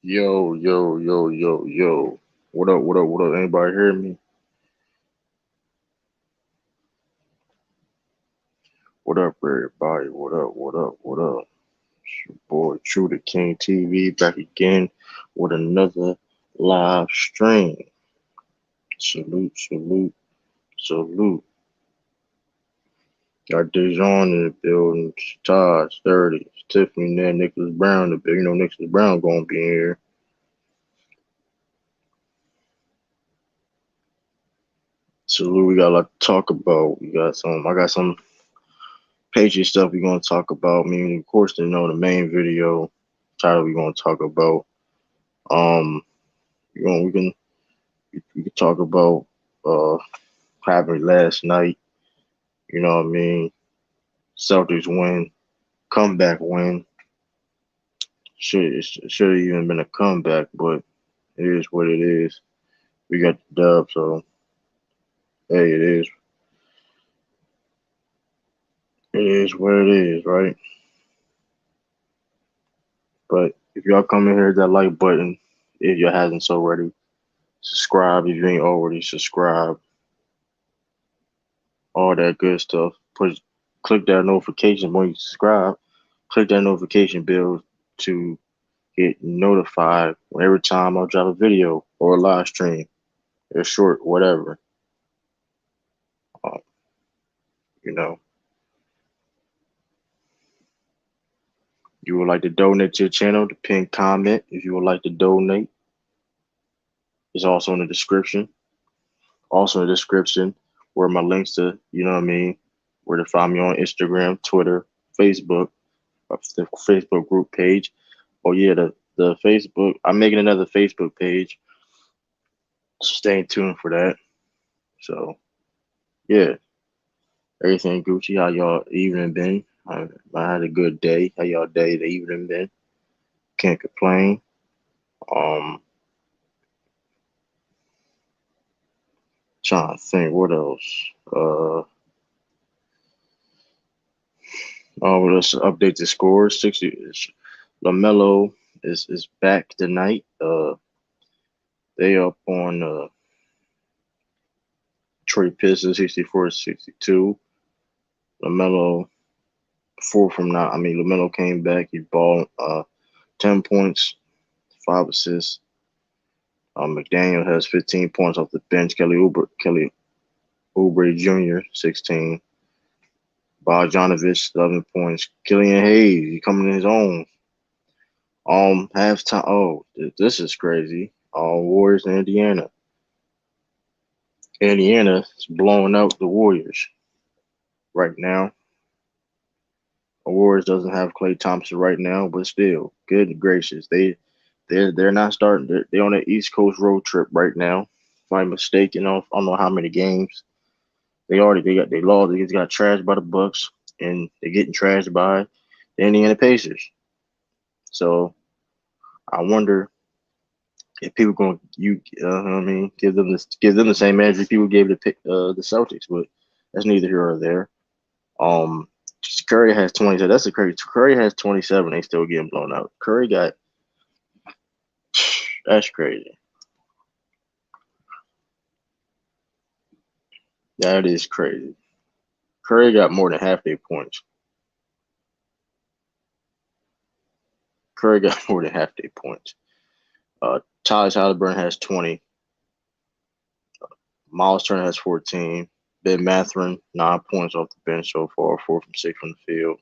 Yo, yo, yo, yo, yo. What up, what up, what up? Anybody hear me? What up, everybody? What up, what up, what up? It's your boy, True the King TV, back again with another live stream. Salute, salute, salute. Got Dejon in the building, Todd, 30, Tiffany, there, Nicholas Brown in the building. You know, Nicholas Brown gonna be in here. Salute, we got a lot to talk about. I got some Patriot stuff we're gonna talk about. I mean, of course, you know the main video title we're gonna talk about. Um, we can talk about uh happened last night. You know what I mean? Celtics win, comeback win. Should have even been a comeback, but it is what it is. We got the dub, so hey, it is what it is, right? But if y'all come in here, that like button, if you hasn't already, subscribe if you ain't already subscribed, all that good stuff. Click that notification when you subscribe. Click that notification bell to get notified every time I drop a video or a live stream, or short, whatever. Um, you know, you would like to donate to your channel, the pin comment if you would like to donate. It's also in the description. Also in the description where my links to, you know what I mean, where to find me on Instagram, Twitter, Facebook, the Facebook group page. Oh yeah, the Facebook. I'm making another Facebook page. Stay tuned for that. So yeah, everything Gucci. How y'all evening been? I had a good day. How y'all day, the evening been? Can't complain. Um, Trying to think what else. Oh, let's update the scores. 60. LaMelo is back tonight. They up on Troy Pistons 64-62. LaMelo 4 from 9. I mean, LaMelo came back. He balled 10 points, 5 assists. McDaniel has 15 points off the bench. Kelly Oubre Jr. 16. Bogdanovich 11 points. Killian Hayes, he coming in his own. Halftime. Oh, this is crazy. Warriors in Indiana. Indiana is blowing out the Warriors right now. The Warriors doesn't have Klay Thompson right now, but still, good gracious, they're not starting. They're on an East Coast road trip right now. If I'm mistaken, I don't know how many games they lost. They just got trashed by the Bucks, and they're getting trashed by the Indiana Pacers. So I wonder if people going I mean, give them the same energy people gave the Celtics, but that's neither here or there. Um, Curry has 27. That's a crazy. Curry has 27. They still getting blown out. Curry got that's crazy. That is crazy. Curry got more than half their points. Curry got more than half their points. Tyler Halliburton has 20. Miles Turner has 14. Ben Mathurin 9 points off the bench so far, 4 from 6 from the field.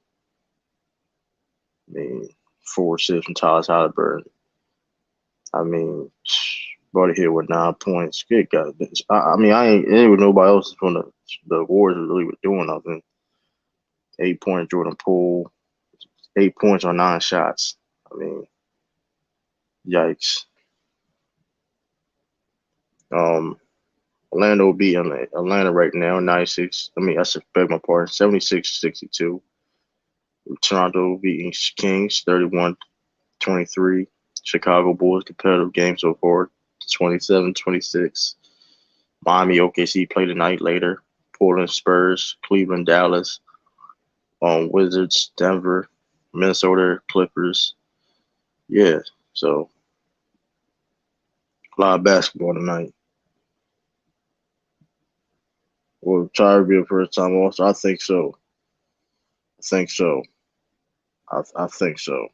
I mean, 4 assists from Tyler Halliburton. I mean, Buddy Hield with 9 points. Good God. I mean, I ain't with nobody else from the Warriors really were doing nothing. 8 points, Jordan Poole. 8 points on 9 shots. I mean, yikes. Orlando beating Atlanta right now, 96. I mean, I beg my pardon, 76-62. Toronto beating Kings, 31-23. Chicago Bulls competitive game so far, 27-26. Miami OKC play tonight later. Portland Spurs, Cleveland Dallas, Wizards Denver, Minnesota Clippers. Yeah, so A lot of basketball tonight. Will try to be a first time also. I think so. I think so. I think so.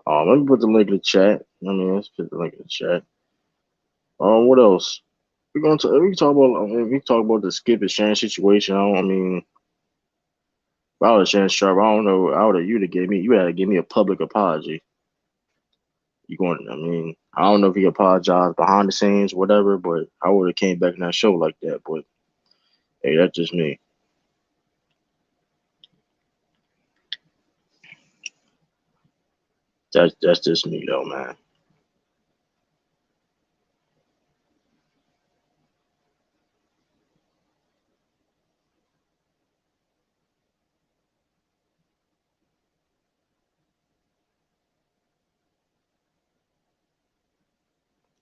Let me put the link in the chat. Let's put the link in the chat. What else? We can talk about. We can talk about the Skip and Shannon situation. If I was Shannon Sharp, I don't know. I would have you had to give me a public apology. You going? I don't know if he apologized behind the scenes, whatever. But I would have came back in that show like that. But hey, that's just me. That's just me though, man.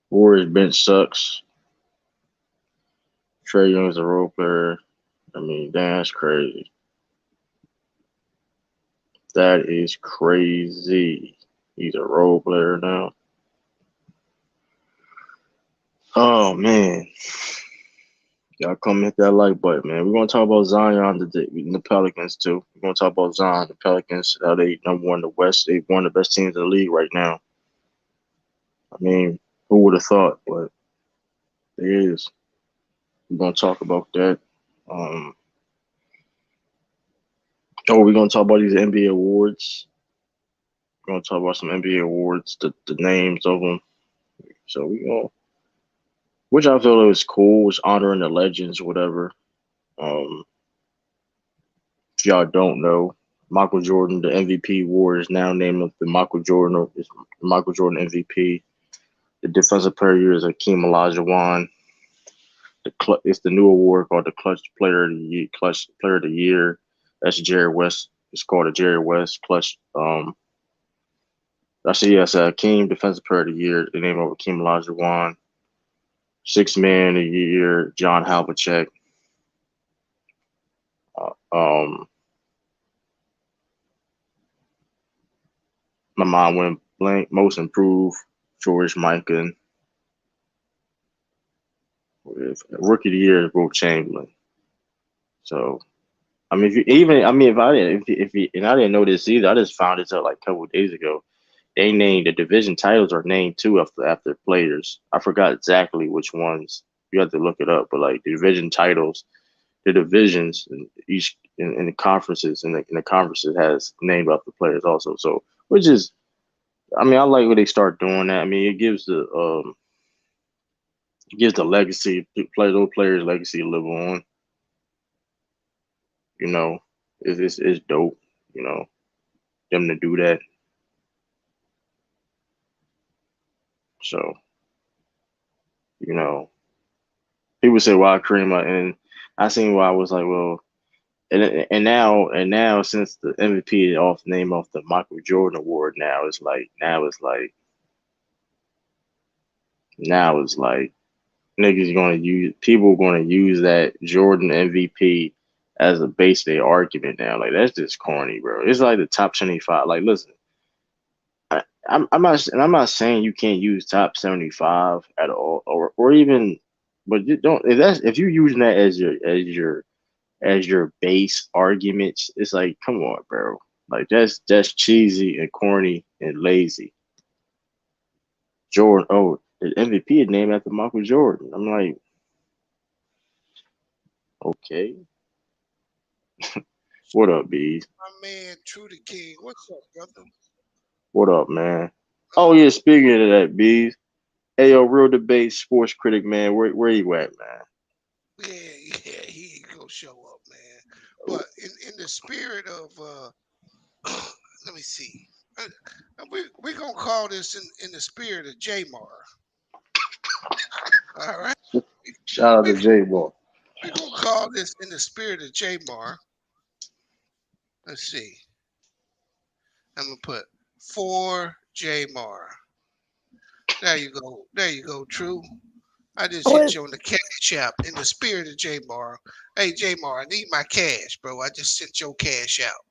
Warriors bench sucks. Trae Young's a role player. That's crazy. That is crazy. He's a role player now. Oh man, y'all come hit that like button, man. We're gonna talk about Zion today, and the Pelicans too. We're gonna talk about Zion, the Pelicans, how they number one in the West. They one of the best teams in the league right now. I mean, who would have thought? But it is. We're gonna talk about that. Um, we're gonna talk about these NBA awards. We're gonna talk about some NBA awards, the names of them. So we gonna, which I feel is cool, is honoring the legends, whatever. Um, if y'all don't know, Michael Jordan, the MVP award is now named the Michael Jordan MVP. The Defensive Player of the Year is Akeem Olajuwon. It's the new award called the Clutch Player of the Year. Clutch Player of the Year. That's Jerry West. It's called a Jerry West Clutch. I see. Yes, Akeem Defensive Player of the Year. The name of Akeem Olajuwon. Six Man of the Year, John Havlicek. Um, my mind went blank. Most Improved, George Mikan. Rookie of the Year is Will Chamberlain. So, if you, even, if I didn't, if you, and I didn't know this either, I just found this out like a couple of days ago. They named the division titles are named too after players. I forgot exactly which ones. You have to look it up, but like the division titles, the divisions in each in the conferences in the conferences has named after players also. So, which is, I like when they start doing that. It gives the legacy, those players' legacy to live on. You know, it's dope. You know, them to do that. So, you know, people say why Kareem, and I seen why I was like, well, and now since the MVP is off name off the Michael Jordan Award, now it's like niggas gonna use people gonna use that Jordan MVP as a base their argument now. Like that's just corny, bro. It's like the top 75. Like, listen, I'm not saying you can't use top 75 at all, or even, but you don't. If you're using that as your base arguments, it's like, come on, bro. Like that's cheesy and corny and lazy. Jordan, the MVP is named after Michael Jordan. I'm like, okay, what up, bees? My man, True the King. What's up, brother? What up, man? Oh Uh, yeah, speaking of that, bees. Hey, yo, real debate sports critic, man. Where you at, man? yeah, he ain't gonna show up, man. But in the spirit of let me see. Uh, we gonna call this in the spirit of Jamar. All right. Shout out We to J Ball. we gonna call this in the spirit of Jamar. Let's see. I'm gonna put for Jamar. There you go. There you go. True. I just hit What? you on the cash app in the spirit of Jamar. Hey Jamar, I need my cash, bro. I just sent your cash out.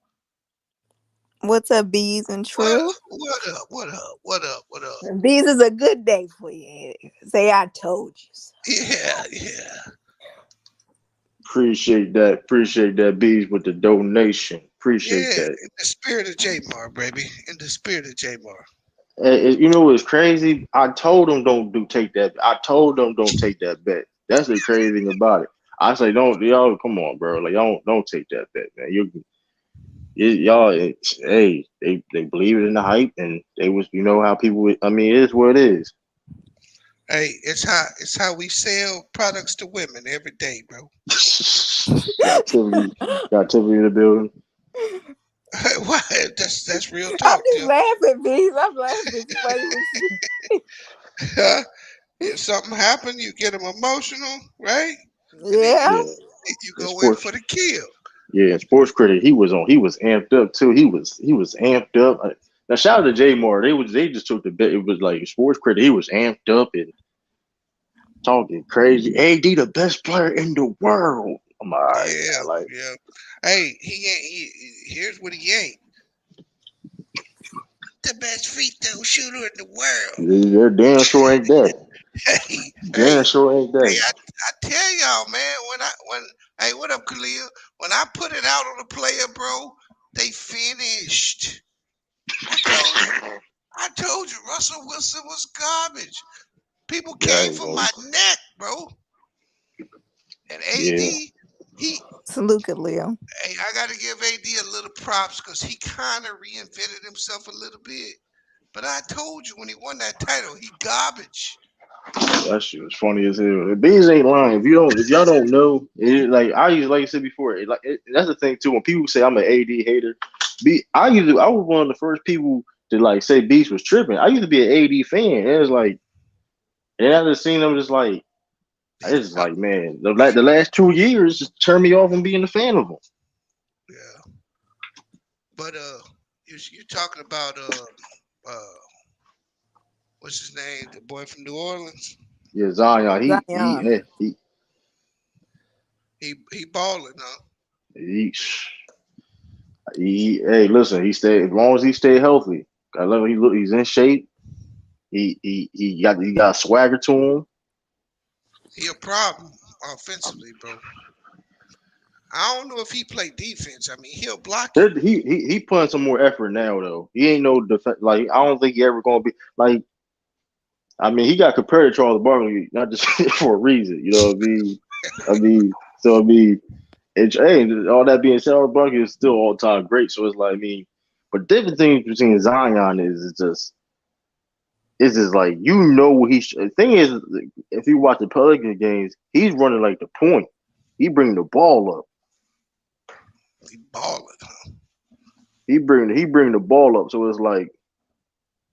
What's up, Bees and True? What up? What up? What up? What up? Bees is a good day for you. Say I told you so. Yeah, yeah. Appreciate that. Appreciate that, Bees, with the donation. Appreciate Yeah, that. in the spirit of J-Mar, baby. In the spirit of J-Mar. You know what's crazy? I told them don't take that. I told them don't take that bet. That's the crazy thing about it. I say don't y'all come on, bro. Like y'all don't take that bet, man. Y'all hey they believe it in the hype and they was you know how people. I mean it is what it is. Hey, it's how we sell products to women every day, bro. got Tiffany, got Tiffany in the building. Why? That's real I'm talk, just Tim. laughing, Bees. I'm laughing. It's funny when she. If something happened, you get them emotional, right? And then Yeah. Yeah, you in go in sports. for the kill. Yeah, sports critic. He was on. He was amped up too. He was amped up. Now shout out to Jay Moore. They just took the bet. It was like sports critic. He was amped up and talking crazy. AD the best player in the world. I'm all right, Yeah, man. Like yeah. Hey, he ain't. Here's what he ain't: the best free throw shooter in the world. they're damn sure ain't that. Hey, Damn hey, sure ain't hey! that. I tell y'all, man. When hey, what up, Khalil? When I put it out on the player, bro, they finished. I told you. I told you, Russell Wilson was garbage. People Yeah, came for my neck, bro. And yeah. AD, he Salute, Leo. hey, I got to give AD a little props because he kind of reinvented himself a little bit. But I told you when he won that title, he garbage. That shit was funny as hell. The Bees ain't lying. If y'all don't know, like I used, like I said before, that's the thing too. When people say I'm an AD hater, I was one of the first people to like say Beast was tripping. I used to be an AD fan, and it's like, and I just seen them just like, He's it's just out. like, man, the last 2 years just turned me off from being a fan of him. Yeah. But you're talking about what's his name? The boy from New Orleans. Yeah, Zion, Zion. He balling, huh? he, hey, listen, he stayed as long as he stayed healthy. I love him. He's in shape. He got swagger to him. He a problem offensively, bro. I don't know if he play defense. I mean, he'll block you. He putting some more effort now though. He ain't no defense. Like I don't think he ever gonna be like. I mean, he got compared to Charles Barkley, not just for a reason. You know what I mean? I mean, hey, all that being said, Charles Barkley is still all time great. So it's like I mean, but different things between Zion is just it's just like you know what he. The thing is, if you watch the Pelicans games, he's running like the point. He bring the ball up. He balling, huh? He bring the ball up. So it's like.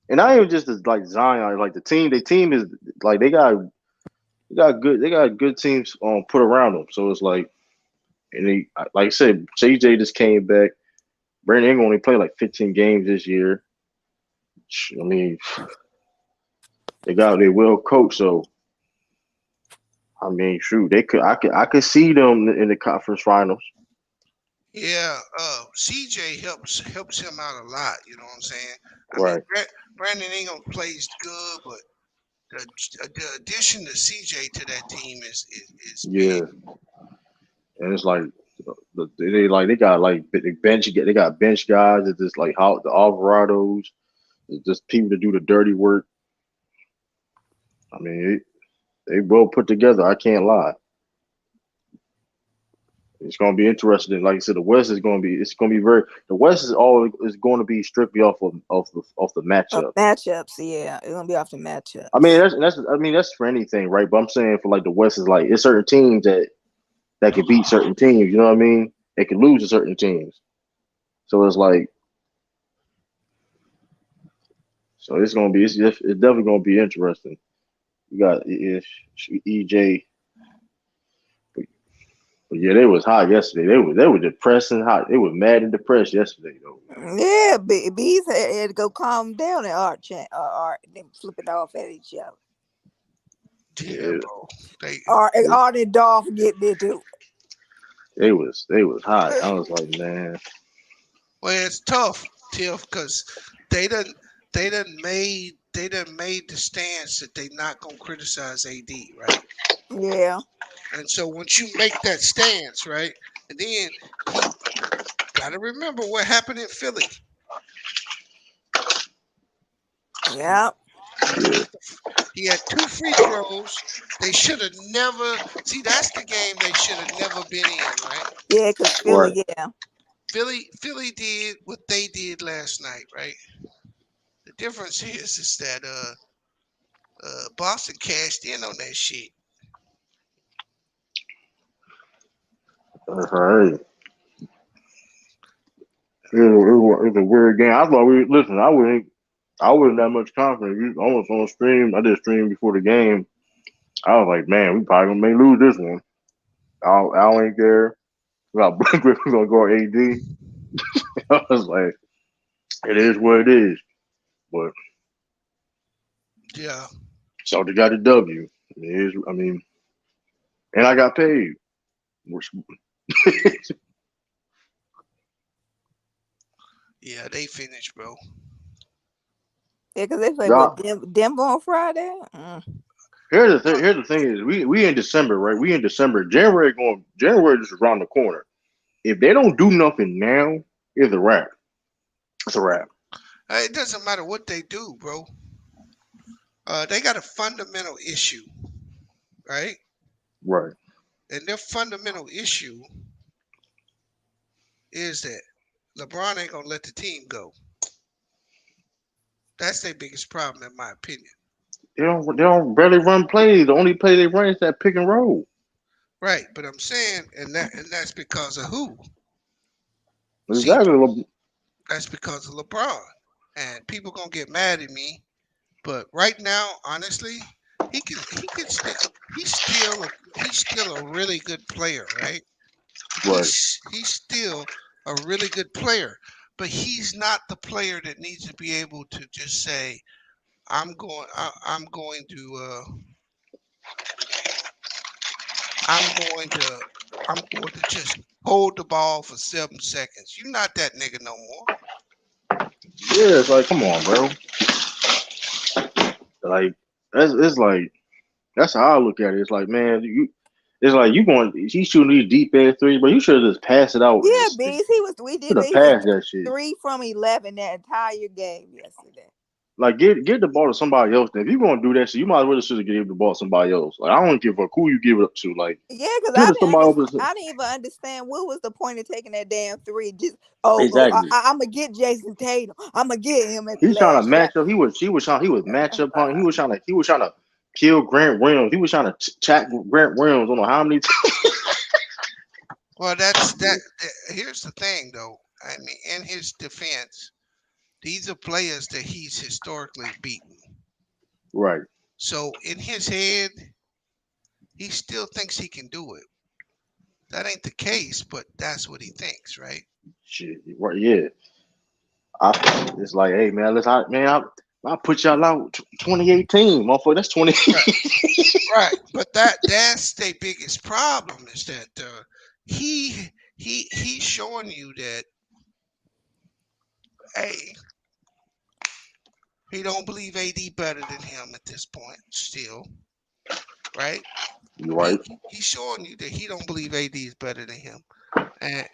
And not even just as like Zion, like the team is like they got good teams put around them. So it's like, and they like I said, CJ just came back. Brandon Ingram only played like 15 games this year. I mean, they well coached. So I mean, shoot, I could see them in the conference finals. Yeah, CJ helps him out a lot. You know what I'm saying? I mean, Right. Brandon Ingram plays good, but the addition to CJ to that team is big. Yeah, and it's like they got like they got bench guys that just like how the Alvarados, just people to do the dirty work. I mean, they well put together. I can't lie. It's going to be interesting. Like I said, the West is going to be. It's going to be very. The West is going to be strictly off the matchup. Matchups, yeah. It's gonna be off the matchups. I mean, that's for anything, right? But I'm saying for like the West is like it's certain teams that can beat certain teams. You know what I mean? They can lose to certain teams. So it's like it's going to be. It's definitely going to be interesting. You got EJ. But yeah, they was hot yesterday. They were depressed and hot. They were mad and depressed yesterday though. Yeah, Bees had to go calm down and Art, them flipping off at each other. Yeah, Yeah, bro. They Art and Dolph getting into they was hot. I was like, man, well, it's tough. till because they done they done made the stance that they not gonna criticize AD, right? Yeah. And so once you make that stance, right, and then he gotta remember what happened in Philly. Yeah. He missed. He had 2 free throws. They should have never. See, that's the game they should have never been in, right? Yeah, because Right. Philly, yeah. Philly did what they did last night, right? The difference is that Boston cashed in on that shit. That's right. It was a weird game. I thought listen. I wasn't that much confident. We almost on stream. I did stream before the game. I was like, man, we probably may lose this one. Al ain't there. We got Griffin gonna go AD. I was like, it is what it is. But Yeah, so they got a W. It is. I mean, and I got paid. Which, yeah, they finished, bro. Yeah, because they play y'all, what Denver on Friday. here's the thing is we in December, right? We in December. January just around the corner. If they don't do nothing now, it's a wrap. It's a wrap. It doesn't matter what they do, bro. They got a fundamental issue, right? Right. And their fundamental issue is that LeBron ain't gonna let the team go. That's their biggest problem, in my opinion. They don't barely run plays. The only play they run is that pick and roll. Right, but I'm saying, and that's because of who? See, Exactly. that's because of LeBron. And people gonna get mad at me, but right now, honestly, he can still he's still a really good player, right? Right. He's still a really good player, but he's not the player that needs to be able to just say, I'm going to I'm going to I'm going to just hold the ball for 7 seconds. You're not that nigga no more. Yeah, it's like, come on, bro. Like it's like that's how I look at it. It's like, man, it's like you going. He's shooting these deep ass threes, but you should have just passed it out Yeah, and Bees. We did. should have He was passed that shit. 3 from 11 that entire game yesterday. Like get the ball to somebody else. Then if you gonna do that shit, you might as well should have given the ball to somebody else. Like I don't give a who you give it up to. Like Yeah, because give it to somebody else. I didn't even understand what was the point of taking that damn three. Just Exactly. I'm gonna get Jason Tatum. I'm gonna get him at the He's trying to last shot. match up. He was match up on. He was trying to kill Grant Williams. He was trying to chat Grant Williams. I don't know how many. Well, that's that. Here's the thing, though. I mean, in his defense, these are players that he's historically beaten. Right. So in his head, he still thinks he can do it. That ain't the case, but that's what he thinks, right? Shit. Right. Yeah. It's like, hey man, I'll put y'all out 2018, motherfucker. That's 20. Right, right. But that's their biggest problem is that he's showing you that hey, he don't believe AD better than him at this point still, right? You He right. he's showing you that he don't believe AD is better than him, and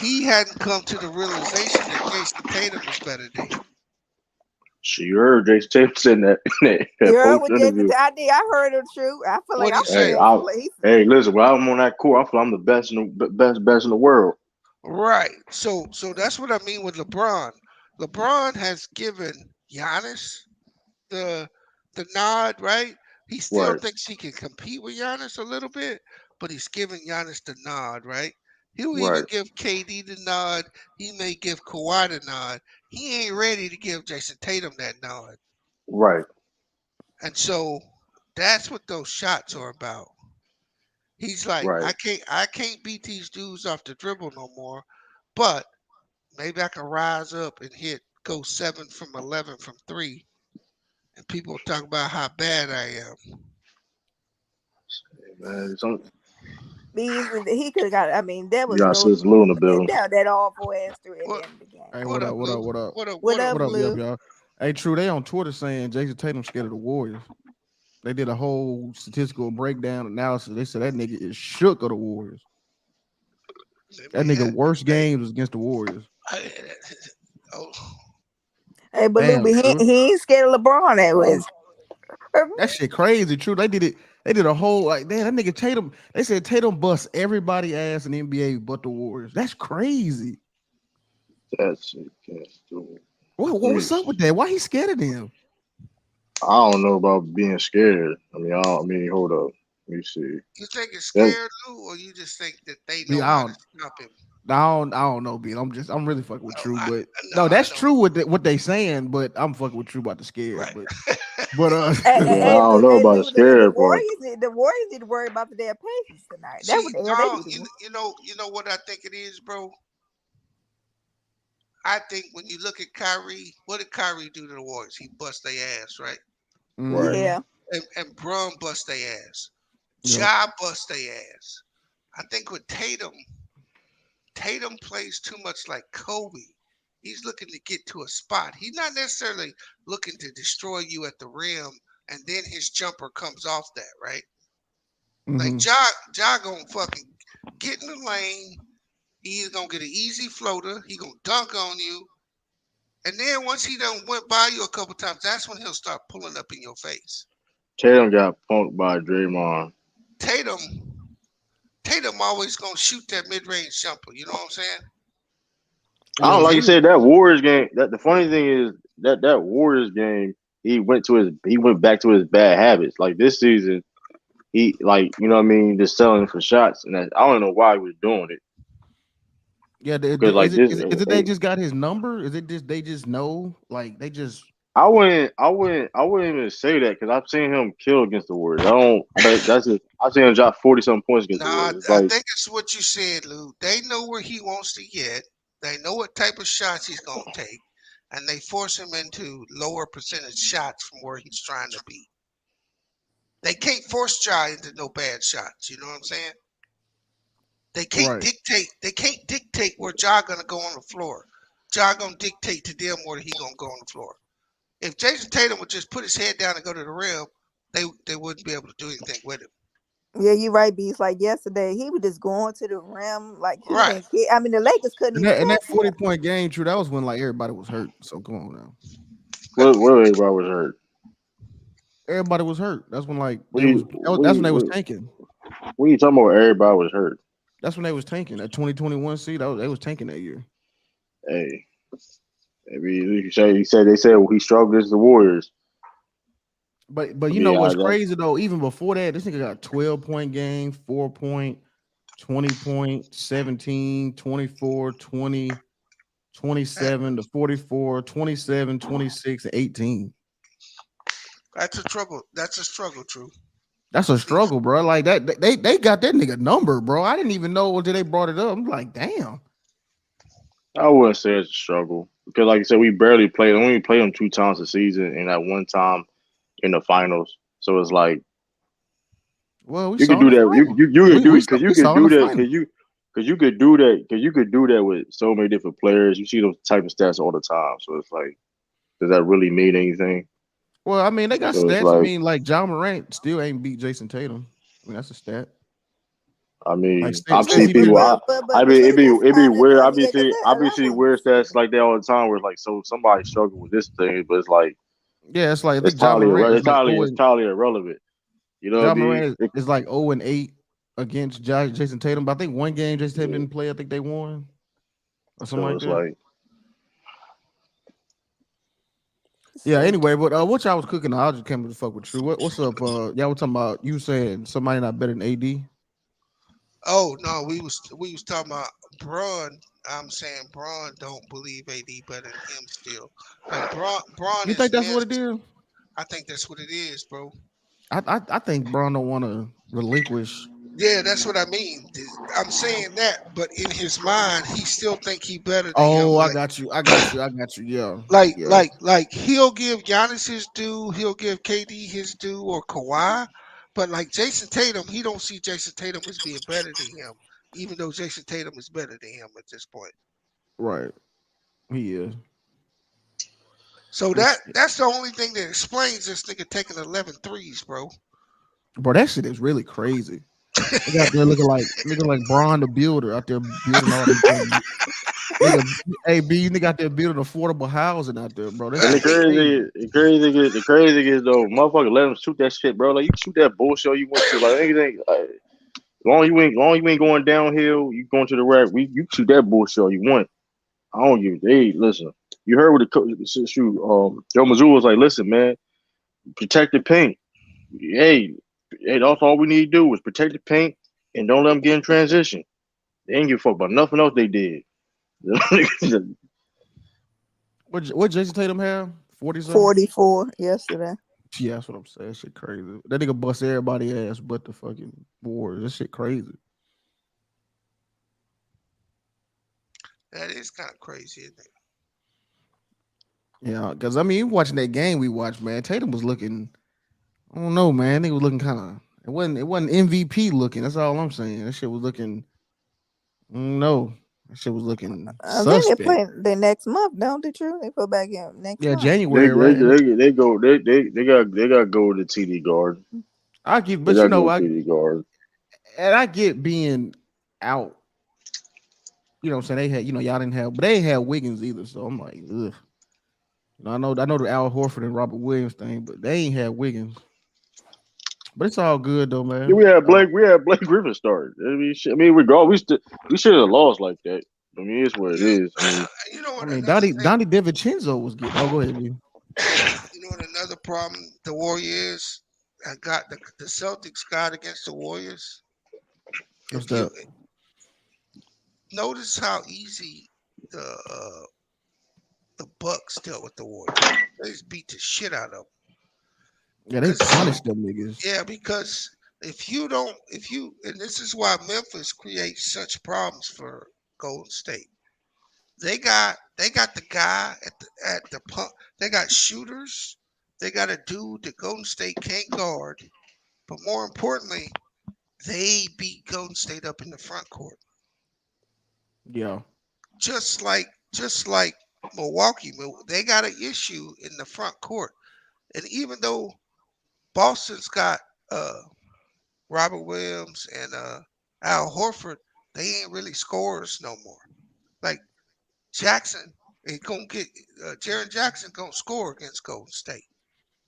he hadn't come to the realization that Jason Tatum is better than him. She heard Jason Tatum said in that You heard post what Jason interview. I did. I heard the truth. I feel like What do I'm you the Hey, say? best I player. hey, listen. When I'm on that court, I feel I'm the best in the best in the world. Right. So that's what I mean with LeBron. LeBron has given Giannis the nod, right? He still Right. thinks he can compete with Giannis a little bit, but he's giving Giannis the nod, right? He'll even Right. give KD the nod. He may give Kawhi the nod. He ain't ready to give Jason Tatum that nod. Right. And so that's what those shots are about. He's like, Right. I can't beat these dudes off the dribble no more, but maybe I can rise up and go 7 from 11 from three, and people talk about how bad I am. Man, Beasley, he could have got. I mean, there You was got no Sis Lou in the building. that awful ass three at the What end of the game. Hey, what what up, up? What Blue? up? What up? What up? What up, What up, Blue? y'all? Hey, True, they on Twitter saying Jason Tatum scared of the Warriors. They did a whole statistical breakdown analysis. They said that nigga is shook of the Warriors. That nigga worst games was against the Warriors. Oh, Hey, but Damn, Luby, True. he ain't scared of LeBron. That was. That shit crazy, True. They did it. They did a whole like, damn, that nigga Tatum. They said Tatum bust everybody ass in the NBA but the Warriors. That's crazy. That's it. What's up with that? Why he scared of them? I don't know about being scared. I mean, hold up. Let me see. you think it's scared, Lou, or you just think that they know how to stop him? I don't know, B. I'm really fucking with True, but no, that's true with what they saying, but I'm fucking with True about the scared. Right. But I don't know about the scared part. The Warriors need to worry about the damn Pacers tonight. See, That's what the hell they need. you know what I think it is, bro. I think when you look at Kyrie, what did Kyrie do to the Warriors? He bust their ass, right? Right. Yeah. And Bron bust their ass. Yep. Ja bust their ass. I think with Tatum plays too much like Kobe. He's looking to get to a spot. He's not necessarily looking to destroy you at the rim, and then his jumper comes off that, right? Like Ja gonna fucking get in the lane. He's gonna get an easy floater. He gonna dunk on you. And then once he done went by you a couple times, that's when he'll start pulling up in your face. Tatum got punked by Draymond. Tatum always gonna shoot that mid-range jumper. You know what I'm saying? I don't like you said that Warriors game. That the funny thing is that Warriors game, he went back to his bad habits. Like this season, he like you know what I mean, just selling for shots, and I don't know why he was doing it. Yeah, like is it they just got his number? Is it just they just know? Like they just I wouldn't even say that because I've seen him kill against the Warriors. That's just I've seen him drop 40-something points against the Warriors. I think it's what you said, Lou. They know where he wants to get. They know what type of shots he's gonna take, and they force him into lower percentage shots from where he's trying to be. They can't force Ja into no bad shots. You know what I'm saying? They can't dictate. They can't dictate where Ja gonna go on the floor. Ja gonna dictate to them where he gonna go on the floor. If Jason Tatum would just put his head down and go to the rim, they wouldn't be able to do anything with him. Yeah, you're right, Beast. Like yesterday, he was just going to the rim. Like he right. I mean, the Lakers couldn't. And that 40-point game, True. That was when like everybody was hurt. So come on now. Where everybody was hurt. Everybody was hurt. That's when like that's when they was tanking. What are you talking about? Everybody was hurt. That's when they was tanking. That 2021 seed, they was tanking that year. Hey, maybe they said he struggled against the Warriors. But you know what's crazy though? Even before that, this nigga got 12-point game, 4-point, 20-point, 17, 24, 20, 27 to 44, 27, 26, 18. That's a struggle. That's a struggle, True. That's a struggle, bro. Like that, they got that nigga number, bro. I didn't even know until they brought it up. I'm like, damn. I wouldn't say it's a struggle because, like I said, we barely played. Only played him 2 times a season, and that one time in the finals. So it's like, well, you can do that. You can do because you can do that because you could do that because you could do that with so many different players. You see those type of stats all the time. So it's like, does that really mean anything? Well, I mean, they got stats. Like, I mean, like Ja Morant still ain't beat Jason Tatum. I mean, that's a stat. I mean, like, I've seen people. I mean, it'd be weird. I've been seeing weird stats like that all the time. Where it's like, so somebody struggled with this thing, but it's like, yeah, it's like it's entirely irrelevant. You know, Ja Morant is like 0-8 against Jason Tatum. But I think one game Jason Tatum didn't play. I think they won or something like that. Like, yeah. Anyway, but what y'all was cooking? I just came to fuck with True. What's up? Y'all were talking about you saying somebody not better than AD. Oh no, we was talking about Bron. I'm saying Bron don't believe AD better than him still. Like Bron. You think that's what it is? I think that's what it is, bro. I think Bron don't want to relinquish. Yeah, that's what I mean. I'm saying that, but in his mind, he still think he better than him. Like, I got you. Yeah. Like he'll give Giannis his due, he'll give KD his due, or Kawhi. But like Jason Tatum, he don't see Jason Tatum as being better than him, even though Jason Tatum is better than him at this point. Right. He is. So that's the only thing that explains this nigga taking 11 threes, bro. Bro, that shit is really crazy. They got there looking like Bron the Builder out there building all these things. Nigga, hey B, nigga out there building affordable housing out there, bro. That's And the crazy thing is though, motherfucker, let him shoot that shit, bro. Like you shoot that bullshit you want to, like anything. Like, long you ain't going downhill, you going to the rack. You shoot that bullshit you want. I don't give. Hey, listen, you heard what the coach shoot. Joe Mazzulla was like, listen, man, protect the paint. Hey, that's all we need to do is protect the paint and don't let them get in transition. They ain't give a fuck about nothing else they did. What Jason Tatum have? 40-something? 44 yesterday. Yeah, that's what I'm saying. That shit crazy. That nigga bust everybody ass but the fucking Warriors. That shit crazy. That is kind of crazy, isn't it? Yeah, because I mean, watching that game we watched, man, Tatum was looking. I don't know, man. He was looking kind of. It wasn't MVP looking. That's all I'm saying. That shit was looking. No, that shit was looking I think they suspect. play the next month, don't they? True, they put back in next month. January, right? They got to go to TD guard. I get, but TD guard. And I get being out. You know what I'm saying? They had, y'all didn't have, but they ain't had Wiggins either. So I'm like, ugh. I know the Al Horford and Robert Williams thing, but they ain't had Wiggins. But it's all good though, man. Yeah, we had Blake Griffin start. I mean, we should have lost like that. I mean, it's what it is. I mean, Donnie DiVincenzo was good. Oh, go ahead, man. You know what another problem the Warriors got the Celtics got against the Warriors? What's that? Notice how easy the Bucks dealt with the Warriors. They just beat the shit out of them. Yeah, they punished them niggas. Yeah, because and this is why Memphis creates such problems for Golden State. They got the guy at the pump. They got shooters. They got a dude that Golden State can't guard. But more importantly, they beat Golden State up in the front court. Yeah. Just like Milwaukee, they got an issue in the front court. And even though Boston's got Robert Williams and Al Horford, they ain't really scorers no more. Like Jackson is gonna get Jaren Jackson gonna score against Golden State.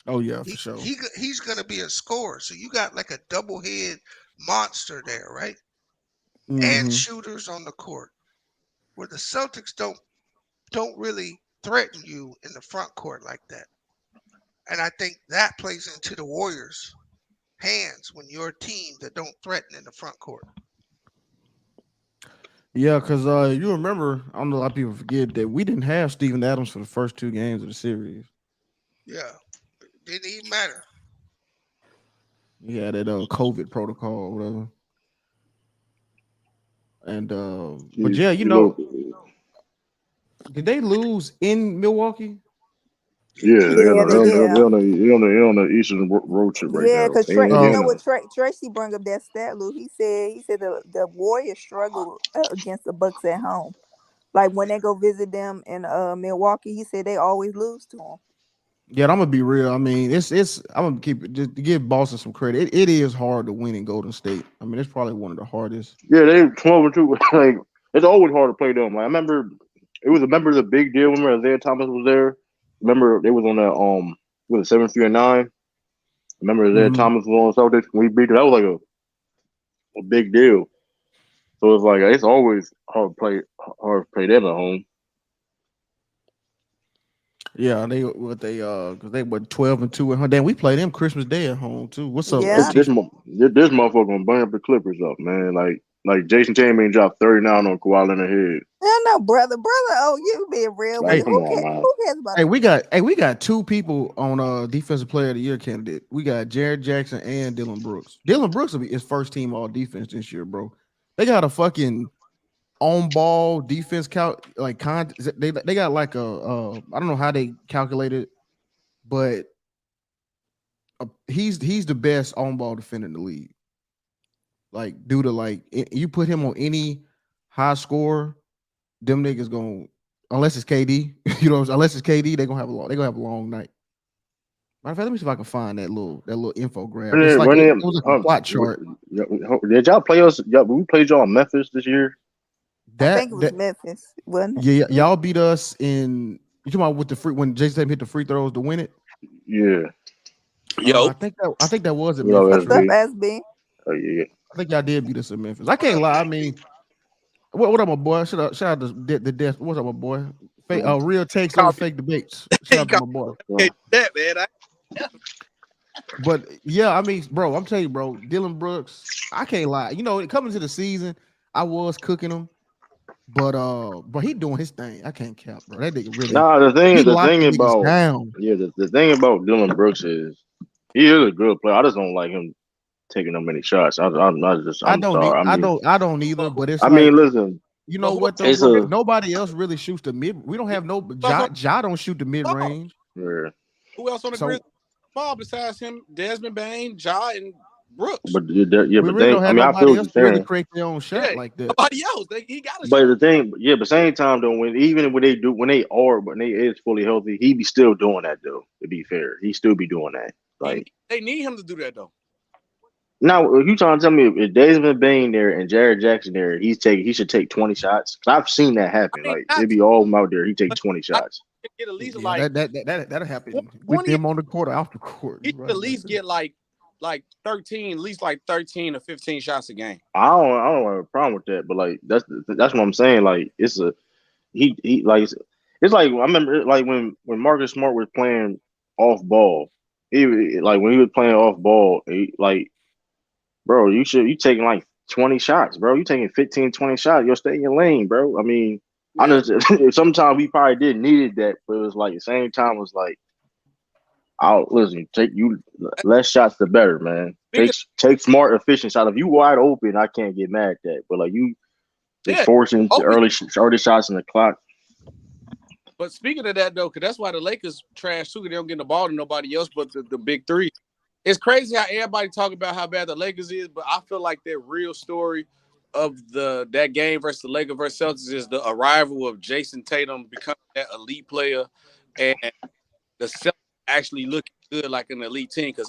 Oh yeah, for sure. He's gonna be a scorer. So you got like a double head monster there, right? Mm-hmm. And shooters on the court. Where the Celtics don't really threaten you in the front court like that. And I think that plays into the Warriors' hands when you're a team that don't threaten in the front court. Yeah, because you remember, I don't know a lot of people forget that we didn't have Steven Adams for the first 2 games of the series. Yeah, it didn't even matter. Yeah, that COVID protocol or whatever. And but yeah, did they lose in Milwaukee? Yeah, they're on the Eastern road trip right now. Yeah, because you know what Tracy brought up that stat, Lou. He said the Warriors struggle against the Bucks at home. Like when they go visit them in Milwaukee, he said they always lose to them. Yeah, I'm gonna be real. I mean, I'm gonna keep it just to give Boston some credit. It is hard to win in Golden State. I mean, it's probably one of the hardest. Yeah, they 12-2. Like it's always hard to play them. Like I remember, it was the big deal. Remember Isaiah Thomas was there. Remember they was on that with 7-3-9. Remember Isaiah Thomas was on the Celtics. We beat them. That was like a big deal. So it's like it's always hard to play them at home. Yeah, because they were 12-2 at home. Damn, we played them Christmas Day at home too. What's up? Yeah. This motherfucker gonna burn up the Clippers up, man. Like Jason Tatum ain't dropped 39 on Kawhi Leonard head. No, brother. Oh, you being real. Like, who cares about that? We got 2 people on defensive player of the year candidate. We got Jared Jackson and Dillon Brooks. Dillon Brooks will be his first team all defense this year, bro. They got a fucking on ball defense they got like I don't know how they calculate it, but he's the best on ball defender in the league. Like, due to you put him on any high score, them niggas gonna, unless it's KD, unless it's KD, they gonna have a long night. Matter of fact, let me see if I can find that little info graph. It's like it was like a plot chart. Did y'all play us? We played y'all in Memphis this year. I think it was Memphis, wasn't it? Yeah, y'all beat us in. You talking about with the when Jason Tatum hit the free throws to win it? Yeah. Yo, I think that was in Memphis. Memphis. What's up, SB? Oh yeah. I think y'all did beat us in Memphis. I can't lie. I mean, what up, my boy? Shout out to the death. What's up, my boy? Real takes over fake debates. Shout out to my boy. That man. But yeah, I mean, bro, I'm telling you, bro, Dylan Brooks, I can't lie. Coming to the season, I was cooking him, but he doing his thing. I can't cap, bro. That nigga really. Nah, the thing about down. Yeah, the thing about Dylan Brooks is he is a good player. I just don't like him taking that many shots. I don't either. But it's. I mean, listen. You know what though? Nobody else really shoots the mid. We don't have Ja don't shoot the mid range. Yeah. Who else on the Grizzlies? Besides him, Desmond Bain, Ja, and Brooks. But I feel else really create their own shot like that. Nobody else. He got a But shot. the thing, but same time though, when they is fully healthy, he be still doing that though. To be fair, he still be doing that. Like they need him to do that though. Now, if you trying to tell me if Desmond Bain there and Jared Jackson there, he should take 20 shots. Cause I've seen that happen. It'd be all out there. He take 20 shots. Get at least that'll happen with them on the court or off the court. He should at least get like 13, at least like 13 or 15 shots a game. I don't have a problem with that, but that's what I'm saying. Like it's like I remember when Marcus Smart was playing off ball. When he was playing off ball, bro, you taking like 20 shots, bro. You taking 15, 20 shots. You'll stay in your lane, bro. I mean, I just sometimes we probably didn't needed that, but it was like the same time was like, take you less shots the better, man. Take smart, efficient shots. If you wide open, I can't get mad at that. But you forcing early shots in the clock. But speaking of that though, because that's why the Lakers trash too. They don't get the ball to nobody else but the big three. It's crazy how everybody talk about how bad the Lakers is, but I feel like their real story of that game versus the Lakers versus Celtics is the arrival of Jason Tatum becoming that elite player and the Celtics actually looking good like an elite team. Because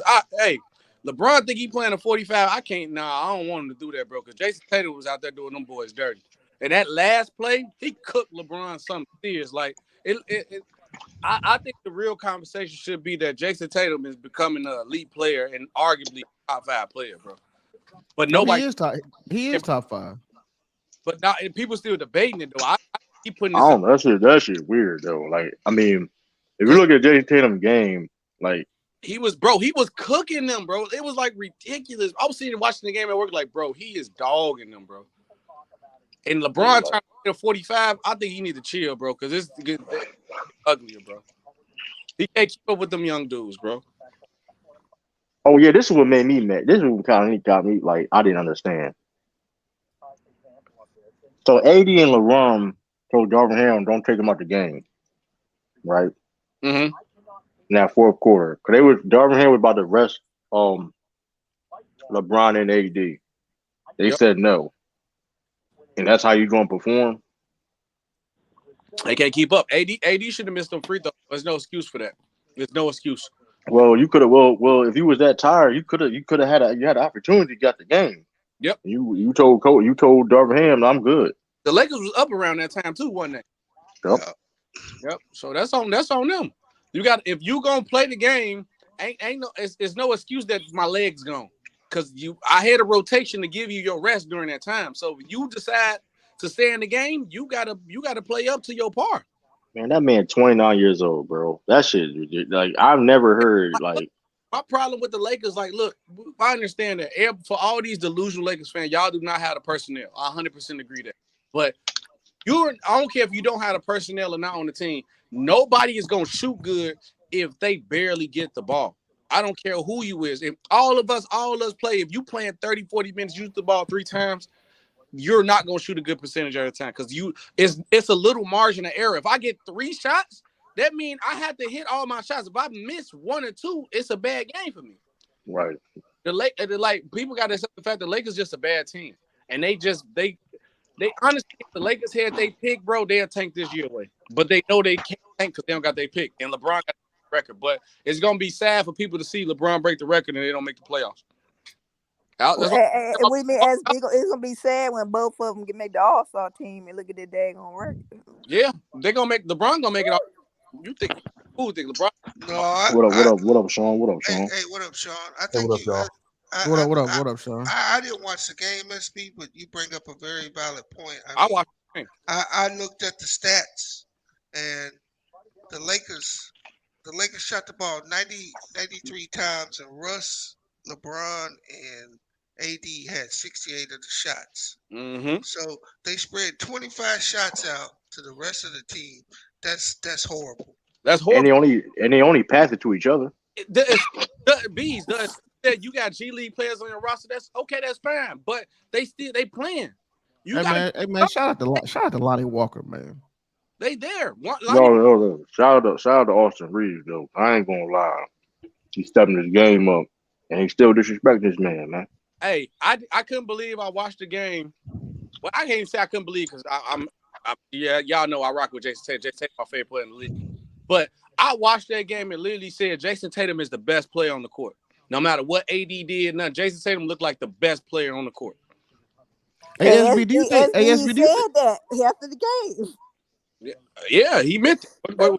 LeBron think he playing a 45. I don't want him to do that, bro. Because Jason Tatum was out there doing them boys dirty. And that last play, he cooked LeBron something serious. Like I think the real conversation should be that Jason Tatum is becoming an elite player and arguably top 5 player, bro. But nobody he is top 5. But now people still debating it though. I keep putting. I don't know. That shit weird though. Like I mean, if you look at Jason Tatum's game, like he was cooking them, bro. It was like ridiculous. I was sitting and watching the game at work, like, bro, he is dogging them, bro. And LeBron trying to hit a 45, I think he need to chill, bro, because it's uglier, bro. He can't keep up with them young dudes, bro. Oh yeah, this is what made me mad. This is what kind of got me like I didn't understand. So AD and LeBron told Darvin Ham don't take him out the game, right? Mm-hmm. In that fourth quarter, because Darvin Ham was about to rest LeBron and AD. They said no. And that's how you gonna perform? They can't keep up. AD should have missed them free throws. There's no excuse for that. There's no excuse. Well, you could have. Well, if you was that tired, you could have had an opportunity to get the game. Yep. You told Darvin Ham, I'm good. The Lakers was up around that time too, wasn't they? Yep. So that's on them. You got if you gonna play the game, it's no excuse that my leg's gone. Because I had a rotation to give you your rest during that time. So if you decide to stay in the game, you gotta play up to your par. Man, that man 29 years old, bro. That shit, like I've never heard like. My problem with the Lakers, like, look, I understand that for all these delusional Lakers fans, y'all do not have the personnel. I 100% agree that. But I don't care if you don't have the personnel or not on the team. Nobody is gonna shoot good if they barely get the ball. I don't care who you is. If all of us play, if you playing 30, 40 minutes, use the ball 3 times, you're not going to shoot a good percentage at a time because it's a little margin of error. If I get 3 shots, that means I have to hit all my shots. If I miss 1 or 2, it's a bad game for me. Right. Like people got to accept the fact the Lakers just a bad team, and they honestly, if the Lakers had they pick, bro, they'll tank this year away. But they know they can't tank because they don't got their pick, and LeBron got the record. But it's gonna be sad for people to see LeBron break the record and they don't make the playoffs. We mean as big, it's gonna be sad when both of them can make the All-Star team and look at their daggone record. Yeah, they're gonna make LeBron gonna make it. You think? Who think LeBron? No, what up, Sean? What up, Sean? Hey, what up, Sean? I think what up, y'all? What up, Sean? I didn't watch the game, SB, but you bring up a very valid point. I watched the game. I looked at the stats, and the Lakers shot the ball 93 times, and Russ, LeBron, and AD had 68 of the shots. Mm-hmm. So they spread 25 shots out to the rest of the team. That's horrible. That's horrible. And they only pass it to each other. You got G League players on your roster. That's okay. That's fine. But they playing. Hey man, shout out to Lonnie Walker, man. They there. No. Shout out to Austin Reeves though. I ain't gonna lie. He's stepping his game up, and he still disrespecting this man. Hey, I couldn't believe I watched the game. Well, I can't even say I couldn't believe because y'all know I rock with Jason Tatum. Jason Tatum, my favorite player in the league. But I watched that game and literally said Jason Tatum is the best player on the court. No matter what AD did, Jason Tatum looked like the best player on the court. ASB, do you think ASB said that after the game? Yeah, he meant it.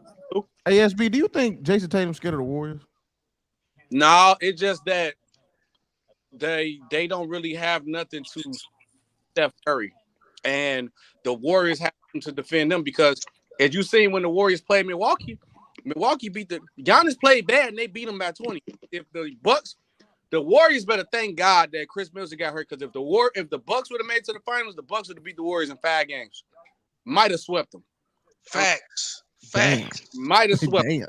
ASB, do you think Jason Tatum's scared of the Warriors? No, it's just that they don't really have nothing to Steph Curry, and the Warriors have to defend them because as you seen when the Warriors played Milwaukee beat Giannis played bad and they beat them by 20. If the Warriors better thank God that Chris Middleton got hurt because if the Bucks would have made it to the finals, the Bucks would have beat the Warriors in 5 games. Might have swept them. Facts. Might have swept. Damn.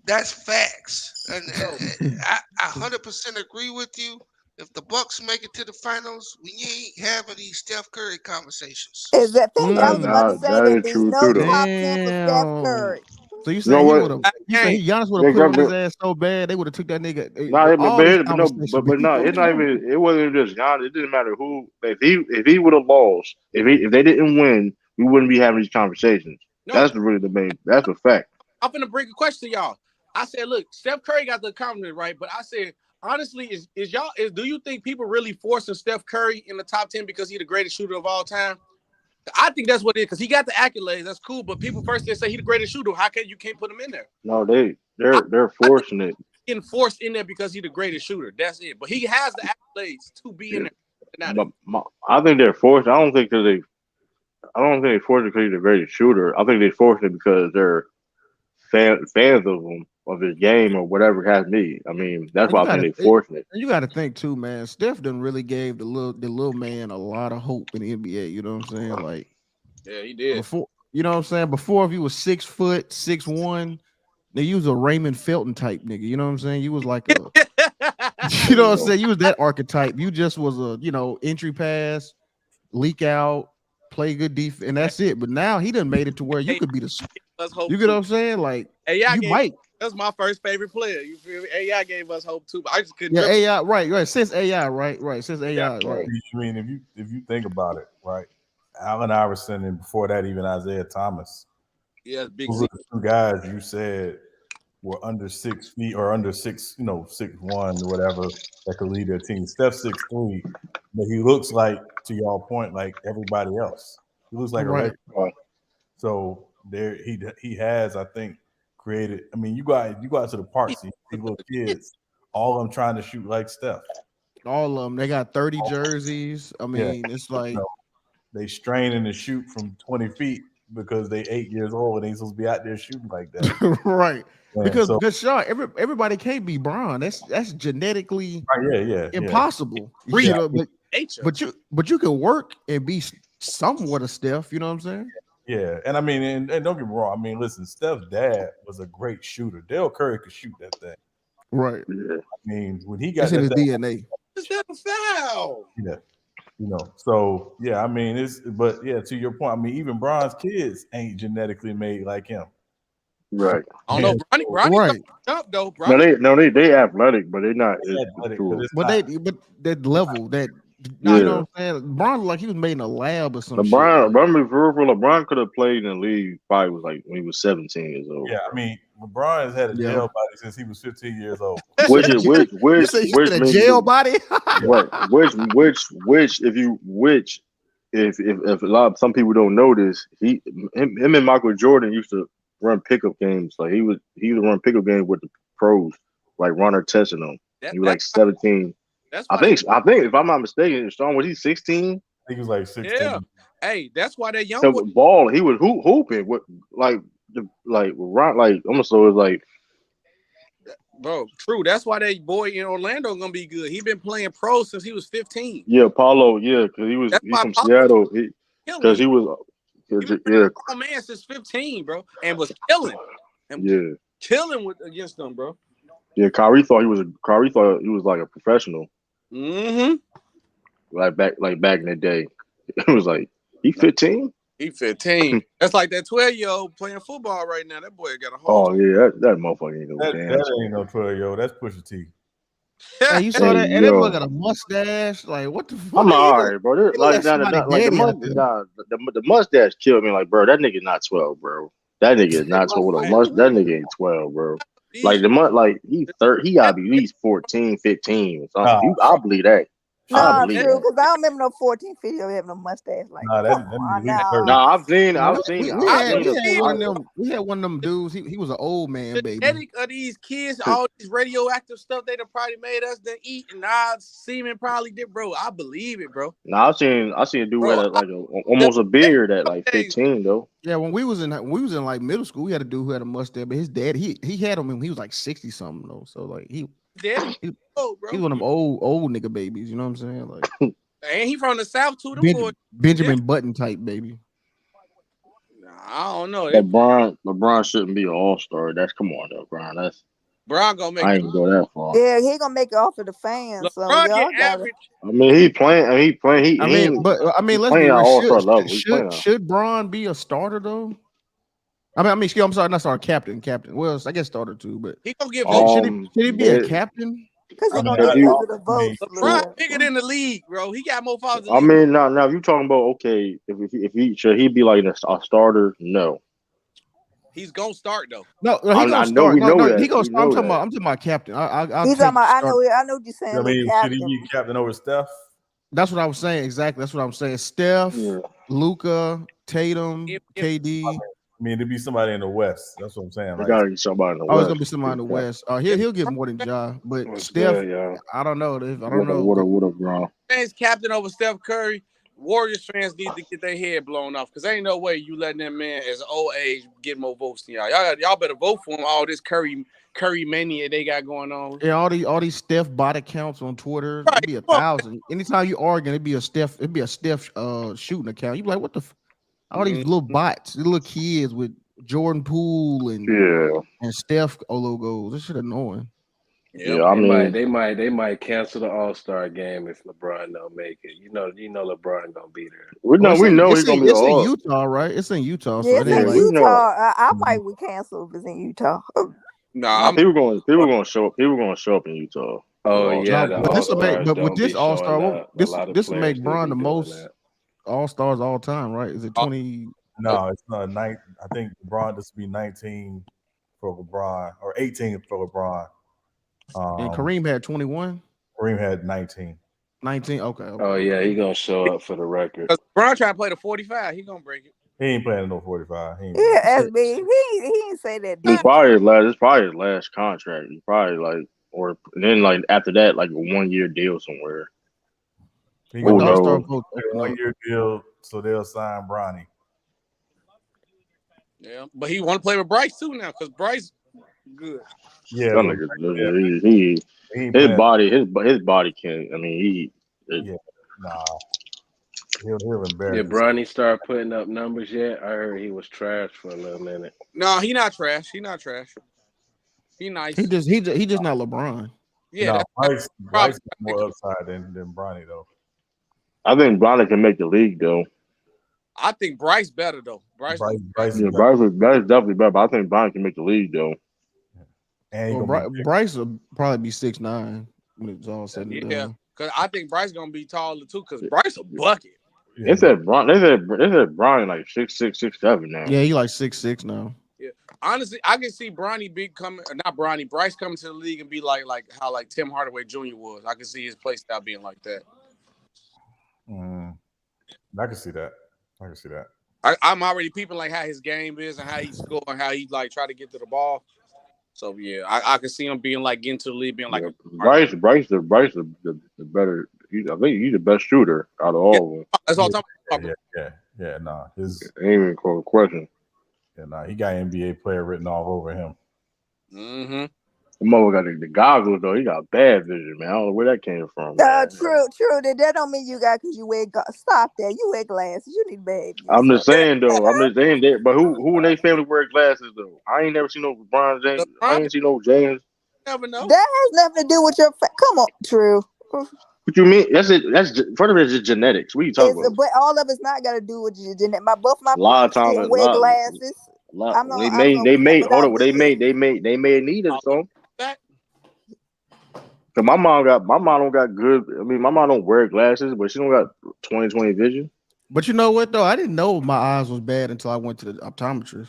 That's facts. And I 100% agree with you. If the Bucks make it to the finals, we ain't having these Steph Curry conversations. Is that thing? I was about to say that there's true, no too, top 10 for Steph Curry. So you saying Giannis would have put his ass so bad they would have took that nigga? It wasn't just Giannis. It didn't matter who. If he would have lost, if they didn't win, we wouldn't be having these conversations. No. That's really the main. That's a fact. I'm gonna bring a question to y'all. I said, look, Steph Curry got the confidence, right? But I said, honestly, do you think people really forcing Steph Curry in the top 10 because he's the greatest shooter of all time? I think that's what it is because he got the accolades. That's cool. But people first they say he's the greatest shooter. How can you can't put him in there? No, they're forcing it. Getting forced in there because he's the greatest shooter. That's it. But he has the accolades to be in there. I think they're forced. I don't think they forced it because he's the greatest shooter. I think they forced it because they're fans of him, of his game, or whatever it has to be. I mean, that's why I think they forced it. You got to think too, man. Steph done really gave the little man a lot of hope in the NBA. You know what I'm saying? Like, yeah, he did. Before, you know what I'm saying? Before, if you was 6 foot, 6'1", you was a Raymond Felton type nigga. You know what I'm saying? You was like a, you know what I'm saying? You was that archetype. You just was a, entry pass, leak out, play good defense, and that's it. But now he done made it to where you could be the. You get what I'm saying? Like, that's my first favorite player. You feel me? AI gave us hope too, but I just couldn't. Yeah, AI, right. Since AI, right. Since AI, right. I mean, if you think about it, right, Allen Iverson and before that even Isaiah Thomas. Yeah, big. Those are the 2 guys you said were under 6 feet or under 6, 6'1" or whatever that could lead their team. Steph 6'3", but he looks like, to y'all point, like everybody else. He looks like a regular. So there, he has, I think, created. I mean, you go out to the park, see little kids, all of them trying to shoot like Steph. All of them, they got 30 jerseys. I mean, it's like they straining to shoot from 20 feet because they 8 years old and they supposed to be out there shooting like that. Right. Man, because good shot, everybody can't be Bron. That's genetically impossible. Yeah. But you can work and be somewhat a Steph. You know what I'm saying? Yeah, and I mean, and don't get me wrong. I mean, listen, Steph's dad was a great shooter. Dale Curry could shoot that thing. Right. Yeah. I mean, when he got in his DNA. Is that a foul? Yeah. So yeah, I mean, to your point, I mean, even Bron's kids ain't genetically made like him. Right. I don't know. Bronny Right. jump though. They athletic, but they're not. But that level that Yeah. you know what I'm saying. Bron like he was made in a lab or some shit. LeBron could have played in the league. Probably was like when he was 17 years old. Yeah, I mean, LeBron has had a jail body since he was 15 years old. Which a jail body? Right. If a lot of some people don't know this, him and Michael Jordan used to run pickup games. Like he would run pickup games with the pros, like Ron Artest and them. He was like 17. I think if I'm not mistaken, Sean, was he 16? I think he was like 16. Yeah. Hey, that's why that young boy ball. He was hooping with Ron, like almost so it was like. Bro, true. That's why that boy in Orlando gonna be good. He been playing pro since he was 15. Yeah, Paulo. Yeah, because he's from Seattle. Because he was a man since 15, bro, and was killing. And killing against them, bro. Yeah, Kyrie thought he was like a professional. Mm-hmm. Like back in the day, it was like he 15. He 15. That's like that 12-year-old playing football right now. That boy got a whole. Oh yeah, that motherfucker ain't no that ain't no 12-year-old. That's Pusha T. Hey, you saw that? And that boy got a mustache. Like what the fuck? I'm all right, bro. Like the mustache killed me. Like, bro, that nigga not 12, bro. That nigga is not 12 with a mustache. That nigga ain't 12, bro. Like he 30. He gotta be at least 14, 15 or something. I believe that. No, true, because I don't remember no 14 video having a mustache like that. I've seen we had one of them dudes. He was an old man, baby. The of these kids, all these radioactive stuff they done probably made us to eat, and I semen probably did, bro. I believe it, bro. No, I seen a dude with like almost a beard at like 15 though. Yeah, when we was in like middle school, we had a dude who had a mustache, but his dad he had him when he was like 60 something though. So like he bro. He's one of them old nigga babies, you know what I'm saying? Like, and he from the South too. Benjamin Button type baby. I don't know. LeBron shouldn't be an all-star. Come on though, Brian. Bron gonna make. I ain't go that far. Yeah, he gonna make it off of the fans. So y'all average. I mean, he playing. Let's be should Bron be a starter though? I'm sorry, not starter, captain. Well, I guess starter too, but he gonna get votes. Should he be a captain? Because he's gonna get the votes. LeBron bigger than the league, bro. He got more followers. I mean, now if you talking about should he be like a starter? No. He's gonna start though. No, he's gonna start. He gonna start. I'm talking about captain. I know what you're saying. I mean, should he be captain over Steph? That's what I was saying. Exactly. That's what I'm saying. Steph, Luka, Tatum, KD. I mean, to be somebody in the West. That's what I'm saying. Right? Gotta be somebody in the West. It's gonna be somebody in the West. He'll get more than Ja, but Steph, I don't know. What up, bro? Fans captain over Steph Curry. Warriors fans need to get their head blown off because ain't no way you letting that man as old age get more votes than y'all. Y'all better vote for him. All this Curry mania they got going on. Yeah, all these Steph body counts on Twitter. Right. It'd be 1,000. Anytime you argue, it'd be a Steph shooting account. You be like, what the. All these little bots, little kids with Jordan Poole and Steph logos. This shit annoying. Yeah, they might cancel the All-Star game if LeBron don't make it. You know LeBron gonna be there. We know he's gonna be. It's in Utah, right? It's in Utah. Yeah, it's in Utah. I might cancel if it's in Utah. Nah, people gonna show up. People gonna show up in Utah. Oh yeah, but with this All-Star, this will make Bron the most All-Stars all time, right? Is it 20? No, it's not 9. I think LeBron this will be 19 for LeBron or 18 for LeBron. And Kareem had 21. Kareem had 19. 19. Okay. Oh yeah, he gonna show up for the record. LeBron trying to play the 45. He gonna break it. He ain't playing no 45. He didn't say that. It's probably his last contract. He probably then after that, like a 1-year deal somewhere. He got a 1-year deal, so they'll sign Bronny. Yeah, but he want to play with Bryce too now because Bryce good. Yeah, his body can't. I mean, he'll embarrass. Did Bronny start putting up numbers yet? I heard he was trash for a little minute. No, he not trash. He not trash. He nice. He just not LeBron. Yeah, Bryce is more upside than Bronny though. I think Bronny can make the league though. I think Bryce better though. Bryce is definitely better. But I think Brian can make the league though. And Bryce will probably be 6'9" when it's all said and done. Because I think Bryce gonna be taller too. Because Bryce a bucket. Yeah. They said Brian like 6'6", 6'7" now. Yeah, he like 6'6" now. Yeah, honestly, I can see Bryce coming to the league and be like how like Tim Hardaway Jr. was. I can see his play style being like that. I can see that. I'm already peeping like how his game is and how he score and how he like try to get to the ball. So yeah, I can see him being like getting to the league, being like Bryce the better. I think he's the best shooter out of all of them. That's all I'm talking about. Yeah. Nah, his ain't even a question. Yeah, nah, he got NBA player written all over him. Mm-hmm. The mother got the goggles though. He got bad vision, man. I don't know where that came from. True. That don't mean you got because you wear. Stop that. You wear glasses. You need bad vision. I'm just saying though. That. But who in their family wear glasses though? I ain't never seen no LeBron James. I ain't seen no James. Never know. That has nothing to do with your. Come on, True. What you mean? That's it. That's part of it is just genetics. What are you talking about? But all of it's not got to do with your genetics. Both my parents didn't wear glasses. They made need it so. Cause my mom don't got good. I mean, my mom don't wear glasses, but she don't got 20/20 vision. But you know what though? I didn't know my eyes was bad until I went to the optometrist.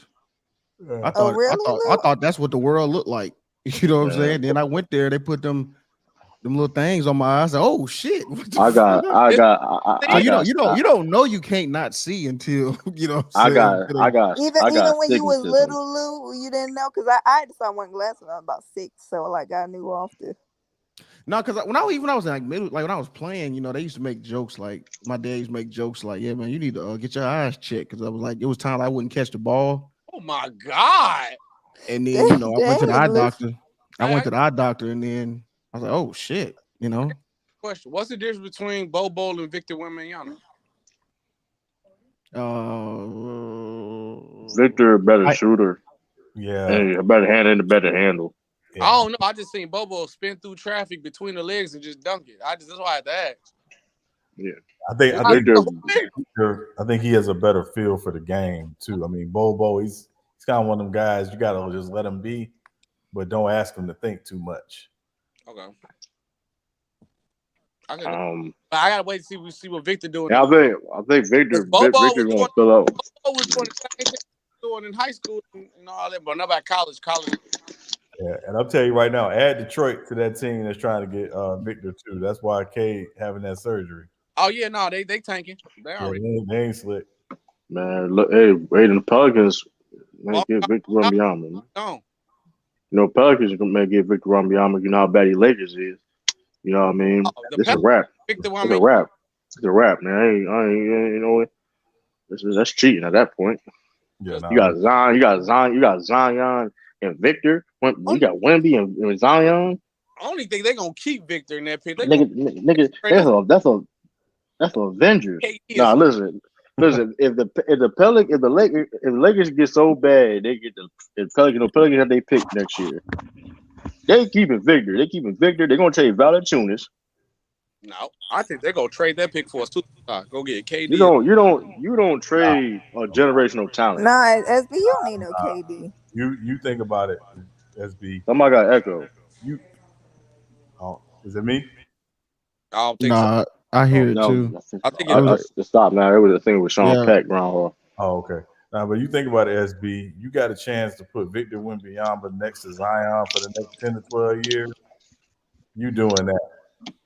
I thought that's what the world looked like. You know what I'm saying? Then I went there. They put them little things on my eyes. Oh shit! I got. You don't know you can't not see until you know. I got. Even when you was little, Lou, you didn't know because I had to start wearing glasses when I was about 6. So like I knew often. No, because when I was like middle, like when I was playing, you know, they used to make jokes like my dad used to make jokes like, "Yeah, man, you need to get your eyes checked." Because I was like, it was time I wouldn't catch the ball. Oh my god! And then you know, I went to the eye doctor. And then I was like, "Oh shit," you know. Question: what's the difference between Bobo and Victor Wembanyama? Victor a better shooter. Yeah, and a better hand and a better handle. Yeah. I don't know. I just seen Bobo spin through traffic between the legs and just dunk it. That's why I had to ask. Yeah, I think he has a better feel for the game too. I mean, Bobo, he's kind of one of them guys you gotta just let him be, but don't ask him to think too much. Okay. I gotta wait to see what Victor doing. Yeah, I think Victor gonna fill out. Bobo was doing the same thing doing in high school and all that, but not about college. Yeah, and I'll tell you right now, add Detroit to that team that's trying to get Victor too. That's why Cade having that surgery. Oh yeah, no, they tanking. They ain't slick. Man, look, the Pelicans may get Victor Wembanyama. No. You know, Pelicans may get Victor Wembanyama. You know how bad the Lakers is. You know what I mean? It's a wrap. It's a wrap. It's a wrap, man. I ain't you know, that's cheating at that point. Yeah, you got Zion. You got Zion and Victor. You got Wemby and Zion. I only think they're gonna keep Victor in that pick. Nigga, that's Avengers. Nah, listen. If the Lakers get so bad, they get the Pelicans have they pick next year. They keeping Victor. They're gonna trade Valanciunas. No, I think they're gonna trade that pick for a superstar. Go get KD. You don't trade a generational talent. Nah, SB, you don't need no KD. You think about it, SB. Somebody got echo. Is it me? I don't think so. I hear it too. I think it was stop now. It was a thing with Sean Peck around. Oh, okay. Now, but you think about it, SB. You got a chance to put Victor Wembanyama next to Zion for the next 10 to 12 years. You doing that?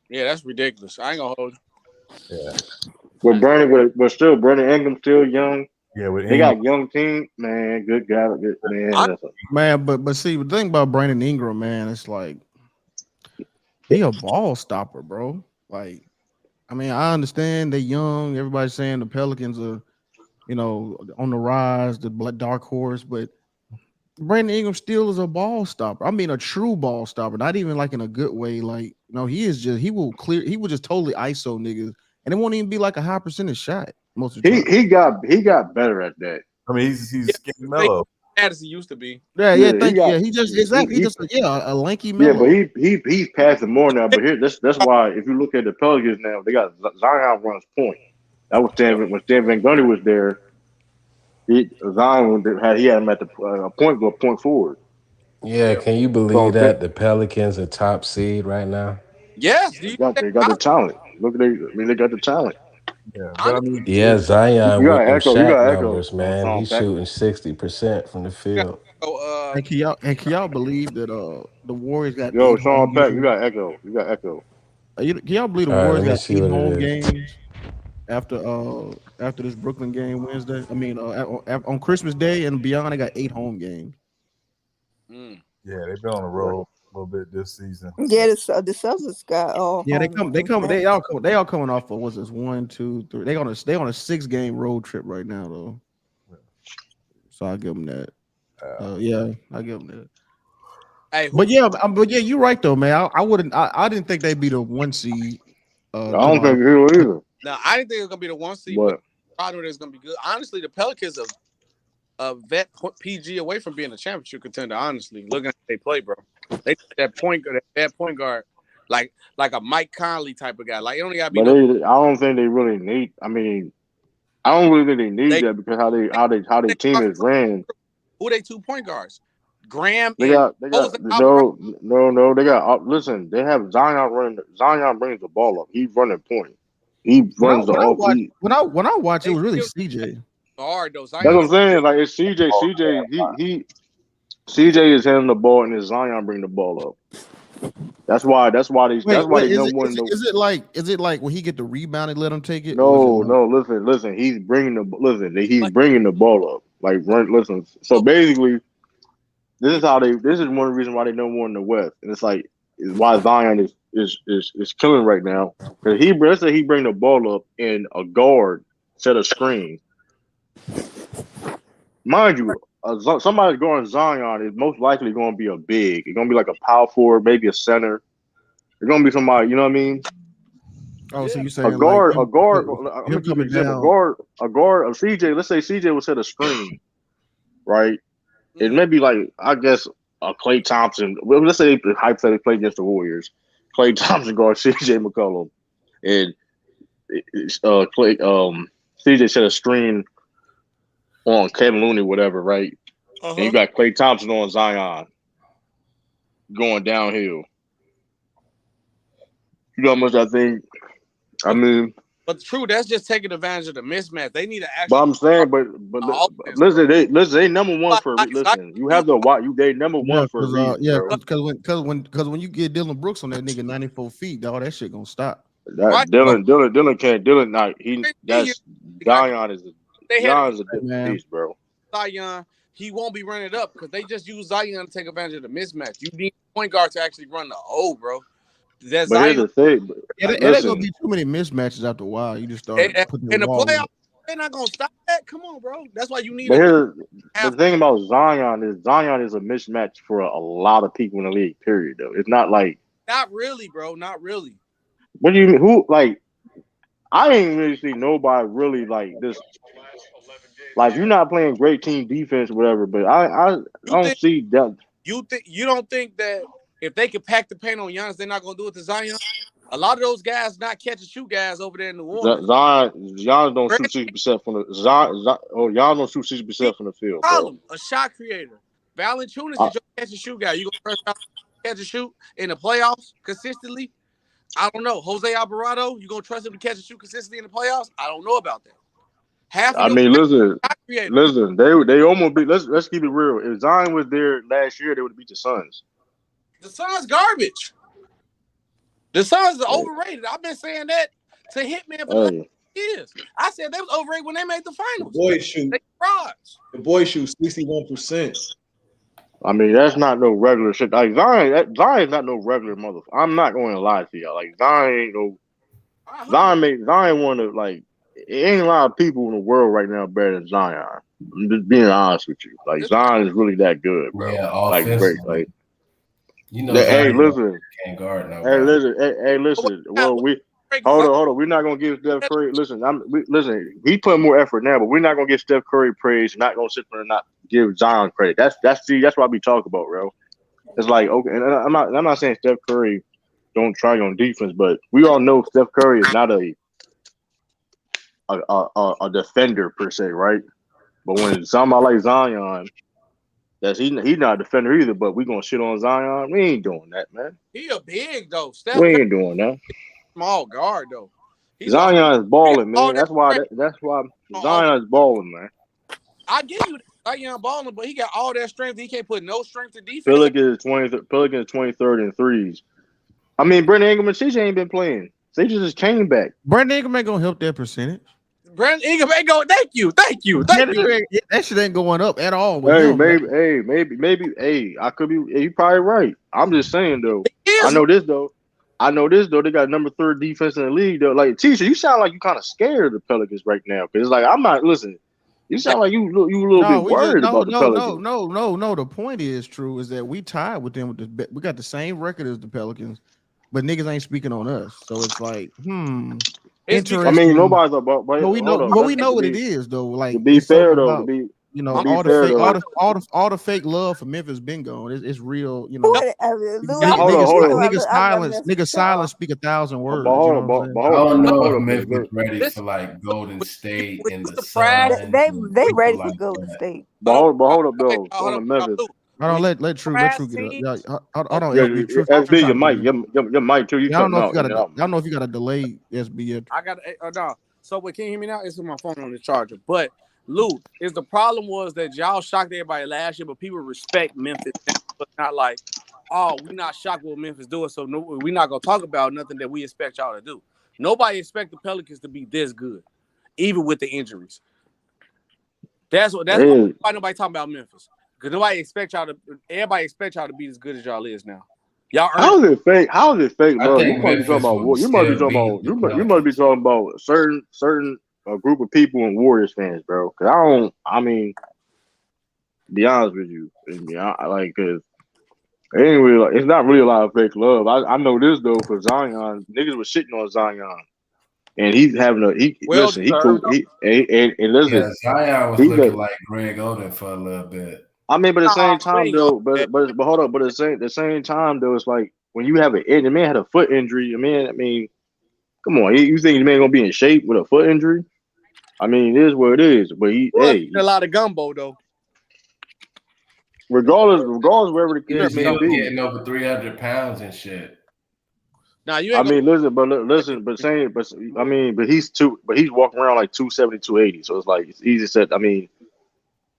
Yeah, that's ridiculous. I ain't gonna hold you. Yeah. But Brandon Ingram still young. Yeah, they got young team, man. Good guy, good man. Man, but see, the thing about Brandon Ingram, man, it's like he a ball stopper, bro. Like, I mean, I understand they're young. Everybody's saying the Pelicans are, you know, on the rise, the dark horse, but Brandon Ingram still is a ball stopper. I mean, a true ball stopper, not even like in a good way. Like, no, he will just totally ISO niggas, and it won't even be like a high percentage shot most of the time. He got better at that. I mean, he's getting mellow. As he used to be. Yeah. He just a lanky mellow. Yeah, but he's passing more now. But here, that's why if you look at the Pelicans now, they got Zion runs point. That was when Stan Van Gundy was there. Zion had him at the point forward. Yeah, can you believe So that the Pelicans are top seed right now? Yes, they got the talent. Look at they got the talent. Yeah, but I mean, Yeah, Zion You with got them echo. You shot got echo. numbers, man. He's Pat. shooting 60% from the field. And can y'all believe that the Warriors got Yo, 8 Sean home Pack, you games? got echo. You got echo. Can y'all believe the All right, Warriors let me got see 8 what it home is. games after this Brooklyn game Wednesday? I mean, on Christmas Day and beyond, they got 8 home games. Yeah, they've been on the road a little bit this season. Yeah, the Celtics got Yeah, they all coming off of what's this 1, 2, 3. They on a 6-game road trip right now though. So I'll give them that. Yeah, I'll give them that. Hey, but yeah, you're right though, man. I didn't think they'd be the 1 seed. I don't think he will either. No, I didn't think it was gonna be the 1 seed, but I knew it was gonna be good. Honestly, the Pelicans are a vet PG away from being a championship contender. Honestly, looking at how they play, bro, they that point guard, like a Mike Conley type of guy. Like it only gotta be. But I don't think they really need. I mean, I don't really think they need that because how they team is ran. Who they 2 point guards? Graham. They got no. They got listen. They have Zion running. Zion brings the ball up. He's running point. He runs the off. When I watch, it was really CJ. Hard though. That's what I'm saying. Like it's CJ. CJ is handling the ball and Zion bring the ball up. That's why they don't want to. Is it like when he get the rebound and let him take it? No. Listen. He's bringing the ball up. Like run. Listen. So basically, this is one of the reasons why they don't want in the West, and it's like is why Zion is killing right now because let's say he bring the ball up and a guard set a screen. Mind you, somebody going Zion is most likely going to be a big. It's going to be like a power forward, maybe a center. It's going to be somebody, you know what I mean? Oh, so you saying a guard? A guard. CJ. Let's say CJ will set a screen, right? It may be like I guess a Klay Thompson. Well, let's say they hypothetically play against the Warriors. Klay Thompson guard CJ McCollum, and CJ set a screen on Kevin Looney, whatever, right? And you got Klay Thompson on Zion going downhill. You know how much I think? I mean, but true, that's just taking advantage of the mismatch. They need to actually. But I'm saying, but listen, they number one for listen. You have they number one for a reason, because when you get Dylan Brooks on that nigga 94 feet, all that shit gonna stop. Dylan can't. Dylan not. Zion is a different beast, bro. Zion, he won't be running it up because they just use Zion to take advantage of the mismatch. You need a point guard to actually run the O, bro. That's but here's the thing. There's gonna be too many mismatches after a while. You just start putting in the playoffs. They're not gonna stop that. Come on, bro. That's why you need. The thing about Zion is a mismatch for a lot of people in the league. Period. Though it's not like. Not really, bro. Not really. What do you mean? Who like? I ain't really see nobody really like this. Like you're not playing great team defense, or whatever. But I don't see that. You don't think that if they could pack the paint on Giannis, they're not gonna do it to Zion? A lot of those guys not catch and shoot guys over there in New Orleans. Zion don't shoot 60% from the Giannis don't shoot 60% from the field. Problem, a shot creator. Valanciunas is your catch and shoot guy. You gonna press catch and shoot in the playoffs consistently? I don't know. Jose Alvarado, you gonna trust him to catch and shoot consistently in the playoffs? I don't know about that. Listen. They almost beat. Let's keep it real. If Zion was there last year, they would have beat the Suns. The Suns garbage. The Suns are overrated. I've been saying that to Hitman for the last years. I said they was overrated when they made the finals. The boys shoot 61%. I mean, that's not no regular shit. Like Zion is not no regular motherfucker. I'm not going to lie to y'all. Like Zion ain't no. Zion one of like. It ain't a lot of people in the world right now better than Zion. I'm just being honest with you. Like Zion is really that good, bro. Yeah, like great. Like you know. Hey, listen. Can't guard now. Hey, listen. Well, hold on. We're not gonna give Steph Curry. Listen, listen. He put more effort now, but we're not gonna give Steph Curry praise. Not gonna sit there and not give Zion credit. That's what we talk about, bro. It's like okay, and I'm not saying Steph Curry don't try on defense, but we all know Steph Curry is not a a defender per se, right? But when somebody like Zion, he's not a defender either. But we gonna shit on Zion. We ain't doing that, man. He a big though. We ain't doing that. Small guard though. Zion is balling, man. That's why Zion is balling, man. I give you Zion balling, but he got all that strength. He can't put no strength to defense. Pelicans 23rd in threes. I mean, Brandon Ingram and CJ ain't been playing. They just came back. Brandon Ingram ain't gonna help that percentage. Brandon Ingram ain't going. Thank you. That shit ain't going up at all. Hey, maybe. Hey, I could be. You probably right. I'm just saying though. I know this though. They got number 3rd defense in the league though. Like Tisha, you sound like you kind of scared of the Pelicans right now because like I'm not. Listen, you sound like you a little bit worried about the Pelicans. No. The point is true is that we tied with them. We got the same record as the Pelicans, but niggas ain't speaking on us. So it's like, interesting. I mean, nobody's about. But we know what it is though. Like to be fair though, all the fake love for Memphis been gone. It's real, you know. Niggas silence speak 1,000 words. I don't know if Memphis ready for like Golden State and the Sun. They ready for Golden State. But hold up though, on Memphis. I don't let True get up. Hold on, SB, your mic too. I don't know if you got a delay, SB. I got no. So, can you hear me now? It's my phone on the charger. But Lou, the problem was that y'all shocked everybody last year, but people respect Memphis. But not like, oh, we're not shocked what Memphis doing, so we're not gonna talk about nothing that we expect y'all to do. Nobody expect the Pelicans to be this good, even with the injuries. That's why nobody talking about Memphis. Because everybody expect y'all to be as good as y'all is now. Y'all how is it fake? How is it fake, bro? You must be talking about certain group of people and Warriors fans, bro. Because be honest with you, because anyway, it's not really a lot of fake love. I know this though, for Zion, niggas was shitting on Zion. And he's having listen. Zion was looking like Greg Oden for a little bit. I mean, but at the same time though, but hold up, but at the same time though, it's like when you have the man had a foot injury. I mean, come on, you think the man gonna be in shape with a foot injury? I mean, it is what it is. But a lot of gumbo though. Regardless, wherever the case may be, getting over 300 pounds and shit. Now he's walking around like 270, 280. So it's like it's easy said. I mean,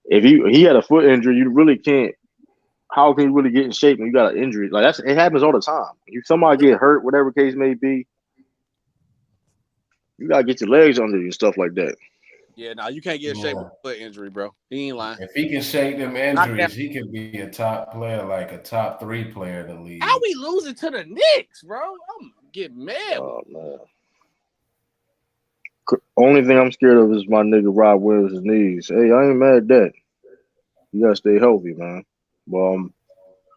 if he had a foot injury, you really can't. How can you really get in shape when you got an injury? Like it happens all the time. If somebody get hurt, whatever case may be, you gotta get your legs under you and stuff like that. Yeah, you can't get in shape with a foot injury, bro. He ain't lying. If he can shake them injuries, he can be a top player, like a top 3 player in the league. How we losing to the Knicks, bro? I'm getting mad. Oh man. Only thing I'm scared of is my nigga Rob Williams' knees. Hey, I ain't mad at that. You gotta stay healthy, man.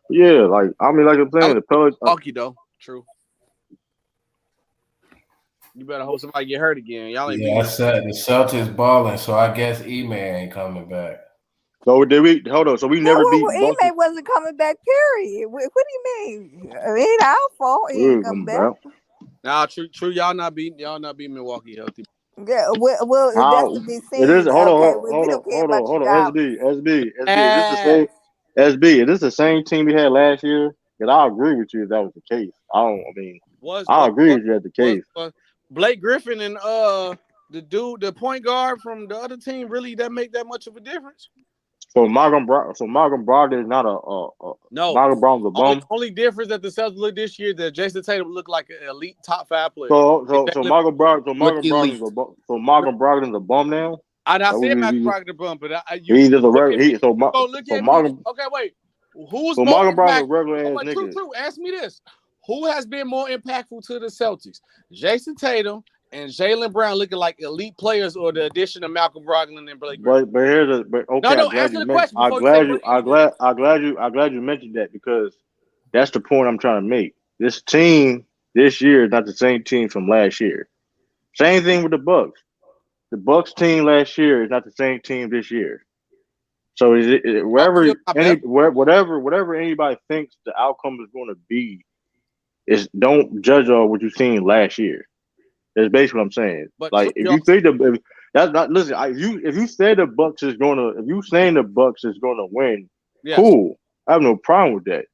Yeah, like I'm saying, the Pelicans. Bulky though, true. You better hope somebody get hurt again. Y'all ain't. Yeah, I said the Celtics balling, so I guess Ime ain't coming back. So did we? Hold on. So we never beat. Ime wasn't coming back. Period. What do you mean? It ain't our fault. He ain't coming back. Nah, true. Y'all not beat Milwaukee healthy. Yeah, well, that's to be seen. It is. Hold on. SB. Is this the same team we had last year? Because I agree with you if that was the case. I agree with you at the case. Blake Griffin and the point guard from the other team really that make that much of a difference? So Malcolm Brogdon is not no. Malcolm Brogdon's a bum. Only difference that the Celtics look this year that Jason Tatum looked like an elite top 5 player. So Malcolm Brogdon's a bum now. I said Malcolm Brogdon a bum, but he's just a regular. Okay, wait. Who's so Malcolm Brogdon's a regular ass nigga? True. Ask me this: who has been more impactful to the Celtics, Jason Tatum and Jaylen Brown looking like elite players, or the addition of Malcolm Brogdon and Blake Griffin? Answer the question. I'm glad you mentioned that because that's the point I'm trying to make. This team this year is not the same team from last year. Same thing with the Bucks. The Bucks team last year is not the same team this year. So whatever anybody thinks the outcome is going to be, is don't judge on what you've seen last year. That's basically what I'm saying. But Like if you think that's not listen, if you say the Bucks is gonna if you saying the Bucks is gonna win, cool. I have no problem with that.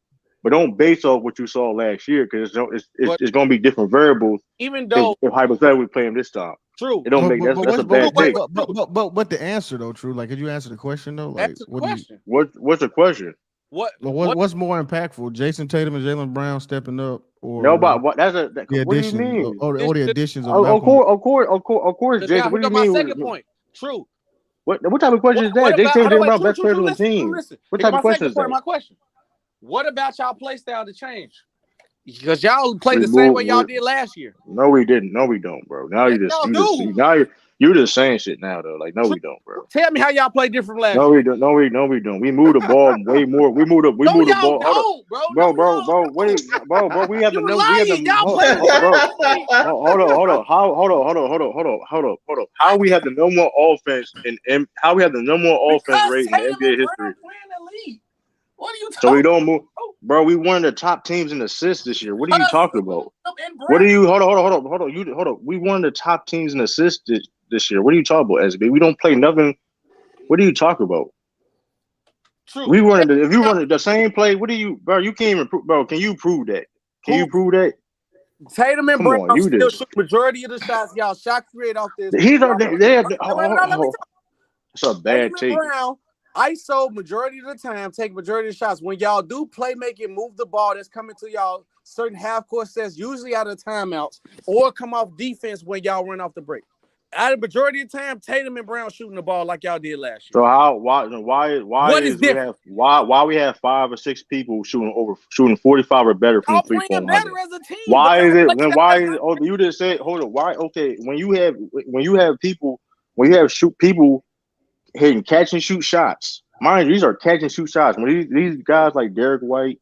But don't base off what you saw last year because it's going to be different variables. Even though if hypothetically we play them this time, true, it don't make that's a bad take. But the answer though, True. Like, could you answer the question though? Like, what's the question? What's more impactful, Jason Tatum and Jaylen Brown stepping up, or nobody? What the what do you mean? Or the additions of of course, Jason. What do you mean? My second point. True. What type of question is that? Jason Tatum, Jaylen Brown, best players on the team. What type of question is that? My question. What about y'all play style to change? Because y'all played the same way y'all did last year. No, we didn't. No, we don't, bro. Now you're just saying shit now though. Like, no, we don't, bro. Tell me how y'all play different last year. No, we don't. No, we don't. We moved the ball way more. We moved the ball. Bro. Bro. We have the number. Hold on. How we have the number one offense and how we have the number one offense rate in the NBA history? What are you talking? So we don't move, bro. We one of the top teams in assists this year. What are you talking about? What are you? Hold on. We one of the top teams in assists this year. What are you talking about, SB? We don't play nothing. What are you talking about? True. We wanted if you wanted the same play. What do you, bro? You can't even prove, bro. Can you prove that? Can you prove that? Tatum and Brown still shoot majority of the shots. Y'all shot create off this. He's on there. It's a bad take. ISO majority of the time, take majority of the shots. When y'all do playmaking, move the ball that's coming to y'all certain half-court sets, usually out of timeouts, or come off defense when y'all run off the break. Out of majority of the time, Tatum and Brown shooting the ball like y'all did last year. So why we have 5 or 6 people shooting 45 or better from 3-point line? As a team. Why is it? Oh, you just said, hold on. Why? Okay, when you have people hitting catch and shoot shots. Mind you, these are catch and shoot shots. When these guys like Derek White,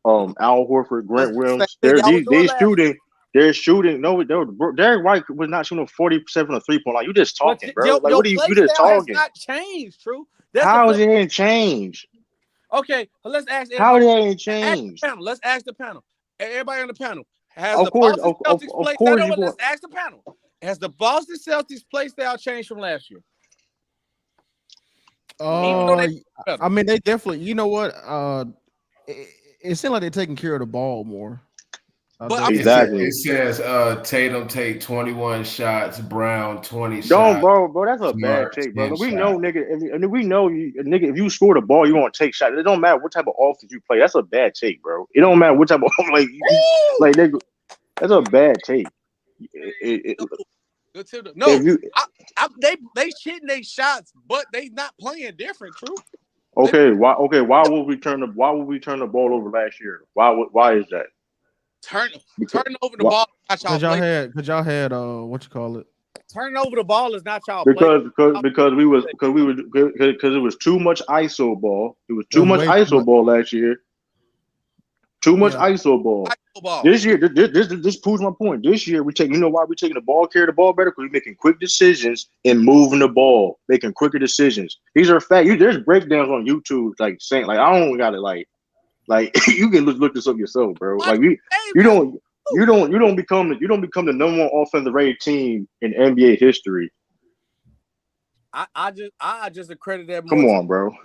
Al Horford, Grant Williams, they're shooting. No, Derek White was not shooting 40% of 3-point line. You just talking, bro. Like, what are you just talking? Has not changed, True. How is it ain't changed? Okay, let's ask. How it ain't changed? Let's ask the panel. Everybody on the panel of course. Let's ask the panel. Has the Boston Celtics play style changed from last year? I mean, they definitely. You know what? It seems like they're taking care of the ball more. Exactly. It says Tatum take 21 shots, Brown 20 shots. Don't, bro. That's a bad take, bro. We know, nigga. If you score the ball, you want to take shots. It don't matter what type of offense you play. That's a bad take, bro. It don't matter what type of nigga. That's a bad take. They shitting their shots, but they not playing different. True. Okay, why would we turn the ball over last year? Why is that? Turn over the ball. Because y'all had what you call it? Turning over the ball is not y'all. Because it was too much ISO ball. It was too much ISO ball last year. Too much ISO ball. This year, this proves my point. This year, you know why we're taking the ball, carry the ball better? Because we're making quick decisions and moving the ball, making quicker decisions. These are facts. There's breakdowns on YouTube, like saying, like, I don't got it, like you can look this up yourself, bro. Like you don't become the number one offensive rated team in NBA history. I just accredit that. Come on, bro.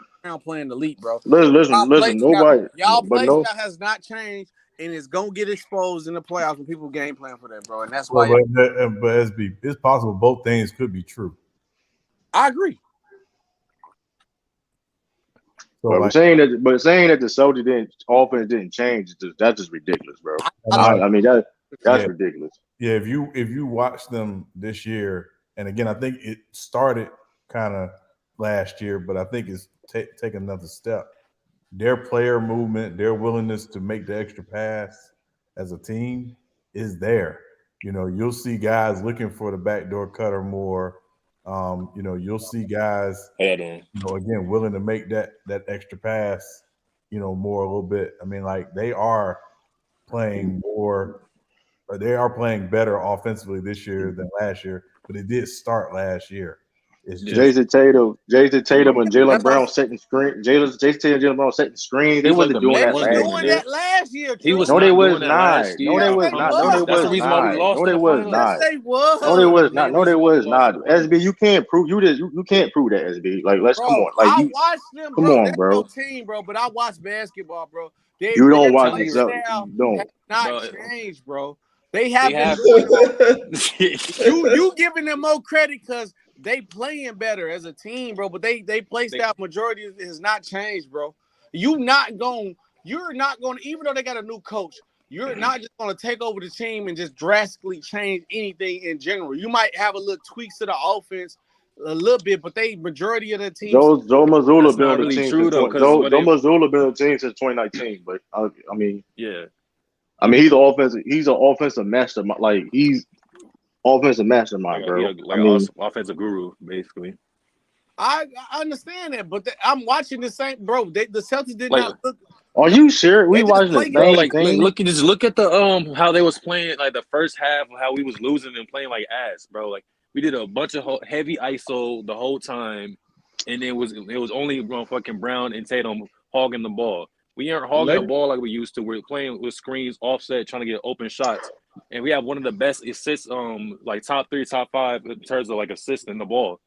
Playing the elite, bro. Listen. Nobody. Y'all play style has not changed, and it's gonna get exposed in the playoffs when people game plan for that, bro. And that's why. But SB, it's possible both things could be true. I agree. So but saying that the Celtics offense didn't change, that's just ridiculous, bro. I mean that's ridiculous. Yeah, if you watch them this year, and again, I think it started kind of last year, but I think it's taken another step. Their player movement, their willingness to make the extra pass as a team is there. You know, you'll see guys looking for the backdoor cutter more. You'll see guys again willing to make that extra pass, more a little bit. I mean, like they are playing better offensively this year than last year, but it did start last year. It's just Jason Tatum, and Jaylen Brown setting screen. Jason Tatum, and Jaylen Brown setting screens. They wasn't doing that last year. That last year. He was No, they not was doing that not. last year. No, they was not. No, they That's the was reason why we not. lost No, in they the was finals. not. They was. No, they was not. No, they was Reason why we not. lost in the SB, you can't prove you can't prove that, SB. Like, let's Bro, come on. Like, I watched them, come bro. on, That's bro. your team, bro. But I watch basketball, bro. You don't Their watch play the style Celtics. You has don't. not changed, bro. They They have been have. doing you giving them more credit because they playing better as a team, bro. But they play style majority has not changed, bro. You're not going, even though they got a new coach, you're not just gonna take over the team and just drastically change anything in general. You might have a little tweaks to the offense a little bit, but they majority of the teams. Joe Mazzulla That's been not on the really team true, since though, 'cause Joe when they- Mazzulla been on the team since 2019. But I mean, Yeah. I mean, he's an offensive mastermind. Like, he's offensive mastermind, bro. Like I mean, an offensive guru, basically. I understand that, but I'm watching the same, bro. The Celtics did Like- not look. are you sure we They just watching the play same Bro, like thing? look at the how they was playing like the first half, how we was losing and playing like ass, bro. Like we did a bunch of heavy ISO the whole time, and it was only fucking Brown and Tatum hogging the ball. We aren't hogging the ball like we used to. We're playing with screens, offset, trying to get open shots, and we have one of the best assists, like top 3, top 5 in terms of like assists in the ball.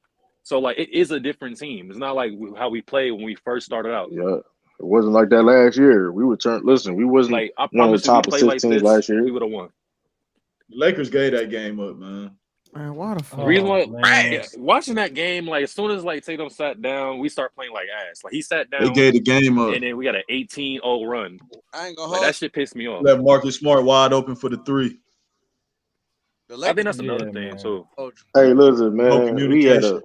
So like it is a different team. It's not like how we played when we first started out. Yeah. It wasn't like that last year. We would we wasn't Like I one of promise the top if we played like assist teams this, last year. we would have won. The Lakers gave that game up, man. Man, why the fuck? Reason why man. watching that game, like as soon as like Tatum sat down, we start playing like ass. Like he sat They down, gave the game up. and then we got an 18-0 run. I ain't gonna Like hold. that shit pissed me off. Let Marcus Smart wide open for the 3. The I think Lakers that's another Yeah, thing man. too. Hey, listen, No man. We had communication.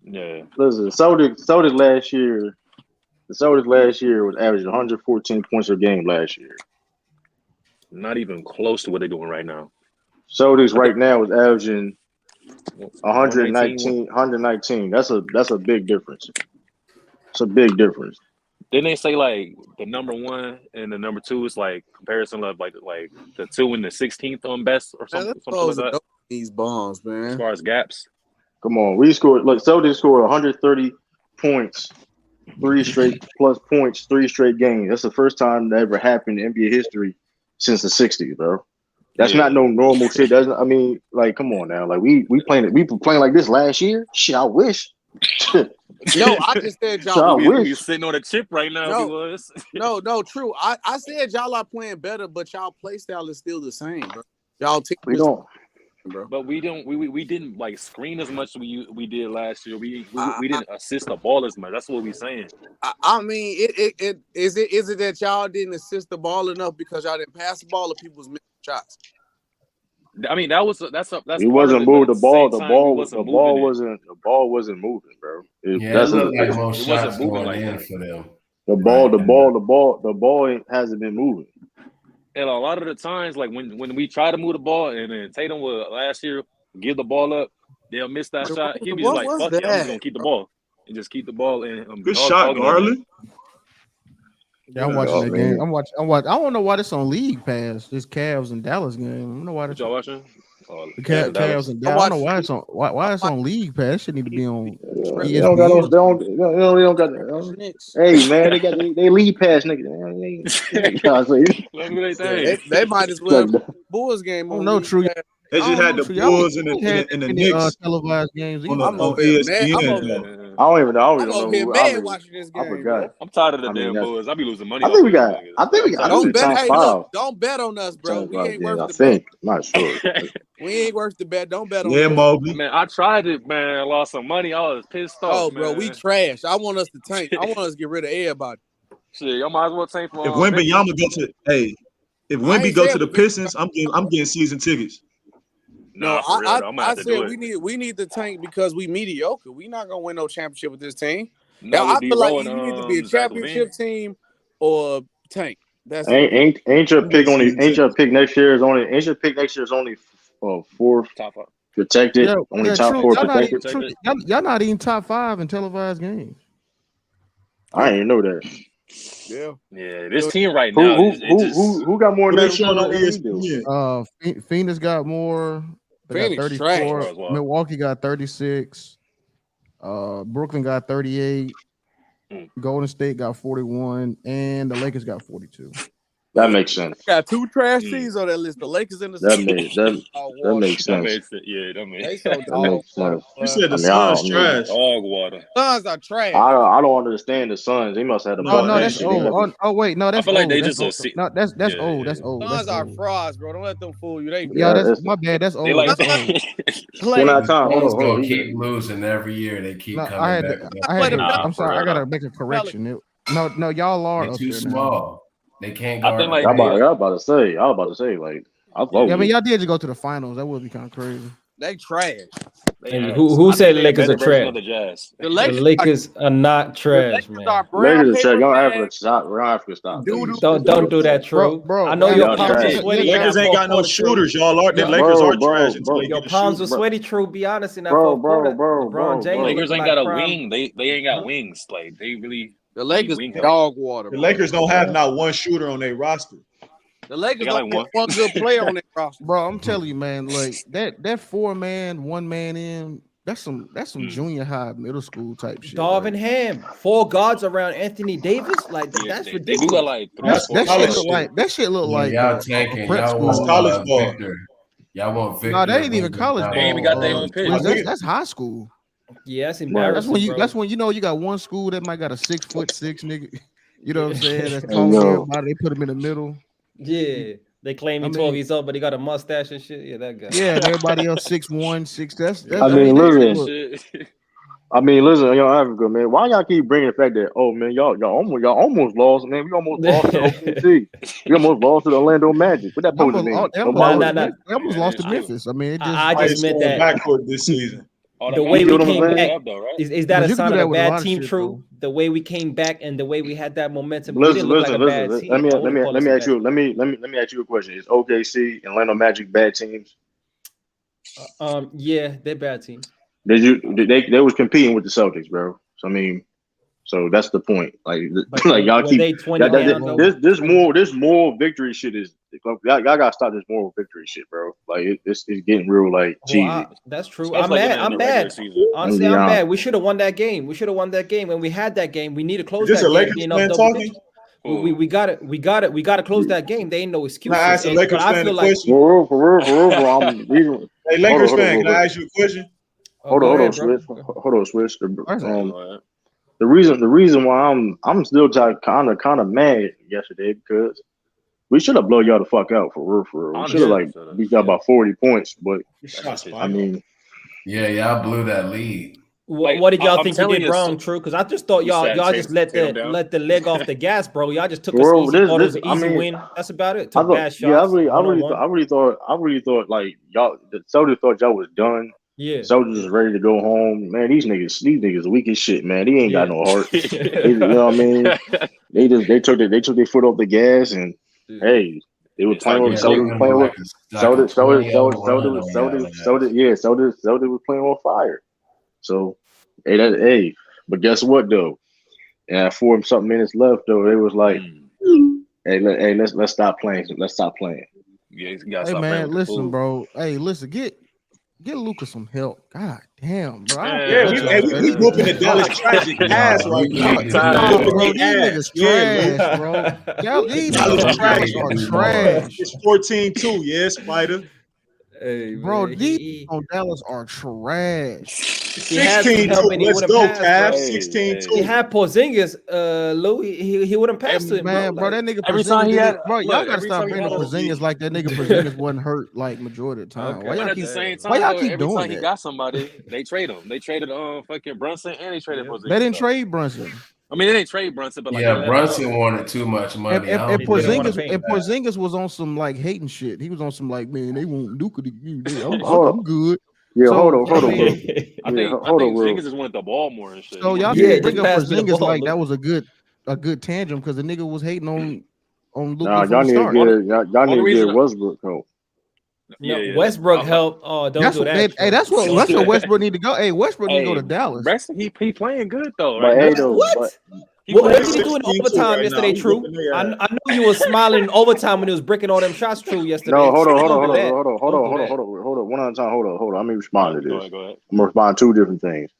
Yeah, Celtics last year. The Celtics last year was averaging 114 points a game last year. not even close to what they're doing right now. Celtics right now is averaging 119. 119. That's a big difference. It's a big difference. Didn't they say like the number 1 and the number 2 is like comparison of like the 2 and the 16th on best or something like that These bombs, as man. far as gaps? Come on, Celtics scored 130 points, 3 straight plus points, 3 straight games. That's the first time that ever happened in NBA history since the 60s, bro. That's not no normal shit. I mean, like, come on now. Like we were playing like this last year. Shit, I wish. No, I just said So I y'all. wish. We sitting on a chip right now. No. If he was. No, true. I said y'all are playing better, but y'all play style is still the same, bro. Y'all team We is don't. bro. But we didn't like screen as much as we did last year. We didn't assist the ball as much. That's what we saying. I mean, is it that y'all didn't assist the ball enough because y'all didn't pass the ball or people was missing shots? I mean, that's He wasn't moving the ball. The ball wasn't moving, bro. Yeah, it looked like most it shots wasn't moving going like in that. for them. The ball hasn't been moving. And a lot of the times, like when we try to move the ball, and then Tatum would last year give the ball up, they'll miss that shot. He'd be just like, "Fuck it, I'm just gonna keep the ball and just keep the ball." And Good shot, Garland. Yeah, I'm watching that game. I'm watching. I don't know why this on League Pass. This Cavs and Dallas game. I don't know why What this. y'all watching? The Cavs and Dallas. I don't know why it's on. Why it's on League Pass? It shouldn't need to be on. They don't got. Hey man, they lead pass nigga. They might as well Bulls game on. No, true. They just had the Bulls and the Knicks televised games. on I'm over ESPN. I don't even know. I'm over here mad watching this game. I forgot. I'm tired of the damn Bulls. I be losing money. I think we got. Don't bet. Hey, look, don't bet on us, bro. We ain't worth the bet. Not sure. We ain't worth the bet. Don't bet on Yeah, us. Mobley. Man, I tried it, man. I lost some money. I was pissed off. Oh, bro, man. we trash. I want us to tank. I want us to get rid of everybody. Shit, y'all might as well tank for. If Wembanyama if Wemby go to the Pistons, I'm getting season tickets. No, for real, I said we need to tank because we mediocre. We not gonna win no championship with this team. No, I feel like you need to be a championship team or tank. That's ain't your pick next year is only 4th top 5 protected. Only top 4 protected. Y'all not even top 5 in televised games. I didn't know that. Yeah. This team right now. Who got more than Phoenix got more. They got 34. Milwaukee got 36. Brooklyn got 38. Golden State got 41, and the Lakers got 42. That makes sense. Got two trash teams on that list. The Lakers and the That Celtics. makes sense. That makes sense. Yeah, that makes They sense. so dog water. You said the I Suns mean, trash. Dog water. Suns are trash. I don't understand the Suns. He must have had a Oh no, that that's shit old. Oh wait, no, that's I feel like old. they That's just old. a No, that's yeah, old. yeah. That's old. Suns That's are old. frauds, bro. Don't let them fool you. They Yeah, that's it's- my bad. That's old. They like That's old. One at a time. Suns Hold gonna on. keep losing every year. They keep No, coming I had. back. I'm sorry. I gotta make a correction. No, y'all are They're up too there now. small. They can't I guard. think, like, I was about to say, like, I vote. Yeah, I mean, y'all did just go to the finals. That would be kind of crazy. They trash. And who said the Lakers are trash? The Jazz. The The Lakers, Lakers are not trash, man. Lakers check. Y'all Africa stop. Y'all Africa stop. Don't do that, True. Bro, I know y'all your palms trash. are sweaty. Lakers ain't got no shooters. Y'all are the Lakers are trash until they Your get a palms shooter. are sweaty, True. Be honest in that Bro, fourth quarter. bro, LeBron James. Lakers ain't looking got a like wing. They ain't got wings. Like they really. The Lakers wing dog water. The bro. Lakers don't have not one shooter on their roster. The Lakers They got don't like have one good player on their roster. Bro, I'm telling you, man. Like that 4-man, 1-man in. That's some junior high, middle school type shit. Darvin Ham, 4 guards around Anthony Davis. Like Yeah, that's they ridiculous. do got like That shit look like y'all tanking. prep Y'all school. want College ball. Victor. Y'all want Victor. No, they ain't even college ball. They ain't even got their own pitch. That's high school. Yeah, that's embarrassing. That's when you know you got one school that might got a 6'6" nigga. You know what I'm saying? That's Hey, tall. yo. Everybody, they put him in the middle. Yeah, they claim he's 12 years old, but he got a mustache and shit. Yeah, that guy. Yeah, and everybody else 6'1", 6". That's I mean, listen, y'all Africa, man. Why y'all keep bringing the fact that, oh man, y'all almost lost, man. We almost lost to OKC. We almost lost to the Orlando Magic. What that supposed to mean? They almost lost to Memphis. I mean, I just meant that backcourt this season. The way we came back, is that a You can sign do of that a with a lot bad of team? shit, True. The way we came back and the way we had that momentum. Listen. Like a bad team. Let me ask you. Let me ask you a question. Is OKC and Orlando Magic bad teams? Yeah, they're bad teams. They was competing with the Celtics, bro. So I mean, so that's the point. Like y'all keep this moral victory shit is y'all gotta stop this moral victory shit, bro. Like it's getting real like cheesy. That's true. I'm mad. Honestly, I'm mad. We should have won that game. When we had that game, we need to close that game. You know, talking? We got to close that game. They ain't no excuse. Can I ask a Lakers fan a question? For real. Hey, Lakers fan, can I ask you a question? Hold on, Switch. The reason why I'm still kind of mad yesterday because we should have blown y'all the fuck out for real. We should have beat y'all by 40 points, but I mean, y'all blew that lead. What did y'all think you did wrong, True? Because I just thought y'all just let the leg off the gas, bro. Y'all just took us easy. Thought it was an easy win. That's about it. Took bad shots. I really thought like y'all. The Celtics thought y'all was done. Yeah, Celtics is ready to go home. Man, these niggas weak as shit. Man, they ain't got no heart. You know what I mean? They took their foot off the gas and hey. They were playing with Celtics was playing on fire. So but guess what though? And at 4 something minutes left though, it was like, hey, let's stop playing. Let's stop playing. Yeah, hey man, listen, bro. Hey, listen, get Luka some help. God damn, bro. We whooping the Dallas Tragic ass right now. Bro, these niggas trash, bro. These niggas are trash. It's 14-2, yeah, Spider. Hey, bro, these on Dallas are trash. 16-2. Let's go, Cavs. 16-2. He had Porzingis, Louis. He wouldn't pass him, man, bro. That nigga every time he had, bro, y'all gotta stop bringing Porzingis like that. Nigga Porzingis wasn't hurt like majority of the time. Why y'all keep doing that? Every time he got somebody, they trade him. They traded fucking Brunson and they traded Porzingis. They didn't trade Brunson. I mean, they didn't trade Brunson, but like Brunson wanted too much money. And Porzingis was on some like hating shit. He was on some like, man, they want Luka to you. I'm good. Yeah, so, hold on, bro. I think Porzingis just wanted the ball more and shit. So y'all bring up Porzingis like that was a good tantrum because the nigga was hating on Luka. Nah, y'all need to get Westbrook help. Westbrook help. Oh, don't do that. Hey, that's what Westbrook need to go. Hey, Westbrook need to go to Dallas. He playing good though, right? What did he do in overtime yesterday, True? I know you were smiling in overtime when he was breaking all them shots, True, yesterday. No, hold on. One at a time. Hold on. Let me respond to this. Go ahead. I'm gonna respond to 2 different things.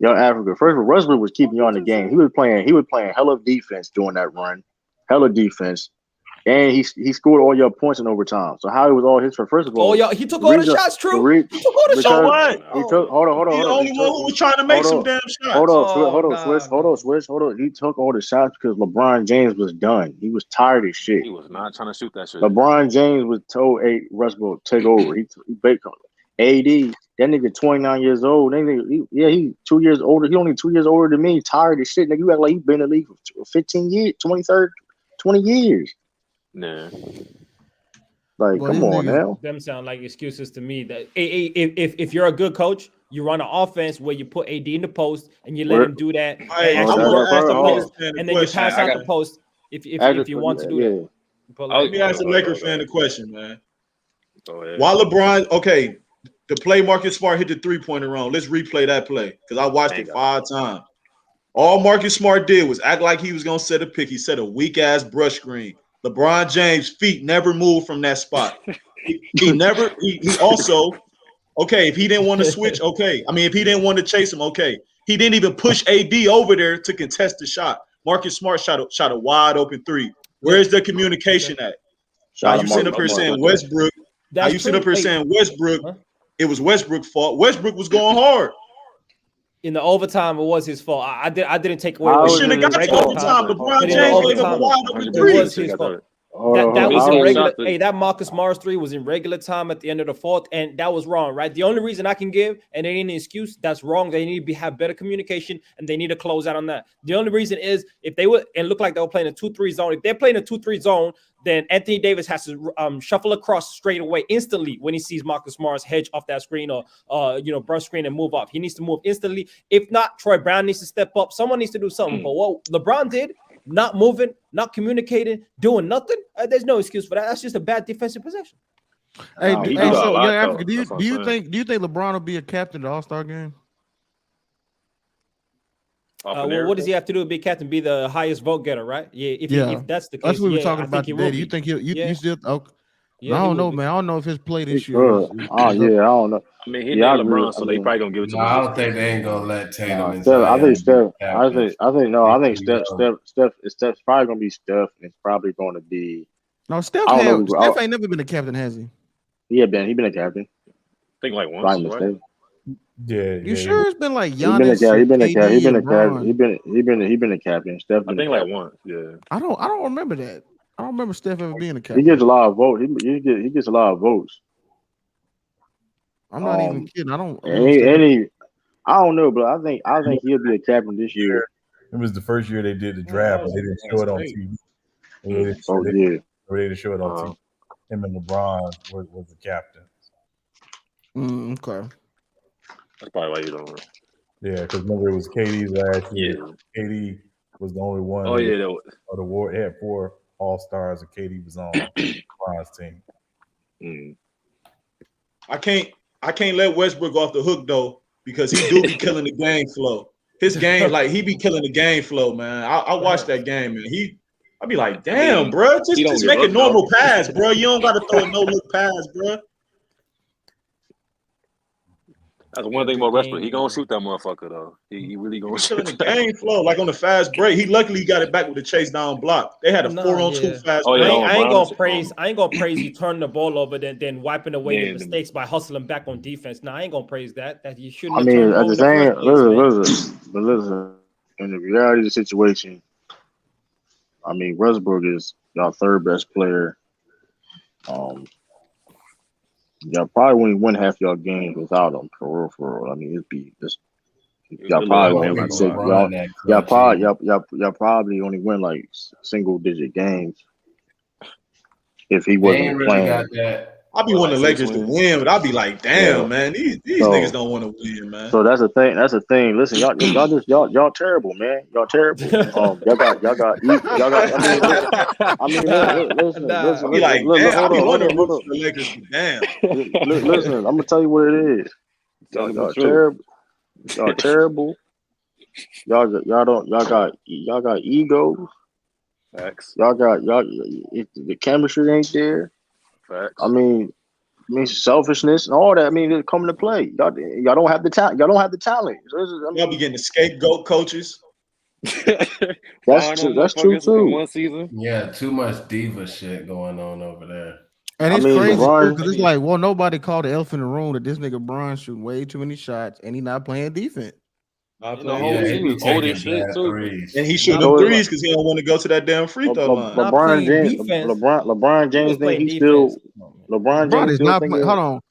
Young Africa. First of all, Westbrook was keeping you on the game. He was playing hella defense during that run, hella defense, and he scored all your points in overtime. So how it was all his for? First of all, he took all the shots. True, he took all the shots. So what? He took. Hold on. He's the only one who was trying to make some damn shots. Hold on. He took all the shots because LeBron James was done. He was tired as shit. He was not trying to shoot that shit. LeBron James was told, "Hey, Westbrook, take over." He baked on AD. That nigga 29 years old. He 2 years older. He only 2 years older than me. Tired as shit. Nigga, you act like you been in the league for 15 years, 20 years. Nah. Like, come on now. Them sound like excuses to me. That if you're a good coach, you run an offense where you put AD in the post and you let him do that, and then you pass out the post if you want to do that. Let me ask a Laker fan a question, man. Why LeBron? Okay. The play Marcus Smart hit the three-pointer wrong. Let's replay that play because I watched it 5 times. All Marcus Smart did was act like he was going to set a pick. He set a weak-ass brush screen. LeBron James' feet never moved from that spot. He also, okay, if he didn't want to switch, okay. I mean, if he didn't want to chase him, okay. He didn't even push AD over there to contest the shot. Marcus Smart shot a wide-open three. Where's the communication at? Now you sitting up here saying Westbrook. Now you sitting up here saying Westbrook. It was Westbrook's fault. Westbrook was going hard. In the overtime, it was his fault. I didn't take away. We shouldn't have got to overtime. LeBron James gave him a wide open three. It was his fault. That was in regular. Hey, that Marcus Morris 3 was in regular time at the end of the fourth, and that was wrong, right? The only reason I can give, and it ain't an excuse, that's wrong. They need to have better communication, and they need to close out on that. The only reason is if they would and look like they were playing a 2-3 zone. If they're playing a 2-3 zone, then Anthony Davis has to shuffle across straight away instantly when he sees Marcus Morris hedge off that screen or brush screen and move off. He needs to move instantly. If not, Troy Brown needs to step up. Someone needs to do something. But what LeBron did, not moving, not communicating, doing nothing, there's no excuse for that. That's just a bad defensive possession. Hey, so Young Africa, do you think LeBron will be a captain of the All-Star game? Well, what does he have to do to be captain? Be the highest vote getter, right? Yeah. If that's the case, that's what we were talking about today. Do you think you still? Okay. I don't know, man. I don't know if his play this year. I don't know. I mean, he named LeBron, so they probably gonna give it to him. I don't think they ain't gonna let Tatum. I think Steph. Steph's probably gonna be Steph. It's probably going to be. No, Steph ain't never been a captain, has he? He been a captain. I think like once. Right? Yeah. You sure it's been like Giannis? He been a captain. Steph. I think like once. Yeah. I don't remember that. I don't remember Steph ever being a captain. He gets a lot of votes. He gets a lot of votes. I'm not even kidding. I don't know, but I think he'll be a captain this year. It was the first year they did the draft, but they didn't show it on TV. They didn't show it on TV. Him and LeBron was the captain. Okay. That's probably why you don't know. Yeah, because remember it was KD's last year. Yeah. KD was the only one. Oh yeah, of the war. It had 4 All-Stars, and KD was on LeBron's team. I can't let Westbrook off the hook though, because he do be killing the game flow. His game, like he be killing the game flow, man. I watch that game, man. I be like, damn, bro, just make a normal pass, bro. You don't got to throw a no look pass, bro. That's one thing about Westbrook. He gonna shoot that motherfucker though. He really gonna shoot the game flow, like on the fast break. He luckily got it back with the chase down block. They had a 4-on-2 fast break. I ain't gonna praise you turning the ball over then wiping away the mistakes by hustling back on defense. Now I ain't gonna praise that. That you shouldn't. I mean, at the same, listen. In the reality of the situation, I mean, Westbrook is y'all third best player. Y'all probably wouldn't win half y'all games without him, for real. I mean, it'd be just y'all probably only win like single digit games if he wasn't playing. I be wanting the Lakers to win, but I be like, damn, man, these niggas don't want to win, man. So that's the thing. Listen, y'all terrible, man. Y'all terrible. Y'all got. I mean, listen. Be like, damn, I be wanting to root for the Lakers, damn. Listen, I'm gonna tell you what it is. Y'all terrible. Y'all terrible. Y'all got egos. Facts. If the chemistry ain't there. Facts. I mean, mean, selfishness and all that. I mean, it's coming to play. Y'all don't have the talent. Y'all don't have the talent. So y'all be getting the scapegoat coaches. That's true too. One season. Yeah, too much diva shit going on over there. And it's crazy because it's like, well, nobody called the elephant in the room that this nigga Bron shooting way too many shots and he not playing defense. He was old as shit too. And he shooting threes because he don't want to go to that damn free throw line. LeBron James think he's still LeBron James is not playing. Hold on.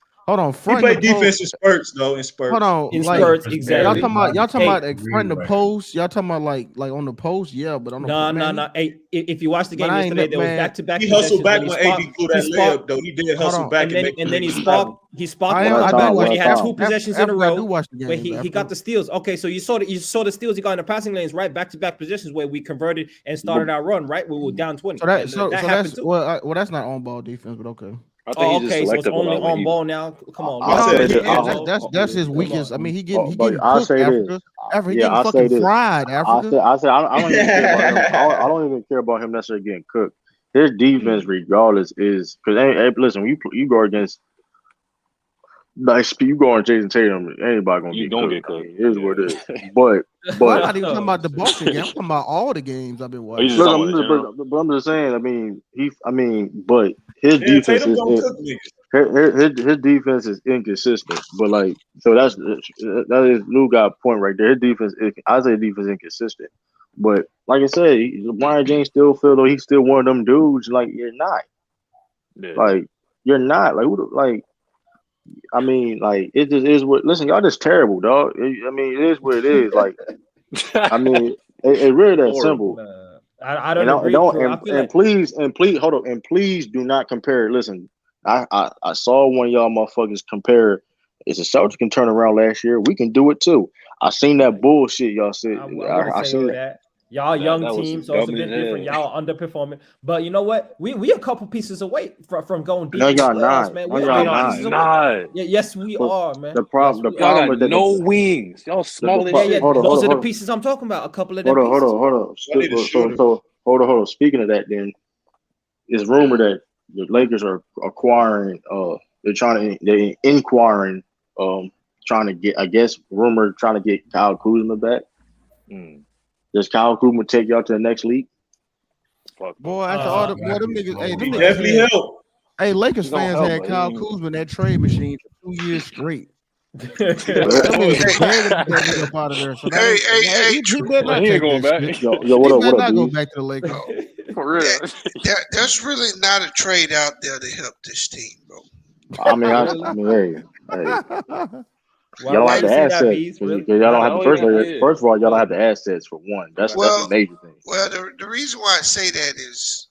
He played defense in spurts though. In spurts. Hold on. In spurts, exactly. Y'all talking about like front the post. Y'all talking about like on the post. Yeah, but on the no. Hey, if you watch the game yesterday, there was back-to-back. He hustled back when AD threw that layup though. He did hustle back and then he sparked. He sparked when he had 2 possessions in a row. Where he got the steals. Okay, so you saw the steals he got in the passing lanes, right? Back-to-back positions where we converted and started our run. Right, we were down 20. So that's not on ball defense, but okay. Okay, so it's only on ball now. Come on, that's his weakest. I mean, he getting cooked after he getting fucking fried. I don't even care about him necessarily getting cooked. His defense, regardless, is because listen, you go against you go on Jason Tatum, anybody gonna get cooked. It is what it is. But I'm not even talking about the Boston game. I'm talking about all the games I've been watching. But I'm just saying. But his defense his defense is inconsistent. But like, so that is Lou got a point right there. His defense, I say defense inconsistent. But like I said, LeBron James still feel though he's still one of them dudes. Like you're not. Yeah. Like you're not. Like. I mean, like it just is what. Listen, y'all just terrible, dog. It is what it is. Like, I mean, it really that simple. I don't agree. And please, hold up, and please do not compare. Listen, I saw one of y'all motherfuckers compare. If the Celtics can turn around last year, we can do it too. I seen that bullshit y'all said. I seen that. Y'all young team, so it's a bit different. Y'all underperforming, but you know what? We a couple pieces away from going deep. No, y'all not. Man. Yes, we are, man. The problem y'all got no wings. Y'all small as shit. Those are the pieces I'm talking about. A couple of them. Hold on. So hold on. Speaking of that, then it's rumored that the Lakers are acquiring. They're inquiring. Trying to get. I guess rumored trying to get Kyle Kuzma back. Does Kyle Kuzma take y'all to the next league? Boy, after all them niggas, them definitely help. Hey, Lakers fans had Kyle Kuzma in that trade machine for 2 years straight. He ain't going back. Yo, what up, go back to the Lakers. For real. There's really not a trade out there to help this team, bro. I mean, hey. Y'all don't have the assets. Y'all don't have first of all, y'all don't have the assets for one. That's a major thing. Well, the reason why I say that is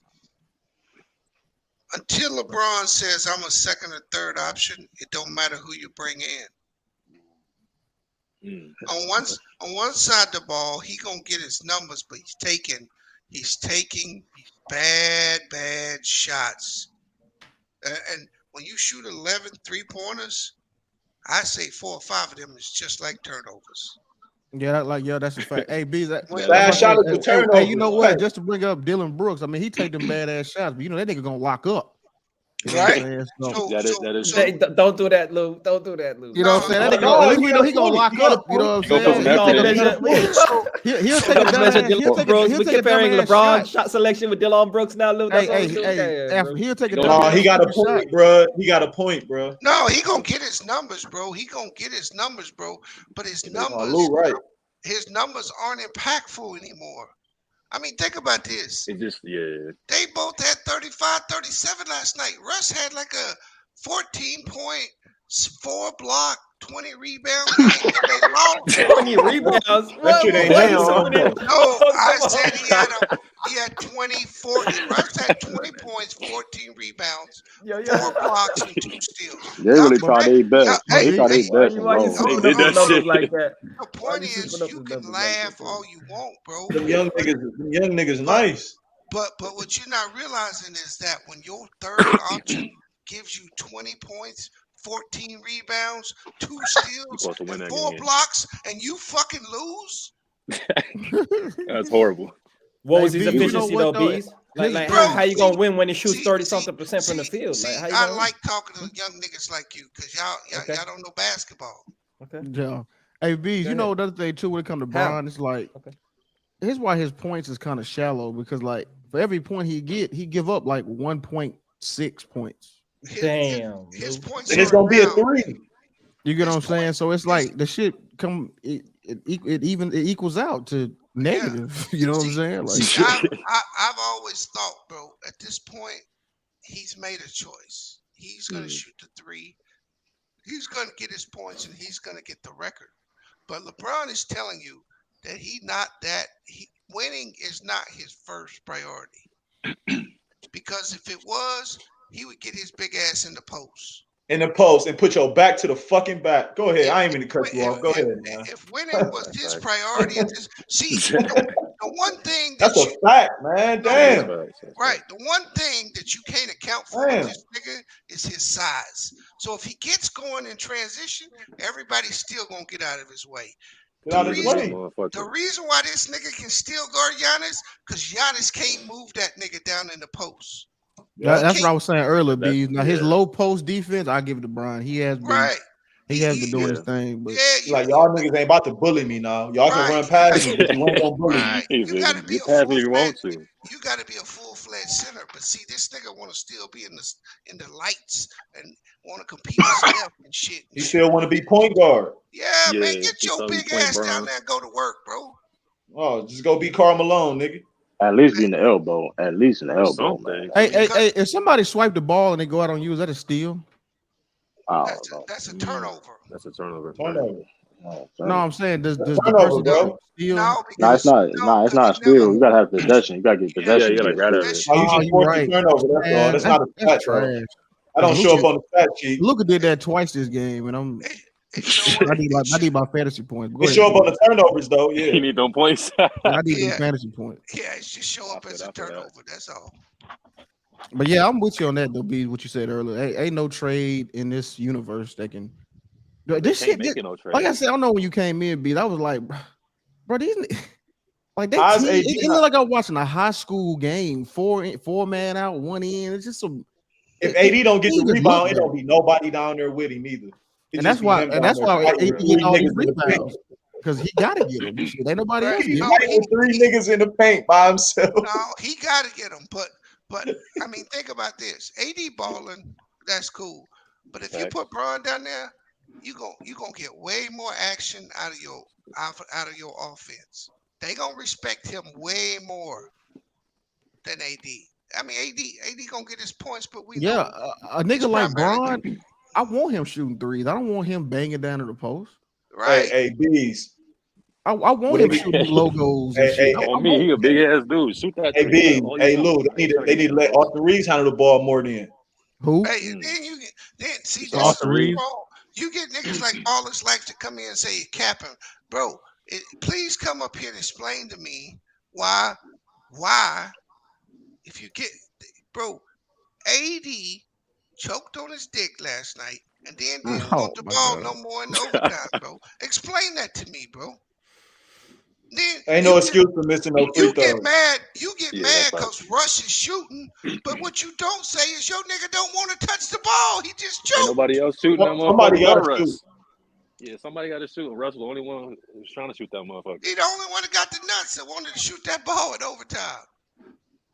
until LeBron says I'm a second or third option, it don't matter who you bring in. On one side of the ball, he gonna get his numbers, but he's taking bad shots. And when you shoot 11 3-pointers, I say 4 or 5 of them is just like turnovers. That's a fact. Hey, B, bad shot at the turnover. Hey, you know what? Just to bring up Dylan Brooks, I mean, he take them badass shots, but you know that nigga gonna lock up. Right? Don't do that, Lou. Don't do that, Lou. You know what I'm saying? At least we know he gonna lock up. You know what I'm saying? He'll take a Brooks. We're comparing LeBron's shot selection with Dylan Brooks now, Lou. Hey, he'll take a. No, he got a point, bro. He got a point, bro. No, he gonna get his numbers, bro. But his numbers, right? His numbers aren't impactful anymore. I mean, think about this. It just, They both had 35, 37 last night. Russ had like a 14-point, 4-block, 20 rebounds. They lost. 20 rebounds? That shit ain't nothing. No, I said he had 24. Russ had 20 points, 14 rebounds, 4 blocks, and 2 steals. They really tried their best. They tried their best. The point is, you can laugh all you want, bro. Them young niggas nice. But what you're not realizing is that when your third option gives you 20 points, 14 rebounds, 2 steals, and 4 blocks, and you fucking lose? That's horrible. What was his efficiency though, Bees? Like how you gonna win when he shoots 30-something% from the field? See, Like, how you I gonna like talking to young niggas like you because y'all don't know basketball. Okay. Yeah. Hey, Bees, you know another thing too when it comes to Bron, it's like here's why his points is kind of shallow because like for every point he give up like 1.6 points. Damn. His points. And it's gonna be a 3. You get what I'm saying? So it's like the shit it equals out to negative. You know what I'm saying? Like I've always thought, bro, at this point, he's made a choice. He's gonna shoot the 3. He's gonna get his points and he's gonna get the record. But LeBron is telling you that winning is not his first priority. Because if it was, he would get his big ass in the post. In the post and put your back to the fucking back. Go ahead. I ain't mean to cut you off. Go ahead, man. If winning was his priority, the one thing that's a fact, man. Damn. Right. The one thing that you can't account for with this nigga is his size. So if he gets going in transition, everybody's still gonna get out of his way. The reason why this nigga can still guard Giannis, because Giannis can't move that nigga down in the post. That's what I was saying earlier, B. Now his low post defense, I give it to Bron. He has been he has been doing his thing, but like y'all niggas ain't about to bully me now. Y'all can run past me, but you ain't gonna bully me. You gotta be you gotta be a full-fledged center. But see, this nigga wanna still be in the lights and wanna compete with Steph and shit. He still wanna be point guard. Yeah, man, get your big ass down there and go to work, bro. Oh, just go be Karl Malone, nigga. At least be in the elbow. At least in the elbow, man. Hey, if somebody swipe the ball and they go out on you, is that a steal? That's a turnover. That's a turnover. No, I'm saying does the turnover, person bro. steal? No, it's not. No, it's not a steal. You gotta have possession. You gotta get possession. Yeah, you gotta grab it. Oh, you just forced the turnover. That's all. That's not a stat, bro. I don't show up on the stat sheet. Luka did that twice this game, and I need my fantasy points. They show up on the turnovers, though. Yeah, you need them points. I need them fantasy points. Yeah, it's just show up as a turnover. That's all. But yeah, I'm with you on that, though. B, what you said earlier. Ain't no trade in this universe that can. This shit, no trade. Like I said, I don't know when you came in, B. I was like, bro, these like they. It looked like I was watching a high school game. Four man out, one in. It's just some. If AD don't get the rebound, it don't be nobody down there with him either. And that's why AD get all these rebounds because he gotta get them. Ain't nobody else. He's fighting 3 niggas in the paint by himself. No, he gotta get them. But I mean, think about this. AD balling, that's cool. But if you put Bron down there, you gonna get way more action out of your offense. They gonna respect him way more than AD. I mean, AD gonna get his points, but a nigga like Bron, I want him shooting threes. I don't want him banging down to the post. Right. Hey, Bees. I want him shooting logos. He a big ass dude. Shoot that. Hey, Bees. Hey, Lou. They need to let Austin Reeves handle the ball more than who? Hey, then see Austin Reeves. You get niggas like ballers like to come in and say capping, bro. Please come up here and explain to me why. If you get, bro, AD choked on his dick last night and then didn't want the ball no more in overtime, bro. Explain that to me, bro. Then ain't no excuse for missing no free throws. You get mad because Russ is shooting, but what you don't say is your nigga don't want to touch the ball. He just choked. Ain't nobody else shooting that motherfucker. Somebody got to shoot. Yeah, somebody got to shoot. Russ was the only one who was trying to shoot that motherfucker. He the only one that got the nuts that wanted to shoot that ball in overtime.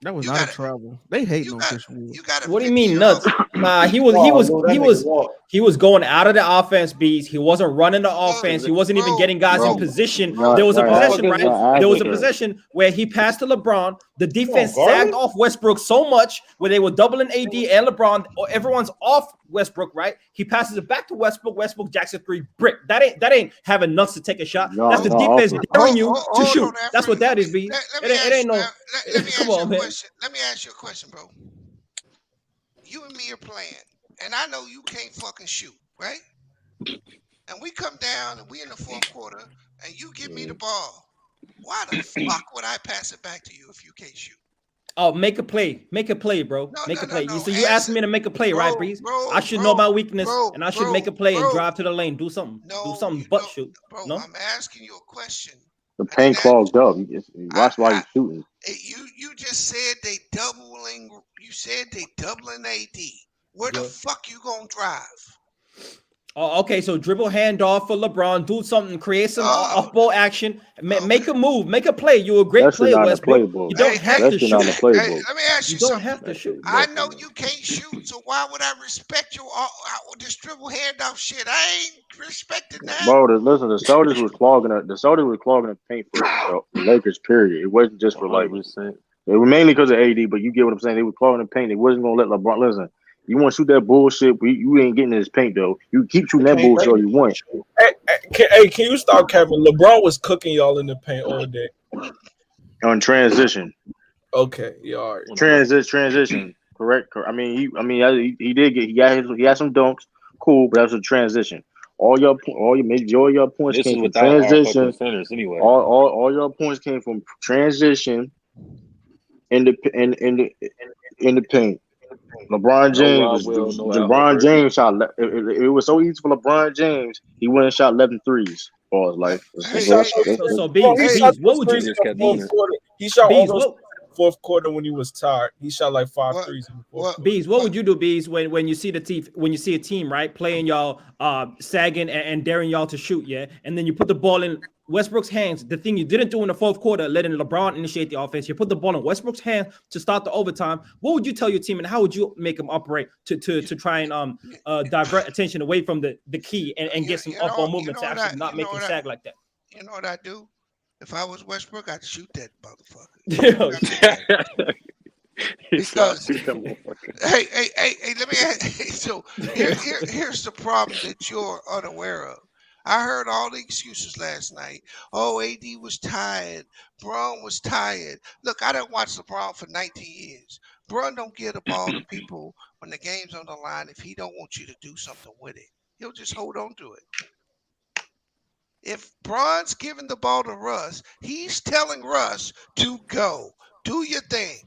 That was not a travel. They hate no Christian Wood. What do you mean nuts? Nah, he was going out of the offense, Bees. He wasn't running the offense. He wasn't even getting guys in position. There was a possession, right? There was a possession where he passed to LeBron. The defense sagged off Westbrook so much where they were doubling AD and LeBron. Everyone's off Westbrook, right? He passes it back to Westbrook. Westbrook jacks a 3 brick. That ain't having nuts to take a shot. That's the defense daring you to shoot. That's what that is, B. It ain't no. Come on, man. Let me ask you a question, bro. You and me are playing, and I know you can't fucking shoot, right? And we come down, and we in the fourth quarter, and you give me the ball. Why the fuck would I pass it back to you if you can't shoot? Oh, make a play, bro. Make a play. So you asked me to make a play, right, Breeze? I should know my weakness, and I should make a play and drive to the lane. Do something. Do something but shoot. Bro, no? I'm asking you a question. The paint clogged up. Watch why he's shooting. You just said they doubling. You said they doubling AD. Where the fuck you gonna drive? Oh, okay, so dribble handoff for LeBron, do something, create some off-ball action, make a move, make a play. You're a great player, Westbrook. You don't have to shoot. Let me ask you something. Don't have to shoot. I know you can't shoot, so why would I respect your this dribble handoff shit? I ain't respecting that. Bro, listen, the Celtics was clogging the paint for the Lakers. Period. It wasn't just for like it was mainly because of AD, but you get what I'm saying. They were clogging the paint. They wasn't gonna let LeBron listen. You want to shoot that bullshit, but you ain't getting in his paint though. You keep shooting that bullshit all you want. Hey, can you stop, Kevin? LeBron was cooking y'all in the paint all day. On transition. Okay, yeah, all right. Transition. Correct. I mean, he had some dunks. Cool, but that was a transition. All your points came from transition. Anyway. All your points came from transition in the paint. LeBron James shot. It was so easy for LeBron James. He went and shot 11 threes for his life. So Bees, what would you? He shot almost fourth quarter when he was tired. He shot like 5 threes. Bees, what would you do, Bees, when you see a team right playing y'all sagging and daring y'all to shoot, yeah, and then you put the ball in Westbrook's hands. The thing you didn't do in the fourth quarter, letting LeBron initiate the offense, you put the ball in Westbrook's hand to start the overtime. What would you tell your team, and how would you make them operate to try and divert attention away from the key and get some up-ball movement to actually not make him sag like that? You know what I do? If I was Westbrook, I'd shoot that motherfucker. Because hey, let me ask. So here's the problem that you're unaware of. I heard all the excuses last night. Oh, AD was tired. Bron was tired. Look, I done watched LeBron for 19 years. Bron don't give the ball to people when the game's on the line if he don't want you to do something with it. He'll just hold on to it. If Bron's giving the ball to Russ, he's telling Russ to go. Do your thing.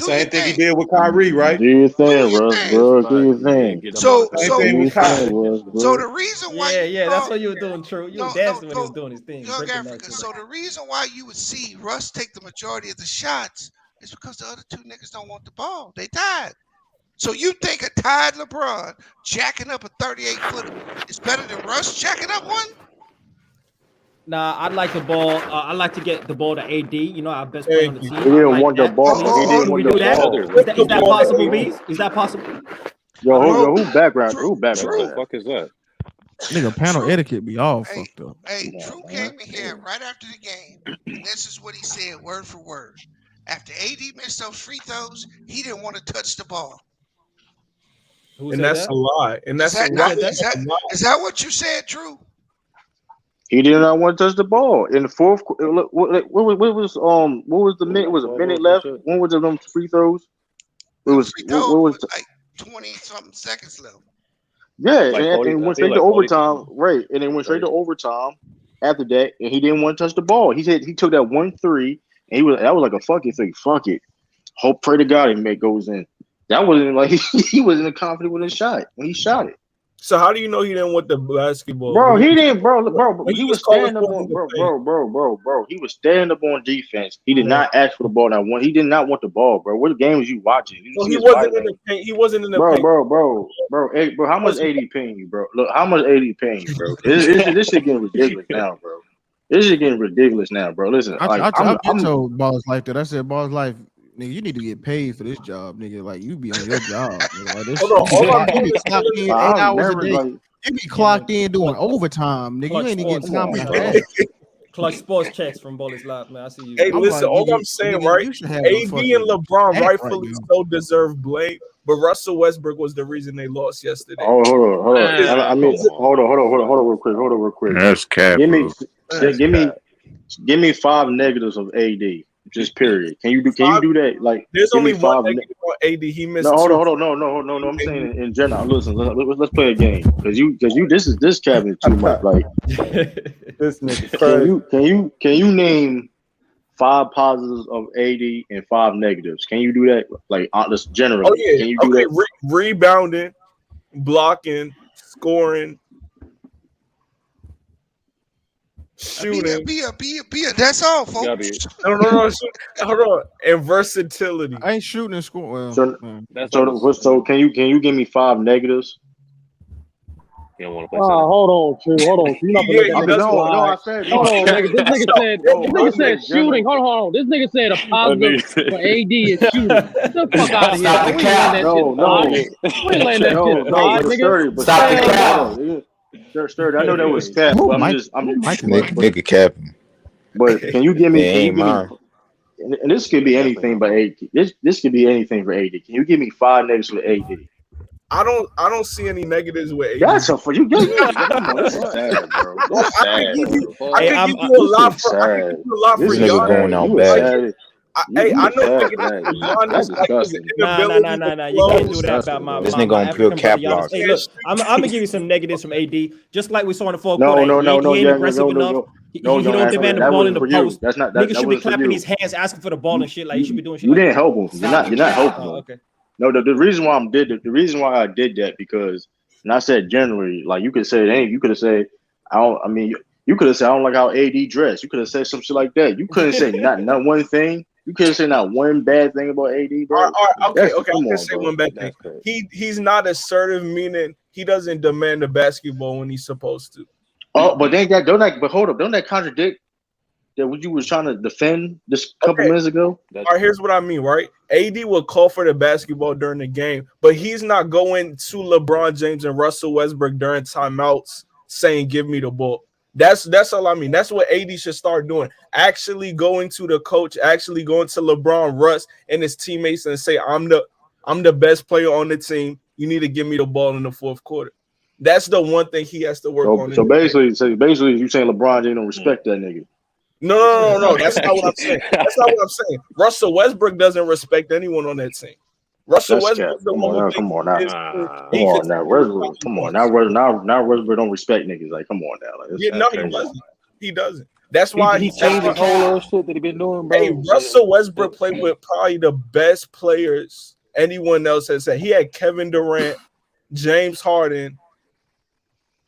Same thing he did with Kyrie, right? Do your thing, Russ, bro. Do your thing. So the reason why that's what you were doing, True. You were dancing when he was doing his thing. Young Africa. So the reason why you would see Russ take the majority of the shots is because the other two niggas don't want the ball. They tired. So you think a tired LeBron jacking up a 38-footer is better than Russ jacking up one? Nah, I'd like the ball. I'd like to get the ball to AD. You know, our best player on the team. He didn't want the ball. He didn't want the ball. Is that possible, Bees? Is that possible? Yo, who background? Who background? What the fuck is that? Nigga, panel etiquette be all fucked up. Hey, Drew came in here right after the game, and this is what he said, word for word. After AD missed those free throws, he didn't want to touch the ball. And that's a lie. And that's is that what you said, Drew? He did not want to touch the ball in the fourth. What was the minute? Was a minute left? When was them free throws? It was like 20-something seconds left. Yeah, and went straight to overtime. Right, and then went straight to overtime after that, and he didn't want to touch the ball. He said he took that 1-3, and that was like a fucking thing. Fuck it, hope, pray to God it goes in. That wasn't like he wasn't confident with his shot when he shot it. So how do you know he didn't want the basketball? Bro, he didn't, bro. He was standing up on, bro. He was standing up on defense. He did not ask for the ball. He did not want the ball, bro. What game was you watching? He wasn't in the paint. He wasn't in the paint. Bro. Hey, bro, how much AD paying you, bro? Look, how much AD paying you, bro? This shit getting ridiculous now, bro. This shit getting ridiculous now, bro. Listen, I told Balls Life that. I said, Balls Life, nigga, you need to get paid for this job, nigga. Like, you be on your job. Nigga. Like, this you be clocked in 8 hours a day. You be clocked in doing overtime, nigga. You ain't even getting time to that. Clutch sports checks from Bullies Live, man. I see you. Hey, listen, all I'm saying, right? AD and LeBron rightfully so deserve blame, but Russell Westbrook was the reason they lost yesterday. Oh, hold on. I mean, hold on, real quick. That's cap. Give me 5 negatives of AD. Just period. Can you do that? Like, there's only one negative on AD. He missed. No, hold on. No. I'm saying in general. Listen, let's play a game because this cabinet too much. Like, this nigga. Can you name 5 positives of AD and 5 negatives? Can you do that? Like, just generally. Oh yeah. Can you do that? Rebounding, blocking, scoring. shooting. That's all, folks. No. Hold on. And versatility. I ain't shooting and scoring. Well, so can you give me 5 negatives? You don't want to play hold on, True. Hold on. You're not gonna no, I said hold on, nigga. This nigga said shooting. Hold on. This nigga said a positive for AD is shooting. Get the fuck out of here. We ain't letting that shit. Stop the cap. Sturdy, I know that was cap. But I'm just nigga capping. But can you give me? And this could be anything but AD. This could be anything for AD. Can you give me 5 negatives for AD? I don't see any negatives with AD. That's for you. This is sad, bro. I can give you a lot for nigga going out bad. I know that's disgusting. Nah. You can't do that about my. This nigga on pure cap block. Hey, look, I'm gonna give you some negatives from AD, just like we saw in the fourth quarter. He ain't aggressive enough. He don't demand the ball in the post. Niggas should be clapping his hands, asking for the ball and shit. Like you should be doing shit. You didn't help him. You're not helping him. Okay. No, the reason why I did that because, and I said generally, like you could say, hey, you could have said, you could have said I don't like how AD dressed. You could have said some shit like that. You couldn't say not one thing. You couldn't say not one bad thing about AD, bro. Okay. I can say one bad thing. He's not assertive, meaning he doesn't demand the basketball when he's supposed to. Oh, but hold up, don't that contradict that what you was trying to defend this couple minutes ago? All right, here's what I mean, right? AD will call for the basketball during the game, but he's not going to LeBron James and Russell Westbrook during timeouts saying, give me the ball. That's all I mean. That's what AD should start doing. Actually going to the coach, actually going to LeBron, Russ, and his teammates and say, I'm the best player on the team. You need to give me the ball in the fourth quarter. That's the one thing he has to work on. So basically, you saying LeBron James don't respect that nigga. No. That's not what I'm saying. Russell Westbrook doesn't respect anyone on that team. Russell Westbrook. Come on now. Now Westbrook don't respect niggas. Like, come on now. Like, he doesn't. That's why he changed the whole shit that he been doing, bro. Hey, Russell Westbrook played with probably the best players anyone else has said. He had Kevin Durant, James Harden,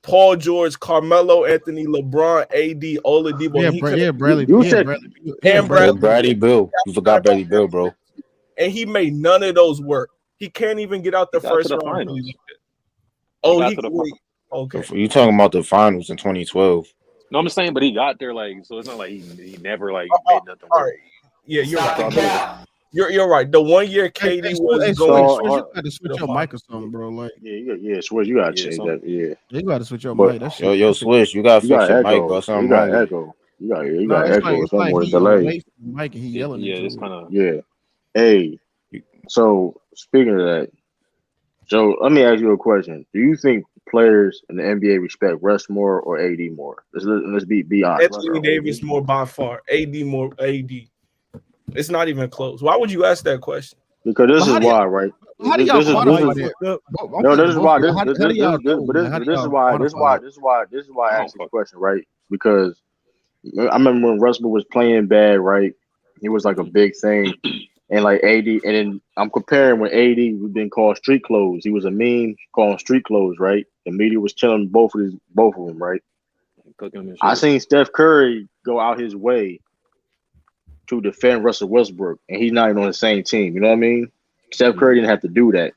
Paul George, Carmelo Anthony, LeBron, AD, Oladipo. Bradley Bill. You forgot Bradley Bill, bro. And he made none of those work. He can't even get out the first round. Okay. You talking about the finals in 2012? No, I'm saying, but he got there, like, so it's not like he never like made nothing work. Right. Yeah, you're right. You're right. The 1 year KD was going. You got to switch your mic or something, bro. Like, yeah, Swish, you got to change that. Yeah, you got to switch your mic. That's yo, Swish, you got to fix your mic, bro. You got echo. You got echo. Some more delay. Mike and he yelling. Yeah, it's kind of. Yeah. Hey, so speaking of that, so let me ask you a question. Do you think players in the NBA respect Russ more or AD more? Let's be honest. Anthony Davis more by far. AD more. AD. It's not even close. Why would you ask that question? Because this is why, right? How do y'all quantify that? No, this is why. This is why I asked the question, right? Because I remember when Russell was playing bad, right? He was like a big thing. And like AD, and then I'm comparing when AD was being called street clothes. He was a meme calling street clothes, right? The media was killing both of them, right? I seen Steph Curry go out his way to defend Russell Westbrook, and he's not even on the same team. You know what I mean? Steph Curry didn't have to do that.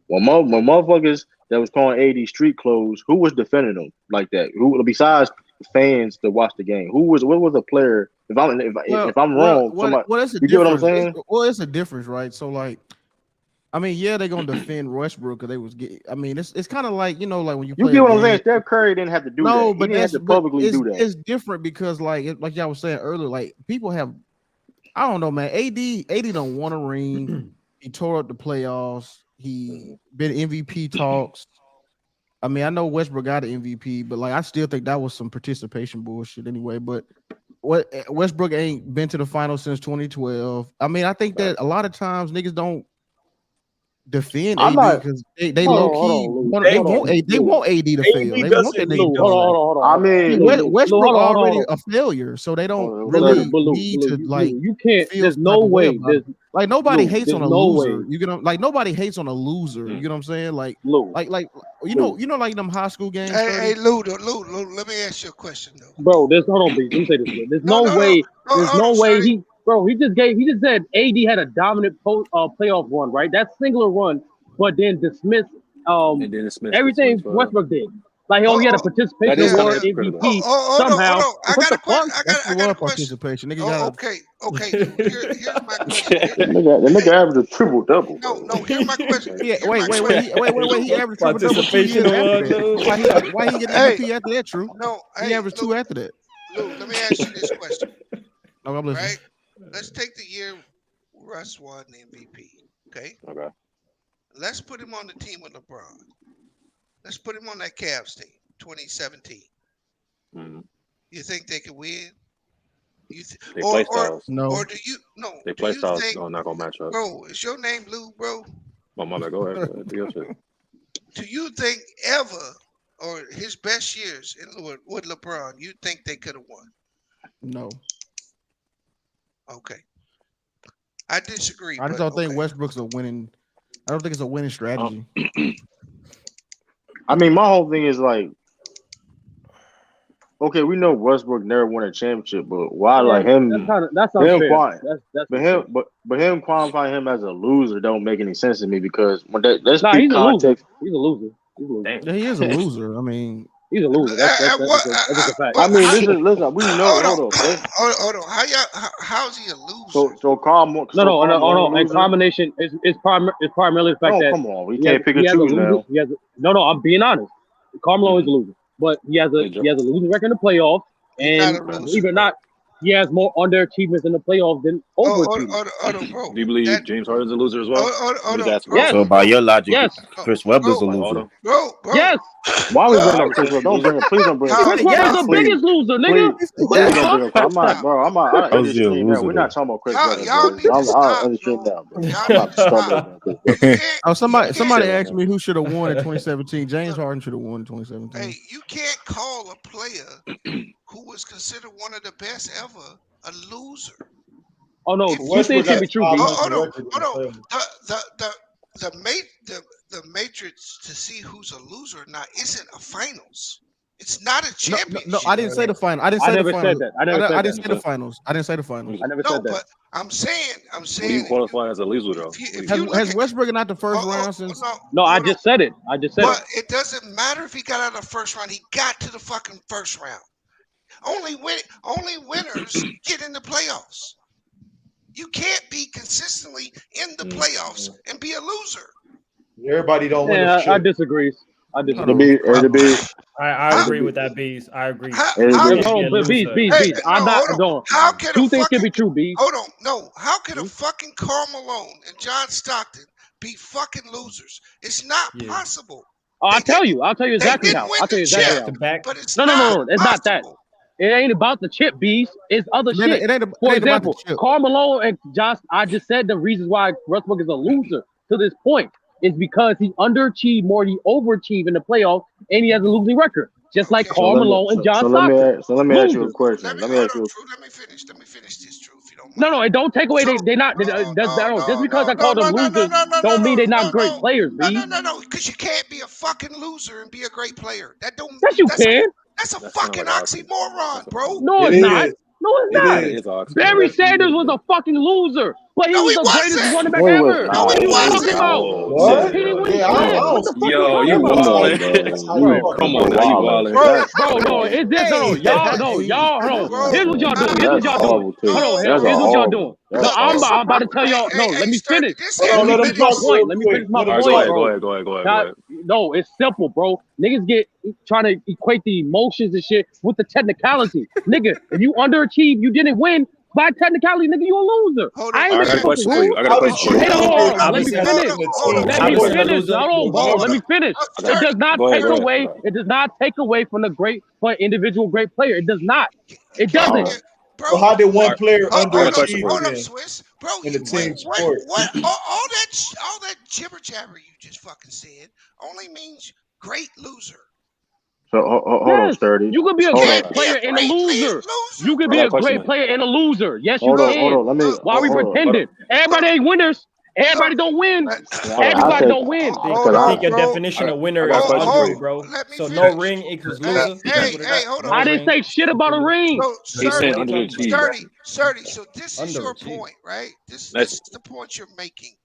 When motherfuckers that was calling AD street clothes, who was defending them like that? Who besides fans to watch the game? What was a player? If I'm wrong, you get what I'm saying? It's a difference, right? So like, I mean, yeah, they're gonna defend Westbrook because they was it's kind of like, you know, like when you get what I'm saying. Steph Curry didn't have to do that. No, but he didn't have to publicly do that. It's different because like y'all was saying earlier, like people have, I don't know, man. AD don't want a ring. He tore up the playoffs. He been MVP talks. I mean, I know Westbrook got an MVP, but like I still think that was some participation bullshit anyway. But Westbrook ain't been to the finals since 2012. I mean, I think that a lot of times niggas don't defend I'm AD not. because they Hold low on, hold key on, Lou. they Hold on, want they Lou. want AD to fail. They want that nigga Lou, to hold on, fail. hold on, I hold on. mean, Lou, Westbrook hold on, hold already on. a failure, so they don't hold on, But really Lou, need to like you can't. feel There's some no type of way way. about it. Like nobody hates There's on a no loser. way. You get like nobody hates on a loser. You get what I'm saying? Like Lou, you know like them high school games. Hey, Lou, let me ask you a question though. bro. Hold on, please. Let me say this. Bro. There's no way. There's hold no on, way Shorty. He just said AD had a dominant playoff run, right? That singular run, but then dismissed And then it's Smith everything 2012. Westbrook did. Like he had a participation That is kind award, of hypocritical. MVP Hold somehow. on. I What got the a question. fuck? I got a question. Participation. Nigga Oh, okay. Here's my question. that nigga averaged a triple double. No. Here's my question. Yeah, wait. He averaged triple double 2 years Participation after award, that. Why he get MVP after that? True. No. He averaged 2 after that. Lou, let me ask you this question. No, I'm listening. Right? Let's take the year Russ won the MVP. Okay. Let's put him on the team with LeBron. Let's put him on that Cavs team, 2017. Mm-hmm. You think they could win? They play styles. No. Or do you no? They play styles. Think, not gonna match up. Bro, is your name Lou, bro? My mother, go ahead. Do your shit. Do you think ever, or his best years with LeBron, you think they could have won? No. Okay. I disagree. I just don't think Westbrook's a winning. I don't think it's a winning strategy. I mean, my whole thing is like, okay, we know Westbrook never won a championship, but why like him? That's unfair. But him qualifying him as a loser don't make any sense to me because when let's keep he's context. He's a loser. Yeah, he is a loser. I mean, he's a loser. That's a fact. I mean, listen. We know. Hold on. How's he a loser? So Carl. No. A combination is primarily the fact that. Come on, we can't pick and choose now. No. I'm being honest. Carmelo is a loser, but he has a losing record in the playoffs, and believe it or not, he has more underachievements in the playoffs than overachievements. Bro. Do you believe James Harden's a loser as well? Yes. So by your logic, Yes. Chris Webber's a loser. Bro. Yes. Why we bring up Chris Webber? Please don't bring up Chris Webber's the biggest loser, nigga. Please don't bring up. I'm not understand now. We're not talking about Chris Webber. I understand now, bro. I'm not struggling. Somebody asked me who should have won in 2017. James Harden should have won in 2017. Hey, you can't call a player who was considered one of the best ever a loser. Oh no, you think it can be true? Hold on. The matrix to see who's a loser or not isn't a finals. It's not a championship. No, I didn't say the final. I never said that. I didn't say the finals. I didn't say the finals. I never said that. But I'm saying. What do you qualify as a loser though? Has Westbrook not the first round since? No, I just said it. But it doesn't matter if he got out of the first round. He got to the fucking first round. Only winners get in the playoffs. You can't be consistently in the playoffs and be a loser. Everybody don't win. I disagree. I agree with that, Bees. I agree. Bees. I'm not doing. How can two things can be true, Bees? Hold on. No. How can a fucking Karl Malone and John Stockton be fucking losers? It's not possible. Oh, I'll tell you exactly how. No. It's not that. It ain't about the chip, Bees. It's other shit. For example, Karl Malone and Josh, I just said the reasons why Westbrook is a loser to this point is because he underachieved more, he overachieved in the playoffs, and he has a losing record. Just like Karl Malone and John Stockton. So let me ask you a question. Let me finish this, Drew, if you don't mind. No, it don't take away. They're not. Just because I call them losers, don't mean they're not great players, B. No, because you can't be a fucking loser and be a great player. That don't. Yes, you can. That's a fucking oxymoron, bro. No, it's not. No, it's not. Barry Sanders was a fucking loser, but he was the greatest running back ever. No, he wasn't. What? Yo, you wildin'. Come on, now you wildin'. Bro, no, it's this. Y'all. Here's what y'all doing. Here's what y'all doing. No, I'm about to tell y'all. No, let me finish. Let me finish my point. Go ahead. No, it's simple, bro. Niggas trying to equate the emotions and shit with the technicality. Nigga, if you underachieve, you didn't win. By technicality, nigga, you a loser. I got a question for you. Let me finish. Let me finish. It does not take away. It does not take away from the individual great player. It does not. It doesn't. So how did one player underachieve? Hold up, Swiss. Bro, in the team sport. What all that jibber jabber you just fucking said only means great loser. So hold on, Sturdy. You could be a great player and a loser. You could be a great player and a loser. Yes, you can. Hold on. Why are we pretending? Everybody ain't winners. Everybody don't win. Everybody don't win. I think your definition of winner is logical, bro. So no ring equals loser. Hey, hold on. I didn't say shit about a ring. Sturdy. So this is your point, right? This is the point you're making.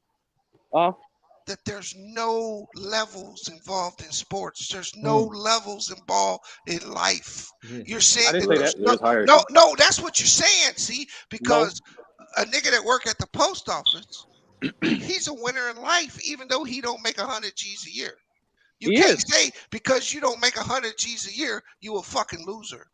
That there's no levels involved in sports. There's no levels involved in life. You're saying that no, that's what you're saying. See, because a nigga that work at the post office, he's a winner in life, even though he don't make 100 G's a year. You can't say because you don't make 100 G's a year, you a fucking loser.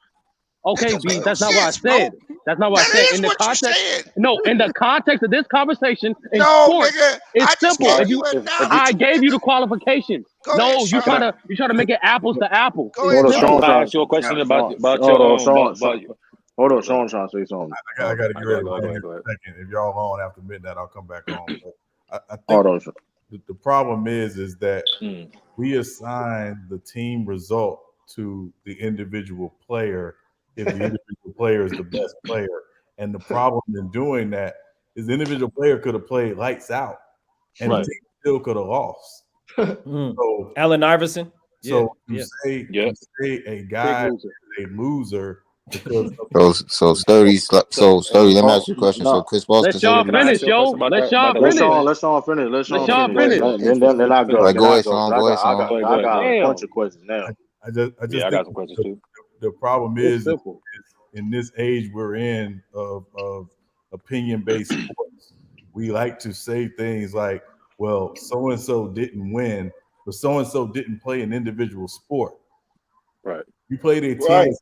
Okay, B, that's not what I said. That's not what I said. In the context, in the context of this conversation, in sports, nigga, it's simple. I gave you the qualifications. You try to make it apples to apples. Hold on, Sean. I asked you a question about your Hold on, Sean trying to say something. I got to get ready. Go ahead. If y'all on after midnight, I'll come back on. I think the problem is that we assign the team result to the individual player if the individual player is the best player. And the problem in doing that is the individual player could have played lights out and the team still could have lost. So, Allen Iverson. So you say a guy is a loser. So Sturdy, let me ask you a question. So Chris Paul's let y'all finish, yo. Let y'all finish. Let Sean finish. Then I go. Go ahead, Sean. I got a bunch of questions now. I got some questions too. The problem is in this age we're in of opinion-based sports, we like to say things like, well, so-and-so didn't win, but so-and-so didn't play an individual sport. Right. You played a team. Right.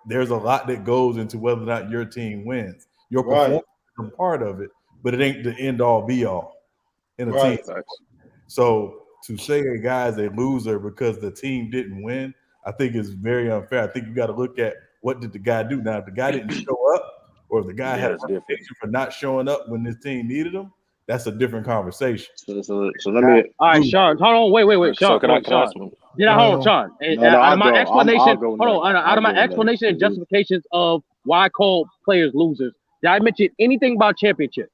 There's a lot that goes into whether or not your team wins. Your performance is a part of it, but it ain't the end-all, be-all in a team. So to say a guy's a loser because the team didn't win, I think is very unfair. I think you got to look at what did the guy do. Now, if the guy didn't show up or if the guy had a reputation for not showing up when his team needed him, that's a different conversation. So let me. All right, Sean. Hold on. Wait. Sean. Sean. Hold on, Sean. Out of my explanation, out of my explanation and justifications of why I call players losers, did I mention anything about championship?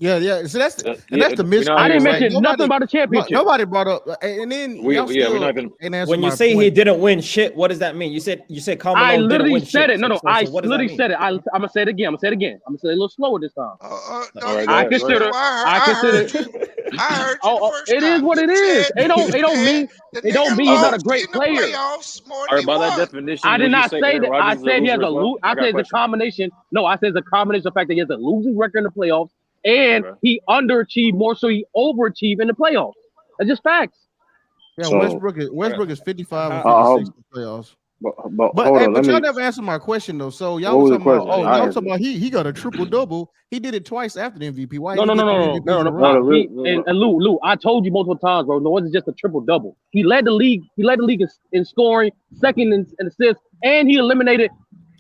Yeah. So that's the mystery. I didn't mention nothing about the championship. Nobody brought up, and then we're not even. When you say he didn't win shit, what does that mean? You said Carmelo I literally didn't win said shit. it. No. I literally said it. I'm gonna say it again. I'm gonna say it a little slower this time. I consider. It is what it is. It don't mean he's not a great player. By that definition, I did not say that. I said he has a. I said it's a combination. No, I said it's a combination of the fact that he has a losing record in the playoffs. And he underachieved more, so he overachieved in the playoffs. That's just facts. Yeah, so, Westbrook is 55 and 56 in the playoffs. But y'all never answered my question though. So y'all was talking about he got a triple double. He did it twice after the MVP. Why? No. And Lou, I told you multiple times, bro. No, it wasn't just a triple double. He led the league. He led the league in scoring, second in assists, and he eliminated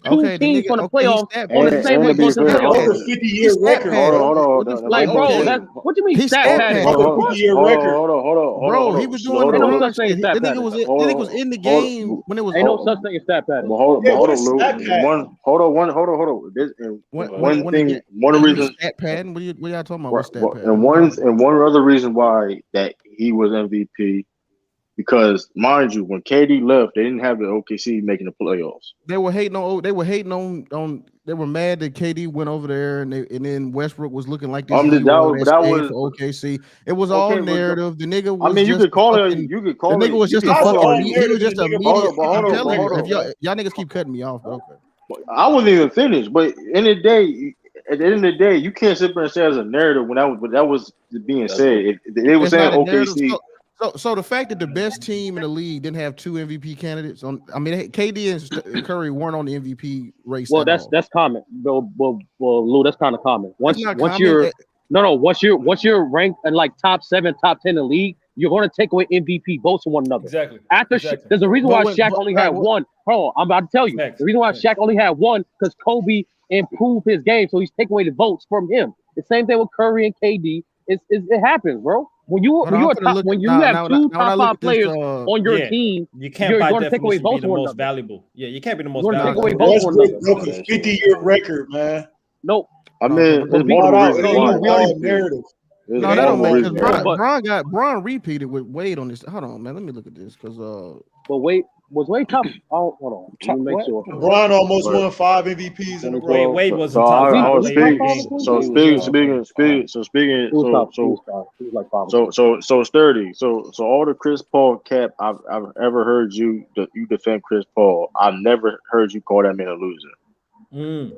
two teams from the playoffs on the same way. Over 50-year record. Hold on. Like, bro, that's what do you mean stat pattern? Over 50-year record. Hold on. Bro, he was doing no such thing as stat pattern. I think it was in the game when it was. Ain't no such thing as stat pattern. Hold on. One thing. One of the reasons. Stat pattern. What y'all talking about? Stat pattern. And one other reason why that he was MVP. Because mind you, when KD left, they didn't have the OKC making the playoffs. They were hating on. They were mad that KD went over there, and then Westbrook was looking like this. That was for OKC. It was all narrative. The nigga was. I mean, you could call it. The nigga was just a fucking. He was just a media. Hold on. Y'all niggas keep cutting me off. But okay. I wasn't even finished. But at the end of the day, you can't sit there and say as a narrative when that was being said. They were saying OKC. So the fact that the best team in the league didn't have two MVP candidates KD and Curry weren't on the MVP race. Well, that's common. Well, Lou, that's kind of common. Once you're ranked in like top 7, top 10 in the league, you're going to take away MVP votes from one another. Exactly. There's a reason why Shaq only had one. Hold on, I'm about to tell you. The reason why Shaq only had one because Kobe improved his game, so he's taking away the votes from him. The same thing with Curry and KD. It happens, bro. When you have two top 5 players on your team, you can't you're by going to take away definition be votes the from most another. valuable. Yeah, you can't be the most You're going to valuable. take away votes from Westbrook another. broke a 50-year record, man. Nope. I mean, it's multiple reasons why. We already narrative. No, that don't make because Bron repeated with Wade on this. Hold on, man. Let me look at this because But Wade was Wade top. Oh, hold on. Let me make sure. LeBron almost won 5 MVPs in a row. Wade was top 5. So Sturdy. So all the Chris Paul cap I've ever heard you defend Chris Paul. I've never heard you call that man a loser. So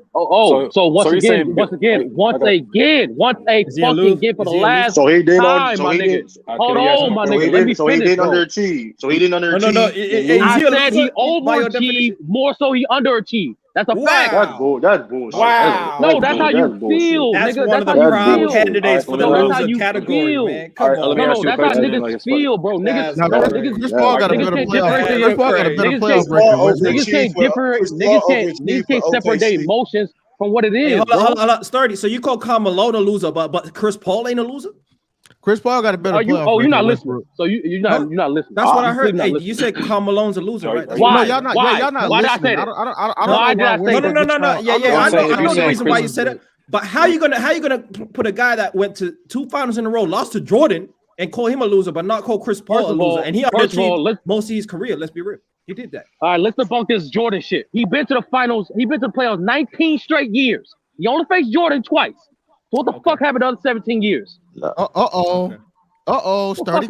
once again, for the last time, my nigga. Hold on, my nigga. Let me finish. So he didn't underachieve. No. I said he overachieved more so he underachieved. That's a fact. That's bullshit. Wow. No, that's how you feel, that's nigga. one of the prime candidates for the loser category, man. Come on. No, that's how niggas feel, bro. Chris Paul got a better playoff record. Niggas can't separate their emotions from what it is. Hold on. Sturdy. So you call Carmelo a loser, but Chris Paul ain't a loser? Chris Paul got a better playoff record. You're not listening. So you're not listening. That's what I heard. Hey, you said Carmelo's a loser, right? Why? Y'all not Why did I say that? Why did I say that? No. Yeah. I know the reason why you said it. But how you gonna put a guy that went to 2 finals in a row, lost to Jordan, and call him a loser, but not call Chris Paul a loser? And he underachieved most of his career. Let's be real. He did that. All right, let's debunk this Jordan shit. He been to the finals. He been to the playoffs 19 straight years. He only faced Jordan twice. So what the fuck happened the other 17 years? Sturdy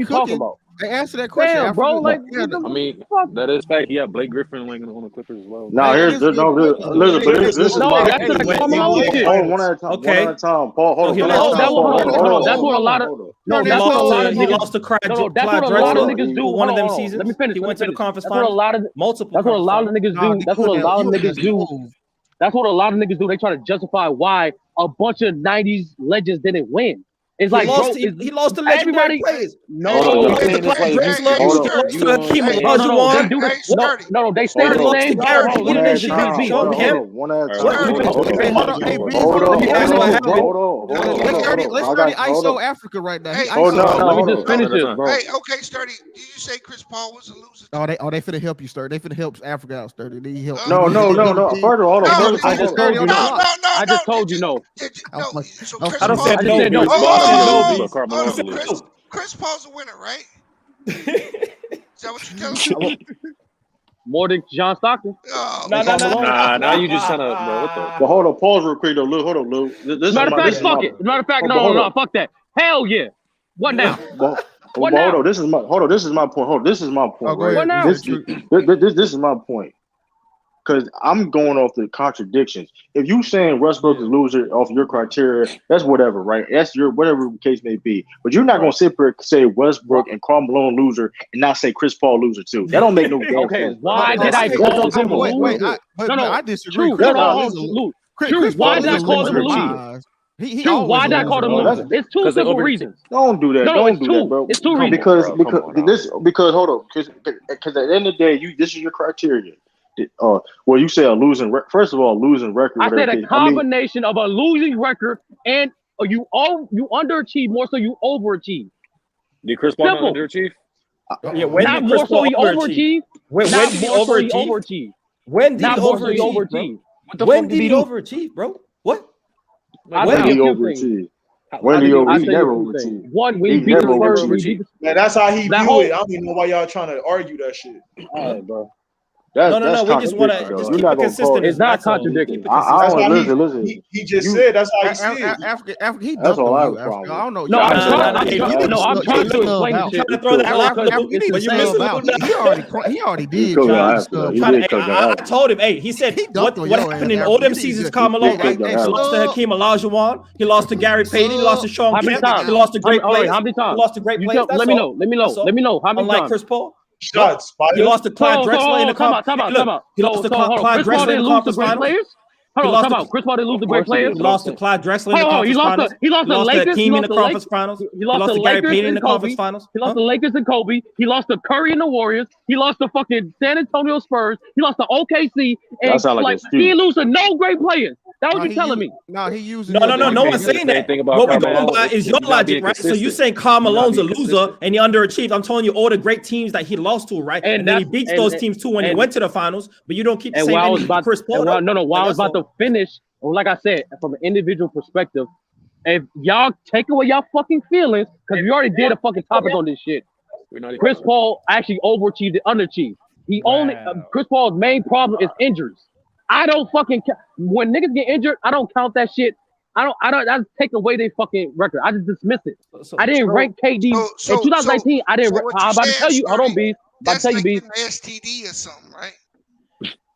cooking. They answer that question. Damn, bro. Like, I mean, that is fact. He had Blake Griffin like on the Clippers as well. No, this is my. That's the Carmelo shit. One at a time. Okay. One at a time. Paul, hold on. That's what a lot of. No, that's what a lot of niggas. He lost to Clyde Drexler. do. One of them seasons. Let me finish. He went to the conference finals. Multiple. That's what a lot of niggas do. That's what a lot of niggas do. That's what a lot of niggas do. They try to justify why a bunch of 90s legends didn't win. It's like he lost to legendary players. No, they stayed the same. Let's Sturdy ISO Africa right now. Let me just finish this, bro. Hey, okay, Sturdy. Did you say Chris Paul was a loser? Oh, they finna help you, Sturdy. They finna help Africa out, Sturdy. They help. No. First of all, I just told you no. I don't say no. Chris Paul's a winner, right? Is that what you're telling me? More than John Stockton. Nah, now you just trying to. But hold on, pause real quick though, Lou. Hold on, Lou. Matter of fact, fuck it. Matter of fact, no, fuck that. Hell yeah. What now? Hold on, this is my point. This is my point. What now? This is my point. Because I'm going off the contradictions. If you saying Westbrook is loser off your criteria, that's whatever, right? That's your whatever the case may be. But you're not gonna sit here and say Westbrook and Karl Malone loser and not say Chris Paul loser too. That don't make no sense. Okay, why did I call him a loser? I disagree. True. Why did I call him a loser? Why did I call him a loser? It's two simple reasons. Don't do that. Don't do that, bro. It's two reasons. Because hold on. Because at the end of the day, this is your criteria. Well, you say a losing first of all, losing record. I said a combination of a losing record and you underachieve more so you overachieve. Did Chris Paul not underachieve? Not more so he overachieved. When did he overachieve? When did he overachieve, bro? What? When did he overachieve? When he never overachieved. One when he beat the Spurs. Man, that's how he view it. I don't even know why y'all trying to argue that shit. All right, bro. No. We just want to keep it consistent. It's not contradicting. Listen. He just said that's how he said. Africa, he that's all I don't know. I'm trying to explain the shit. He already did. I told him. Hey, he said what happened in all them seasons. Carmelo, right? He lost to Hakeem Olajuwon. He lost to Gary Payton. He lost to Sean Kemp. He lost to great players. How many times? He lost to great players. Let me know. How many times? Unlike Chris Paul. Shots. He lost to Clyde Drexler in the conference. He lost to Clyde Drexler in the conference finals. Hold on, time out. Chris Paul didn't lose to great players. He lost to Clyde Drexler in the conference finals. He lost to Lakers. Hakeem in the conference finals. He lost to Gary Payton in the conference finals. He lost to Lakers and Kobe. He lost to Curry and the Warriors. He lost to fucking San Antonio Spurs. He lost to OKC. And like he didn't lose to no great players. That what you telling me? No, he uses. No one's saying that. What we're going by is your logic, right? So you saying Karl Malone's a loser and he underachieved. I'm telling you all the great teams that he lost to, right? And then he beats those teams too when he went to the finals. But you don't keep saying Chris Paul. I was about to finish. Like I said, from an individual perspective, if y'all take away y'all fucking feelings, because we already did a fucking topic on this shit. Chris Paul actually overachieved and underachieved. Chris Paul's main problem is injuries. I don't fucking when niggas get injured, I don't count that shit. I take away their fucking record. I just dismiss it. I didn't rank KD in 2019. I didn't. I'm about to tell you. Hold on, B. About to tell you, B. STD or something, right?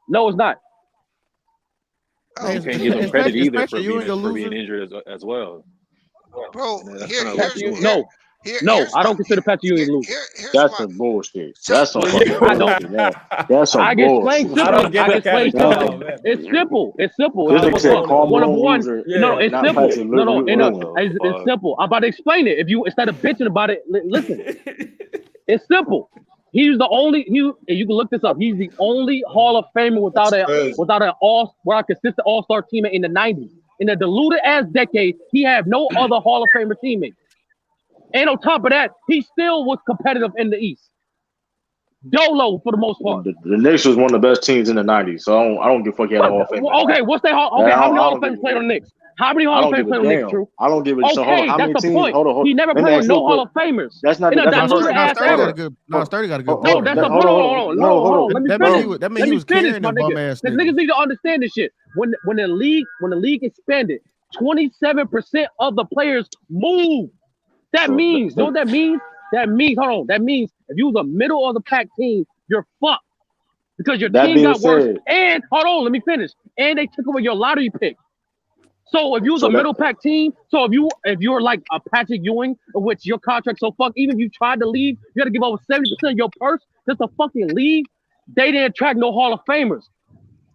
No, it's not. You can't give him credit either for being injured as well. Bro, I don't consider Patrick Ewing a loser. That's some bullshit. That's some bullshit. That's some bullshit. I don't get it. It's simple. It's simple. One of one. No, it's simple. It's simple. I'm about to explain it. If you instead of bitching about it, listen. It's simple. He's the only. You can look this up. He's the only Hall of Famer without a consistent All-Star teammate in the '90s. In a diluted ass decade, he had no other Hall of Famer teammate. And on top of that, he still was competitive in the East. Dolo for the most part. The Knicks was one of the best teams in the '90s, so I don't give a fuck. He had a Hall of Fame. Okay, what's that? Okay, how many Hall of Famers played on the Knicks? How many Hall of Famers played on the Knicks? True. I don't give a shit. Okay, that's the point. Hold on. He never played with no Hall of Famers. That's not. Sturdy got a good. No, Sturdy got a good. No, that's a hold on. Let me finish. That means he was carrying the bum ass. Niggas need to understand this shit. When the league expanded, 27% of the players moved. That means, you know what that means? That means if you was a middle of the pack team, you're fucked. Because your team got worse. And hold on, let me finish. And they took away your lottery pick. So if you was a middle pack team, if you're like a Patrick Ewing, of which your contract so fucked, even if you tried to leave, you gotta give over 70% of your purse just to fucking leave. They didn't attract no Hall of Famers.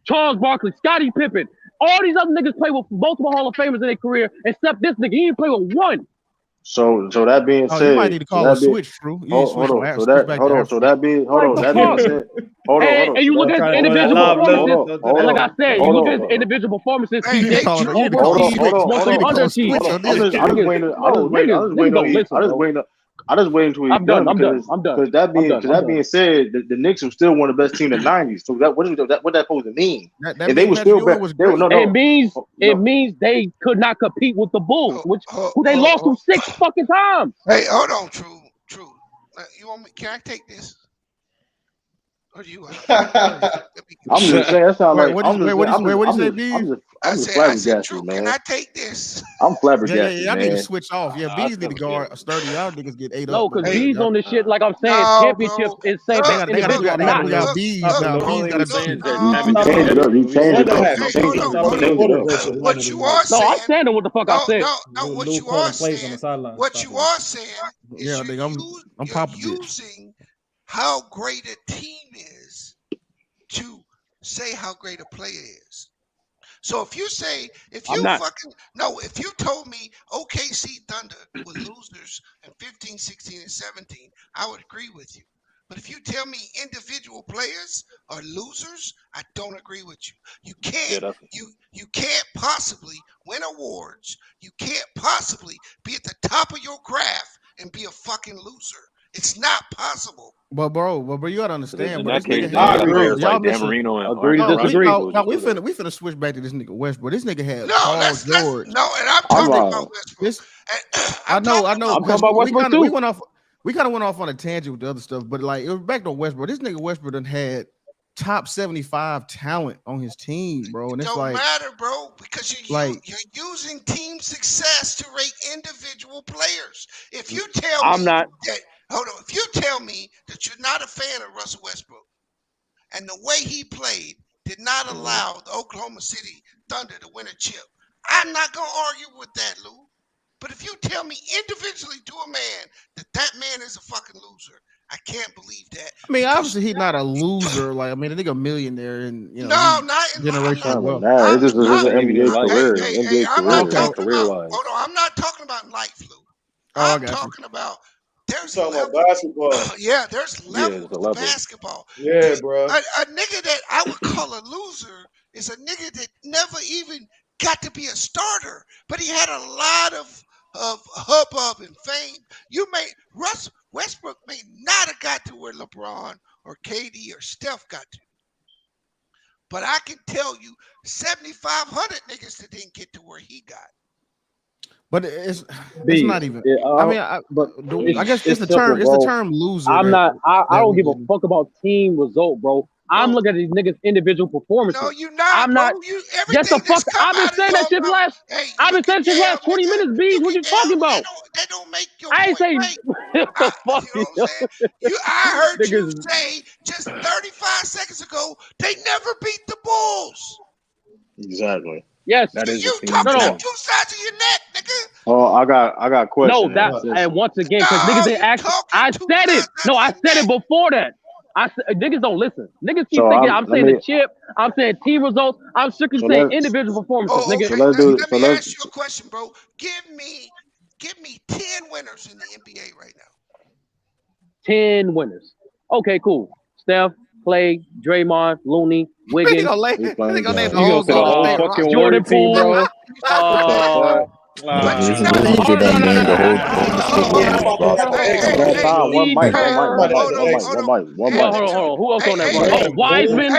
Charles Barkley, Scottie Pippen, all these other niggas play with multiple Hall of Famers in their career, except this nigga. He didn't play with one. So that being said, you might need to call a switch, Drew. Hold on. That being said, and you look at individual performances. And like I said, you look at individual performances. He did I just waited until he's done. I'm done. Because that being said, the Knicks were still one of the best teams in the '90s. So what that supposed to mean? And they were still back. It means they could not compete with the Bulls, who they lost to 6 fucking times. Hey, hold on, True. You want me? Can I take this? Or do you? I'm just saying. That sounds like. What do you say, B? I'm just flabbergasted, True, man. Can I take this? I'm flabbergasted. Yeah, I need to switch off. Yeah, Bees need to guard Sturdy. Y'all niggas get 8 up. No, because Bees on this shit, like I'm saying, championships is same thing. They got Bees now. Bees got to change it up. What you are saying? No, I'm saying what the fuck I said. No, what you are saying? What you are saying is you're using how great a team is to say how great a player is. So if you told me OKC Thunder were losers in 15, 16, and 17, I would agree with you. But if you tell me individual players are losers, I don't agree with you. You can't possibly win awards. You can't possibly be at the top of your graph and be a fucking loser. It's not possible. But you gotta understand. In that case, like Dan Marino and agree to disagree. No, we finna switch back to this nigga Westbrook. This nigga had Paul George. And I'm talking about Westbrook. I know. I'm talking about Westbrook too. We kind of went off on a tangent with the other stuff, but like it was back to Westbrook. This nigga Westbrook done had top 75 talent on his team, bro. And it's don't matter, bro, because you're using team success to rate individual players. If you tell me if you tell me that you're not a fan of Russell Westbrook and the way he played did not allow the Oklahoma City Thunder to win a chip, I'm not going to argue with that, Lou. But if you tell me individually to a man that man is a fucking loser, I can't believe that. I mean, obviously he's not a loser. Like, I mean, I think a millionaire and not generational wealth. Nah, it's just an NBA career. NBA career. Hold on, I'm not talking about life, Lou. I'm talking about there's basketball. Yeah, there's levels of basketball. Yeah, bro. A nigga that I would call a loser is a nigga that never even got to be a starter, but he had a lot of hubbub and fame. Westbrook may not have got to where LeBron or KD or Steph got to. But I can tell you 7,500 niggas that didn't get to where he got. But it's not even. I mean, I guess it's the simple, term. It's bro. the term loser. I don't give a fuck about team result, bro. I'm looking at these niggas' individual performances. No, you not. I'm not. Yes, the fuck. I've been saying that shit last. I've been saying shit last 20 minutes. Bees, what you talking about? That don't make your I ain't saying. Fuck you. I heard you say just 35 seconds ago they never beat the Bulls. Exactly. Yes, that is you talking about two sides of your neck, nigga. Oh, I got questions. No, that and once again, because niggas didn't ask. I said it. No, I said it before that. Niggas don't listen. Niggas keep thinking I'm saying the chip. I'm saying team results. I'm strictly saying individual performances, nigga. So let me ask you a question, bro. Give me 10 winners in the NBA right now. 10 winners. Okay, cool. Steph, Clay, Draymond, Looney, Wiggins. Jordan Poole. Hold on. Who else on that? Wiseman.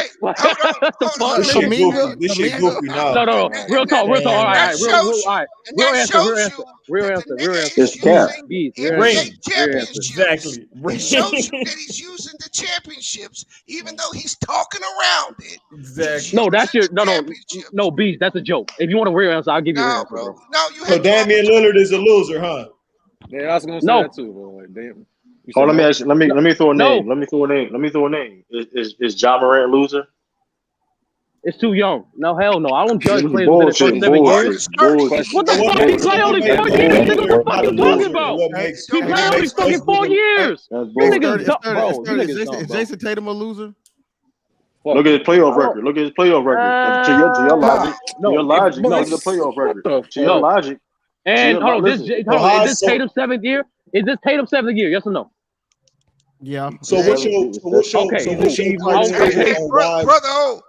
This shit goofy now. No. Real talk. All right. Real answer. It's cap. Exactly. It shows you that he's using the championships, even though he's talking around it. Exactly. No, that's your no, Beast. That's a joke. If you want a real answer, I'll give you an answer, bro. No, you. So Damian Lillard is a loser, huh? Yeah, I was gonna say that too, bro. Like, damn. Oh, let me ask you, let me throw a name. Let me throw a name. Is Ja Morant a loser? It's too young. No, hell no. I don't judge players within the first 7 years. What the fuck? He played only 4 years. Nigga, what the fuck you talking about? He played only fucking 4 years. You niggas, bro. Is Jason Tatum a loser? Look at his playoff record. Look at his playoff record. To your logic. Look at the playoff record. To your logic. And hold on, is this Tatum's 7th year? Is this Tatum's 7th year? Yes or no? Yeah. So what's your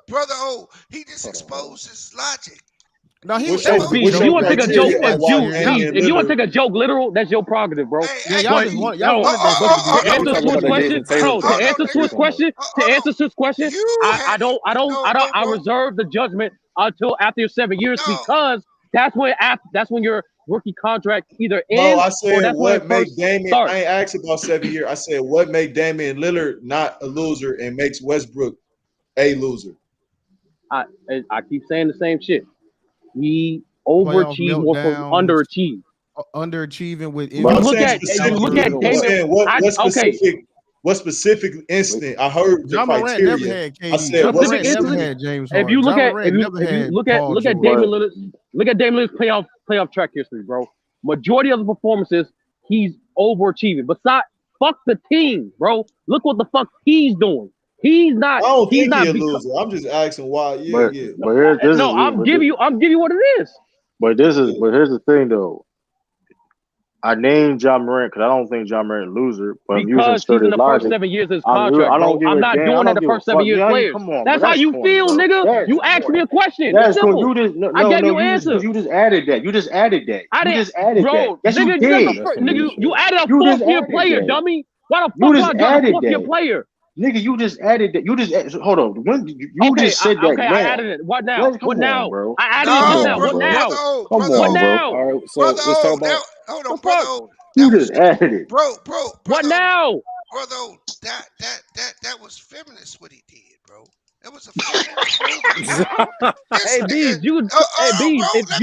brother O, he just exposed his logic. No, if you want to take a joke, if you want to take a joke literal, that's your prerogative, bro. Y'all To answer Swift's question, I reserve the judgment until after your 7 years because that's when your rookie contract either ends I said or that's what when made Damian. starts. I ain't asked about 7 years. I said what made Damian Lillard not a loser and makes Westbrook a loser. I keep saying the same shit. He overachieved more from underachieved. Underachieving with. You look at David. What specific instant? I heard the criteria. Never had KD. I said never had James Harden. If you look at David Lillard's playoff track history, bro. Majority of the performances, he's overachieving. Besides, fuck the team, bro. Look what the fuck he's doing. He's not. I don't think he's a loser. I'm just asking why. I'm giving you what it is. But here's the thing though. I named Ja Morant because I don't think Ja Morant is a loser. But I'm using sturdy the logic. First 7 years of his contract, I'm not doing that the first 7 years players. That's how you feel, nigga. You asked me a question. That's simple. I gave you an answer. You just added that. You just added that. Bro, yes, you did. You added a fourth-year player, dummy. Why the fuck I got a fourth-year player? Nigga, you just added that. You just hold on. When you just said that. Okay, I added it. What now? What now? Bro. I added it just now. What now? What now? All right, so let's talk about. Hold on, brother. You just added it, bro. What now, brother? That was feminist what he did, bro. That was a feminist. Hey, Bees, if you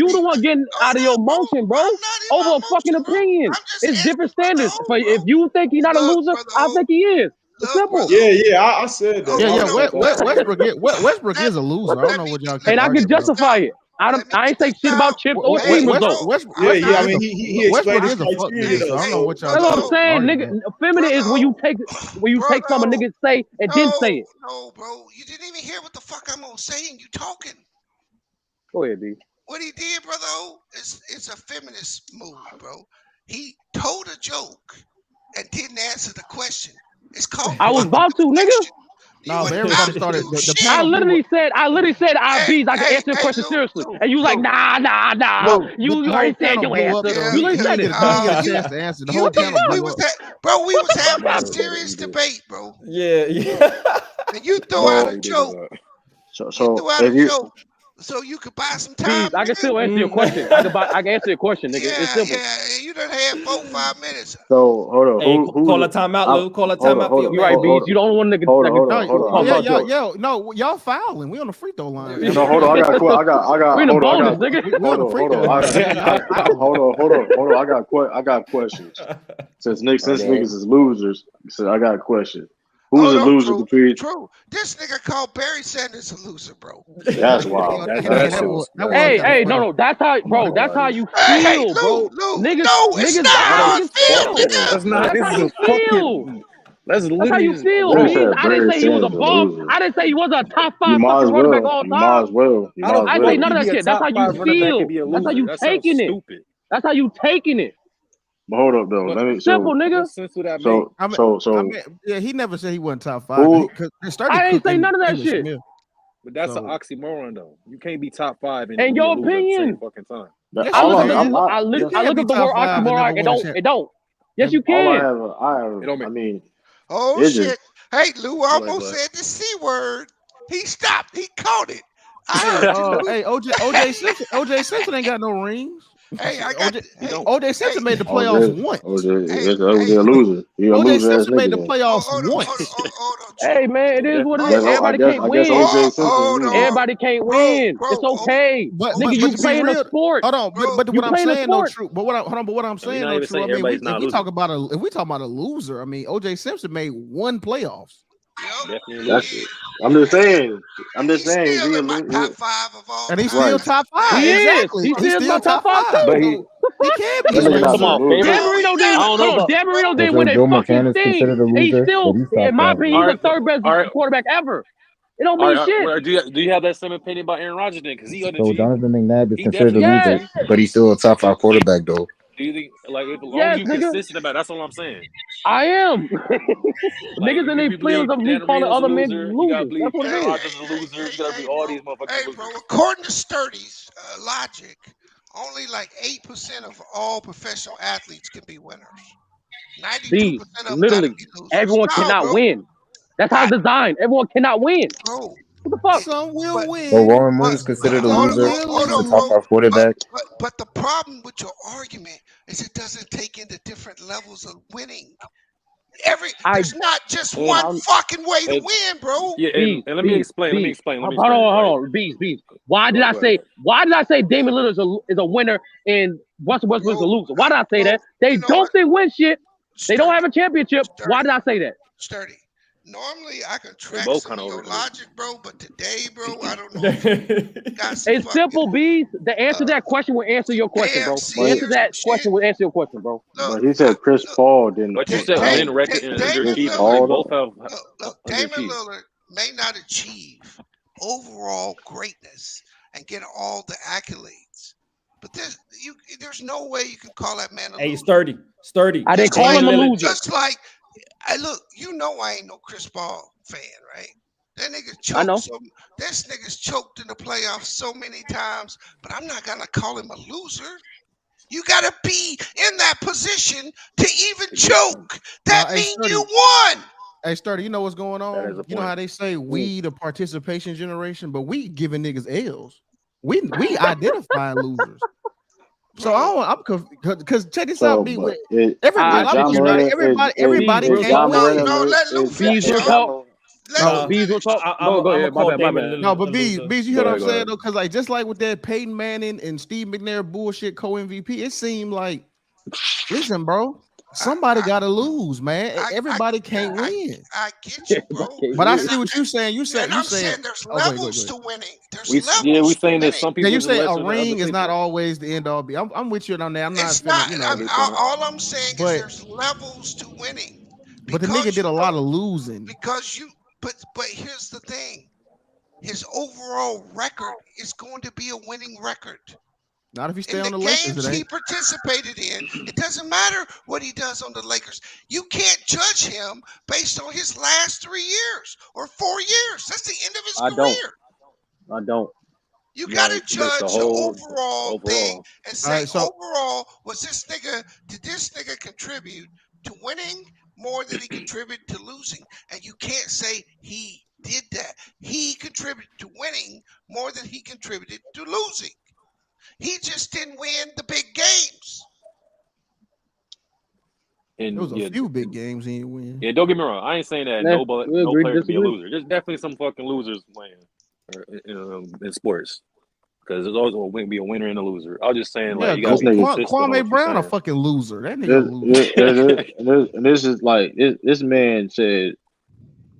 the one getting out of your emotion, bro, over a fucking opinion, it's different standards. But if you think he's not a loser, I think he is. It's simple. Yeah, I said that. Westbrook is a loser. I don't know what y'all. And I can justify it. I ain't say shit about chips or team results. I mean, he explained his criteria. So I don't know what y'all. That's what I'm saying, nigga. Feminine is when you take some a nigga say and then say it. No, bro, you didn't even hear what the fuck I'm gonna say, and you talking. Go ahead, B. What he did, brother, it's a feminist move, bro. He told a joke and didn't answer the question. It's called. I was about to, nigga. No, but everybody started. The I literally said, Hey, I can answer your question seriously, and you was like, nah. No, You already said your answer. You literally said it. He didn't get a chance to answer. The whole panel blew up. Bro, we was having a serious debate, bro. Yeah. And you throw out a joke. So you could buy some time. I can still answer your question. I can answer your question, nigga. It's simple. Yeah, you done had 4-5 minutes. So hold on. Hey, call a timeout, Lou. Call a timeout for your You right, Bees. You the only one nigga. No, y'all fouling. We on the free throw line. No, hold on. I got. We in the bonus, nigga. We on the free throw line. Hold on. I got questions. Since niggas is losers, so I got a question. Who's a loser between? True. This nigga called Barry Sanders a loser, bro. That's wild. Hey, no. That's how, bro. That's how you feel, bro. Niggas, it's not how I feel. That's not. This is a fucking. That's how you feel. I didn't say he was a bum. I didn't say he was a top 5 fucking running back all time. You might as well. I say none of that shit. That's how you feel. That's how you taking it. That's how you taking it. But hold up though. Let me simple, nigga. Yeah, he never said he wasn't top 5. I didn't say none of that shit. But that's an oxymoron though. You can't be top 5 in your opinion. Fucking time. I look at the word oxymoron. It don't. Yes, you can. Oh shit! Hey, Lou almost said the C word. He stopped. He caught it. I heard you. Hey, OJ Simpson ain't got no rings. Hey, I got OJ Simpson made the playoffs once. OJ a loser. OJ Simpson made the playoffs once. Hey man, it is what it is. Everybody can't win. Everybody can't win. It's okay. But nigga, you playing a sport. Hold on, but what I'm saying though, true. But what I'm saying though, true. I mean, if we talk about a loser, I mean, OJ Simpson made one playoffs. That's it. I'm just saying. He's still in my top 5 of all. And he's still top 5. He exactly. He's still top 5. But he can't be. Dan Marino didn't win a fucking thing. He's still, in my opinion, he's the third best quarterback ever. It don't mean shit. Do you have that same opinion about Aaron Rodgers then? Because he So Donovan McNabb is considered a loser, but he's still a top 5 quarterback though. Do you think, like, as long as you consistent about it, that's all I'm saying. I am. Niggas in these feelings of me calling other men losers. That's what it is. A loser. You gotta be all these motherfuckers. Hey, bro, according to Sturdy's logic, only like 8% of all professional athletes can be winners. 92% of them literally, everyone cannot win. That's how it's designed. Everyone cannot win. Bro. What the fuck? Some will win. So Warren Moon is considered a loser. He's a top 5 quarterback. But the problem with your argument is it doesn't take into different levels of winning. There's not just one fucking way to win, bro. Yeah, and let me explain. Hold on. Bees. Why did I say Damian Lillard is a winner and Russell Westbrook is a loser? Why did I say that? They don't win shit. They don't have a championship. Why did I say that? Sturdy. Normally I can track some of your logic, bro, but today, bro, I don't know. It's simple, Bees. The answer to that question will answer your question, bro. The answer to that question will answer your question, bro. But he said Chris Paul didn't. But you said win record and underachieve. Damian Lillard may not achieve overall greatness and get all the accolades, but there's no way you can call that man a loser. Hey, sturdy. I didn't call him a loser. Just like. Look, you know I ain't no Chris Paul fan, right? That nigga choked. This nigga's choked in the playoffs so many times, but I'm not gonna call him a loser. You gotta be in that position to even choke. That means you won. Hey, Sturdy, you know what's going on? You know how they say we the participation generation, but we giving niggas L's. We identify losers. So I'm because check this out, B. Everybody can't win. No, let Lou finish. Bees will talk. Go ahead. No, but Bees, you hear what I'm saying though? Because like just like with that Peyton Manning and Steve McNair bullshit co-MVP, it seemed like, listen, bro, somebody got to lose, man. Everybody can't win. I get you, bro. But I see what you're saying. You saying there's levels to winning. We saying that some people. You say a ring is not always the end all be. I'm with you on that. I'm not. It's not. All I'm saying is there's levels to winning. But the nigga did a lot of losing. But here's the thing. His overall record is going to be a winning record. Not if he stay in on the the Lakers. games he participated in. It doesn't matter what he does on the Lakers. You can't judge him based on his last 3 years or 4 years. That's the end of his career. I don't. You got to judge the overall thing and say, overall, did this nigga contribute to winning more than he contributed to losing? And you can't say he did that. He contributed to winning more than he contributed to losing. He just didn't win the big games. And there was a few big games he didn't win. Yeah, don't get me wrong. I ain't saying that no player can be a loser. There's definitely some fucking losers playing in sports. Because there's always going to be a winner and a loser. I was just saying, like, you got to be consistent. Kwame Brown a fucking loser. That nigga a loser. And this is like this man said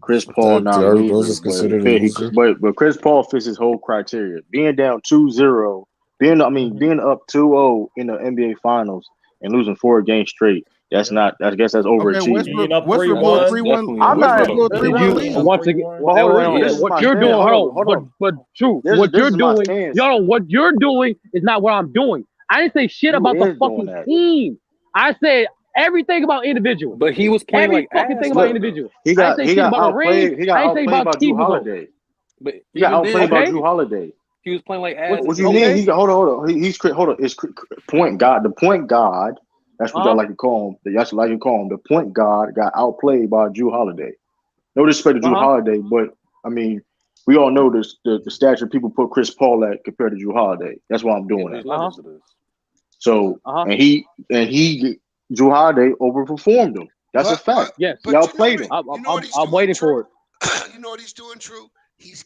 Chris Paul not a loser, but Chris Paul fits his whole criteria. Being down 2-0, being up 2-0 in the NBA Finals and losing 4 games straight. That's not. I guess that's overachieving. Westbrook going 3-1. I'm not. Once again, what you're doing, hold on. But true, what you're doing, what you're doing is not what I'm doing. I didn't say shit about the fucking team. I said everything about individual. But he was playing like fucking thing about individual. He got outplayed. He got outplayed by Jrue Holiday. But he got outplayed by Jrue Holiday. He was playing like ass. What you mean? Hold on. He's It's point guard. The point guard. That's what y'all like to call him. That's what I like to call him. The point guard got outplayed by Jrue Holiday. No disrespect to Jrue Holiday, but I mean, we all know this the stature people put Chris Paul at compared to Jrue Holiday. That's why I'm doing that. So and he Jrue Holiday overperformed him. That's a fact. Yes, y'all played him. I'm waiting for it. You know what he's doing, True?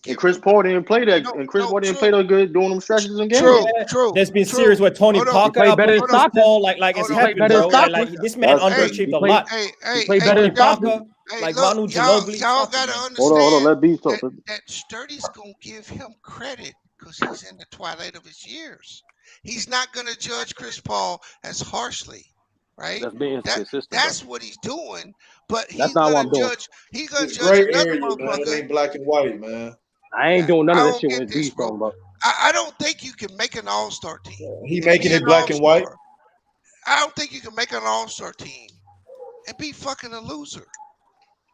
And Chris Paul didn't play that. And Chris Paul didn't play that good doing them stretches and games. True. There's been series where Tony Parker played Chris Paul like it's happened, bro. Like this man underachieved a lot. He played better than Parker, like Manu Ginobili. Y'all gotta understand. Hold on. Let B talk. That Sturdy's gonna give him credit because he's in the twilight of his years. He's not gonna judge Chris Paul as harshly. Right, that's what he's doing, but he's gonna judge. He's gonna judge another motherfucker. It ain't black and white, man. I ain't doing none of that shit when he's talking about. I don't think you can make an all-star team. He making it black and white. I don't think you can make an all-star team and be fucking a loser.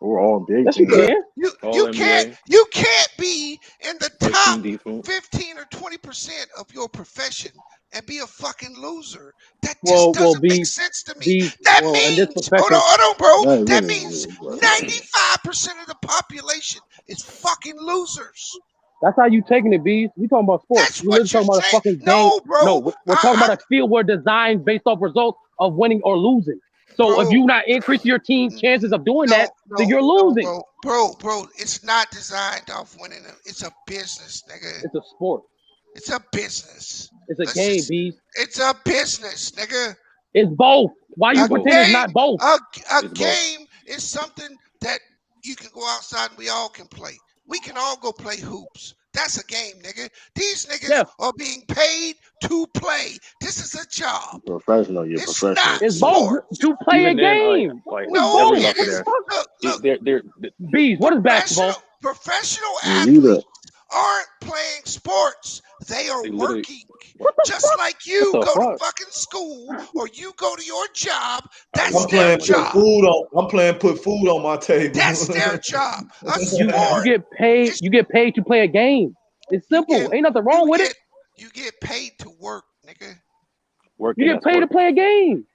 We're all big. Yes, you can. You can't be in the top 15 or 20% of your profession and be a fucking loser. That just doesn't make sense to me. That means, hold on, bro. That means 95% of the population is fucking losers. That's how you taking it, Bees. We talking about sports. We talking about a fucking game. No, bro. No, we're talking about a field where designed based off results of winning or losing. So if you're not increasing your team's chances of doing that, then you're losing. Bro, it's not designed off winning. It's a business, nigga. It's a sport. It's a business. It's a game, B. It's a business, nigga. It's both. Why you pretend it's not both? A game is something that you can go outside and we all can play. We can all go play hoops. That's a game, nigga. These niggas are being paid to play. This is a job. Professional, you're professional. It's both to play a game. No, Bees, what is basketball? Professional athletes aren't playing sports. They are working. Just like you go to fucking school or you go to your job. That's their job. I'm playing put food on my table. That's their job. You get paid. You get paid to play a game. It's simple. Ain't nothing wrong with it. You get paid to work, nigga. You get paid to play a game.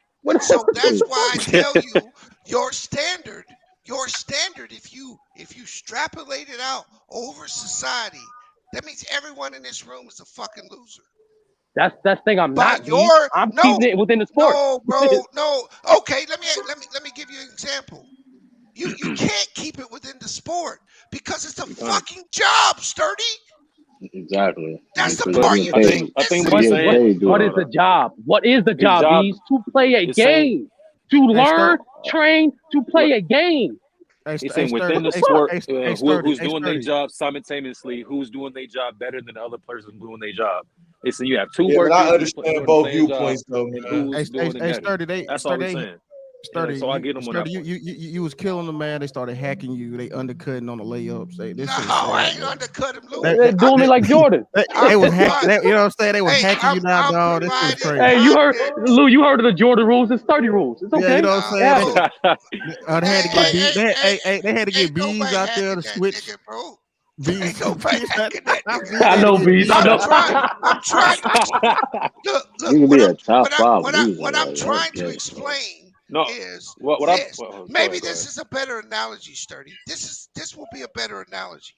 So that's why I tell you your standard, if you extrapolate it out over society, that means everyone in this room is a fucking loser. That's thing I'm not. I'm keeping it within the sport. No, bro, no. Okay, let me give you an example. You can't keep it within the sport because it's a fucking job, Sturdy. Exactly. That's the part you think. What is the job? What is the job? Is to play a game, to learn, train, to play a game. He's saying within the sport, who's doing their job simultaneously, who's doing their job better than the other person doing their job. It's I understand both viewpoints, though, man. That's all I'm saying. Sturdy, so I get them on that. You was killing them, man. They started hacking you. They undercutting on the layups. I ain't undercut him, Lou. They're doing me like Jordan. They was hacking. You know what I'm saying? They was hacking you down, dog. This is crazy. Hey, you heard Lou? You heard of the Jordan rules? It's 30 rules. It's okay. Yeah, you know what I'm saying? They had to get beat. They had to get bees out there to switch. Bees. I know bees. I know. I'm trying. Look. You can be a top five. What I'm trying to explain is this. Maybe this is a better analogy, Sturdy. This will be a better analogy.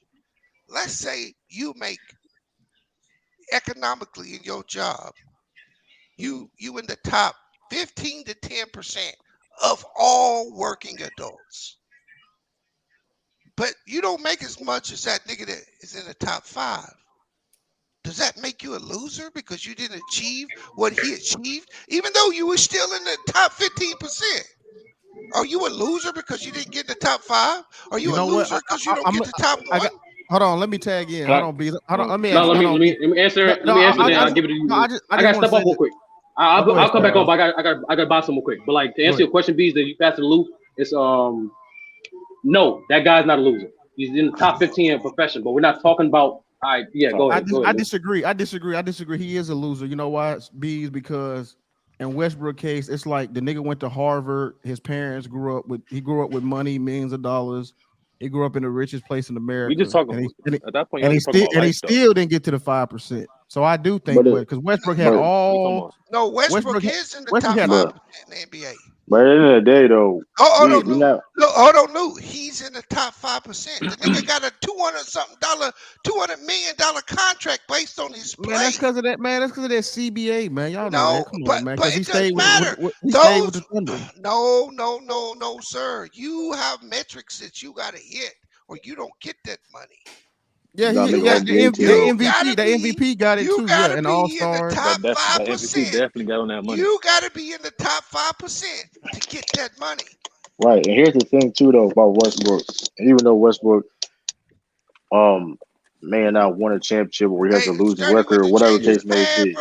Let's say you make economically in your job, you in the top 15 to 10% of all working adults. But you don't make as much as that nigga that is in the top 5. Does that make you a loser because you didn't achieve what he achieved, even though you were still in the top 15%? Are you a loser because you didn't get in the top 5? Are you a loser because you don't get the top 1? Hold on, let me tag in. Hold on, B. Hold on, let me answer. Let me answer. Then I'll give it to you. I gotta step up real quick. I'll come back up. I got buy some real quick. But like to answer your question, Bees, that you passed the loop, it's no, that guy's not a loser. He's in the top 15 in profession, but we're not talking about. All right, yeah, go ahead. I disagree. He is a loser. You know why, Bees? Because in Westbrook case, it's like the nigga went to Harvard. His parents grew up with money, millions of dollars. He grew up in the richest place in America. We just talking at that point, and he still didn't get to the 5%. So I do think because Westbrook had all. No, Westbrook is in the top 5% in the NBA. But at the end of the day, though, hold on, Lou. He's in the top 5%. The nigga got a $200 million contract based on his play. Man, that's because of that. Man, that's because of that CBA, man. Y'all know that. Come on, man. But he it stayed doesn't matter. with the Thunder. No, sir. You have metrics that you got to hit, or you don't get that money. Yeah, the MVP got it too. Yeah, and All-Star. The MVP definitely got on that money. You got to be in the top 5% to get that money. Right, and here's the thing too, though, about Westbrook. Even though Westbrook, may not won a championship or he has a losing record or whatever case may be.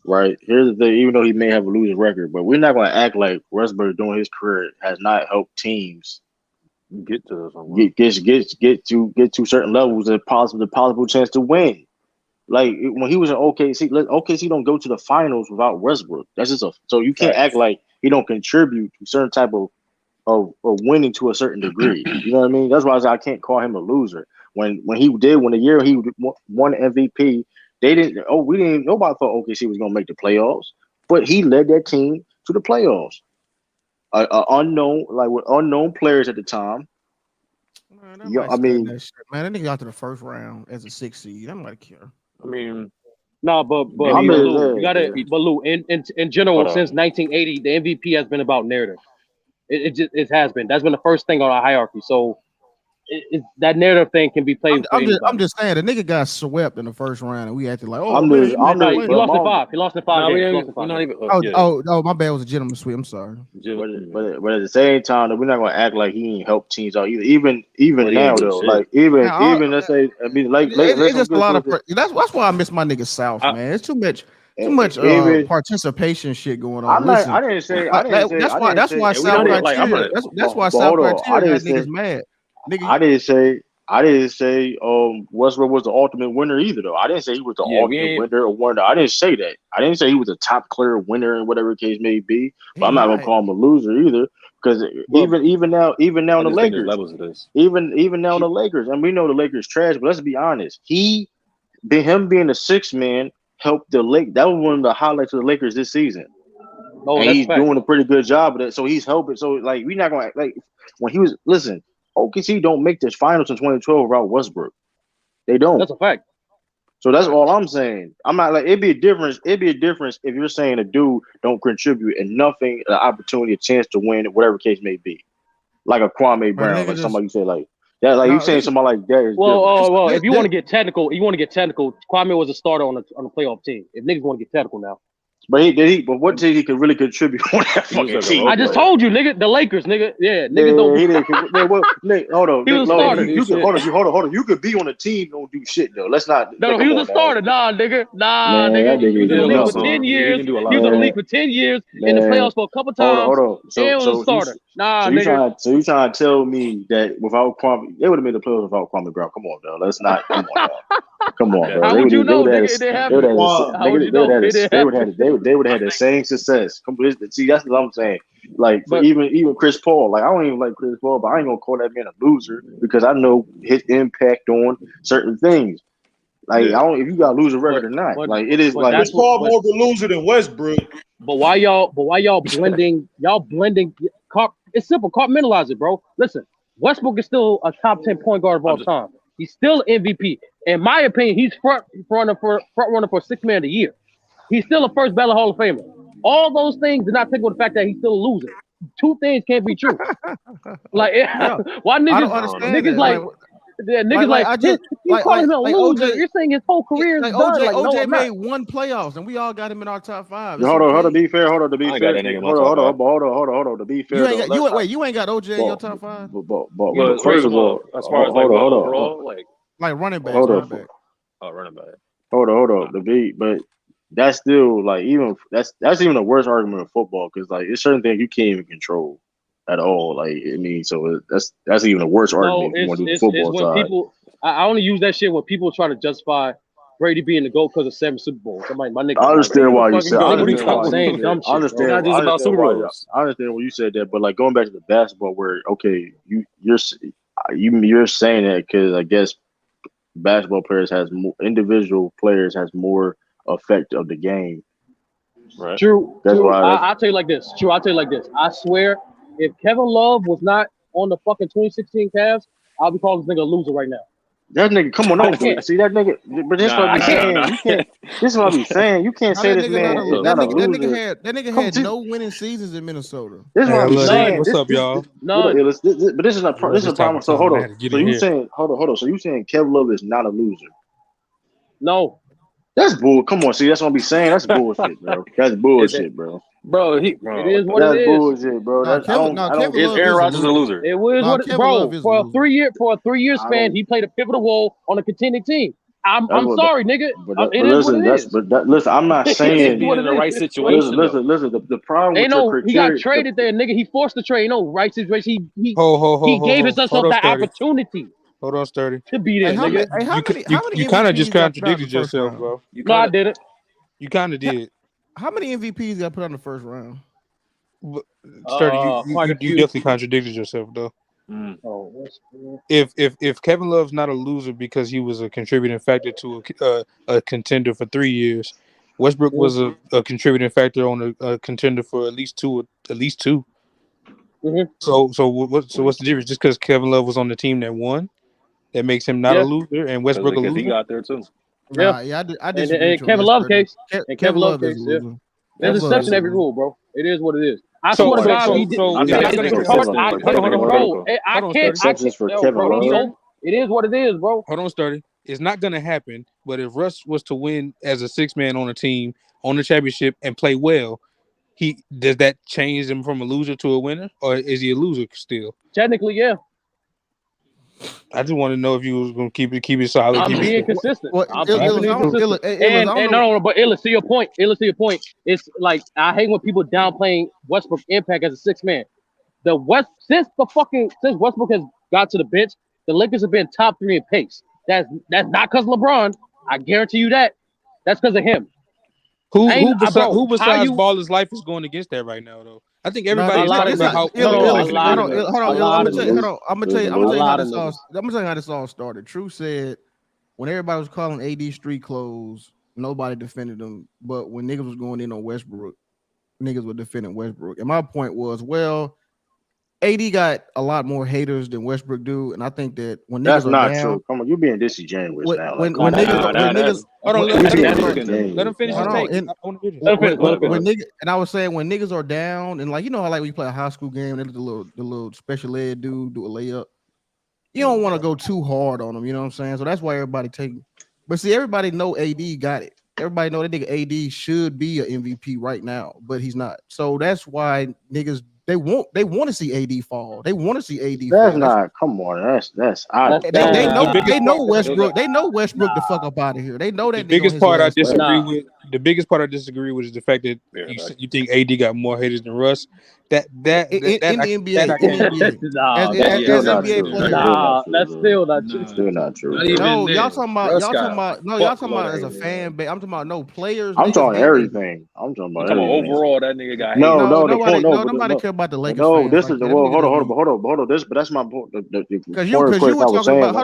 Right, here's the thing. Even though he may have a losing record, but we're not going to act like Westbrook during his career has not helped teams get to certain levels and possible chance to win. Like when he was in OKC, OKC don't go to the finals without Westbrook. That's just so you can't act like he don't contribute to certain type of winning to a certain degree. You know what I mean? That's why I can't call him a loser. When the year he won MVP, nobody thought OKC was gonna make the playoffs, but he led that team to the playoffs. With unknown players at the time. Man, that nigga got to the first round as a 6th seed. I'm not care. I mean, no, but Lou, you gotta. But Lou, in general, since 1980, the MVP has been about narrative. It has been. That's been the first thing on our hierarchy. So that narrative thing can be played. I'm just saying the nigga got swept in the first round, and we acted like, he lost in 5. He lost in 5 games. My bad. It was a gentleman sweep. I'm sorry. But at the same time, we're not gonna act like he ain't helped teams out either. Even now though, like even let's say, I mean, like it's just a lot of. That's why I miss my nigga South, man. It's too much participation shit going on. I didn't say. That's why South criteria. That's why South criteria got niggas mad. Nigga, I didn't say Westbrook was the ultimate winner either though. I didn't say he was the ultimate winner or winner. I didn't say that. I didn't say he was a top clear winner in whatever case may be. But I'm not gonna call him a loser either. Because even now in the Lakers, even now in the Lakers, and we know the Lakers trash, but let's be honest. Him being the 6th man helped the Lakers. That was one of the highlights of the Lakers this season. And he's doing a pretty good job of that. So he's helping. So like we're not gonna like when he was OKC don't make this finals in 2012 without Westbrook. They don't. That's a fact. So that's all I'm saying. I'm not like it'd be a difference if you're saying a dude don't contribute and nothing, an opportunity, a chance to win, whatever case may be. Like a Kwame Brown, like somebody you say like that, like you saying somebody like that is well, if you want to get technical, Kwame was a starter on a playoff team. If niggas want to get technical now. But what did he could really contribute on that fucking team? I just told you, nigga. The Lakers, nigga. Yeah, niggas don't. He didn't. Well, Nick, hold on. He was a starter. Hold on. You could be on a team, don't do shit though. Let's not. No, he was a starter. Nah, nigga. Nah, nigga. He was in the league for 10 years. He was in the league for 10 years. In the playoffs for a couple times. Hold on. And was a starter. Nah, nigga. So you trying to tell me that without Kwame, they would have made the playoffs without Kwame Brown? Come on, though. Let's not. Come on, though. Come on, bro. How would you know, nigga? It didn't happen. How would you know? They would have had the same success. See, that's what I'm saying. Like, even Chris Paul, like, I don't even like Chris Paul, but I ain't gonna call that man a loser because I know his impact on certain things. Like, I don't if you got a loser record or not. Like, it is like Chris Paul more of a loser than Westbrook. But why y'all blending? It's simple. Compartmentalize it, bro. Listen, Westbrook is still a top 10 point guard of all time. He's still MVP. In my opinion, he's front runner for Sixth Man of the Year. He's still a first ballot Hall of Famer. All those things do not take away the fact that he's still a loser. Two things can't be true. Like, why niggas like you calling him a loser? You're saying his whole career is done. OJ made one playoffs, and we all got him in our top 5. Hold on. To be fair. Hold on. To be fair. You ain't got OJ in your top 5. But first of all, as far as overall, like running back. Running back. Hold on. But that's still like that's even a worse argument in football because like it's certain things you can't even control at all. Like I mean, so that's even a worse argument if you want to do the football side. I only use that shit when people try to justify Brady being the GOAT because of 7 Super Bowls. I'm like, my nigga. I understand why you said. I understand. I understand when you said that, but like going back to the basketball, where you're saying that because I guess basketball players individual players has more effect of the game. Right. True. I'll tell you like this. I swear, if Kevin Love was not on the fucking 2016 Cavs, I'll be calling this nigga a loser right now. That nigga, come on, see that nigga. But this is what I'm saying. You can't. This is what I'm saying. You can't say this man is not a loser. That nigga had no winning seasons in Minnesota. This is what I'm saying. What's up, y'all? But this is a problem. So hold on. So you saying hold on. So you saying Kevin Love is not a loser? No. That's bull. Come on, see, that's what I'm be saying. That's bullshit, bro. That's bullshit, bro. Bro, it is what it is. That's bullshit, bro. Is Aaron Rodgers a loser? It was bro. For a 3-year span, he played a pivotal role on a contending team. I'm sorry, nigga. Listen, I'm not saying in the right situation. Listen. The problem with your criteria, he got traded there, nigga. He forced the trade. Right situation. He gave himself that opportunity. Hold on, Sturdy. To be there, nigga. You kind of just contradicted yourself, bro. No, I didn't. You kind of did. How many MVPs got put on the first round? Sturdy, you definitely contradicted yourself, though. If Kevin Love's not a loser because he was a contributing factor to a contender for 3 years, Westbrook was a contributing factor on a contender for at least two. Mm-hmm. So what's the difference? Just because Kevin Love was on the team that won, that makes him not a loser, and Westbrook a loser. He got there too. Yeah, I disagree. And Kevin Love case. Kevin Love case. There's an exception to every rule, bro. It is what it is. I swear to God, he did. I can't. It is what it is, bro. Hold on, Sturdy. It's not gonna happen. But if Russ was to win as a 6-man on a team on the championship and play well, does that change him from a loser to a winner, or is he a loser still? Technically, yeah. I just want to know if you was gonna keep it solid. I'm being consistent. I'm being consistent. But Illa, to your point. It's like I hate when people downplaying Westbrook's impact as a 6-man. Since Westbrook has got to the bench, the Lakers have been top 3 in pace. That's not because of LeBron. I guarantee you that. That's because of him. Who besides Baller's life is going against that right now, though? I think everybody is talking about how. I'm gonna tell you how this all started. True said when everybody was calling AD street clothes, nobody defended them. But when niggas was going in on Westbrook, niggas were defending Westbrook. And my point was, well, AD got a lot more haters than Westbrook do, and I think that when niggas that's not true. Come on, you're being disingenuous now. When niggas, let him finish his take. And I was saying when niggas are down, and like you know how like we play a high school game, and the little special ed dude do a layup. You don't want to go too hard on them, you know what I'm saying? So that's why everybody take. But see, everybody know AD got it. everybody know that nigga AD should be an MVP right now, but he's not. So that's why niggas they want to see AD fall. They want to see AD That's fall. not. Come on, that's they know Westbrook. They know Westbrook the fuck up out of here. They know that the biggest part I disagree with. The biggest part I disagree with is the fact that you think AD got more haters than Russ. That in the NBA, as NBA players. Nah, that's still not true. Still not true. No, y'all talking about as a fan base. I'm talking about no players. I'm talking everything. I'm talking about overall. That nigga got nobody care about the Lakers. No, this is the hold on. But that's my point. Because you were talking about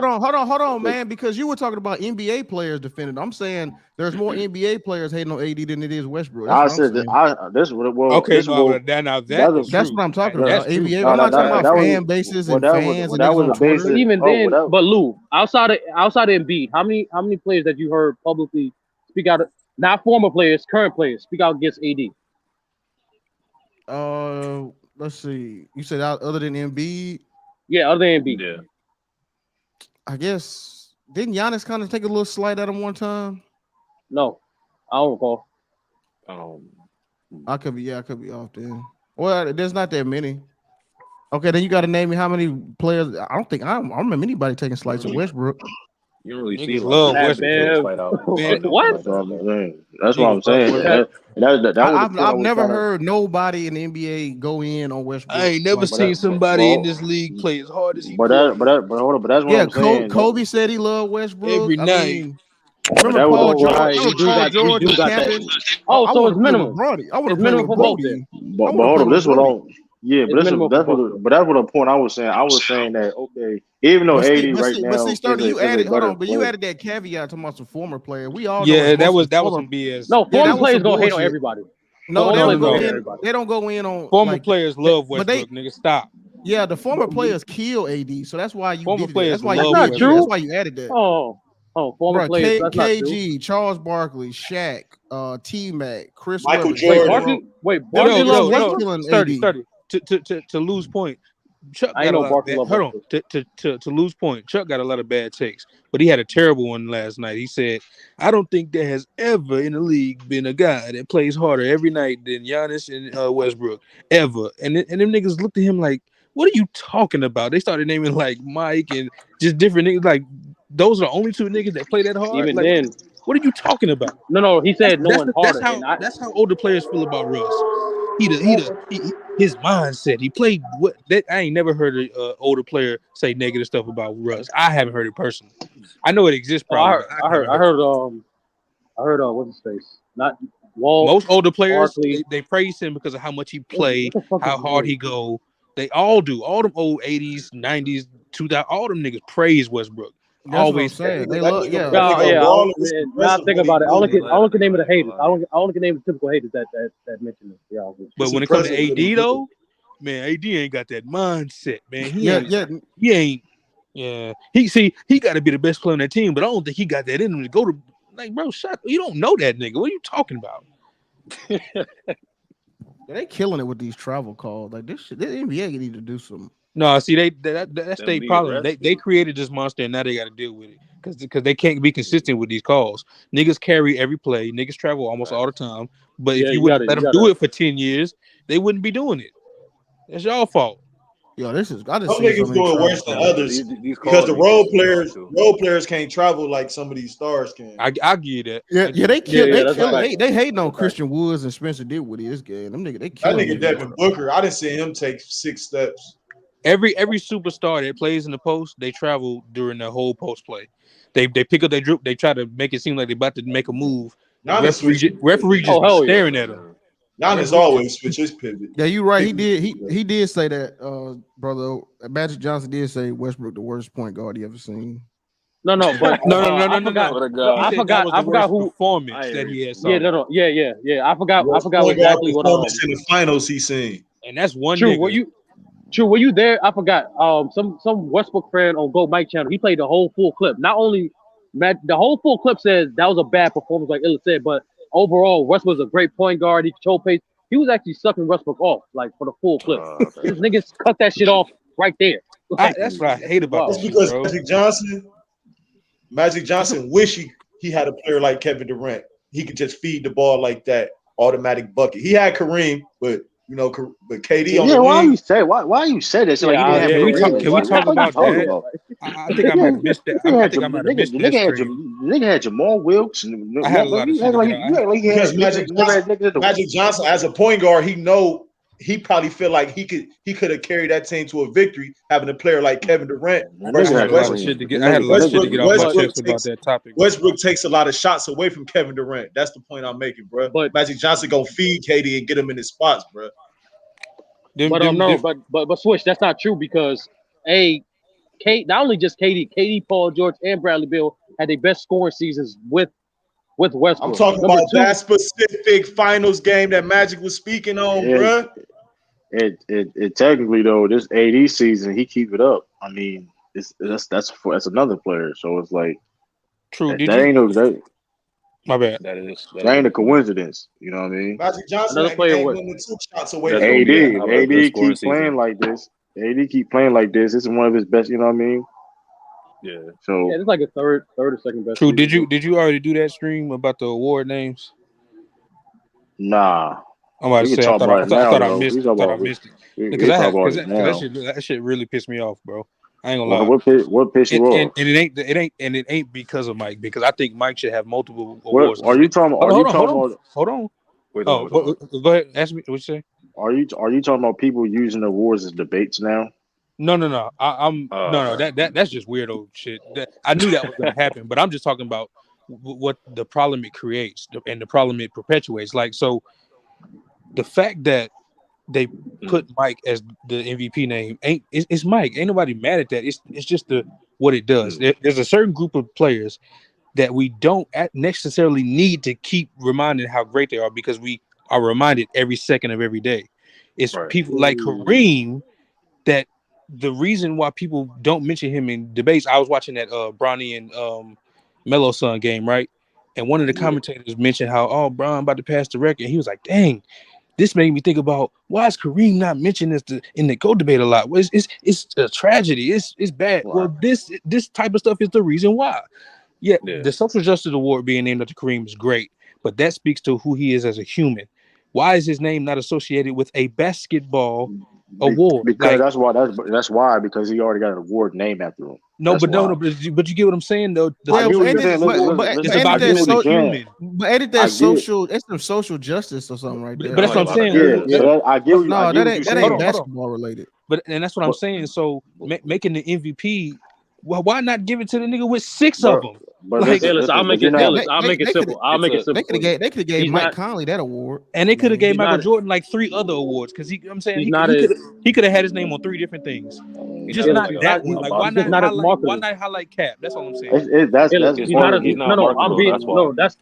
hold on, man. Because you were talking about NBA players defending. I'm saying there's more NBA players hating on AD than it is Westbrook. That's what I'm talking about. NBA. I'm not talking about fan bases and fans. Even then, but Lou, outside of Embiid, how many players that you heard publicly speak out? Not former players, current players speak out against AD. Let's see. You said other than Embiid? Yeah, other than Embiid. Yeah. I guess didn't Giannis kind of take a little slight at him one time? No, I don't recall. I could be off then. Well, there's not that many. Okay, then you got to name me how many players. I don't remember anybody taking slights at Westbrook. You don't really see love Westbrook. What? That's what I'm saying. I've never heard nobody in the NBA go in on Westbrook. I ain't never seen somebody in this league play as hard as he. But that's what I'm saying. Kobe said he loved Westbrook every night. Remember Paul George? Oh, so it's minimum. I would have minimum for both then. But hold on, this one on. Yeah, but that's what the point I was saying. I was saying that even though AD now. But see, Sturdy, you added that caveat talking about some former player. We all that was some BS. No, former players gonna hate on everybody. No, they don't go in on former players love Westbrook. Nigga, stop. Yeah, the former players kill AD, so that's why you former did players. That's why you not true. That's why you added that. Former players. That's KG, Charles Barkley, Shaq, T-Mac, Chris Michael Jordan. Barkley loves Sturdy. To lose point, Chuck got a lot. Hold on. To lose point, Chuck got a lot of bad takes, but he had a terrible one last night. He said, "I don't think there has ever in the league been a guy that plays harder every night than Giannis and Westbrook ever." And them niggas looked at him like, "What are you talking about?" They started naming like Mike and just different niggas. Like those are the only two niggas that play that hard. Even like, then, what are you talking about? No. He said no one harder. That's how older players feel about Russ. His mindset. He played what? I ain't never heard an older player say negative stuff about Russ. I haven't heard it personally. I know it exists. Probably. I heard. What's his face? Not Wall. Most older players they praise him because of how much he played, how hard he go. They all do. All them old 80s, 90s, 2000. All them niggas praise Westbrook. That's always saying they love. Yeah. Now think about it. I only can name the haters. I only can name the typical haters that mention it. Yeah. But when it comes to AD though, man, AD ain't got that mindset, man. He ain't. Yeah. He got to be the best player on that team, but I don't think he got that in him to go to. Like, bro, you don't know that nigga. What are you talking about? They killing it with these travel calls. Like this shit. The NBA need to do some. No, see, that's their problem. They created this monster, and now they got to deal with it because they can't be consistent with these calls. Niggas carry every play. Niggas travel almost all the time. But if you wouldn't let them do it for 10 years, they wouldn't be doing it. That's y'all fault. Yo, this is. Some niggas doing worse than others because the role players can't travel like some of these stars can. I give you that. Yeah, they hating on Christian Woods and Spencer Dinwiddie this game. Them niggas, they killing that nigga Devin Booker. I didn't see him take 6 steps. Every superstar that plays in the post, they travel during the whole post play. They pick up their drip. They try to make it seem like they're about to make a move. Referee just staring at them. Giannis always switch his pivot. Yeah, you're right. He did say that, brother. Magic Johnson did say Westbrook the worst point guard he ever seen. No, but no. I forgot who performance that he had. Yeah. I forgot exactly what in the finals he seen. And that's one. True, were you there? I forgot. Some Westbrook fan on Go Mike channel. He played the whole full clip. Not only the whole full clip says that was a bad performance, like Illa said, but overall Westbrook was a great point guard. He controlled pace. He was actually sucking Westbrook off, like for the full clip. These niggas cut that shit off right there. Like, that's what I hate about. That's because Magic Johnson wish he had a player like Kevin Durant. he could just feed the ball like that, automatic bucket. He had Kareem, but but KD on the why wing. you say that? So like, can we talk about that? I think I might have missed that. I think I might have missed that stream. Nigga had Jamal Wilkes. And I had a lot of shit. Because Magic Johnson, as a point guard, he probably feel like he could have carried that team to a victory having a player like Kevin Durant. I had a lot of shit to get off my chest about that topic. Westbrook takes a lot of shots away from Kevin Durant. That's the point I'm making, bro. But Magic Johnson gonna feed KD and get him in his spots, bro. But Switch, that's not true because not only just KD, Paul George, and Bradley Beal had their best scoring seasons with Westbrook. I'm talking about that specific finals game that Magic was speaking on, bro. It technically though, this AD season he keep it up. I mean, that's another player. So it's like true. My bad. That ain't a coincidence. You know what I mean? Magic Johnson ain't the 2 shots away. AD keep playing like this. AD keep playing like this. This is one of his best. You know what I mean? Yeah. So it's like a third or second best. True. Did you already do that stream about the award names? Nah. I'm about to say I thought I missed it. Because that shit really pissed me off, bro. I ain't gonna lie. What pissed you off? And it ain't because of Mike. Because I think Mike should have multiple awards. Are you talking about? Hold on. Go ahead. Ask me what you say. Are you talking about people using awards as debates now? No. That's just weirdo shit. I knew that was gonna happen, but I'm just talking about what the problem it creates and the problem it perpetuates. Like, so the fact that they put Mike as the MVP name it's Mike. Ain't nobody mad at that. It's just what it does. There's a certain group of players that we don't necessarily need to keep reminding how great they are because we are reminded every second of every day. It's people like Kareem that the reason why people don't mention him in debates. I was watching that Bronny and Melo son game, right? And one of the commentators mentioned how Bron about to pass the record. And he was like, dang. This made me think about why is Kareem not mentioned in the GOAT debate a lot? Well, it's a tragedy. It's bad. Wow. Well, this type of stuff is the reason why. Yeah, the Social Justice Award being named after Kareem is great, but that speaks to who he is as a human. Why is his name not associated with a basketball award? Because that's why because he already got an award named after him. But you get what I'm saying though. It's about being human. But ain't that social? It's some social justice or something right there. But that's what I'm saying. I get what that ain't basketball related. And that's what I'm saying. So making the MVP, well, why not give it to the nigga with 6 of them? I'll make it simple. They could have gave Mike Conley that award, and they could have gave Michael Jordan like 3 other awards because he could have had his name on 3 different things. Just not that one. Like why not highlight Cap? That's all I'm saying.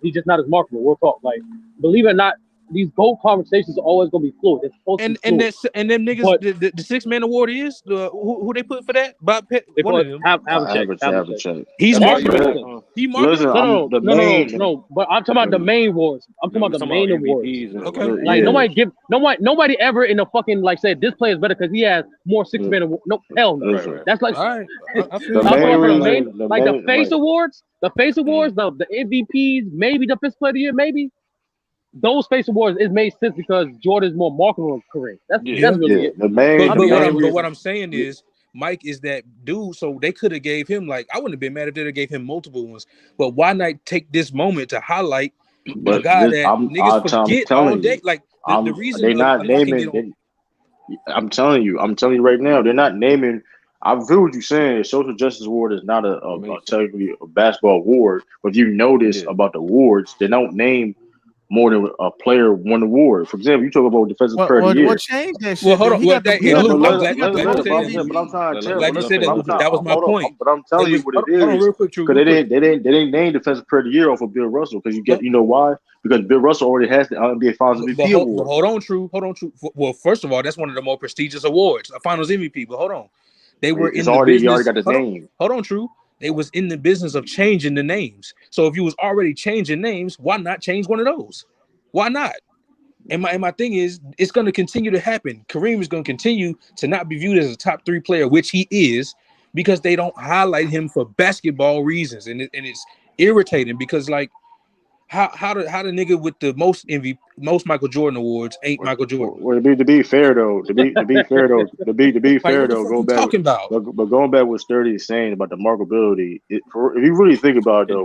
He's just not as marketable. We'll talk. Like, believe it or not, these GOAT conversations are always gonna be fluid. It's supposed to be fluid. And them niggas, the 6-man award is who they put for that? Bob Pitt. One of them. Have a check. He's marketable. He marketable. No. But I'm talking about the main awards. I'm talking about the main awards. Okay. Like nobody ever in the fucking like said this player is better because he has more 6-man awards. No, hell no. Right. That's like all right. The face awards, the MVPs, maybe the Fifth Player of the Year, maybe. Those face awards is made sense because Jordan's more marketable than Kareem. That's really it. But what I'm saying is Mike is that dude, so they could have gave him I wouldn't have been mad if they gave him multiple ones. But why not take this moment to highlight a guy that niggas forget all day? Like the reason they're not naming. I'm telling you right now, they're not naming. I feel what you're saying. The Social Justice Award is not technically a basketball award, but if you notice about the awards, they don't name more than a player won award. For example, you talk about defensive player of the year. What changed that shit? Well, hold on. That was my point. But I'm telling you what it is. Because they didn't name defensive player of the year off of Bill Russell. Because you know why? Because Bill Russell already has the NBA Finals MVP award. Hold on, True. Well, first of all, that's one of the more prestigious awards, a Finals MVP. But hold on, they were in the business. You already got the name. Hold on, True. They was in the business of changing the names. So if you was already changing names, why not change one of those? Why not? And my thing is, it's going to continue to happen. Kareem is going to continue to not be viewed as a top 3 player, which he is, because they don't highlight him for basketball reasons. And it's irritating because, like, How the nigga with the most Michael Jordan awards ain't Michael Jordan? Well, to be fair though, to be fair though, go back. Talking about? But going back what Sturdy is saying about the marketability, if you really think about it though,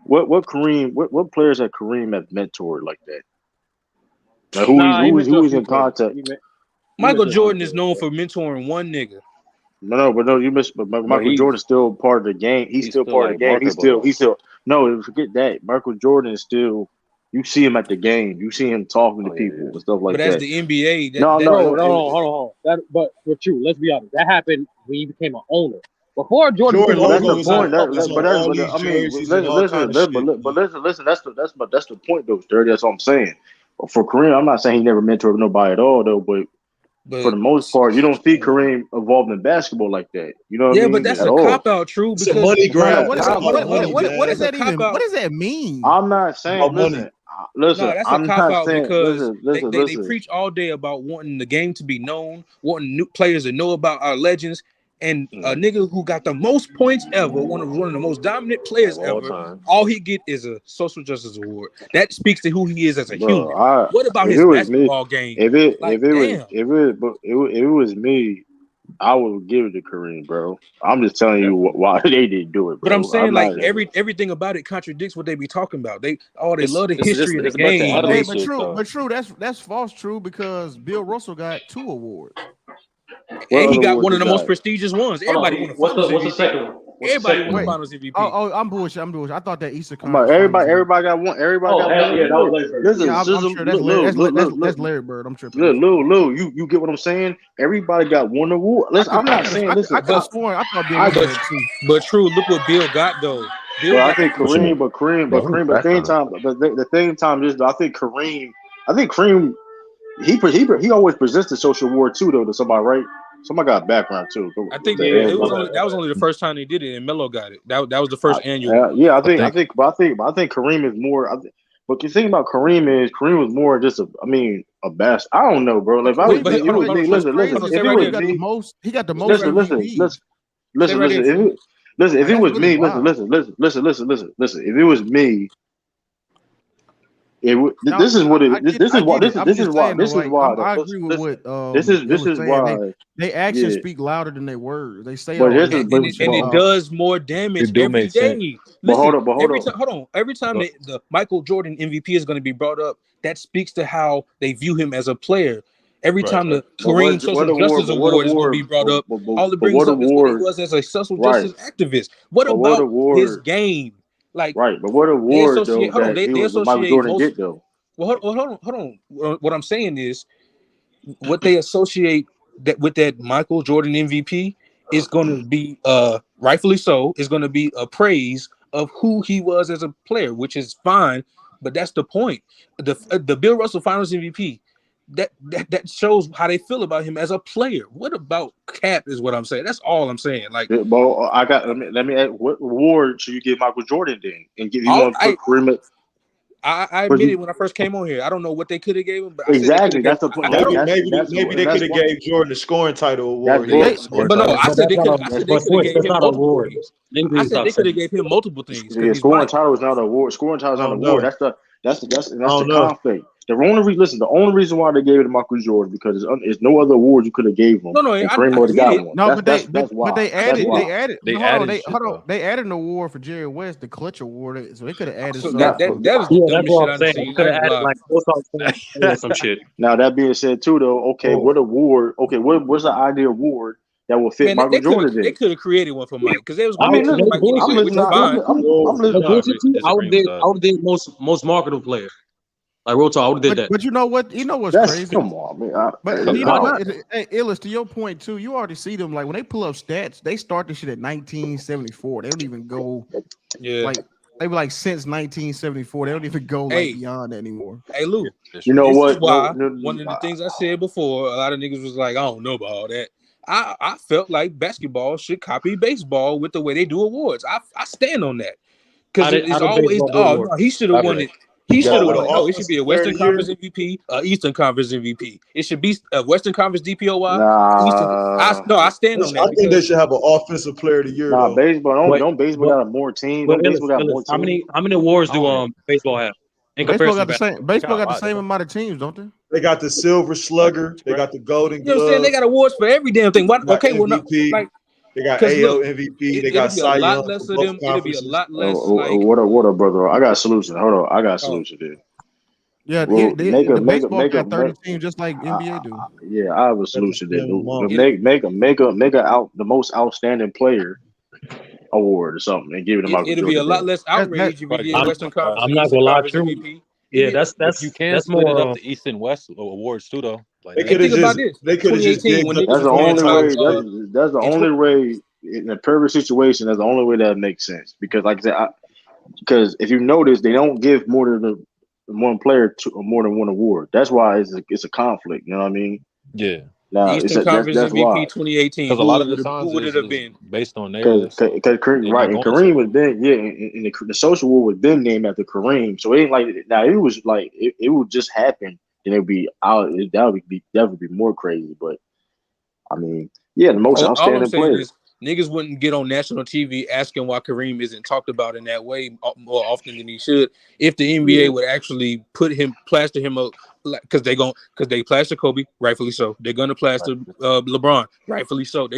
what players that Kareem have mentored like that? Like who is in contact? Michael Jordan is known for mentoring one nigga. No, you missed. But Michael Jordan's still part of the game. He's still part of the game. He's still. No, forget that. Michael Jordan is still. You see him at the game. You see him talking to people and stuff like that. But as the NBA, hold on. But for true, let's be honest. That happened when he became an owner. Before Jordan, that's the point. Listen. That's the point, though, Sturdy. That's what I'm saying. For Kareem, I'm not saying he never mentored nobody at all, though, but for the most part, you don't see Kareem involved in basketball like that. You know what I mean? But that's a cop-out, true. It's a money grab. What does that even? What does that mean? I'm not saying. Listen, that's a cop-out because they preach all day about wanting the game to be known, wanting new players to know about our legends. And a nigga who got the most points ever, one of the most dominant players ever, all he get is a social justice award. That speaks to who he is as a human. What about his basketball game? If it was me, I would give it to Kareem, bro. I'm just telling you why they didn't do it, bro. But I'm saying everything about it contradicts what they be talking about. They love the history of the game. But true, that's false true because Bill Russell got 2 awards. And he got one of the most prestigious ones. Everybody won the second one? Everybody won Finals MVP. Oh, I'm bullshit. I thought that Easter. Everybody got one. Everybody got one. Yeah, that was Larry Bird. Listen, that's Larry Bird. I'm tripping. Lou, you get what I'm saying? Everybody got one award. Listen, I'm not saying this. I thought Bill had 2. But true, look what Bill got though. I think Kareem, but the same time is I think Kareem. He always presents the social award too, though, to somebody, right? Somebody got background too. I think that was only the first time they did it, and Melo got it. That was the first annual. I think Kareem is more. But the thing about Kareem was more just a best. I don't know, bro. Like if I was, listen, he got the most. Listen. If it was me, listen. If it was me. This is why. I agree with what. This is why they actions speak louder than their words. They say, and it does more damage every day. Hold on. Every time the Michael Jordan MVP is going to be brought up, that speaks to how they view him as a player. Every time the Kareem Social Justice Award is going to be brought up, all it brings up is what he was as a social justice activist. What about his game? Like, right, but what award though that Michael Jordan get though? Well, hold on. What I'm saying is, what they associate with that Michael Jordan MVP is going to be, rightfully so, is going to be a praise of who he was as a player, which is fine. But that's the point. The Bill Russell Finals MVP. That shows how they feel about him as a player. What about Cap is what I'm saying. That's all I'm saying. Like, well, let me ask, what award should you give Michael Jordan then? And give you one for Kareem? I admitted when I first came on here, I don't know what they could have gave him. But exactly, that's the point. Maybe they could have gave Jordan the scoring title award. But no, I said they could have gave him multiple things. I said they could have gave him multiple things. Yeah, scoring title is not an award. Scoring title is not an award. That's the conflict. The only reason why they gave it to Michael Jordan because there's no other award you could have gave him. No, I got one. No, but they added an award for Jerry West, the Clutch Award, so they could have added. So that's what I'm saying. Could have added some shit. Now that being said, too, though, what award? Okay, what's the ideal award that will fit Michael Jordan? They could have created one for Mike because they was. I would have did most marketable player. Like real talk, I would have did that. But you know what? You know what's crazy? Come on, man. But you know what? Hey, Illis, to your point too, you already see them like when they pull up stats, they start this shit at 1974. They don't even go like they were like since 1974. They don't even go beyond that anymore. Hey Lou, you know what? One of the things I said before, a lot of niggas was like, I don't know about all that. I felt like basketball should copy baseball with the way they do awards. I stand on that. Because it's always he should have won it. He should have with an won. No, it should be a Western player of Conference MVP, Eastern Conference MVP. It should be a Western Conference DPOY. Eastern. Nah, I stand on that I think they because should have an offensive player of the year though. baseball But don't baseball got more teams. Don't baseball got more How teams? many awards do baseball have in Baseball comparison got to the same. Baseball got the same amount of teams, don't they? They got the Silver Slugger. They got the Golden you know what I'm saying. Glove. They got awards for every damn thing. What? They got Okay, well, no, MVP. like They got because AL look, MVP. They it'll got be a Cy lot Young less for of both them. It'll be a conferences. lot less like. What up, brother? I got a solution. Hold on, I got a solution there. Yeah, Well, the baseball got 30 teams just like NBA do. Yeah, I have a solution there. Make a out the most outstanding player award or something and give it to Michael It'll be Jordan. a lot less outrage if you did Western Conference. I'm and not Eastern gonna lie, Conference true. MVP. Yeah, that's You can split it more. up to East and West awards too, though. Like They And could have think about just this. they could have just 2018 digged when up niggas That's the was only going way. That's the only way in a perfect situation. That's the only way that makes sense. Because, like I said, because if you notice, they don't give more than one player more than one award. That's why it's a conflict. You know what I mean? Yeah. Now Eastern Conference that's MVP why. 2018. Because a lot of the Who times would it have been? based on Because narrative. So they're right, not and going Kareem to. was then and the social war was then named after Kareem. So it ain't like now it was like it would just happen. Then it would be out. That would be more crazy. But I mean, yeah, the most All I'm outstanding saying player. is niggas wouldn't get on national TV asking why Kareem isn't talked about in that way more often than he should if the NBA would actually plaster him up because they plaster Kobe, rightfully so. They're gonna plaster LeBron, rightfully so.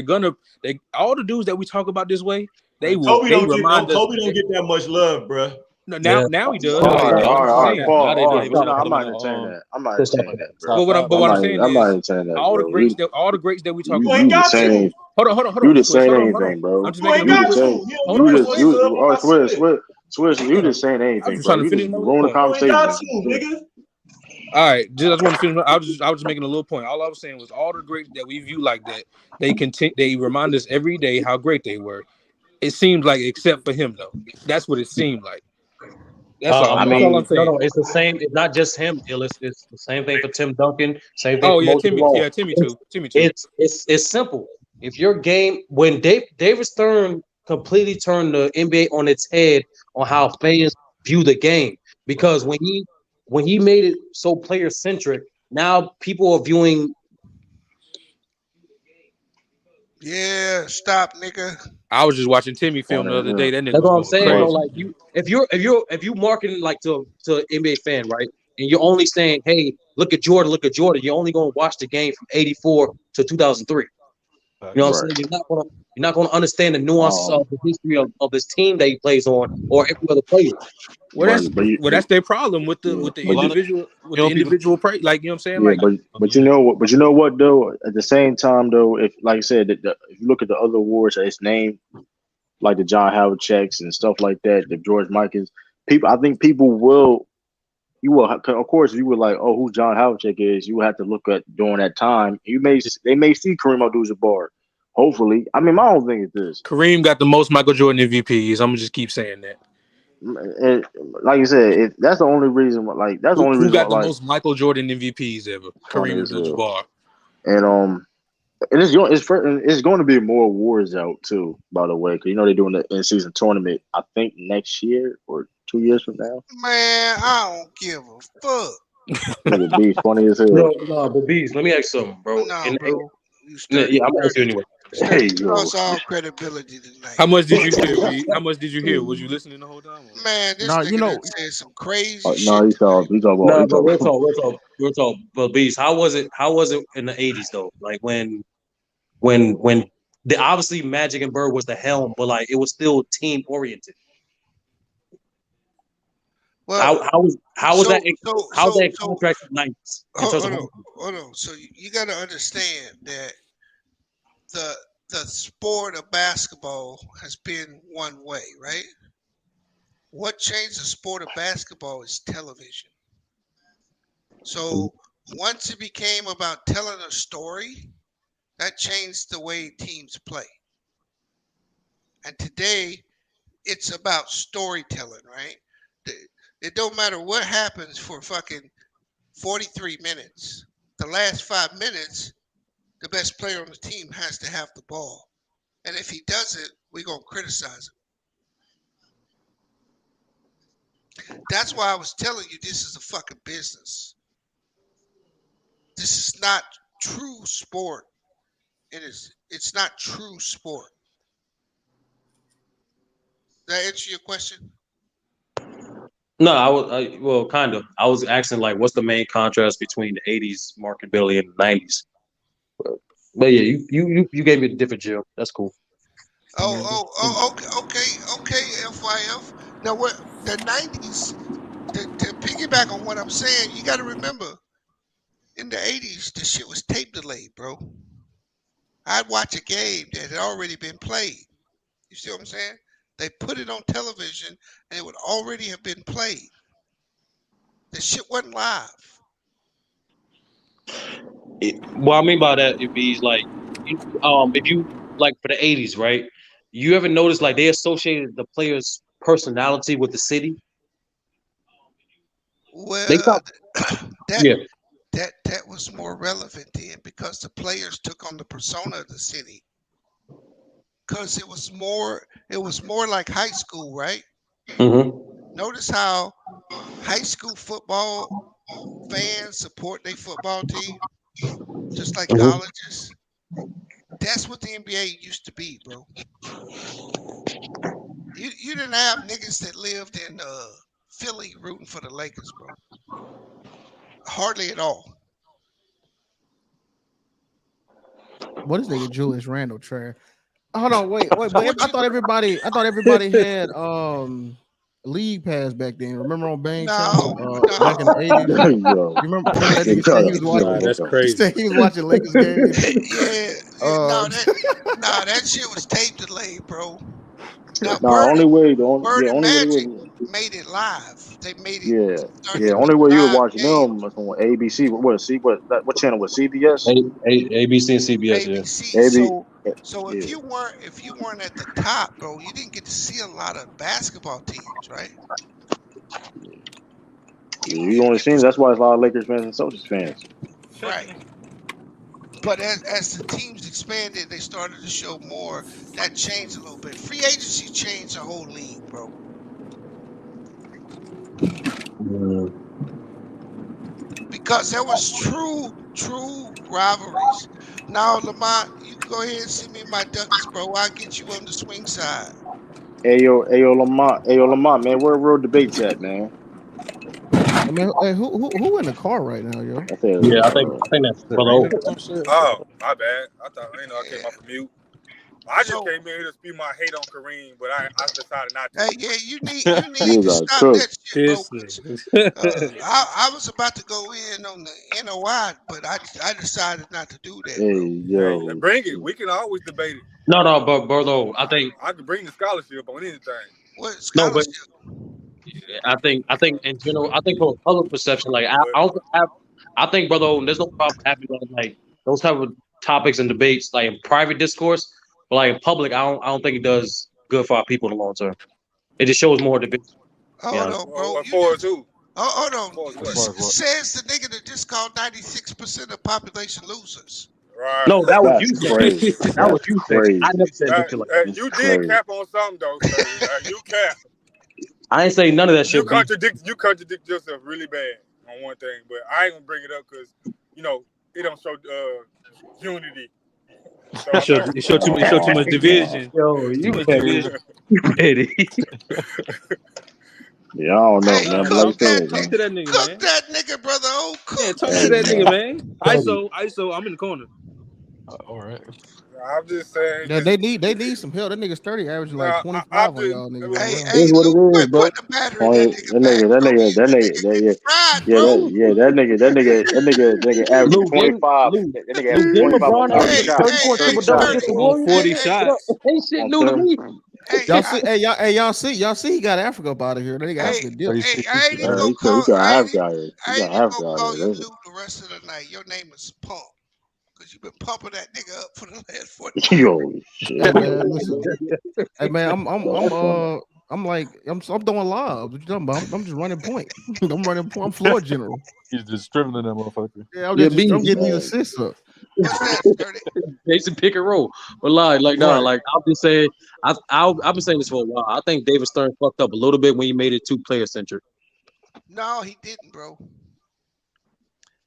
All the dudes that we talk about this way, Kobe don't remind us. Kobe don't get that much love, bro. Now he does. All right, Paul. Now they do. I'm not entertaining that. I'm not entertaining that, bro. But what I'm saying I'm not is entertaining that, all the bro. greats that we talk You about. ain't got to. Hold on. You just Swish, saying hold on. anything, bro. I'm just You making ain't a got point. to. Swish. You just saying anything, I'm trying bro. to You finish just my ruin the point. You ain't got conversation. to, nigga. All right, I just want to finish. I was just making a little point. All I was saying was all the greats that we view like that, they remind us every day how great they were. It seems like, except for him, though. That's what it seemed like. That's all. That's all I'm saying. No, it's the same. It's not just him. It's the same thing for Tim Duncan. Same thing Oh for yeah, Moses Malone. Timmy too. It's simple. If your game when David Stern completely turned the NBA on its head on how fans view the game, because when he made it so player centric, now people are viewing. Yeah, stop, nigga. I was just watching Timmy film the other day. That nigga That's was what I'm going saying. crazy. Though, like if you marketing like to NBA fan, right? And you're only saying, hey, look at Jordan. You're only going to watch the game from '84 to 2003. You know what I'm saying? You're not gonna understand the nuances of the history of this team that he plays on or every other player. That's their problem with the individual play. Like, you know what I'm saying? Yeah, Like, but you know what though? At the same time though, if like I said, if you look at the other awards that it's named, like the John Howard checks and stuff like that, the George Michaels, I think people will. You will, of course, if you were like, oh, who John Havlicek is, you would have to look at during that time. They may see Kareem Abdul-Jabbar. Hopefully, I mean, my whole thing is this: Kareem got the most Michael Jordan MVPs. I'm gonna just keep saying that. And, like you said, that's the only reason. Like that's the only Who reason. got the Like, most Michael Jordan MVPs ever? Kareem Abdul-Jabbar. And it's going to be more awards out too. By the way, because they're doing the in-season tournament. I think next year or 2 years from now. Man, I don't give a fuck. Nigga, B's funny as hell. No, but Bees, let me ask you something, bro. No, bro. Yeah, I'm asking you anyway. Hey, you lost all credibility tonight. How much did you hear, B? How much did you hear? Was you listening the whole time? Man, this nigga said some crazy shit. No, he's talking. But real talk. But Bees, how was it in the '80s though? Like when the obviously Magic and Bird was the helm, but like it was still team oriented. Well, how was that contract in the '90s? Hold on. So you got to understand that the sport of basketball has been one way, right? What changed the sport of basketball is television. So once it became about telling a story, that changed the way teams play. And today, it's about storytelling, right? It don't matter what happens for fucking 43 minutes. The last 5 minutes, the best player on the team has to have the ball. And if he doesn't, we're going to criticize That's why I was telling you this is a fucking business. This is not true sport. It's not true sport. Did that answer your question? No, well, kind of. I was asking like, what's the main contrast between the '80s marketability and the '90s? But yeah, you gave me a different Jill. That's cool. Okay, FYF. Now what the '90s? To piggyback on what I'm saying, you got to remember, in the '80s, the shit was tape delayed, bro. I'd watch a game that had already been played. You see what I'm saying? They put it on television, and it would already have been played. The shit wasn't live. What I mean by that, it be like, if you like for the '80s, right? You ever notice like they associated the player's personality with the city? Well, that was more relevant then because the players took on the persona of the city. Because it was more like high school, right? Mm-hmm. Notice how high school football fans support their football team, just like colleges. That's what the NBA used to be, bro. You didn't have niggas that lived in Philly rooting for the Lakers, bro. Hardly at all. What is nigga Julius Randle trash? Hold on, wait. But I thought everybody had league pass back then. Remember on Bang Channel back in the '80s? You remember that nigga said he was watching? That's crazy. He was watching Lakers games. That shit was tape delayed, bro. Now, only way Magic made it live. They made it. Yeah. Only way you would watch them was on ABC. What channel was CBS? ABC and CBS. ABC. So if you weren't at the top, bro, you didn't get to see a lot of basketball teams, right? You only seen that's why it's a lot of Lakers fans and Celtics fans. Right. But as the teams expanded, they started to show more. That changed a little bit. Free agency changed the whole league, bro. Because there was true rivalries. Now, Lamont, you can go ahead and send me my ducats, bro. I'll get you on the swing side. Hey, Lamont, man, where real debates at, man? I mean, hey, who in the car right now, yo? I think that's Oh, my bad. I came off of mute. I just came in here to spew my hate on Kareem, but I decided not to. Hey, yeah, you need to stop that shit, bro. I was about to go in on the NOI, but I decided not to do that. Hey, bring it. We can always debate it. No, but brother, I think I could bring the scholarship on anything. What scholarship? I think in general, I think from a public perception, like I think, brother, there's no problem having like those type of topics and debates like in private discourse, but like in public, I don't think it does good for our people in the long term. It just shows more division. Hold on, bro. Hold on. Says the nigga that just called 96% of the population losers. Right. No, that was you crazy. That was you crazy. I never said that. You did cap on something though. You cap. I ain't say none of that shit. You contradict yourself really bad on one thing, but I ain't gonna bring it up because it don't show unity. So it show too much division. Yo, you petty. Yeah, I don't know, man. Talk to that nigga, man. Cook that nigga, brother. Yeah, talk to that nigga, man. ISO, I'm in the corner. All right. I'm just saying. Yeah, they need some help. That nigga's 30, averaging like 25 on y'all niggas. Hey, what it is, bro. That nigga averaged 25. That nigga averaged 25 on 40 shots. Ain't shit new to me. Y'all see he got Africa up out of here. That nigga Africa did. I ain't even gonna call you Lou the rest of the night. Your name is Pump. Because you've been pumping that nigga up for the last 40 years. Yo, shit. Hey man, listen. Hey man, I'm throwing lobs. What you talking about? I'm just running point. I'm running point. I'm floor general. He's just dribbling that motherfucker. Yeah, I'm getting these assists up. Jason pick and roll. But like I've been saying, I've been saying this for a while. I think David Stern fucked up a little bit when he made it too player centric. No, he didn't, bro.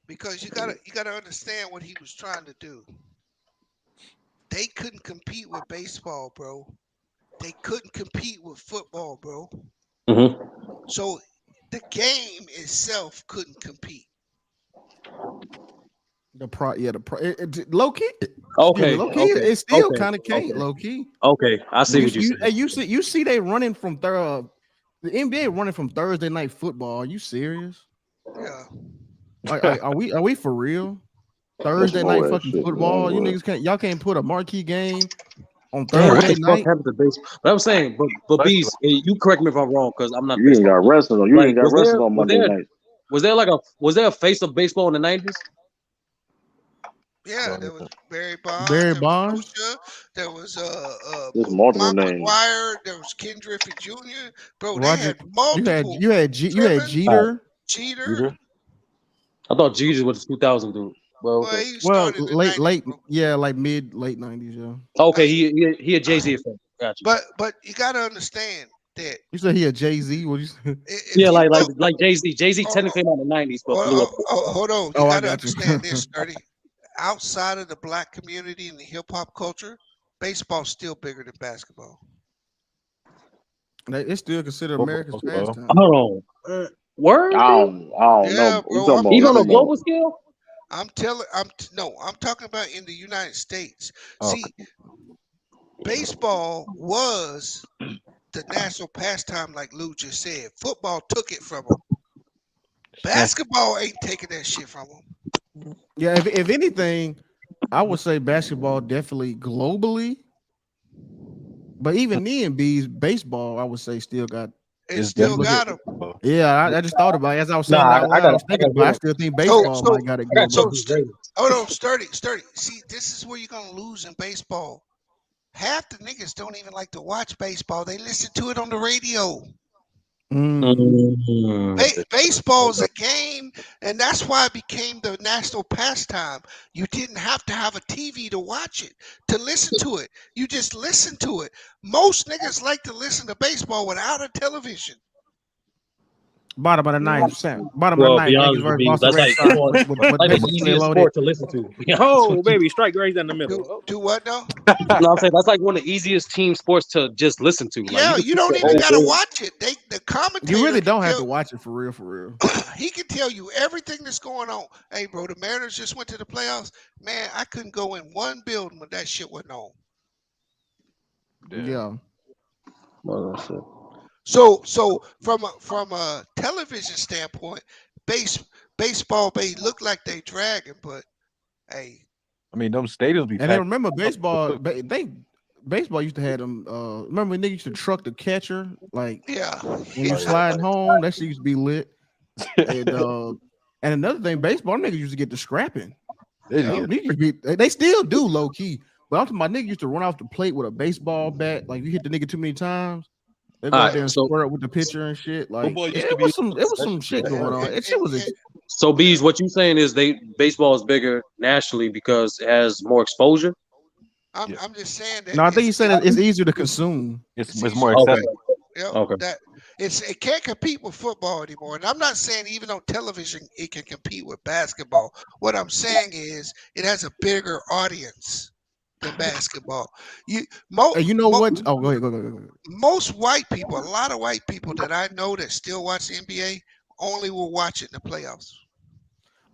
Because you gotta understand what he was trying to do. They couldn't compete with baseball, bro. They couldn't compete with football, bro. Mm-hmm. So the game itself couldn't compete. Low key. Okay. Low key. It still kind of can't. Low key. Okay, I see what you say. You see they running from the NBA running from Thursday night football. Are you serious? Yeah. Are we for real? Thursday night fucking football. Man, you niggas can't put a marquee game on Thursday night. But I'm saying, but Bees, you correct me if I'm wrong because I'm not. You ain't got wrestling on. You ain't got wrestling on Monday night. Was there a face of baseball in the 90s? Yeah, there was Barry Bonds. There was multiple Mike names. McGuire. There was Ken Griffey Jr. Bro, they had multiple. You had Jeter. Jeter. I thought Jeter was 2000 dude. Well, late 90s, like late 90s, yeah. Okay, he a Jay-Z effect. Gotcha. But you gotta understand that you said he a Jay-Z. What you say? Yeah, like Jay-Z. Jay-Z technically came out in the 90s, but blew up. Hold on. You gotta understand this, Sturdy. Outside of the black community and the hip hop culture, baseball's still bigger than basketball. It's still considered America's pastime. Hold on. Word? I don't know. Bro, even on a global scale? I'm talking about in the United States. See, baseball was the national pastime, like Lou just said. Football took it from them. Basketball ain't taking that shit from them. Yeah, if anything, I would say basketball definitely globally. But even then, baseball, I would say still got. It still got them. Yeah, I just thought about it as I was saying. I still think baseball might got it. Hold on, sturdy. See, this is where you're gonna lose in baseball. Half the niggas don't even like to watch baseball. They listen to it on the radio. Baseball is a game, and that's why it became the national pastime. You didn't have to have a TV to watch it, to listen to it. You just listen to it. Most niggas like to listen to baseball without a television. Bottom of the ninth. Bottom of the ninth. That's like the easiest sport to listen to. Oh, baby, strike right down the middle. Do what now? No, I'm saying that's like one of the easiest team sports to just listen to. Yeah, you don't even gotta watch it. The commentator. You really don't have to watch it for real. He can tell you everything that's going on. Hey, bro, the Mariners just went to the playoffs. Man, I couldn't go in one building when that shit went on. Yeah. So from a television standpoint, baseball may look like they dragging, but hey, I mean, them stadiums be. And then remember baseball. Baseball used to have them. Remember when they used to truck the catcher, like when you're sliding home, that shit used to be lit. And another thing, baseball niggas used to get the scrapping. They still do low key, but I'm talking about niggas used to run off the plate with a baseball bat. Like you hit the nigga too many times. They go out there and square up with the pitcher and shit. Like it was some shit going on. It was. So, Bees, what you saying is baseball is bigger nationally because it has more exposure. I'm just saying that. No, I think he's saying it's easier to consume. It's more accessible. Okay. It can't compete with football anymore. And I'm not saying even on television it can compete with basketball. What I'm saying is it has a bigger audience than basketball. You know what? Oh, go ahead. Most white people, a lot of white people that I know that still watch the NBA only will watch it in the playoffs.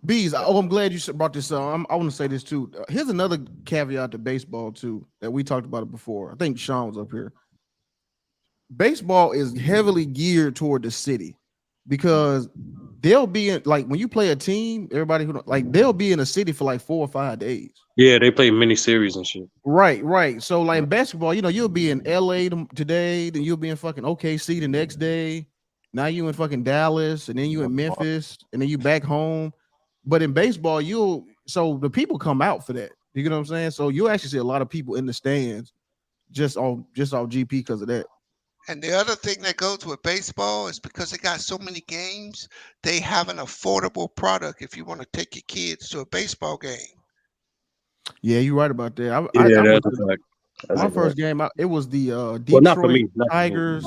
Bees, I'm glad you brought this up. I want to say this too. Here's another caveat to baseball too that we talked about it before. I think Sean was up here. Baseball is heavily geared toward the city because they'll be in, like when you play a team, everybody who they'll be in a city for like 4 or 5 days. Yeah, they play mini series and shit. Right. So like in basketball, you'll be in LA today, then you'll be in fucking OKC the next day. Now you in fucking Dallas, and then you in Memphis, and then you back home. But in baseball, so the people come out for that. You get what I'm saying? So you'll actually see a lot of people in the stands just off GP because of that. And the other thing that goes with baseball is because they got so many games, they have an affordable product if you want to take your kids to a baseball game. Yeah, you're right about that. That's a fact. My first game, it was the Detroit Tigers,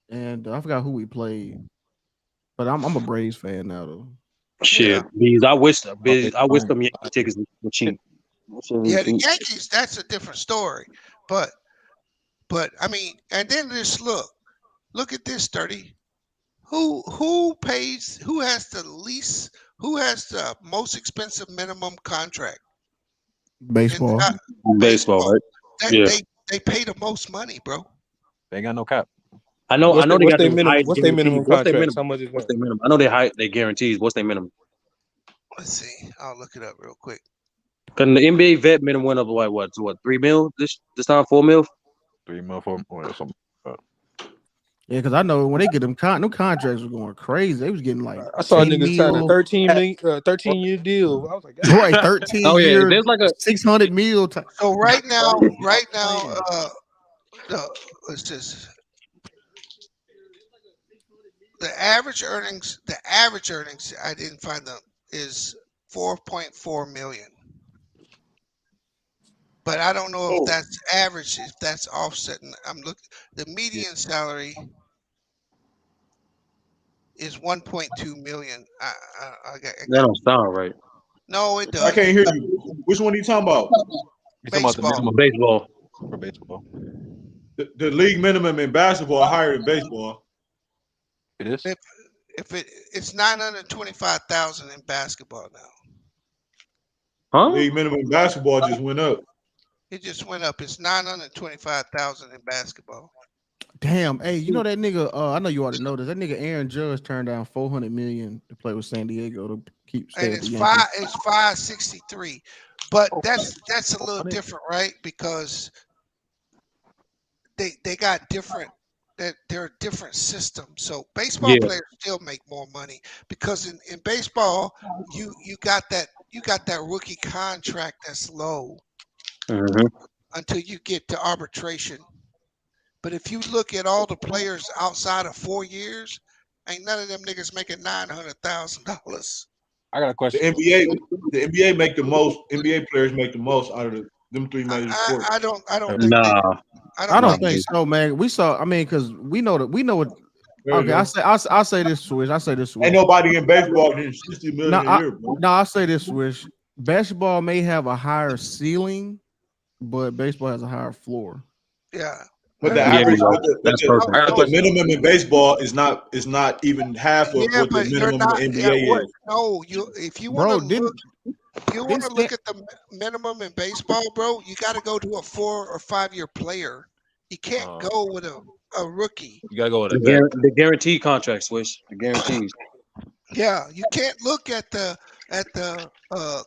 and I forgot who we played. But I'm a Braves fan now though. Shit, Bees. I wish them Yankee tickets were cheap. Yeah, the Yankees, that's a different story. But I mean, and then just look at this, Sturdy. Who has the most expensive minimum contract? Baseball. Baseball, right? They pay the most money, bro. They ain't got no cap. I know they got what's their minimum contract? How much is what's their minimum? I know they guarantees. What's their minimum? Let's see. I'll look it up real quick. Cause the NBA vet minimum went up what 3 mil this time, 4 mil? 3 mil, 4 mil, something. Yeah, because I know when they get them contracts were going crazy. They was getting like I saw niggas sign a 13-year deal. I was like, right, 13 years. There's like a 600 mil. So right now, what's this? The average earnings. I didn't find them is 4.4 million. But I don't know if that's average, if that's offsetting. I'm looking. The median salary is 1.2 million. That don't sound right. No, it does. I can't hear you. Which one are you talking about? Baseball. For baseball. The league minimum in basketball higher than baseball. It is. It's 925,000 in basketball now. Huh? League minimum in basketball just went up. It just went up. It's 925,000 in basketball. Damn, hey, you know that nigga? I know you already know this. That nigga Aaron Judge turned down $400 million to play with San Diego to keep. And it's 563, but that's a little different, right? Because they got different. They're a different system. So baseball players still make more money because in baseball you got that rookie contract that's low until you get to arbitration. But if you look at all the players outside of 4 years, ain't none of them niggas making $900,000. I got a question. The NBA make the most. NBA players make the most out of them three major sports. I don't think. Nah, I don't think so, man. We saw. I mean, because we know what. Okay, I say this, Swish. Ain't nobody in baseball getting $60 million a year, bro. No, I say this, Swish. Basketball may have a higher ceiling, but baseball has a higher floor. Yeah. But the average, the minimum in baseball is not even half of what the minimum in the NBA is. No, if you want to look at the minimum in baseball, bro, you got to go to a 4 or 5 year player. You can't go with a rookie. You gotta go with the guaranteed contract, Swish. The guarantees. Yeah, you can't look at the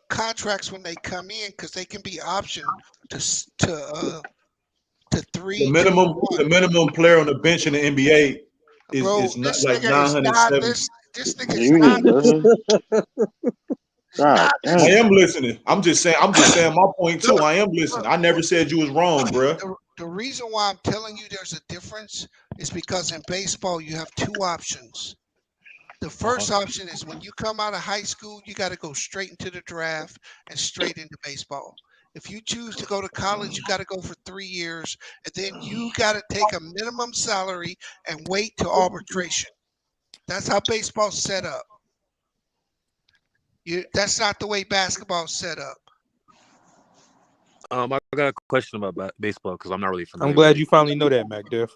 contracts when they come in because they can be optioned to 3. The minimum player on the bench in the NBA is not like 970. This nigga is not. God, I am listening. I'm just saying my point too. I am listening. I never said you was wrong, bro. The reason why I'm telling you there's a difference is because in baseball you have 2 options. The first option is when you come out of high school, you got to go straight into the draft and straight into baseball. If you choose to go to college, you got to go for 3 years, and then you got to take a minimum salary and wait to arbitration. That's how baseball's set up. That's not the way basketball's set up. I got a question about baseball because I'm not really familiar. I'm glad you finally know that, Mac Def.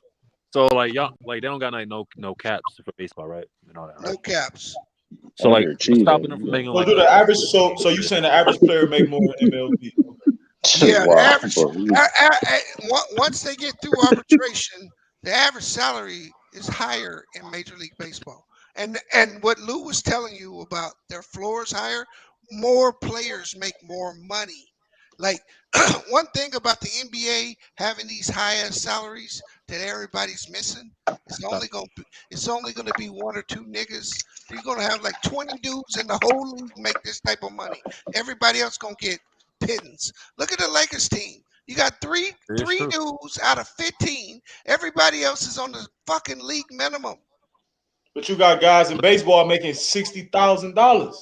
So like y'all, like they don't got no caps for baseball, right? You know that, right? No caps. So like, stopping them from making like the average. So you saying the average player make more in MLB? Yeah, once they get through arbitration, the average salary is higher in Major League Baseball. And what Lou was telling you about their floor is higher, more players make more money. Like one thing about the NBA having these higher salaries that everybody's missing, it's only gonna be 1 or 2 niggas. You're gonna have like 20 dudes in the whole league make this type of money. Everybody else gonna get pittance. Look at the Lakers team. You got three dudes out of 15. Everybody else is on the fucking league minimum. But you got guys in baseball making $60,000.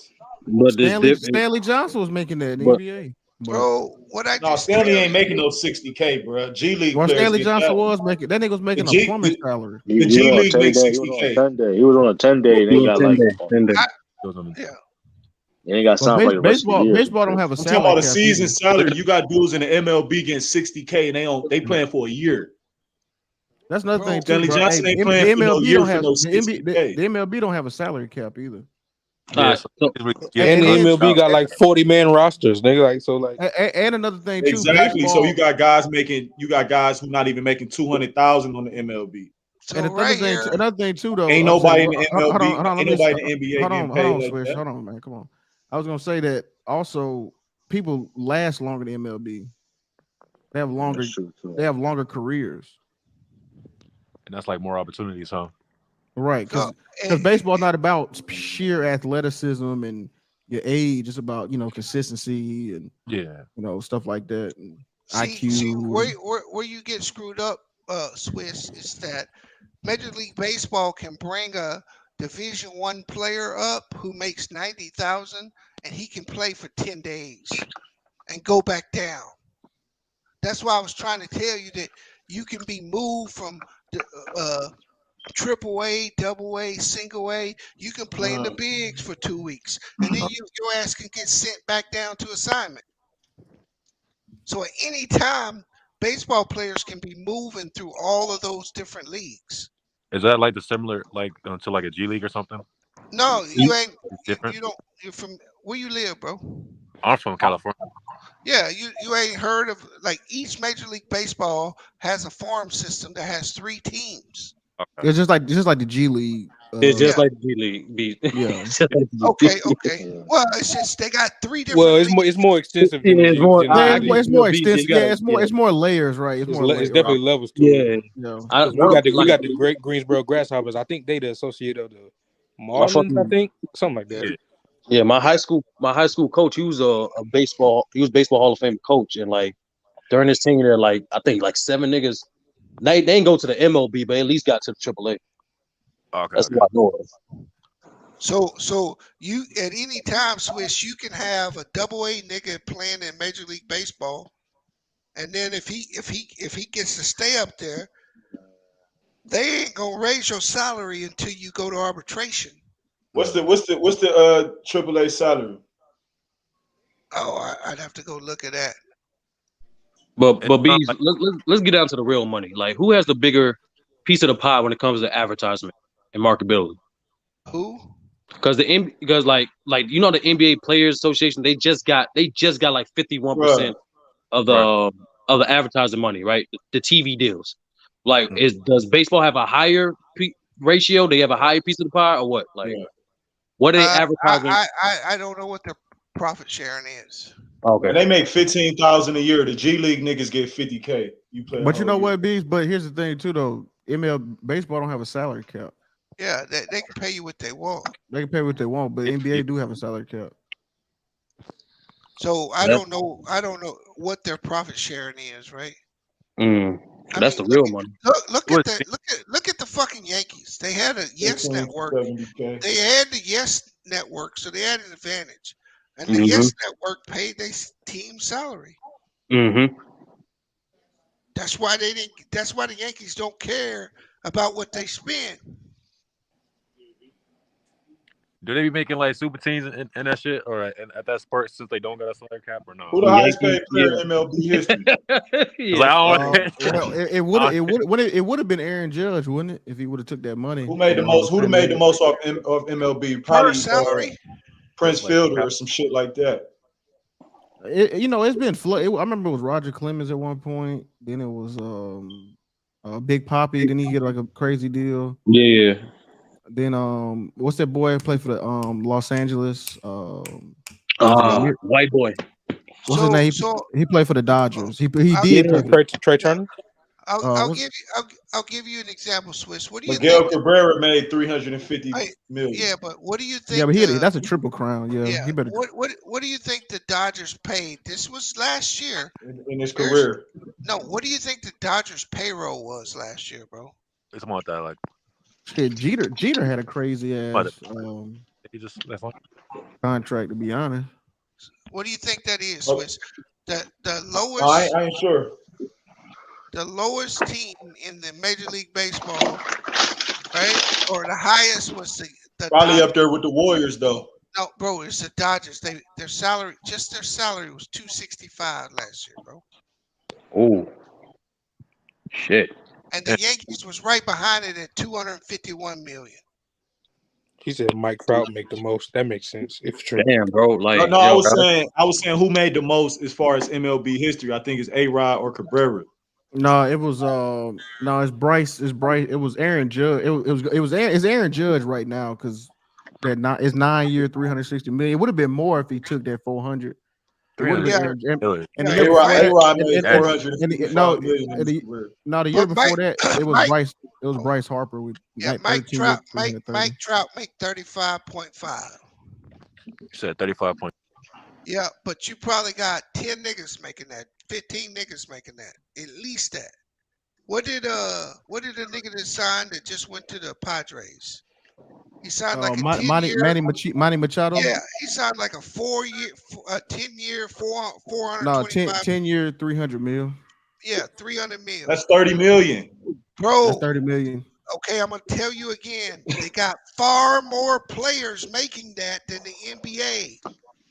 Stanley Johnson was making that in the NBA. Bro, what I No, just Stanley tell ain't you- making no 60K, bro. G League Well, players Stanley get Johnson that. was making that nigga was making a plumber's salary. The G League makes He was on a 60K. 10-day. He was on a 10-day, and they got like. Yeah. And he got signed for like the rest of the year. Baseball don't have a I'm talking salary about a cap season either. salary. You got dudes in the MLB getting 60K, and they playing for a year. That's another thing too, Stanley bro. Johnson Hey, ain't playing for no MLB year don't for have no the 60K. MLB don't have a salary cap either. Yeah, So, and the MLB got like 40-man rosters. Nigga, like so like. And another thing too, Exactly. baseball, So you got guys who not even making 200,000 on the MLB. And another thing too, though. Ain't nobody in the MLB, Hold on, ain't nobody in the NBA hold getting on, paid like Swish. that. Hold on, man. Come on. I was gonna say that also people last longer than MLB. They have longer. They have longer careers. And that's like more opportunities, huh? Right, because baseball's not about sheer athleticism and your age. It's about consistency and stuff like that. And IQ. See, where you get screwed up, Swiss, is that Major League Baseball can bring a Division I player up who makes 90,000, and he can play for 10 days and go back down. That's why I was trying to tell you that you can be moved from triple A, double A, single A. You can play in the bigs for 2 weeks, and then your ass can get sent back down to assignment. So at any time, baseball players can be moving through all of those different leagues. Is that like the similar like to like a G League or something? No, you ain't. It's different. You don't. You're from where you live, bro. I'm from California. Yeah, you ain't heard of like each Major League Baseball has a farm system that has 3 teams. It's just like the G League. It's just like the G League. Yeah. Okay. Well, it's just they got 3 different. Well, it's more extensive. Than It's more extensive. Yeah, it's more layers, right? It's definitely levels to it. Yeah. We got the great Greensboro Grasshoppers. I think they the associate of the Marlins. I think something like that. Yeah, my high school coach, he was a baseball Hall of Fame coach, and like during his tenure there, like I think like 7 niggas, they ain't go to the MLB, but at least got to the AAA. Okay. That's what I know of. So you at any time, Swish, you can have a double A nigga playing in Major League Baseball, and then if he gets to stay up there, they ain't gonna raise your salary until you go to arbitration. What's the AAA salary? Oh, I'd have to go look at that. But Bees, let's get down to the real money. Like, who has the bigger piece of the pie when it comes to advertisement and marketability? Who? Because like you know the NBA Players Association, they just got like 51% of the advertising money, right? The TV deals. Like, does baseball have a higher ratio? They have a higher piece of the pie, or what? Like, what are they advertising? I don't know what their profit sharing is. Okay, and they make 15,000 a year. The G League niggas get 50K. You play, but you know what, Bees? But here's the thing too, though. Baseball don't have a salary cap. Yeah, they can pay you what they want. They can pay what they want, but NBA do have a salary cap. So I don't know what their profit sharing is, right? That's the real money. Look at the fucking Yankees. They had a Yes Network. They had the Yes Network, so they had an advantage. And the Yes Network paid their team salary. That's why the Yankees don't care about what they spend. Do they be making like super teams and that shit, or at that sport since they don't got a salary cap, or no? Who the highest paid player in MLB history? It would have been Aaron Judge, wouldn't it? If he would have took that money. Who made the most? Who made the most off MLB? Probably Prince Fielder or some shit like that. It's been I remember it was Roger Clemens at one point. Then it was Big Papi. Then he get like a crazy deal. Yeah. Then what's that boy who played for the Los Angeles? White boy. What's his name? He played for the Dodgers. He did. Trey Turner. I'll give you an example, Swiss. What do you Miguel think? Cabrera made $350 million. Yeah, but what do you think? Yeah, but that's a triple crown. Yeah, he better. What do you think the Dodgers paid? This was last year in his career. No, what do you think the Dodgers payroll was last year, bro? It's about that, like. Shit, Jeter had a crazy ass he just that's like contract, to be honest. What do you think that is, Swiss? The lowest. I ain't sure. The lowest team in the Major League Baseball, right? Or the highest was the probably Dodgers. up there with the Warriors, though. No, bro, it's the Dodgers. Their salary was $265 last year, bro. Oh, shit. And the Yankees was right behind it at $251 million. He said Mike Trout make the most. That makes sense. If true. Damn, bro. Like, no, I was saying who made the most as far as MLB history. I think it's A-Rod or Cabrera. No, it was it's Bryce. It's Bryce. It was Aaron Judge. It's Aaron Judge right now because it's 9 year, $360 million. It would have been more if he took that 400. The year before that, it was Bryce. It was Bryce Harper with Mike Trout. Mike Trout make 35.5. You said 35 point. Yeah, but you probably got 10 niggas making that, 15 niggas making that, at least that. What did the nigga that signed that just went to the Padres? He signed like a 10-year. Manny Machado. Yeah, he signed like a 10-year, 425. No, 10 year, $300 million. Yeah, $300 million. That's $30 million, bro. That's $30 million. Okay, I'm gonna tell you again. They got far more players making that than the NBA.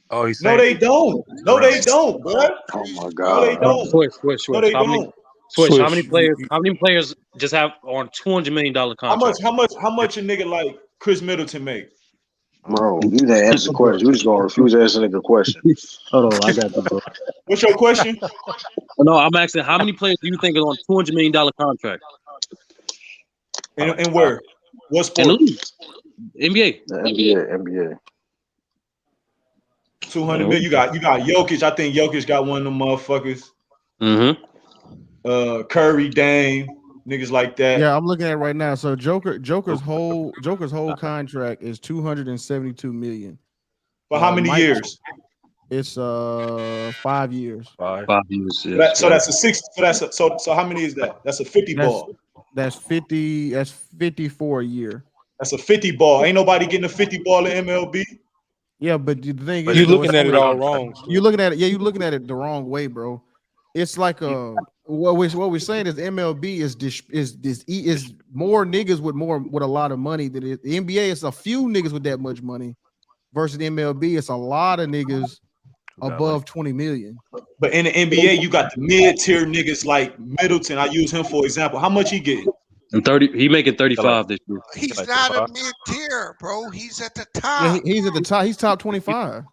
Oh, he's no, they don't. No, they don't, bro. Oh my God. No, they don't. Switch. No, they don't. Switch. How many players just have on $200 million contract? How much a nigga like Chris Middleton make? Bro, you didn't answer the question. You just gonna refuse answering the question. Hold on, I got you, bro. What's your question? No, I'm asking how many players do you think is on $200 million contract? And where? What sport? NBA. NBA. 200 million. You got Jokic. I think Jokic got one of them motherfuckers. Mm-hmm. Curry, Dame, niggas like that. Yeah, I'm looking at it right now. So Joker's whole contract is $272 million. For how many years? It's 5 years. 5 years. Yeah. So that's a 6. So how many is that? That's a 50 ball. That's 50. That's 54 a year. That's a 50 ball. Ain't nobody getting a 50 ball in MLB. Yeah, but the thing is, you're looking at it all wrong. You're looking at it. Yeah, you're looking at it the wrong way, bro. It's like what we're saying is MLB is more niggas with a lot of money than it. The NBA is a few niggas with that much money versus the MLB. It's a lot of niggas above 20 million. But in the NBA, you got the mid-tier niggas like Middleton. I use him for example. How much he getting? And 30, he making 35 this year. He's not a mid-tier, bro. He's at the top. Yeah, he's at the top. He's top 25.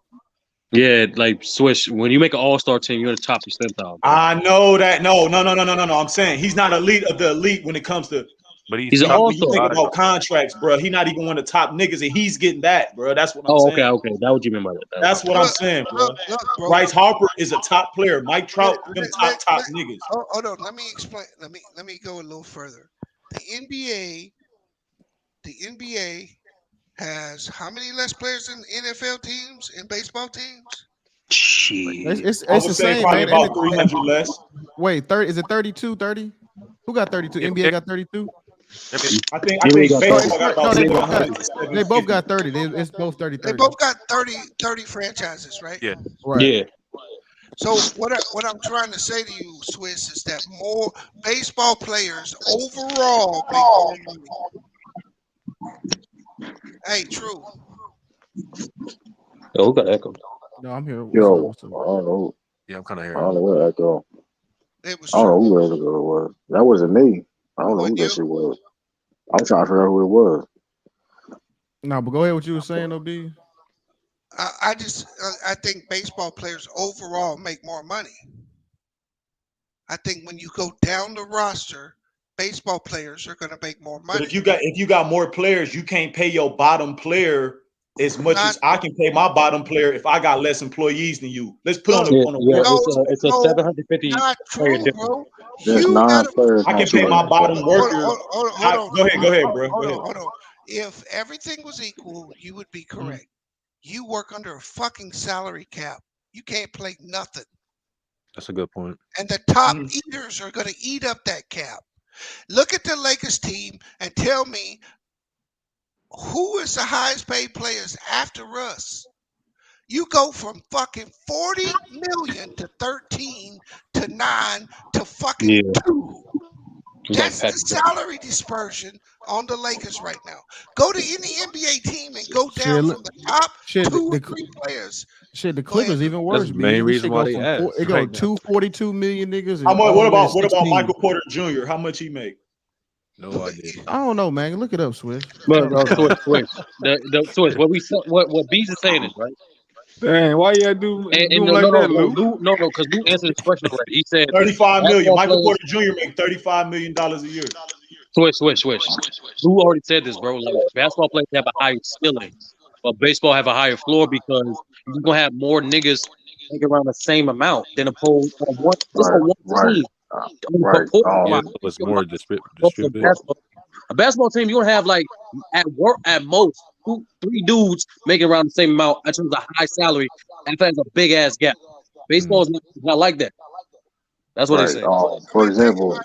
Yeah, like Swish. When you make an all-star team, you're in the top percentile. Bro. I know that. No. I'm saying he's not elite of the elite when it comes to. But he's an all-star. When you think about contracts, bro, he's not even one of the top niggas, and he's getting that, bro. That's what I'm saying. Okay. That's what you mean by that. That's what I'm saying, bro. Bryce Harper is a top player. Mike Trout, them top niggas. Hold on. Let me explain. Let me go a little further. The NBA has how many less players in NFL teams and baseball teams? It's the same, probably man. About 300 less. Wait, 30? Is it 32? 30? Who got 32? NBA got 32. I think baseball got about they both got 30. It's both 30. They both got 30 franchises, right? Yeah. Right. Yeah. So what I'm trying to say to you, Swiss, is that more baseball players overall make more money. Hey, True. Oh, who got echo? No, I'm here. Yo, I don't know. Yeah, I'm kind of here. I don't know what echo. It was I don't know who that was. That wasn't me. I don't know who that shit was. I'm trying to figure out who it was. No, but go ahead. What you were saying, OD? I think baseball players overall make more money. I think when you go down the roster, baseball players are going to make more money. But if you got more players, you can't pay your bottom player as much as I can pay my bottom player if I got less employees than you. Let's put on the it's a 750 player difference. There's 9 players. I can pay my bottom worker. Hold on. Go ahead, bro. Hold on. If everything was equal, you would be correct. You work under a fucking salary cap. You can't play nothing. That's a good point. And the top eaters are going to eat up that cap. Look at the Lakers team and tell me who is the highest paid players after Russ. You go from fucking 40 million to 13 to 9 to fucking 2. That's the salary dispersion on the Lakers right now. Go to any NBA team and go down from the top 2 or 3 players. Shit, the Clippers even worse. That's the main reason why they asked. It go 242 million niggas. What about Michael Porter Jr.? How much he make? No idea. I don't know, man. Look it up, Swish. But Swish. Swish. What Bees is saying is right. Dang, why you do and like that, Lou? No, because Lou answered his question correct. He said 35 million. Michael Porter Jr. make $35 million a year. Swish. Lou already said this, bro. Like, basketball players have a higher ceiling, but baseball have a higher floor because you're gonna have more niggas make around the same amount than opposed on one team. Right. Yeah, it's more distributed. A basketball team, you're gonna have like at most 2-3 dudes making around the same amount in terms of high salary, and that's a big ass gap. Baseball is not like that. That's what they say. For example,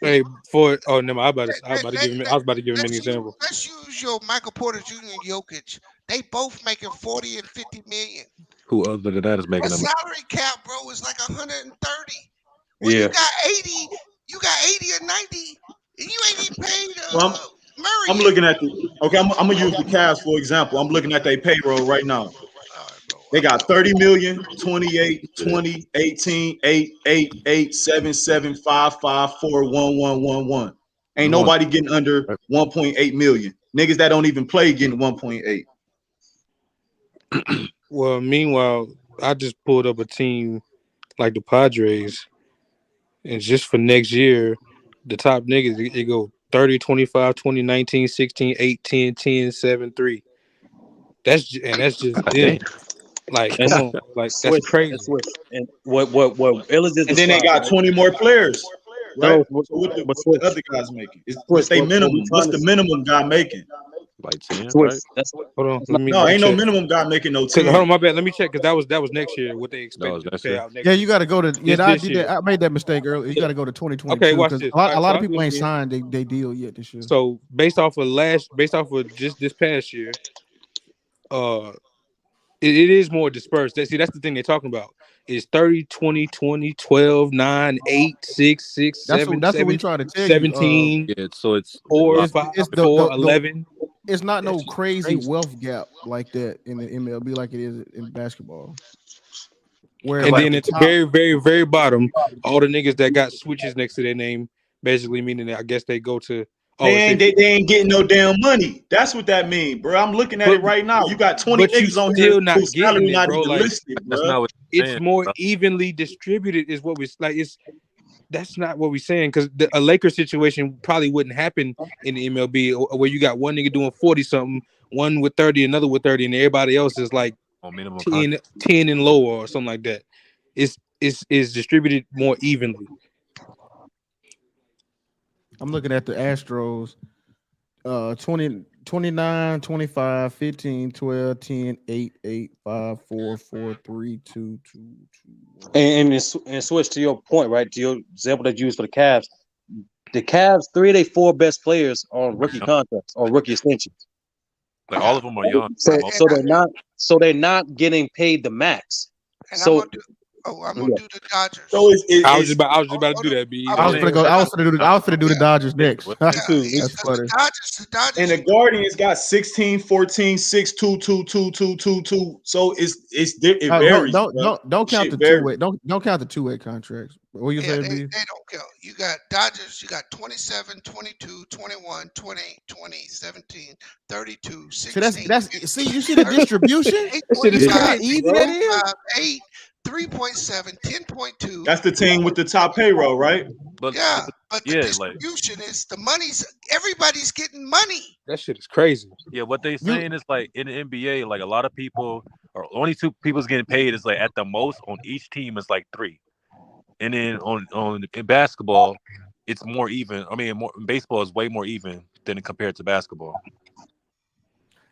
hey, for no, I was about to give him an example. Let's use your Michael Porter Jr. and Jokic. They both making 40 and 50 million. Who other than that is making The them? salary cap, bro, is like 130. When you got 80 or 90, and you ain't even paid Murray. I'm looking at I'm gonna use the Cavs for example. I'm looking at their payroll right now. They got 30 million, 28, 20, 18, 8, 8, 8, 7, 7, 5, 5, 4, 1, 1, 1, 1. Ain't nobody getting under 1.8 million. Niggas that don't even play getting 1.8. Well, meanwhile, I just pulled up a team like the Padres, and just for next year, the top niggas, it go 30, 25, 20, 19, 16, 8, 10, 10, 7, 3. That's just them. Like, come on, like that's crazy. And what and then they got 20 more players. Right? No, so what the other guys making? What's their minimum? What's the minimum guy making? Like 10, right? Hold on. No, ain't no minimum guy making no 10. Hold on, my bad. Let me check because that was next year. What they expect to pay out next year. Yeah, you got to go to. Yeah, I did that. I made that mistake earlier. You got to go to 2022. Okay, watch this. A lot of people ain't signed they deal yet this year. So based off of just this past year, it is more dispersed. See, that's the thing they're talking about. Is 30, 20, 20, 12, 9, 8, 6, 6, 7, that's what we try to tell 17. You. Yeah, so it's 4, 5, 4, 11. It's not no crazy wealth gap like that in the MLB like it is in basketball. And then at the very, very, very bottom, all the niggas that got switches next to their name, basically meaning that I guess they go to. They ain't getting no damn money. That's what that means, bro. I'm looking at it right now. You got 20 niggas on here whose salary not even listed, bro. That's not what it's more evenly distributed, is what we like. That's not what we're saying, because a Lakers situation probably wouldn't happen in the MLB where you got one nigga doing 40 something, one with 30, another with 30, and everybody else is like 10 and lower or something like that. It's distributed more evenly. I'm looking at the Astros. 20, 29, 25, 15, 12, 10, 8, 8, 5, 4, 4, 3, 2, 2, 2. And switch to your point, right? To your example that you used for the Cavs. The Cavs, 3 of their 4 best players on rookie contracts or rookie extensions. Like all of them are young. So they're not getting paid the max. I'm gonna do the Dodgers. So I was just about to do that, B. I was gonna do the Dodgers next. That's funny. The Dodgers. And the Guardians got 16, 14, 6, 2, 2, 2, 2, 2, 2. So it varies. Don't count the two-way. Don't count the two-way contracts. What you say, B? They don't count. You got Dodgers. You got 27, 22, 21, 20, 20, 17, 32, 16. See, you see the distribution. Even that is 8. 3.7, 10.2. That's the team with the top payroll, right? But the distribution is the money's. Everybody's getting money. That shit is crazy. Yeah, what they saying is like in the NBA, like a lot of people, or only 2 people's getting paid is like at the most on each team is like 3, and then in basketball, it's more even. I mean, baseball is way more even than compared to basketball.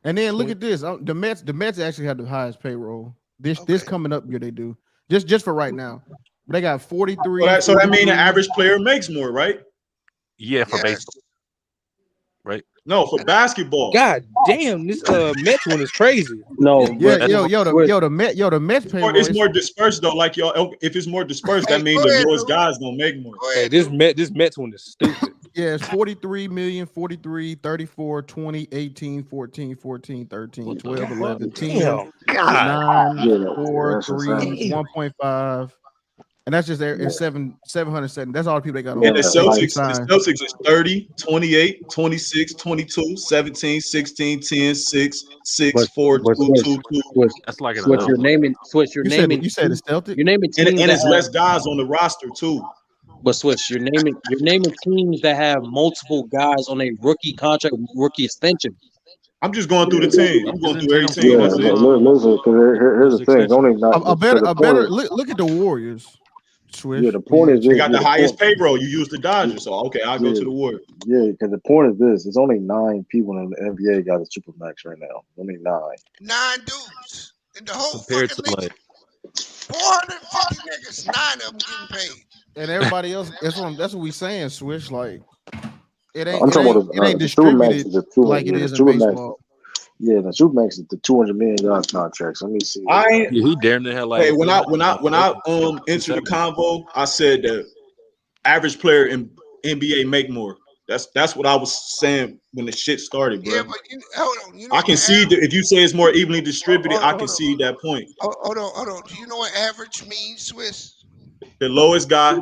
And then look at this. The Mets actually have the highest payroll. This coming up year they do. Just for right now. They got 43. So that means the average player makes more, right? Yeah, for baseball. Right. No, for basketball. God damn, this Mets one is crazy. No, Yeah, the Mets payroll. It's more dispersed though. Like y'all, if it's more dispersed, that means the lowest guys gonna make more. Hey, this Mets one is stupid. Yeah, it's 43 million, 43, 34, 20, 18, 14, 14, 13, 12, 11, 10, 9, 4, 3, 1.5. And that's just there. It's 707. That's all the people they got on. And the Celtics is 30, 28, 26, 22, 17, 16, 10, 6, 6, 4, 2, 2, 2. That's like Switch your naming. You said the Celtics? You're naming teams and it's less guys on the roster too. But Switch, you're naming teams that have multiple guys on a rookie contract, rookie extension. I'm just going through the team. I'm going through every team. Yeah, listen, here's the thing. It's only not a better look at the Warriors. Swish. Yeah, the point is they got the highest payroll. You use the Dodgers, so okay, I'll go to the Warriors. Yeah, because the point is this: there's only 9 people in the NBA got a supermax right now. Only 9. 9 dudes in the whole compared fucking to league. 450 niggas, 9 of them getting paid. And everybody else, that's what we saying, Swish. Like it ain't distributed like it is in baseball. Yeah, the supermax is the $200 million contracts. Let me see. He damn near had like. Hey, when I entered the convo, I said the average player in NBA make more. That's what I was saying when the shit started, bro. Yeah, but hold on. I can see that if you say it's more evenly distributed, I can see that point. Hold on. Do you know what average means, Swiss? The lowest guy,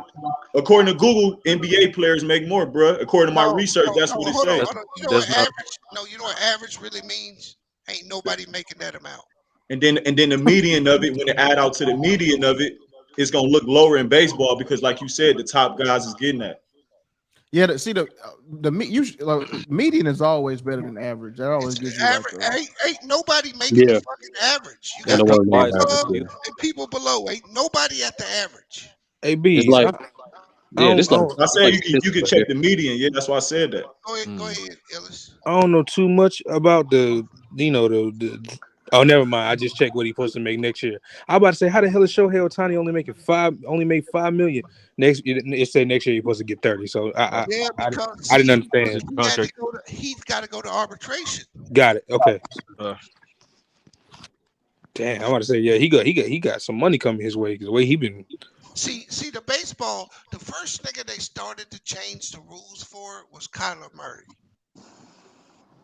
according to Google, NBA players make more, bro. According to my research, that's what it says. You know what average? No, you know what average really means? Ain't nobody making that amount. And then the median of it, when they add out to the median of it, it's gonna look lower in baseball because, like you said, the top guys is getting that. Yeah, the median is always better than average. That always gives you average. Ain't nobody making the fucking average. You got people above and people below. Ain't nobody at the average. Hey, B, it's like, I said you can check the median. Yeah, that's why I said that. Go ahead, Ellis. I don't know too much about the oh, never mind. I just checked what he's supposed to make next year. I'm about to say, how the hell is Shohei Ohtani only made $5 million? It said next year you're supposed to get 30. So I didn't understand. He's got to go to arbitration. Got it. Okay. Damn, I want to say, yeah, he got some money coming his way because the way he been. See the baseball. The first nigga they started to change the rules for was Kyler Murray.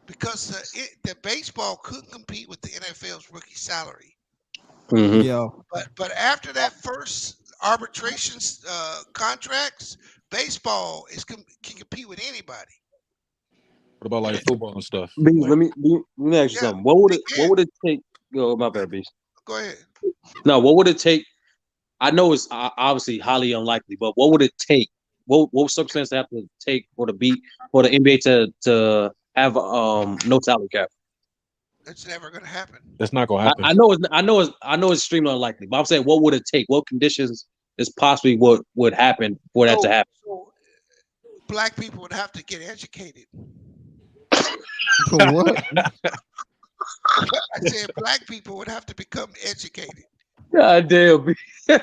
Because the baseball couldn't compete with the NFL's rookie salary. Mm-hmm. Yeah. But after that first arbitration contracts, baseball can compete with anybody. What about like football and stuff? B, let me ask you something. What would it take? Go, my bad, Beast. Go ahead. No, what would it take? I know it's obviously highly unlikely, but what would it take? What circumstances have to take for the NBA to have no salary cap? It's never gonna happen. That's not gonna happen. I know it's extremely unlikely, but I'm saying what would it take? What conditions is possibly what would happen for that to happen? So black people would have to get educated. What? I said black people would have to become educated. God damn. I'm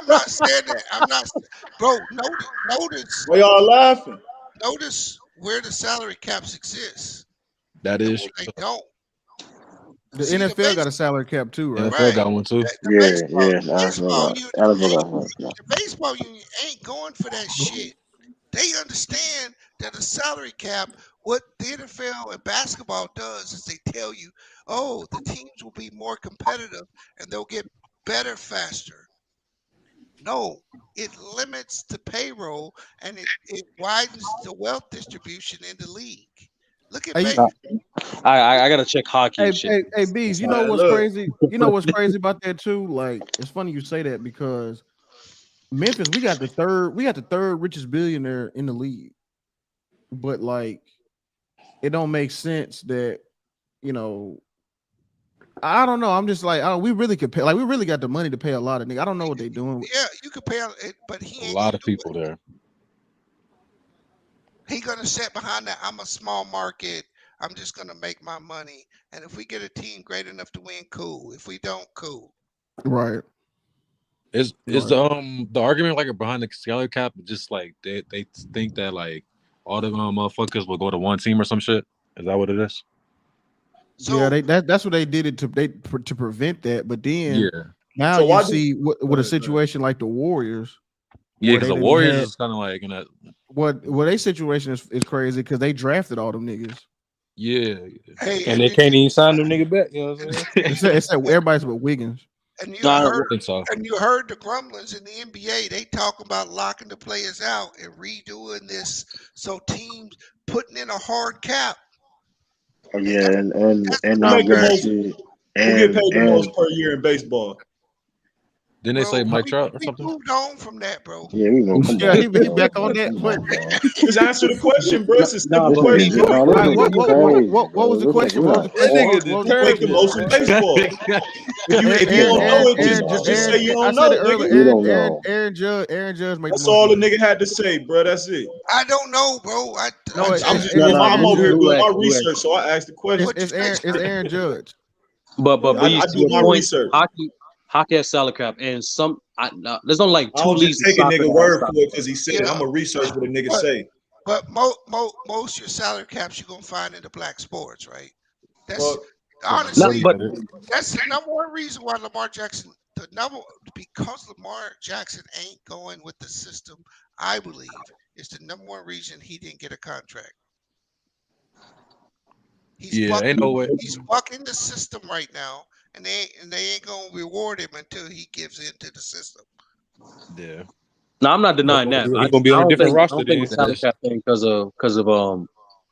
not saying that. I'm not, bro. Notice. Why y'all laughing? Notice where the salary caps exist. That is. They don't. The NFL got a salary cap too, right? NFL got one too. The baseball union ain't going for that shit. They understand that a salary cap, what the NFL and basketball does is they tell you, oh, the teams will be more competitive and they'll get better faster. No, it limits the payroll and it widens the wealth distribution in the league. Look at baseball. I gotta check hockey. Hey, Bees, you know what's crazy? You know what's crazy about that too? Like, it's funny you say that because Memphis, we got the third richest billionaire in the league. But like, it don't make sense that, I don't know. I'm just like, we really could pay. Like, we really got the money to pay a lot of niggas. I don't know what they're doing. Yeah, you could pay, but he ain't a lot of people there. He gonna sit behind that. I'm a small market. I'm just gonna make my money. And if we get a team great enough to win, cool. If we don't, cool. Right. Is the argument like behind the salary cap just like they think that like all the motherfuckers will go to one team or some shit. Is that what it is? So, yeah, that's what they did it to prevent that. But then now so you see with a situation like the Warriors. Yeah, because the Warriors is kind of like in that. What their situation is crazy because they drafted all them niggas. Yeah, and they can't even sign them nigga back. You know what I'm saying? It's everybody's but Wiggins. And you heard the grumblings in the NBA. They talking about locking the players out and redoing this so teams putting in a hard cap. Yeah, and not guaranteed. Who get paid the most per year in baseball? Didn't they say Mike Trout or something? Moved on from that, bro. Yeah, we gonna come back. He back on that. Just answer the question, bro. It's a simple question. What was the question? Make the most in baseball. If you don't know it, just say you don't know. Aaron Judge. That's all the nigga had to say, bro. That's it. I don't know, bro. I'm over here doing my research, so I asked the question. It's Aaron Judge. But I do my research. Hockey has salary cap, and there's only like 2 leagues. Take a nigga word for it because he said I'm gonna research what a nigga say. But most your salary caps you're gonna find in the black sports, right? That's honestly, that's the number one reason why Lamar Jackson. Because Lamar Jackson ain't going with the system. I believe is the number one reason he didn't get a contract. He's fucking the system right now. And they ain't gonna reward him until he gives into the system. Yeah. No, I'm not denying that. He's gonna be on a different roster. I don't think it's salary cap thing because of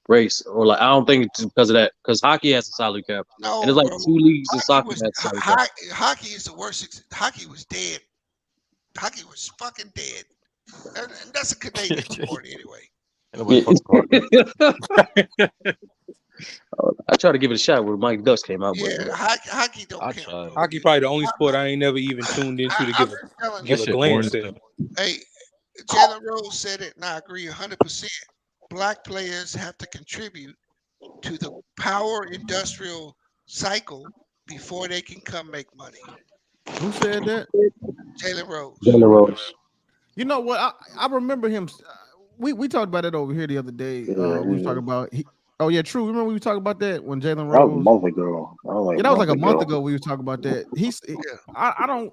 race or like I don't think it's because of that because hockey has a salary cap. No, and there's like 2 leagues in soccer that salary cap. Hockey is the worst. Hockey was dead. Hockey was fucking dead. And that's a Canadian sport anyway. I tried to give it a shot when Mike Ducks came out. Yeah, hockey don't count. Hockey probably the only sport I ain't never even tuned into to give a glance at. Hey, Jalen Rose said it, and I agree 100%. Black players have to contribute to the power industrial cycle before they can come make money. Who said that? Jalen Rose. Jalen Rose. You know what? I remember him. We talked about it over here the other day. We were talking about. Oh yeah, true. Remember we were talking about that when Jalen Rose. That was a month ago. That was like a month ago. We were talking about that. I don't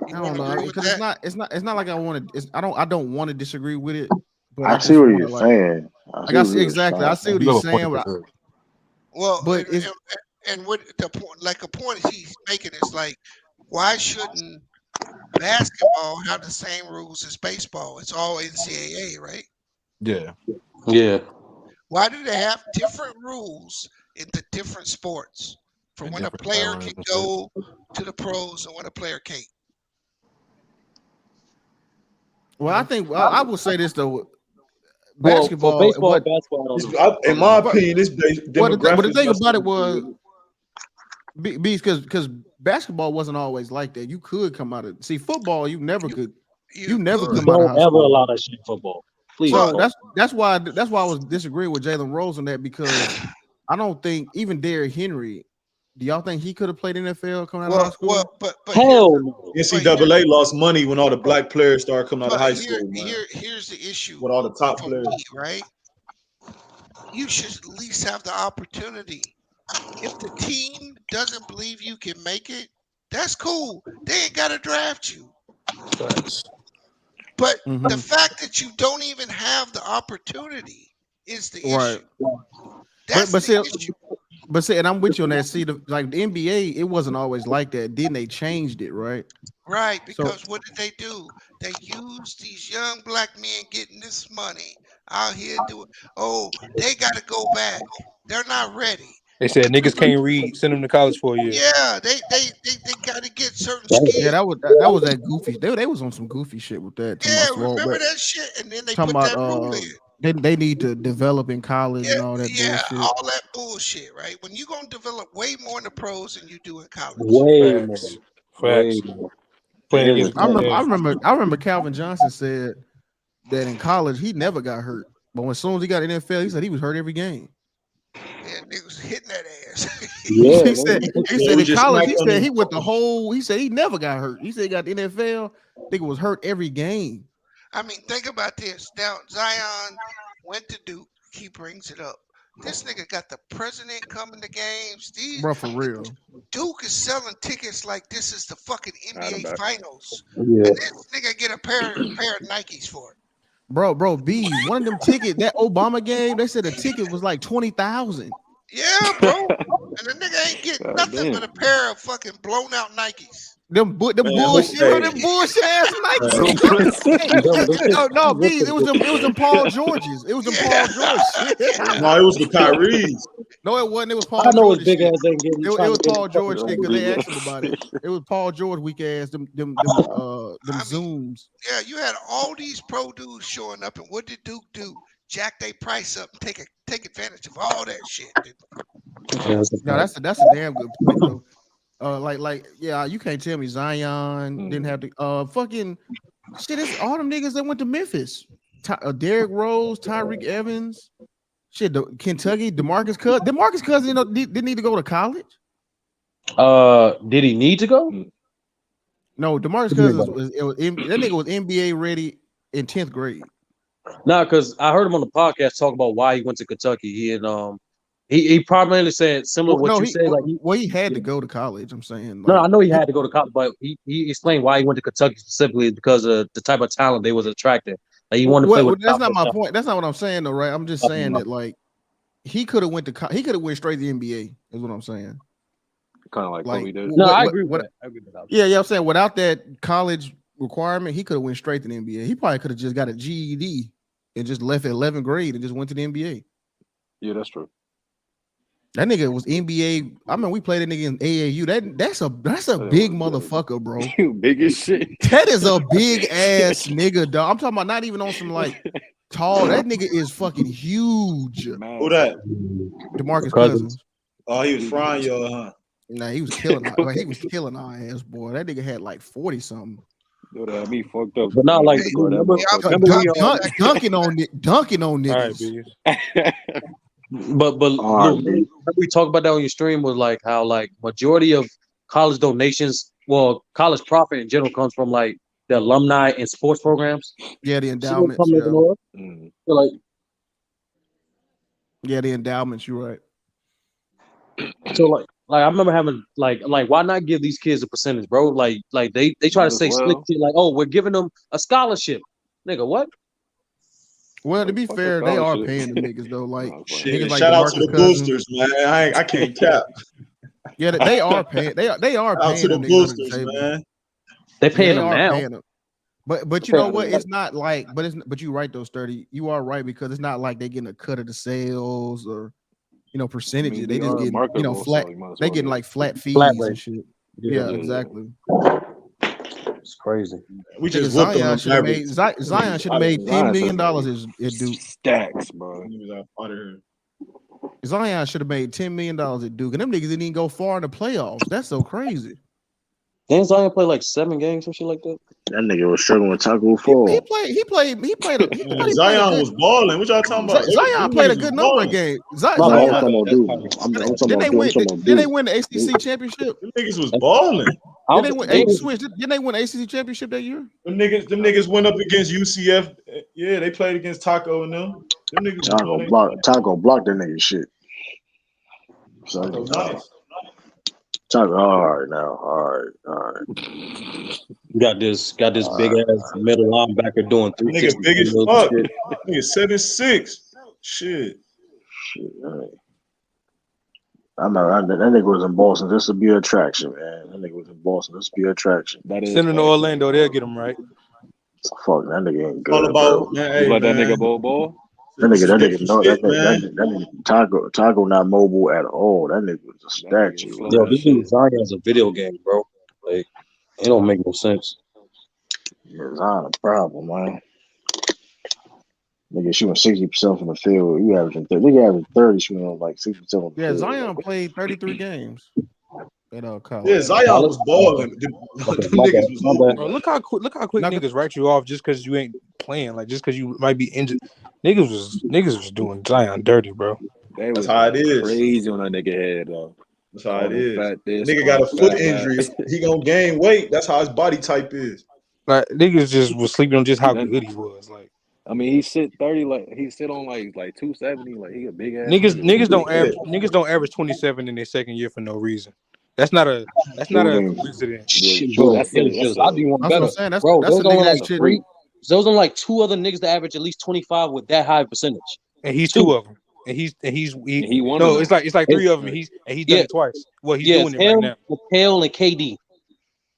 know because it's not like I want to. I don't want to disagree with it. But I see what you're saying. I see exactly. I see what he's saying. But what the point, like a point he's making is like, why shouldn't basketball have the same rules as baseball? It's all NCAA, right? Yeah. Yeah. Why do they have different rules in the different sports for when a player can go to the pros and when a player can't? Well, I think I will say this though. Basketball, basketball. In my opinion, it's demographics. But the thing about it was, because basketball wasn't always like that. You could come out of football. You never could. You never come out of high school. Never allow that shit in football. Please. So that's why I was disagreeing with Jalen Rose on that because I don't think even Derrick Henry. Do y'all think he could have played NFL coming out of high school? But hell no. NCAA lost money when all the black players started coming out of high school. Here's the issue with all the top players, right? You should at least have the opportunity. If the team doesn't believe you can make it, that's cool. They ain't got to draft you. But the fact that you don't even have the opportunity is the issue. That's the issue. But see, and I'm with you on that. See, like the NBA, it wasn't always like that. Then they changed it, right? Right, because what did they do? They used these young black men getting this money out here doing. Oh, they got to go back. They're not ready. They said niggas can't read. Send them to college for a year. Yeah, they got to get certain skills. Yeah, that was that goofy. They was on some goofy shit with that. Yeah, remember that shit? And then they put that rule in. They need to develop in college and all that bullshit. All that bullshit, right? When you're gonna develop way more in the pros than you do in college. Way more. I remember Calvin Johnson said that in college he never got hurt, but as soon as he got in NFL, he said he was hurt every game. Yeah, niggas hitting that ass. Yeah, he said in college, he said he never got hurt. He said he got the NFL, nigga was hurt every game. I mean, think about this. Now, Zion went to Duke. He brings it up. This nigga got the president coming to games. Bro, for real. Duke is selling tickets like this is the fucking NBA Finals. Yeah. And this nigga get a pair of Nikes for it. Bro, B, one of them tickets, that Obama game, they said the ticket was like 20,000. Yeah, bro. And the nigga ain't getting nothing but a pair of fucking blown out Nikes. Them bullshit ass Nikes. No, B, it was them Paul Georges. It was them Paul George shit. No, it was the Kyrie's. No, it wasn't. It was Paul I know George. his big ass ain't getting. It was Paul George shit because they asked him about it. It was Paul George weak ass. Them Zooms. Yeah, you had all these pro dudes showing up, and what did Duke do? Jack their price up and take advantage of all that shit. No, that's a damn good point, bro. Yeah, you can't tell me Zion didn't have to fucking shit. It's all them niggas that went to Memphis. Derrick Rose, Tyreek Evans, shit. Kentucky, DeMarcus Cousins didn't need to go to college. Did he need to go? No, DeMarcus Cousins that nigga was NBA ready in 10th grade. Nah, because I heard him on the podcast talk about why he went to Kentucky. He primarily said similar to what you said. He had to go to college. I'm saying. No, I know he had to go to college, but he explained why he went to Kentucky specifically because of the type of talent they was attracting. Like he wanted to play with. That's not my point. That's not what I'm saying, though, right? I'm just saying that he could have went straight to the NBA. Is what I'm saying. Kind of like Kobe did. No, I agree with that. I agree with that. Yeah, I'm saying without that college requirement, he could have went straight to the NBA. He probably could have just got a GED and just left at 11th grade and just went to the NBA. Yeah, that's true. That nigga was NBA. I mean, we played that nigga in AAU. That's a big motherfucker, bro. Big as shit. That is a big ass nigga, dog. I'm talking about not even on some like tall. That nigga is fucking huge. Who that? DeMarcus Cousins. Oh, he was frying y'all, huh? Nah, he was killing. He was killing our ass, boy. That nigga had like 40 something. Dude, that me fucked up. But not like dunking on niggas. All right, But Luke, we talked about that on your stream was like how like majority of college donations, well, college profit in general comes from like the alumni and sports programs. Yeah, the endowments. Yeah, the endowments. You're right. So like I remember having like why not give these kids a percentage, bro? Like they try to say slick shit like, oh, we're giving them a scholarship, nigga. What? Well, to be fair, they are paying the niggas though. Like, niggas like shout out to the boosters, man. I can't cap. Yeah, they are paying. They are paying to the boosters, man. They paying them now. But you know what? It's not like, but you're right though, Sturdy. You are right because it's not like they getting a cut of the sales or percentages. I mean, they just getting flat. So they getting like flat fees and shit. Yeah, exactly. It's crazy. We just Zion should have made $10 million at Duke. Stacks, bro. Zion should have made $10 million at Duke, and them niggas didn't even go far in the playoffs. That's so crazy. Didn't Zion play like 7 games or shit like that? That nigga was struggling with Taco Fall. He played. Zion was balling. What y'all talking about? Zion played a good number of games. Did they win the ACC championship? Them niggas was balling. Didn't they win the ACC championship that year? Them niggas went up against UCF. Yeah, they played against Taco and them. Them niggas Taco blocked that nigga shit. So nice. Taco, all right. You got this big ass middle linebacker doing 360. Nigga big as fuck. Nigga 7'6". Shit. I know that nigga was in Boston just to be an attraction, man. That nigga was in Boston just to be an attraction. Send him to Orlando, they'll get him right. Fuck, that nigga ain't good. All about, man, hey, that nigga ball. That nigga Taco not mobile at all. That nigga was a statue. Yo, this dude Zion is a video game, bro. Like, it don't make no sense. Yeah, Zion a problem, man. Nigga shooting 60% from the field. You averaging 30. Nigga averaging 30 shooting on like 60% on the field. Zion played 33 games. College. Yeah, Zion was balling. Bro, look how quick niggas write you off just because you ain't playing, like just because you might be injured. Niggas was doing Zion dirty, bro. That's how it is. Crazy on that nigga head, though. That's how it is. Nigga got a foot injury. He gonna gain weight. That's how his body type is. Like niggas just was sleeping on just how good he was. Like, I mean, he sit 30, like he sit on like 270, like he a big ass niggas don't average 27 in their second year for no reason. That's not a coincidence. Shit, bro. I'll do you one better. Bro, there's only like 2 other niggas that average at least 25 with that high percentage. And he's 2 of them. And he won. No, it's like 3 of them. He's done it twice. Well, he's doing it right now. Hale and KD.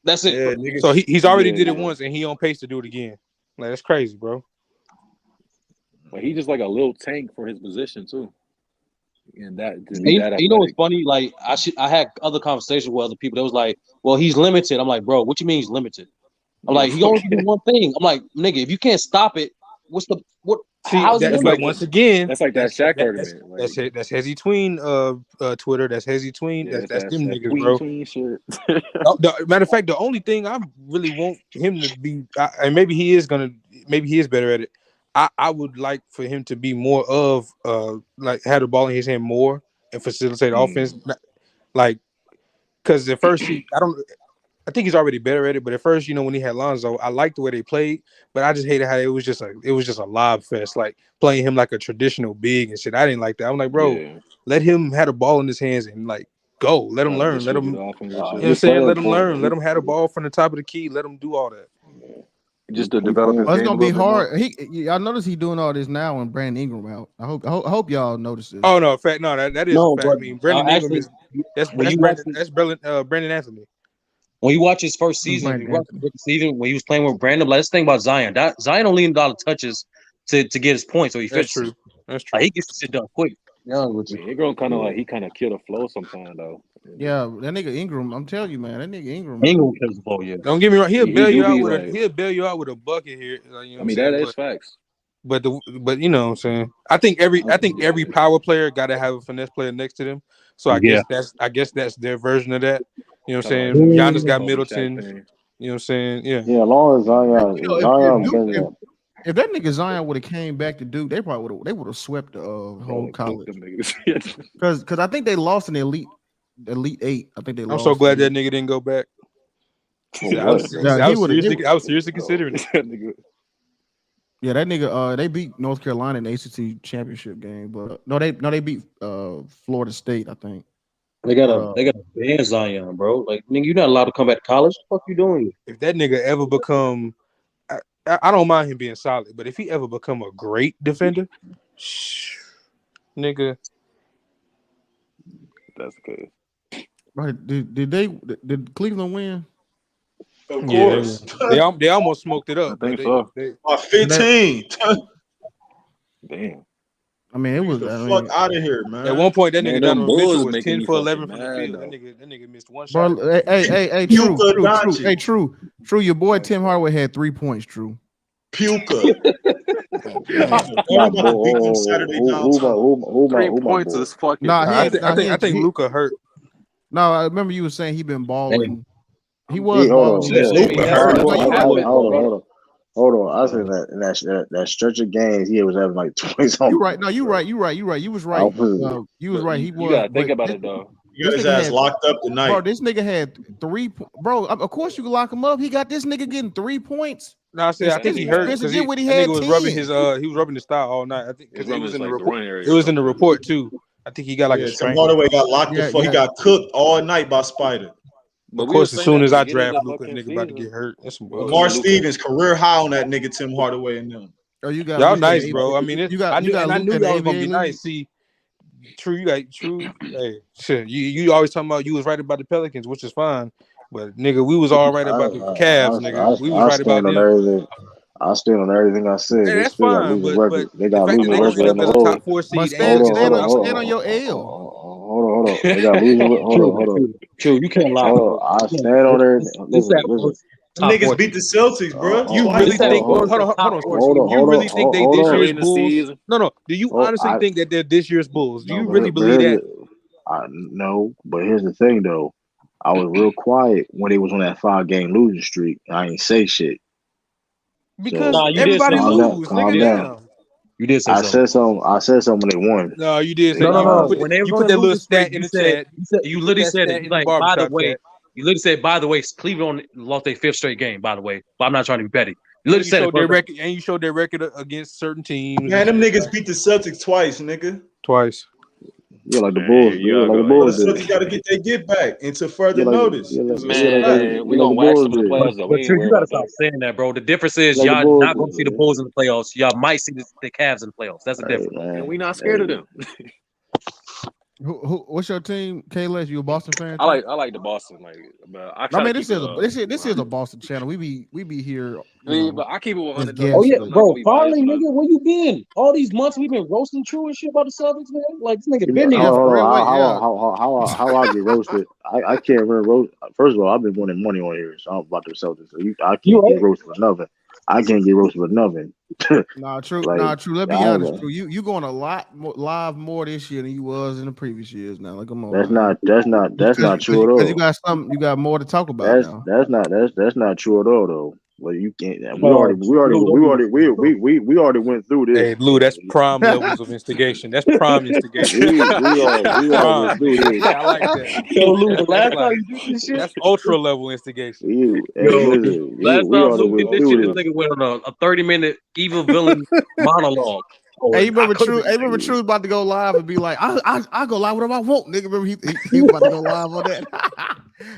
That's it. Yeah, so he's already did it once, and he on pace to do it again. Like that's crazy, bro. But he just like a little tank for his position too. And that you know what's funny? Like I had other conversations with other people that was like, well, he's limited. I'm like, bro, what you mean he's limited? I'm like, he only do one thing. I'm like, nigga, if you can't stop it, what's the what? See, that's like once again, that's like that Shaq argument. That's Hezzy Tween Twitter. That's Hezzy Tween. That's them niggas, bro. Matter of fact, the only thing I really want him to be, and maybe he is better at it. I would like for him to be more of like have the ball in his hand more and facilitate offense. Like, because at first I think he's already better at it. But at first, when he had Lonzo, I liked the way they played, but I just hated how it was just a lob fest, like playing him like a traditional big and shit. I didn't like that. I'm like, bro, let him have the ball in his hands and like go. Let him learn. Let him. You know what I'm saying? Let him learn. Let him have the ball from the top of the key. Let him do all that. Just to develop his it's game gonna be hard. I notice he's doing all this now and Brandon Ingram out. I hope y'all notice this. Oh no, fact, no, that is a fact. I mean, Brandon Ingram is that's Brandon Anthony. When you watch his first season, when he was playing with Brandon, let's think about Zion. Zion don't need a lot of touches to get his points, so he fits. That's true. He gets shit done quick. Ingram kind of kill the flow sometimes though. Yeah, that nigga Ingram, I'm telling you, man, that nigga Ingram kills the ball. Yeah, don't get me wrong. He'll bail you out with a bucket here. I mean, that is facts. But you know what I'm saying. I think every power player got to have a finesse player next to them. So I guess that's their version of that. You know what I'm saying? Giannis got Middleton. You know what I'm saying? Yeah. Yeah, as long as Zion, if that nigga Zion would have came back to Duke, they would have swept the whole college. Because I think they lost in the Elite 8. I think they lost. I'm so glad that nigga didn't go back. I was seriously considering it. Yeah, that nigga. They beat North Carolina in the ACC championship game, but they beat Florida State. I think they got a ban Zion, bro. Like, nigga, you're not allowed to come back to college. What the fuck you doing? If that nigga ever become, I don't mind him being solid, but if he ever become a great defender, nigga, that's good. Right? Did Cleveland win? Of course. They almost smoked it up. I think so. 15. Damn. I mean, it was fuck out of here, man. At one point, that nigga Donovan Mitchell was 10 for 11 from the field. That nigga missed one shot. Bro, hey, true. Your boy Tim Hardaway had 3 points. True. Puka. 3 points is fucking. I think Luka hurt. No, I remember you were saying he been balling. He was balling. Hold on. I said that stretch of games he was having like 20 something. You're right. No, you're right. You was right. You was right. He was. You gotta think about it though. You got his ass locked up tonight. Bro, this nigga had 3. Bro, of course you can lock him up. He got this nigga getting 3 points. No, I think he hurt because he was rubbing his rubbing his thigh all night. I think it was in the report. It was in the report too. I think he got like a Tim Hardaway got locked before he got cooked all night by Spider. But of course, as soon as I draft Luka, nigga about to get hurt. That's some Lamar Stevens career high on that nigga Tim Hardaway and them. Oh, you got y'all nice, bro. I mean, I knew y'all was gonna be nice. See, true. Hey, shit. You always talking about you was right about the Pelicans, which is fine. But nigga, we was all right about the Cavs, nigga. We was right about them. I stand on everything I said. Hey, that's fine, but they got losing record in the top 4 seed. Stand on your L. Hold on. They got losing. Hold on. True, you can't lie. I stand on there. Listen. Niggas beat the Celtics, bro. You really think? Hold on. You really think they this year's Bulls? No. Do you honestly think that they're this year's Bulls? Do you really believe that? No, but here's the thing, though. I was real quiet when they was on that 5-game losing streak. I ain't say shit. Because everybody lose, nigga. Down. You did say something. I said something when they won. No, you did say no. When they put that little stat in the chat, you literally said it. Like, by the way, You literally said, by the way, Cleveland lost their 5th straight game, by the way. But I'm not trying to be petty. You literally said their record, and you showed their record against certain teams. Man, them niggas beat the Celtics twice, nigga. Twice. Yeah, like the Bulls. Yeah, like the Bulls. The Celtics got to get their get back into further notice. Man, we gonna wax them in the playoffs though. But you gotta stop saying that, bro. The difference is y'all not gonna see the Bulls in the playoffs. Y'all might see the Cavs in the playoffs. That's the difference. And we not scared of them. What's your team, Kayla? You a Boston fan? I like the Boston. Like, but I mean, this is a Boston channel. We be here. But I keep it 100. Oh yeah, bro. Finally, nigga, where you been? All these months we've been roasting True and shit about the Celtics, man. Like this nigga been there. How I get roasted? I can't really roast. First of all, I've been winning money on here, so I'm about the Celtics. So I can't get roasted for nothing. I can't get roasted for nothing. True. Let's be honest. True. You going a lot more, live more this year than you was in the previous years. Now, like, come on. That's not true at all. You got more to talk about now. That's not true at all though. Well, you can't. We already went through this. Hey, Lou, that's prime levels of instigation. That's prime instigation. we already went through this. I like that. Yo, Lou, the last time you did this shit, that's ultra level instigation. Last time Lou did this shit, this nigga went on a 30-minute evil villain monologue. Hey, you remember True? Hey, remember True about to go live and be like, I go live whatever I want, nigga. Remember he was about to go live on that.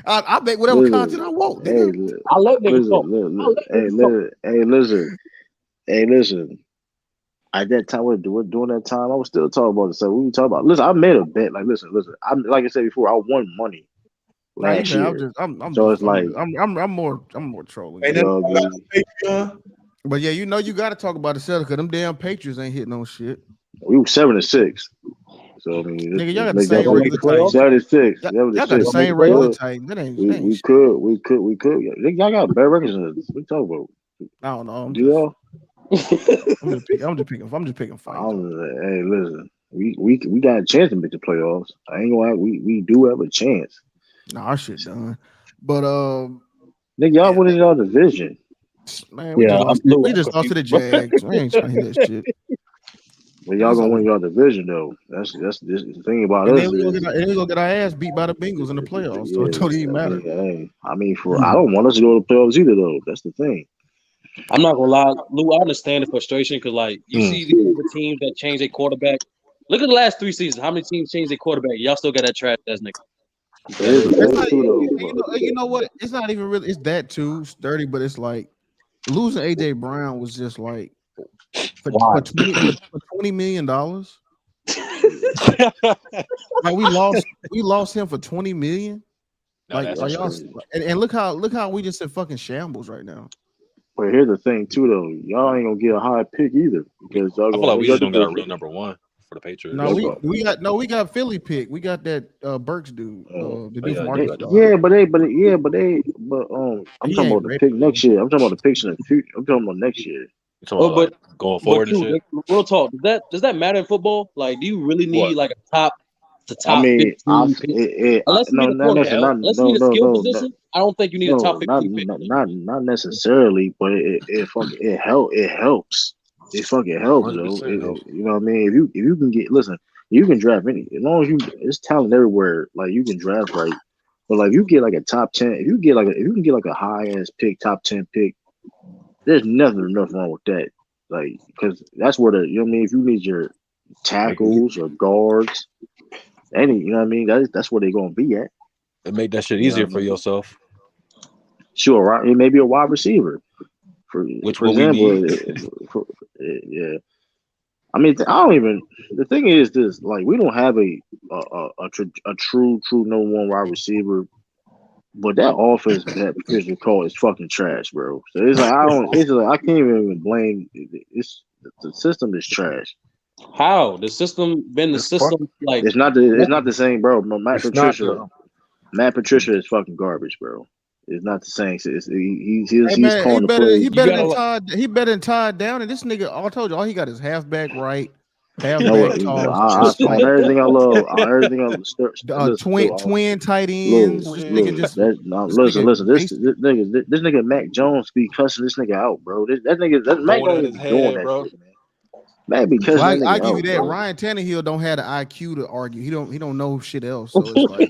I make whatever content I want, nigga. I let niggas talk. Hey, listen. At that time, during that time, I was still talking about the stuff we were talking about. Listen, I made a bet. Like, listen. I'm like I said before, I won money last year. I'm more trolling. But yeah, you got to talk about the Celtics because them damn Patriots ain't hitting on shit. We were 7-6. So I mean, nigga, y'all got the same regular type. 7-6. Y'all got the same regular type. That ain't. We could. Y'all got better records than us. What you talking about? I don't know. I'm just picking fights. Hey, listen. We got a chance to make the playoffs. I ain't gonna. We do have a chance. Nah, our shit's done. But nigga, y'all winning y'all division. Man, we just lost to the Jags. We ain't trying to hear that shit. But y'all gonna win y'all division though. That's the thing about us. And we gonna get our ass beat by the Bengals in the playoffs. So it don't even matter. I mean, I don't want us to go to the playoffs either though. That's the thing. I'm not gonna lie, Lou. I understand the frustration because, like, you see the teams that change their quarterback. Look at the last 3 seasons. How many teams changed their quarterback? Y'all still got that trash ass nigga. You know what? It's not even really. It's that too sturdy, but it's like losing AJ Brown was just like for $20 million. Like we lost him for $20 million. Like y'all, and look how we just in fucking shambles right now. But here's the thing too, though. Y'all ain't gonna get a high pick either because I feel like we just don't got a real number one for the Patriots. No, we got Philly pick. We got that Burks dude. The dude from Arkansas. I'm talking about the pick next year. I'm talking about the picks in the future. I'm talking about next year. But going forward and shit. Real talk. Does that matter in football? Like, do you really need like a top? I mean, unless you need a skill position, I don't think you need a top 15 pick. Not necessarily, but it helps. It fucking helps, though. You know what I mean? If you can you can draft any as long as it's talent everywhere. Like you can draft right, but like you get like a top 10, if you can get like a high ass pick, top 10 pick, there's nothing wrong with that. Like because that's where you know what I mean. If you need your tackles or guards. You know what I mean? That's where they're gonna be at. It make that shit easier for yourself. Sure, right? It may be a wide receiver. For example, yeah. I mean, the thing is this: like, we don't have a true number one wide receiver, but that offense that Patricia call is fucking trash, bro. So it's like I can't even blame. The system is trash. How the system like it's not the same, bro. Matt Patricia is fucking garbage, bro. It's not the same. He's calling the plays. He better than Todd Down, and this nigga. I told you, all he got is halfback right, halfback tall. On everything I love, twin tight ends. Listen. This nigga Mac Jones be cussing this nigga out, bro. That Mac Jones is doing that shit, man. Because I give you that. Bro. Ryan Tannehill don't have the IQ to argue. He don't know shit else. So it's like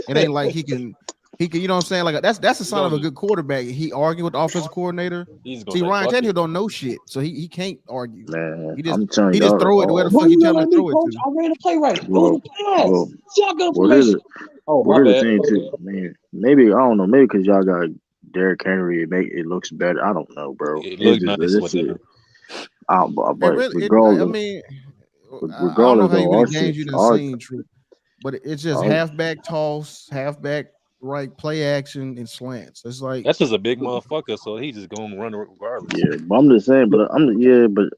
it ain't like he can He can, you know what I'm saying? Like that's a sign of a good quarterback. He argued with the offensive coordinator. See, Ryan Tannehill don't know shit, so he can't argue. Man, He just I'm telling just throw it where the fuck you tell him to throw it to. I ran the play right. Throw the pass. Y'all got here's information. the thing too, man. Maybe I don't know. Maybe because y'all got Derrick Henry, it looks better. I don't know, bro. It looks nice with it. But I mean, I don't know how many games you done seen, True, but it's just halfback toss, halfback right play action and slants. It's like that's just a big motherfucker, so he just gonna run regardless. Yeah, but I'm just saying. But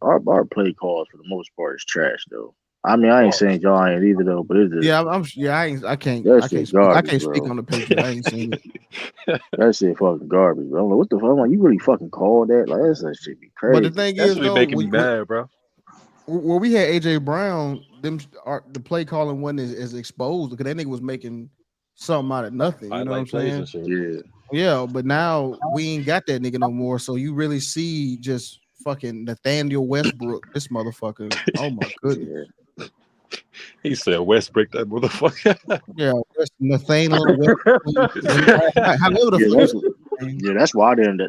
our play calls for the most part is trash though. I mean, I ain't saying y'all ain't either though, but it's just I can't speak on the Patriots. I ain't seen it. That shit fucking garbage, bro. I'm like, what the fuck? I'm like, you really fucking call that? Like that shit be crazy. But the thing is, though, making me mad, bro. Where we had AJ Brown, the play calling wasn't as exposed because that nigga was making something out of nothing. You know what I'm saying? Yeah. But now we ain't got that nigga no more. So you really see just fucking Nathaniel Westbrook, this motherfucker. Oh my goodness. He said Westbrook, that motherfucker. Yeah, Nathaniel Westbrook. That's why I didn't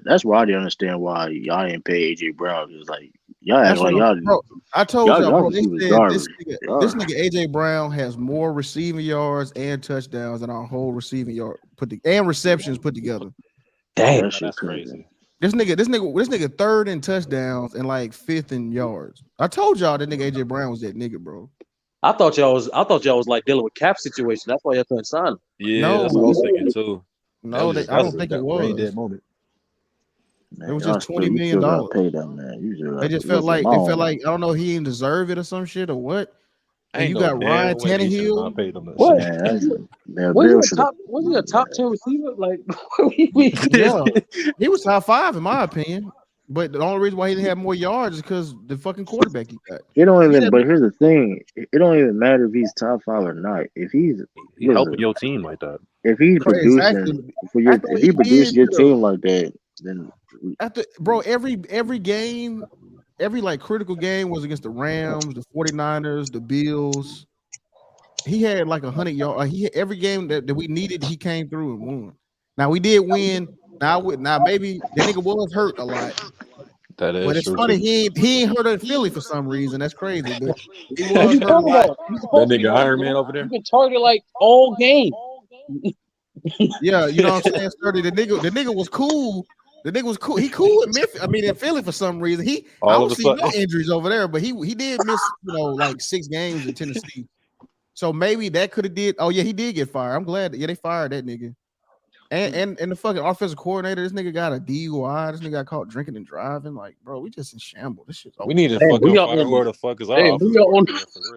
understand why y'all didn't pay AJ Brown. It's like y'all act like y'all. Bro, I told y'all, bro. They said this nigga AJ Brown has more receiving yards and touchdowns than our whole receiving yard and receptions put together. Damn, that's crazy. This nigga third in touchdowns and like fifth in yards. I told y'all that nigga AJ Brown was that nigga, bro. I thought y'all was like dealing with cap situation. That's why y'all couldn't sign him. Yeah, that's what I was thinking too. No, I don't think it was. That moment. Man, it was just $20 million. Pay them, man. They just felt like I don't know, he didn't deserve it or some shit or what. And you got Ryan Tannehill. What? Was he a top 10 receiver? Like, yeah, he was top 5 in my opinion. But the only reason why he didn't have more yards is because the fucking quarterback he got. But here's the thing: it don't even matter if he's top 5 or not. If he's helping your team like that, if he's producing if he produced your team like that, then every game, every like critical game was against the Rams, the 49ers, the Bills. He had like 100 yards. Every game that we needed, he came through and won. Now we did win. Now maybe the nigga was hurt a lot. That is, but it's funny he ain't hurt in Philly for some reason. That's crazy. But he what was you hurt talking about? That nigga Iron Man over there. You can target like all game. Yeah, you know what I'm saying? The nigga was cool. The nigga was cool. He cool in Memphis. I mean, in Philly for some reason. I don't see no injuries over there, but he did miss like 6 games in Tennessee. So maybe that could have did. Oh yeah, he did get fired. I'm glad. Yeah, they fired that nigga. And the fucking offensive coordinator, this nigga got a DUI. This nigga got caught drinking and driving. Like, bro, we just in shambles. This shit's over. We need to fucking fire where the fuck is our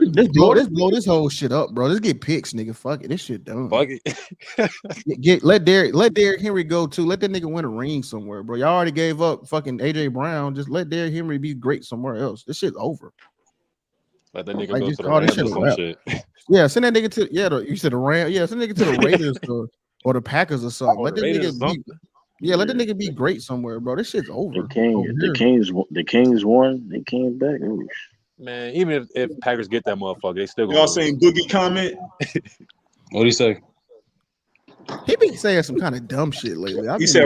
Let's blow this whole shit up, bro. Let's get picks, nigga. Fuck it. This shit done. Fuck it. Let Derrick Henry go too. Let that nigga win a ring somewhere, bro. Y'all already gave up fucking AJ Brown. Just let Derrick Henry be great somewhere else. This shit's over. Let that nigga go to the Rams or some shit. Yeah, send that nigga to you said the Rams. Yeah, send that nigga to the Raiders or the Packers or something. Let that nigga be great somewhere, bro. This shit's over. The Kings won. They came back. Ooh. Man, even if Packers get that motherfucker, they still gonna y'all saying Boogie comment? What do you say? He been saying some kind of dumb shit lately. He said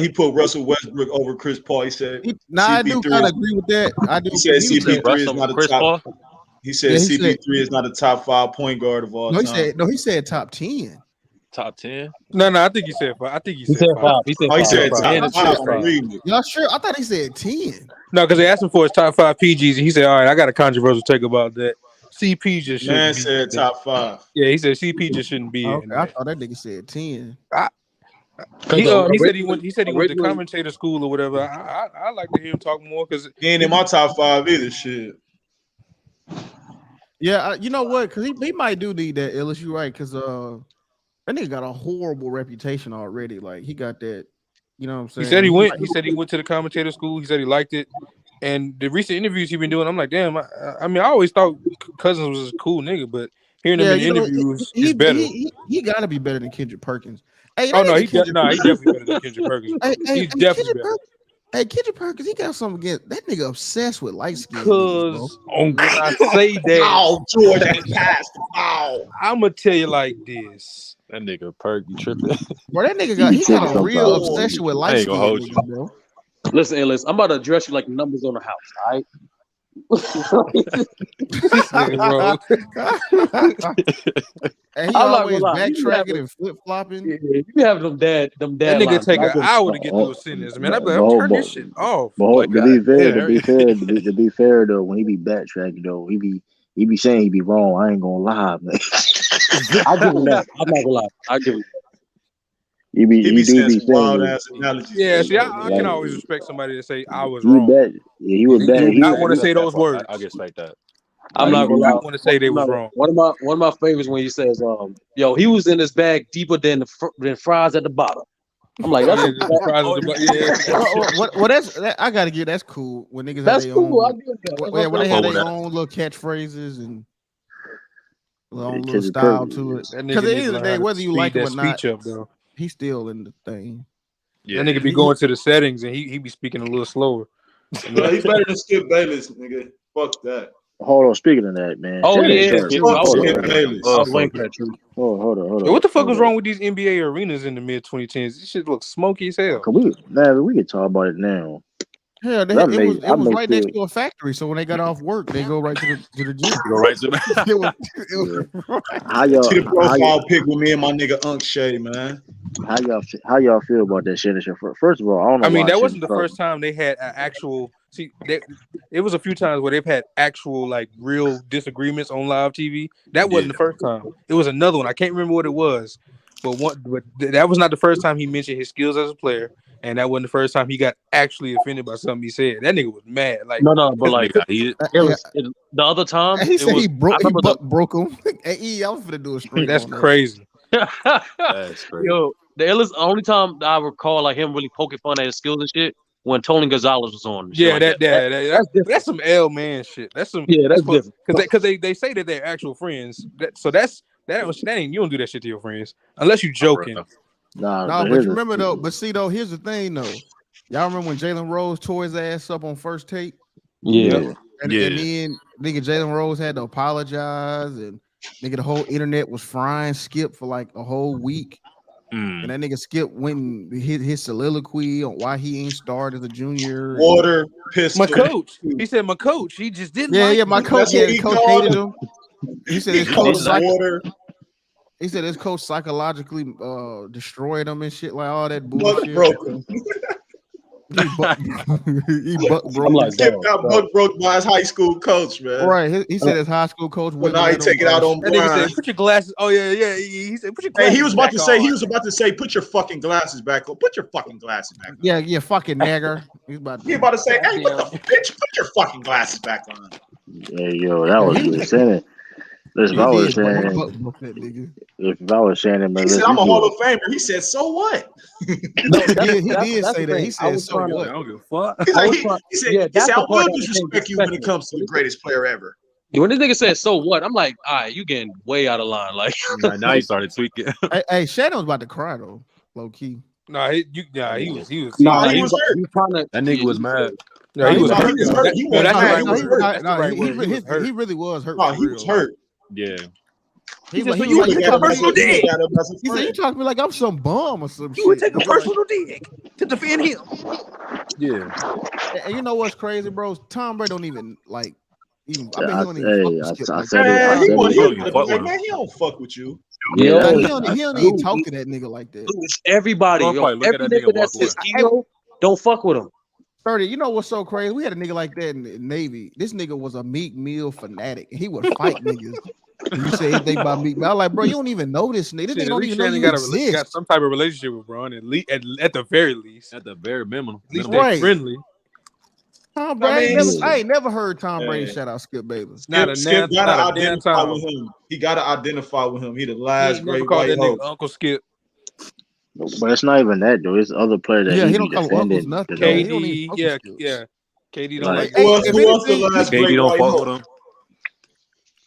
he put Russell Westbrook over Chris Paul. He said I do kind of agree with that. I do. He said CP3 is not a top. He said CP3 is not a top 5 point guard of all time. He said top 10. Top 10? No, I think he said 5. I think he said 5. He said top 5. Y'all sure? I thought he said 10. No, because they asked him for his top 5 PGs, and he said, "All right, I got a controversial take about that. CP just shouldn't." Man said top 5. Yeah, he said CP just shouldn't be. Okay, I thought that nigga said 10. He said he went to commentator school or whatever. I like to hear him talk more because he ain't in my top 5 either. Shit. Yeah, you know what? Because he might do need that. LSU, right? Because that nigga got a horrible reputation already. Like he got that. You know what I'm saying? He said he went to the commentator school. He said he liked it. And the recent interviews he been doing, I'm like, damn. I mean, I always thought Cousins was a cool nigga, but hearing him in interviews is better. He got to be better than Kendrick Perkins. Hey, he definitely better than Kendrick Perkins. He's definitely better. Hey, Kendrick Perkins, he got something against that nigga. Obsessed with light skin. Because when I say that, Jordan passed. I'm gonna tell you like this. That nigga Perk be tripping. Bro, that nigga got a real obsession with light skin niggas, bro. Listen, Ellis, I'm about to address you like numbers on the house, all right? And he always backtracking and flip flopping. Yeah, you have them dad. That nigga lines. take an hour to get through a sentence, man. I'm turn this shit off. But to be fair though, when he be backtracking though, he be saying he be wrong. I ain't gonna lie, man. I give him that. I'm not gonna lie. I give him that. He be saying wild ass analogies. Yeah, see, I can always respect somebody to say I was wrong. He was bad. He not want to say those words. I respect that. I'm not gonna lie. want to say they was wrong. One of my favorites when he says, yo, he was in his bag deeper than fries at the bottom. I'm like, that's I gotta get that's cool when niggas that's have their cool. own. I get that. When they have their own little catchphrases and their own little style to it. Because at the end of the day, whether you like it or not, he's still in the thing. Yeah, that nigga be going to the settings and he be speaking a little slower. No, he's better than Skip Bayless, nigga. Fuck that. Hold on, speaking of that, man. Oh yeah, hold on. Yo, what the fuck was wrong with these NBA arenas in the mid 2010s? This shit looks smoky as hell. We can talk about it now. Yeah, it was right next to a factory. So when they got off work, they go right to the gym. Go right to the. How y'all see the profile pic with me and my nigga Unc Shay, man? How y'all feel about that shit? First of all, I don't know. I mean, that wasn't the first time they had an actual. See, it was a few times where they've had actual like real disagreements on live TV. That wasn't the first time. It was another one. I can't remember what it was, but that was not the first time he mentioned his skills as a player, and that wasn't the first time he got actually offended by something he said. That nigga was mad. Like no, but like the other time he said he broke him. Hey, I'm finna do a stream. That's crazy. That's crazy. Yo, the only time I recall like him really poking fun at his skills and shit when Tony Gonzalez was on. Yeah, that's some L man shit. That's some that's different because they say that they're actual friends. That ain't you don't do that shit to your friends unless you joking. Nah, but you remember though. But see though, here's the thing though. Y'all remember when Jalen Rose tore his ass up on First Take? Yeah. And then nigga Jalen Rose had to apologize, and nigga the whole internet was frying Skip for like a whole week. And that nigga Skip went and his soliloquy on why he ain't started as a junior. Water, pistol. My coach. He said my coach. He just didn't. My coach. Yeah, the coach hated him. He said his coach water. He said his coach psychologically destroyed him and shit like all that bullshit. He buck broke. Skip got buck broke by his high school coach, man. Right. He said his high school coach. But now he take it out on Brian. That nigga said, "Put your glasses." Oh yeah. He said, "Put your glasses." Hey, he was about to say, "Put your fucking glasses back on." Put your fucking glasses back on. Yeah, fucking nagger. He's about to say, "Hey, what the bitch? Put your fucking glasses back on." Yeah, yo, that was insane. Listen, if I was saying it, he said, "I'm a Hall of Famer." He said, "So what?" He did say that. He said, "So what?" I don't give a fuck. He said, "I will disrespect you when it comes to the greatest player ever." When this nigga said, "So what?" I'm like, "All right, you getting way out of line." Like now you started tweaking. Hey, Shannon was about to cry though, low key. No, he was. He was hurt. That nigga was mad. No, he was hurt. He really was hurt. No, he was hurt. Yeah. He said, you talking to me like I'm some bum or some shit. You would take a personal dig to defend him. Yeah. And you know what's crazy, bro? He don't even like. He don't fuck with you. Yeah, he don't even talk to that nigga like that. Everybody, every nigga that's his hero, don't fuck with him. 30, you know what's so crazy? We had a nigga like that in the Navy. This nigga was a Meek Mill fanatic. He would fight niggas. You say anything about Meek Mill? I'm like, bro, you don't even know this nigga. This nigga don't even know you exist. Got some type of relationship with Bron, at the very least. At the very minimum. At least they're friendly. Tom Brady, I ain't never heard Tom Brady shout out Skip Bayless. Skip gotta identify with him. He gotta identify with him. He the last great white hope. Uncle Skip. But it's not even that though. It's other players that he don't call uncles nothing. KD, yeah. KD don't like. Who else the last KD great don't white fuck hope? with him.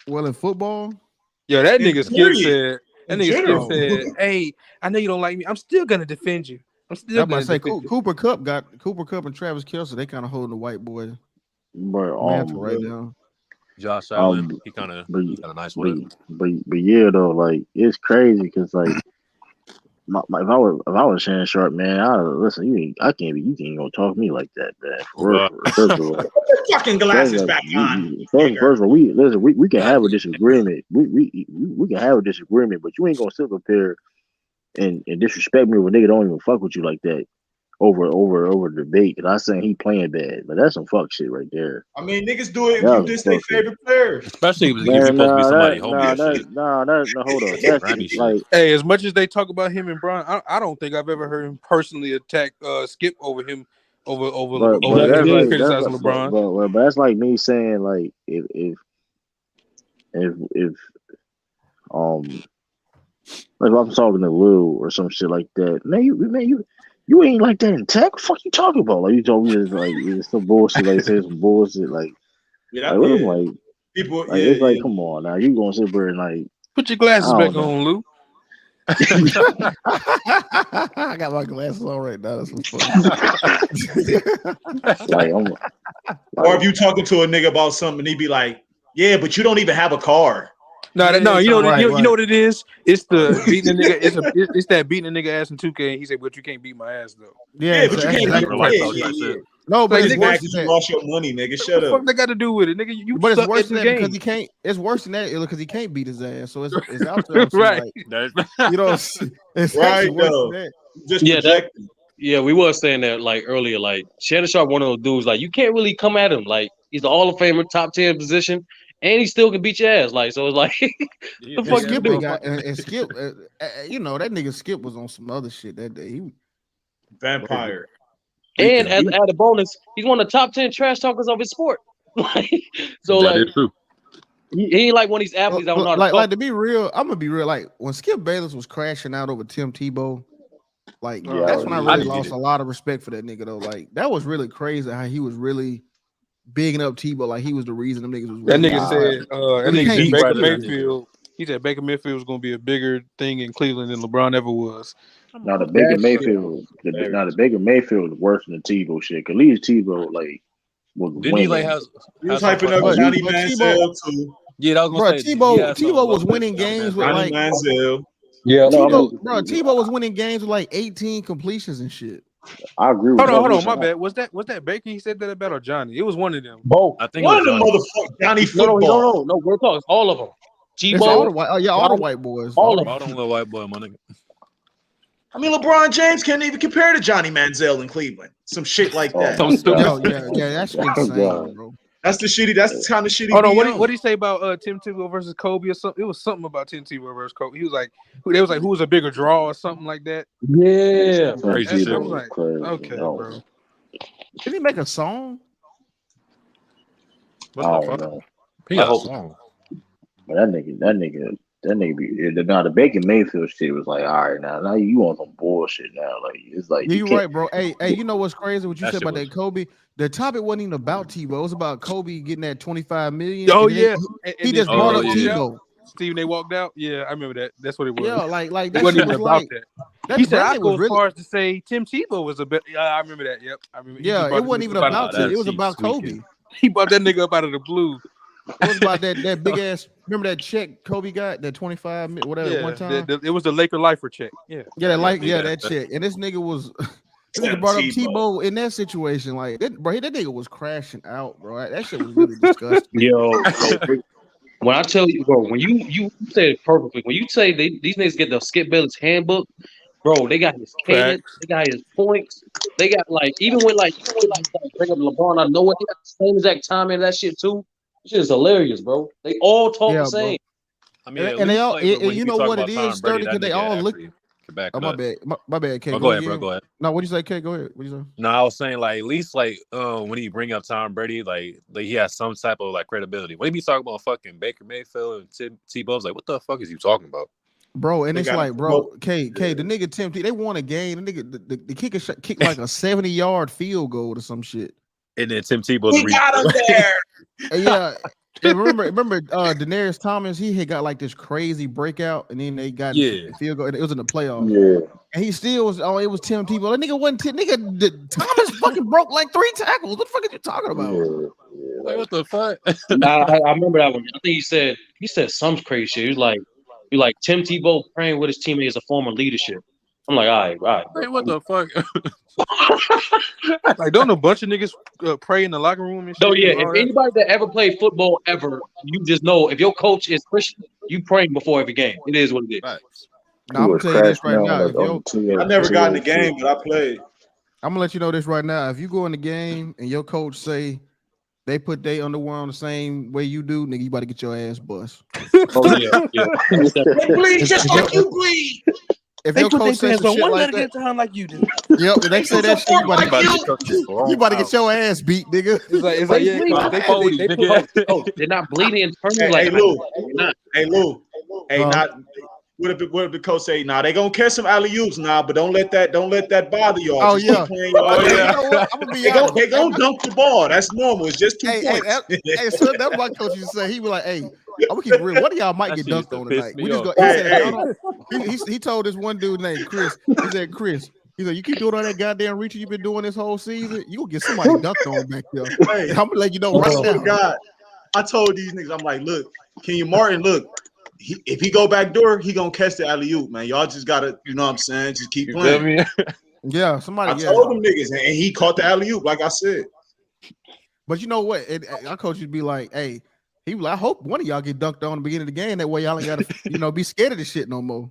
Well, in football, yeah, that nigga Skip said. That nigga Skip said, "Hey, I know you don't like me. I'm still gonna defend you. I'm still gonna say Cooper Kupp and Travis Kelce. They kind of holding the white boy mantle right now. Josh Allen, he got a nice one. But yeah, though, like it's crazy because like if I was Shannon Sharp, man, listen. I can't be. You ain't gonna talk to me like that, man. For real. First of all, fucking glasses back on. First of all, we can have a disagreement. We can have a disagreement, but you ain't gonna sit up here and disrespect me when nigga don't even fuck with you like that over debate. And I'm saying he playing bad, but that's some fuck shit right there. I mean, niggas do it if you diss their favorite player, especially if you're supposed to be somebody homie. Hold on. That's like, hey, as much as they talk about him and Bron, I don't think I've ever heard him personally attack Skip over him over criticizing LeBron. But that's like me saying like if like if I'm talking to Lou or some shit like that, you ain't like that in tech. What the fuck you talking about? Like you told me it's some bullshit. Like say some bullshit. Like people. Like, it's like, come on now, you gonna sit there and like put your glasses back on, Lou. I got my glasses on right now. That's what's funny. Or if you talking to a nigga about something, he be like, "Yeah, but you don't even have a car." No, you know what it is? It's the beating a nigga. It's that beating a nigga ass in 2K. And he said, "But you can't beat my ass though." Yeah, but you can't beat No, but it's worse than you lost your money, nigga. Shut up. What the fuck they got to do with it, nigga? But it's worse than that because he can't. It's worse than that because he can't beat his ass. So it's out there. Right. Like, you know, it's right though. Just projecting. Yeah, we were saying that like earlier. Like Shannon Sharp, one of those dudes. Like you can't really come at him. Like he's the Hall of Famer, top 10 position. And he still can beat your ass, like so. It's like the fuck Skip and Skip, you know that nigga Skip was on some other shit that day. He vampire. And as a bonus, he's one of the top 10 trash talkers of his sport. So that is true. He ain't like one of these athletes that don't know how to talk. Like to be real, I'm gonna be real. Like when Skip Bayless was crashing out over Tim Tebow, like that's when I really lost a lot of respect for that nigga though. Like that was really crazy how he was really bigging up Tebow like he was the reason them niggas was that nigga said that nigga Baker Mayfield. He said Baker Mayfield was gonna be a bigger thing in Cleveland than LeBron ever was. Now the Baker Mayfield, the Baker Mayfield was worse than the Tebow shit. Cause at least Tebow was didn't he like he was hyping up Johnny Manziel too. Yeah, that was gonna say Tebow was winning games with Johnny Manziel. Yeah, Tebow was winning games with like 18 completions and shit. I agree with Hold on, my bad. Was that Baker he said that about or Johnny? It was one of them. Both. I think one of them motherfuckers. Johnny football. No, we're talking all of them. All the white boys. All of them. Little white boy, my nigga. I mean, LeBron James can't even compare to Johnny Manziel in Cleveland. Some shit like that. That's insane, bro. That's the kind of shit. Hold on, what did he say about Tim Tebow versus Kobe or something? It was something about Tim Tebow versus Kobe. He was like, they was like, who was a bigger draw or something like that. Yeah, crazy shit. I was like, okay, bro. Did he make a song? What the fuck? He got a song. But that nigga. Now the Baker Mayfield shit was like, all right, now you on some bullshit now. Like it's like you right, bro. Hey, you know what's crazy? What you said about that Kobe? The topic wasn't even about Tebow. It was about Kobe getting that $25 million. Oh yeah, he just brought up Tebow. Steve, they walked out. Yeah, I remember that. That's what it was. Yeah, like that wasn't even about that. He said I go as far as to say Tim Tebow was a bit. I remember that. Yep, I remember. Yeah, it wasn't even about Tim. It was about Kobe. He brought that nigga up out of the blue. It was about that big ass. Remember that check Kobe got, that 25 whatever one time. It was the Laker lifer check. Yeah, that check. And this nigga was. This nigga brought up Tebow in that situation. Like that, bro, that nigga was crashing out, bro. That shit was really disgusting. Yo, when I tell you, bro, when you say it perfectly, when you say these niggas get the Skip Bayless handbook, bro, they got his cadence, they got his points, they got like even when bring up LeBron, I know what he got the same exact time in that shit too. Shit is hilarious, bro. They all talk the same. I mean, and they all, you know what it is, Sturdy, because they all look. Oh, my bad. My bad, K. Go ahead, bro. Go ahead. No, what'd you say, K? Go ahead. What'd you say? No, I was saying like at least like when he bring up Tom Brady, like he has some type of like credibility. When he be talking about fucking Baker Mayfield and Tebow's like, what the fuck is you talking about? Bro, and it's like, bro, K, the nigga Tim T, they won a game. The nigga, the kicker kicked like a 70-yard field goal or some shit. And then Tim Tebow's he got him there. Yeah. Remember Daenerys Thomas, he had got like this crazy breakout, and then they got field goal, and it was in the playoffs. Yeah. And he still was, it was Tim Tebow. That nigga wasn't Thomas fucking broke like 3 tackles. What the fuck are you talking about? Like, what the fuck? I remember that one. I think he said some crazy shit. He was like Tim Tebow praying with his teammate as a form of leadership. I'm like, all right. Like, what the fuck? Like, don't a bunch of niggas pray in the locker room and shit? No, yeah. If anybody that ever played football ever, you just know if your coach is Christian, you praying before every game. It is what it is. Right. Now, I'm gonna tell you this right now. I never got in the game, but I played. I'm gonna let you know this right now. If you go in the game and your coach say they put their underwear on the same way you do, nigga, you about to get your ass bust. Oh yeah. They bleed just like you bleed. If your coach says some shit like that, time like you do. Yep, if they say that shit, you about to get your ass beat, nigga. It's like yeah, they're not bleeding internally. Hey Lou. What if the coach say, "Nah, they gonna catch some alley-oops now, but don't let that bother y'all." Oh yeah, I'm gonna be honest. They gonna dunk the ball. That's normal. It's just 2 points. So that's what coach used to say. He was like, "Hey, I'm gonna keep it real. One of y'all might get dunked on tonight." We just go. He told this one dude named Chris. He said, "Chris, he said you keep doing all that goddamn reaching you've been doing this whole season. You gonna get somebody dunked on back there." Hey, I'm gonna let you know right now. God, I told these niggas, I'm like, look, Kenyon Martin, look. If he go back door, he gonna catch the alley-oop, man. Y'all just gotta, you know what I'm saying? Just keep playing. Yeah, somebody. I told them niggas, and he caught the alley-oop, like I said. But you know what? Our coach would be like, "Hey, he was like, I hope one of y'all get dunked on at the beginning of the game. That way, y'all ain't gotta, be scared of this shit no more."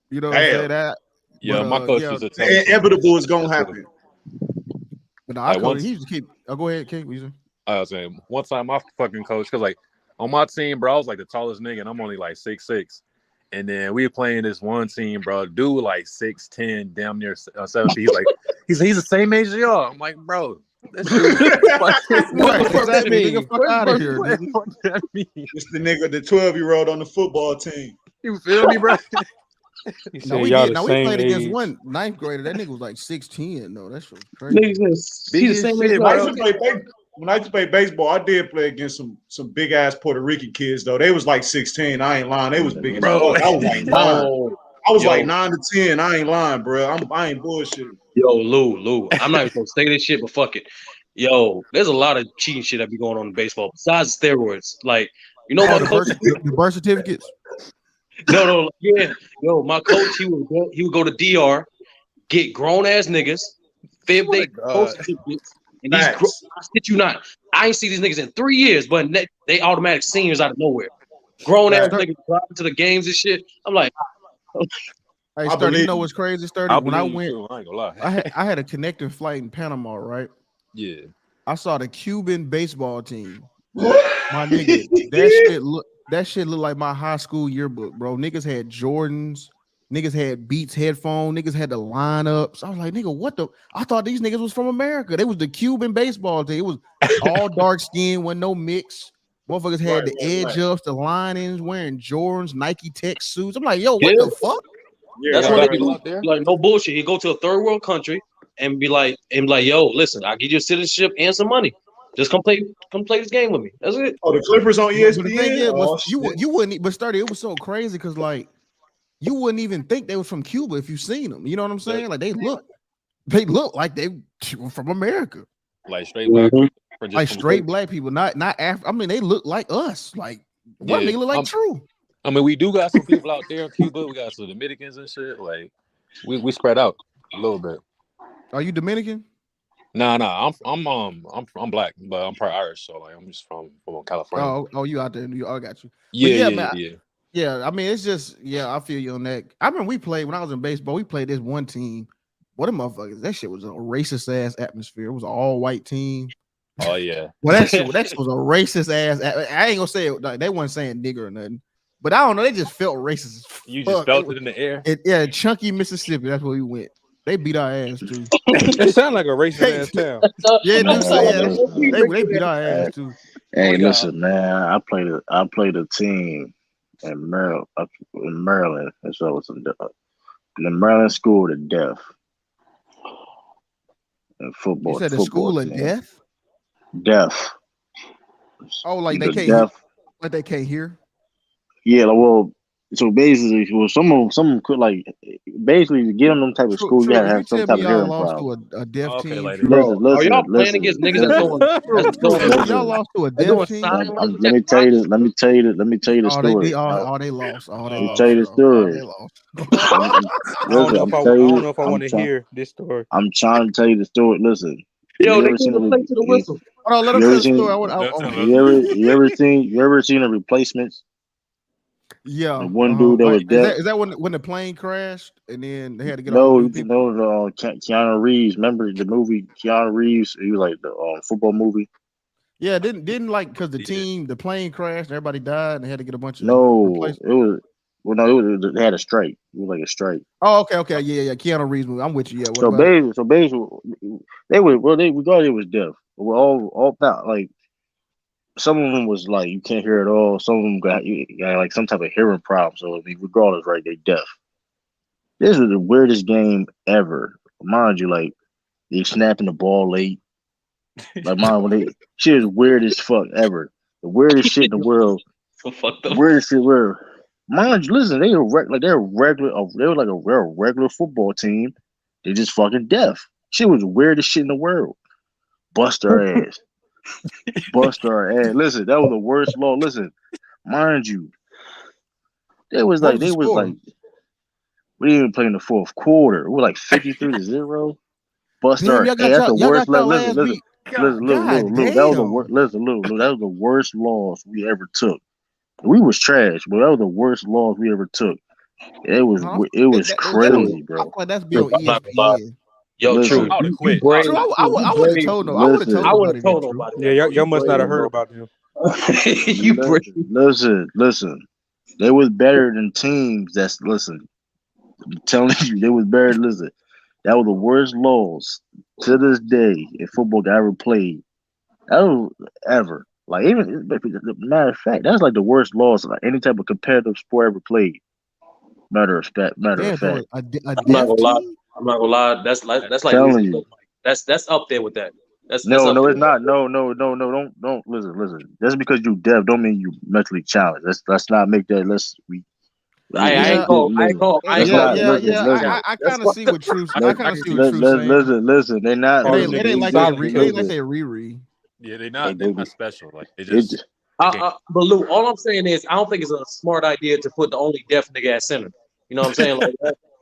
You know what I'm saying? That. Yeah, my coach is a inevitable is gonna happen. But no, our coach, he used to keep. Oh, go ahead, King. I was saying one time my fucking coach, because like. On my team, bro, I was like the tallest nigga, and I'm only like 6'6". And then we were playing this one team, bro. Dude, like 6'10", damn near 7 feet. He's the same age as y'all. I'm like, bro, this dude, what that mean? Fuck out of here, what that mean? It's the nigga, the 12-year-old on the football team. You feel me, bro? We played against one 9th grader. That nigga was like 6'10". No, that's crazy. He's the same age, bro. When I used to play baseball, I did play against some big ass Puerto Rican kids though. They was like 16. I ain't lying. They was big as fuck. I was like 9. I was like 9 to 10. I ain't lying, bro. I ain't bullshitting. Yo, Lou. I'm not even gonna say this shit, but fuck it. Yo, there's a lot of cheating shit that be going on in baseball besides steroids. Like, you know, my coach, the birth certificates. No, yeah. Yo, my coach, he would go to DR, get grown ass niggas, fib they birth certificates. And these, I shit you not, I ain't see these niggas in 3 years, but they automatic seniors out of nowhere. Grown ass niggas driving to the games and shit. I'm like, hey, Sturdy, you know what's crazy, Sturdy? When I went, I ain't gonna lie. I had a connecting flight in Panama, right? Yeah. I saw the Cuban baseball team. My nigga, that shit looked like my high school yearbook, bro. Niggas had Jordans. Niggas had Beats headphones. Niggas had the lineups. I was like, nigga, what the? I thought these niggas was from America. They was the Cuban baseball team. It was all dark skin with no mix. Motherfuckers had the edge ups, the linings, wearing Jordans, Nike Tech suits. I'm like, yo, what the fuck? Yeah, that's what they do. Like, no bullshit. You go to a third world country and be like, yo, listen, I'll give you a citizenship and some money. Just come play this game with me. That's it. Oh, the Clippers on ESPN. You wouldn't, but Sturdy, it was so crazy because like. You wouldn't even think they was from Cuba if you seen them. You know what I'm saying? Like they look like they were from America. Like straight black people. Like straight black people, not I mean, they look like us. Like what they look like true. I mean, we do got some people out there in Cuba. We got some Dominicans and shit. Like we spread out a little bit. Are you Dominican? Nah. I'm black, but I'm probably Irish. So like I'm just from California. Oh, you out there? I got you. Yeah. Yeah, I mean, it's just, I feel you on that. I remember we played, when I was in baseball, we played this one team. What a motherfuckers, that shit was a racist ass atmosphere. It was an all white team. Oh, yeah. Well, that shit was a racist ass. I ain't gonna say it, like, they wasn't saying nigger or nothing. But I don't know, they just felt racist. You just felt it in the air? Chunky, Mississippi, that's where we went. They beat our ass too. It sounds like a racist ass town. Yeah, they beat our ass too. Hey, listen, man, I played a team in Maryland, and so it was the Maryland School of Deaf and football. You said the School of Deaf? Deaf. Oh, like they can't. Like they can't hear. Yeah, well, so basically, some of them could like basically to get them type of school, you gotta have some type of hearing problem. To a deaf team. Listen, are y'all playing against niggas that's doing y'all lost to a deaf team? Let me tell you the story. They lost. Let me tell you the story. I don't know if I want to hear this story. I'm trying to tell you the story. Listen. Yo, they can't play to the whistle. Hold on, let him tell the story. You ever seen the Replacements? Yeah. The one dude that was deaf. Is that when the plane crashed and then they had to get No, Keanu Reeves. Remember the movie Keanu Reeves? He was like the football movie. Yeah, didn't like because the plane crashed and everybody died and they had to get a bunch of they had a strike. It was like a strike. Oh, okay, yeah. Keanu Reeves movie. I'm with you. Yeah. So basically, they regarded it was deaf. We're all like some of them was like you can't hear at all. Some of them got like some type of hearing problem. So I mean, regardless, right? They deaf. This is the weirdest game ever, mind you. Like they snapping the ball late. Like mine shit is weird as fuck ever. The weirdest shit in the world. So fucked up. The weirdest shit where. Mind you, listen, they were like a regular football team. They just fucking deaf. Shit was weirdest shit in the world. Bust our ass. Listen, that was the worst law. Listen, mind you, we didn't even play in the fourth quarter. It was like 53-0. Bust our ass. That's the worst. Listen, that was the worst loss we ever took. We was trash, but that was the worst loss we ever took. It was crazy, bro. Like that's Bill ESPN. Yo, True. I would have told nobody. I would have told nobody. Yeah, y'all must not have heard about them. Listen. They was better than teams. I'm telling you, they was better. Listen, that was the worst loss to this day in football that I ever played. Ever. Like even matter of fact, that's like the worst loss of any type of competitive sport ever played. Matter of fact. I'm not gonna lie. That's like that's up there with that. That's it's not. No. Don't listen. Just because you deaf don't mean you mentally challenged. Let's not make that. I kind of see what Truth's. I kind of see what Truth's saying. Listen. They're not. It ain't like they Riri. Yeah, they're not special. Like they just. But Lou, all I'm saying is I don't think it's a smart idea to put the only deaf nigga at center. You know what I'm saying? Like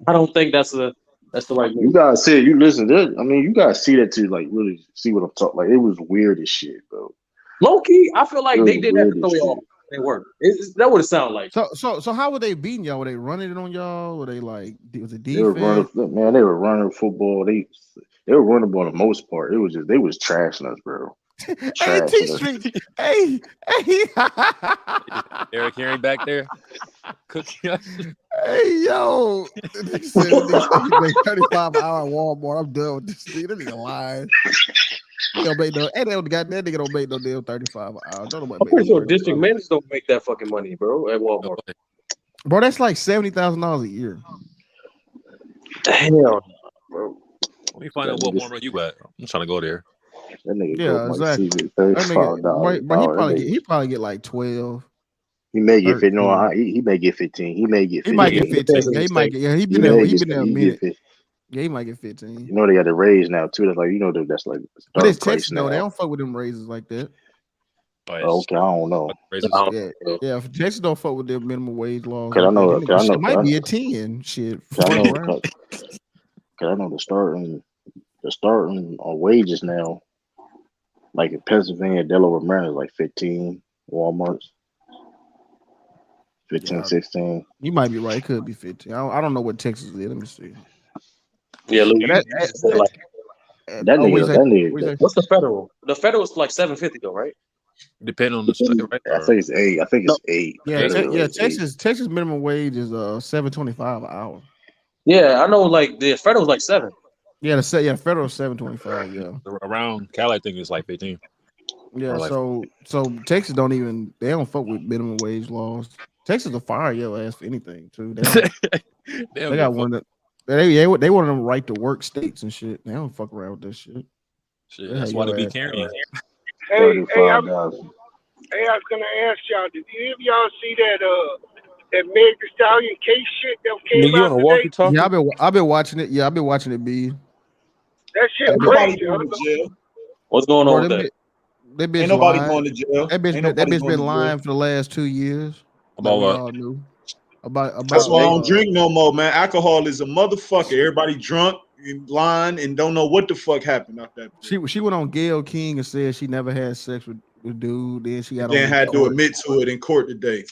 I don't think that's the right move. You gotta see it. You listen. You gotta see that to like really see what I'm talking. Like it was weird as shit, bro. Low key, I feel like they did that to throw y'all. They weren't. That would have sounded like. So how were they beating y'all? Were they running it on y'all? Were they like was it defense? They were running football. They were running for the most part. It was just they was trashing us, bro. Hey, T-Street. Hey. Eric Herring back there. Cooking us. Hey, yo. They said you make 35 an hour at Walmart. I'm done with this thing. That nigga lying. That nigga don't make no deal 35 an hour. I'm pretty sure district managers don't make that fucking money, bro, at Walmart. Bro, that's like $70,000 a year. Hell, bro. Let me find out what Walmart you at. I'm trying to go there. That nigga exactly. But he probably get like 12. He may get 15. No, he may get 15. He may get 15. He might get 15. Yeah, he might get. Yeah, he been there a minute. Yeah, he might get 15. You know they got the raise now too. That's like that's like. But it's Texas though. They don't fuck with them raises like that. Okay, I don't know. Yeah. If Texas don't fuck with their minimum wage laws, because I know it might be a 10. Shit. Because I know the starting on wages now. Like in Pennsylvania, Delaware, Maryland, like 15. Walmart's 15, 16. You might be right. It could be 15. I don't know what Texas is. Let me see. Yeah, look. That nigga. What's the federal? The federal is like $750 though, right? Depending on the state, right? I think it's 8. I think it's 8. Yeah, Texas minimum wage is $7.25 an hour. Yeah, I know. Like the federal is like 7. Yeah, federal $7.25. Yeah, around Cal, I think it's like 15. Yeah, so Texas they don't fuck with minimum wage laws. Texas will fire your ass for anything too. They got one that they one of them right to work states and shit. They don't fuck around with this shit. That's why they be carrying. Hey, I was gonna ask y'all. Did any of y'all see that That Meg Thee Stallion case shit that came Nigga, you out on a today? walkie-talkie? Yeah, I've been watching it. Yeah, I've been watching it. B. That shit Ain't nobody crazy. going to jail. What's going on with that? That bitch Ain't nobody lying. going to jail. That bitch been lying for the last 2 years. About what? All knew. About That's why I don't drink no more, man. Alcohol is a motherfucker. Everybody drunk and lying and don't know what the fuck happened out that. She went on Gayle King and said she never had sex with dude. Then she got then had to admit to it in court today.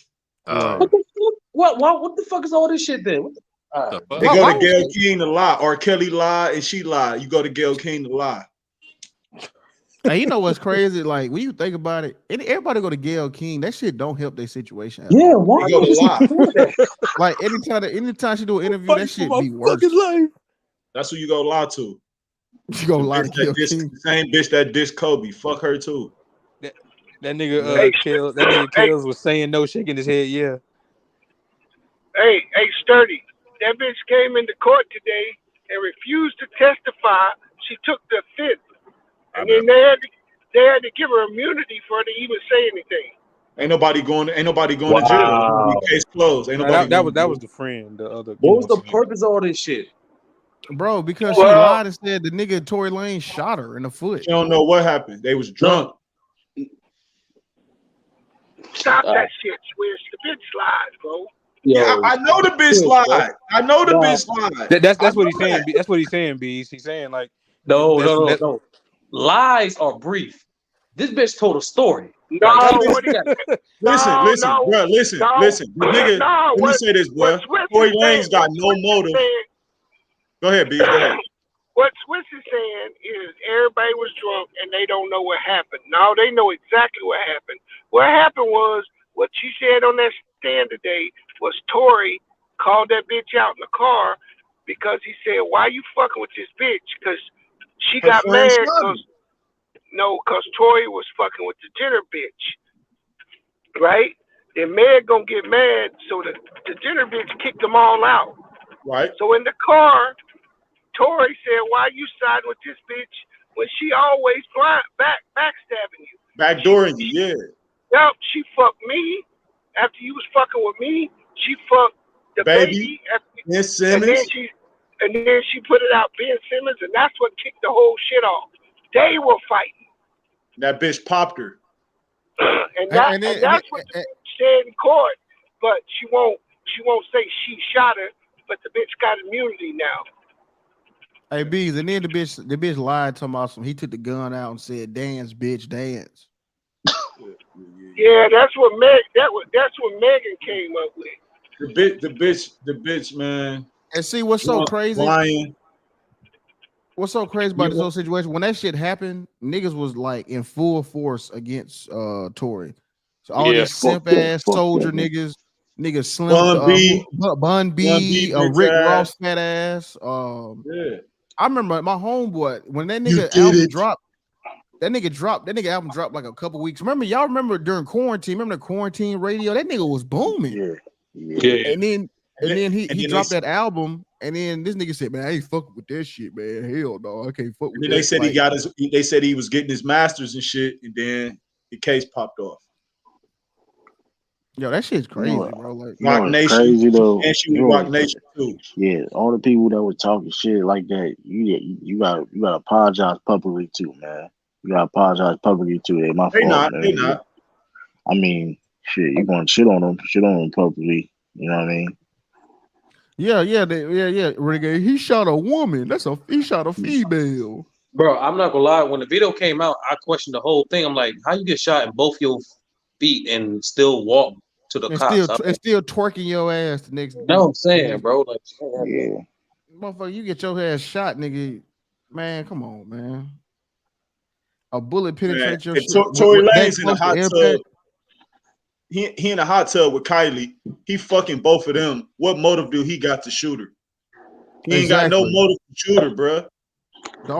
What the fuck? What the fuck is all this shit then? They go to Gayle King to lie, or Kelly lie and she lie. You go to Gayle King to lie. Hey, you know what's crazy? Like when you think about it, everybody go to Gayle King. That shit don't help their situation. Yeah, why? Go to lie. Like anytime she do an interview, that shit be worse. That's who you go lie to. You go lie to Gayle King. Same bitch that dissed Kobe. Fuck her too. That nigga Kills was saying no, shaking his head. Yeah. Hey, Sturdy. That bitch came into court today and refused to testify. She took the fifth, and then they had to give her immunity for her to even say anything. Ain't nobody going to jail. Case closed. Ain't nobody. That was the friend. The other. What was the purpose of all this shit, bro? Because she lied and said the nigga Tory Lanez shot her in the foot. She don't know what happened. They was drunk. Stop that shit, Swiss. The bitch lies, bro. Yeah, I know the bitch lied. I know the bitch lied. That's what he's saying. That's what he's saying, Bees. He's saying like no. Lies are brief. This bitch told a story. No, listen, bro. Listen. The nigga, let me say this, bro. Tory Lanez got no motive. Go ahead, B. Go ahead. What Swiss is saying is everybody was drunk and they don't know what happened. Now they know exactly what happened. What happened was what she said on that stand today was Tory called that bitch out in the car because he said, "Why you fucking with this bitch?" Because she got mad because Tory was fucking with the dinner bitch, right? Then Meg gonna get mad, so the dinner bitch kicked them all out. Right. So in the car, Tory said, "Why you siding with this bitch when she always backstabbing you?" Backdooring you, yeah. Yep, she fucked me after you was fucking with me. She fucked the baby after, Ben Simmons. and then she put it out Ben Simmons, and that's what kicked the whole shit off. They were fighting. That bitch popped her. and that's what the bitch said in court, but she won't say she shot her, but the bitch got immunity now. Hey, Bees, and then the bitch lied to me. He took the gun out and said, "Dance, bitch, dance." Yeah, that's what Megan came up with. The bitch, man. And see what's so crazy? Lying. What's so crazy about this whole situation? When that shit happened, niggas was like in full force against Tory. So all these simp ass soldier niggas slim Bun B, Rick Ross fat ass. Yeah. I remember my homeboy when that nigga album dropped. That nigga album dropped like a couple weeks. Y'all remember during quarantine? Remember the quarantine radio? That nigga was booming. Yeah. And then he dropped that album, and then this nigga said, "Man, I ain't fucking with that shit, man. Hell no, I can't fuck with that." They said they said he was getting his masters and shit, and then the case popped off. Yo, that shit's crazy, bro. Like Rock Nation, crazy though. and she was Rock Nation too. Yeah, all the people that were talking shit like that, you gotta apologize publicly too, man. You gotta apologize publicly too. They my fault. They not. I mean, shit, you going to shit on them publicly. You know what I mean? Yeah. Renegade. He shot a woman. He shot a female. Bro, I'm not gonna lie. When the video came out, I questioned the whole thing. I'm like, how you get shot in both your feet and still walk to the cops? And still twerking your ass the next day. That's what I'm saying, bro. Like, yeah. Motherfucker, you get your ass shot, nigga. Man, come on, man. A bullet penetrates your shit. Tory Lanez in a hot tub. He in a hot tub with Kylie. He fucking both of them. What motive do he got to shoot her? He ain't got no motive to shoot her, bro. The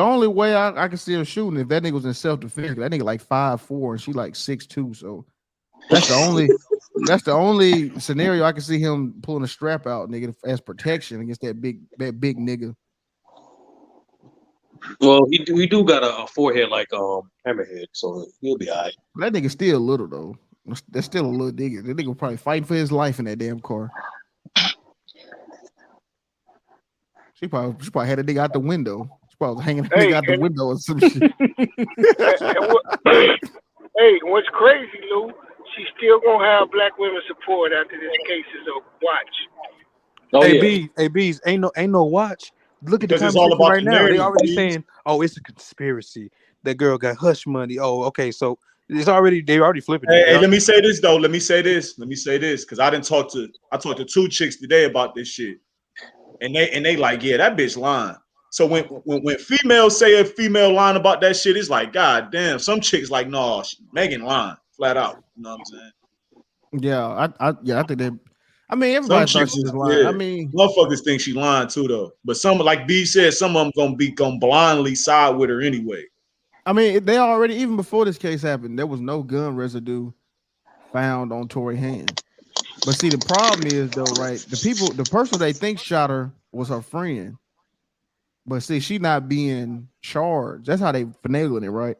only way I can see him shooting if that nigga was in self-defense. That nigga like 5'4" and she like 6'2", so that's the only scenario I can see him pulling a strap out, nigga, as protection against that big nigga. Well, he do got a forehead like Hammerhead, so he'll be all right. That nigga still little though. That's still a little nigga. The nigga probably fighting for his life in that damn car. She probably had a nigga out the window. She probably was hanging a nigga out the window or some shit. Hey, what's crazy, Lou? She's still gonna have black women support after this case is over. Watch. Oh, hey, Bees, ain't no watch. Look at the conversation right now. They already saying, "Oh, it's a conspiracy. That girl got hush money." Oh, okay, so they already flipping. Hey, let me say this though. Let me say this because I talked to 2 chicks today about this shit, and they like, yeah, that bitch lying. So when females say a female lying about that shit, it's like, god damn. Some chicks like, no, Megan lying flat out. You know what I'm saying? Yeah, I think that. I mean, everybody thought she was lying. Yeah. I mean, motherfuckers think she lying too, though. But some, like B said, some of them gonna blindly side with her anyway. I mean, they already, even before this case happened, there was no gun residue found on Tory's hand. But see, the problem is though, right? The person they think shot her was her friend. But see, she not being charged. That's how they finagling it, right?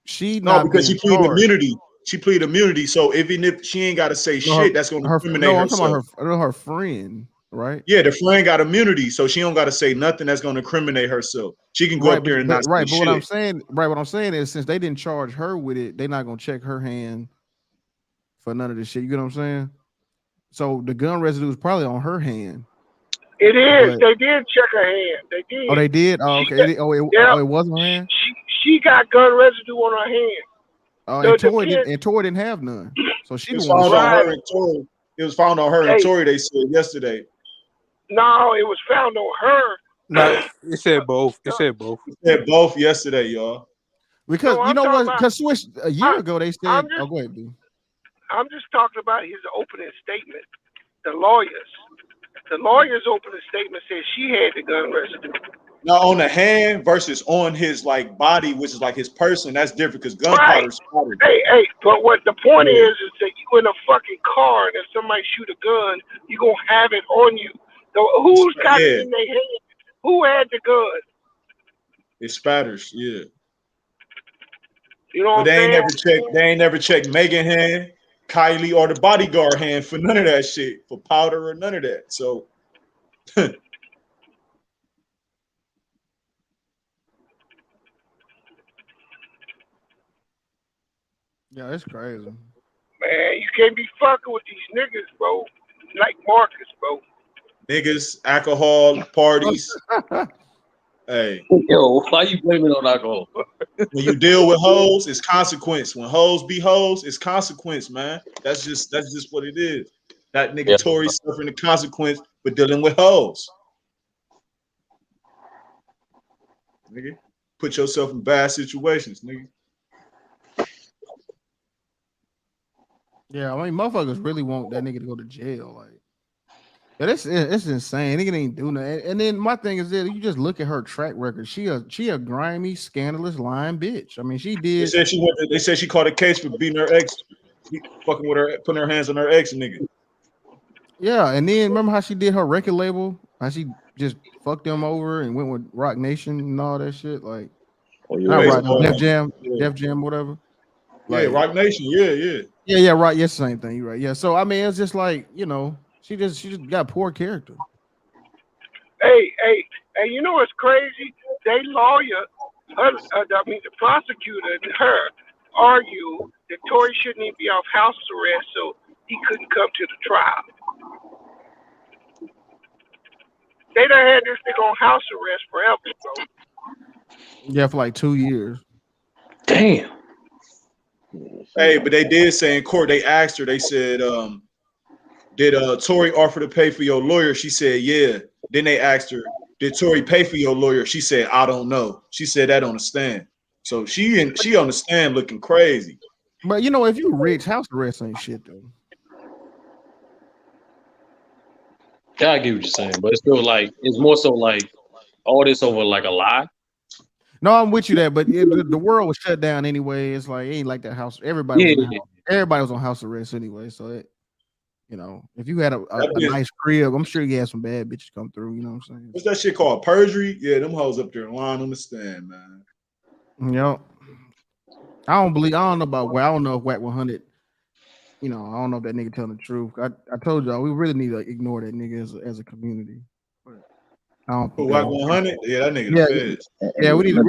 Because she pleaded immunity. She pleaded immunity. So even if she ain't got to say shit, that's going to incriminate herself. I'm talking about her friend, right? Yeah, the friend got immunity, so she don't got to say nothing that's going to incriminate herself. She can go up there and not say shit. What I'm saying is, since they didn't charge her with it, they're not going to check her hand for none of this shit. You get what I'm saying? So the gun residue is probably on her hand. It is. They did check her hand. They did. Oh, they did? Oh, okay. It was her hand? She got gun residue on her hand. Oh, and Tory didn't have none. So she was found on her and Tory. It was found on her and Tory, they said yesterday. No, it was found on her. No, it said both. It said both. It said both yesterday, y'all. Because you know what? Because Swish a year ago they said, "Oh, go ahead, B." I'm just talking about his opening statement. The lawyer's opening statement said she had the gun residue. Now on the hand versus on his like body, which is like his person, that's different because gunpowder's powder. Hey, but what the point is that you in a fucking car and if somebody shoot a gun, you gonna have it on you. So who's got it in their hand? Who had the gun? It spatters, yeah. You know but they ain't never checked Megan hand, Kylie, or the bodyguard hand for none of that shit, for powder or none of that. So yeah, it's crazy. Man, you can't be fucking with these niggas, bro. Like Marcus, bro. Niggas, alcohol, parties. Hey. Yo, why you blaming on alcohol? When you deal with hoes, it's consequence. When hoes be hoes, it's consequence, man. That's just what it is. That nigga Tory suffering the consequence for dealing with hoes. Nigga, put yourself in bad situations, nigga. Yeah, I mean, motherfuckers really want that nigga to go to jail. Like, yeah, it's insane. Nigga ain't do nothing. And then my thing is that you just look at her track record. She a grimy, scandalous, lying bitch. I mean, she did. They said she caught a case for beating her ex, fucking with her, putting her hands on her ex, nigga. Yeah, and then remember how she did her record label? How she just fucked them over and went with Rock Nation and all that shit. Like, Def Jam, whatever. Like, yeah, Rock Nation. Yeah, right. Yes, same thing. You're right. Yeah. So I mean, it's just like, you know, she just got poor character. Hey, you know what's crazy? They lawyer, the prosecutor and her argue that Tory shouldn't even be off house arrest, so he couldn't come to the trial. They done had this nigga on house arrest forever, bro. Yeah, for like 2 years. Damn. Hey, but they did say in court, they asked her, they said, did Tory offer to pay for your lawyer? She said, yeah. Then they asked her, did Tory pay for your lawyer? She said, I don't know. She said that on the stand. So she on the stand looking crazy. But you know, if you rich, house arrest ain't shit though. Yeah, I get what you're saying, but it's still like it's more so like all this over like a lie. No, I'm with you there, but the world was shut down anyway. It's like it ain't like that house. Everybody was on house arrest anyway. So it, you know, if you had a nice crib, I'm sure you had some bad bitches come through. You know what I'm saying? What's that shit called? Perjury? Yeah, them hoes up there lying on the stand, man. Yep. I don't know about where. I don't know if Whack 100 I don't know if that nigga telling the truth. I told y'all we really need to ignore that nigga as a community. I don't think Whack 100? Yeah, that nigga Yeah, the feds. yeah, we need to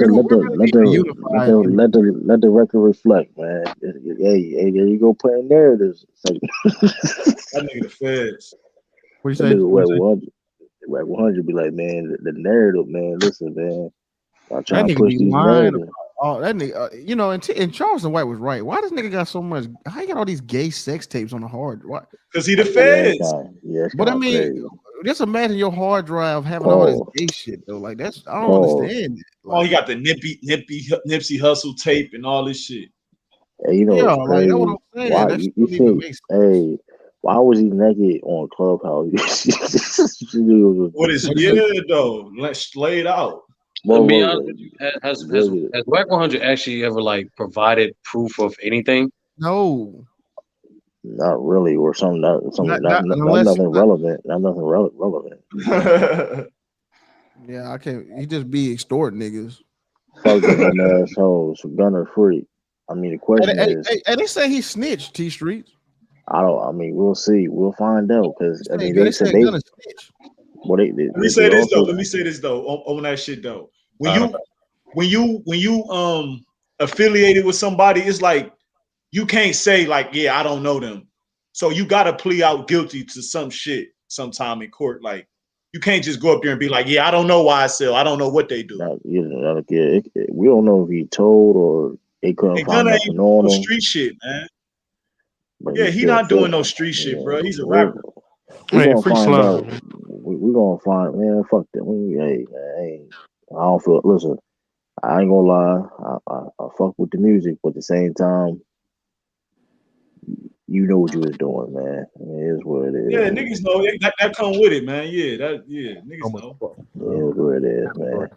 unify. Let the record reflect, man. Hey, there you go playing narratives. It's like, that nigga the feds. What you say? Whack 100 be like, man, the narrative, man. Listen, man. I'm trying to push these narratives. Oh, that nigga, and Charleston White was right. Why this nigga got so much? How you got all these gay sex tapes on the hard drive? Because he the feds. Yeah, but I mean, crazy. Just imagine your hard drive having all this gay shit though. Like that's I don't understand it. Like, he got the Nipsey Hustle tape and all this shit. Hey, yeah, like that's what I'm saying. Why, that you think, hey, why was he naked on Clubhouse? What is though? Let's lay it out. To be honest with you, has Whack 100 actually ever like provided proof of anything? No, not really, or something. Not nothing relevant. Not nothing relevant. Yeah, I can't. He just be extorting niggas. Fuck them assholes, gunner free. I mean, the question is, they say he snitched. T Streets. I mean, we'll see. We'll find out because I mean, they said they gonna snitch. Well, let me say this though. On that shit though. When you affiliated with somebody, it's like you can't say like, yeah, I don't know them. So you gotta plea out guilty to some shit sometime in court. Like you can't just go up there and be like, yeah, I don't know YSL. I don't know what they do. We don't know if he told or they couldn't find nothing on him. Street shit, man. But yeah, he not doing no street shit, bro. He's a rapper. We're gonna find out. We're gonna find, man. Fuck that. Hey, I don't feel. Listen, I ain't gonna lie. I fuck with the music, but at the same time, you know what you was doing, man. It is what it is. Yeah, niggas know that come with it, man. Niggas know. It is what it is, man.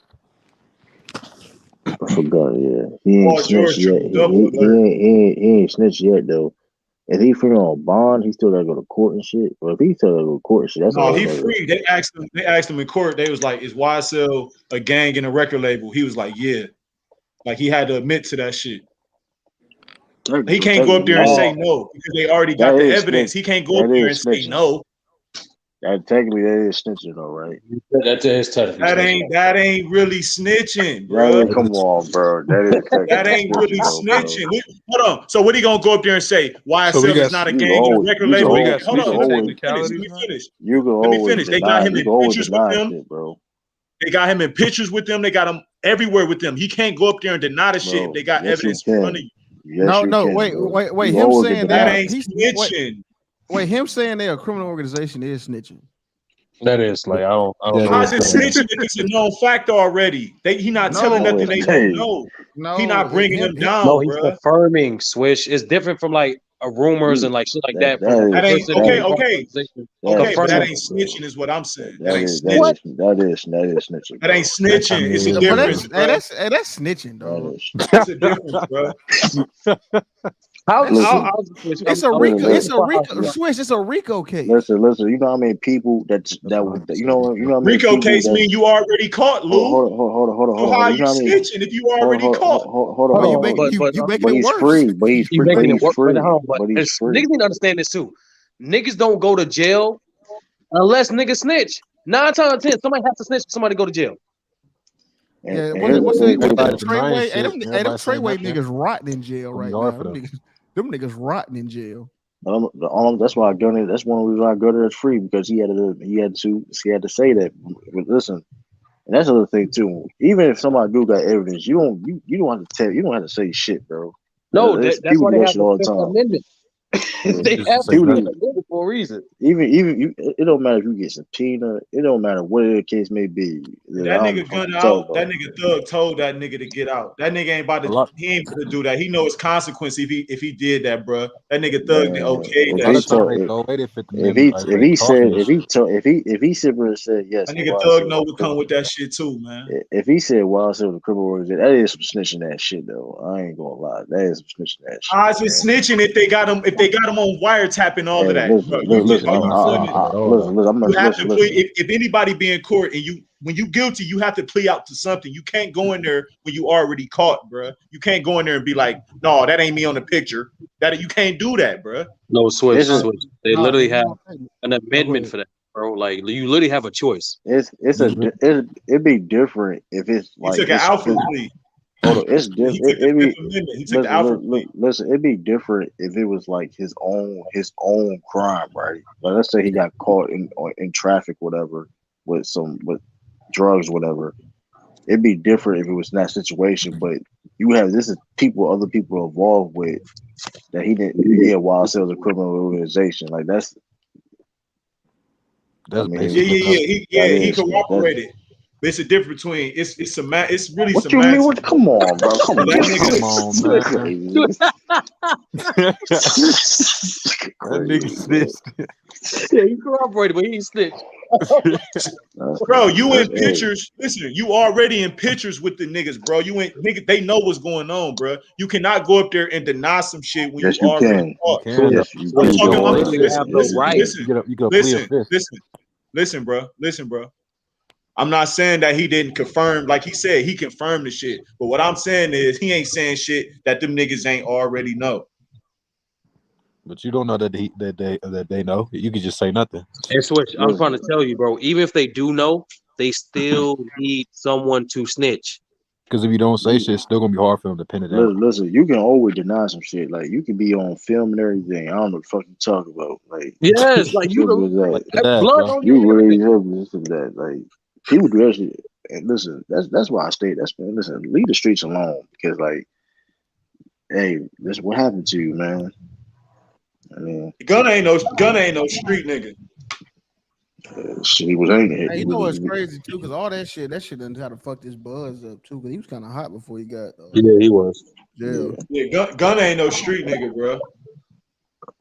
I forgot. Yeah, he ain't snitched yet. He ain't snitched yet though. If he free on bond, he still gotta go to court and shit. Or if he still gotta go to court and shit, that's all. He free. They asked him in court. They was like, "Is YSL a gang and a record label?" He was like, "Yeah." Like he had to admit to that shit. He can't go up there and say no because they already got the evidence. He can't go up there and say no. Technically, that is snitching, though, right? That is technically. That ain't really snitching, bro. Come on, bro. That ain't really snitching. Hold on. So what he gonna go up there and say? YSL is not a gang and a record label. Hold on. Let me finish. Let me finish. They got him in pictures with them, bro. They got him in pictures with them. They got him everywhere with them. He can't go up there and deny the shit. They got evidence in front of you. No. Wait. Him saying that ain't snitching. Wait, him saying they're a criminal organization is snitching. That is like I don't How's it snitching if it's a known fact already? He not telling nothing they don't know. No, he not bringing them down. No, he's confirming. Swish is different from like rumors and like shit like that. That ain't okay. That ain't snitching, is what I'm saying. That ain't snitching. That is snitching. That ain't snitching. It's a difference. That's snitching, though. It's a difference, bro. It's a RICO. Swish. It's a RICO case. Listen. You know how many people that you know how many RICO case mean you already caught, Lou. Hold on. So how are you snitching if you already caught? Hold on. You making it worse. Free, but he's free. Niggas need to understand this too. Niggas don't go to jail unless niggas snitch. 9 times out of 10, somebody has to snitch for somebody to go to jail. Yeah, what's that Treyway? Hey, them Treyway niggas rotting in jail right now. Them niggas rotting in jail. That's why I go there. That's one reason why I go there. It's free because he had to say that. But listen, and that's another thing too. Even if somebody do got evidence, you don't have to tell. You don't have to say shit, bro. No, that's why they have the Fifth Amendment. They have to for a reason. Even it don't matter if you get subpoena. It don't matter what the case may be. That nigga gun out. That nigga Thug told that nigga to get out. That nigga ain't about to. He ain't gonna do that. He knows consequence if he did that, bro. That nigga Thug okay. If he simply said yes, that nigga Thug know what come with that shit too, man. If he said YSL the criminal organization, that is some snitching ass shit though. I ain't gonna lie. That is some snitching ass shit. How's it snitching if they got him? If they got him on wiretap and all of that. Listen, You have to plea. If anybody be in court and when you guilty, you have to plea out to something. You can't go in there when you already caught, bro. You can't go in there and be like, no, that ain't me on the picture. That you can't do that, bro. No, switch. They literally have an amendment for that, bro. Like you literally have a choice. It'd be different if it's like he took an alpha plea. Hold on, it's different. Listen, it'd be different if it was like his own crime, right? Like let's say he got caught in traffic, whatever, with drugs, whatever. It'd be different if it was in that situation. But this is other people involved with that he didn't. Yeah, while it was a criminal organization, like that's. He cooperated. It's a difference between it's really what semantics. You mean? Come on, bro. Come on, That nigga snitched. Yeah, he cooperated, but he snitched. Bro, you in pictures. Listen, you already in pictures with the niggas, bro. You ain't nigga. They know what's going on, bro. You cannot go up there and deny some shit when you already caught. Listen, bro. I'm not saying that he didn't confirm, like he said, he confirmed the shit. But what I'm saying is he ain't saying shit that them niggas ain't already know. But you don't know that they know. You can just say nothing. And switch. I'm trying to tell you, bro. Even if they do know, they still need someone to snitch. Because if you don't say shit, it's still gonna be hard for them to pin it down. Listen, you can always deny some shit. Like you can be on film and everything. I don't know what the fuck you talk about. Like yes, like you blood on you really this and that. Like people do that shit. And listen, that's why I stay. Listen, leave the streets alone because like, hey, this what happened to you, man. I mean, Gunna ain't no street nigga. Shit, he was angry. Hey, you know what's crazy too? Because all that shit done how to fuck this buzz up too. Because he was kind of hot before he got. Yeah, he was. Yeah, Gunna ain't no street nigga, bro.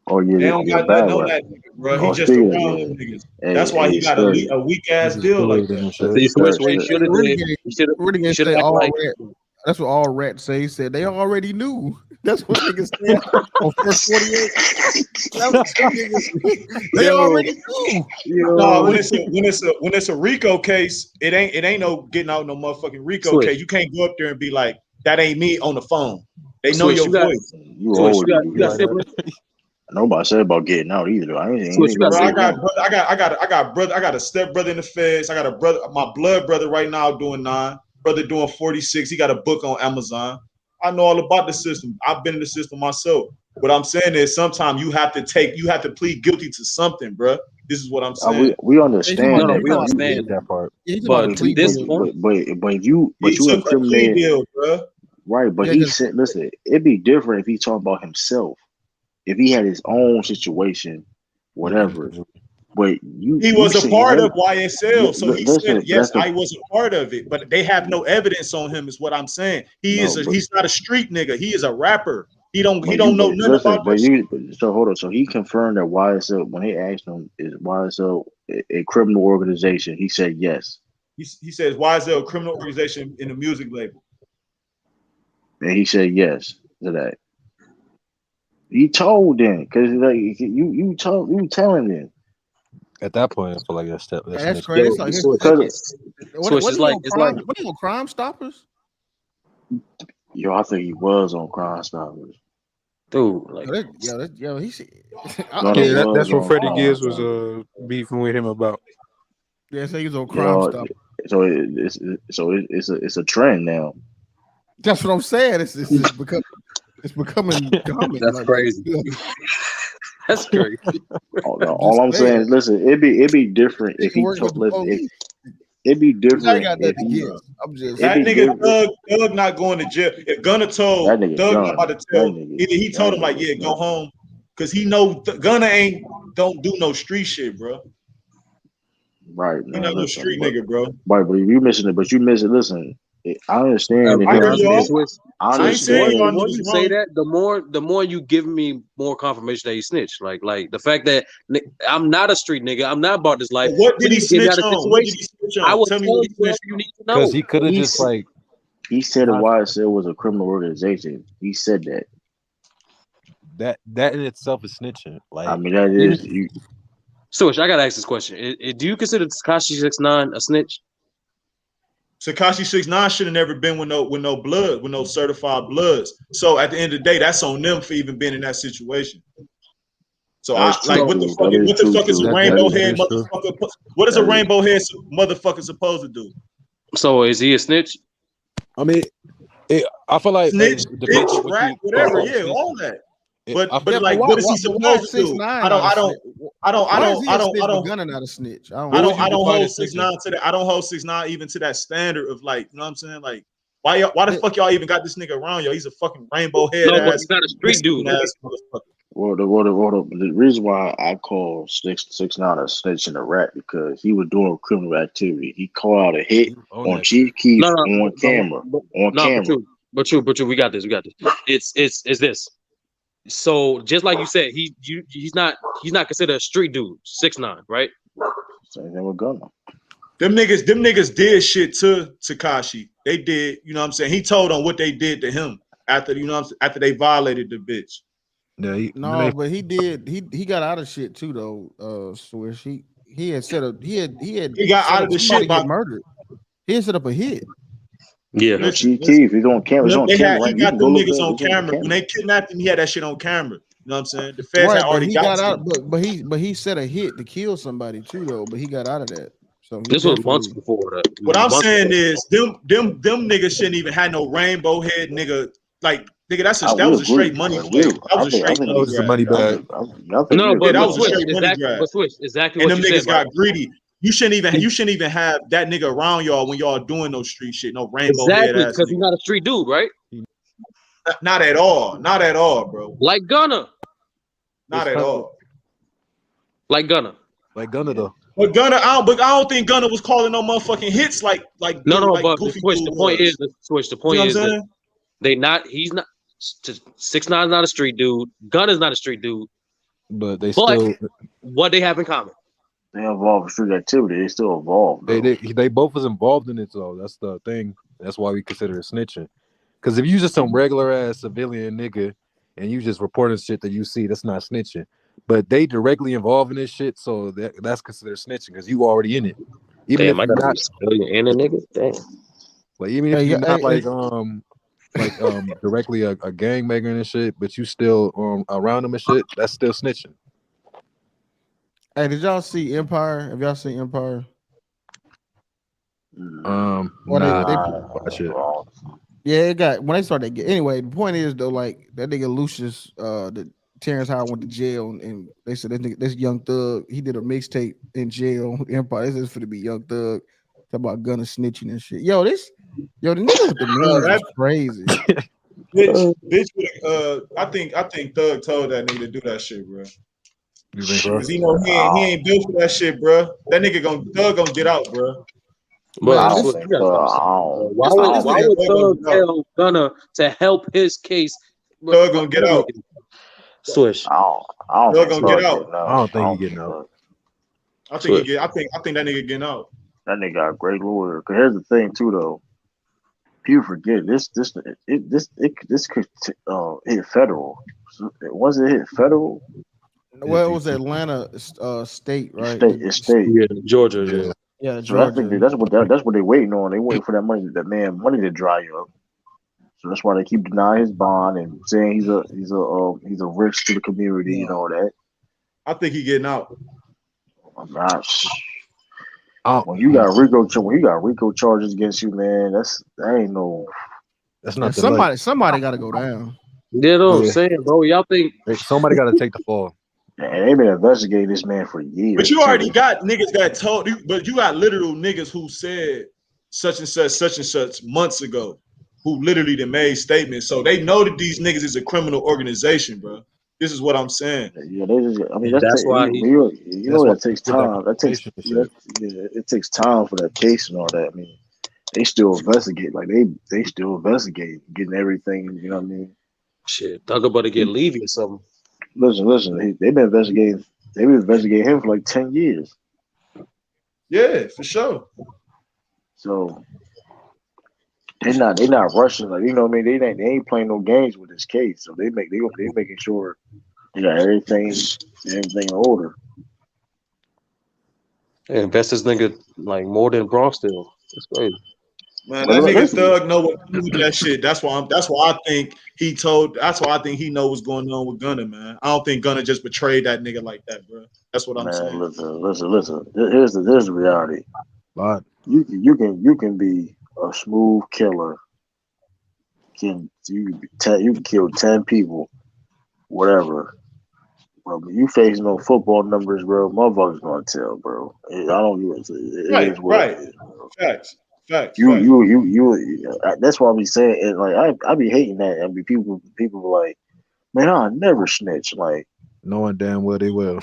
Oh yeah, they don't got nothing on that nigga, bro. He just around them niggas. That's why he got a weak ass deal like that. That's what all rats say. He said they already knew. That's what niggas said on first 48. They already knew. No, when it's a RICO case, it ain't no getting out no motherfucking RICO case. You can't go up there and be like, that ain't me on the phone. They know your voice. Nobody said about getting out either. I got a step brother in the feds. I got a brother, my blood brother right now doing 9. Brother doing 46. He got a book on Amazon. I know all about the system. I've been in the system myself. What I'm saying is sometimes you have to plead guilty to something, bro. This is what I'm saying. We understand we understand that part. But you incriminate deal, bro. Right, but he said, listen, it'd be different if he talked about himself. If he had his own situation, whatever. But he was a part of YSL, so he said, yes, I was a part of it, but they have no evidence on him, is what I'm saying. He's not a street nigga. He is a rapper. He don't know nothing about this. So hold on. So he confirmed that YSL, when they asked him, is YSL a criminal organization? He said yes. He says YSL a criminal organization in the music label. And he said yes to that. He told them because like you telling them. At that point, I feel like that's crazy. What on Crime Stoppers? Yo, I think he was on Crime Stoppers. Dude, like that's what Freddie Gibbs was beefing with him about. Yeah, so he was on Crime Stoppers. So it's a trend now. That's what I'm saying. It's becoming common. That's crazy. That's crazy. All I'm saying is, listen, it'd be different if he took. It'd be different. That nigga Thug not going to jail. If Gunna told Thug about to tell, either he told him like, yeah, go home, because he know Gunna don't do no street shit, bro. Right. He not no street nigga, bro. Right, but you missing it. But you missing. Listen, I understand. The more you say that, the more you give me more confirmation that he snitched. Like the fact that I'm not a street nigga. I'm not about this life. But what did he snitch on? What did he snitch on? I will tell you what you need to know. Because he could have just like. He said YSL was a criminal organization. He said that. that in itself is snitching. Like, I mean, that is you. Switch, I gotta ask this question. Do you consider Tekashi 6ix9ine a snitch? Tekashi 6ix9ine should have never been with no blood, with no certified bloods. So at the end of the day, that's on them for even being in that situation. So what the fuck is a rainbow head motherfucker? What is a rainbow head motherfucker supposed to do? So is he a snitch? I mean, I feel like snitch, bitch, rat, whatever, yeah, all that. But like, what is he supposed to do? I don't hold Gunna not a snitch. I don't hold 6ix9ine to that. I don't hold 6ix9ine even to that standard of, like, you know what I'm saying? Like, why the fuck y'all even got this nigga around, yo? He's a fucking rainbow head ass. He's not a street dude. Well, the reason why I call 6ix9ine a snitch and a rat because he was doing criminal activity. He called out a hit on Chief Keef on camera. But true. We got this. It's this. So just like you said, he's not considered a street dude. 6ix9ine, right? Same thing with Gunna. Them niggas did shit to Tekashi. They did, you know what I'm saying? He told on what they did to him after, you know what I'm saying, after they violated the bitch. Yeah, but he did. He got out of shit too, though. Swish. He had set up. He got out of the shit by murdered. He had set up a hit. Yeah, Chief Keef, he's on camera. He got them niggas on camera. When they kidnapped him, he had that shit on camera. You know what I'm saying? The feds had already got out, but he set a hit to kill somebody too, though. But he got out of that. So this was months before that. What I'm saying is, them niggas shouldn't even have no rainbow head nigga. Like, nigga, that was a straight money play. That was a straight money grab. No, but that was a straight money grab. But Switch, exactly. And what them you niggas said, got greedy. You shouldn't even have that nigga around y'all when y'all doing no street shit, no rainbow head ass. Because he's not a street dude, right? Not at all, bro. Like Gunna. Not at all. Like Gunna though. But I don't think Gunna was calling no motherfucking hits like no. Like but the point is that he's not. 6ix9ine's not a street dude. Gunna's not a street dude. But still. What they have in common? They involved in street activity. They still involved. They both was involved in it, though. That's the thing. That's why we consider it snitching. Because if you just some regular ass civilian nigga and you just reporting shit that you see, that's not snitching. But they directly involved in this shit, so that's considered snitching because you already in it. Even if you're not civilian and a nigga, damn. Like even if you're not directly a gang maker and shit, but you still around them and shit, that's still snitching. Hey, did y'all see Empire? Have y'all seen Empire? Yeah, it got when they started. Anyway, the point is though, like that nigga Lucius, the Terrence Howard went to jail, and they said this Young Thug, he did a mixtape in jail. Empire, this is for to be Young Thug. Talk about Gunna snitching and shit. The nigga with the memes is crazy. bitch. I think Thug told that nigga to do that shit, bro. Cause he know he ain't built for that shit, bro. That nigga Thug gonna get out, bro. Why would Thug tell Gunna to help his case? Thug gonna get out. Swish. Thug gonna get out. I don't think he getting out. I think that nigga getting out. That nigga got a great lawyer. Cause here's the thing too, though. People forget this could hit federal. Was it hit federal? Well, it was Atlanta state, right? State. Yeah, Georgia. Yeah, so I think that's what they're waiting on. They waiting for that money to dry up. So that's why they keep denying his bond and saying he's a risk to the community and all that. I think he getting out. I'm not. When you got RICO charges against you, man, that's not somebody got to go down. You know what I'm saying, bro? Y'all think somebody got to take the fall? And they've been investigating this man for years. But you already got niggas that told you, but you got literal niggas who said such and such months ago, who literally made statements. So they know that these niggas is a criminal organization, bro. This is what I'm saying. Yeah, that's why that takes time. It takes time for that case and all that. I mean, they still investigate. Like they still investigate, getting everything. You know what I mean? Shit, Thug about to get Levy or something. Listen. They've been investigating. They've been investigating him for like 10 years. Yeah, for sure. So They not rushing, like, you know what I mean. They ain't playing no games with this case, so they making sure they got everything in order. They invest this nigga like more than Bronx still. That's crazy. Man, that nigga Thug know what to do with that shit. That's why I think he told. That's why I think he know what's going on with Gunna, man. I don't think Gunna just betrayed that nigga like that, bro. That's what I'm saying. Listen. Here's the reality. But You can be a smooth killer. You can kill 10 people, whatever. Bro, but you face no football numbers, bro. Motherfuckers gonna tell, bro. I don't even. Right. Facts. That's why I be saying it. Like I be hating that. I mean, people be like, man, I'll never snitch. Like, knowing damn well they will.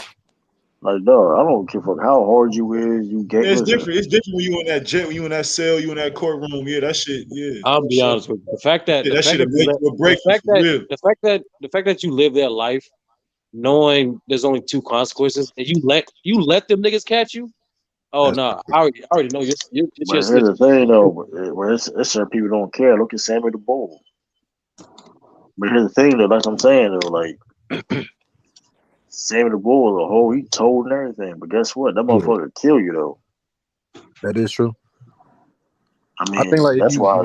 Like, dog, I don't give a fuck how hard you is. You get it's different. It's different when you in that jet, when you in that cell, you in that courtroom. Yeah, that shit. Yeah, I'll be honest with you. The fact that the fact that you live that life, knowing there's only 2 consequences, and you let them niggas catch you. Oh no, I already know you're here's the thing though, where it's certain people don't care. Look at Sammy the Bull. But here's the thing though, like I'm saying though, like Sammy the Bull was a whole, he told and everything. But guess what? That motherfucker kill you though. That is true. I mean, I think like that's why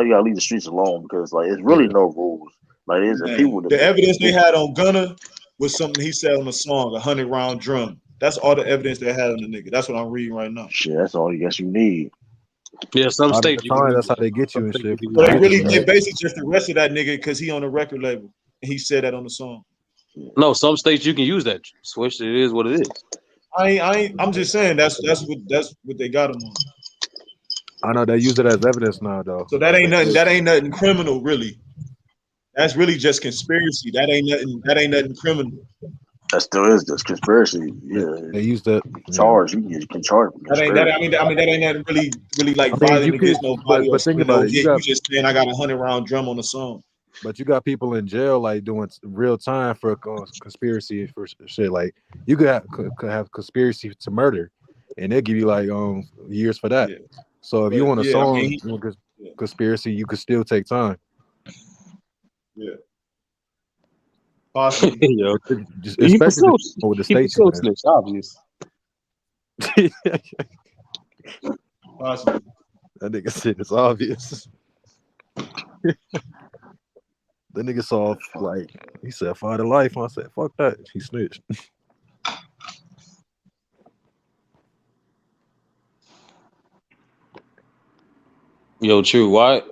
you gotta leave the streets alone, because like it's really no rules. Like there's people. The evidence they had on Gunna was something he said on the song, 100-round drum. That's all the evidence they had on the nigga. That's what I'm reading right now. Shit, that's all you need. Yeah, some states that's how they get you and shit. But they basically just arrested that nigga because he on the record label and he said that on the song. No, some states you can use that switch. It is what it is. I'm just saying that's what they got him on. I know they use it as evidence now though. So that ain't nothing criminal really. That's really just conspiracy. That ain't nothing criminal. That still is just conspiracy. Yeah, they use that charge. You can charge. That ain't nothing really like violent against nobody. But think about it. You just saying I got 100-round drum on the song. But you got people in jail like doing real time for conspiracy for shit. Like you could have conspiracy to murder, and they'll give you like years for that. Yeah. So if you want a song conspiracy, you could still take time. Yeah. Possibly. Yo, especially with the state. Obvious. Possibly. That nigga said it's obvious. The nigga saw like he said "Fight of life." I said "Fuck that." He snitched. Yo, True. Why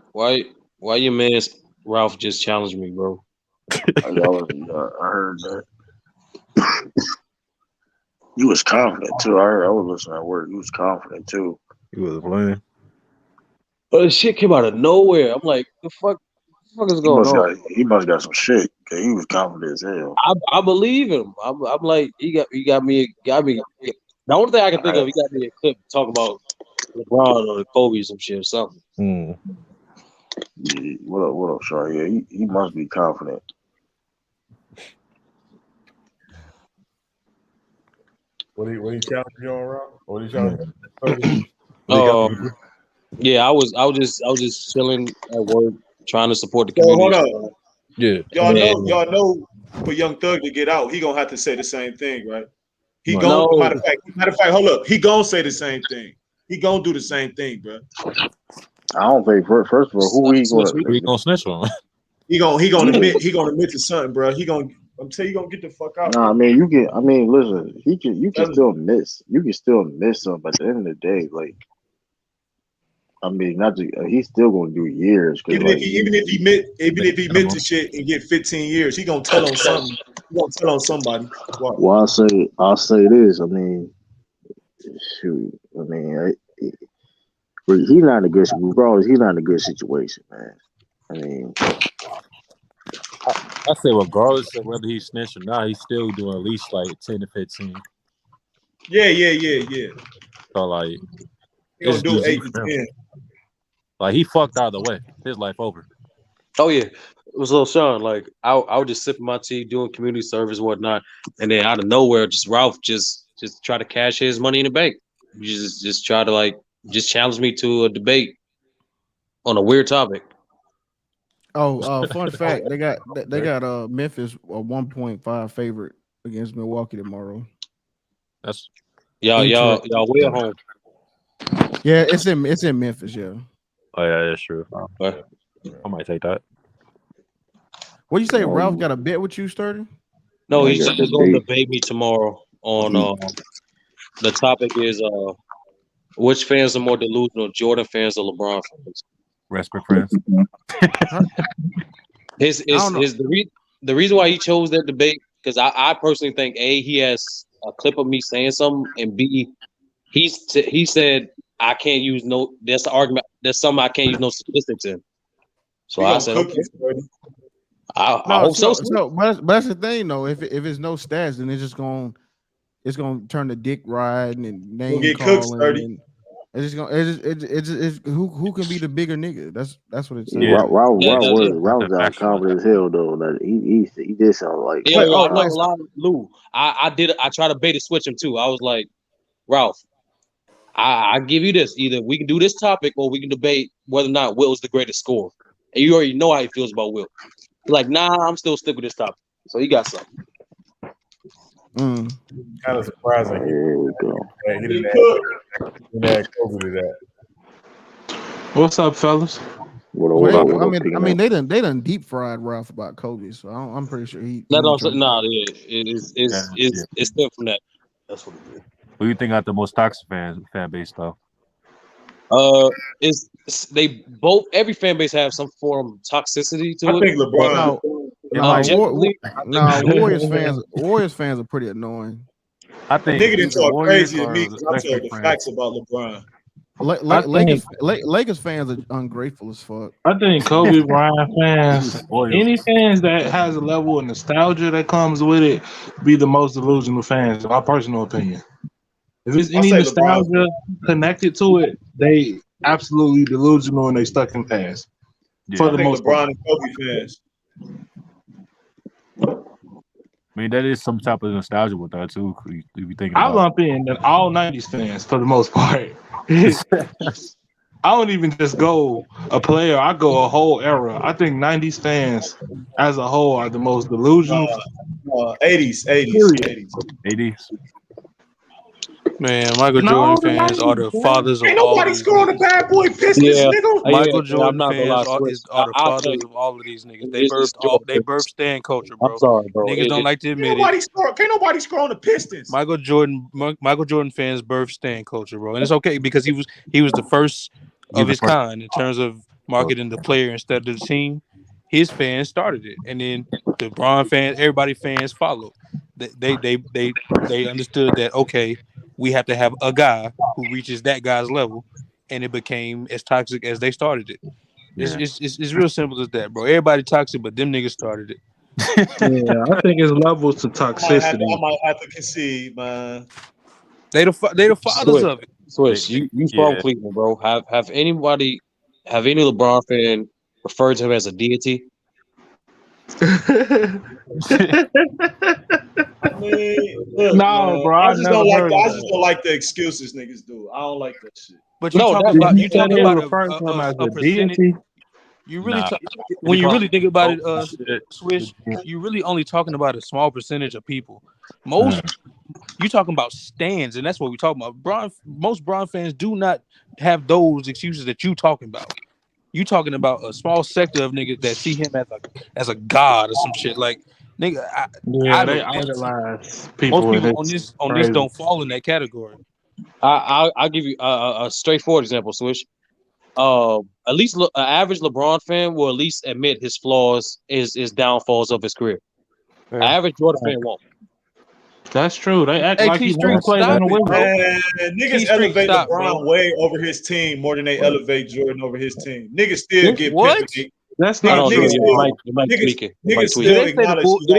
your man Ralph just challenged me, bro? I heard that. You was confident too. I was listening at work. You was confident too. He was playing. But shit came out of nowhere. I'm like, the fuck is going on? He must got some shit. Cause he was confident as hell. I believe him. I'm like, he got me. The only thing I can think of, he got me a clip talking about LeBron or Kobe or some shit or something. Yeah, what up, Shar? Yeah, he must be confident. What he challenged you on, Rob? What he challenged? Yeah, I was just chilling at work, trying to support the community. Hold on. Yeah, y'all know, for Young Thug to get out, he gonna have to say the same thing, right? Matter of fact, hold up. He gonna say the same thing. He gonna do the same thing, bro. I don't think first of all, who he gonna snitch on? He gonna admit to something, bro. I'm telling you, gonna get the fuck out. Nah, listen, you can still miss. You can still miss him, but at the end of the day, like, I mean, he's still gonna do years. Even if he meant to shit and get 15 years, he gonna tell on something. He gonna tell on somebody. Wow. Well, I'll say this. I mean, shoot. I mean, he's not in a good. Regardless, he's not in a good situation, man. I mean, I say regardless of whether he's snitched or not, he's still doing at least like 10 to 15. Yeah. So like, he gonna do 8 to 10. Like he fucked out of the way. His life over. Oh yeah, it was little Sean. Like I was just sipping my tea, doing community service, and whatnot, and then out of nowhere, Ralph just try to cash his money in the bank. Just try to just challenge me to a debate. on a weird topic. Oh, fun fact: they got Memphis a 1.5 favorite against Milwaukee tomorrow. That's y'all way at home. Yeah, it's in Memphis. Yeah. Oh yeah, that's true. I might take that. What you say? Ralph got a bet with you, Sturdy? No, he's going to debate me tomorrow on the topic is which fans are more delusional, Jordan fans or LeBron fans? Respect fans. The reason why he chose that debate because I personally think A, he has a clip of me saying something, and B, he said I can't use that's the argument. That's something I can't use no statistics in. So I said, okay. I hope so. But that's the thing, though. If it's no stats, then it's gonna turn to dick riding and name calling. It's just who can be the bigger nigga? That's what it's saying. Ralph was out confident as hell though. That he did sound like Lou. I tried to bait and switch him too. I was like, Ralph, I give you this. Either we can do this topic or we can debate whether or not Will is the greatest scorer. And you already know how he feels about Will. He's like, nah, I'm still sticking with this topic. So he got something. Kind of surprising. He didn't add Kobe to that. What's up, fellas? I mean, they done deep fried Ralph about Kobe, so I'm pretty sure he. It's still from that. That's what it is. Who do you think got the most toxic fan base though? Every fan base have some form of toxicity to it. I think LeBron. Warriors fans are pretty annoying. I think nigga talk crazy to me because I tell the facts about LeBron. Lakers fans are ungrateful as fuck. I think Kobe Bryant fans, any fans that has a level of nostalgia that comes with it, be the most delusional fans. In my personal opinion. If there's any nostalgia connected to it, they absolutely delusional and they stuck in past. Yeah. For the most LeBron and Kobe fans. I mean, that is some type of nostalgia with that too. If you think I lump in all '90s fans for the most part. I don't even just go a player; I go a whole era. I think '90s fans, as a whole, are the most delusional. '80s. Man, Michael Jordan fans are the fathers of all. Ain't nobody scoring the bad boy Pistons, nigga. Michael Jordan fans are the fathers of all of these niggas. They birthed stand culture, bro. I'm sorry, bro. Niggas don't like to admit it. Can't nobody score on the Pistons. Michael Jordan fans birthed stand culture, bro, and it's okay because he was the first of his kind in terms of marketing the player instead of the team. His fans started it, and then the LeBron fans, everybody fans followed. They understood that okay. We have to have a guy who reaches that guy's level, and it became as toxic as they started it. It's real simple as that, bro. Everybody toxic, but them niggas started it. Yeah, I think it's levels to toxicity. I might have to concede, man. They the fathers of it. Swish, you from Cleveland, bro. Have any LeBron fan referred to him as a deity? No, bro. I just don't like the excuses niggas do. I don't like that shit. But you talking about a percentage. You really when you really think about it, Swish, you really only talking about a small percentage of people. You talking about stands, and that's what we're talking about. Most Bron fans do not have those excuses that you talking about. You talking about a small sector of niggas that see him as a god or some shit like. Nigga, they idolize people. Most people on this don't fall in that category. I'll give you a straightforward example, Swish. At least an average LeBron fan will at least admit his flaws, his downfalls of his career. An average Jordan fan won't. That's true. They act like he's going to play on the window. Niggas elevate LeBron way over his team more than they elevate Jordan over his team. Niggas still get pimped. That's not true. Did they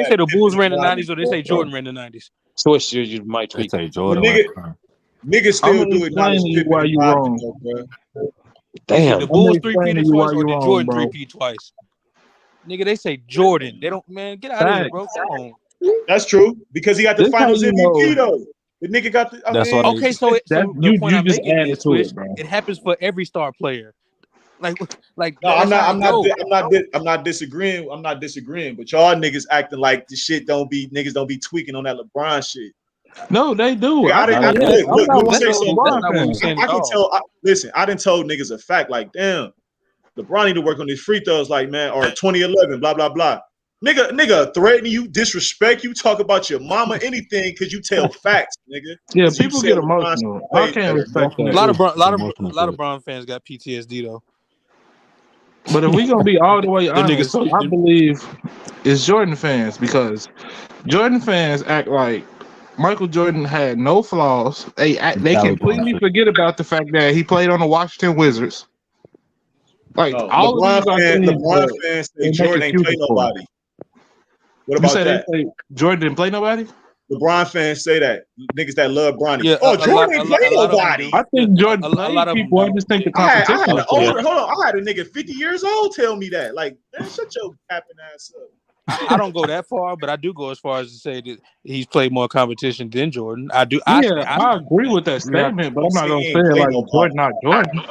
say the Bulls ran the 90s or they say Jordan ran the 90s? Swish, you might tweak. Niggas still do it. Why you wrong? Damn. The Bulls 3-peated twice or did Jordan 3-peat twice? Nigga, they say Jordan. They don't, man, get out of here, bro. Come on. That's true because he got the finals MVP though. The nigga got the. Okay, so the point I'm making is, it happens for every star player. No, I'm not disagreeing. I'm not disagreeing. But y'all niggas acting like the shit niggas don't be tweaking on that LeBron shit. No, they do. I can tell. Listen, I didn't tell niggas a fact. Like, damn, LeBron need to work on these free throws. Like, man, or 2011, blah blah blah. Nigga, threaten you, disrespect you, talk about your mama, anything, because you tell facts, nigga. Yeah, people get emotional. I can't respect that. A lot of Bron fans got PTSD though. But if we gonna be all the way honest, I believe it's Jordan fans, because Jordan fans act like Michael Jordan had no flaws. They completely forget about the fact that he played on the Washington Wizards. Like all LeBron fans say Jordan ain't play nobody. What about that? Jordan didn't play nobody? LeBron fans say that. Niggas that love Bronny. Yeah, Jordan ain't play nobody. I think Jordan played people. I just think the competition. I had a nigga 50 years old tell me that. Like, man, shut your capping ass up. I don't go that far, but I do go as far as to say that he's played more competition than Jordan. I do. I agree with that statement, but I'm not gonna say it like Jordan, not Jordan.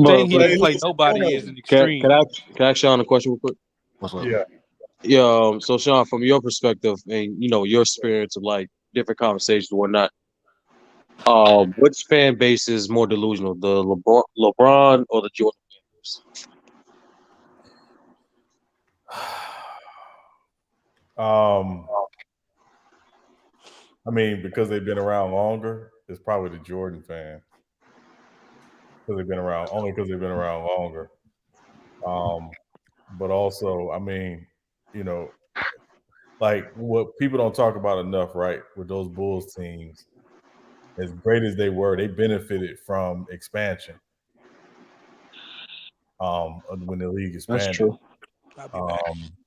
Saying he didn't play nobody is an extreme. Can I ask Sean a question real quick? What's up? Yeah. Yeah. So Sean, from your perspective and your experience of like different conversations and whatnot, which fan base is more delusional, the LeBron or the Jordan fans? I mean, because they've been around longer, it's probably the Jordan fan. Because they've been around longer. But also, I mean, like what people don't talk about enough, right? With those Bulls teams, as great as they were, they benefited from expansion. When the league expanded. That's true.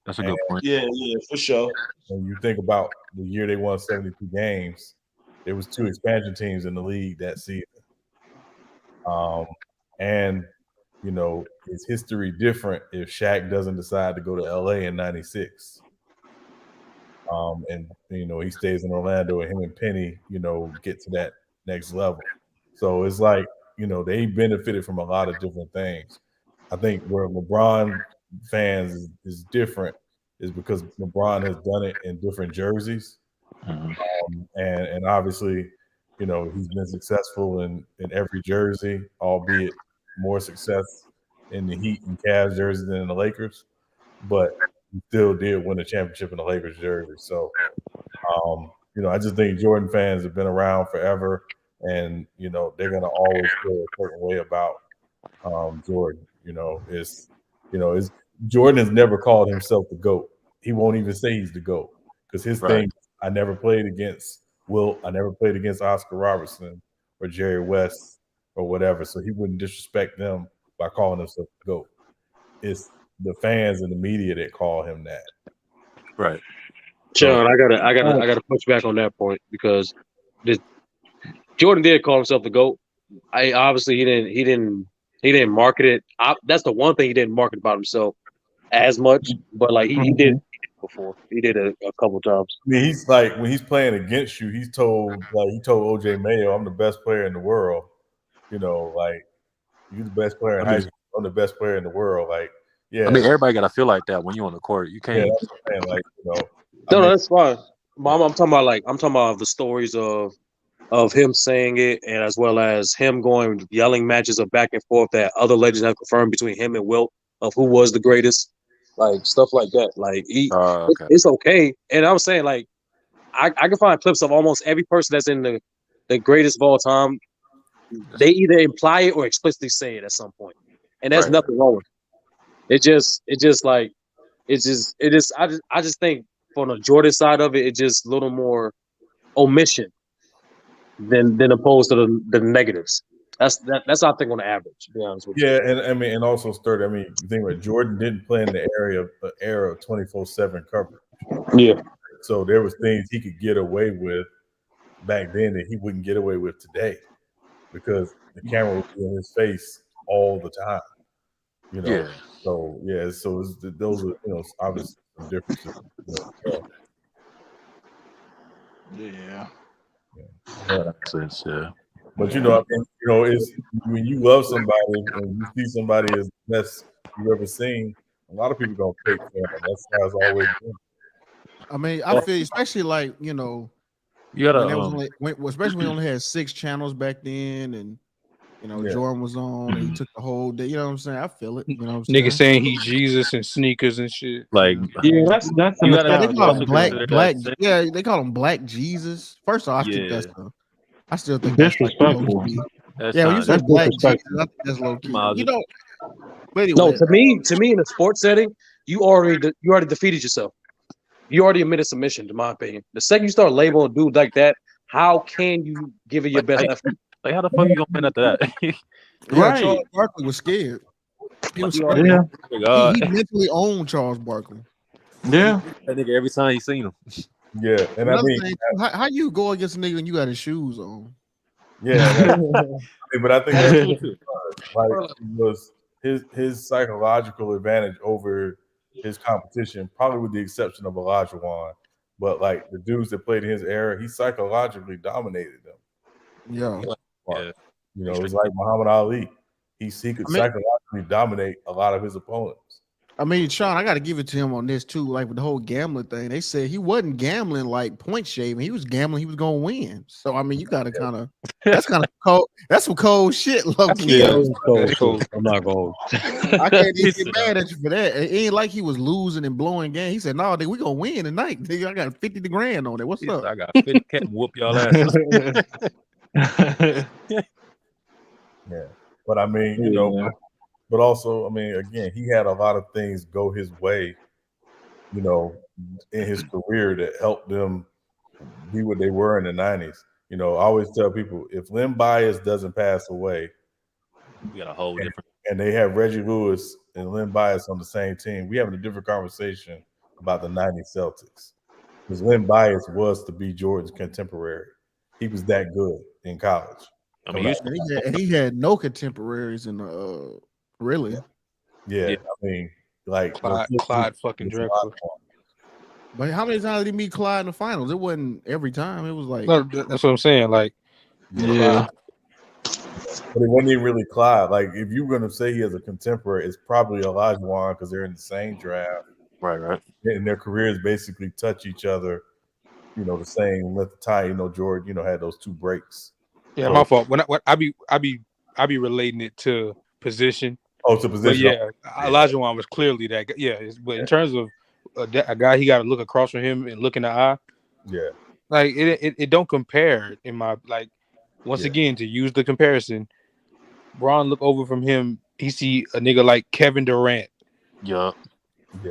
That's a good point. Yeah, for sure. When you think about the year they won 72 games, there was 2 expansion teams in the league that season. And is history different if Shaq doesn't decide to go to LA in '96? And he stays in Orlando, and him and Penny, get to that next level. So it's like, they benefited from a lot of different things. I think where LeBron fans is different is because LeBron has done it in different jerseys. And obviously, he's been successful in every jersey, albeit more success in the Heat and Cavs jersey than in the Lakers, but he still did win a championship in the Lakers jersey. So, I just think Jordan fans have been around forever, and they're gonna always feel a certain way about Jordan. Jordan has never called himself the GOAT. He won't even say he's the GOAT because his thing. I never played against Wilt. I never played against Oscar Robertson or Jerry West or whatever. So he wouldn't disrespect them by calling himself the GOAT. It's the fans and the media that call him that. Right. Sean, I gotta push back on that point because Jordan did call himself the GOAT. Obviously he didn't market it. That's the one thing he didn't market about himself as much, but like he did before. He did a couple times. I mean, he's like when he's playing against you, he told OJ Mayo, "I'm the best player in the world." Like you're the best player in high school. I'm the best player in the world. Like, yeah. I mean, everybody gotta feel like that when you're on the court. You can't. Yeah, that's what I'm saying. Like, No, that's fine. I'm talking about the stories of him saying it, and as well as him yelling matches of back and forth that other legends have confirmed between him and Wilt of who was the greatest, like stuff like that. Like it's okay. And I was saying, like, I can find clips of almost every person that's in the greatest of all time. They either imply it or explicitly say it at some point, and there's nothing wrong with it. I just think from the Jordan side of it, it's just a little more omission than opposed to the negatives. That's I think on the average, to be honest with you. Yeah, and I mean, and also Sturdy. I mean, you think about Jordan didn't play in the era of 24/7 coverage. Yeah. So there was things he could get away with back then that he wouldn't get away with today, because the camera would be in his face all the time. Yeah. So yeah. So those are obviously some differences. Yeah. That makes sense. Yeah. But I think it's when you love somebody and you see somebody as the best you've ever seen, a lot of people gonna pick them. That's how it's always been. I mean, I feel especially like you gotta, when there was especially when we only had 6 channels back then, and Jordan was on, and he took the whole day. You know what I'm saying? I feel it. You know what I'm Nigga saying he Jesus and sneakers and shit. Like, yeah, that's you gotta, they call him black. Yeah, they call him Black Jesus. First off, I think that's I still think that's disrespectful. Like when you say Black Jesus, I think that's low key. But anyway, no, to me, in a sports setting, you already defeated yourself. You already admitted submission, to my opinion. The second you start labeling a dude like that, how can you give it your best effort? Like, how the fuck you gonna win after that? Right. Charles Barkley was scared. He was scared. Yeah. He mentally owned Charles Barkley. Yeah. That nigga every time he seen him. Yeah, and I mean, how you go against a nigga and you got his shoes on? Yeah, but I think that's like it was his psychological advantage over his competition, probably with the exception of Olajuwon. But like the dudes that played in his era, he psychologically dominated them. Yeah. It's like Muhammad Ali. He could psychologically dominate a lot of his opponents. I mean, Sean, I got to give it to him on this too. Like with the whole gambling thing, they said he wasn't gambling like point shaving. He was gambling. He was gonna win. So I mean, you got to kind of that's kind of cold. That's some cold shit, low key. Yeah, cold. I'm not going. I can't even get mad at you for that. It ain't like he was losing and blowing game. He said, "No, nigga, we gonna win tonight. Nigga, I got 50 grand on it. What's up? I got 50 cat whoop y'all asses." Yeah, but I mean, but also, I mean, again, he had a lot of things go his way, in his career that helped them be what they were in the 90s. I always tell people, if Len Bias doesn't pass away, we got a whole different. And they have Reggie Lewis and Len Bias on the same team, we having a different conversation about the 90s Celtics. Because Len Bias was to be Jordan's contemporary. He was that good in college. I mean, he had no contemporaries in the really. Yeah, I mean, like Clyde fucking Drexler. But how many times did he meet Clyde in the finals? It wasn't every time. It was like that's what I'm saying. Like, yeah. But it wasn't even really Clyde. Like, if you're gonna say he has a contemporary, it's probably Olajuwon because they're in the same draft. Right. And their careers basically touch each other, the same length of time. George, had those 2 breaks. Yeah, so, my fault. When I be relating it to position. Oh, to position. But yeah, Olajuwon was clearly that guy. Yeah, but in terms of a guy, he got to look across from him and look in the eye. Yeah, like it don't compare in my once again to use the comparison. Bron look over from him, he see a nigga like Kevin Durant. Yeah.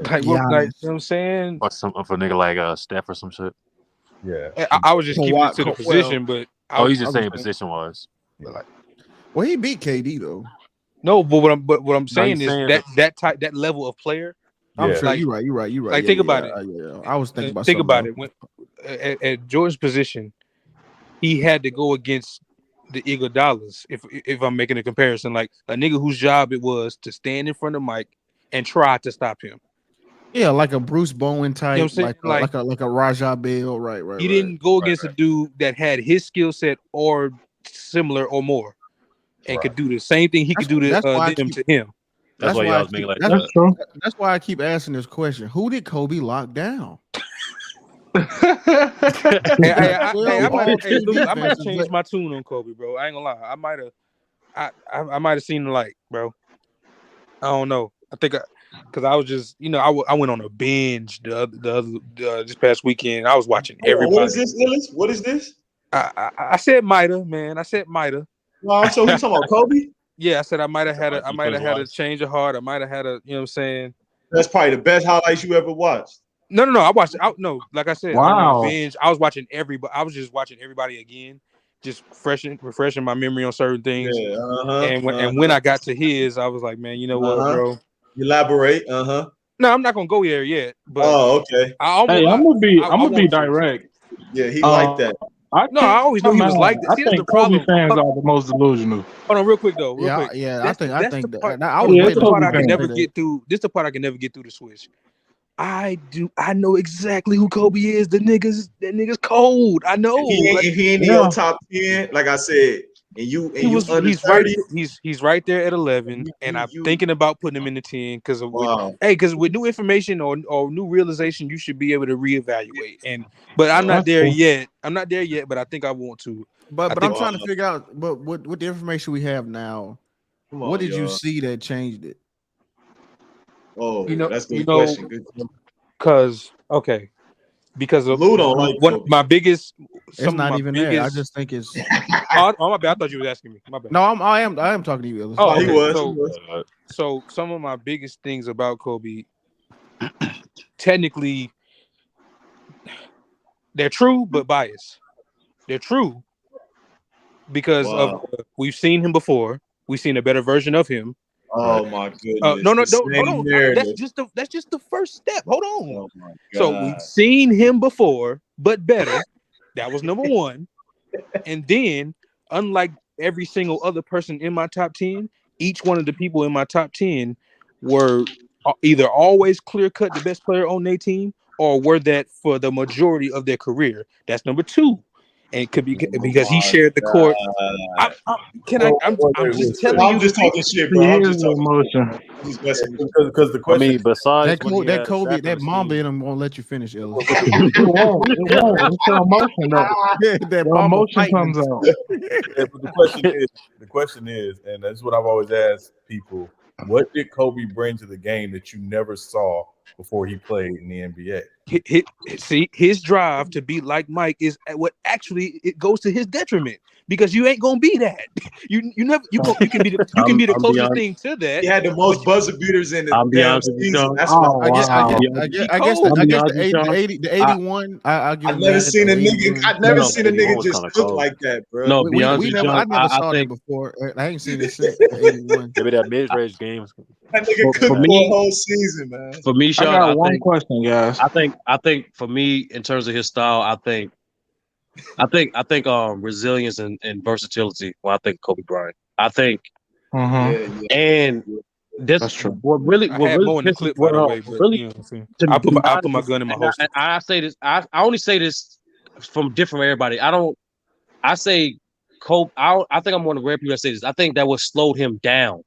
Like you know what I'm saying? Or some for a nigga like Steph or some shit. Yeah. I was just keeping it to the position, but he's just saying position wise. Well, he beat KD though. No, but what I'm saying is that level of player. I'm sure you're right. Like, think about it. Yeah. I was thinking about. Think about it. When, at Jordan's position, he had to go against the Iguodala's. If I'm making a comparison, like a nigga whose job it was to stand in front of Mike and try to stop him. Yeah, like a Bruce Bowen type, you know like a Rajah Bell, right. He didn't go against a dude that had his skill set or similar or more, and could do the same thing he could do to him. That's why y'all was making like that. That's true. That's why I keep asking this question: who did Kobe lock down? I might have changed my tune on Kobe, bro. I ain't gonna lie. I might have seen the light, bro. I don't know. I think because I was just, I went on a binge this past weekend. I was watching everybody. What is this, Willis? What is this? I said Mida, man. I said Mida. No, so you talking about Kobe? Yeah, I said I might have had a change of heart. I might have had a, you know what I'm saying? That's probably the best highlights you ever watched. No. I watched. Like I said, wow. Binge. I was watching everybody. I was just watching everybody again, just refreshing my memory on certain things. Yeah, and when I got to his, I was like, man, you know what, bro? Elaborate. No, I'm not gonna go there yet. But okay. I'm gonna be direct. Yeah, he liked that. I always knew he was like that. I think Kobe fans are the most delusional. Hold on, real quick though. I think the part I can never get through. This is the part I can never get through the switch. I know exactly who Kobe is. That nigga's cold. I know. If he ain't in your top 10, like I said, he's right there at 11, and I'm thinking about putting him in the 10 because with new information or new realization, you should be able to reevaluate. But I'm not there yet. But I think I want to. But I'm trying to figure out. But with the information we have now, what did you see that changed it? Oh, that's a good question. Because of Lou don't like one my biggest. It's not even there. I just think it's. Oh, my bad. I thought you were asking me. My bad. No, I am talking to you. Oh, okay. He was. So some of my biggest things about Kobe, technically, they're true but biased. They're true because of we've seen him before. We've seen a better version of him. Oh my goodness! No, hold on. That's just the first step. Hold on. Oh my God. So we've seen him before, but better. That was number one. And then, unlike every single other person in my top 10, each one of the people in my top 10 were either always clear-cut the best player on their team, or were that for the majority of their career. That's number two. And it could be because he shared the court. I'm just telling you. I'm just talking shit, bro. I'm just talking emotion. Because the question, besides that Kobe, that Mamba in him won't let you finish, Ellis. It won't. It's the emotion, though. That emotion comes out. The question is, and that's what I've always asked people: what did Kobe bring to the game that you never saw before he played in the NBA? His drive to be like Mike is what actually it goes to his detriment, because you ain't gonna be that. You can be the closest thing to that. He had the most buzzer beaters in the damn season. That's I guess the 81. I've never seen a nigga just cook like that, bro. No, I never saw that before. I ain't seen it since 81. Maybe that mid-range games. That nigga cooked for a whole season, man. For me, Sean, I got one question, guys. I think for me, in terms of his style, I think resilience and versatility. Well, I think Kobe Bryant. I think, and that's true. What really pisses me off, I put my gun in my holster. I say this. I only say this from different everybody. I say Kobe. I think I'm one of the rare people that say this. I think that what slowed him down,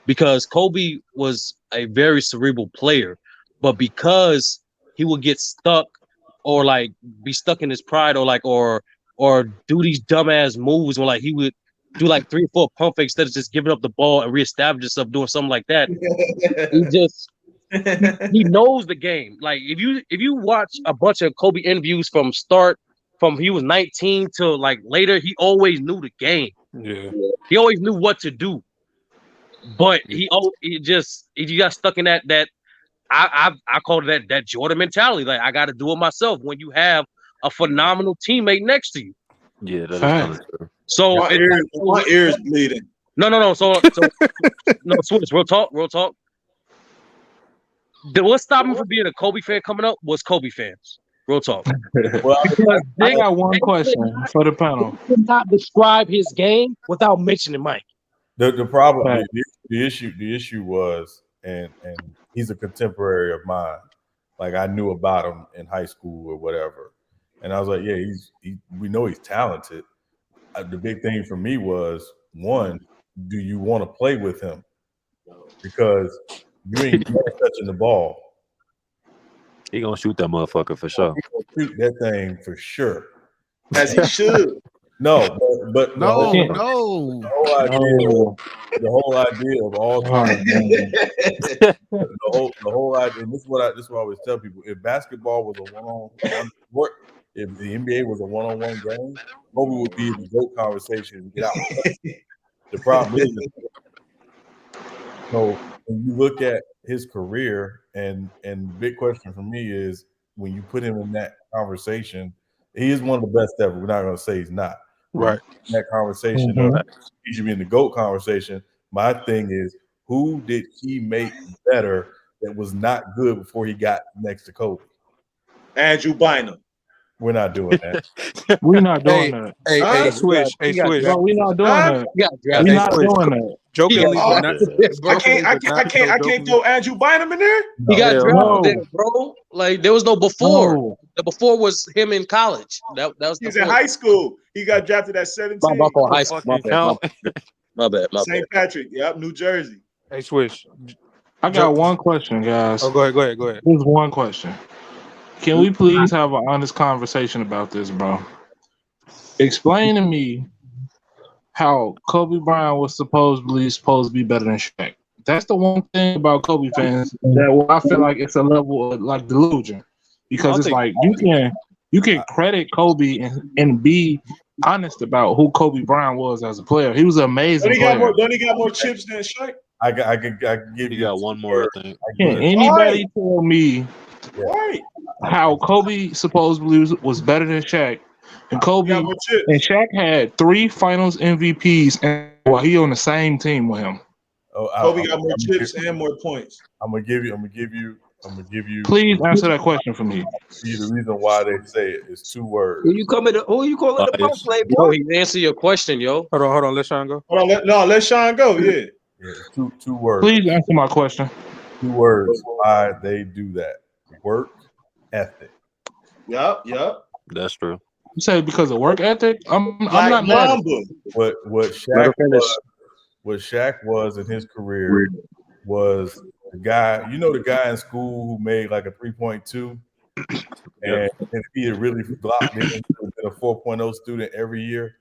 because Kobe was a very cerebral player, but because he would get stuck or like be stuck in his pride or do these dumbass moves where like he would do like 3 or 4 pump fakes instead of just giving up the ball and reestablish himself doing something like that. He knows the game. Like if you watch a bunch of Kobe interviews from he was 19 till like later, he always knew the game. Yeah. He always knew what to do. But he got stuck in that I call it that Jordan mentality. Like I got to do it myself when you have a phenomenal teammate next to you. Yeah, that is kind of true. So my ear is bleeding. No. So no, Switch. Real talk. What stopped him from being a Kobe fan coming up was Kobe fans. Real talk. I got one question for the panel. He could not describe his game without mentioning Mike. The problem, the issue was, and he's a contemporary of mine. Like I knew about him in high school or whatever, and I was like, yeah, we know he's talented. The big thing for me was, one, do you want to play with him? Because you ain't touching the ball. He gonna shoot that motherfucker for sure. He gonna shoot that thing for sure. As he should. No, but the whole idea of all time. the whole idea. And this is what I always tell people: if basketball was a one-on-one sport, if the NBA was a one-on-one game, Kobe would be in the GOAT conversation. Get out. The problem is, so when you look at his career, and the big question for me is, when you put him in that conversation, he is one of the best ever. We're not going to say he's not. Right. In that conversation, he should be in the GOAT conversation. My thing is, who did he make better that was not good before he got next to Kobe? Andrew Bynum. We're not doing that. We're not doing that. Hey, Swish. Hey, Swish. No, we're not doing that. We're not doing that. Jokingly, Oh, but not. I can't throw Andrew Bynum in there. He got drafted no. there, bro. Like there was no before. No. The before was him in college. That was He's in high school. He got drafted at 17. My high school. My bad. St. Patrick. Yep, New Jersey. Hey, Swish. I got one question, guys. Oh, go ahead. Just one question. Can we please have an honest conversation about this, bro? Explain to me how Kobe Bryant was supposed to be better than Shaq. That's the one thing about Kobe fans that I feel like it's a level of like delusion, because it's like you can credit Kobe and be honest about who Kobe Bryant was as a player. He was an amazing player. Don't he got more chips than Shaq? I can give you got one more, I think. Can anybody tell me how Kobe supposedly was better than Shaq? And Kobe and Shaq had 3 Finals MVPs, and while he on the same team with him. Kobe got more chips and more points. I'm gonna give you. Please answer that question for me. See, the reason why they say it is 2 words. Who you calling the pump play, bro? Answer your question, yo. Hold on. Let Sean go. Let Sean go. Yeah. Two words. Please answer my question. 2 words. Why they do that? Work ethic. Yep. That's true. You say because of work ethic? I'm not mad. What Shaq was in his career was the guy. You know the guy in school who made like a 3.2, and he had really locked in a 4.0 student every year.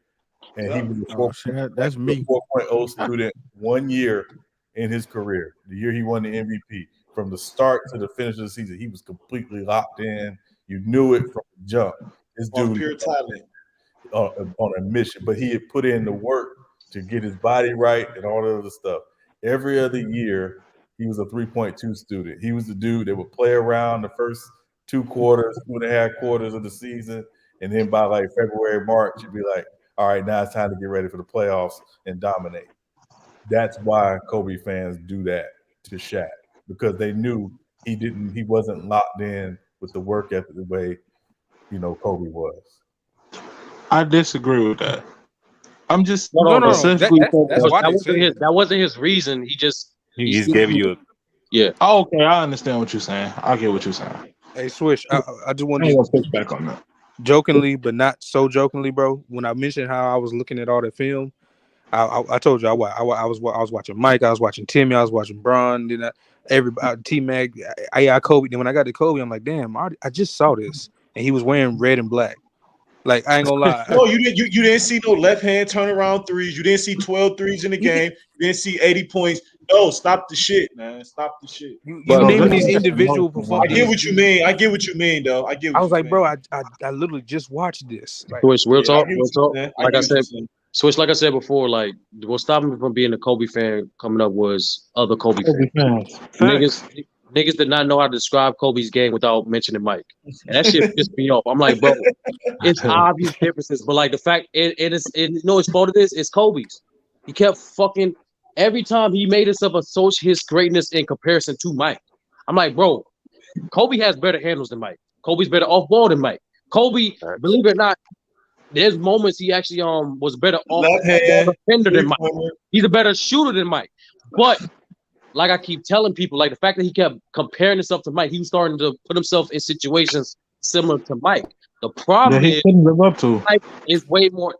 And he was that's me. 4.0 student 1 year in his career. The year he won the MVP. From the start to the finish of the season, he was completely locked in. You knew it from the jump. This dude pure talent on a mission, but he had put in the work to get his body right and all the other stuff. Every other year, he was a 3.2 student. He was the dude that would play around the first 2 quarters, 2.5 quarters of the season, and then by like February, March, you'd be like, all right, now it's time to get ready for the playoffs and dominate. That's why Kobe fans do that to Shaq, because they knew he wasn't locked in with the work ethic the way, Kobe was. I disagree with that. I'm just no. That wasn't his reason. He just gave you a Oh, okay, I understand what you're saying. I get what you're saying. Hey, Swish, I just want to push back on that. Jokingly, but not so jokingly, bro. When I mentioned how I was looking at all the film, I told you I was watching Mike, I was watching Timmy, I was watching Bron, then everybody T-Mac, I Kobe. Then when I got to Kobe, I'm like, damn, I just saw this, and he was wearing red and black. Like, I ain't gonna lie. No, you didn't see no left hand turnaround threes. You didn't see 12 threes in the game. You didn't see 80 points. No, stop the shit, man. Stop the shit. You naming these individual performances. I get what you mean. Though. I was like, bro, I literally just watched this. Like, Swish, real talk. Like I said, Swish, like I said before, like what stopped me from being a Kobe fan coming up was other Kobe fans. Niggas did not know how to describe Kobe's game without mentioning Mike. And that shit pissed me off. I'm like, bro, it's obvious differences, but like the fact his fault of this is Kobe's. He kept fucking every time he made himself associate his greatness in comparison to Mike. I'm like, bro, Kobe has better handles than Mike. Kobe's better off ball than Mike. Kobe, believe it or not, there's moments he actually was better off defender than Mike. He's a better shooter than Mike. But like I keep telling people, like the fact that he kept comparing himself to Mike, he was starting to put himself in situations similar to Mike. The problem is couldn't live up to. Mike is way more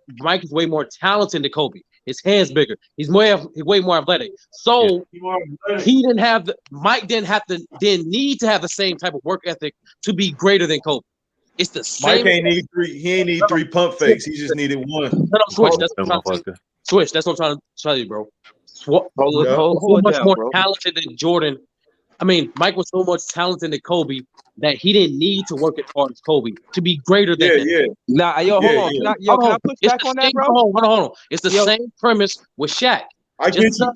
talented than Kobe. His hands bigger. He's way more athletic. So Mike didn't need to have the same type of work ethic to be greater than Kobe. It's the same. Mike ain't need 3. He ain't need 3 pump fakes. He just needed 1. No, Switch. That's what I'm trying to Switch. That's what I'm trying to tell you, bro. So much more talented than Jordan. I mean, Mike was so much talented than Kobe that he didn't need to work as hard as Kobe to be greater than him. Yeah. Nah, hold on. Can I push back on that, bro? Hold on. It's the same premise with Shaq. I get you.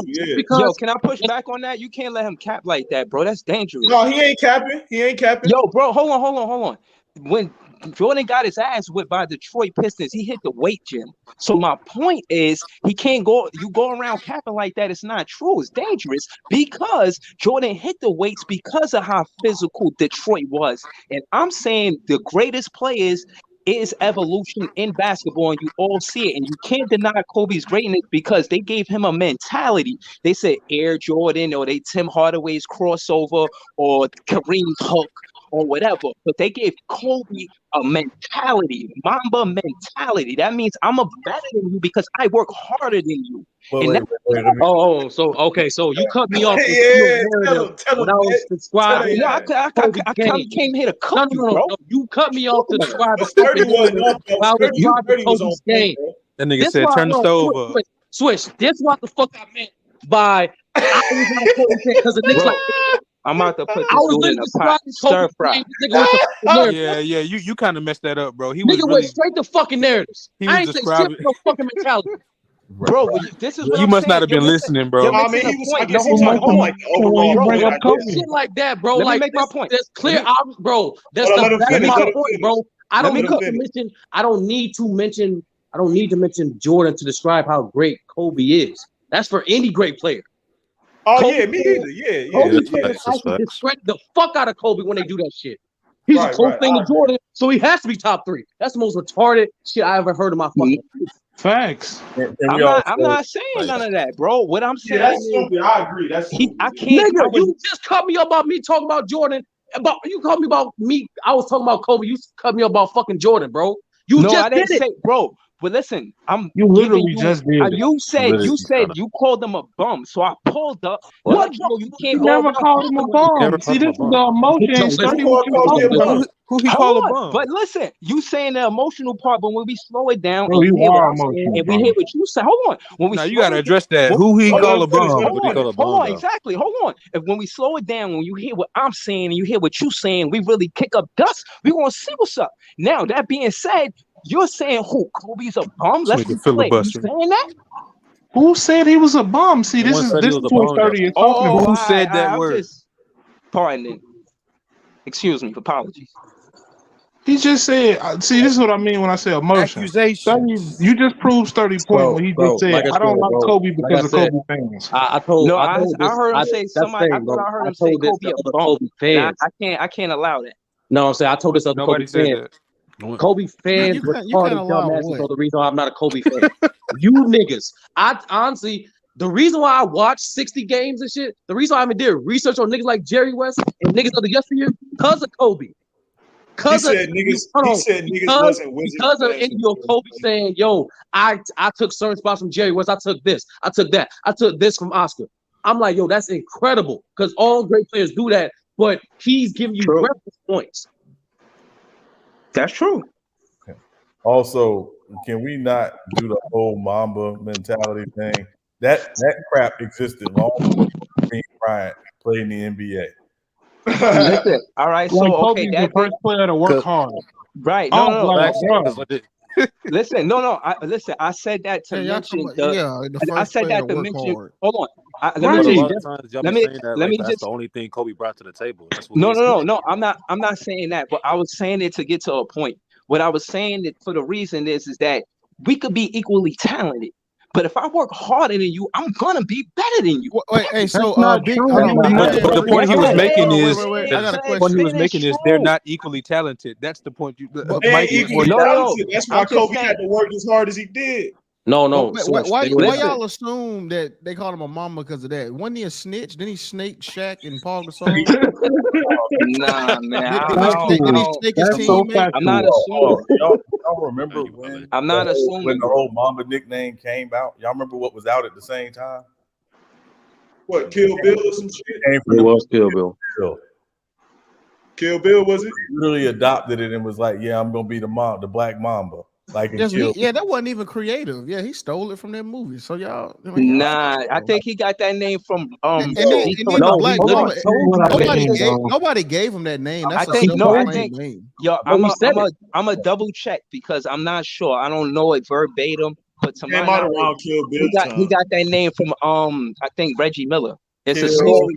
Yeah. Can I push back on that? You can't let him cap like that, bro. That's dangerous. No, he ain't capping. Yo, bro, hold on. When Jordan got his ass whipped by Detroit Pistons. He hit the weight gym. So my point is, he can't go. You go around capping like that. It's not true. It's dangerous because Jordan hit the weights because of how physical Detroit was. And I'm saying the greatest players is evolution in basketball, and you all see it. And you can't deny Kobe's greatness because they gave him a mentality. They said Air Jordan, or they Tim Hardaway's crossover, or Kareem's hook, or whatever. But they gave Kobe a mentality, Mamba mentality. That means I'm a better than you because I work harder than you. So okay, so you cut me off. When I was describing, I came here to cut you, bro. You cut me off to describe the Kobe's game. That nigga said, "Turn the stove up." Switch. This what the fuck I meant by I was not because of niggas like. I'm about to put this dude in a pot. Stir fry. Yeah, you kind of messed that up, bro. He went straight to fucking narratives. I ain't describing no fucking mentality. Bro, this is what you must not have been listening, bro. I mean, he was like bring up shit like that, bro. Let me make my point. That's clear, bro. That's my point, bro. I don't need to mention Jordan to describe how great Kobe is. That's for any great player. Oh, Kobe, me either. Yeah. Kobe disrespect the fuck out of Kobe when they do that shit. He's a close thing to Jordan, so he has to be top 3. That's the most retarded shit I ever heard in my fucking life. Facts. I'm not saying none of that, bro. What I'm saying that's stupid. I agree. That's stupid. I can't. Nigga, you just cut me up about me talking about Jordan. You called me about me. I was talking about Kobe. You cut me up about fucking Jordan, bro. I didn't say, bro. But listen, you literally just did. You said you called him a bum, so I pulled up. What? You can't never called him a bum. See, this is the emotion. Who he called a bum? But listen, you saying the emotional part, but when we slow it down, and we hear what you say, hold on. Now you gotta address that. Who he called a bum? Hold on, exactly. Hold on. If when we slow it down, when you hear what I'm saying and you hear what you saying, we really kick up dust. We gonna see what's up. Now that being said. You're saying who? Kobe's a bum? Let's be clear. You saying that? Who said he was a bum? See, this is what 30 is talking about. Who said that word? Pardon. Excuse me. Apologies. He just said. See, this is what I mean when I say emotion. Accusation. You just proved 30 points when he just said, "I don't like Kobe because of Kobe fans." I heard him say somebody. I heard him say Kobe a bum. I can't allow that. No, I'm saying I told this other Kobe fan. Kobe fans were part of dumbasses, so the reason why I'm not a Kobe fan. You niggas. I honestly, the reason why I watched 60 games and shit, the reason why I even did research on niggas like Jerry West and niggas of the yesteryear, because of Kobe. Because of niggas Kobe saying, yo, I took certain spots from Jerry West, I took this, I took that, I took this from Oscar. I'm like, yo, that's incredible. Because all great players do that, but he's giving you reference points. That's true. Okay. Also, can we not do the whole Mamba mentality thing? That crap existed long before Kobe Bryant played in the NBA. Listen, all right. So Kobe's the first player to work hard. Right. Listen, listen. I said that to mention. I said that to mention. Hard. Hold on. Let me just. The only thing Kobe brought to the table. No. I'm not saying that, but I was saying it to get to a point. What I was saying that for the reason is that we could be equally talented, but if I work harder than you, I'm gonna be better than you. The point he was making is the point he was making is they're not equally talented. That's the point. That's why Kobe had to work as hard as he did. No. Why y'all assume that they called him a mama because of that? Wasn't he a snitch? Didn't he snake Shaq and Paul Gasol? Nah, man. I'm not assuming. Y'all remember when? I'm not assuming when the whole Mamba nickname came out. Y'all remember what was out at the same time? What, Kill Bill or some shit? It was Kill Bill. Kill Bill, was it? He really adopted it and was like, "Yeah, I'm gonna be the Black Mamba." Like that wasn't even creative. Yeah, he stole it from that movie. So y'all, I think he got that name from nobody gave him that name. That's name. Yo, I'm a double check because I'm not sure. I don't know it verbatim, but to my knowledge, he got that name from I think Reggie Miller. It's a story.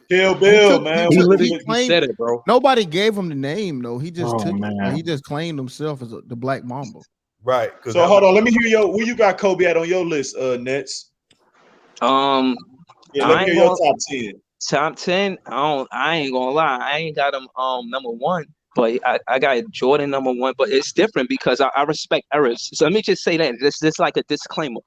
Kill Bill, man. He said it, bro. Nobody gave him the name though. He just took it. He just claimed himself as the Black Mamba. Right. So hold on, let me hear where you got Kobe at on your list, Nets. Yeah, let me hear your top 10. Top 10. I ain't gonna lie. I ain't got him number one, but I got Jordan number one. But it's different because I respect errors. So let me just say that this like a disclaimer.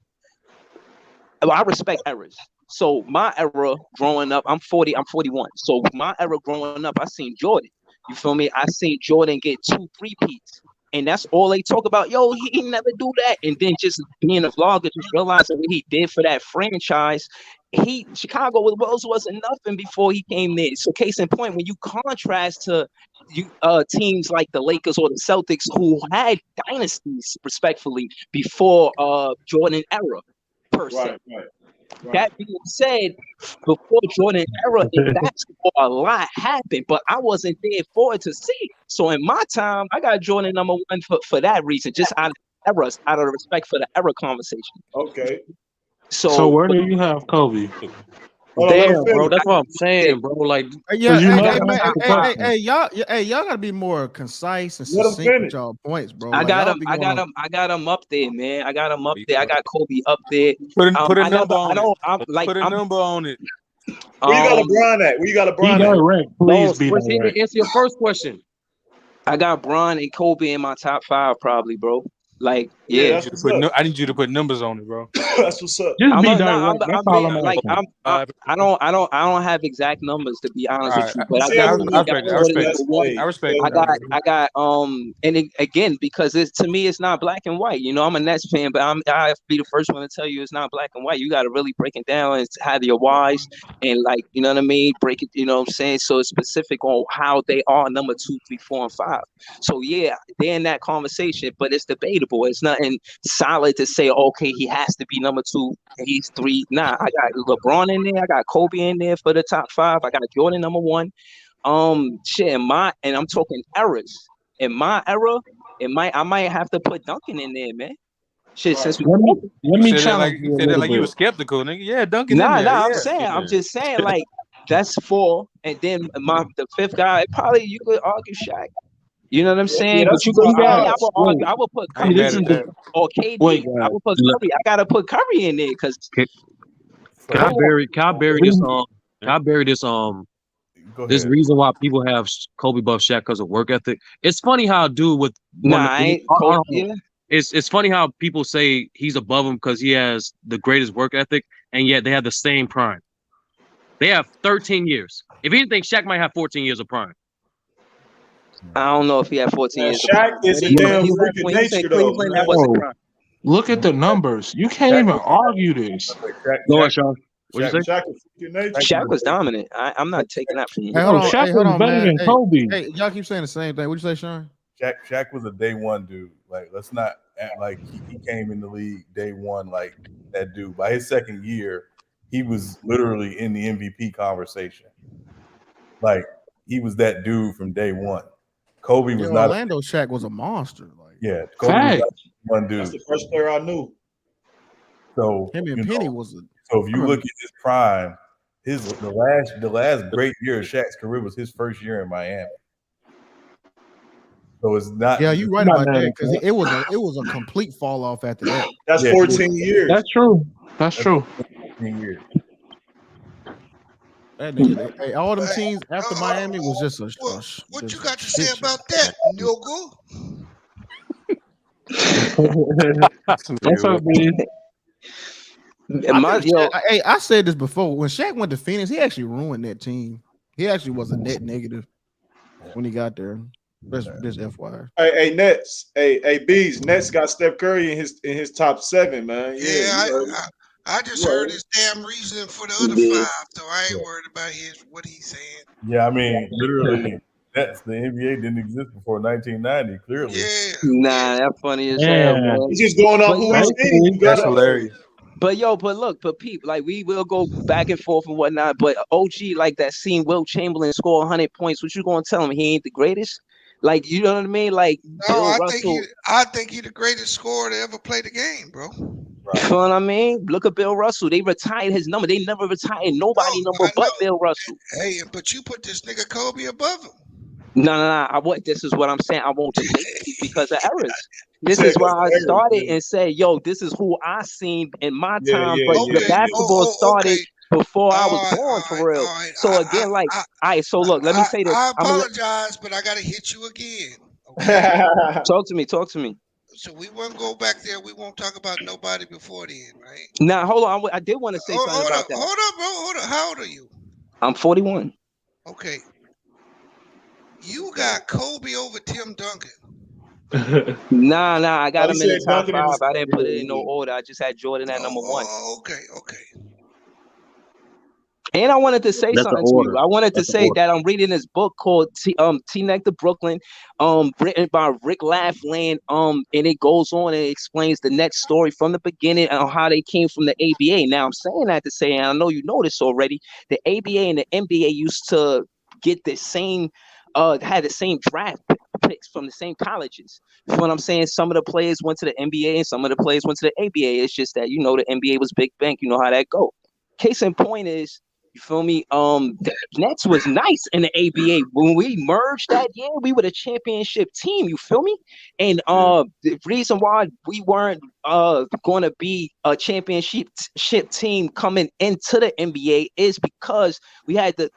I respect errors. So my era growing up, I'm 40, I'm 41. So my era growing up, I seen Jordan. You feel me? I seen Jordan get 2 3-peats. And that's all they talk about. Yo, he never do that. And then just being a vlogger, just realizing what he did for that franchise. Chicago wasn't nothing before he came there. So case in point, when you contrast to teams like the Lakers or the Celtics who had dynasties, respectfully, before Jordan era, per se. Right. That being said, before Jordan era in basketball, a lot happened, but I wasn't there for it to see. So in my time, I got Jordan number one for that reason, just out of respect for the era conversation. Okay. So where do you have Kobe? Damn, bro, that's what I'm saying, bro. Like, y'all gotta be more concise and succinct with y'all points, bro. I got him up there, man. I got him up there. I got Kobe up there. Put a number on it. Put a number on it. Where you got LeBron at? Where you got LeBron at? Please be direct. Answer your first question. I got Bron and Kobe in my top 5, probably, bro. Like, yeah. I need you to put numbers on it, bro. That's what's up. I don't have exact numbers, to be honest with you, but I respect. I got and again, because to me it's not black and white. You know, I'm a Nets fan, but I have to be the first one to tell you it's not black and white. You got to really break it down and have your whys and, like, you know what I mean, break it. You know what I'm saying? So it's specific on how they are number 2, 3, 4, and 5. So yeah, they're in that conversation, but it's debatable. It's nothing solid to say, okay, he has to be number 2, he's 3. Nah, I got LeBron in there. I got Kobe in there for the top 5. I got Jordan number 1. And I'm talking errors. In my era, I might have to put Duncan in there, man. Shit, since let me challenge you. Said that like you were skeptical, nigga. Yeah, Duncan. I'm just saying, like, that's 4, and then the 5th guy, probably you could argue Shaq. You know what I'm saying? But I would put Curry or KD. I would put Curry. I gotta put Curry in there because. Can I bury this reason why people have Kobe buff Shaq because of work ethic? It's funny how a dude with it's funny how people say he's above him because he has the greatest work ethic, and yet they have the same prime. They have 13 years. If anything, Shaq might have 14 years of prime. I don't know if he had 14 years. Shaq is a damn freak of nature, though. Look at the numbers. You can't even argue this. Go ahead, Sean. Shaq was dominant. I'm not taking that from you. Shaq was better than Kobe. Hey, y'all keep saying the same thing. What'd you say, Sean? Shaq was a day one dude. Like, let's not act like he came in the league day one like that dude. By his second year, he was literally in the MVP conversation. Like, he was that dude from day one. Kobe was not. Orlando Shaq was a monster. Like, yeah, Kobe was one dude. That's the first player I knew. So him and Penny was. So if you look at his prime, the last great year of Shaq's career was his first year in Miami. So it's not. Yeah, you're right about that because it was a complete fall off after that. That's 14 years. That's true. That's true. 14 years. That nigga, hey, all them teams after Miami was just a. What you got to say about that, Yogo? What's up, man? I said this before. When Shaq went to Phoenix, he actually ruined that team. He actually was a net negative when he got there. Just FYI. Hey, Nets. Hey, Bees. Nets got Steph Curry in his top 7, man. I just heard his damn reasoning for the other 5, though. I ain't worried about what he's saying. Yeah, I mean, literally, the NBA didn't exist before 1990. Clearly, nah, that's funny as hell, bro. He's just going off who he's seeing. That's hilarious. But Pete, like, we will go back and forth and whatnot. But OG, like that scene, Will Chamberlain score 100 points. What you gonna tell him? He ain't the greatest. Like, you know what I mean? Like, no, I think he's the greatest scorer to ever play the game, bro. You know what I mean? Look at Bill Russell. They retired his number. They never retired nobody number but Bill Russell. Hey, but you put this nigga Kobe above him. No. This is what I'm saying. I won't debate you because of errors. This is where I started and said, yo, this is who I seen in my time. But the basketball started before I was born, for real. So again, all right, so look, let me say this. I apologize, but I got to hit you again. Okay? Talk to me. So we won't go back there. We won't talk about nobody before then, right? Now, hold on. I did want to say something about that. Hold up, bro. Hold up. How old are you? I'm 41. Okay. You got Kobe over Tim Duncan. Nah. I got him in the top 5. I didn't put it in no order. I just had Jordan at number 1. Okay. And I wanted to say something to you. I wanted to say that I'm reading this book called T-Neck to Brooklyn, written by Rick Laughlin. And it goes on and explains the next story from the beginning on how they came from the ABA. Now I'm saying that to say, and I know you know this already, the ABA and the NBA used to get the same, had the same draft picks from the same colleges. You know what I'm saying? Some of the players went to the NBA and some of the players went to the ABA. It's just that, you know, the NBA was big bank. You know how that go. Case in point is, you feel me? The Nets was nice in the ABA. When we merged that year, we were a championship team. You feel me? And the reason why we weren't going to be a championship team coming into the NBA is because we had to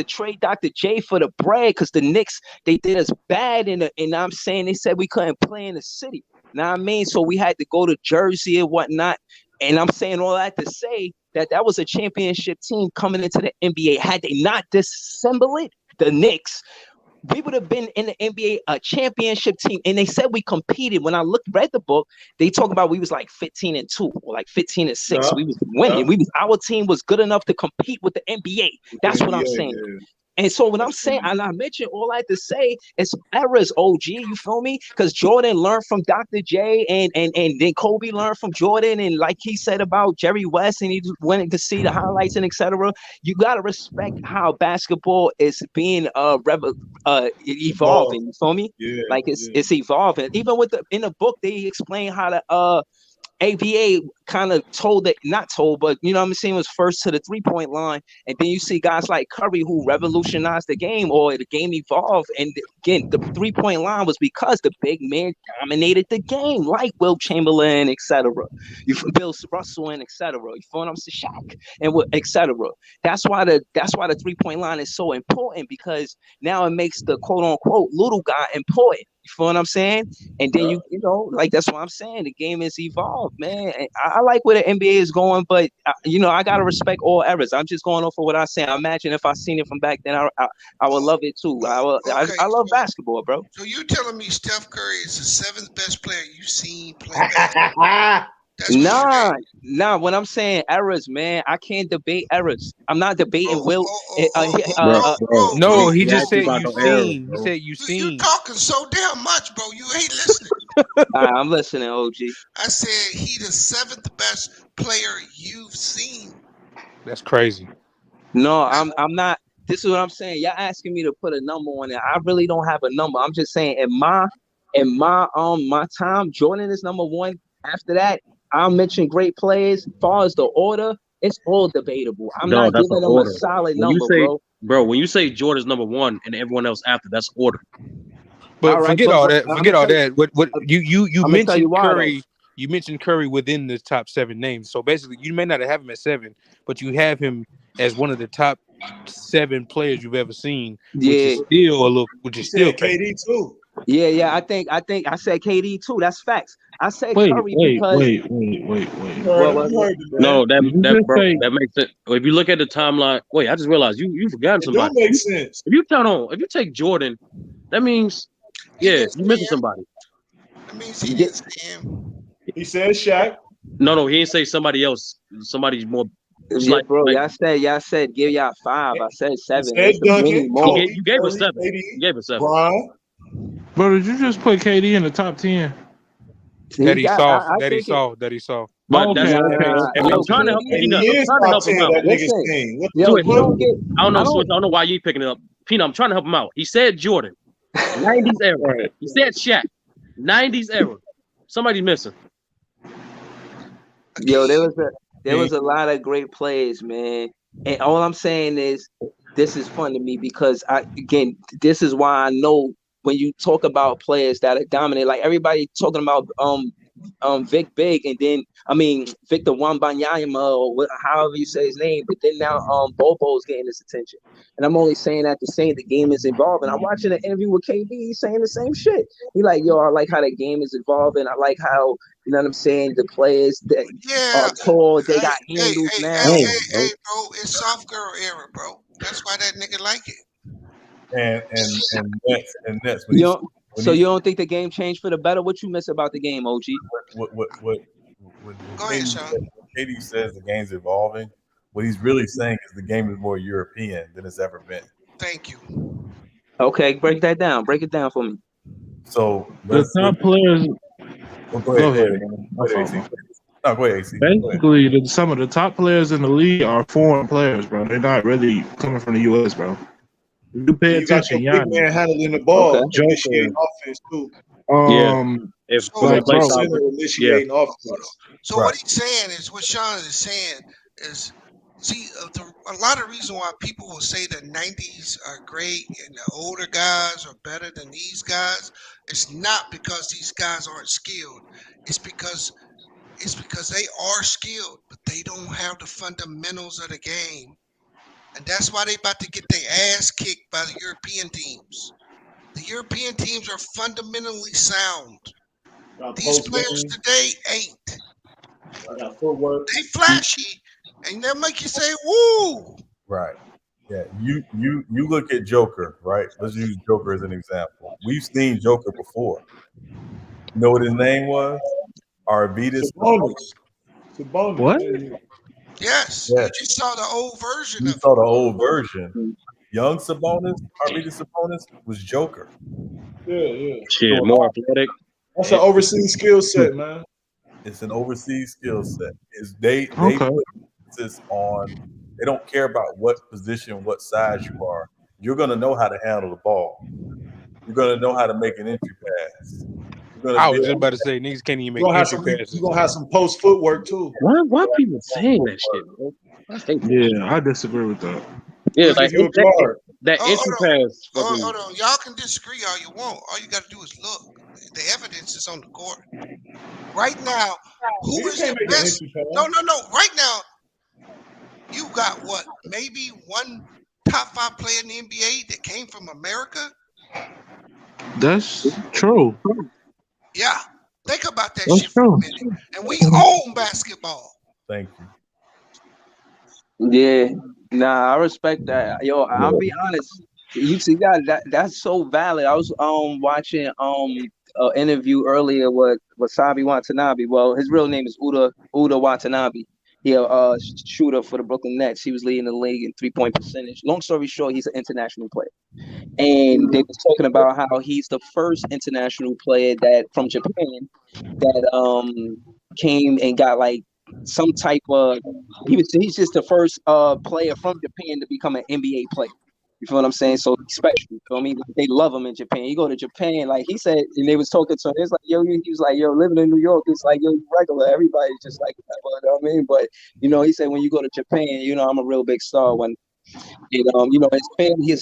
trade Dr. J for the bread because the Knicks, they did us bad and I'm saying they said we couldn't play in the city. Know what I mean? So we had to go to Jersey and whatnot. And I'm saying all that to say that was a championship team coming into the NBA. Had they not disassembled it, the Knicks, we would have been in the NBA a championship team. And they said we competed. When I read the book, they talk about we was like 15-2 or like 15-6. Yeah. We was winning. Yeah. Our team was good enough to compete with the NBA. That's what I'm saying. Yeah. And so when I'm saying, and I mentioned all I had to say, it's errors, OG, you feel me? Because Jordan learned from Dr. J and then Kobe learned from Jordan. And like he said about Jerry West, and he went to see the highlights and etc. You got to respect how basketball is being evolving, you feel me? Yeah, like it's evolving. Even in the book, they explain how to ABA kind of not told, but you know what I'm saying, was first to the 3-point line. And then you see guys like Curry who revolutionized the game, or the game evolved. And again, the 3-point line was because the big man dominated the game, like Will Chamberlain, etc. Bill Russell and etc. You feel what I'm saying? Shaq and etc. That's why the 3-point line is so important, because now it makes the quote unquote little guy important. You feel what I'm saying? And then you know, like that's what I'm saying. The game is evolved, man. And I like where the NBA is going, but you know, I gotta respect all errors. I'm just going off of what I say. I imagine if I seen it from back then, I would love it too. I love basketball, bro. So you telling me Steph Curry is the 7th best player you've seen play basketball? Nah. When I'm saying errors, man, I can't debate errors. I'm not debating Will. No, he just said you seen. He said you seen. You talking so damn much, bro. You ain't listening. I'm listening, OG. I said he the 7th best player you've seen. That's crazy. No, I'm not. This is what I'm saying. Y'all asking me to put a number on it. I really don't have a number. I'm just saying in my time, Jordan is number 1. After that, I'll mention great players. As far as the order, it's all debatable. I'm not giving them a solid number, bro. Bro, when you say Jordan's number 1 and everyone else after, that's order. But forget all that. What you mentioned Curry. You mentioned Curry within the top 7 names. So basically, you may not have him at 7, but you have him as one of the top 7 players you've ever seen. Which is still KD too. Yeah. I think I said KD too. That's facts. I said Curry because wait. No, that makes sense. If you look at the timeline, I just realized you forgot somebody. That makes sense. If you take Jordan, that means you missing somebody. That means he didn't see him. He said Shaq. No, he didn't say somebody else. Somebody's more. Y'all said give y'all 5. I said 7. You gave us 7. You gave us 7. Brian. Bro, did you just put KD in the top 10? That he saw. But I'm trying to help Peanut. I don't know why you picking it up. Peanut, I'm trying to help him out. He said Jordan. 90s era. He said Shaq. 90s era. Somebody's missing. Yo, there was a lot of great plays, man. And all I'm saying is this is fun to me because this is why I know when you talk about players that are dominant, like everybody talking about Vic Big, and then Victor Wembanyama or however you say his name, but then now Bobo's getting this attention. And I'm only saying that to say the game is evolving. I'm watching an interview with KD, he's saying the same shit. He like, yo, I like how the game is evolving. I like how, you know what I'm saying, the players that are tall, they got handles now. Hey, bro, it's soft girl era, bro. That's why that nigga like it. And that's so you don't think the game changed for the better? What you miss about the game, OG? Go ahead, Sean. Katie says the game's evolving. What he's really saying is the game is more European than it's ever been. Thank you. Okay, break that down. Break it down for me. So the top players. Go ahead. Go ahead, AC. Basically, some of the top players in the league are foreign players, bro. They're not really coming from the U.S., bro. You pay attention, you got your big man handling the ball, initiating offense too. Initiating offense. So what he's saying is, what Sean is saying is, see, a lot of reason why people will say the 90s are great and the older guys are better than these guys. It's not because these guys aren't skilled. It's because they are skilled, but they don't have the fundamentals of the game. And that's why they about to get their ass kicked by the European teams. The European teams are fundamentally sound. These players today ain't. They flashy, and they'll make you say, woo! Right. Yeah. You look at Joker, right? Let's use Joker as an example. We've seen Joker before. You know what his name was? Arvidas Sabonis. What? Yes, you just saw the old version of it. The old version. Young Sabonis, Arvidas Sabonis, was Joker. Yeah. Shit, more athletic. That's an overseas skill set, man. It's an overseas skill set. They put emphasis on. They don't care about what position, what size you are. You're gonna know how to handle the ball. You're gonna know how to make an entry pass. I was just about to say, niggas can't even make entry passes. You're gonna have some post footwork too. Why people saying that shit, bro? I disagree with that. Yeah, like that entry pass. Hold on. Y'all can disagree all you want. All you got to do is look. The evidence is on the court. Right now, who is the best? No. Right now, you got what? Maybe one top 5 player in the NBA that came from America? That's true. Yeah. Think about that shit for a minute. And we own basketball. Thank you. Yeah, I respect that. Yo, I'll be honest. You see that's so valid. I was watching an interview earlier with Wasabi Watanabe. Well, his real name is Uda Watanabe. He a shooter for the Brooklyn Nets. He was leading the league in 3-point percentage. Long story short, he's an international player. And they was talking about how he's the first international player that from Japan that came and got like some type of he's just the first player from Japan to become an NBA player. You feel what I'm saying? So he's special. You feel me? They love him in Japan. You go to Japan, like he said, and they was talking to him. It's like, yo, he was like, yo, living in New York, it's like, yo, regular. Everybody's just like, you know what I mean? But he said when you go to Japan, I'm a real big star. When his family,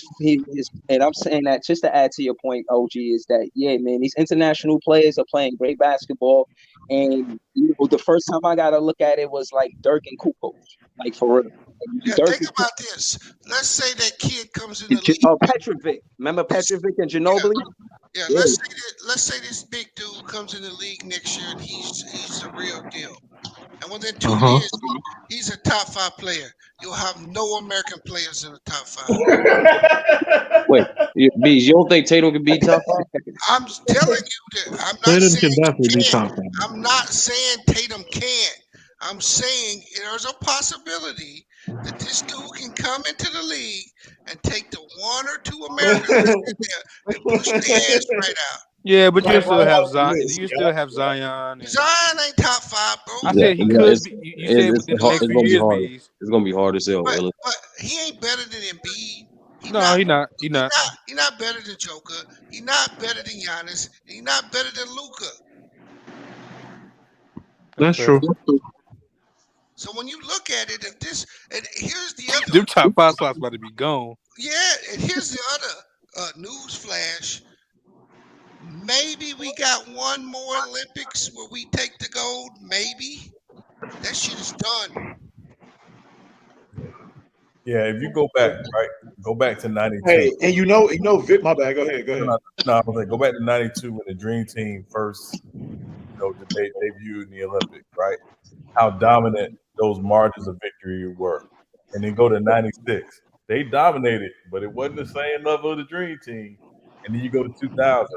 and I'm saying that just to add to your point, OG, is that man, these international players are playing great basketball, and the first time I got to look at it was like Dirk and Kukoc, like for real. Yeah, think about this. Let's say that kid comes in the league. Petrovic. Remember Petrovic and Ginobili? Yeah. Let's say this big dude comes in the league next year and he's the real deal. And within 2 years, he's a top 5 player. You'll have no American players in the top 5. Wait, Bees, you don't think Tatum can be top 5? I'm telling you that. Tatum can definitely be top 5. I'm not saying Tatum can't. I'm saying there's a possibility that this dude can come into the league and take the 1 or 2 Americans and push their ass right out. Yeah, but you still have Zion. You still have Zion. Zion ain't top 5, bro. I said he could be. You said within the next few years, Bees. It's gonna be hard to sell. But he ain't better than Embiid. He's not. He's not better than Joker. He's not better than Giannis. He's not better than Luka. That's true. So when you look at it, and here's the other. Them top 5 slots about to be gone. Yeah, and here's the other news flash. Maybe we got one more Olympics where we take the gold. Maybe that shit is done. Yeah, if you go back, right, go back to '92. Hey, and you know, Vic, my bad. Go ahead. No, I was like, go back to '92 when the Dream Team first, debuted in the Olympics, right? How dominant those margins of victory were, and then go to '96. They dominated, but it wasn't the same level of the Dream Team. And then you go to 2000.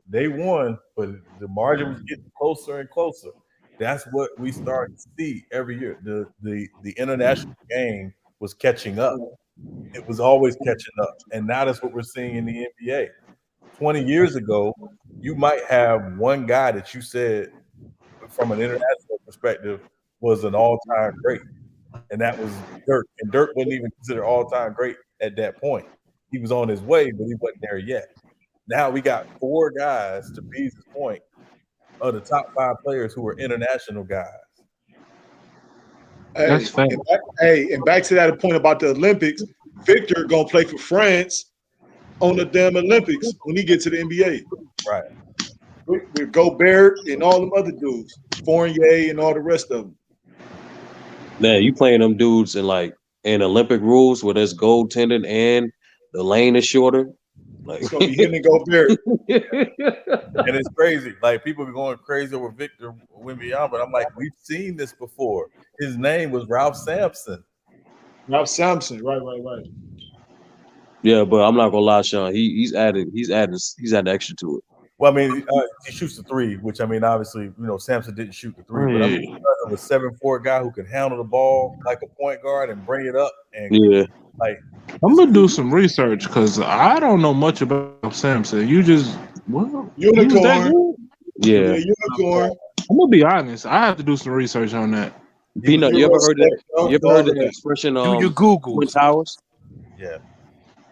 They won, but the margin was getting closer and closer. That's what we started to see every year. The international game was catching up. It was always catching up. And now that's what we're seeing in the NBA. 20 years ago, you might have one guy that you said from an international perspective was an all-time great. And that was Dirk. And Dirk wasn't even considered all-time great at that point. He was on his way, but he wasn't there yet. Now we got 4 guys, to Bees' point, of the top 5 players who are international guys. That's fair. And back to that point about the Olympics, Victor gonna play for France on the damn Olympics when he gets to the NBA. Right. With Gobert and all them other dudes, Fournier and all the rest of them. Man, you playing them dudes in Olympic rules where there's goaltending and the lane is shorter. Like, it's gonna be him and Gobert. And it's crazy. Like, people be going crazy over Victor Wembanyama, but I'm like, we've seen this before. His name was Ralph Sampson. Ralph Sampson, right. Yeah, but I'm not gonna lie, Sean. He's added extra to it. Well, I mean, he shoots the 3, which, I mean, obviously, Sampson didn't shoot the 3, but I mean, of a 7'4" guy who can handle the ball like a point guard and bring it up. And I'm gonna do some research because I don't know much about Sampson. Unicorn. Yeah, unicorn. I'm gonna be honest. I have to do some research on that. Peanut, you ever heard that? You ever heard the expression? Do your Google. Twin Towers. Yeah.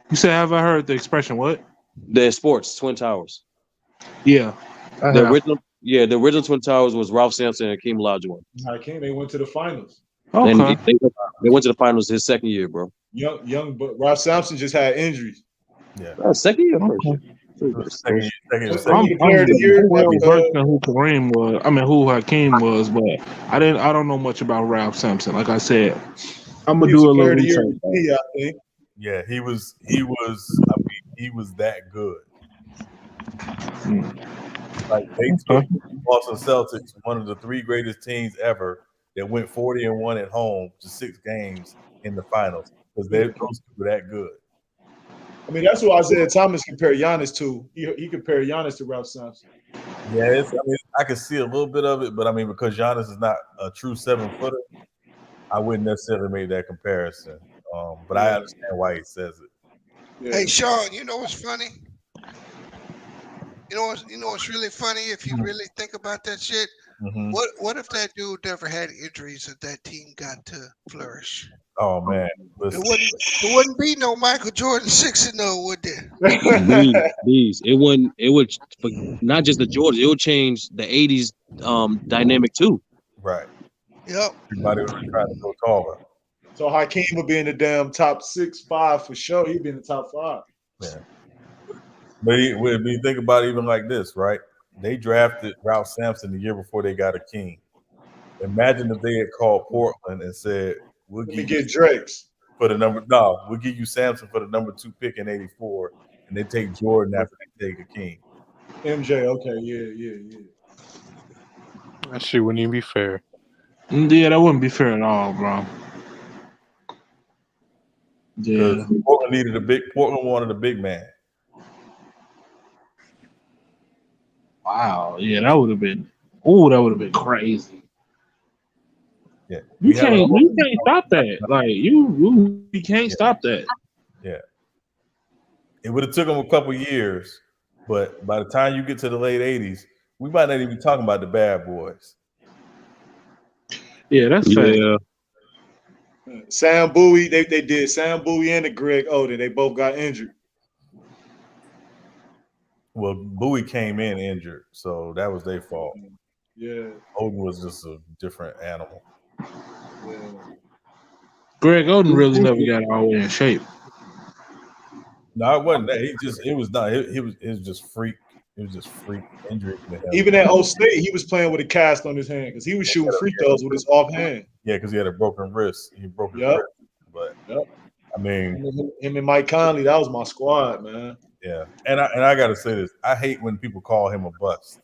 You say, have I heard the expression? What? The sports Twin Towers. Yeah. The original Twin Towers was Ralph Sampson and Hakeem Olajuwon. Hakeem, they went to the finals. Okay. And they went to the finals his second year, bro. Young, but Ralph Sampson just had injuries. Yeah. Second year. Second year. I'm versed in who Kareem was. I mean, who Hakeem was, but I don't know much about Ralph Sampson. Like I said, I'm gonna do a little research. I think. Yeah, he was. I mean, he was that good. Like, they took Boston Celtics, one of the 3 greatest teams ever, that went 40-1 at home to 6 games in the finals because those two were that good. I mean, that's what Isaiah Thomas compared Giannis to. He compared Giannis to Ralph Sampson. Yeah, I can see a little bit of it, but I mean, because Giannis is not a true 7-footer, I wouldn't necessarily make that comparison. But I understand why he says it. Yeah. Hey, Sean, you know what's funny? You know what's really funny if you really think about that shit? Mm-hmm. What if that dude never had injuries and that team got to flourish? Oh man, it wouldn't be no Michael Jordan 6-0, would there? It would not just the Jordans. It would change the '80s dynamic too. Right. Yep. Everybody was trying to go taller. So Hakeem would be in the damn top 6-5 for sure. He'd be in the top 5. Yeah. But when you think about it, even like this, right? They drafted Ralph Sampson the year before they got a king. Imagine if they had called Portland and said, "We'll get Drakes for the number." No, we'll give you Sampson for the number 2 pick in '84, and they take Jordan after they take a king. MJ, okay, yeah. That shit wouldn't even be fair. Yeah, that wouldn't be fair at all, bro. Yeah, Portland wanted a big man. Wow, yeah, that would have been. That would have been crazy. Yeah, you can't stop that. Like you can't stop that. Yeah, it would have took them a couple years, but by the time you get to the late '80s, we might not even be talking about the bad boys. Yeah, that's fair. Sam Bowie, they did Sam Bowie and Greg Oden. They both got injured. Well, Bowie came in injured, so that was their fault. Yeah. Oden was just a different animal. Greg Oden really never got all the way in shape. No, it wasn't that. It was just freak. It was just freak injury. Even at Old State, he was playing with a cast on his hand because he was shooting free throws with his off hand. Yeah, because he had a broken wrist. He broke his wrist. But I mean, him and Mike Conley, that was my squad, man. Yeah, and I gotta say this: I hate when people call him a bust.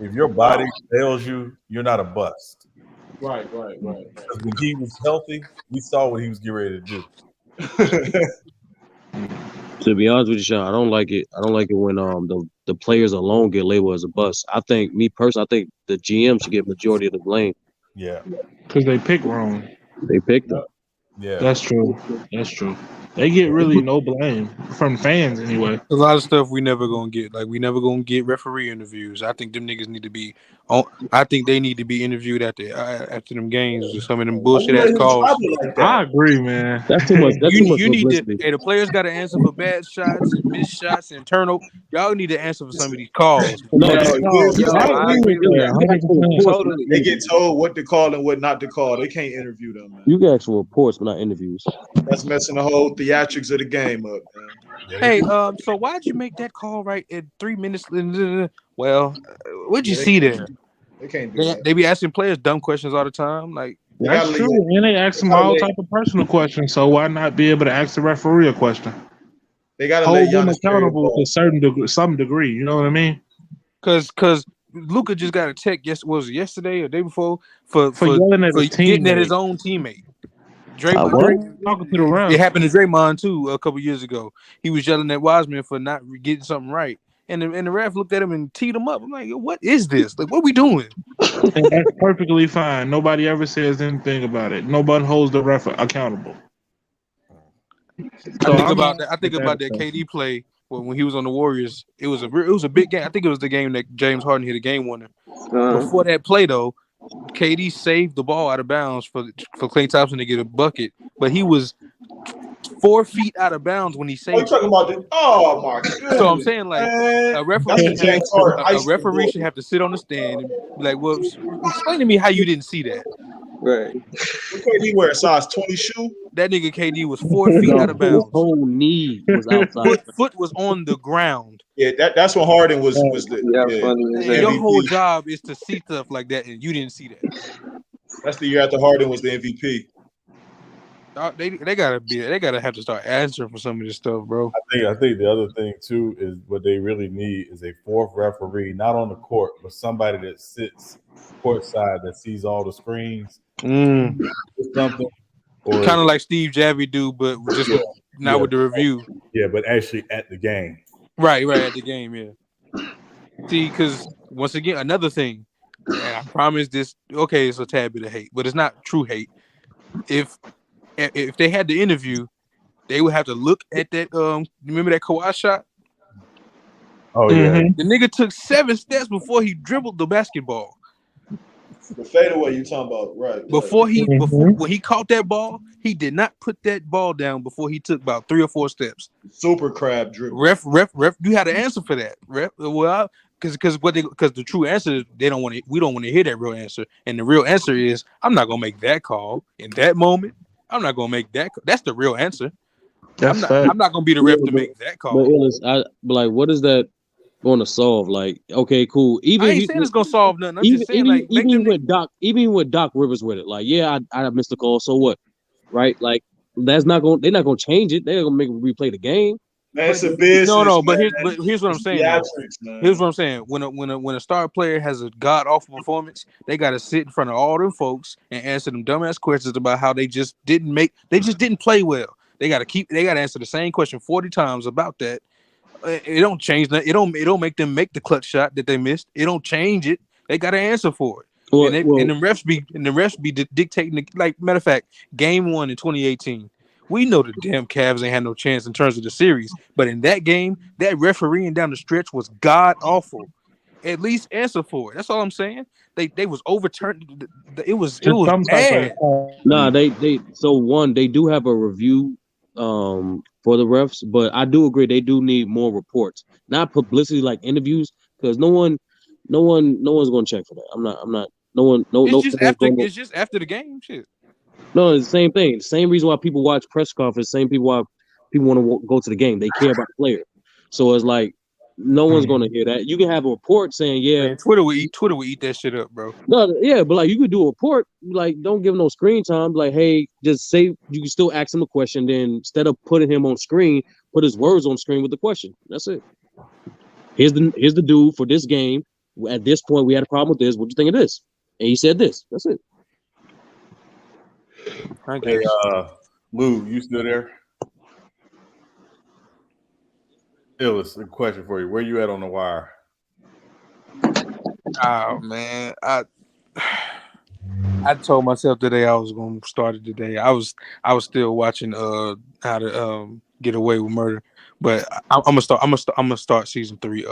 If your body fails you, you're not a bust. Right. Because when he was healthy, we saw what he was getting ready to do. To be honest with you, Sean, I don't like it. I don't like it when the players alone get labeled as a bust. I think I think the GM should get majority of the blame. Yeah, because they pick wrong. They picked up. Yeah, that's true. They get really no blame from fans anyway. A lot of stuff we never gonna get. Like we never gonna get referee interviews. I think them niggas need to be on. I think they need to be interviewed after them games or some of them bullshit ass calls. I agree, man. That's too much. You need to. Hey, the players got to answer for bad shots and missed shots and turnover. Y'all need to answer for some of these calls. They get told what to call and what not to call. They can't interview them, man. You get actual reports, but not interviews. That's messing the whole theatrics of the game up, man. Hey, so why'd you make that call right at 3 minutes? Well, what'd you see there? They can't do that. They be asking players dumb questions all the time. Like that's true, and they ask them all type of personal questions. So why not be able to ask the referee a question? They got to hold them accountable to some degree. You know what I mean? Because Luka just got a tech. Was it yesterday or the day before for yelling at his getting at teammate. his own teammate. Draymond talking to the round. It happened to Draymond too a couple years ago. He was yelling at Wiseman for not getting something right, and the ref looked at him and teed him up. I'm like, what is this? Like, what are we doing? And that's perfectly fine. Nobody ever says anything about it. Nobody holds the ref accountable. I think about that KD play when he was on the Warriors. It was a big game. I think it was the game that James Harden hit a game winner. Before that play though, KD saved the ball out of bounds for Klay Thompson to get a bucket, but he was 4 feet out of bounds when he saved. You talking about the? Oh my God! So I'm saying like a referee should have to sit on the stand and be like, "Well, explain to me how you didn't see that." Right. What KD wear? A size 20 shoe? That nigga KD was 4 feet out of bounds. His whole knee was outside. Foot was on the ground. Yeah, that's when Harden was the. Your whole job is to see stuff like that, and you didn't see that. That's the year after Harden was the MVP. They gotta have to start answering for some of this stuff, bro. I think the other thing too is what they really need is a fourth referee, not on the court, but somebody that sits courtside that sees all the screens. Something, kind of like Steve Javie do, but just not with the review. Yeah, but actually at the game. Right at the game. Yeah. See, because once again, another thing, and I promise this. Okay, it's a tad bit of hate, but it's not true hate. If they had the interview, they would have to look at that. Remember that Kawhi shot? Oh yeah. The nigga took 7 steps before he dribbled the basketball. The fadeaway you talking about, right? Before when he caught that ball, he did not put that ball down before he took about 3 or 4 steps. Super crab dribble. Ref, you had to answer for that. Ref, well, because the true answer is we don't want to hear that real answer, and the real answer is I'm not gonna make that call in that moment. I'm not gonna make that. That's the real answer. I'm not gonna be the ref to make that call. But Illis, like, what is that going to solve? Like, okay, cool. I ain't saying it's gonna solve nothing. I'm just saying, like, even with Doc Rivers with it, like, yeah, I missed the call. So what? Right? Like, they're not gonna change it. They're gonna make them replay the game. Man, it's a business. No, but here's what I'm saying. Here's what I'm saying. When a star player has a god awful performance, they got to sit in front of all them folks and answer them dumbass questions about how they just didn't play well. They got to answer the same question 40 times about that. It don't change that. It don't make them make the clutch shot that they missed. It don't change it. They got to answer for it. And the refs be dictating. Like, matter of fact, game 1 in 2018. We know the damn Cavs ain't had no chance in terms of the series, but in that game, that refereeing down the stretch was god awful. At least answer for it. That's all I'm saying. They was overturned. It was bad. Nah, they do have a review for the refs, but I do agree they do need more reports, not publicity like interviews, because no one's gonna check for that. I'm not. No one. It's just after the game, shit. No, it's the same thing. The same reason why people watch press conference. Same people why people want to go to the game. They care about the player. So it's like no one's going to hear that. You can have a report saying, "Yeah, Man, Twitter would eat that shit up, bro. no, yeah," but like you could do a report. Like, don't give him no screen time. Like, hey, just say you can still ask him a question. Then instead of putting him on screen, put his words on screen with the question. That's it. Here's the dude for this game. At this point, we had a problem with this. What do you think of this? And he said this. That's it. Hey, Lou, you still there? Illis, a question for you. Where you at on the wire? Oh man, I told myself today I was gonna start it today. I was still watching How to Get Away with Murder, but I'm gonna start season 3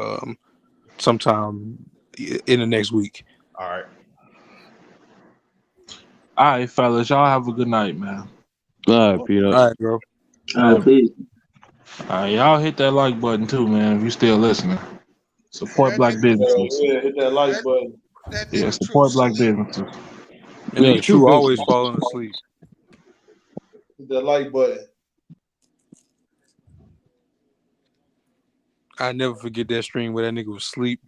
sometime in the next week. All right. All right, fellas, y'all have a good night, man. All right, Peter. All right, bro. All right, please. All right, y'all hit that like button too, man. If you still listening, support black businesses. Yeah, hit that like button. Yeah, support black businesses. And then True always falling asleep. Hit that like button. I never forget that stream where that nigga was asleep,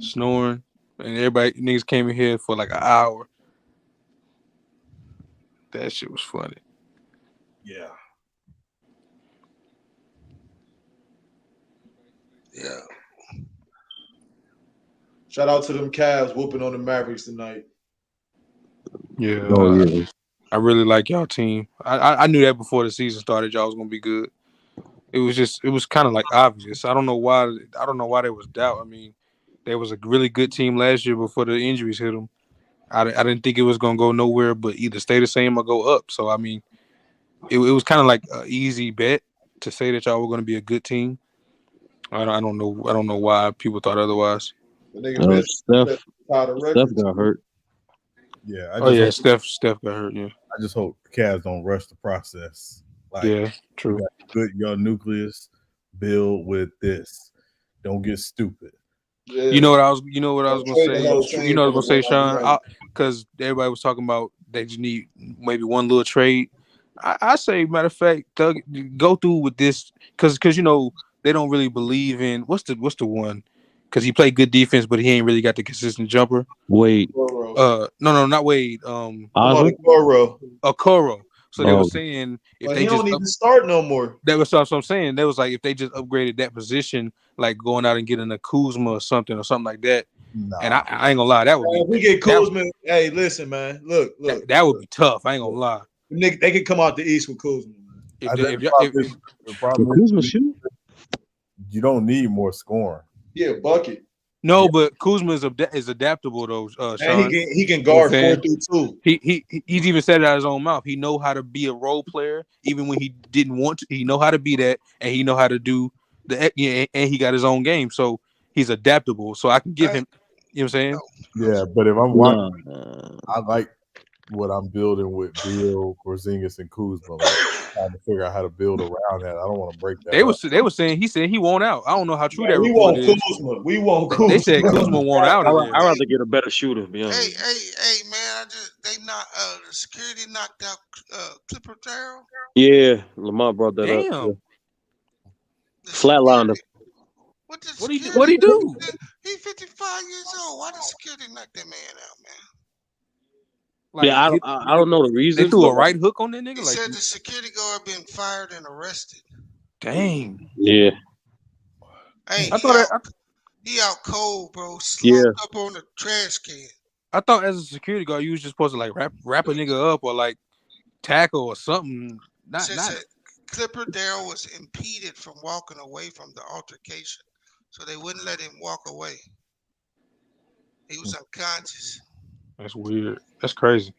snoring, and everybody niggas came in here for like an hour. That shit was funny. Yeah. Yeah. Shout out to them Cavs whooping on the Mavericks tonight. Yeah. Oh, yeah. I really like y'all team. I knew that before the season started. Y'all was gonna be good. It was kind of like obvious. I don't know why there was doubt. I mean, there was a really good team last year before the injuries hit them. I didn't think it was gonna go nowhere, but either stay the same or go up. So I mean, it was kind of like an easy bet to say that y'all were gonna be a good team. I don't know why people thought otherwise. Steph got hurt. Yeah. Steph got hurt. Yeah. I just hope the Cavs don't rush the process. Like, yeah, true. Good young nucleus. Build with this. Don't get stupid. Yeah. You know what I was gonna say. You know what I was gonna say, Sean, because everybody was talking about they just need maybe one little trade. I say, matter of fact, Doug, go through with this because you know they don't really believe in what's the one because he played good defense, but he ain't really got the consistent jumper. Wade. No, not Wade. Okoro. So they were saying if they he just don't even start no more. That was what I'm saying. That was like if they just upgraded that position, like going out and getting a Kuzma or something like that. Nah. And I ain't gonna lie, that would be. If we get Kuzma, hey, listen, man, look, that would be tough. I ain't gonna lie. They could come out the East with Kuzma. The problem Kuzma shoot, you don't need more scoring. Yeah, bucket. No, but Kuzma is adaptable though. Sean. And he can guard 4-2. He's even said it out of his own mouth. He know how to be a role player, even when he didn't want to. He know how to be that, and he know how to do and he got his own game, so he's adaptable. So I can give him. You know what I'm saying? Yeah, but if I'm watching, I like what I'm building with Beal, Porzingis, and Kuzma. Like, trying to figure out how to build around that. I don't want to break that. They were saying he said he won't out. I don't know how true that we report want is. Kuzma. We want Kuzma. They said Kuzma won't out. I'd rather get a better shooter. Be honest. Hey, man! The security knocked out Clipper Darrell. Yeah, Lamar brought that up. Damn. Yeah. Flatlined him. What he do? He's 55 years old. Why the security knock that man out, man? Like, yeah, I don't know the reason. They threw a right hook on that nigga. He said the security guard been fired and arrested. Dang. Yeah. Hey, he out cold, bro. Slumped up on the trash can. I thought as a security guard, you was just supposed to like wrap a nigga up or like tackle or something. Not. Clipper Darrell was impeded from walking away from the altercation, so they wouldn't let him walk away. He was unconscious. That's weird. That's crazy.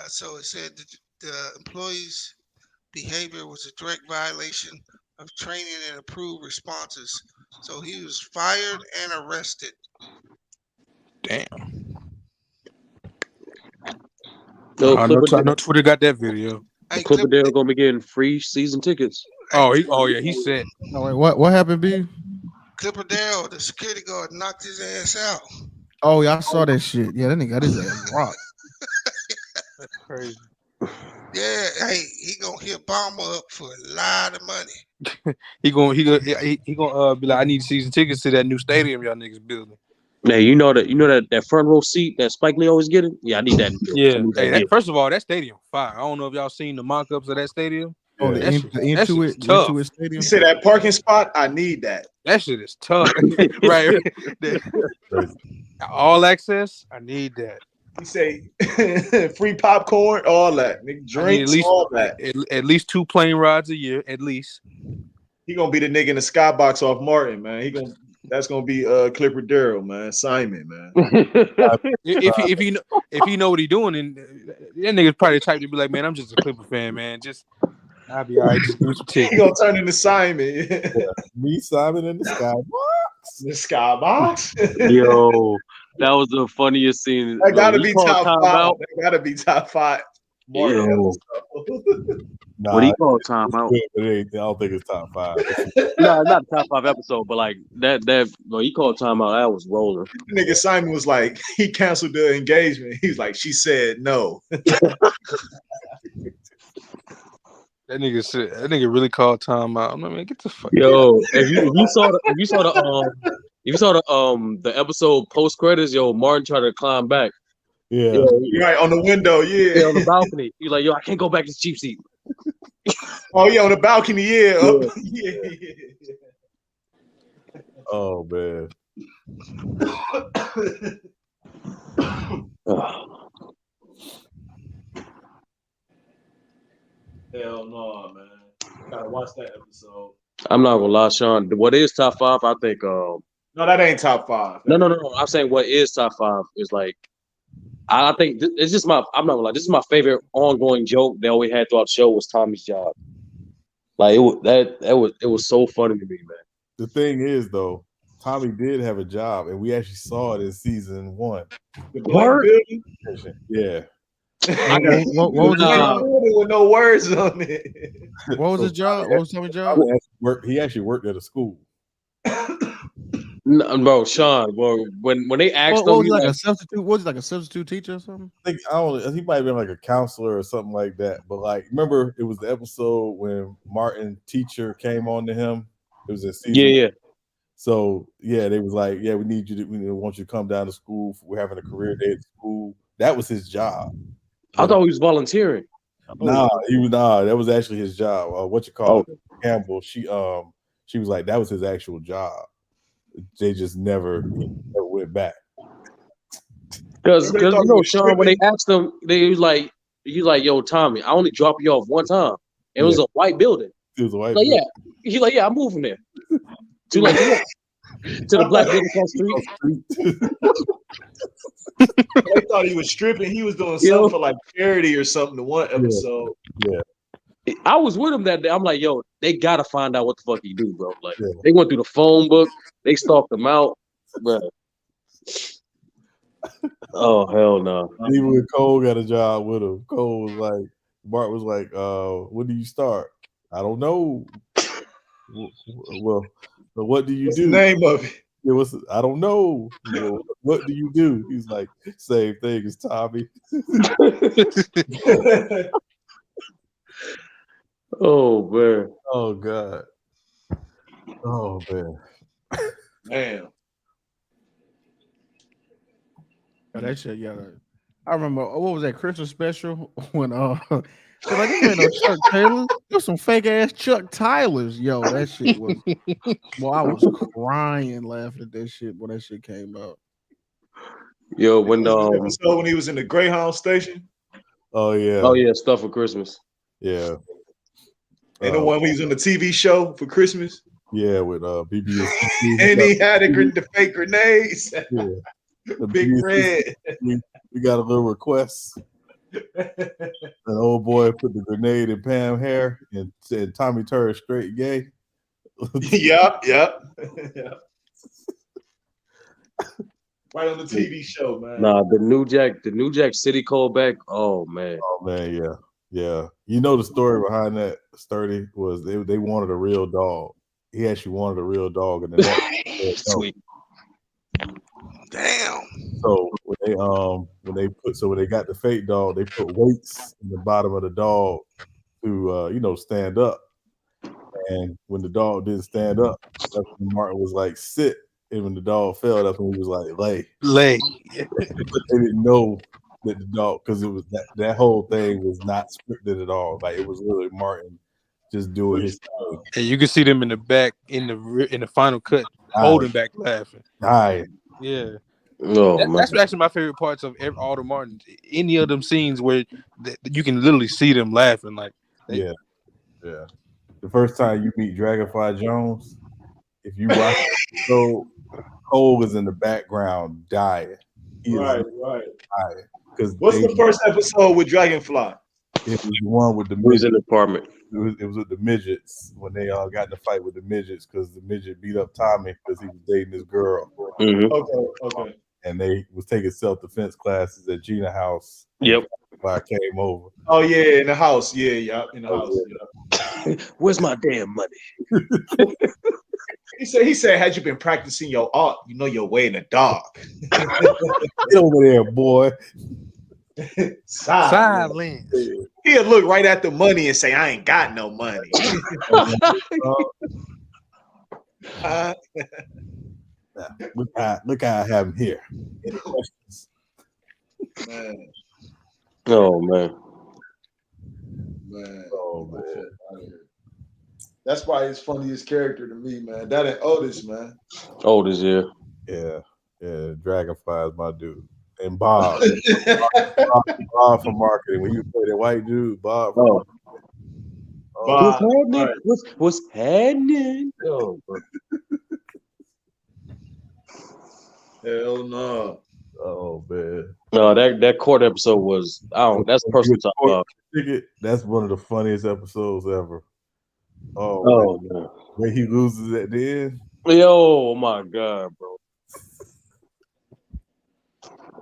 So it said that the employee's behavior was a direct violation of training and approved responses. So he was fired and arrested. Damn. I know Twitter got that video. Clipper Darrell gonna be getting free season tickets. He said. No, wait, what happened, B? Clipper Darrell, the security guard, knocked his ass out. Oh, yeah, I saw that shit. Yeah, that nigga got his ass rocked. That's crazy. Yeah, hey, he gonna hit Bama up for a lot of money. he gonna be like, I need season tickets to that new stadium y'all niggas building. Hey, you know that front row seat that Spike Lee always getting? Yeah, I need that. Yeah. First of all, that stadium fire. I don't know if y'all seen the mock-ups of that stadium. Oh, the Intuit Stadium. You say that parking spot? I need that. That shit is tough. Right. All access, I need that. You say free popcorn, all that. Drinks, all that. At least 2 plane rides a year, at least. He gonna be the nigga in the skybox off Martin, man. That's gonna be Clifford Darrell, man. Simon, man. if he know what he doing, and that nigga's probably the type to be like, man, I'm just a Clipper fan, man. I'll be all right. Just give me some tickets. He gonna turn into Simon. Me, Simon, in the skybox. The skybox. Yo, that was the funniest scene. That gotta be top 5. That gotta be top 5. What do you call timeout? I don't think it's top 5. No, not top 5 episode, but like that. Well, he called timeout. That was rolling. Nigga Simon was like, he canceled the engagement. He was like, she said no. That nigga really called timeout. I'm like, man, get the fuck. Yo, if you saw the episode post credits, yo, Martin tried to climb back. Yeah, yo, right on the window. Yeah, on the balcony. He's like, yo, I can't go back to the cheap seat. Oh yeah, on the balcony. Yeah. Oh man. Hell no, man. Gotta watch that episode. I'm not gonna lie, Sean. What is top 5? I think. No, that ain't top 5. No. I'm saying what is top 5 is like. I think it's just I'm not gonna lie. This is my favorite ongoing joke that we had throughout the show was Tommy's job. Like it was so funny to me, man. The thing is, though, Tommy did have a job, and we actually saw it in season 1. Word? Yeah. What was his job? With no words on it. What was his job? What was Tommy's job? He actually worked at a school. No, bro, Sean. Bro, when they asked him, was like a substitute? Was he like a substitute teacher or something? He might have been like a counselor or something like that. But like, remember, it was the episode when Martin teacher came on to him. It was a season. Yeah. So yeah, they was like, yeah, we want you to come down to school. We're having a career day at school. That was his job. I thought he was volunteering. Nah, that was actually his job. What you call it? Campbell. She was like, that was his actual job. They just never went back. Because you know, Sean, when they asked him, he's like, yo, Tommy, I only dropped you off one time. It was a white building. It was a white building. Yeah. He's like, yeah, I'm moving there. To the black building across the street. They thought he was stripping. He was doing something for like charity or something in one episode. Yeah. I was with him that day. I'm like, yo, they gotta find out what the fuck he do, bro. Like, they went through the phone book, they stalked him out, bro. Oh hell no! Even when Cole got a job with him, Cole was like, Bart was like, when do you start? I don't know. Well, what do you do? The name of it. It was, I don't know. What do you do? He's like, same thing as Tommy. Oh man. Oh god. Oh man. Man. That shit, yeah. I remember what was that Christmas special when like they made no Chuck Taylor. There's some fake ass Chuck Tylers. Yo, that shit was I was crying laughing at that shit when that shit came out. Yo, when when he was in the Greyhound station. Oh yeah. Oh yeah, stuff for Christmas. Yeah. And the one when he was on the TV show for Christmas. Yeah, with BB. And he had the fake grenades. Yeah. The Big Red. We got a little request. An old boy put the grenade in Pam's hair and said Tommy turned straight gay. Yep. Right on the TV show, man. Nah, the New Jack City callback. Oh man. Oh man, yeah. You know the story behind that, Sturdy, was they wanted a real dog. He actually wanted a real dog, and then Sweet. Damn. So when they when they got the fake dog, they put weights in the bottom of the dog to stand up. And when the dog didn't stand up, that's when Martin was like, sit. And when the dog fell, that's when he was like, lay. Lay. They didn't know that the dog, because it was that whole thing was not scripted at all. Like it was really Martin just doing his thing. And you can see them in the back in the final cut, holding back, laughing. Yeah. That's actually my favorite parts of all the Martins. Any of them scenes where you can literally see them laughing, like yeah. The first time you meet Dragonfly Jones, if you watch the show, Cole is in the background dying. Right. Dying. What's the first episode with Dragonfly? It was the one with the midgets. Who's in the apartment? It was with the midgets when they all got in a fight with the midgets because the midget beat up Tommy because he was dating this girl. Mm-hmm. Okay. And they was taking self-defense classes at Gina house. Yep. I came over. Oh yeah, in the house. Yeah, in the house. Yeah. Where's my damn money? He said, had you been practicing your art, you know your way in the dark. Get over there, boy. Silence. He'll look right at the money and say, I ain't got no money. Look how I have him here. Any questions? Man. Oh man. Oh man. That's probably his funniest character to me, man. That and Otis, man. Otis, yeah. Yeah. Dragonfly is my dude. And Bob. Bob for marketing. When you play that white dude, Bob. Bob. What's happening? Right. What's happening? Oh, bro. Hell no. Oh man. No, that court episode was that's personal talk about. That's one of the funniest episodes ever. Oh man. When he loses at the end. Yo, my God, bro.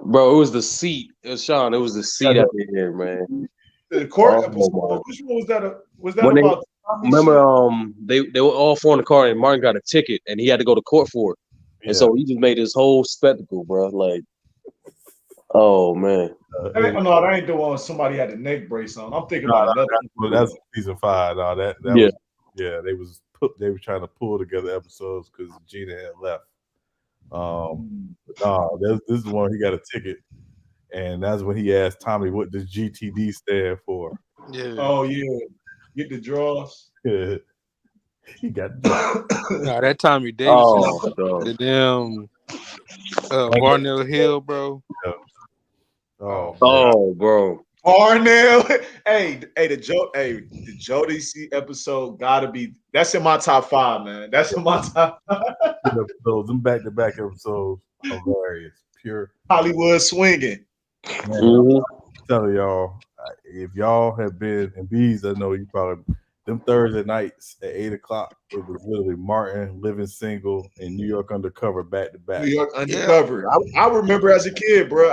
Bro, it was the seat. It was the seat at the end, man. The court episode. Which one was that? Was that when about? Remember, they were all four in the car, and Martin got a ticket, and he had to go to court for it. And so he just made this whole spectacle, bro. Like, oh man. No, that ain't the one. Somebody had a neck brace on. I'm thinking about another. That's season 5. No, that yeah. Was they were trying to pull together episodes because Gina had left. This is the one he got a ticket, and that's when he asked Tommy, "What does GTD stand for?" Yeah. Oh yeah, get the draws. Yeah. He got that Tommy Davis, the damn Barnell Hill, bro. Yeah. Oh, bro. Barnell. Hey, the Jodeci episode gotta be. That's in my top 5, man. That's in my top 5. Episodes, them back-to-back episodes, hilarious, pure Hollywood swinging. Man, I'm telling y'all, if y'all have been in Bees, I know you probably. Them Thursday nights at 8:00, it was literally Martin, Living Single, and New York Undercover back to back. New York Undercover. I remember as a kid, bro.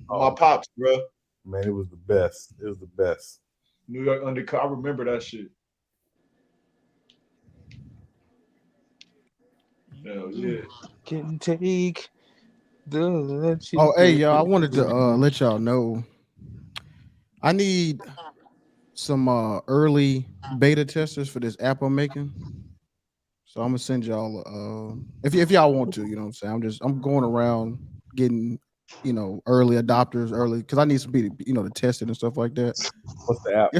My pops, bro. Man, it was the best. It was the best. New York Undercover. I remember that shit. Hell yeah. Can take the. Oh, hey, y'all. I wanted to let y'all know. I need some early beta testers for this app I'm making. So I'm gonna send y'all if y'all want to, you know what I'm saying. I'm going around getting, early adopters early because I need some people, to test it and stuff like that. What's the app?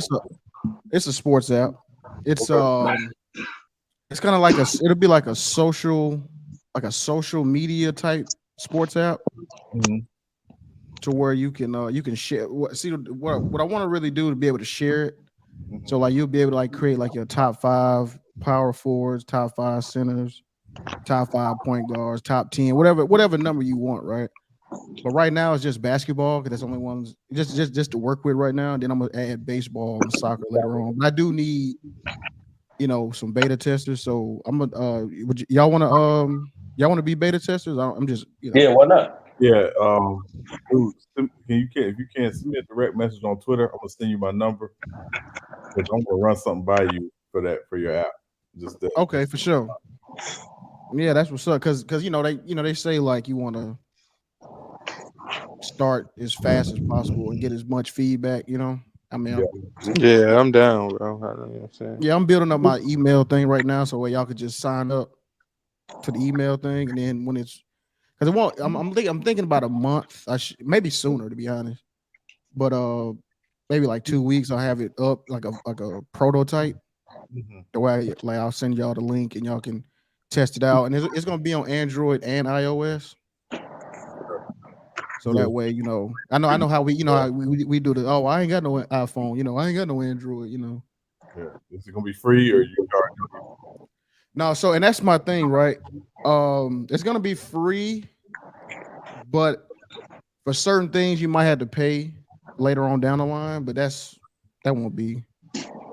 It's a sports app. It's it's kind of like it'll be like a social media type sports app. Mm-hmm. To where you can share. See what I want to really do to be able to share it. So like you'll be able to create your top 5 power forwards, top 5 centers, top 5 point guards, top 10, whatever number you want, right? But right now it's just basketball because that's the only ones just to work with right now. And then I'm gonna add baseball and soccer later on. But I do need some beta testers. So I'm gonna y'all want to be beta testers? I'm just yeah, why not? Yeah, if you can't send me a direct message on Twitter, I'm gonna send you my number. Because I'm gonna run something by you for your app. Okay, for sure. Yeah, that's what's up. Because they say you want to start as fast as possible and get as much feedback. You know, I mean, yeah, I'm down, bro. You know what I'm saying? Yeah, I'm building up my email thing right now, so y'all could just sign up to the email thing, and then when it's because it won't. I'm thinking about a month. Maybe sooner, to be honest. But maybe like 2 weeks. I'll have it up like a prototype. The way like I'll send y'all the link and y'all can test it out, and it's gonna be on Android and iOS. So that way, you know, I know how we do the. Oh, I ain't got no iPhone. You know, I ain't got no Android. You know. Yeah. Is it gonna be free or you charge? No, so and that's my thing, right? It's gonna be free, but for certain things you might have to pay later on down the line. But that won't be.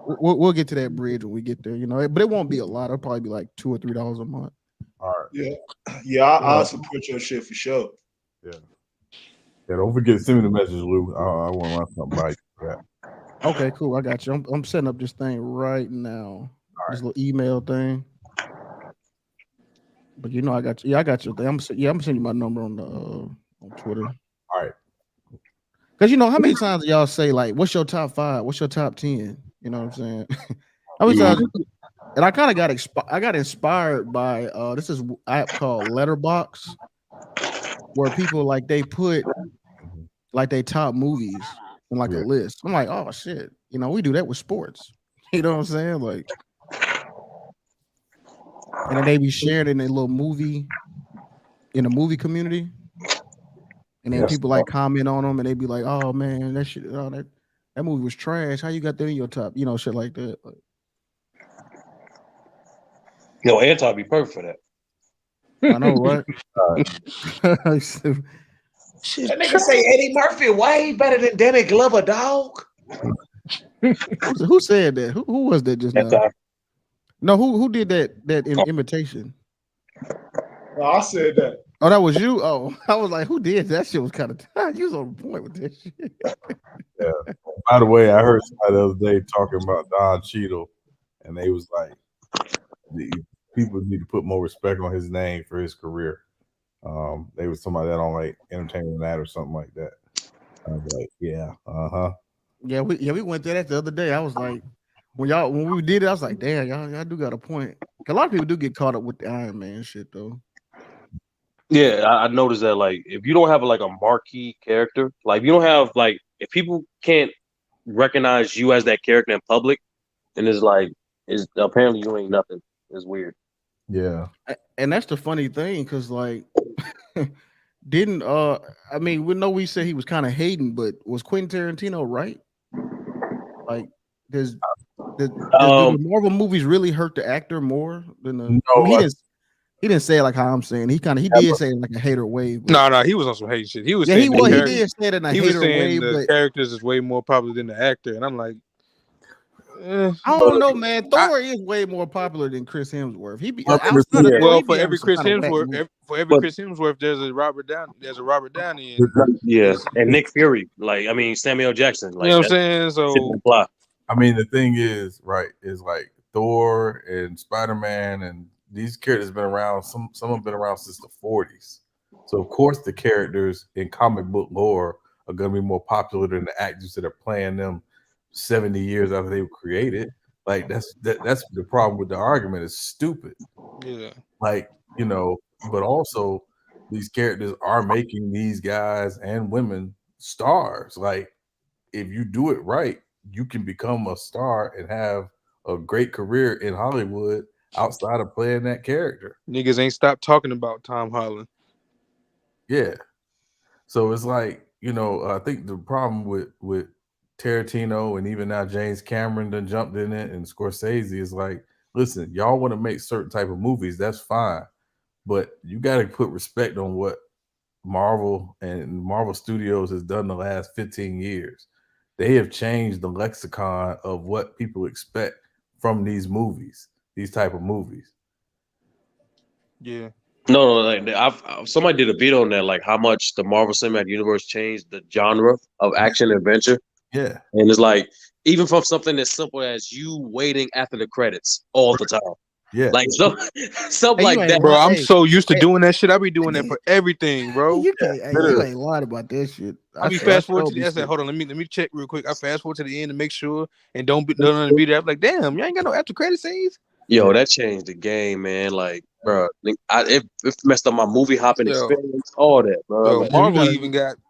We'll get to that bridge when we get there, you know. But it won't be a lot. It'll probably be like $2 or $3 a month. All right. Yeah. I'll support your shit for sure. Yeah. Yeah. Don't forget to send me the message, Lou. I want to run something by you. Yeah. Okay, cool. I got you. I'm setting up this thing right now. This little email thing. But you know, I got you. Yeah, I got your thing. I'm sending you my number on Twitter. All right. Because you know, how many times do y'all say like, "What's your top 5? What's your top 10?" You know what I'm saying? How many times? And I kind of got inspired by this is an app called Letterbox, where people like they put like they top movies in like a list. I'm like, oh shit, you know, we do that with sports. You know what I'm saying? Like, and then they be shared in a little movie in the movie community, and then people like comment on them, and they be like, oh man, that shit, that movie was trash. How you got that in your top? You know, shit like that. Like, yo, Anton be perfect for that. I know, right? That nigga say Eddie Murphy way better than Danny Glover, dog. Who said that? Who was that just now? No, who did that imitation? No, I said that. Oh, that was you. Oh, I was like, who did that? Shit was kind of you was on point with that shit. Yeah. By the way, I heard somebody the other day talking about Don Cheadle, and they was like, people need to put more respect on his name for his career. They was somebody that on like Entertainment Tonight or something like that. I was like, yeah, Yeah, we went through that the other day. I was like, when we did it, I was like, damn, y'all do got a point. A lot of people do get caught up with the Iron Man shit though. Yeah, I noticed that like if you don't have like a marquee character, like if you don't have like if people can't recognize you as that character in public, then it's like is apparently you ain't nothing. It's weird. Yeah. And that's the funny thing, because like didn't I mean we said he was kind of hating, but was Quentin Tarantino right? Like does the Marvel movies really hurt the actor more than the he didn't say it like how I'm saying. He did say it like a hater way. No, he was on some hate shit. He was he did say it in a he hater was saying way, the characters is way more popular than the actor, and I'm like, I don't know, man. Thor is way more popular than Chris Hemsworth. For every Chris Hemsworth, there's a Robert Downey. Yeah, and Nick Fury. Like, I mean, Samuel Jackson. Like, you know what I'm saying? So, I mean, the thing is, right, is like Thor and Spider-Man, and these characters have been around. Some have been around since the 40s. So, of course, the characters in comic book lore are going to be more popular than the actors that are playing them 70 years after they were created. Like that's the problem with the argument. It's stupid. Yeah. Like, you know, but also these characters are making these guys and women stars. Like if you do it right, you can become a star and have a great career in Hollywood outside of playing that character. Niggas ain't stopped talking about Tom Holland. Yeah. So it's like, you know, I think the problem with Tarantino and even now James Cameron done jumped in it and Scorsese is like, listen, y'all want to make certain type of movies, that's fine, but you got to put respect on what Marvel and Marvel Studios has done the last 15 years. They have changed the lexicon of what people expect from these movies, these type of movies. Yeah. No, like somebody did a video on that, like how much the Marvel Cinematic Universe changed the genre of action and adventure. Yeah. And it's like, even from something as simple as you waiting after the credits all the time. Yeah. Like something like that. Bro, I'm so used to doing that shit. I be doing that for everything, bro. You ain't lying about this shit. I be fast forward to the end. Hold on, let me check real quick. I fast forward to the end to make sure and don't be there. I'm like, damn, you ain't got no after credit scenes. Yo, that changed the game, man. Like, bro, it messed up my movie hopping experience, all that, bro. Yo, Like,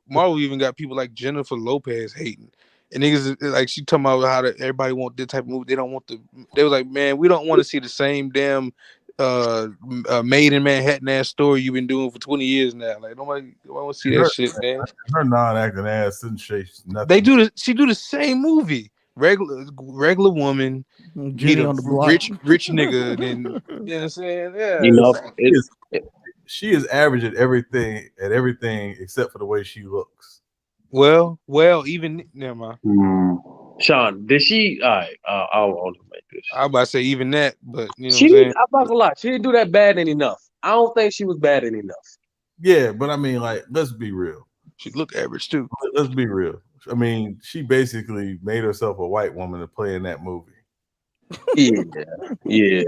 Marvel even got people like Jennifer Lopez hating. And niggas like she talking about how everybody want this type of movie. They don't want they was like, man, we don't want to see the same damn Made in Manhattan ass story you've been doing for 20 years now. Like nobody want to see that shit, man. Her non-acting ass didn't say nothing. She do the same movie. Regular woman, meet a rich nigga, then you know what I'm saying? Yeah. She is average at everything except for the way she looks. Well, even never mind. Sean, did she? All right, I'll make this. I was about to say even that, but you know she what I'm saying? I'm not gonna lie, she didn't do that bad enough. I don't think she was bad enough. Yeah, but I mean, like, let's be real. She looked average too. Let's be real. I mean, she basically made herself a white woman to play in that movie. Yeah.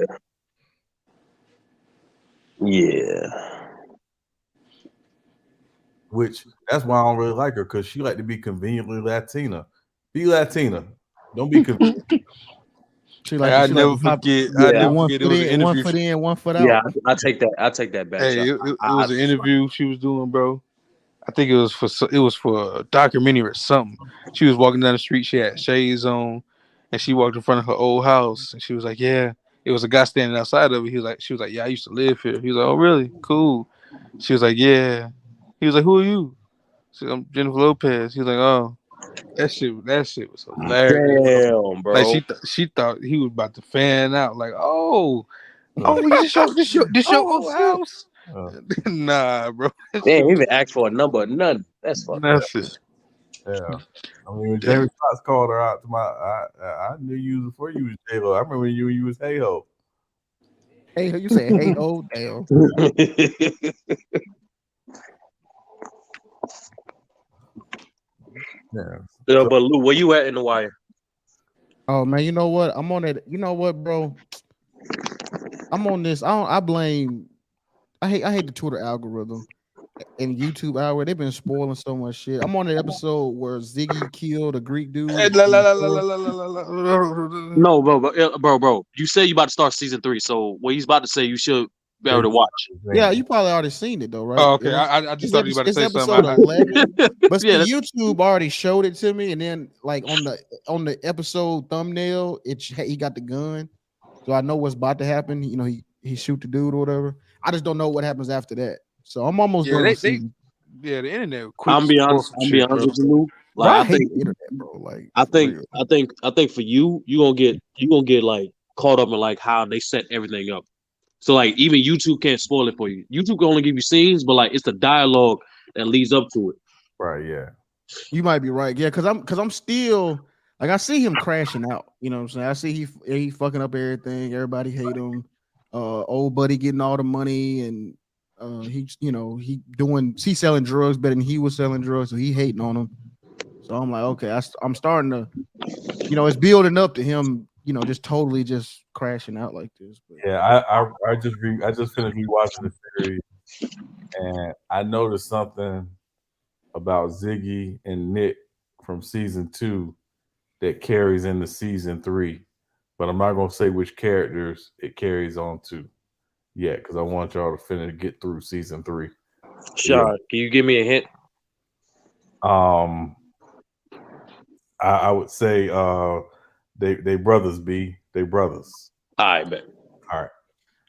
Which that's why I don't really like her, because she like to be conveniently Latina. Be Latina. Don't be convenient. I never forget. I never forget. It was an interview. 1 foot in, 1 foot out. Yeah, I take that back. Hey, it was an interview she was doing, bro. I think it was for a documentary or something. She was walking down the street. She had shades on, and she walked in front of her old house. And she was like, "Yeah." It was a guy standing outside of it. She was like, "Yeah, I used to live here." He was like, "Oh, really? Cool." She was like, "Yeah." He was like, "Who are you?" She said, "I'm Jennifer Lopez." He was like, "Oh." That shit was hilarious. Damn, bro. Like she thought he was about to fan out. Like, this your old house? Nah, bro. They ain't even asked for a number or nothing. That's fucked up. Yeah. I mean, when Jamie Foxx called her out to I knew you before you was J-Lo. I remember you was Hey-Ho. Hey-Ho, you say Hey-Ho? Damn. Yeah. But Lou, where you at in the wire? Oh man, you know what? I'm on that. You know what, bro? I'm on this. I hate the Twitter algorithm and YouTube algorithm. They've been spoiling so much shit. I'm on the episode where Ziggy killed a Greek dude. No, bro. You say you about to start season 3, so what he's about to say you should be able to watch. Yeah, you probably already seen it though, right? Oh, okay. I just thought you were about to say episode something. 11, but YouTube already showed it to me, and then like on the episode thumbnail, he got the gun, so I know what's about to happen. You know, he shoot the dude or whatever. I just don't know what happens after that. So I'm almost done. The internet. I'm be honest with you, like, I think internet, bro. Like, I think for you gonna get like caught up in like how they set everything up. So like even YouTube can't spoil it for you. YouTube can only give you scenes, but like it's the dialogue that leads up to it. Right, yeah. You might be right. Yeah, because I'm still like I see him crashing out. You know what I'm saying? I see he fucking up everything. Everybody hate him. Old buddy getting all the money, and he's selling drugs better than he was selling drugs, so he hating on him. So I'm like, okay, I'm starting to, it's building up to him, just totally just crashing out like this. But. Yeah, I just finished rewatching the series, and I noticed something about Ziggy and Nick from season 2 that carries into season 3, but I'm not gonna say which characters it carries on to yet because I want y'all to get through season 3. Sean, can you give me a hint? I would say they brothers. They brothers. All right, bet. All right.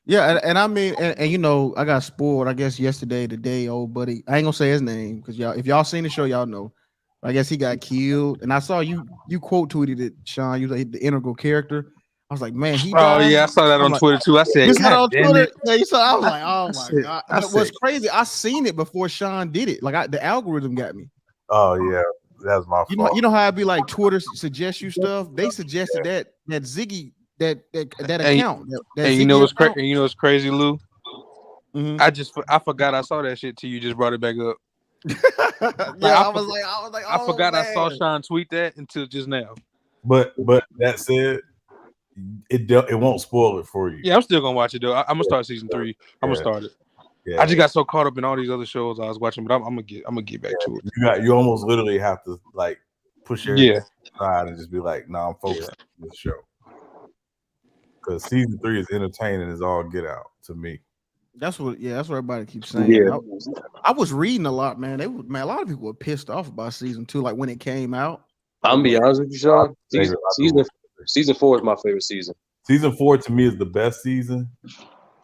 Yeah, and I mean, and I got spoiled. I guess today, old buddy. I ain't gonna say his name because if y'all seen the show, y'all know. I guess he got killed, and I saw you quote tweeted it, Sean. You like the integral character. I was like, man, he died. Oh yeah, I saw that on Twitter too. I said, you saw that on Twitter? It. Yeah, you saw. I was like, oh my god. What's crazy? I seen it before Sean did it. Like the algorithm got me. Oh yeah, that's my fault. You know how I'd be like Twitter suggests you stuff. They suggested that Ziggy that account. And you know what's crazy? You know what's crazy, Lou? Mm-hmm. I forgot I saw that shit till you just brought it back up. I was like, I forgot I saw Sean tweet that until just now. But that said, it won't spoil it for you. Yeah, I'm still gonna watch it though. I'm gonna start season 3. I'm gonna start it. Yeah. I just got so caught up in all these other shows I was watching, but I'm gonna get back to it. You almost literally have to like push your side and just be like, "Nah, I'm focused on this show." Because season 3 is entertaining as all get out to me. That's what everybody keeps saying. Yeah. I was reading a lot, man. A lot of people were pissed off about season 2, like when it came out. I'm gonna be honest with you, Sean. Season 4 is my favorite season. Season 4 to me is the best season,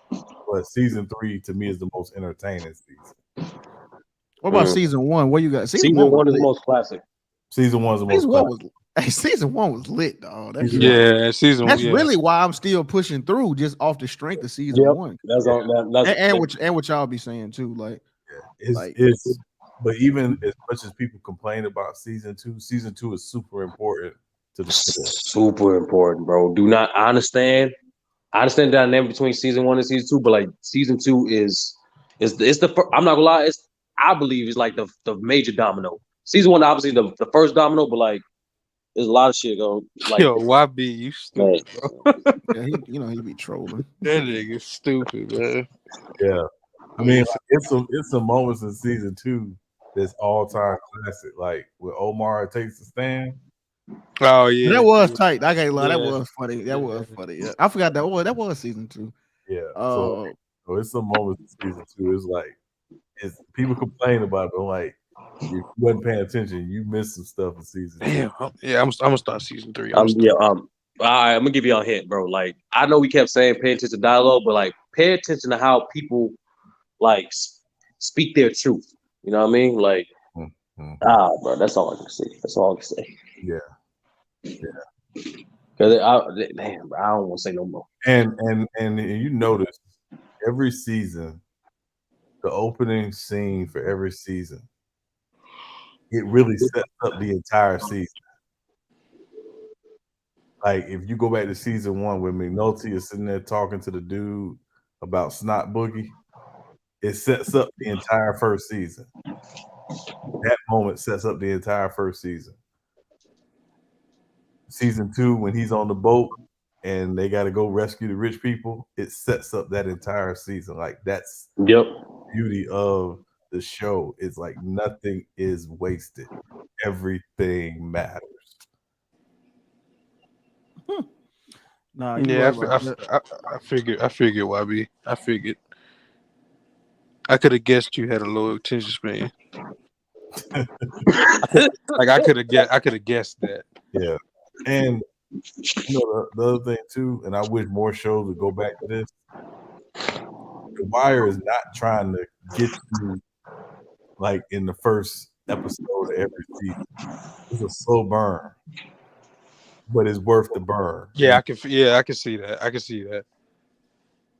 but season 3 to me is the most entertaining season. What about season 1? What you got? Season 1 is the most classic. Season 1 is the most classic. Season 1 was lit, dog. That's really why I'm still pushing through, just off the strength of season 1. That's what y'all be saying too. Like, it's but even as much as people complain about season 2 is super important to the story. Super important, bro. I understand the dynamic between season 1 and season 2, but like season 2 is the I'm not gonna lie, I believe it's like the major domino. Season 1 obviously the first domino, but like there's a lot of shit going. Like, yo, YB, you stupid, bro. Yeah, he be trolling. That nigga stupid, man. Yeah, I mean, it's some moments in season 2 that's all time classic. Like when Omar takes the stand. Oh yeah, that was tight. I can't lie, that was funny. That was funny. Yeah. I forgot that was season 2. Yeah. So it's some moments in season 2. It's like people complain about it, but like. If you wasn't paying attention, you missed some stuff in season 2. Damn, yeah, I'm gonna start season 3. All right, I'm gonna give y'all a hint, bro. Like, I know we kept saying pay attention to dialogue, but like, pay attention to how people like speak their truth. You know what I mean? Like, bro, that's all I can say. That's all I can say. Yeah. Because damn, bro, I don't want to say no more. And you notice every season, the opening scene for every season. It really sets up the entire season. Like if you go back to season 1 when McNulty is sitting there talking to the dude about Snot Boogie, it sets up the entire first season. That moment sets up the entire first season. Season 2, when he's on the boat and they got to go rescue the rich people, it sets up that entire season. Like that's the beauty of the show. Is like nothing is wasted. Everything matters. Nah, yeah, I figured, YB. I figured. I could have guessed you had a low attention span. I could have guessed that. Yeah, and you know the other thing too, and I wish more shows would go back to this. The Wire is not trying to get you like in the first episode of every season. It's a slow burn, but it's worth the burn. Yeah, I can see that. I can see that.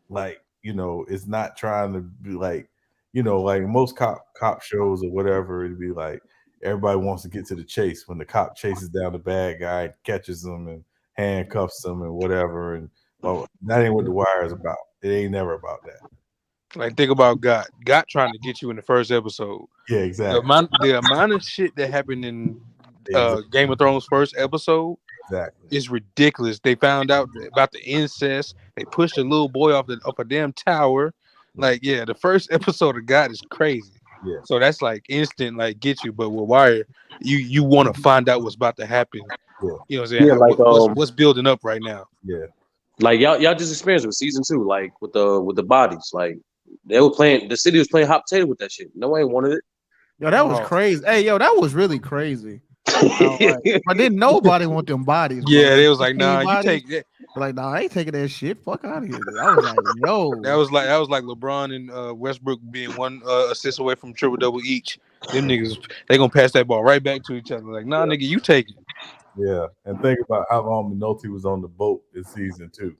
Like, you know, it's not trying to be like, you know, like most cop shows or whatever, it'd be like everybody wants to get to the chase when the cop chases down the bad guy, catches him and handcuffs him and whatever. And well, that ain't what The Wire is about. It ain't never about that. Like, think about Got trying to get you in the first episode. Yeah, exactly. The amount of shit that happened in Game of Thrones first episode is ridiculous. They found out about the incest. They pushed a little boy off a damn tower. Like, yeah, the first episode of God is crazy. Yeah. So that's like instant, like get you. But with Wire, you want to find out what's about to happen. Yeah. You know what I'm saying? Yeah, like what's building up right now. Yeah. Like y'all just experienced with season 2, like with the bodies. Like they were playing, the city was playing hot potato with that shit. Nobody wanted it. Yo, that was crazy. Hey, yo, that was really crazy. But then nobody want them bodies. Bro. Yeah, they was like, nah, you take that. Like, nah, I ain't taking that shit. Fuck out of here. I was like, yo. That was like LeBron and Westbrook being one assist away from triple-double each. Them niggas, they gonna pass that ball right back to each other. Like, nah, nigga, you take it. Yeah, and think about how long McNulty was on the boat in season 2.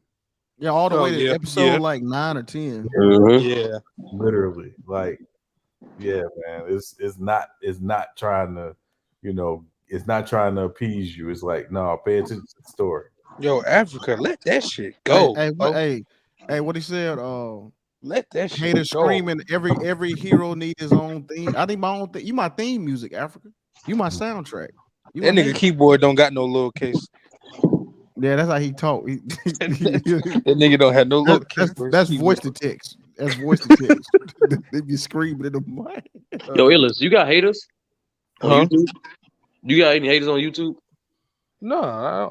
Yeah, all the way to episode like 9 or 10. Mm-hmm. Yeah, literally. Like, yeah, man. It's not trying to, you know, it's not trying to appease you. It's like, no, pay attention to the story. Yo, Africa, let that shit go. Hey, what he said? Let that shit haters go. Screaming. Every hero need his own theme. I need my own thing. You my theme music, Africa. You my soundtrack. That nigga keyboard don't got no lowercase. Yeah, that's how he talk. That nigga don't have no look. That's voice to text. That's voice to text. They be screaming in the mic. Yo, Illis, you got haters on Huh? YouTube? You got any haters on YouTube? No,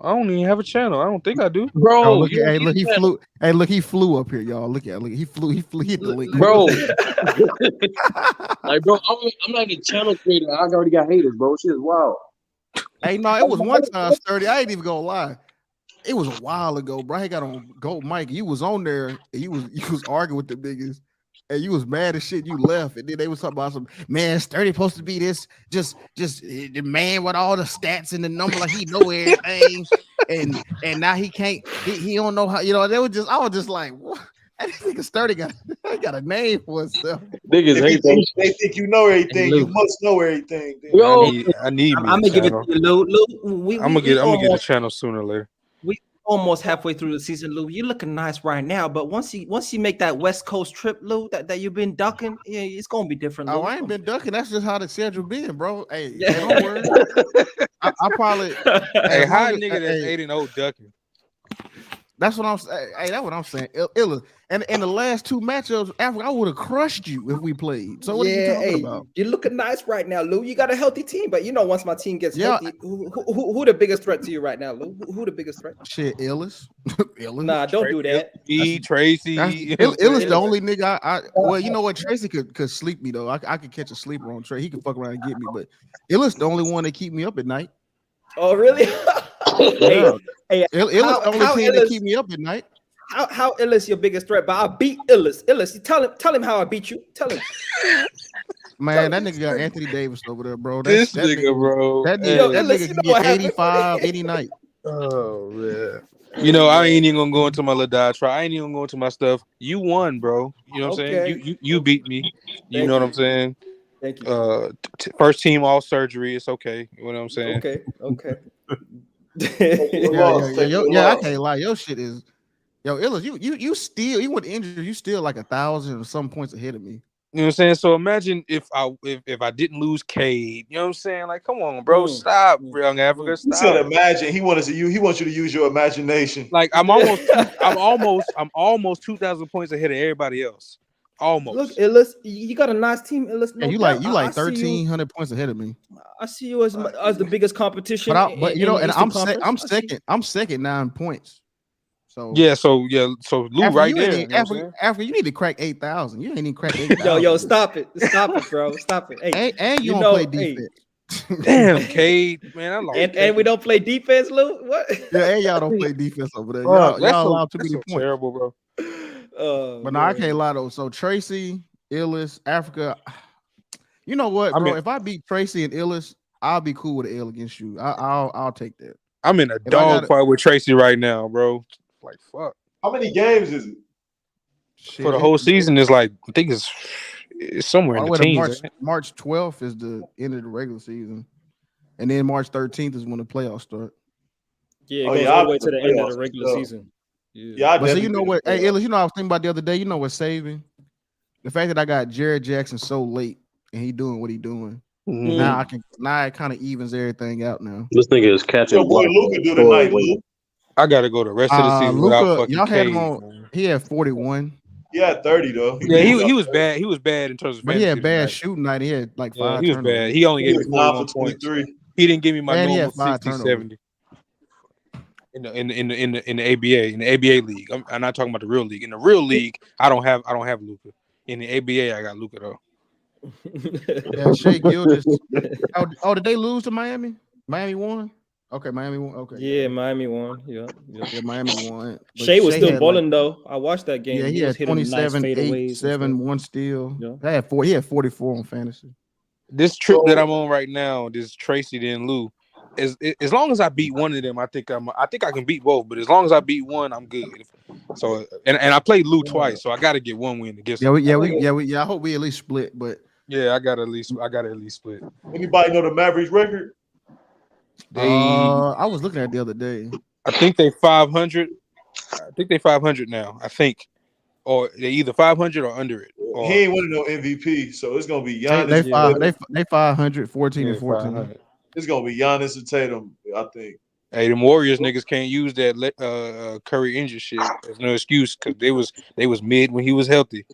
I don't even have a channel. I don't think I do. Bro, Oh, look, hey, look, he flew. Hey, look, he flew up here, y'all. Look at, look, he flew. He hit the link, bro. Like, bro, I'm not a channel creator. I already got haters, bro. Shit is wild. Hey, no, it was one time sturdy. I ain't even gonna lie. It was a while ago, bro. He got on Gold Mike. You was on there. And you was arguing with the biggest, and you was mad as shit. You left, and then they was talking about some man. Sturdy supposed to be this, just the man with all the stats and the number, like he know everything, and now he can't. He don't know how. You know, they were just. I was just like, what? I think Sturdy got a name for himself. Niggas hate that. They think you know everything. You must know everything. Yo, I need. I'm gonna give it to you, Lou. I'm gonna get a channel sooner or later. We almost halfway through the season, Lou. You're looking nice right now, but once you make that West Coast trip, Lou, that you've been ducking, yeah, it's gonna be different. Lou. Oh, I ain't been ducking. That's just how the schedule been, bro. Hey, don't worry. I probably. Hey, how a nigga that's 8-0 ducking? That's what I'm saying. Hey, that's what I'm saying. Illa. And in the last two matchups, I would have crushed you if we played. So what are you talking about? You're looking nice right now, Lou. You got a healthy team, but you know, once my team gets healthy, who the biggest threat to you right now, Lou? Who the biggest threat? Shit, Illis. Nah, don't do that. Tracy. Illis the only nigga well, you know what? Tracy could sleep me though. I could catch a sleeper on Trey. He could fuck around and get me, but Illis the only one that keep me up at night. Oh, really? Hey, Illis the only team that keep me up at night. How Illis your biggest threat? But I beat Illis. You tell him how I beat you. Tell him. Man, that nigga got Anthony Davis over there, bro. That nigga, bro. That nigga can get 85 any night. Oh man. You know, I ain't even gonna go into my little diatribe. I ain't even gonna go into my stuff. You won, bro. You know what I'm saying? You beat me. You know what I'm saying? Thank you. First team all surgery. It's okay. You know what I'm saying? Okay. I can't lie. Your shit is. Yo, Illis, you still, even with injury, you still like 1,000 or some points ahead of me. You know what I'm saying? So imagine if I didn't lose Cade. You know what I'm saying? Like, come on, bro, stop, Young Africa, stop. You said imagine. He wants you to use your imagination. Like I'm almost 2,000 points ahead of everybody else. Almost. Look, Illis, you got a nice team, Illis. No, you like 1,300 points ahead of me. I see you as the biggest competition. But you know, and I'm second. I'm second 9 points. So so Lou right there. After you need to crack 8,000. You ain't even crack 8,000. Yo, stop it, bro, stop it. Hey, and you don't play defense. Damn, Cade, man, I lost. And we don't play defense, Lou. What? Yeah, and y'all don't play defense over there. Y'all allow too many points. Terrible, bro. But no, I can't lie though. So Tracy, Illis, Africa. You know what, bro? If I beat Tracy and Illis, I'll be cool with an L against you. I'll take that. I'm in a dog fight with Tracy right now, bro. Like fuck. How many games is it? Shit, for the whole season is like I think it's somewhere in the teens. March 12th is the end of the regular season, and then March 13th is when the playoffs start. Yeah, it goes all the way to the end of the regular season. Yeah, but so you know what? Hey, Illis, you know I was thinking about the other day. You know what's saving? The fact that I got Jared Jackson so late and he doing what he doing. Mm-hmm. Now it kind of evens everything out now. This nigga is catching. Your boy Luka do tonight, Luke. I gotta go the rest of the season without fucking y'all had him Cade, on. man. He had 41. He had 30 though. Yeah, he was bad. He was bad in terms of. But he had bad shooting night. He had like 5. He was bad. He only gave me 41 points. He didn't give me my normal 60, 70. In the ABA, in the ABA league. I'm not talking about the real league. In the real league, I don't have Luka. In the ABA, I got Luka though. Yeah, Shea Gildas. Did they lose to Miami? Miami won. Okay, Miami won. Okay. Yeah, Miami won. Yeah, Miami won. Shea was still balling though. I watched that game. Yeah, he had 27, 8, 7, 1 steal. Yeah. He had 44 on fantasy. This trip that I'm on right now, this Tracy then Lou, as long as I beat one of them, I think I can beat both. But as long as I beat one, I'm good. So and I played Lou twice, so I got to get one win against. I hope we at least split, but yeah, I got to at least split. Anybody know the Mavericks record? I was looking at it the other day. I think they 500. I think they 500 now. I think, or they either 500 or under it. Or, he ain't winning no MVP, so it's gonna be Giannis. They 500, 14 and 14. 500. It's gonna be Giannis and Tatum, I think. Hey, them Warriors niggas can't use that Curry injured shit as no excuse because they was mid when he was healthy.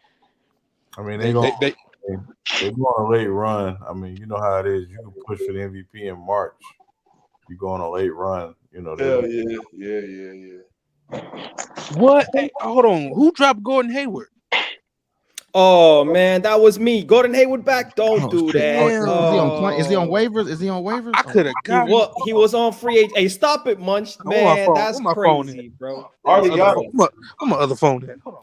I mean, they go on a late run. I mean, you know how it is. You can push for the MVP in March. You go on a late run. You know. Hell yeah. What? Hey, hold on. Who dropped Gordon Hayward? Oh man, that was me. Gordon Hayward back. Don't do that. Is he on waivers? Is he on waivers? I could have got him. He was on free agent. Hey, stop it, Munch. Man, that's crazy, bro. I'm my other phone. Hold on.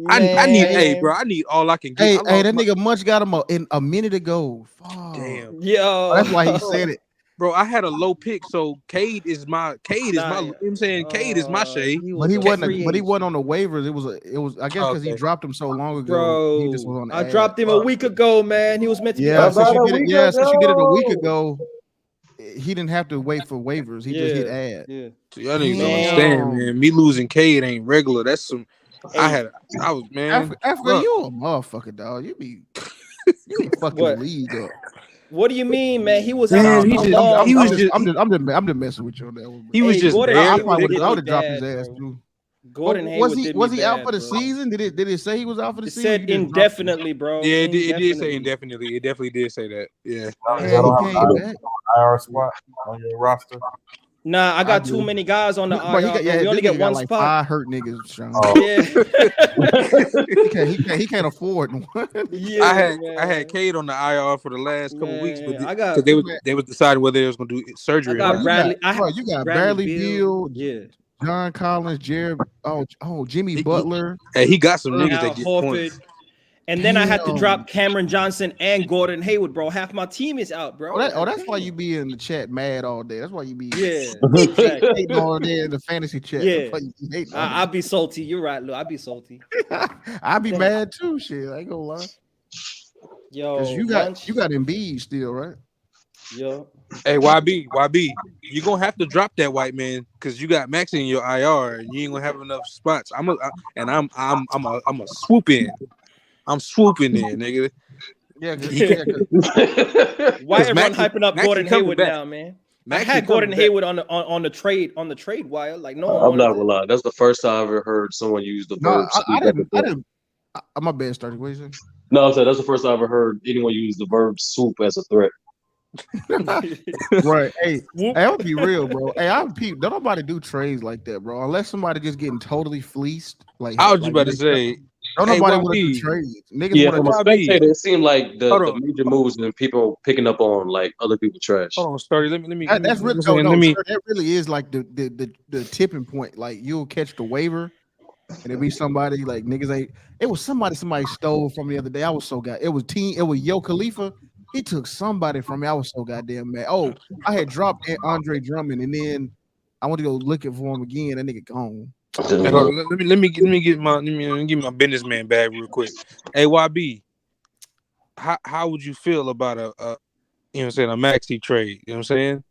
I need, hey, bro. I need all I can get. Hey, that nigga Munch got him in a minute ago. Fuck. Damn. Yo, that's why he said it. Bro, I had a low pick, so Cade is my. You know what I'm saying? Cade is my shade. But he wasn't on the waivers. It was. I guess because he dropped him so long ago. Bro, he just was on the I dropped him a week ago, man. He was meant to be. Since you did it a week ago, he didn't have to wait for waivers. He just hit add. Yeah. So y'all niggas don't understand, man. Me losing Cade ain't regular. That's some. I was man. Africa, you a motherfucker, dog. You be fucking league up. What do you mean, man? He was. I'm just messing with you on that one. He was just. I would have dropped his ass too. Gordon Hayward was he out for the season? Did it say he was out for the season? It said indefinitely, bro. Yeah, it did say indefinitely. It definitely did say that. Yeah. IR spot on your roster. Nah, I got too many guys on the IR. We only get one like spot. 5 hurt niggas, Sean. He can't afford one. Yeah, I had Cade on the IR for the last couple weeks, but I they was deciding whether they was gonna do surgery. I got Bradley. You got Bradley Beal. Yeah. John Collins, Jared. Jimmy Butler. Hey, he got some niggas that get points. And then I had to drop Cameron Johnson and Gordon Hayward, bro. Half my team is out, bro. That's why you be in the chat mad all day. That's why you be hating all day in the fantasy chat. Yeah, I'll be salty. You're right, Lou. I'll be salty. I'll be mad too. Shit, I ain't gonna lie. Yo, you got Embiid still, right? Yo. Hey, YB, you gonna have to drop that white man because you got Max in your IR and you ain't gonna have enough spots. I'm a swoop in. I'm swooping in, nigga. Yeah, why everyone hyping up Gordon Hayward now, man? I had Gordon Hayward on the trade wire. Like, no, I'm not gonna lie. That's the first time I've ever heard someone use the verb. I didn't. My bad started. What you saying? No, I'm saying that's the first time I've ever heard anyone use the verb swoop as a threat. Right. Hey, I'll be real, bro. Hey, don't nobody do trades like that, bro. Unless somebody just getting totally fleeced. Like I was just about to say. Don't nobody want to do trades. Niggas from a spectator, it seemed like the major moves and people picking up on like other people's trash. Hold on, Sturdy. Let me. That's really that really is like the tipping point. Like you'll catch the waiver, and it be somebody like niggas ain't. It was somebody stole from the other day. I was so It was Yo Khalifa. He took somebody from me. I was so goddamn mad. Oh, I had dropped Andre Drummond, and then I went to go looking for him again. That nigga gone. Let me get my businessman bag real quick. Hey, YB, how would you feel about a a maxi trade? You know what I'm saying?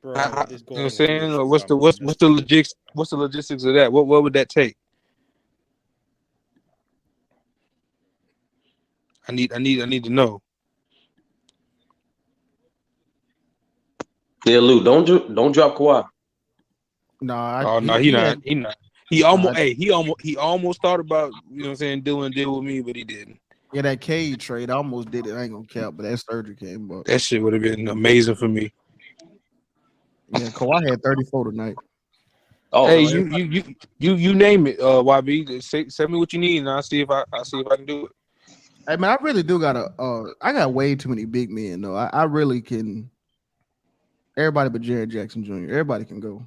Bro, you know what I'm saying? Or what's the logistics of that? What would that take? I need to know. Yeah, Lou, don't drop Kawhi. No, he not. He almost thought about, you know what I'm saying, doing a deal with me, but he didn't. Yeah, that Cade trade, I almost did it. I ain't gonna cap, but that surgery came up. That shit would have been amazing for me. Yeah, Kawhi had 34 tonight. Oh, hey, you name it, YB. Send me what you need, and I'll see if I can do it. Hey man, I really do I got way too many big men though. I really can. Everybody but Jared Jackson Jr. Everybody can go.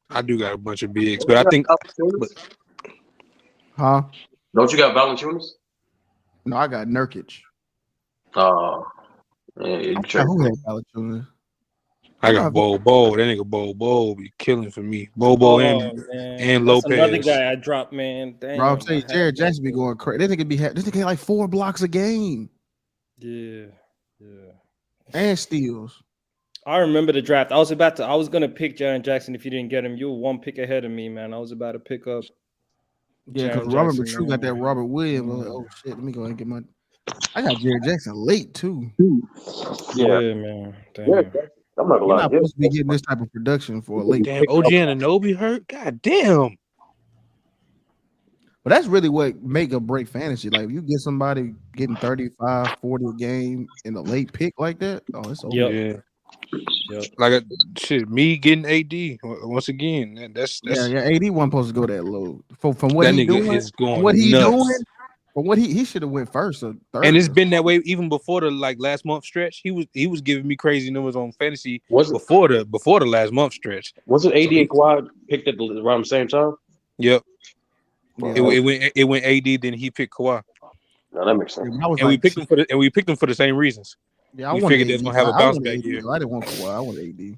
I do got a bunch of bigs, but I think. Huh? Don't you got Valanciunas? No, I got Nurkic. Oh, who had Valanciunas? I got Bo. That nigga Bo be killing for me. Bo and Lopez. Another guy I dropped, man. Damn, bro, I'm saying Jared Jackson be going crazy. This nigga get like 4 blocks a game. Yeah. And steals. I remember the draft. I was gonna pick Jaren Jackson if you didn't get him. You were 1 pick ahead of me, man. I was about to pick up. Yeah, because Robert True got that Robert Williams. Like, oh shit, let me go ahead and get my. I got Jared Jackson late too. Yeah, man. Damn. Yeah, I'm not gonna You're lie. not supposed to be getting this type of production for a late. Damn, OG Anunoby hurt. God damn. But that's really what make or break fantasy. Like, if you get somebody getting 35, 40 a game in a late pick like that, oh, it's over. Yeah. Like shit, me getting AD once again. That's Yeah. AD wasn't supposed to go that low. From what that he nigga doing, is going doing, nuts. from what he should have went first or third. And it's been that way even before the last month stretch. He was giving me crazy numbers on fantasy before the last month stretch. Was it AD and Kawhi picked at around the same time? Yep. Wow. It went AD, then he picked Kawhi. No, that makes sense. And we picked him for the same reasons. Yeah, we figured they was gonna have a bounce back year. I didn't want Kawhi. I want AD.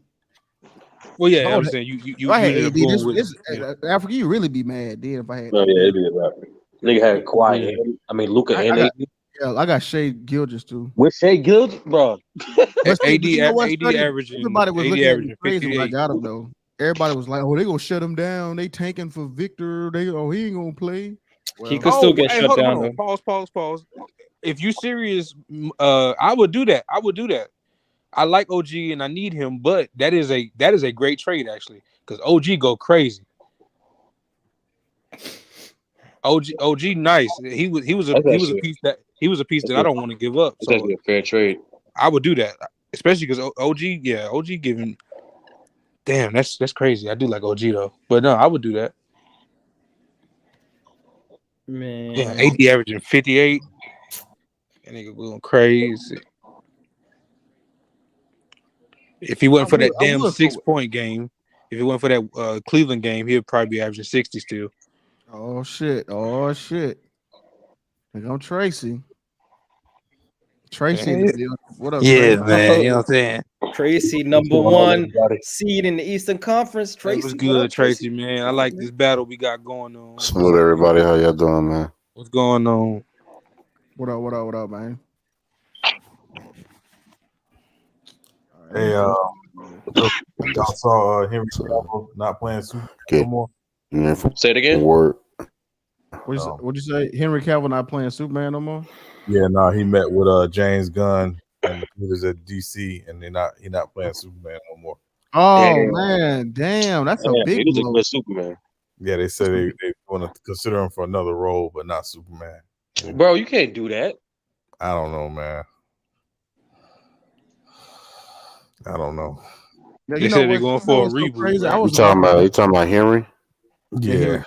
Well, yeah, I'm saying you I had ended AD. up going with Africa, you really be mad then if I had. No, yeah, AD is right. Nigga had Kawhi. Luka and AD. Yeah, I got Shea Gilgeous too. With Shea Gilgeous, bro. AD averaging. Everybody was AD looking at me averaging crazy when I 58. got him though. Everybody was like, "Oh, they gonna shut him down. They tanking for Victor. He ain't gonna play." Well, he could still get shut down. Pause. If you serious, I would do that. I like OG and I need him, but that is a great trade actually because OG go crazy. OG nice. He was a piece that I don't want to give up. It's So actually a fair trade. I would do that, especially because OG giving. Damn, that's crazy. I do like OG though, but no, I would do that. Man, yeah, AD averaging 58. That nigga going crazy. If he wasn't for that damn 6-point game, if it wasn't for that Cleveland game, he'd probably be averaging 60 still. Oh shit! Here come Tracy. Tracy, what up? Yeah, Tracy? man. You know what I'm saying? Tracy, number one seed in the Eastern Conference. Tracy, it was good, Tracy, man. I like this battle we got going on. Salute everybody. How y'all doing, man? What's going on? What up, man? Hey, y'all saw Henry Cavill not playing Super no more. Say it again. Word. What'd you say? Henry Cavill not playing Superman no more? Yeah, no, he met with James Gunn and the leaders at DC, and he not playing Superman no more. Oh man, damn, that's a big he was blow. a good Superman. Yeah, they said they want to consider him for another role, but not Superman. Bro, you can't do that. I don't know, man. I don't know. They said they're going for a reboot. Crazy? Right? You talking about Henry? Yeah.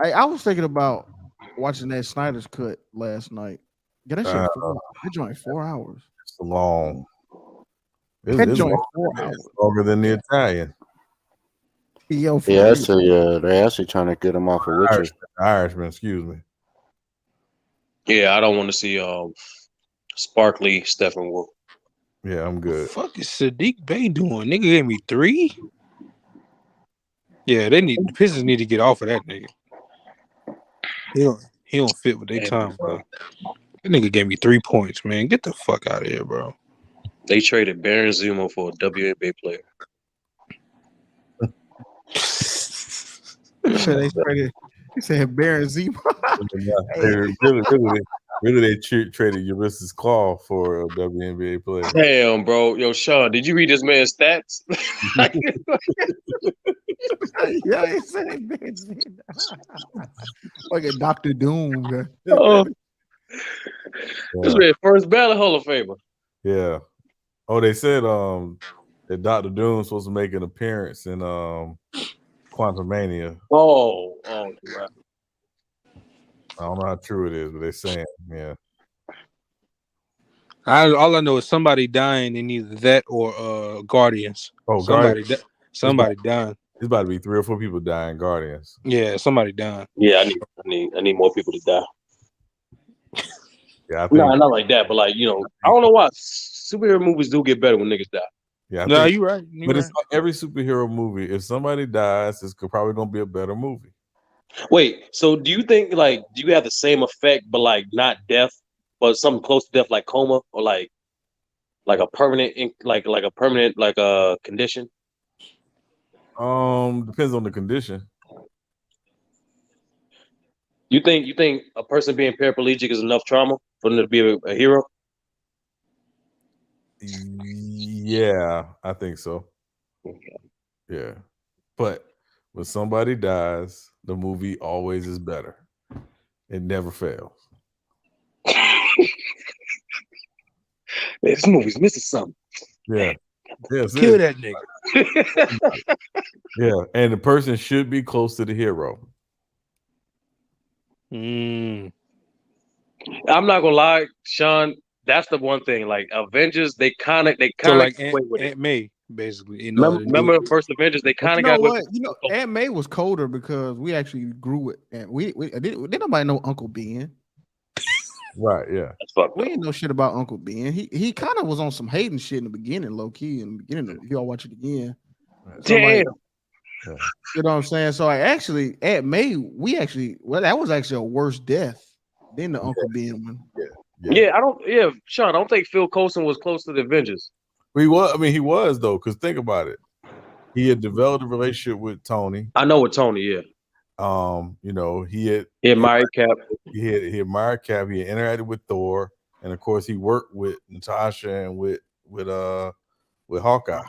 I was thinking about watching that Snyder's cut last night. Yeah, that shit. That joint 4 hours. It's long. That It's joint longer, 4 hours. it's longer than the Italian. Yo, Yeah, they're actually trying to get him off of Witcher. Irishman, excuse me. Yeah, I don't want to see sparkly Steppenwolf. Yeah, I'm good. Fuck is Sadiq Bey doing? Nigga gave me 3. Yeah, the Pistons need to get off of that nigga. He don't fit with their time, bro. That nigga gave me 3 points, man. Get the fuck out of here, bro. They traded Baron Zemo for a WNBA player. He said Baron Zemo. Really, they traded Ulysses Claw for a WNBA player. Damn, bro. Yo, Sean, did you read this man's stats? Yeah, he said Baron Zemo. Like a Dr. Doom. Man. This man first ballot Hall of Famer. Yeah. Oh, they said that Dr. Doom's supposed to make an appearance in Quantum Mania. Oh, right. I don't know how true it is, but they're saying, yeah. All I know is somebody dying in either that or Guardians. Oh, somebody dying. It's about to be 3 or 4 people dying. Guardians. Yeah, somebody dying. Yeah, I need more people to die. Yeah, I think, not like that, but like I don't know why superhero movies do get better when niggas die. Yeah, no, you're right. But it's like every superhero movie. If somebody dies, it's probably gonna be a better movie. Wait, so do you think do you have the same effect, but like not death, but something close to death, like coma or like a permanent condition? Depends on the condition. You think a person being paraplegic is enough trauma for them to be a hero? Yeah, I think so. Okay. Yeah, but when somebody dies, the movie always is better. It never fails. This movie's missing something. Yeah. Yes, Kill that nigga. Yeah, and the person should be close to the hero. I'm not gonna lie, Sean. That's the one thing. Like Avengers, they kind of So like away with Aunt May, basically. You know, know, remember the first Avengers? They kind of got. What? Aunt May was colder because we actually grew with, and we didn't nobody know Uncle Ben. Right, yeah. We didn't know shit about Uncle Ben. He kind of was on some hating shit in the beginning, low key. In the beginning, if y'all watch it again. So Damn. Like, you know what I'm saying? So I actually, Aunt May, that was actually a worse death than the Uncle Ben one. Yeah, Sean, I don't think Phil Coulson was close to the Avengers. He was though, because think about it. He had developed a relationship with Tony. I know with Tony, yeah. You know, he admired Cap. He admired Cap. He had interacted with Thor, and of course, he worked with Natasha and with Hawkeye.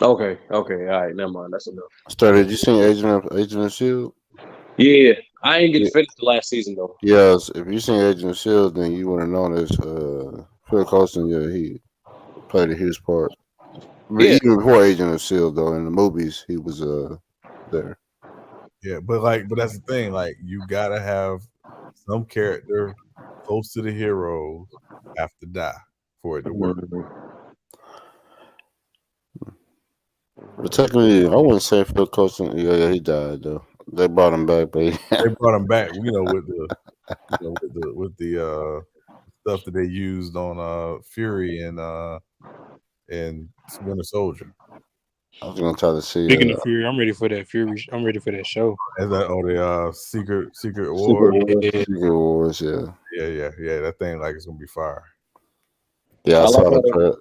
Okay, all right, never mind. That's enough. Started. Did you see Agent of Shield? Yeah, I ain't get to finish the last season though. Yes, if you seen Agent of Shield, then you would have known this. Phil Coulson, yeah, he played a huge part. But even before Agent of Shield, though, in the movies, he was there. Yeah, but that's the thing. Like, you gotta have some character close to the hero have to die for it to work. But technically, I wouldn't say Phil Coulson. Yeah, he died though. They brought him back, but they brought him back. You know, with the stuff that they used on Fury and Winter Soldier. I was gonna try to see. Speaking of Fury, I'm ready for that Fury. I'm ready for that show. Is that the Secret Wars? Secret Wars, yeah. Yeah. That thing it's gonna be fire. Yeah, I saw that.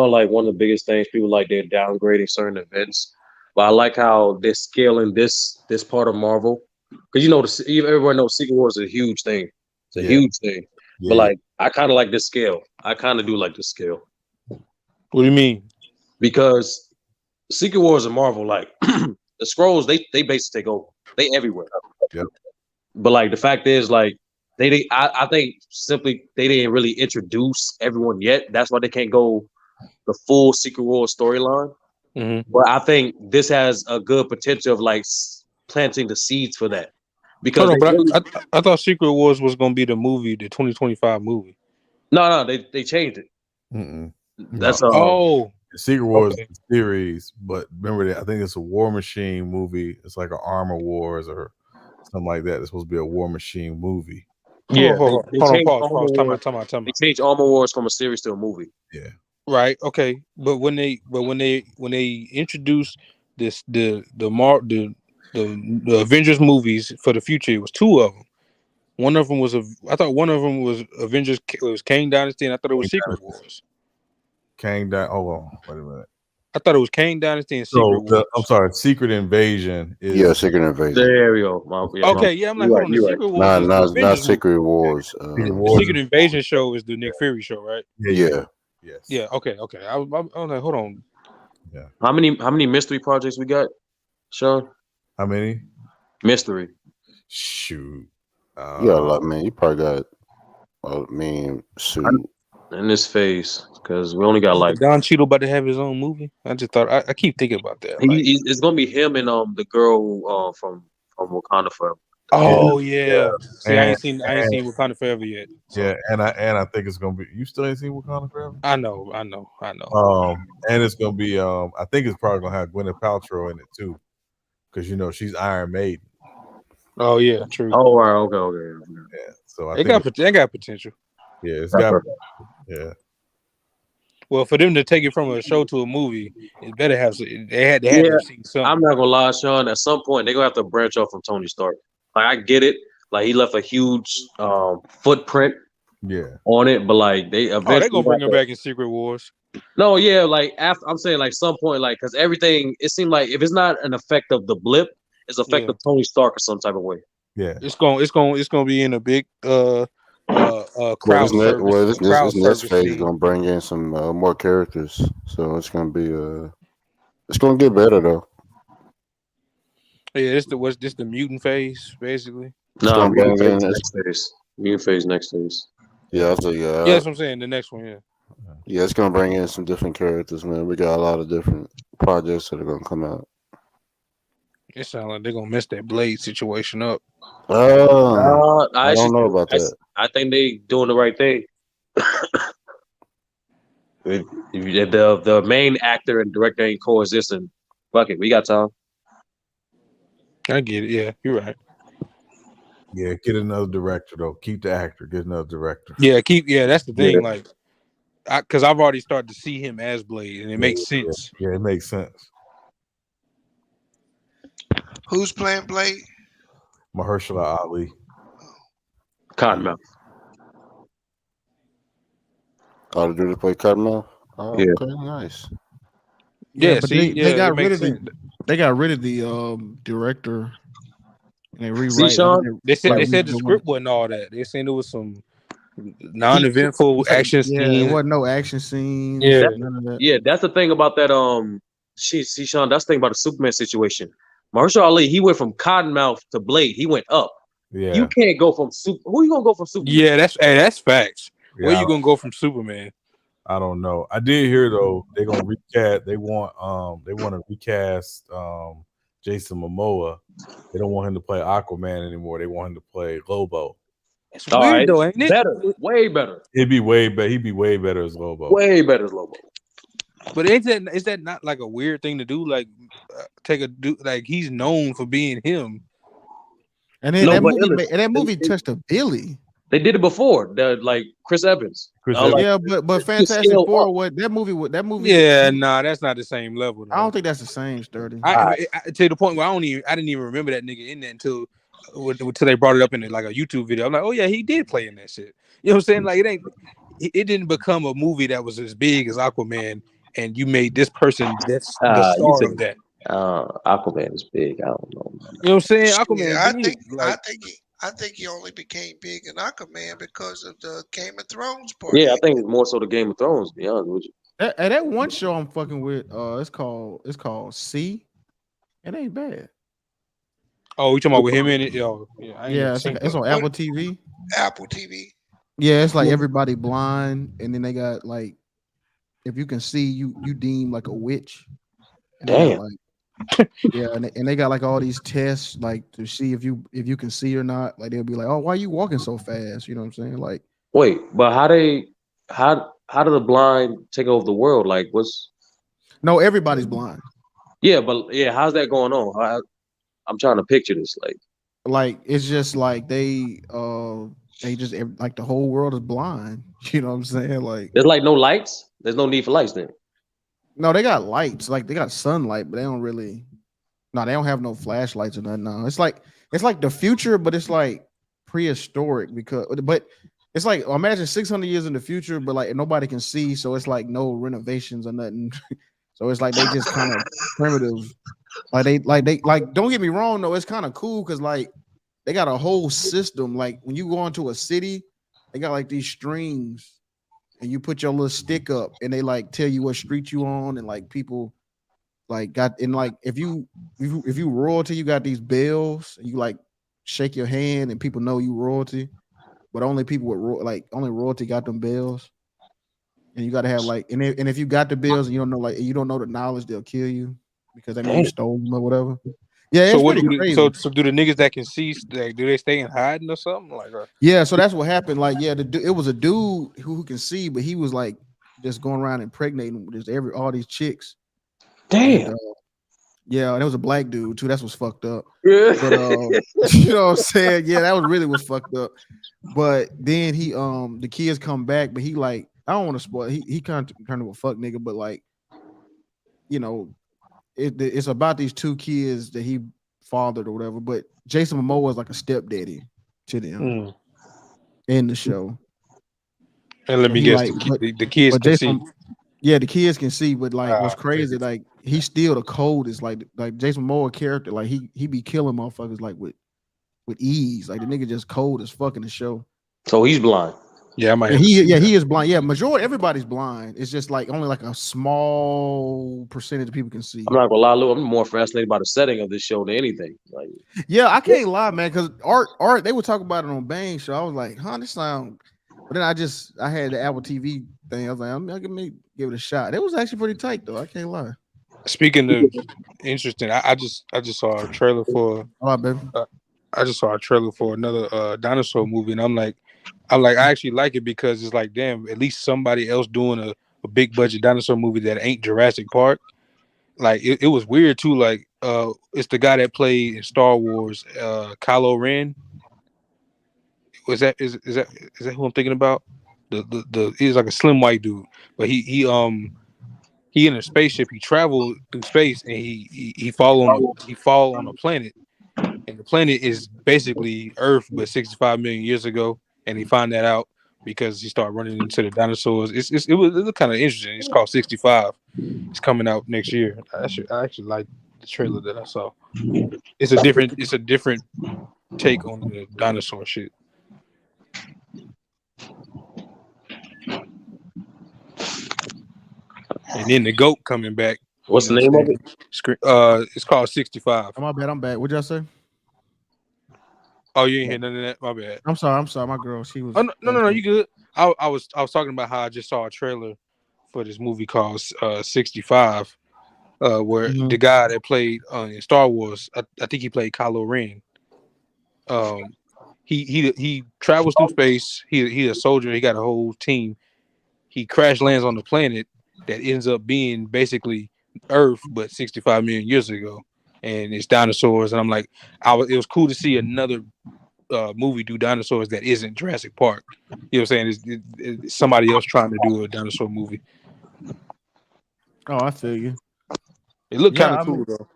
Like one of the biggest things people like they're downgrading certain events. But I like how they're scaling this part of Marvel because everyone knows Secret Wars is a huge thing. It's a huge thing. Yeah. But I kind of like this scale. I kind of do like this scale. What do you mean? Because Secret Wars and Marvel, the Skrulls, they basically take over. They everywhere. Yep. But the fact is, I think simply they didn't really introduce everyone yet. That's why they can't go the full Secret Wars storyline. Mm-hmm. But I think this has a good potential of planting the seeds for that. Because I thought Secret Wars was going to be the movie, the 2025 movie. No, they changed it. Mm-mm. That's Secret Wars series, but remember that I think it's a War Machine movie. It's like an Armor Wars or something like that. It's supposed to be a War Machine movie. Yeah, hold on. Time out. They changed Armor Wars from a series to a movie. Yeah. Right. Okay. But when they introduced the Avengers movies for the future, it was two of them. One of them was I thought one of them was Avengers. It was Kang Dynasty, and I thought it was Secret Wars. Hold on. Wait a minute. I thought it was Kang Dynasty and Secret Wars. I'm sorry, Secret Invasion is Secret Invasion. There we go. I'm like, on the Secret Wars. Not Secret Wars. The Secret Invasion show is the Nick Fury show, right? Yeah. Yes. Yeah. Okay. I was like, hold on. Yeah. How many mystery projects we got, Sean? How many? Mystery. Shoot. You got a lot, man. You probably got. Shoot. In this phase, because we only got Don Cheadle about to have his own movie. I just thought I keep thinking about that. It's gonna be him and the girl from Wakanda Forever. Oh yeah. See, I ain't seen Wakanda Forever yet. So. Yeah, and I think it's gonna be. You still ain't seen Wakanda Forever? I know. And it's gonna be. I think it's probably gonna have Gwyneth Paltrow in it too, because she's Iron Maiden. Oh yeah, true. Oh right, okay. Yeah, so they got potential. Yeah, it's got. Yeah. Well, for them to take it from a show to a movie, it better have. They had to have seen something. I'm not gonna lie, Sean. At some point, they're gonna have to branch off from Tony Stark. I get it. He left a huge footprint. Yeah. On it, but they eventually they're gonna bring him back in Secret Wars. No, yeah, after I'm saying some point, because everything it seemed like if it's not an effect of the blip, is affecting Tony Stark in some type of way. Yeah, it's gonna be in a big crowd this next service phase is scene. gonna bring in some more characters, so it's gonna be it's gonna get better though. Yeah, this the mutant phase basically. No, mutant phase next phase. Mutant phase next phase. Yeah, Yeah, that's what I'm saying. The next one, yeah. Yeah, it's gonna bring in some different characters, man. We got a lot of different projects that are gonna come out. It sounds like they're gonna mess that Blade situation up. I don't know about that. I think they doing the right thing. If the main actor and director ain't coexisting, fuck it, we got time. I get it. Yeah, you're right. Yeah, get another director though. Keep the actor. Get another director. Yeah, that's the thing. Like, because I've already started to see him as Blade, and it makes sense. Yeah, it makes sense. Who's playing Blade? Mahershala Ali. Cottonmouth. Oh, the dude that played Cottonmouth? Oh, Yeah. okay, nice. Yeah, but see, they got rid of sense. they got rid of the director. And they rewrite. See, Sean? They said the script wasn't all that. They said it was some non-eventful action Yeah, scene. it wasn't no action scenes. Yeah. None of that. Yeah, that's the thing about that. See, Sean, that's the thing about the Superman situation. Mahershala Ali, he went from Cottonmouth to Blade. He went up. Yeah. You can't go from Who you gonna go from Superman? Yeah, that's facts. Yeah, Where you gonna go from Superman? I don't know. I did hear though they're gonna recast. They want to recast Jason Momoa. They don't want him to play Aquaman anymore. They want him to play Lobo. It's weird though, ain't it? Better, way better. He'd be way better. He'd be way better as Lobo. Way better as Lobo. But is that not like a weird thing to do? Like like he's known for being him. And then that movie touched a Billy. They did it before. Like Chris Evans. Yeah, but Fantastic Four, that movie. Yeah, nah, that's not the same level. Though. I don't think that's the same, Sturdy. To the point where I didn't even remember that nigga in that until they brought it up in like a YouTube video. I'm like, oh yeah, he did play in that shit. You know what I'm saying? Like it didn't become a movie that was as big as Aquaman, and you made this person the star of that. Aquaman is big. I don't know. You know what I'm saying? Aquaman. Yeah, I think he only became big in Aquaman because of the Game of Thrones part. Yeah, I think more so the Game of Thrones. To be honest with you. That one show I'm fucking with, it's called C. It ain't bad. Oh, you talking about with him in it? Yo, yeah, it's on Apple TV. Apple TV. Yeah, it's like everybody blind, and then they got like, if you can see, you deem like a witch. And damn. Yeah, and they got like all these tests like to see if you can see or not. Like they'll be like, "Oh, why are you walking so fast?" You know what I'm saying? Like, wait, but how do the blind take over the world? Like, no, everybody's blind. Yeah, but how's that going on? I'm trying to picture this. Like it's just like they just like the whole world is blind. You know what I'm saying? Like there's like no lights. There's no need for lights then. No, they got lights. Like they got sunlight, but they don't really. No, they don't have no flashlights or nothing. No, it's like the future, but it's like prehistoric but it's like imagine 600 years in the future, but like nobody can see, so it's like no renovations or nothing. So it's like they just kind of primitive. Like don't get me wrong though, it's kind of cool because like they got a whole system. Like when you go into a city, they got like these strings. And you put your little stick up, and they like tell you what street you on, and like people like got and like if you royalty, you got these bells. And you like shake your hand, and people know you royalty. But only people with only royalty got them bells. And you got to have like and if you got the bills and you don't know the knowledge, they'll kill you because they know you stole them or whatever. Yeah, so it's pretty crazy. So do the niggas that can see, like, do they stay in hiding or something? Like, yeah, so that's what happened. Like, yeah, it was a dude who can see, but he was like just going around impregnating just all these chicks. Damn. And, yeah, and it was a black dude too. That's what's fucked up. Yeah. But you know what I'm saying? Yeah, that was really what's fucked up. But then he the kids come back, but he like I don't want to spoil. He kind of turned into a fuck nigga, but like you know. It's about these two kids that he fathered or whatever, but Jason Momoa is like a stepdaddy to them in the show. And let me guess, the kids can see. Yeah, the kids can see, but like what's crazy, like he's still the coldest. Like Jason Momoa character, like he be killing motherfuckers like with ease. Like the nigga just cold as fuck in the show. So he's blind. Yeah, I might. He is blind. Yeah, majority everybody's blind. It's just like only like a small percentage of people can see. I'm not gonna lie, Lou. I'm more fascinated by the setting of this show than anything. Like, yeah, I can't lie, man. Because art, they would talk about it on Bang Show. I was like, huh, this sound. But then I had the Apple TV thing. I was like, I can give it a shot. It was actually pretty tight though. I can't lie. Speaking of interesting, I just saw a trailer for. Oh, baby. I just saw a trailer for another dinosaur movie, and I'm like, I actually like it because it's like, damn, at least somebody else doing a big budget dinosaur movie that ain't Jurassic Park. Like it was weird too. Like it's the guy that played in Star Wars, Kylo Ren. Is that who I'm thinking about? He's like a slim white dude, but he in a spaceship. He traveled through space and he fall on a planet, and the planet is basically Earth, but 65 million years ago. And he found that out because he started running into the dinosaurs. It was kind of interesting. It's called 65. It's coming out next year. I actually like the trailer that I saw. It's a different take on the dinosaur shit. And then the GOAT coming back. What's the name of it? It's called 65. My bad. I'm back. What'd y'all say? Oh, you ain't hear none of that? My bad. I'm sorry. My girl, she was. Oh, no, you good. I was talking about how I just saw a trailer for this movie called 65, where the guy that played in Star Wars, I think he played Kylo Ren. He travels through space. He's a soldier. He got a whole team. He crash lands on the planet that ends up being basically Earth, but 65 million years ago. And it's dinosaurs, and I'm like, it was cool to see another movie do dinosaurs that isn't Jurassic Park. You know what I'm saying? It's somebody else trying to do a dinosaur movie. Oh, I feel you. It looked kind of cool though.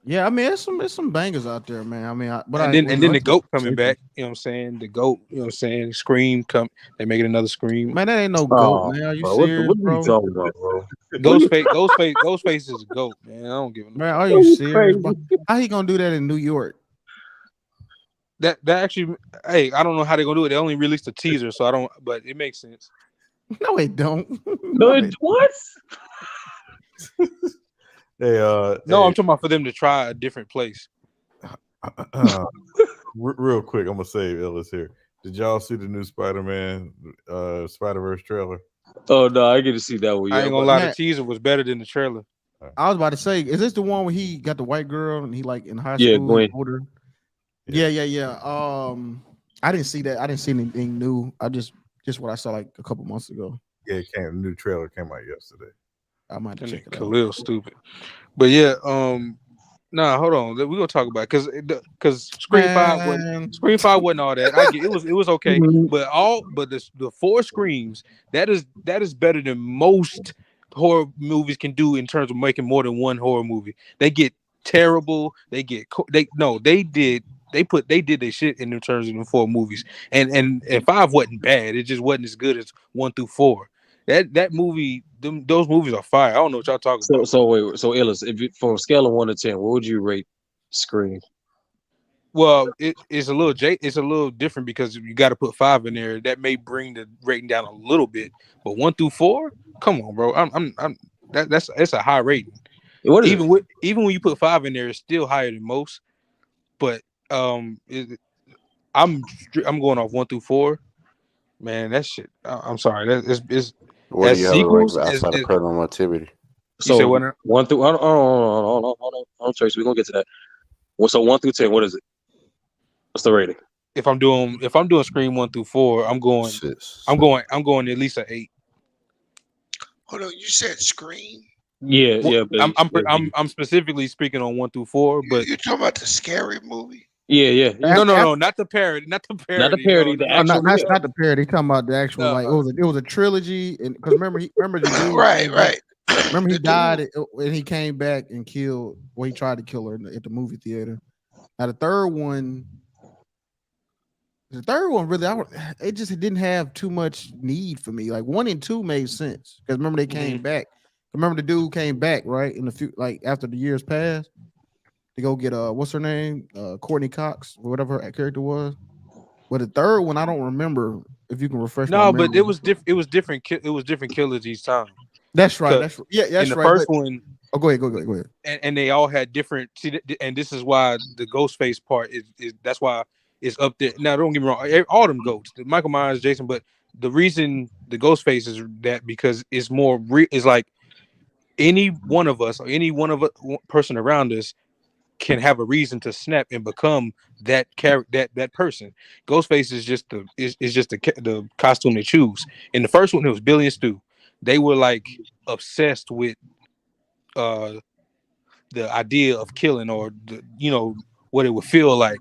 Yeah, I mean, it's some bangers out there, man. I mean, then the GOAT coming back. You know what I'm saying? The GOAT. You know what I'm saying? Scream come. They making another Scream. Man, that ain't no GOAT, man. Are you serious, what bro? are you talking about, bro? Ghostface is a GOAT, man. I don't give a man. Are you serious? How he gonna do that in New York? That actually, hey, I don't know how they're gonna do it. They only released a teaser, so I don't. But it makes sense. No, it don't. What? I'm talking about for them to try a different place. Real quick, I'm gonna save Ellis here. Did y'all see the new Spider-Man Spider-Verse trailer? Oh no, I get to see that one. I ain't gonna lie, the teaser was better than the trailer. I was about to say, is this the one where he got the white girl and he like in high school? Yeah, Gwen. Older? Yeah. I didn't see that. I didn't see anything new. I just what I saw like a couple months ago. Yeah, a new trailer came out yesterday. I might have to check it out. Khalil stupid, but yeah, nah, hold on. We're gonna talk about it because Scream 5 wasn't all that. I get, it was okay, but the 4 Screams that is better than most horror movies can do in terms of making more than one horror movie. They get terrible. They did their shit in terms of the 4 movies, and 5 wasn't bad. It just wasn't as good as 1 through 4. That movie, those movies are fire. I don't know what y'all talking about. So Ellis, from a scale of 1 to 10, what would you rate Scream? Well, it's a little different because you got to put 5 in there. That may bring the rating down a little bit, but 1 through 4, come on, bro. That's a high rating. Even when you put 5 in there, it's still higher than most. But I'm going off 1 through 4. Man, that shit. I'm sorry. It's what do you have outside of Paranormal Activity? So 1 through. Hold on, Trace. We're gonna get to that. So 1 through 10, what is it? What's the rating? If I'm doing Scream 1 through 4, I'm going at least an 8. Hold on, you said Scream? Yeah. I'm specifically speaking on 1 through 4, but you're talking about the scary movie. Yeah. No, not the parody. Not the parody. The actual, not the parody. Talking about the actual it was a trilogy, and because remember the dude, right. Remember he died and he came back and killed. Well, he tried to kill her at the movie theater. Now the third one really, it just didn't have too much need for me. Like 1 and 2 made sense because remember they came back Remember the dude came back, right? In the few, like after the years passed, to go get what's her name? Courtney Cox, or whatever her character was. But the third one, I don't remember. If you can refresh my memory. No, but it was different. It was different. It was different killers each time. That's right. That's right. Yeah, that's in the right. first one. Oh, go ahead. And they all had different. See, and this is why the Ghostface part is that's why it's up there. Now, don't get me wrong. All them goats, the Michael Myers, Jason, but the reason the Ghostface is that because it's more it's like any one of us or any one of a person around us can have a reason to snap and become that character, that person. Ghostface is just the costume they choose. In the first one, it was Billy and Stu. They were like obsessed with the idea of killing, or what it would feel like,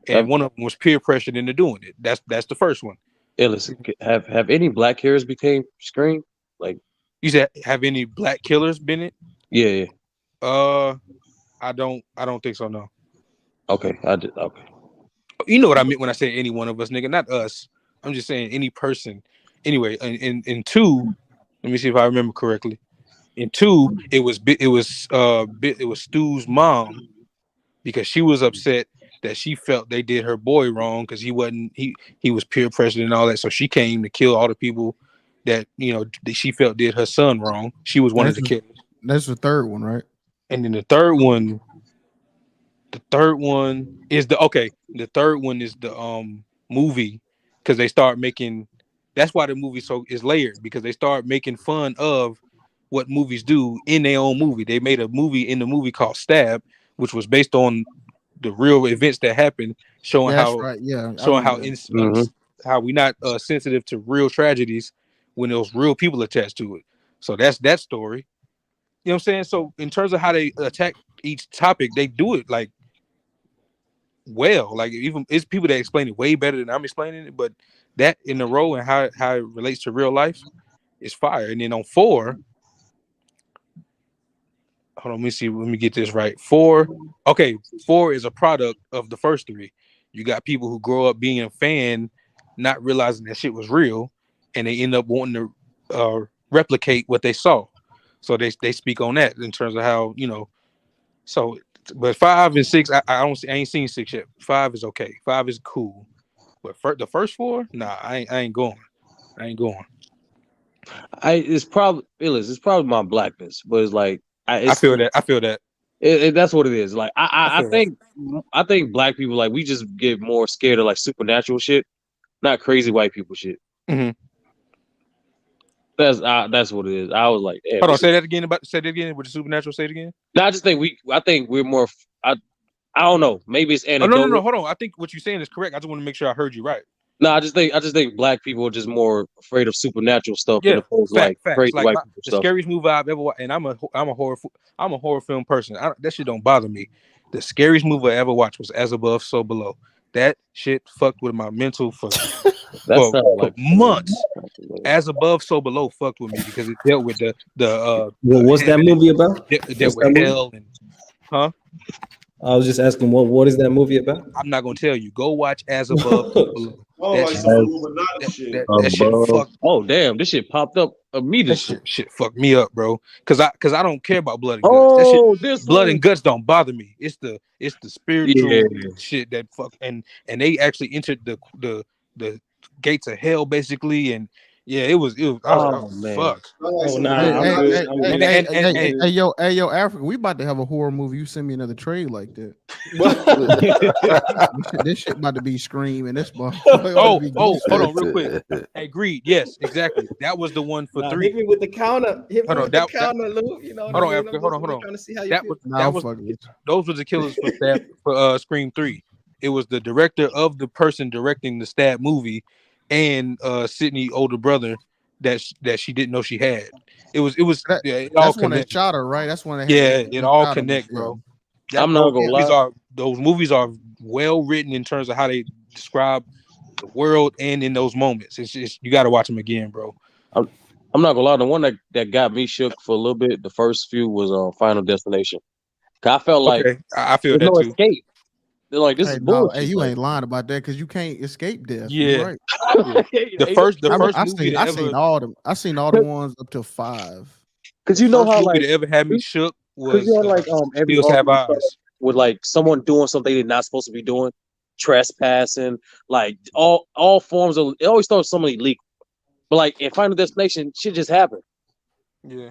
and one of them was peer pressured into doing it. That's the first one. Hey, listen, have any black killers became Scream? Like you said, have any black killers been it? Yeah. I don't think so. No. Okay, I did. Okay. You know what I meant when I say any one of us, nigga, not us. I'm just saying any person. Anyway, in 2, let me see if I remember correctly. In 2, it was Stu's mom, because she was upset that she felt they did her boy wrong because he was peer pressured and all that. So she came to kill all the people that that she felt did her son wrong. She was one of the killers. That's the third one, right? And then the third one is the movie, because they start making. That's why the movie is layered, because they start making fun of what movies do in their own movie. They made a movie in the movie called Stab, which was based on the real events that happened, showing how how we not sensitive to real tragedies when there's real people attached to it. So that's that story. You know what I'm saying? So in terms of how they attack each topic, they do it like well. Like even it's people that explain it way better than I'm explaining it, but that in the role and how it relates to real life is fire. And then on 4, hold on, let me get this right. 4 is a product of the first 3. You got people who grow up being a fan, not realizing that shit was real, and they end up wanting to replicate what they saw. So they speak on that in terms of how, so, but 5 and 6, I ain't seen 6 yet. 5 is okay. 5 is cool. But the first 4, nah, I ain't going. It's probably my blackness, but it's like I feel that. That's what it is. Like I think black people, like, we just get more scared of like supernatural shit, not crazy white people shit. Mm-hmm. That's what it is. I was like, hold on, say that again with the supernatural. Say it again. No, I think we're more. I don't know. Maybe it's anecdotal. No. Hold on. I think what you're saying is correct. I just want to make sure I heard you right. No, I just think black people are just more afraid of supernatural stuff than opposed to like crazy white people the stuff. Scariest movie I've ever watched, and I'm a horror film person. That shit don't bother me. The scariest movie I ever watched was As Above, So Below. That shit fucked with my mental for months. As Above, So Below fucked with me because it dealt with what's that movie about? It dealt with hell and huh? I was just asking, what is that movie about? I'm not gonna tell you. Go watch As Above, So Below. That shit fucked. Oh damn! This shit popped up immediately. That shit fucked me up, bro. Cause I don't care about blood and guts. That shit, blood and guts don't bother me. It's the spiritual shit that fuck and they actually entered the gates of hell basically, and it was man. Fuck. Oh nah. Hey yo, Africa, we about to have a horror movie. You send me another trade like that. This shit about to be Scream and this hold on real quick. Hey, Greed, yes, exactly. That was the one for 3. Hit me with the counter. Lou. You know, hold on, Africa. Hold on. Trying to see how you those were the killers for Scream 3. It was the director of the person directing the Stab movie and Sydney older brother that she didn't know she had. It was that's when they shot her, right? That's when it all connect, bro. I'm not gonna lie. Those movies are well written in terms of how they describe the world and in those moments. It's just, you got to watch them again, bro. I'm not gonna lie. The one that got me shook for a little bit, the first few was Final Destination. I felt like I feel that no too. Escape. They're like, this is bullshit. Hey, you ain't lying about that because you can't escape death. Yeah, right. The first movie I seen all them. I seen all the ones up to 5. Because you know how movie like that ever had me shook was you know like every Hills Have argument starts Eyes. with like someone doing something they're not supposed to be doing, trespassing, like all forms of it always starts with something illegal. But like in Final Destination, shit just happened. Yeah.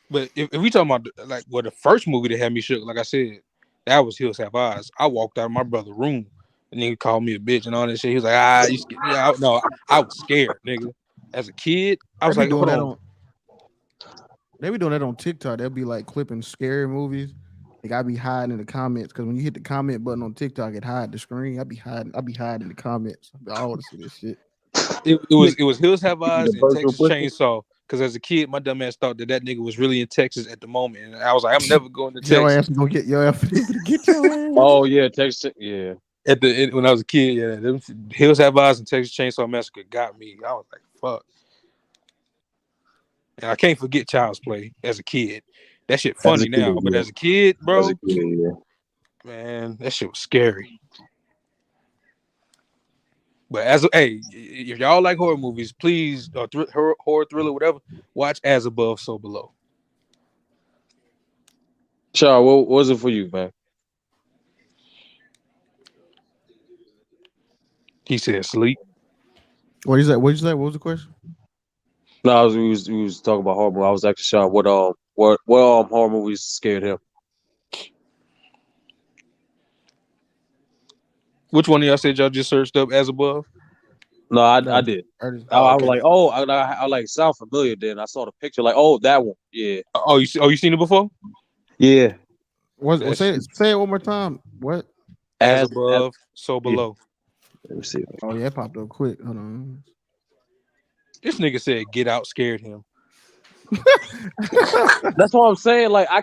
But if we talking about like the first movie that had me shook, like I said, that was Hills Have Eyes. I walked out of my brother's room and then he called me a bitch and all that shit. He was like, you scared? Yeah, no, I was scared, nigga. As a kid, I was like, hold on. They be doing that on TikTok. They'll be like clipping scary movies. Like I be hiding in the comments because when you hit the comment button on TikTok, it hide the screen. I be hiding in the comments. I want to see this shit. It was Hills Have Eyes and Texas Chainsaw. Because as a kid, my dumb ass thought that nigga was really in Texas at the moment, and I was like, I'm never going to Texas. Your ass go get your ass. Get your ass. Oh yeah, Texas. Yeah. When I was a kid, yeah, them Hills Have Eyes and Texas Chainsaw Massacre got me. I was like, fuck. And I can't forget Child's Play as a kid. That shit funny now, but as a kid, bro, man, that shit was scary. But if y'all like horror movies, please, horror thriller, whatever, watch As Above, So Below. Charles, what was it for you, man? He said sleep. What is that? What did you say? What was the question? No, we was talking about horror movies. I was actually Sean, what horror movies scared him? Which one of y'all said y'all just searched up As Above? No, I did. I was like, I like sound familiar. Then I saw the picture, like, oh, that one, yeah. Oh, you seen it before? Yeah. Say it one more time. What? As Above, So Below. Let me see. Oh yeah, it popped up quick. Hold on. This nigga said Get Out scared him. That's what I'm saying. Like I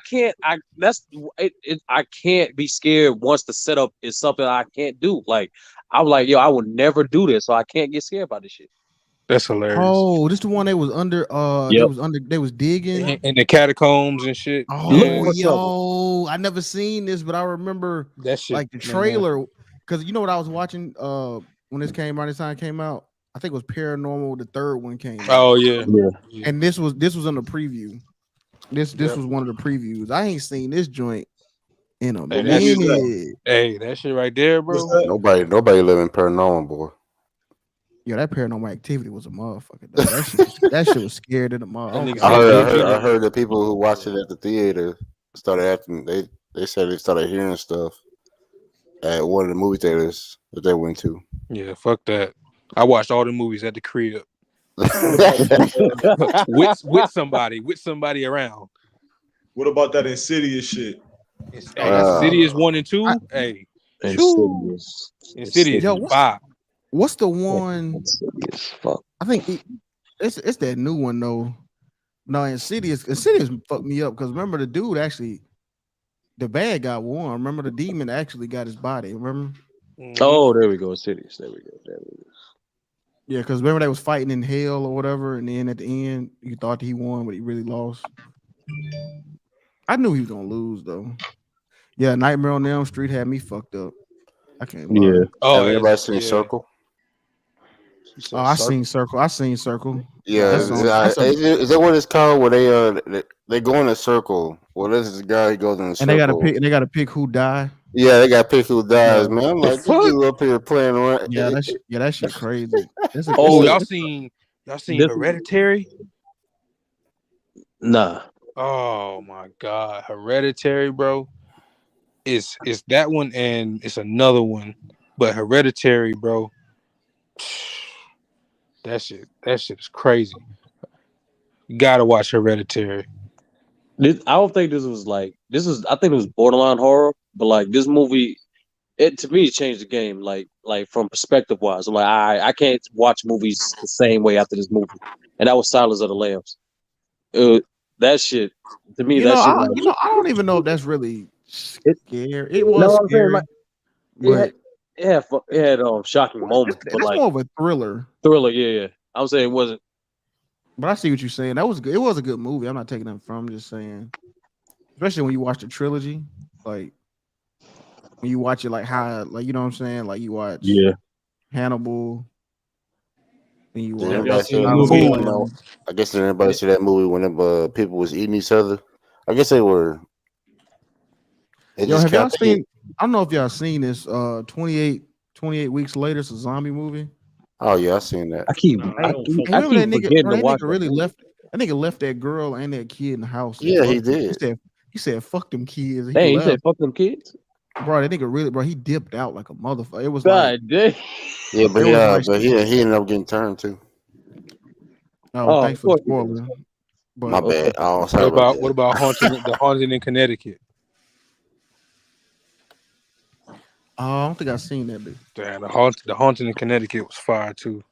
can't be scared once the setup is something I can't do. Like I'm like, yo, I will never do this, so I can't get scared about this shit. That's hilarious. Oh, this the one they was under. They was digging in the catacombs and shit. Oh, yo, I never seen this, but I remember that shit. Like the trailer, because you know what I was watching when this came out. This time came out. I think it was Paranormal. The third one came out. Oh yeah. And this was in the preview. This was one of the previews. I ain't seen this joint in a minute. That shit right there, bro. Nobody living Paranormal, boy. Yo, that Paranormal Activity was a motherfucker. That shit was scared of the motherfucker. I heard that people who watched it at the theater started acting. They said they started hearing stuff at one of the movie theaters that they went to. Yeah, fuck that. I watched all the movies at the crib with somebody around. What about that Insidious shit? Insidious 1 and 2. Insidious. Yo, 5. What's the one? I think it's that new one though. No, Insidious fucked me up because remember the dude actually, the bad guy won. Remember the demon actually got his body. Remember? Oh, there we go. Insidious. There we go. Yeah, because remember they was fighting in hell or whatever, and then at the end you thought he won, but he really lost. I knew he was gonna lose though. Yeah, Nightmare on Elm Street had me fucked up. I can't lie. Yeah. Oh, everybody seen Circle? Oh, I seen Circle. Yeah, is that what it's called? Where they go in a circle. Well, this is the guy who goes in a circle, and they gotta pick who die. Yeah, they gotta pick who dies, man. I'm like, you up here playing around. Yeah, that shit crazy. Y'all seen Hereditary? Nah. Oh my god, Hereditary, bro. It's that one and it's another one, but Hereditary, bro. That shit is crazy. You gotta watch Hereditary. I don't think this was I think it was borderline horror, but like this movie, to me it changed the game. Like from perspective wise, I'm like I can't watch movies the same way after this movie, and that was Silence of the Lambs. That shit to me. I don't even know if that's really scary. It was scary. It had shocking moments. That's more of a thriller. Yeah. I would say it wasn't. But I see what you're saying. That was good. It was a good movie. I'm not taking that from. I'm just saying, especially when you watch the trilogy, like when you watch it, like how, like you know what I'm saying, like you watch Hannibal, than you Did are. anybody see that movie? I guess did anybody see that movie when people was eating each other? I guess they were. Yo, have y'all seen? I don't know if y'all seen this. 28 weeks later, it's a zombie movie. Oh yeah, I seen that. I keep remember that nigga? forgetting Bro, to that watch nigga really left. That nigga left that girl and that kid in the house. Yeah, he did. He said, "Fuck them kids." Dang, he said, "Fuck them kids." Bro, that nigga really, bro, he dipped out like a motherfucker. It was God like, yeah, but he ended up getting turned too. Oh, thanks for the spoiler. But, my bad. Oh, sorry what about the haunting in Connecticut? I don't think I've seen that bit. Damn, the haunting in Connecticut was fire too.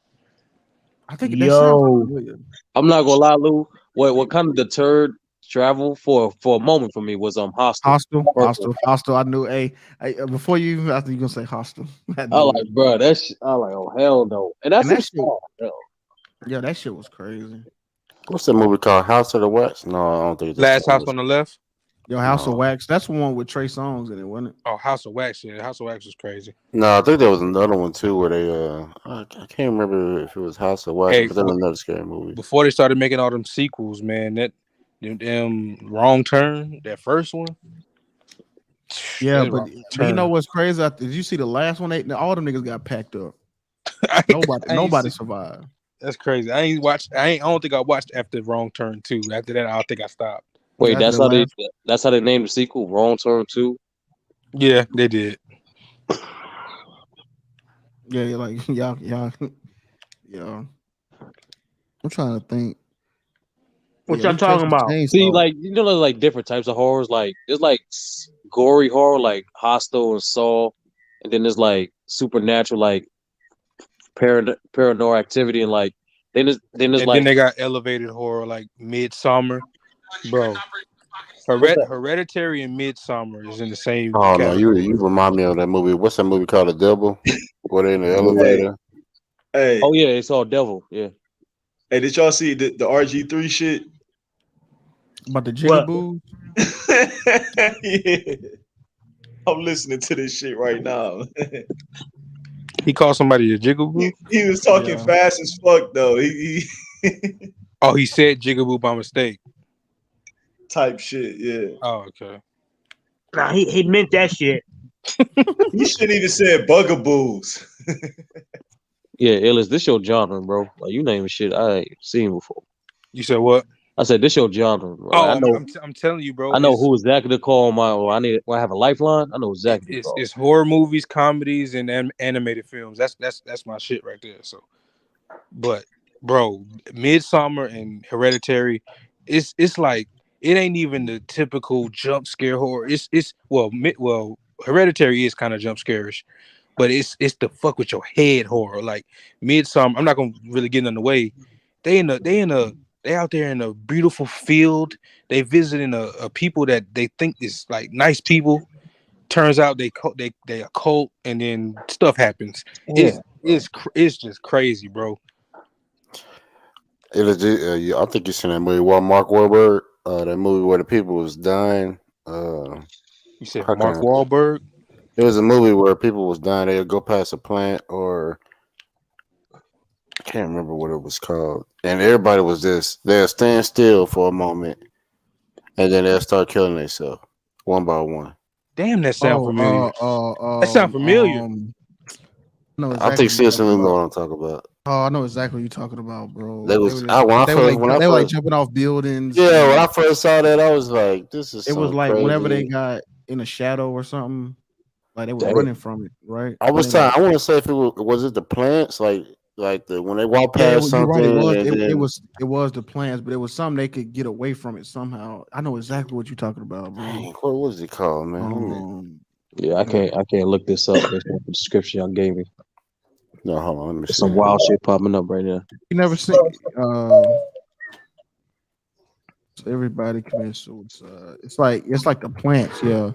I think that sounds Yo, I'm not gonna lie, Lou. What kind of deterred travel for a moment for me was Hostel. Hostel. I knew. Before you even, I think you gonna say Hostel. I like, bro. I like, oh hell no. And that's that shit. Yeah, that shit was crazy. What's that movie called? House of the Wax? No, I don't think it's Last House on the Left. Yo, House of Wax. That's the one with Trey Songz in it, wasn't it? Oh, House of Wax. Yeah, House of Wax was crazy. No, I think there was another one too where they I can't remember if it was House of Wax, but then another scary movie. Before they started making all them sequels, man, that them Wrong Turn, that first one. Yeah, but you know what's crazy? Did you see the last one? All them niggas got packed up. Nobody survived. That's crazy. I don't think I watched after Wrong Turn 2. After that, I think I stopped. Wait, that's how they named the sequel, Wrong Turn 2? Yeah, they did. Yeah, like y'all. I'm trying to think. What y'all talking about? See, like, you know, there's like different types of horrors. Like, there's like gory horror, like Hostel and Saw, and then there's like supernatural, like paranormal activity, and like then they got elevated horror like Midsummer, bro. Hereditary and Midsummer is in the same. Oh category. No, you remind me of that movie. What's that movie called? The Devil? Where they in the elevator? Hey. Oh yeah, it's all Devil. Yeah. Hey, did y'all see the RG3 shit? About the jigaboo? Yeah. I'm listening to this shit right now. He called somebody a jigaboo? He was talking fast as fuck though. He Oh, he said jigaboo by mistake. Type shit, yeah. Oh, okay. Nah, he meant that shit. You shouldn't even say bugaboos. Yeah, Ellis, this your genre, bro. Like, you naming shit I ain't seen before. You said what? I said this your genre, bro. Oh, I know. I'm telling you, bro. I know who exactly to call I have a lifeline. I know exactly. It's horror movies, comedies, and animated films. That's my shit right there. So, but bro, Midsummer and Hereditary, it's like it ain't even the typical jump scare horror. It's Hereditary is kind of jump scarish, but it's the fuck with your head horror. Like Midsummer, I'm not gonna really get in the way. They out there in a beautiful field. They visiting a people that they think is like nice people. Turns out they a cult, and then stuff happens. Yeah. It's just crazy, bro. I think you seen that movie. Mark Wahlberg. That movie where the people was dying. You said Mark Wahlberg? It was a movie where people was dying. They would go past a plant, or I can't remember what it was called. And everybody was they'll stand still for a moment, and then they'll start killing themselves one by one. Damn, that sound familiar. That sound familiar. No, exactly I think seriously know what I'm talking about. Oh, I know exactly what you're talking about, bro. They were like jumping off buildings. Yeah, when I first saw that, I was like, "This is." It was like crazy. Whenever they got in a shadow or something, like they were running from it, right? I was trying. I want to say if it was it the plants, like when they walk past something. Right, it was the plants, but it was something they could get away from it somehow. I know exactly what you're talking about, bro. What was it called, man? Yeah, I can't look this up based on the description y'all gave me. No, hold on. Let me see. Some wild shit popping up right now. You never seen so everybody commits suicide. It's like the plants, yeah.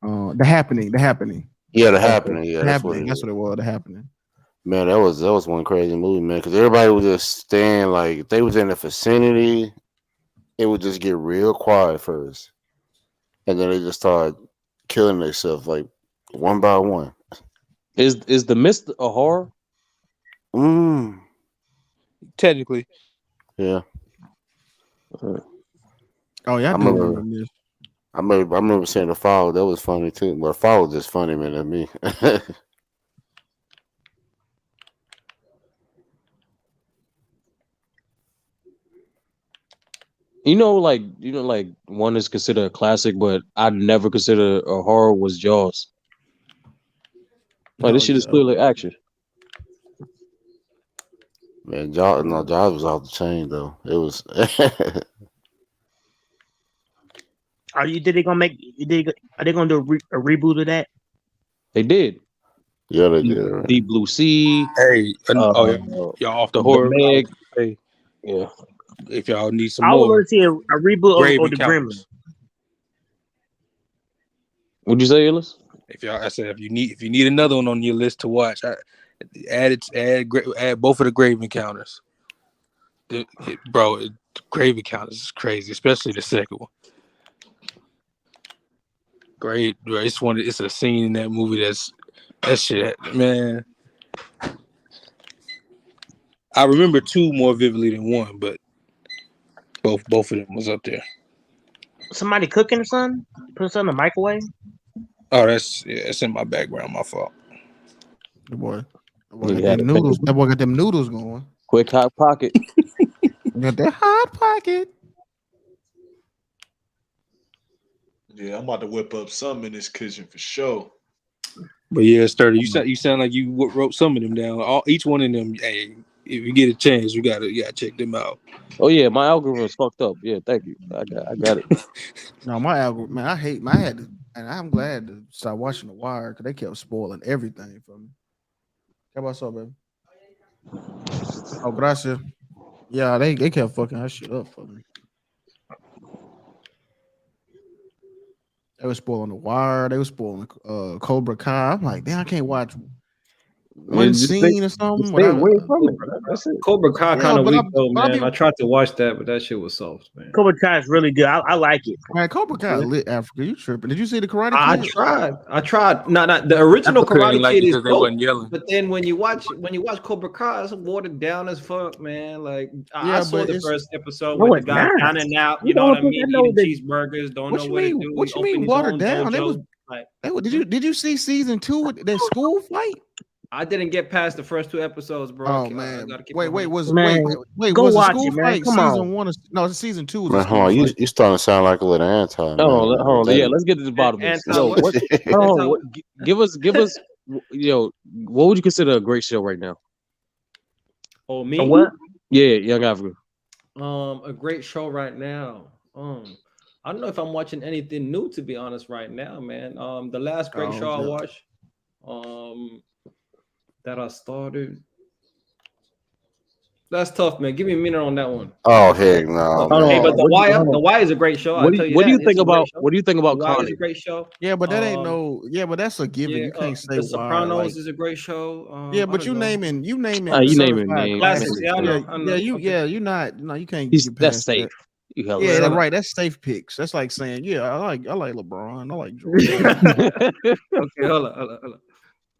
The happening. Yeah, the happening. Yeah, that's what it was. The happening. Man, that was one crazy movie, man. Because everybody was just staying like if they was in the vicinity, it would just get real quiet first, and then they just started killing themselves like one by one. Is The Mist a horror? technically. Yeah. Oh yeah, I remember seeing the foul. That was funny too. But foul was just funny, man, to me. like one is considered a classic, but I'd never consider a horror was Jaws. Like this shit is clearly action. Man, Jaws was off the chain though. It was. Are they gonna do a reboot of that? They did. Yeah, they did. Right. Deep Blue Sea. Hey, y'all off the horror. Meg. Hey, yeah. If y'all need some I more, want to see a reboot of the Gremlins. What'd you say, Ellis? I said if you need another one on your list to watch, add both of the Grave Encounters. Grave Encounters is crazy, especially the second one. Great, it's a scene in that movie that shit, man. I remember 2 more vividly than 1, but both of them was up there. Somebody cooking or something? Put something in the microwave? Oh, that's in my background. My fault. The boy got them noodles. That boy got them noodles going. Quick hot pocket. Got that hot pocket. Yeah, I'm about to whip up something in this kitchen for sure. But yeah, Sturdy, you sound like you wrote some of them down. Each one of them. Hey, if you get a chance, you gotta check them out. Oh yeah, my algorithm is fucked up. Yeah, thank you. I got it. No, my algorithm, man. I had to, and I'm glad to start watching The Wire because they kept spoiling everything for me. How about so, baby? Oh, gracias. Yeah, they kept fucking that shit up for me. They were spoiling The Wire. They were spoiling Cobra Kai. I'm like, damn, I can't watch one scene or something. Stay away from it, bro. That's it. Cobra Kai kind of weak though, man. I tried to watch that, but that shit was soft, man. Cobra Kai is really good. I like it. Man, Cobra Kai lit Africa. You tripping? Did you see the Karate Kid? I tried. Not the original Karate Kid is dope, but then when you watch Cobra Kai, it's watered down as fuck, man. Like I saw the first episode with the guy down and out. You know what I mean? Eating cheeseburgers, don't know what to do. What you mean watered down? Did you see season 2 with that school fight? I didn't get past the first 2 episodes, bro. Oh man! Wait, go was watch the school it, man. fight Come season on. 1? No, it's season 2. Man, hold on, you starting to sound like a little anti. Hold on. Yeah, let's get to the bottom of this. Yo, give us. Yo, what would you consider a great show right now? Oh, me? What? Yeah, Young Africa. A great show right now. I don't know if I'm watching anything new, to be honest, right now, man. The last great show I watched, that I started. That's tough, man. Give me a minute on that one. Oh heck no! Hey, but The Wire is a great show. What do you think about Con Air? Is a great show. Yeah, but that ain't no. Yeah, but that's a given. You can't say The Sopranos is a great show. Yeah, but you naming. You naming names. Classics. Yeah, I know. You're not. No, you can't. That's safe. Yeah, that's right. That's safe picks. That's like saying, yeah, I like LeBron. I like Jordan. Okay, hold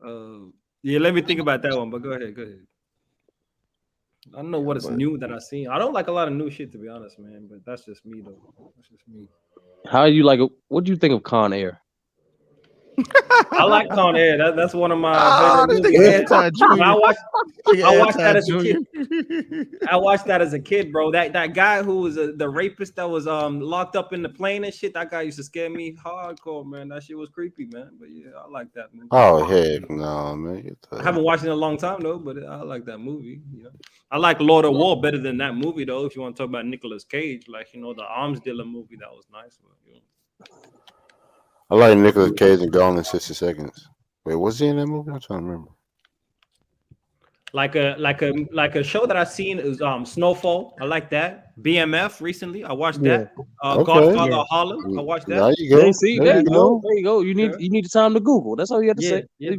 on. Yeah, let me think about that one. But go ahead. I don't know what is new that I've seen. I don't like a lot of new shit, to be honest, man. But that's just me, though. That's just me. How you like it? What do you think of Con Air? I like Con Air. That's one of my favorite movies. I watched that as a kid. I watched that as a kid, bro. That guy who was the rapist that was locked up in the plane and shit. That guy used to scare me hardcore, man. That shit was creepy, man. But yeah, I like that movie. Oh heck no, man. I haven't watched it in a long time though, but I like that movie. You know? I like Lord of War better than that movie though. If you want to talk about Nicolas Cage, like the arms dealer movie, that was nice. But, I like Nicolas Cage and Gone in 60 Seconds. Wait, was he in that movie? I'm trying to remember. Like a show that I seen is Snowfall. I like that. BMF recently. I watched that. Godfather of Harlem. I watched that. There you go. There you go. You need the time to Google. That's all you have to say. Yeah.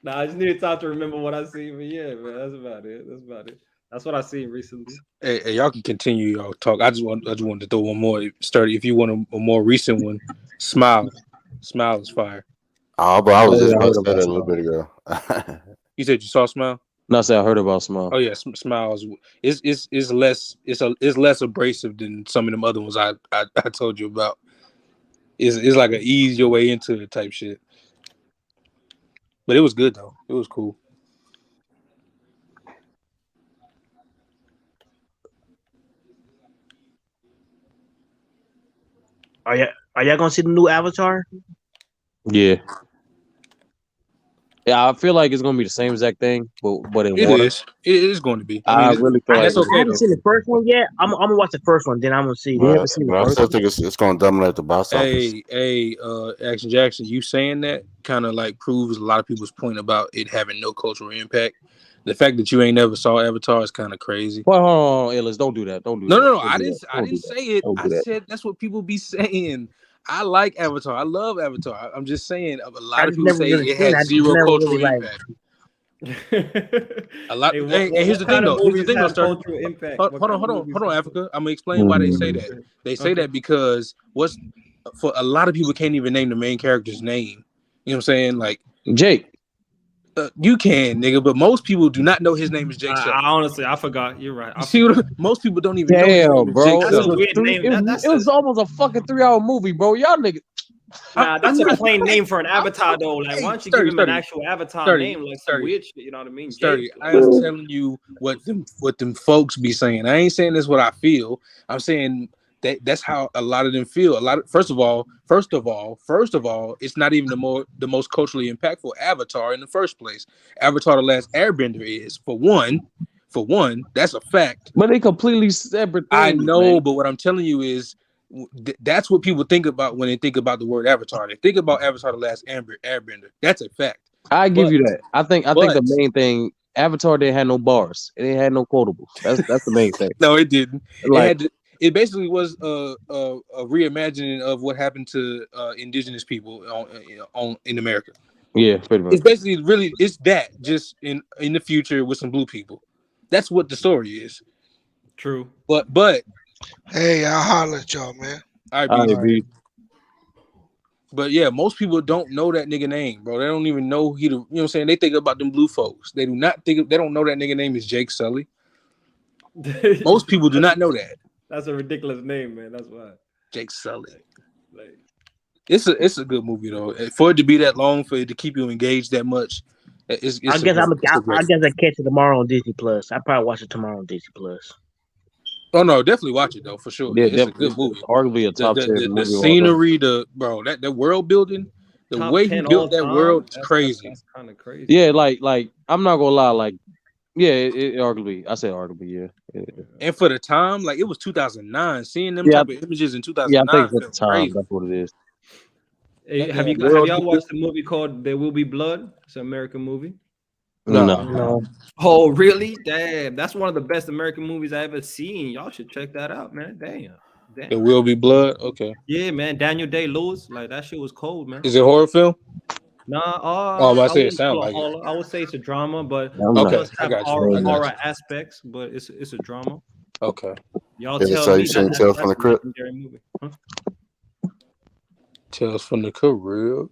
Nah, I just needed time to remember what I seen. But yeah, man, that's about it. That's what I seen recently. Hey, y'all can continue y'all talk. I just wanted to throw one more. Sturdy, if you want a more recent one, Smile is fire. Oh, but I was just about to say that a little bit ago. You said you saw Smile? No, say I heard about Smile. Oh yeah, Smiles. It's less abrasive than some of them other ones I told you about. It's like an ease your way into it type shit. But it was good though. It was cool. Are y'all gonna see the new Avatar? Yeah. Yeah, I feel like it's gonna be the same exact thing, but in It water. is. It is going to be. I really feel like that's okay I haven't though. seen the first one yet. I'm gonna watch the first one, then I'm gonna see. You haven't seen the first one? I still think it's gonna dominate the box office. Hey, Action Jackson, you saying that kind of like proves a lot of people's point about it having no cultural impact. The fact that you ain't never saw Avatar is kind of crazy. Well, hold on, Ellis, don't do that. Don't do that. No. I didn't say it. I said that's what people be saying. I like Avatar. I love Avatar. I'm just saying a lot of people say it has zero cultural impact. A lot. And here's the thing, though. Hold on, Africa. I'm gonna explain why they say that. They say that because for a lot of people can't even name the main character's name. You know what I'm saying? Like Jake. You can, nigga, but most people do not know his name is Jake Sully. Honestly, I forgot. You're right. Most people don't even know his name bro. is Jake That's Sully. a weird name. It was almost a fucking 3-hour movie, bro. Y'all niggas. Nah, that's a plain name for an avatar, though. Like, why don't you give him an actual avatar name, like some weird shit? You know what I mean? I am telling you what them folks be saying. I ain't saying this what I feel. I'm saying that's how a lot of them feel. First of all, it's not even the most culturally impactful Avatar in the first place. Avatar: The Last Airbender is for one. That's a fact. But they completely separate things. I know, man. but what I'm telling you is that's what people think about when they think about the word Avatar. They think about Avatar: The Last Airbender. That's a fact. I give you that. I think the main thing, Avatar didn't have no bars. It didn't have no quotables. That's the main thing. No, it didn't. Like, it basically was a reimagining of what happened to indigenous people in America. Yeah, pretty much. It's basically it's that just in the future with some blue people. That's what the story is. True. But hey, I'll holler at y'all, man. All right, B. But yeah, most people don't know that nigga name, bro. They don't even know you know what I'm saying? They think about them blue folks. They don't know that nigga name is Jake Sully. Most people do not know that. That's a ridiculous name, man. That's why. Jake Sully. It's a good movie though. For it to be that long, for it to keep you engaged that much. I guess I catch it tomorrow on Disney Plus. I probably watch it tomorrow on Disney Plus. Oh no, definitely watch it though for sure. Yeah, it's a good movie. Arguably a top 10 movie. The scenery, that world building, the top way he built that world is crazy. That's kind of crazy. Yeah, like I'm not gonna lie, like it arguably. I said arguably, yeah. And for the time, like it was 2009. Seeing them type of images in 2009, I think at the time crazy. that's what it is. Hey, have y'all watched the movie called There Will Be Blood? It's an American movie. No. Oh, really? Damn, that's one of the best American movies I ever seen. Y'all should check that out, man. Damn. There Will Be Blood. Okay. Yeah, man. Daniel Day-Lewis, like that shit was cold, man. Is it a horror film? Nah. I say it sound like it. I would say it's a drama, but okay, I got you. Horror aspects, but it's a drama. Okay. Y'all tell so me. You saying Tales from the Crypt? Huh? Tales from the Crypt.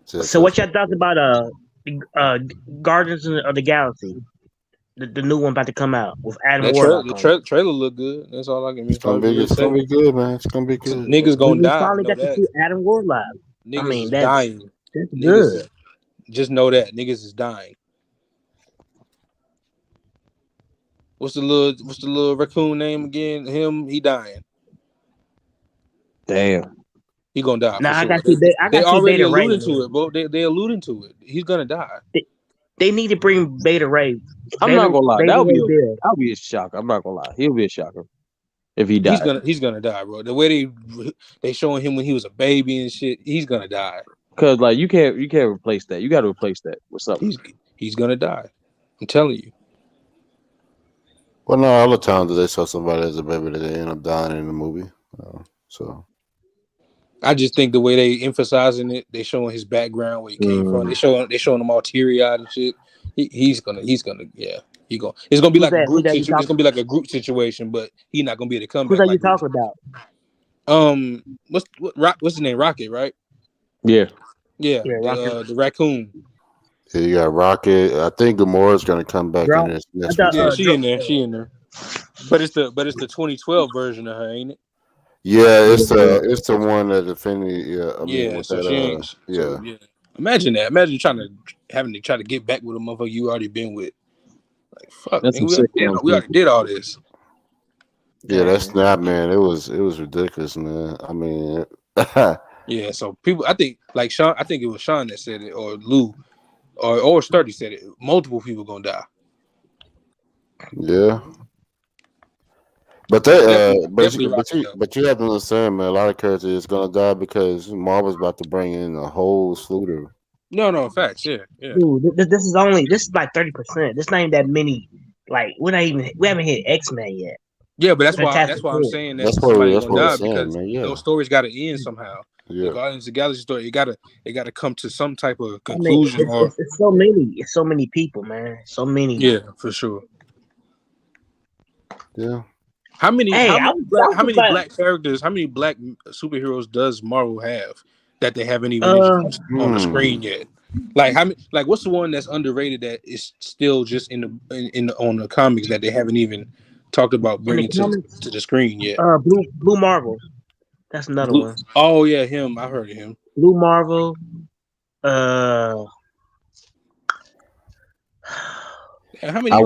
So what y'all thought about Guardians of the Galaxy, the new one about to come out with Adam Warlock? The trailer look good. That's all I can be. It's gonna be good, man. It's gonna be good. Niggas gonna die. Finally got to see Adam Warlock. Niggas is dying. That's good. Just know that niggas is dying. What's the little raccoon name again? He dying. Damn. He gonna die. Nah, sure. They already alluding to it, bro. They alluding to it. He's gonna die. They need to bring Beta Ray. I'm not gonna lie. That'll be a shock. I'm not gonna lie. He'll be a shocker if he dies. He's gonna die, bro. The way they showing him when he was a baby and shit, he's gonna die. Cause like you can't replace that. You got to replace that with something. He's gonna die. I'm telling you. Well, no, all the times that they saw somebody as a baby that they end up dying in the movie. So I just think the way they emphasizing it, they showing his background, where he came from. They showing him all teary eyed and shit. He's gonna It's gonna be like a group situation. It's gonna be like a group situation, but he's not gonna be able to come back. Who's that you talking about? What's his name? Rocket, right? Yeah. Yeah. The raccoon. Yeah, you got Rocket. I think Gamora's gonna come back in this next week. Yeah, she in there. She in there. But it's the 2012 version of her, ain't it? Yeah, it's the one that defended. Yeah, I mean, with so that, she ain't. yeah. So, yeah. Imagine that. Imagine having to try to get back with a motherfucker you already been with. Like fuck, That's nigga, we already did all this. Yeah, that's not, man. It was ridiculous, man. I mean, yeah. So people, I think like Sean. I think it was Sean that said it, or Lou, or Sturdy said it. Multiple people gonna die. Yeah. But but you have to understand, man. A lot of characters is gonna die because Marvel's about to bring in a whole slew of. No, facts. Yeah. Dude, this is like 30%. This not even that many. Like we haven't hit X-Men yet. Yeah, but that's why I'm saying that somebody gonna die because those stories got to end somehow. Yeah. The Guardians of the Galaxy story, it gotta come to some type of conclusion. It's so many. It's so many people, man. So many. Yeah, for sure. Yeah. How many black characters? How many black superheroes does Marvel have that they haven't even introduced on the screen yet? Like how many? Like what's the one that's underrated that is still just on the comics that they haven't even talked about bringing to the screen yet? Blue Marvel. That's another one. Oh yeah, him. I heard of him. Blue Marvel. How many? I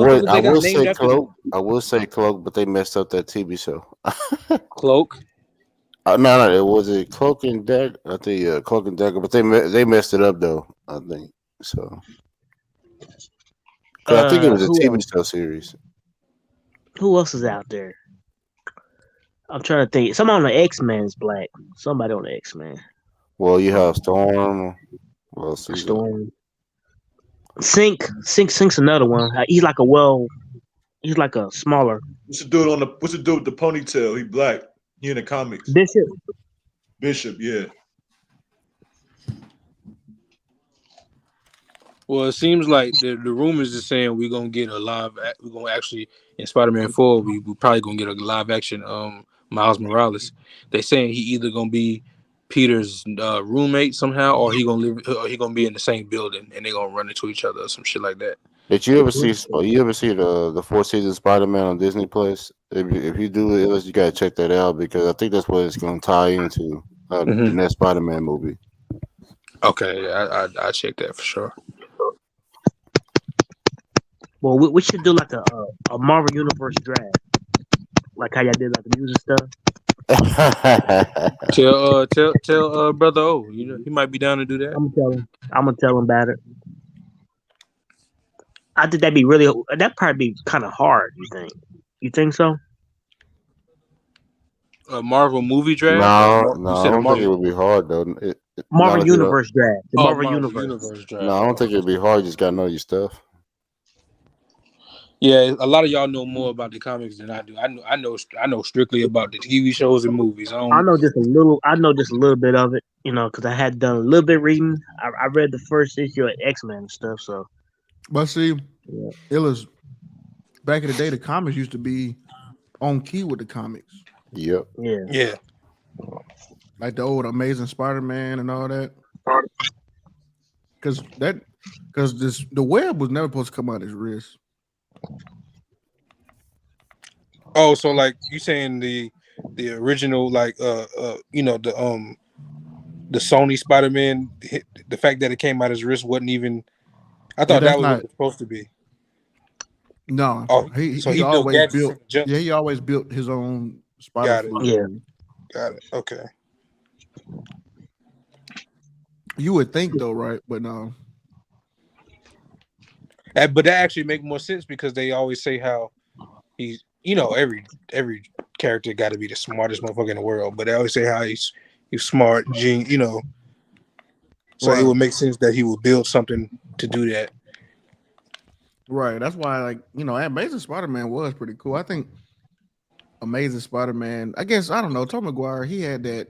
will say Cloak, but they messed up that TV show. Cloak. No, it was a Cloak and Dagger. I think Cloak and Dagger, but they messed it up though. I think so. I think it was a TV show series. Who else is out there? I'm trying to think. Someone on the X-Men is black. Somebody on the X-Men. Well, you have Storm. Well, Storm. Sync's another one. He's like a smaller. What's the dude with the ponytail? He black. He in the comics. Bishop, yeah. Well, it seems like the rumors are saying we're gonna get we're gonna actually in Spider-Man 4 we're probably gonna get a live action Miles Morales. They saying he either gonna be Peter's roommate somehow, or he gonna be in the same building and they gonna run into each other or some shit like that. Did you ever see the 4th season Spider-Man on Disney Plus? If you do it, you gotta check that out because I think that's what it's gonna tie into the next Spider-Man movie. Okay, I check that for sure. Well, we should do like a Marvel Universe draft, like how y'all did like the music stuff. Tell brother O, you know he might be down to do that. I'm gonna tell him about it. I think that'd probably be kind of hard. You think so? A Marvel movie draft? No, I don't think it would be hard though. Marvel Universe draft. The Marvel Universe draft. No, I don't think it'd be hard. You just gotta know your stuff. Yeah, a lot of y'all know more about the comics than I do. I know strictly about the TV shows and movies. I know just a little bit of it, because I had done a little bit reading. I read the first issue of X-Men and stuff. So, but see, it was back in the day. The comics used to be on key with the comics. Yep. Yeah. Like the old Amazing Spider-Man and all that. Because the web was never supposed to come out his wrist. Oh, so like you saying the original the Sony Spider-Man, the fact that it came out his wrist wasn't even. I thought that was what it was supposed to be. No, he always built. Yeah, he always built his own Spider. Got it. Okay. You would think though, right? But no. But that actually makes more sense because they always say how he's, every character got to be the smartest motherfucker in the world. But they always say how he's smart, so right. It would make sense that he would build something to do that. Right. That's why, Amazing Spider-Man was pretty cool. I think Amazing Spider-Man. I guess I don't know. Tom McGuire, he had that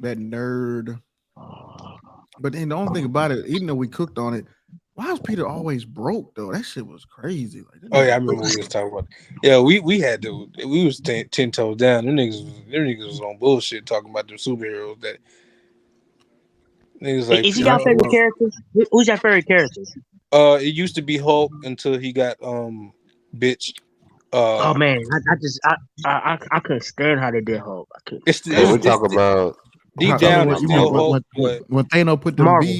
nerd. But then the only thing about it, even though we cooked on it. Why was Peter always broke though? That shit was crazy. I remember we was talking about. Yeah, we was 10 toes down. Them niggas was on bullshit talking about the superheroes Like, is he your favorite character? Who's your favorite character? It used to be Hulk until he got bitched. Oh man, I couldn't stand how they did Hulk. We talk about deep down. It's still Hulk. When Thanos put the Marvel.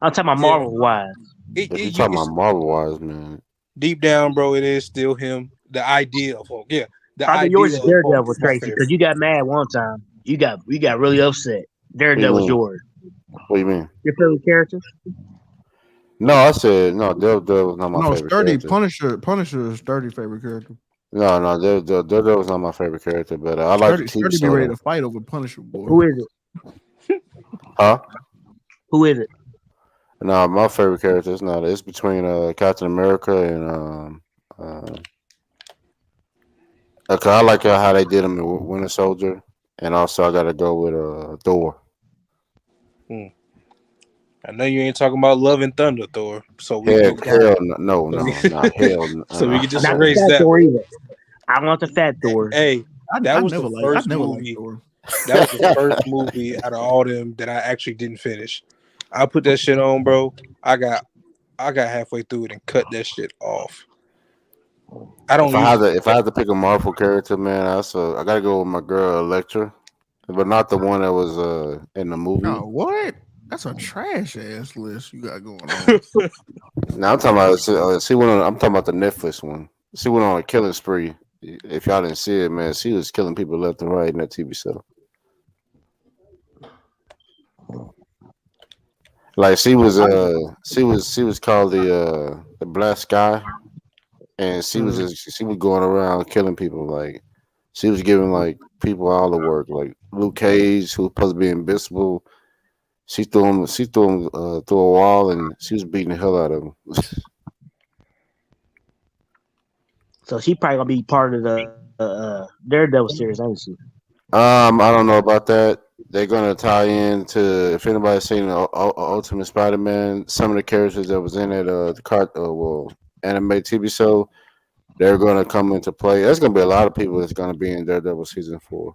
I'm talking about Marvel wise. If you talking about Marvel wise, man. Deep down, bro, it is still him. The idea of Hulk. Yeah. I think yours is Daredevil, Tracy, because you got mad one time. You got really upset. Daredevil's yours. What do you mean? Your favorite character? No, I said no. Daredevil's not my favorite character. Punisher is Sturdy favorite character. No, Daredevil's not my favorite character, but I like the TV Sturdy show. Be ready to fight over Punisher, boy. Who is it? Huh? Who is it? No, my favorite character is not. It's between Captain America and I like how they did him in Winter Soldier, and also I gotta go with Thor. I know you ain't talking about Love and Thunder, Thor. So we hell no, hell no. So we can just Not erase the fat that. Thor either. I want the fat Thor. Hey, that was the first movie. That was the first movie out of all them that I actually didn't finish. I put that shit on, bro. I got halfway through it and cut that shit off. I don't. If I had to pick a Marvel character, man, I gotta go with my girl Elektra, but not the one that was in the movie. Oh, what? That's a trash ass list you got going on. Now I'm talking about I'm talking about the Netflix one. She went on a killing spree. If y'all didn't see it, man, she was killing people left and right in that TV show. Like she was called the Black Sky, and she was going around killing people. Like she was giving like people all the work. Like Luke Cage, who was supposed to be invincible, she threw him through a wall, and she was beating the hell out of him. So she probably gonna be part of the Daredevil series, ain't she? I don't know about that. They're gonna tie into, if anybody's seen Ultimate Spider-Man, some of the characters that was in it, anime TV show, they're gonna come into play. There's gonna be a lot of people that's gonna be in Daredevil season 4.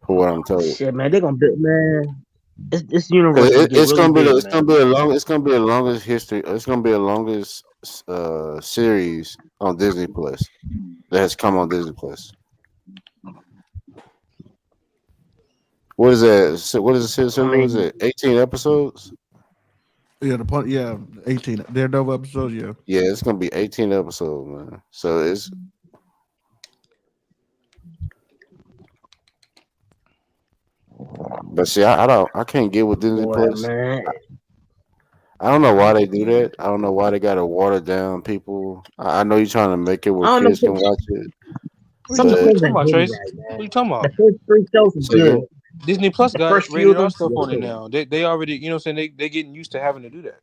For what I'm told. Shit, man, they're gonna be, man. This universe. It's gonna be the longest history. It's gonna be the longest series on Disney Plus that has come on Disney Plus. What is that? What is it? What is it? 18 episodes? Yeah, 18 Daredevil episodes. Yeah, it's gonna be 18 episodes, man. So it's. But see, I can't get with Disney Plus. Man. I don't know why they do that. I don't know why they gotta water down people. I know you're trying to make it where kids can watch it. What you talking about, Trace? What you talking about? The first 3 shows is good. Disney Plus got rated R stuff on it now. They already, you know what I'm saying? They getting used to having to do that.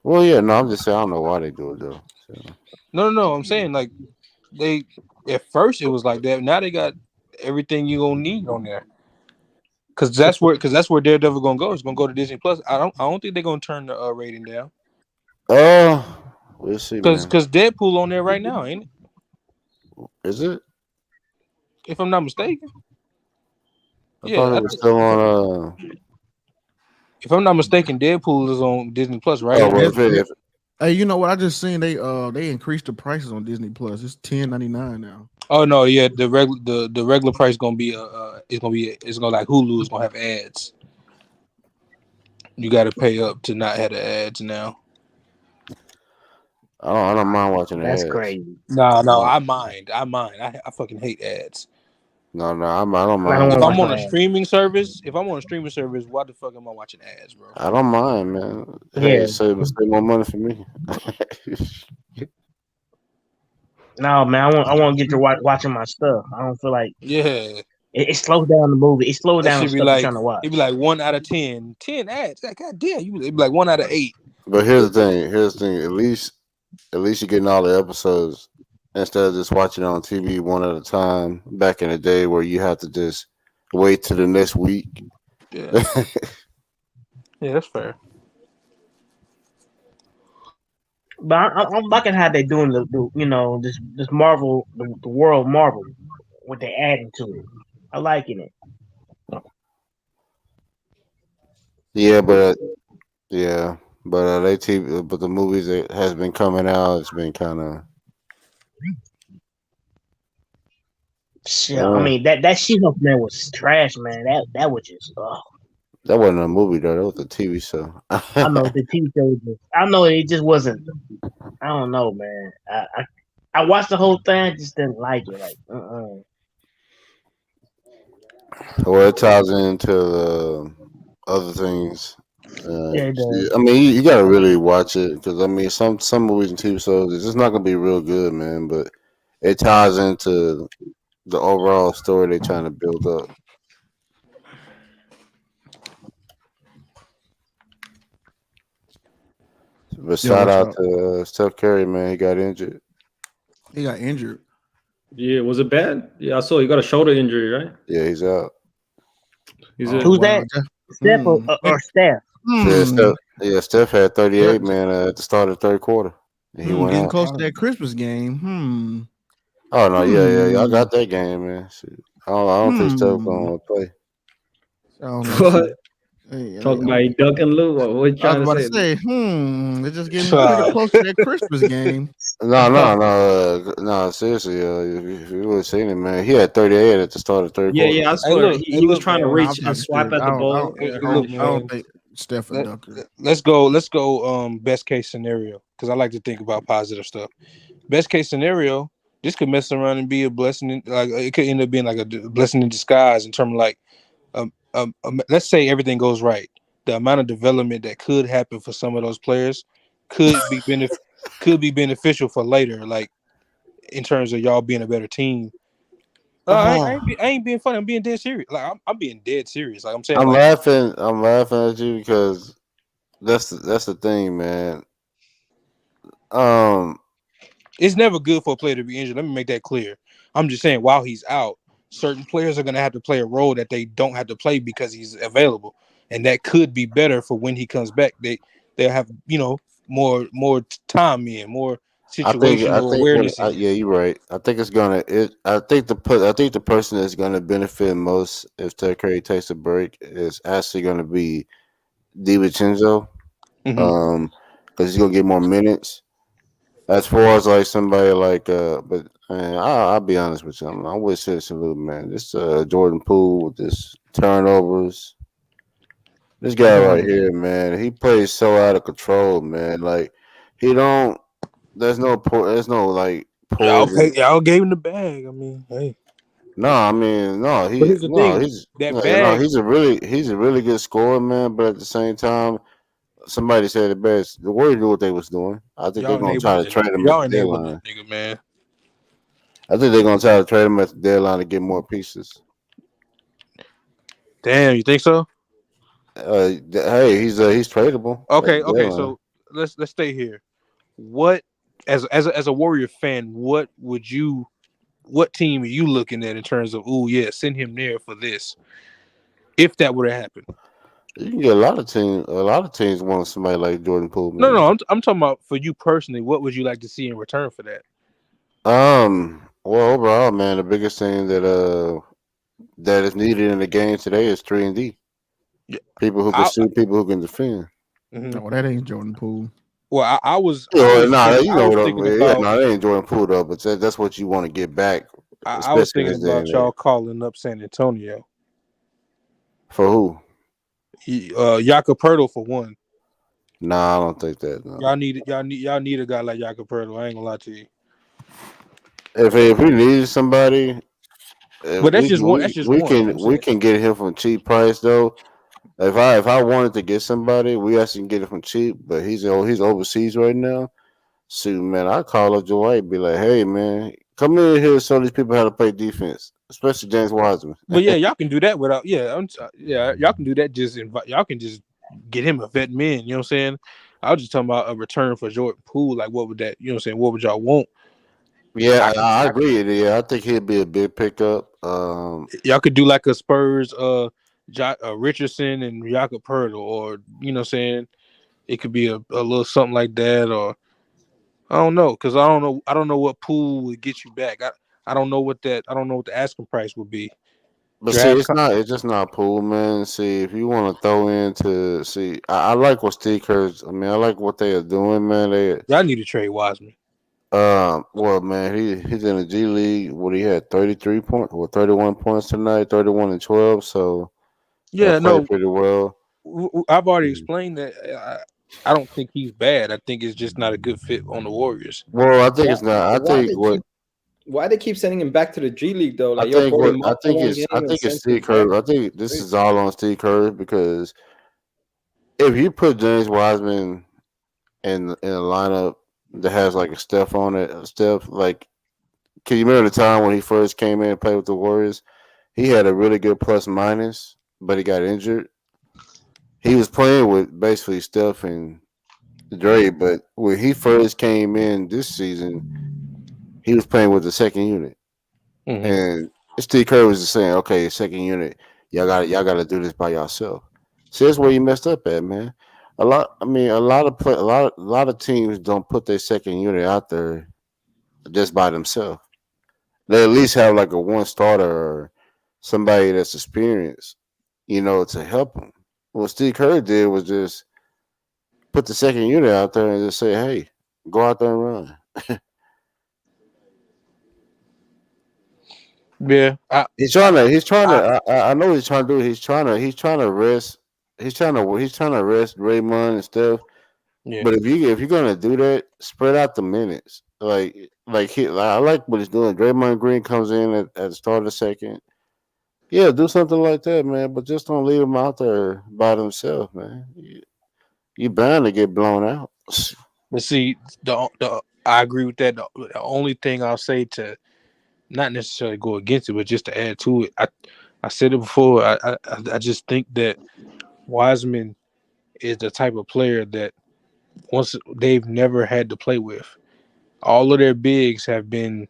Well, yeah, no, I'm just saying I don't know why they do it though. So. No. I'm saying like they at first it was like that. Now they got everything you gonna need on there. Cause that's where Daredevil gonna go. It's gonna go to Disney Plus. I don't think they're gonna turn the rating down. We'll see. Cause Deadpool on there right now, ain't it? Is it? If I'm not mistaken. I thought it was still on. If I'm not mistaken, Deadpool is on Disney Plus, right? Hey, you know what? I just seen they increased the prices on Disney Plus. It's $10.99 now. Oh no, yeah, the regular price gonna be it's gonna like Hulu is gonna have ads. You got to pay up to not have the ads now. I don't mind watching ads. That's crazy. No, I mind. I fucking hate ads. No, I don't mind. If I'm on a streaming service, why the fuck am I watching ads, bro? I don't mind, man. Hey, save more money for me. No, man, I want to get to watching my stuff. I don't feel like it slows down the movie. It slows down the stuff I'm trying to watch. It'd be like 1 out of 10 ads. Like, God damn, it'd be like 1 out of 8. But here's the thing. At least you're getting all the episodes instead of just watching it on TV one at a time. Back in the day, where you have to just wait till the next week. Yeah, yeah, that's fair. But I'm liking how they're doing this Marvel, the world Marvel, what they're adding to it. I'm liking it. Yeah, but they TV, but the movies that has been coming out, it's been kind of. Yeah, I mean that She-Hulk man was trash, man. That was just. That wasn't a movie though. That was a TV show. I know the TV show. I know it just wasn't. I don't know, man. I watched the whole thing. I just didn't like it. Like, Well, it ties into other things. Yeah, it does. I mean, you gotta really watch it because I mean, some movies and TV shows it's just not gonna be real good, man. But it ties into the overall story they're trying to build up. But shout out to Steph Curry, man. He got injured. He got injured. Yeah, was it bad? Yeah, I saw he got a shoulder injury, right? Yeah, he's out. Who's that? Steph or Steph? Yeah, Steph had 38, man, at the start of the third quarter. And he went getting out. close to that Christmas game. Oh no, yeah, y'all got that game, man. Shoot. I don't think Steph gonna play. What? Talking about Duck and Lou. What you trying to say? They're just getting pretty close to that Christmas game. No, seriously, if you would have seen it, man, he had 38 at the start of the third quarter. Yeah, I swear he was trying to reach and swipe at the ball. I don't think Steph and Dunker. Let's go. Best case scenario, because I like to think about positive stuff. Best case scenario, this could mess around and be a blessing. Like it could end up being like a blessing in disguise in terms of like, let's say everything goes right. The amount of development that could happen for some of those players could be beneficial for later, like in terms of y'all being a better team. I ain't being funny. I'm being dead serious. Like I'm being dead serious. Like I'm saying, I'm laughing at you because that's the thing, man. It's never good for a player to be injured. Let me make that clear. I'm just saying while he's out, certain players are going to have to play a role that they don't have to play because he's available, and that could be better for when he comes back. They'll have more time in more situational awareness. Yeah, you're right. I think it's gonna. I think the person that's gonna benefit most if Steph Curry takes a break is actually gonna be DiVincenzo, because he's gonna get more minutes. As far as like somebody like, but man, I'll be honest with you. I would say salute, man. This Jordan Poole with this turnovers. This guy right here, man, he plays so out of control, man. Like he don't. There's no like. Y'all gave him the bag. I mean, hey. No. He's a really good scorer, man. But at the same time, somebody said it best. The Warriors knew what they was doing. I think they're gonna try to trade him at the deadline. Nigga, man. I think they're gonna try to trade him at the deadline to get more pieces. Damn, you think so? Hey, he's tradable. Okay. So let's stay here. What as a Warrior fan, what team are you looking at in terms of send him there for this? If that were to happen. You can get a lot of teams want somebody like Jordan Poole. Man. No, I'm talking about for you personally. What would you like to see in return for that? Well, overall, man, the biggest thing that is needed in the game today is 3-and-D. Yeah. People who can shoot, people who can defend. No, that ain't Jordan Poole. Well, I was. That ain't Jordan Poole though. But that's what you want to get back. I was thinking about y'all calling up San Antonio. For who? Jakob Poeltl for one. Nah, I don't think that. No. Y'all need a guy like Jakob Poeltl. I ain't gonna lie to you. If we needed somebody, but we can get him from cheap price though. If I wanted to get somebody, we actually can get it from cheap. But he's overseas right now. Shoot, man, I call up Joe White and be like, hey man, come in here and show these people how to play defense. Especially James Wiseman. But yeah, y'all can do that without. Y'all can do that. Y'all can just get him a vet man. You know what I'm saying? I was just talking about a return for Jordan Poole. Like, what would that? You know what I'm saying? What would y'all want? Yeah, I agree. Yeah, I think he'd be a big pickup. Y'all could do like a Spurs, Richardson and Jakob Poeltl, or you know what I'm saying? It could be a little something like that, or I don't know, because I don't know what Poole would get you back. I don't know what the asking price would be. But see, it's just not pool, man. See, if you want to throw into I like what Steve Kerr's. I mean, I like what they are doing, man. Y'all need to trade Wiseman. Well, man, he's in the G League. What he had 33 points, 31 points tonight, 31 and 12. So yeah, played pretty well. I've already explained that. I don't think he's bad. I think it's just not a good fit on the Warriors. Well, I think it's not. Why they keep sending him back to the G League though? Like, I think it's Steve Kerr. I think this is all on Steve Kerr because if you put James Wiseman in a lineup that has like a Steph on it, like, can you remember the time when he first came in and played with the Warriors? He had a really good plus minus, but he got injured. He was playing with basically Steph and Dre, but when he first came in this season, he was playing with the second unit, and Steve Kerr was just saying, "Okay, second unit, y'all got to do this by yourself." See, that's where you messed up at, man. A lot of teams don't put their second unit out there just by themselves. They at least have like a one starter or somebody that's experienced, to help them. What Steve Kerr did was just put the second unit out there and just say, "Hey, go out there and run." Yeah, he's trying to. I know what he's trying to do. He's trying to rest. He's trying to rest Draymond and stuff. Yeah. But if you're gonna do that, spread out the minutes. I like what he's doing. Draymond Green comes in at the start of the second. Yeah, do something like that, man. But just don't leave him out there by himself, man. You're bound to get blown out. But see, I agree with that. The only thing I'll say to not necessarily go against it, but just to add to it, I said it before. I just think that Wiseman is the type of player that once they've never had to play with. All of their bigs have been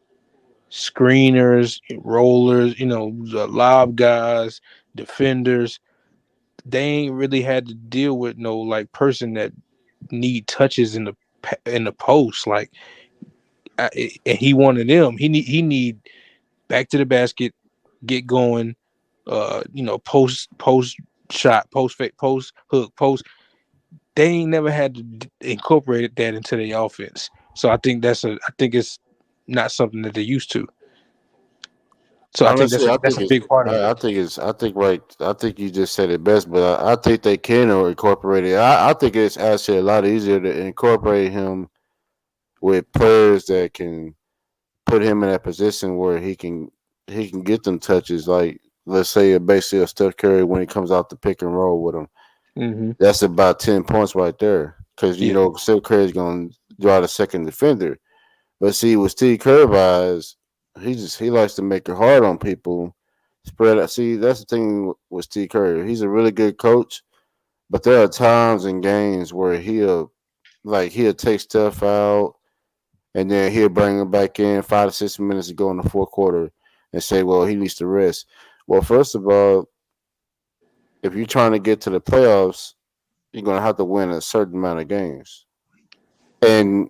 screeners, rollers, lob guys, defenders. They ain't really had to deal with no like person that need touches in the post. Like, and he wanted them. He need back to the basket, get going. Post shot, post fake, post hook, post. They ain't never had to incorporate that into their offense. So I think it's not something that they're used to. So Honestly, that's a big part of it. I think you just said it best, but I think they can incorporate it. I think it's actually a lot easier to incorporate him with players that can put him in that position where he can get them touches. Like, let's say basically a Steph Curry when he comes out the pick and roll with him. That's about 10 points right there because Steph Curry is going to draw the second defender. But see, with Steve Kerr vibes, he likes to make it hard on people. Spread out. See, that's the thing with Steve Kerr. He's a really good coach, but there are times in games where he'll take Steph out, and then he'll bring him back in 5 to 6 minutes to go in the fourth quarter and say, "Well, he needs to rest." Well, first of all, if you're trying to get to the playoffs, you're going to have to win a certain amount of games, and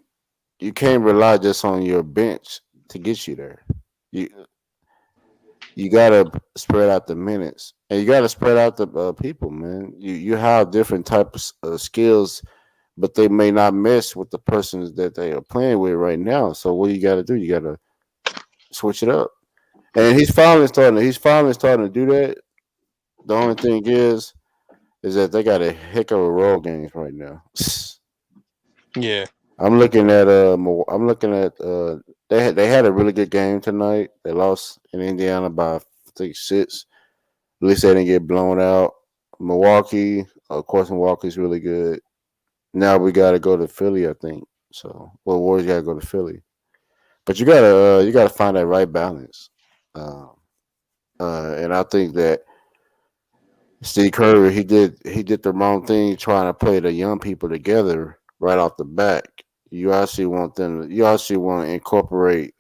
you can't rely just on your bench to get you there. You gotta spread out the minutes, and you gotta spread out the people, man. You have different types of skills, but they may not mess with the persons that they are playing with right now. So what you gotta do? You gotta switch it up, and he's finally starting to do that. The only thing is that they got a heck of a road games right now. Yeah. I'm looking at they had a really good game tonight. They lost in Indiana by I think 6. At least they didn't get blown out. Milwaukee, of course, Milwaukee's really good. Now we got to go to Philly, I think. So, Warriors got to go to Philly, but you gotta find that right balance. And I think that Steve Kerr he did the wrong thing trying to play the young people together right off the back. You actually want to incorporate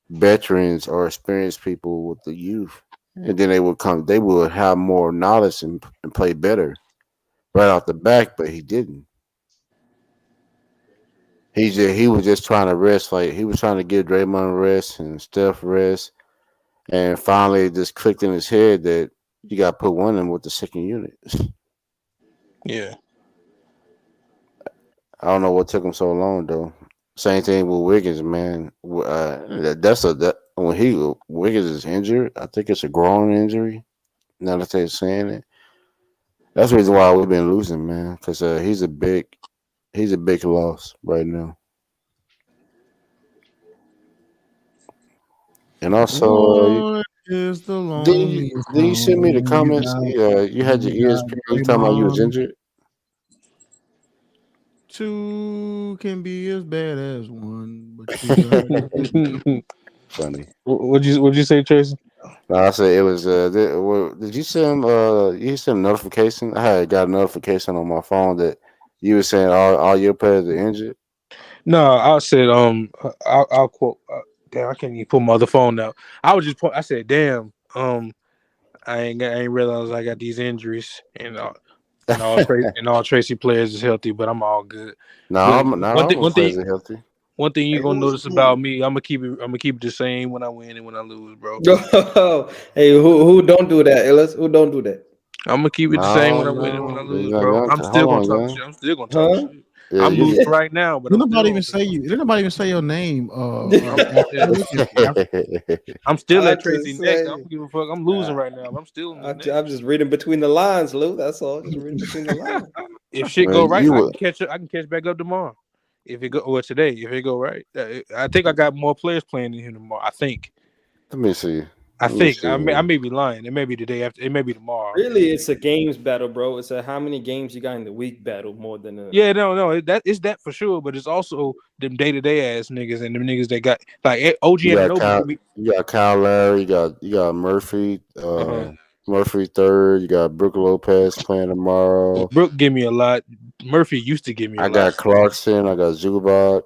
veterans or experienced people with the youth, and then they would have more knowledge and play better right off the back. But he didn't. He was just trying to rest. Like, he was trying to give Draymond rest and Steph rest, And finally, it just clicked in his head that you got to put one in with the second unit. Yeah. I don't know what took him so long though. Same thing with Wiggins, man. When Wiggins is injured, I think it's a groin injury. Now that they're saying it, that's the reason why we've been losing, man. Because he's a big loss right now. And also, is the did you send me the comments? You had your ESPN. You talking about you was injured? Two can be as bad as one, but you Funny. What'd you say, Tracy? No, I said it was. Did you send? You sent a notification? I had got a notification on my phone that you were saying all your players are injured. No, I said I'll quote. Damn, I can't even pull my other phone out. I said, damn. I ain't realized I got these injuries and all Tracy players is healthy, but I'm all good. No, not all players are healthy. One thing you're gonna notice about me, I'm gonna keep it the same when I win and when I lose, bro. Hey, who don't do that, Ellis? Who don't do that? I'm gonna keep it the same when I win and when I lose, bro. I'm still gonna talk shit. I'm still gonna talk shit. I'm losing right now, but nobody even say you. Did nobody even say your name? I'm still at Tracy next. I don't give a fuck. I'm losing right now. But I'm still. I'm just reading between the lines, Lou. That's all. Just reading between the lines. If shit go right, I can catch back up tomorrow. If it go today, if it go right, I think I got more players playing than him tomorrow. I think. Let me see. I may be lying. It may be the day after. It may be tomorrow. Really, it's a games battle, bro. It's a how many games you got in the week battle more than a. Yeah, no, that for sure. But it's also them day-to-day ass niggas and them niggas that got like OG and you got Kyle Lowry, you got Murphy, Murphy third. You got Brook Lopez playing tomorrow. Brook give me a lot. Murphy used to give me a lot. I got Clarkson. I got Zubac.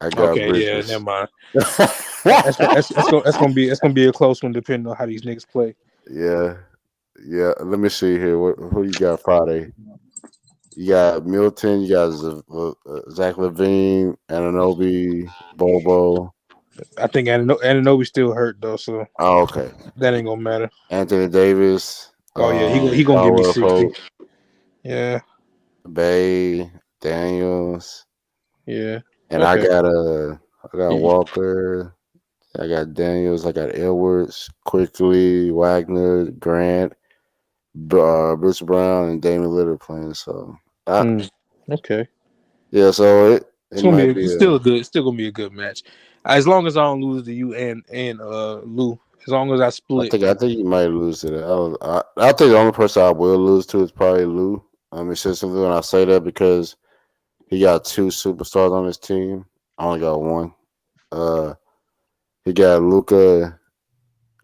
I got Bridges. Yeah, never mind. that's gonna be a close one depending on how these niggas play. Yeah. Let me see here. Who you got Friday? You got Milton. You got Zach LaVine, Anunoby, Bobo. I think Anunoby still hurt though, so okay, that ain't gonna matter. Anthony Davis. Oh yeah, he gonna give me 60. Hope. Yeah. Bay Daniels. Yeah. And I got Walker. I got Daniels. I got Edwards, Quickly, Wagner, Grant, Bruce Brown, and Damian Lillard playing. So okay. Yeah, so it's still gonna be a good match. As long as I don't lose to you and Lou. As long as I split. I think you might lose to that. I think the only person I will lose to is probably Lou. Essentially, when I say that because he got 2 superstars on his team. I only got 1. He got Luka.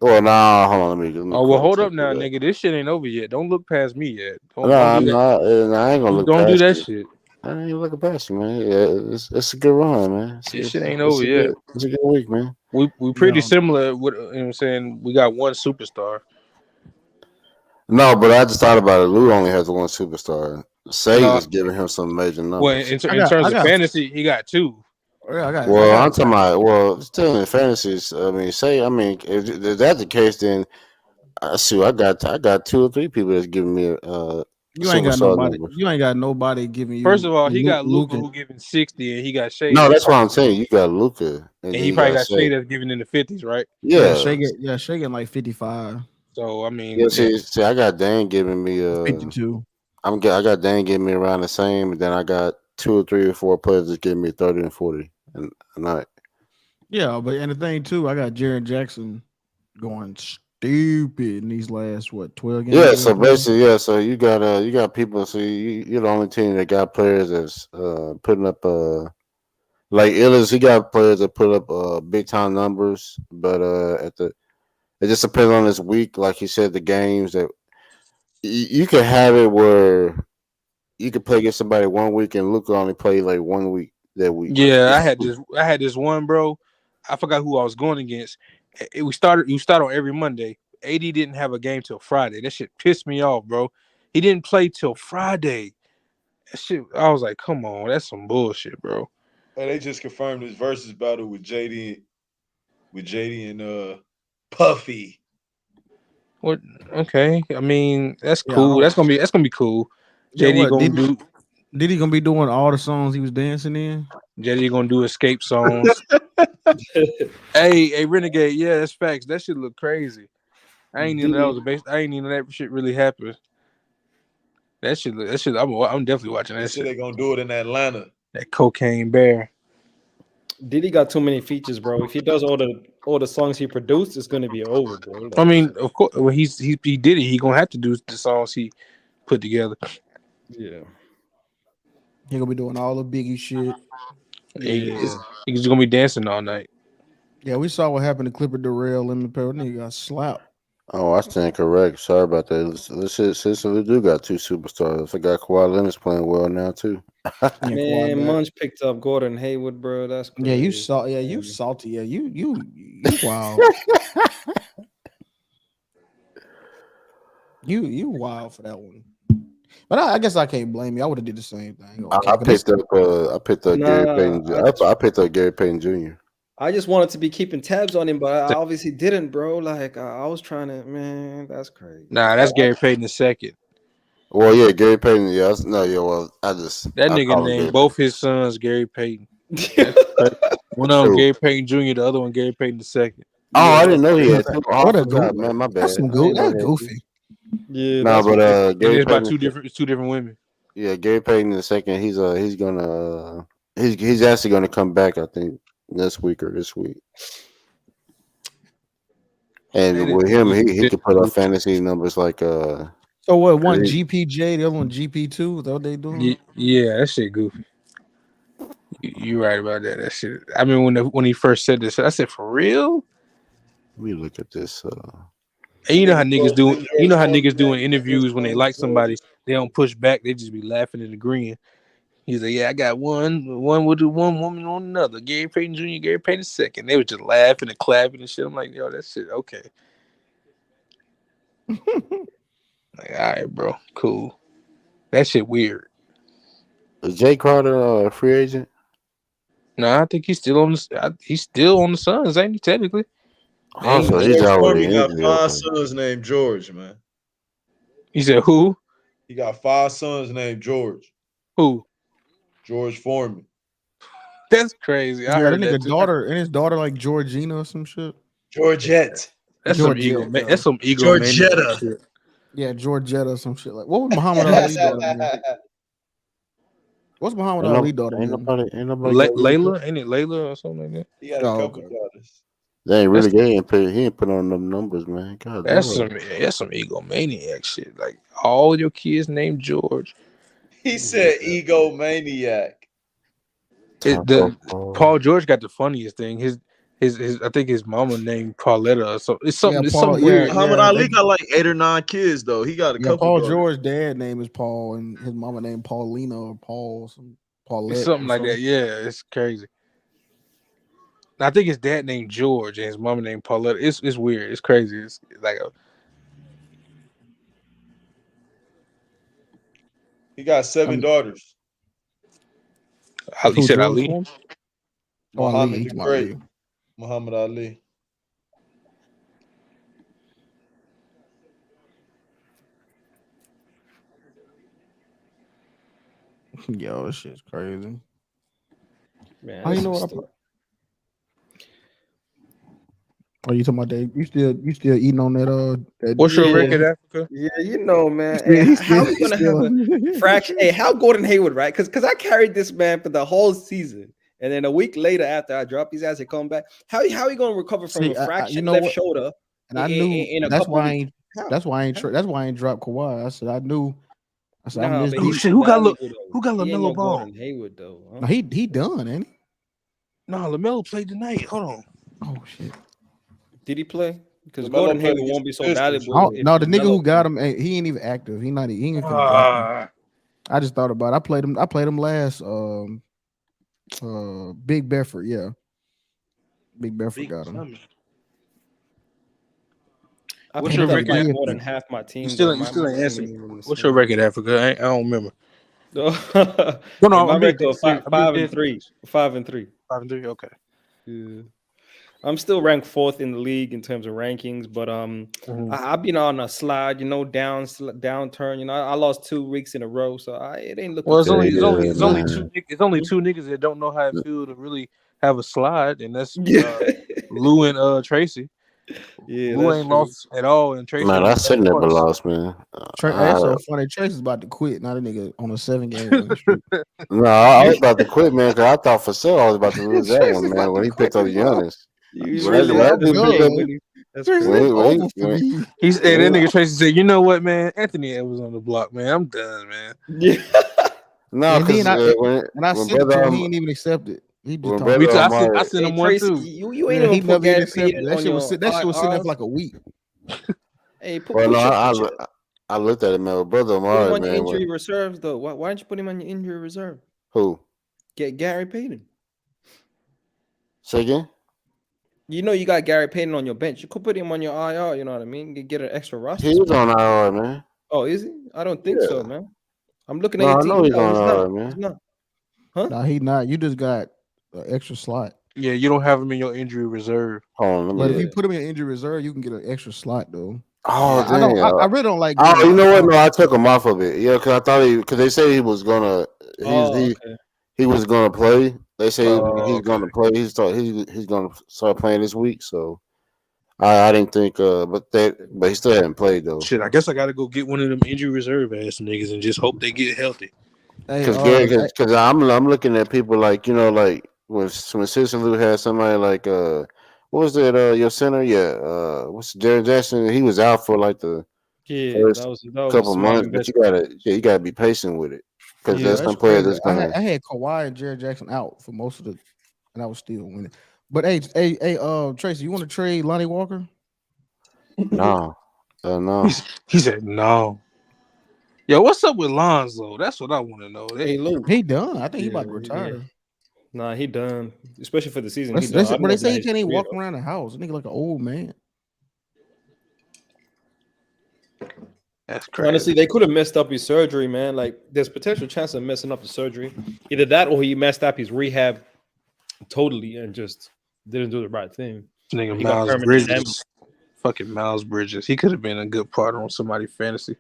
Well, nah, hold on. Let me hold up now, nigga. This shit ain't over yet. Don't look past me yet. I ain't gonna look. Don't do that shit. I ain't looking past you, man. Yeah, it's a good run, man. This shit ain't over yet. It's a good week, man. We pretty similar. With, you know what I'm saying? We got 1 superstar. No, but I just thought about it. Lou only has 1 superstar. Say is giving him some major numbers. Well, in terms of fantasy, he got 2. I'm talking about. Well, still in fantasies. If that's the case, then I got 2 or 3 people that's giving me You ain't got nobody. You ain't got nobody giving you. First of all, he got Luka who giving 60, and he got Shea. No, that's what I'm saying. You got Luka, and he probably got Shea that's giving in the 50s, right? Yeah, Shea getting like 55. So I mean, see, I got Dan giving me 52. I got Dan giving me around the same, and then I got 2 or 3 or 4 players that give me 30 and 40 a night. Yeah, but and the thing too, I got Jaren Jackson going stupid in these last 12 games. Yeah, so basically, so you got people. So you're the only team that got players that's putting up like Illis. He got players that put up big time numbers, but it just depends on this week. Like he said, the games that you could have it where you could play against somebody 1 week and Luka only play like 1 week that week. Yeah, I had this one, bro. I forgot who I was going against. We start on every Monday. AD didn't have a game till Friday. That shit pissed me off, bro. He didn't play till Friday. That shit, I was like, come on, that's some bullshit, bro. And they just confirmed this versus battle with JD and Puffy. What? Okay, I mean that's cool. That's gonna be cool. JD gonna Did he gonna be doing all the songs he was dancing in? JD gonna do escape songs. hey, Renegade. Yeah, that's facts. That shit look crazy. I ain't even know that was a base. I ain't even know that shit really happened. That shit. I'm definitely watching that shit. They gonna do it in Atlanta. That Cocaine Bear. Diddy got too many features, bro. If he does all the songs he produced, it's gonna be over, bro. Like, I mean, of course, when he did it, he gonna have to do the songs he put together. Yeah, he gonna be doing all the Biggie shit. He's gonna be dancing all night. Yeah, we saw what happened to Clipper Durrell and the pair. Nigga got slapped. Oh, I stand correct. Sorry about that. Since we do got two superstars, I forgot Kawhi Leonard's playing well now too. man, Munch picked up Gordon Hayward, bro. That's crazy. Yeah, you saw. Yeah, you salty. Yeah, you wild. you wild for that one. But I guess I can't blame you. I would have did the same thing. I picked up Gary Payton. I picked up Gary Payton Jr. I just wanted to be keeping tabs on him, but I obviously didn't, bro. Like I was trying to, man. That's crazy. Nah, that's Gary Payton II. Well, yeah, Gary Payton. Yeah, well, that nigga named both his sons Gary Payton. One of them Gary Payton Jr., the other one Gary Payton II. Oh, I didn't know he had two. What a God, man, my bad. That's goofy. Yeah, but Gary it's Payton, about two different women. Yeah, Gary Payton II. He's actually gonna come back. I think next week or this week. And with him, he could put up fantasy numbers like So what? One GPJ, the other one GP2. Is that what they doing? Yeah, that shit goofy. You right about that. That shit. I mean, when he first said this, I said, "For real?" We look at this. And you know how niggas do. You know how niggas doing interviews when they like somebody, they don't push back. They just be laughing and agreeing. He's like, "Yeah, I got one with one woman on another. Gary Payton Jr., Gary Payton II." They was just laughing and clapping and shit. I'm like, "Yo, that shit okay." Like, all right, bro, cool. That shit weird. Is Jay Crowder a free agent? No, I think he's still on the Suns, ain't he? Technically. Also, he's already got 5 sons named George, man. He said who? He got 5 sons named George. Who? George Foreman. That's crazy. I heard that nigga that daughter and his daughter like Georgina or some shit. Georgette. That's some ego. That's some ego. Georgetta. Shit. Yeah, Georgetta or some shit like. What was Muhammad Ali's daughter? What's Muhammad Ali's daughter? Ain't nobody. Layla? Ain't it Layla or something like that? He got a couple daughters. They ain't really gay. He ain't put on them numbers, man. God, that's some egomaniac shit. Like all your kids named George. He said egomaniac. Paul George got the funniest thing. His I think his mama named Pauletta. So it's something. It's something weird. Muhammad Ali got like 8 or 9 kids though. He got a couple. Paul George's dad name is Paul, and his mama named Paulina or Paul, Paulette, something like that. Yeah, it's crazy. I think his dad named George and his mama named Paulette. It's weird. It's crazy. It's like he got 7 daughters. He said Ali. Muhammad the Great. Muhammad Ali. Yo, this shit's crazy. Man, how you know what Are you talking about that? You still eating on that What's your record, Africa? Yeah, you know, man. Hey, how we gonna have a fraction? Hey, how Gordon Hayward, right? Because I carried this man for the whole season, and then a week later, after I dropped his ass and come back, how he gonna recover from a fraction left shoulder? And I knew that's why I ain't dropped Kawhi. I said I knew. I said who got LaMelo Ball? Gordon Hayward though. Huh? No, he done, ain't he? No, LaMelo played tonight. Hold on. Oh shit. Did he play? Because Gordon Hayward won't be so valuable. No, the nigga who got him, he ain't even active. He ain't even. I just thought about it. I played him last. Big Bedford, yeah. Big Bedford got him. What's your record? More than half my team. You still ain't answering me. What's your record, Africa? I don't remember. No, my record 5-3. 5-3. 5-3. Okay. Yeah. I'm still ranked 4th in the league in terms of rankings, but I've been on a slide, downturn. I lost 2 weeks in a row, so it ain't looking. Well, it's only two niggas that don't know how it feels to really have a slide, and that's Lou and Tracy. Yeah, Lou ain't lost at all, and Tracy. Man, I said never lost, man. That's so funny. Tracy's about to quit. Now the nigga on a 7-game streak. No, I was about to quit, man, because I thought for sure I was about to lose that one, man. When he picked up Giannis. He said that nigga Tracy said, "You know what, man? Anthony Edwards on the block, man. I'm done, man." Yeah. No, because when I sent it to him, he didn't even accept it. He just told me. I sent him one too. You ain't even put Gary Payton that shit was sitting there for like a week. Hey, I looked at it, man. Brother Omar, on man. your injury reserves, though. Why didn't you put him on your injury reserve? Who? Get Gary Payton. Say again? You know you got Gary Payton on your bench. You could put him on your IR. You know what I mean? Get an extra roster. He was on IR, man. Oh, is he? I don't think so, man. I'm looking at No, your I team. know he's on No, IR, man. he's not. Huh? No, he not. You just got an extra slot. Yeah, you don't have him in your injury reserve. But if you put him in injury reserve, you can get an extra slot though. Oh, I really don't like. Oh, you know what? No, I took him off of it. Yeah, because I thought because they say he was gonna. He was gonna play. They say he's gonna play. He's gonna start playing this week. So I didn't think. But he still hadn't played though. Shit, I guess I got to go get one of them injury reserve ass niggas and just hope they get healthy. Because I'm looking at people like like when Sister Lou had somebody like what was that your center what's Jared Jackson, he was out for like the first couple months, but you gotta be patient with it because there's some players that's gonna. I had Kawhi and Jared Jackson out for most of and I was still winning. But hey, Tracy, you want to trade Lonnie Walker? No. He said no. Yo, what's up with Lonzo? That's what I want to know. Hey, Luke, he done. I think he about to retire. Nah, he done. Especially for the season. But they say he can't even walk around the house. A nigga like an old man. That's crazy. Honestly, they could have messed up his surgery, man. Like, there's potential chance of messing up the surgery. Either that or he messed up his rehab totally and just didn't do the right thing. Nigga Miles Bridges. Fucking Miles Bridges. He could have been a good partner on somebody's fantasy.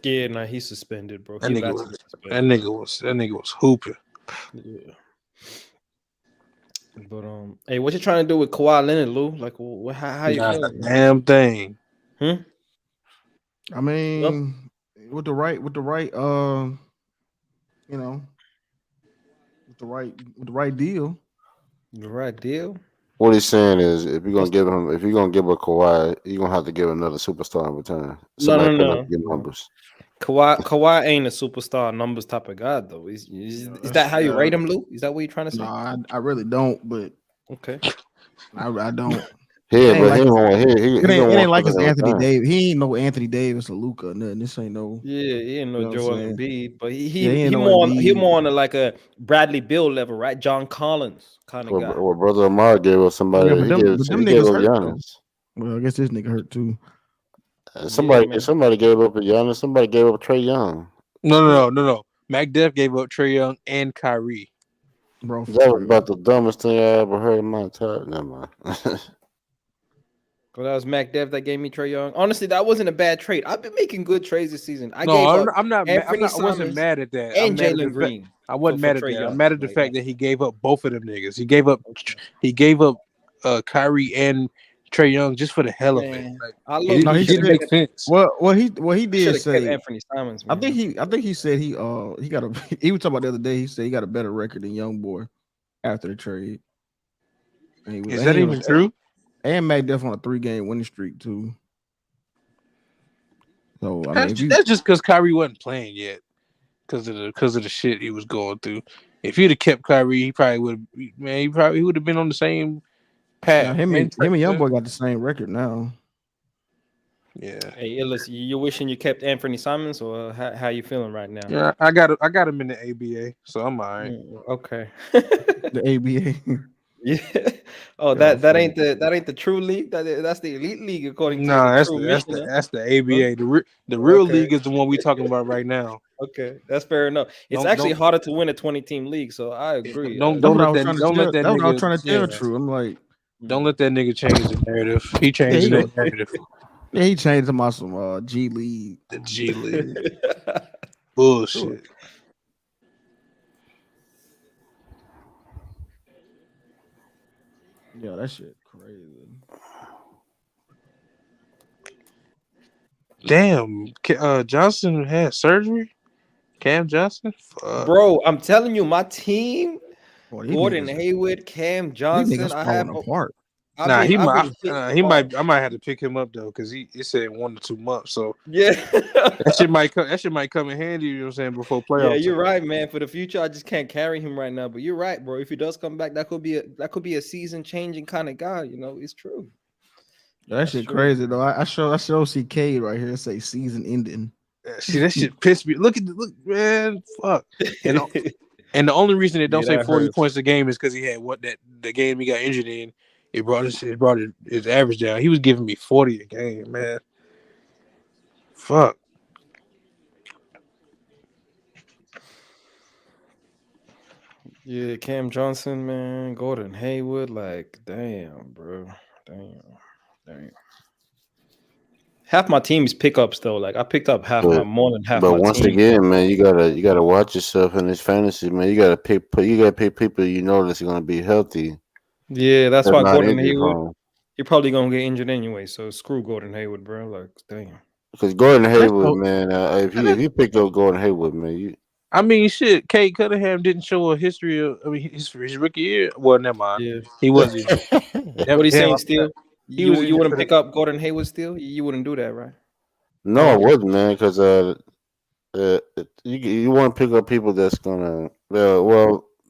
Yeah, nah, he's suspended, bro. That nigga was hooping. Yeah. But hey, what you trying to do with Kawhi Leonard, Lou? Like, how you feeling? Damn thing. I mean, with the right, with the right deal. The right deal. What he's saying is, if you're gonna give a Kawhi, you're gonna have to give another superstar in return. No. Numbers. Kawhi ain't a superstar numbers type of guy though. Is that how you rate him, Lou? Is that what you're trying to say? No, I really don't. But okay, I don't. Yeah, but it ain't like it's Anthony Davis. He ain't no Anthony Davis or Luka. Nothing. This ain't no. Yeah, he ain't no Joel Embiid, but he more on like a Bradley Beal level, right? John Collins kind of guy. Well, brother Amar gave us somebody. Yeah, but them niggas hurt. Giannis. Well, I guess this nigga hurt too. Somebody gave up a Giannis. Somebody gave up Trae Young. No. McDuff gave up Trae Young and Kyrie. Bro, that was about the dumbest thing I ever heard in my entire. Never mind. Well, that was McDev that gave me Trae Young. Honestly, that wasn't a bad trade. I've been making good trades this season. I wasn't mad at that. And Jalen Green. I wasn't mad at that. I'm mad at the fact that he gave up both of them niggas. He gave up Kyrie and Trae Young just for the hell of it. It didn't make sense. Well, he did say Anthony Simons. Man. I think he said he got a. He was talking about the other day. He said he got a better record than Young Boy after the trade. Is that even true? And McDuff on a 3-game winning streak too. So that's just because Kyrie wasn't playing yet, because of the shit he was going through. If he'd have kept Kyrie, he probably would. Man, he would have been on the same path. Now, him and Youngboy got the same record now. Yeah. Hey, Illis, you wishing you kept Anthony Simons, or how you feeling right now? Yeah, I got him in the ABA, so I'm all right. Okay. The ABA. Yeah. Oh, that ain't the true league. That's the elite league according to that's the ABA. The real league is the one we talking about right now. Okay, that's fair enough. It's actually harder to win a 20-team league, so I agree. Don't let that. That's what I was trying to tell True. I'm like, Don't let that nigga change the narrative. He changed the narrative. Yeah, he changed him out some G League. The G League. Bullshit. Yeah, that shit crazy. Damn, Johnson had surgery. Cam Johnson, bro. I'm telling you, my team. Gordon Hayward, Cam Johnson. I have apart. I might have to pick him up though, because it said 1 to 2 months. So yeah, that shit might come in handy. You know what I'm saying, before playoffs. Yeah, you're right, man. For the future, I just can't carry him right now. But you're right, bro. If he does come back, that could be a season changing kind of guy. You know, it's true. That shit crazy though. I show see Cade right here say season ending. See, that shit pissed me. Look, man, fuck. And the only reason it don't say 40 points a game is because he had the game he got injured in. It brought his average down. He was giving me 40 a game, man. Fuck. Yeah, Cam Johnson, man, Gordon Hayward, like, damn, bro, damn. Half my team's pickups though. Like I picked up more than half. But my once team. again, man, you gotta watch yourself in this fantasy, man. You gotta pick people you know that's gonna be healthy. Yeah, that's why Gordon Hayward. You're probably gonna get injured anyway. So screw Gordon Hayward, bro. Like damn. Because Gordon Hayward, man, if you pick up Gordon Hayward, man, I mean, shit. Kate Cunningham didn't show a history of. I mean, his rookie year. Well, never mind. Yeah. He wasn't. What are you saying, Steele? You wouldn't pick up Gordon Hayward still? You wouldn't do that, right? No, I wouldn't, man, because you want to pick up people that's gonna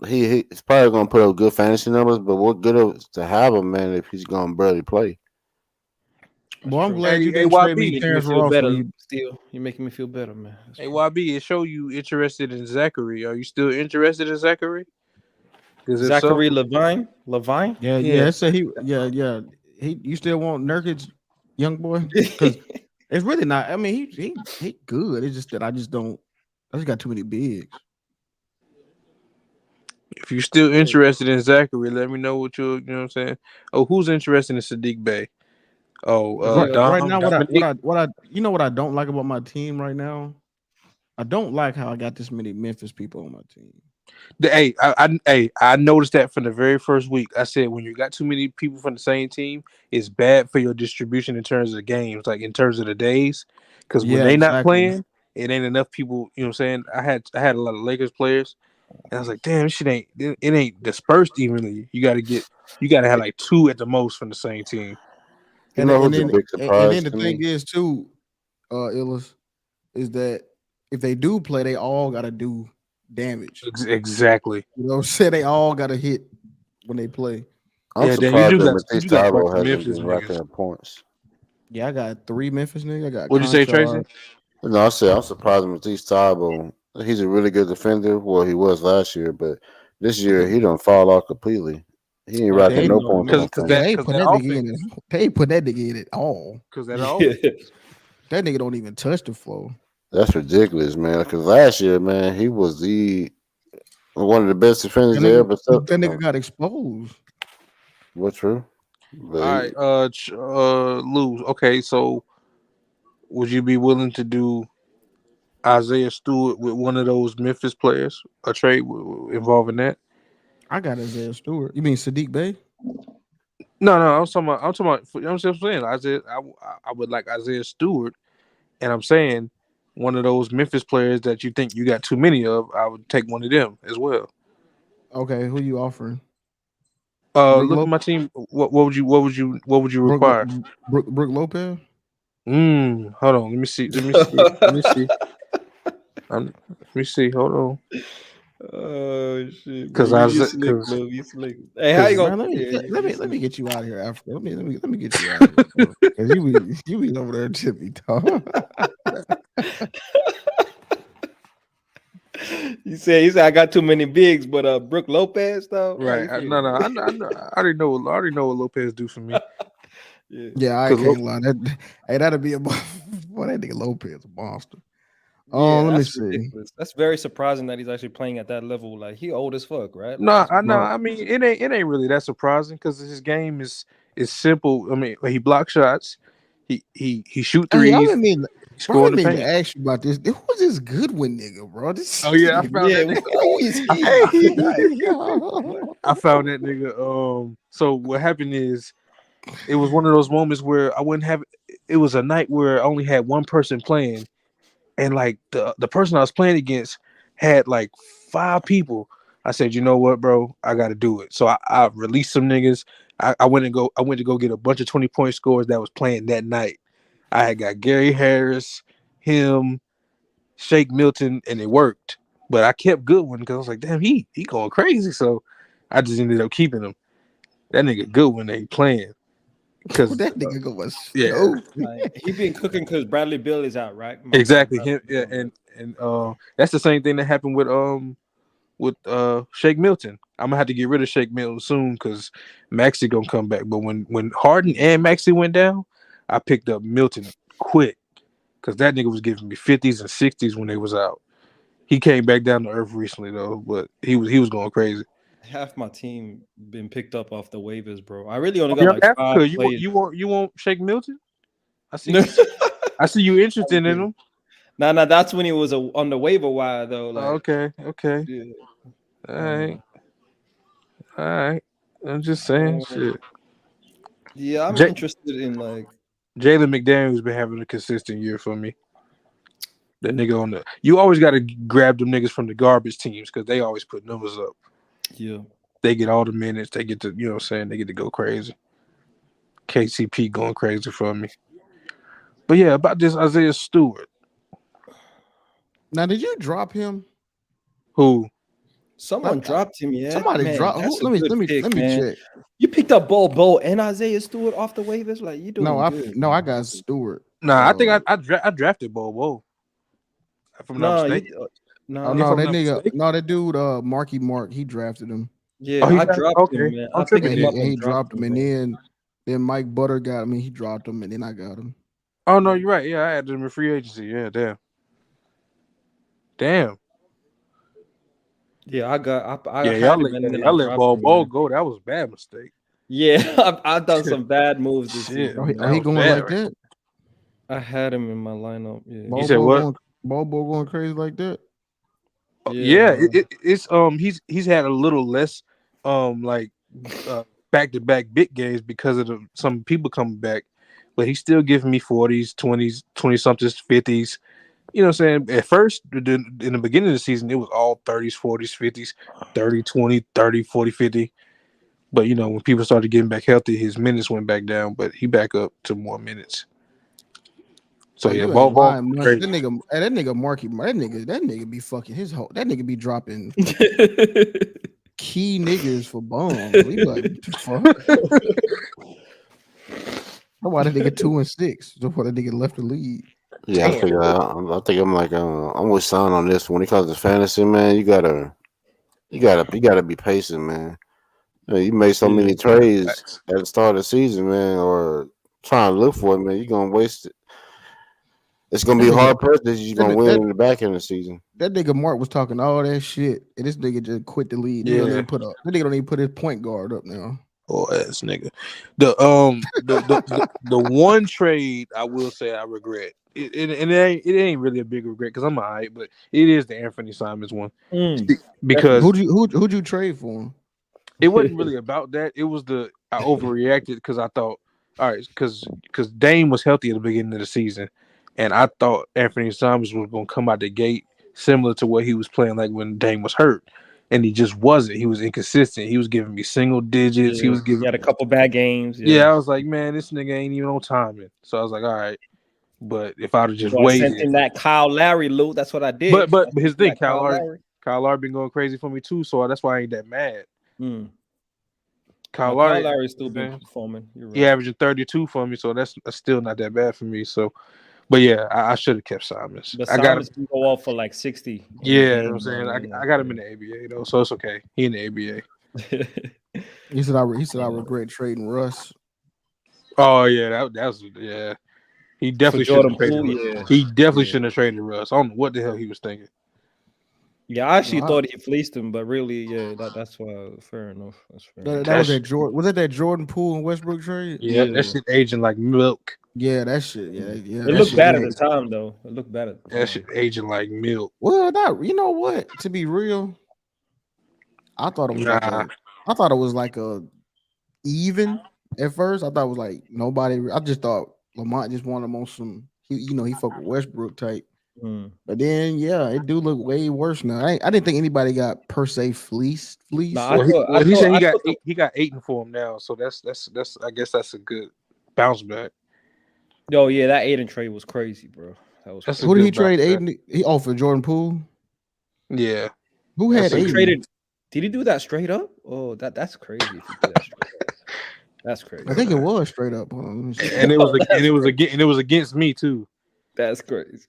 he's probably gonna put up good fantasy numbers, but what good to have him, man, if he's gonna barely play. Well, I'm glad you didn't trade me Terrence Ross. Still, you're making me feel better, man. Hey, YB, it show you interested in Zachary. Are you still interested in Zachary? Zachary Levine? Yeah. So you still want Nurkic, young boy? Because it's really not. I mean, he good. It's just that I just got too many bigs. If you're still interested in Zachary, let me know what you know what I'm saying. Oh, who's interested in Sadiq Bey? Oh, right now, what I don't like about my team right now, I don't like how I got this many Memphis people on my team. I noticed that from the very first week. I said when you got too many people from the same team, it's bad for your distribution in terms of the games, like in terms of the days. Because when they not playing, it ain't enough people. You know what I'm saying? I had a lot of Lakers players, and I was like, damn, it ain't dispersed evenly. You gotta have like 2 at the most from the same team. And then the thing is too, Illis, is that if they do play, they all gotta do damage. Exactly. You know what I'm saying? They all gotta hit when they play. I'm surprised that Matisse Thybulle hasn't been racking up points. Yeah, I got 3 Memphis niggas. What'd you say, Tracy? No, I said I'm surprised Matisse Thybulle. He's a really good defender. Well, he was last year, but this year he don't fall off completely. He ain't racking no points. Because they ain't put that nigga in it. They ain't put that nigga in it all. Because that that nigga don't even touch the floor. That's ridiculous, man. Because last year, man, he was one of the best defenders they ever saw. That nigga got exposed. What's true? All right, Lou. Okay, so would you be willing to do Isaiah Stewart with one of those Memphis players? A trade involving that? I got Isaiah Stewart. You mean Sadiq Bey? No. I'm talking about. I'm just saying, Isaiah. I would like Isaiah Stewart, and I'm saying one of those Memphis players that you think you got too many of. I would take one of them as well. Okay, who you offering? Look at my team. What would you require? Brook Lopez. Hold on. Let me see. Let me see. Hold on. Oh shit! Because you slick. Hey, how you gonna? Let me get you out of here, Africa. Let me get you out of here. Because you be over there tippy toe. You said I got too many bigs, but Brook Lopez though. Right? I know. I already know what Lopez do for me. Yeah, I can't lie. That'd be a boy. That nigga Lopez a monster. Oh, let me that's see. ridiculous. That's very surprising that he's actually playing at that level. Like he old as fuck, right? No, I mean, it ain't really that surprising because his game is simple. I mean, he block shots, he shoot Hey, threes, I mean, score in the to paint. ask you about this. Who's this Goodwin nigga, bro? This Oh yeah, I found that nigga. Who is he? I found that nigga. So what happened is, it was one of those moments where I wouldn't have. It was a night where I only had one person playing, and like the person I was playing against had like 5 people. I said, you know what, bro, I got to do it. So I released some niggas. I went to go get a bunch of 20-point scores that was playing that night. I had got Gary Harris, him, Shake Milton, and it worked. But I kept Goodwin because I was like, damn, he going crazy. So I just ended up keeping him. That nigga Goodwin ain't playing. Because that nigga going he been cooking because Bradley Beal is out, right? Exactly. Him, yeah, and that's the same thing that happened with Shake Milton. I'm gonna have to get rid of Shake Milton soon because Maxey gonna come back. But when Harden and Maxey went down, I picked up Milton quick because that nigga was giving me 50s and 60s when they was out. He came back down to earth recently though, but he was going crazy. Half my team been picked up off the waivers, bro. I really only got like 5 players. You want Shake Milton? I see. I see you interested in him. Nah, that's when he was on the waiver wire though. Like, okay. Yeah. All right. I'm just saying, shit. Yeah, I'm interested in like Jalen McDaniel's been having a consistent year for me. That nigga you always got to grab them niggas from the garbage teams because they always put numbers up. Yeah. They get all the minutes. They get to, you know what I'm saying? They get to go crazy. KCP going crazy for me. But yeah, about this Isaiah Stewart. Now, did you drop him? Who? Someone dropped him, yeah. Somebody dropped. Let me check. You picked up Bo and Isaiah Stewart off the waivers. Like you doing? I got Stewart. Nah, I think I drafted Bo. If I'm not mistaken. That dude, Marky Mark, he drafted him. Yeah, I dropped him, man. I picked him up and he dropped him, and then Mike Butter got him. He dropped him, and then I got him. Oh no, you're right. Yeah, I added him in free agency. Yeah, damn. Yeah, y'all let Bo go. That was a bad mistake. Yeah, I've done some bad moves this season. Are he going like that? I had him in my lineup. Yeah. You said what? Bobo going crazy like that? Yeah, it's he's had a little less back-to-back big games because of some people coming back, but he's still giving me 40s, 20s, 20-somethings, 50s. You know what I'm saying? At first, in the beginning of the season, it was all 30s, 40s, 50s, 30, 20, 30, 40, 50. But, you know, when people started getting back healthy, his minutes went back down, but he back up to more minutes. So yeah, ball. That nigga Marky, that nigga be fucking his whole. That nigga be dropping key niggas for bombs. He like, fuck. Why that nigga 2 and 6? That's why that nigga left the league. Yeah, I think I'm like I'm with Son on this. When it comes to fantasy, man, you gotta be patient, man. You made so many trades at the start of the season, man, or trying to look for it, man. You're gonna waste it. It's gonna be hard pressed. You're gonna win in the back end of the season. That nigga Mark was talking all that shit, and this nigga just quit the league. Yeah. That nigga don't even put his point guard up now. Oh ass nigga. The one trade I will say I regret. It ain't really a big regret because I'm alright, but it is the Anthony Simons one. Because who'd you trade for him? It wasn't really about that. It was I overreacted because I thought, all right, because Dame was healthy at the beginning of the season, and I thought Anthony Simons was gonna come out the gate similar to what he was playing like when Dame was hurt. And he just wasn't. He was inconsistent. He was giving me single digits. Yeah, he had a couple bad games. Yeah, I was like, man, this nigga ain't even on timing. So I was like, all right. But if I'd have just waited, sent in that Kyle Lowry loot, that's what I did. But his thing, Kyle Lowry been going crazy for me too. So that's why I ain't that mad. Kyle Lowry's still been performing. You're right. He averaging 32 for me, so that's still not that bad for me. So, but yeah, I should have kept Simons. But Simons can go off for like 60. Yeah, you know what I'm saying, I got him in the ABA though, so it's okay. He in the ABA. He said I regret trading Russ. Oh yeah, that was yeah. He definitely Jordan shouldn't have traded Poole, Russ. yeah. He definitely shouldn't have traded Russ. I don't know what the hell he was thinking. Yeah, I actually thought he fleeced him, but really, yeah, that's why. Fair enough. That's fair. That was that Jordan. Was that Jordan Poole and Westbrook trade? Yeah, that shit aging like milk. Yeah, that shit. Yeah. It looked bad at the time, though. It looked bad at the time. That shit aging like milk. Well, not. You know what? To be real, I thought it was like a even at first. I thought it was like nobody. I just thought Lamont just wanted him on some. He fuck with Westbrook type. But then, yeah, it do look way worse now. I didn't think anybody got per se fleeced. Well, he said he got Ayton for him now, so that's I guess that's a good bounce back. Oh yeah, that Ayton trade was crazy, bro. Who did he trade Ayton? He offered Jordan Poole. Yeah. Who had Ayton? Traded? Did he do that straight up? Oh, that's crazy. If he did that straight up. That's crazy. I think it was straight up. Hold on, let me see. And it was against me too. That's crazy.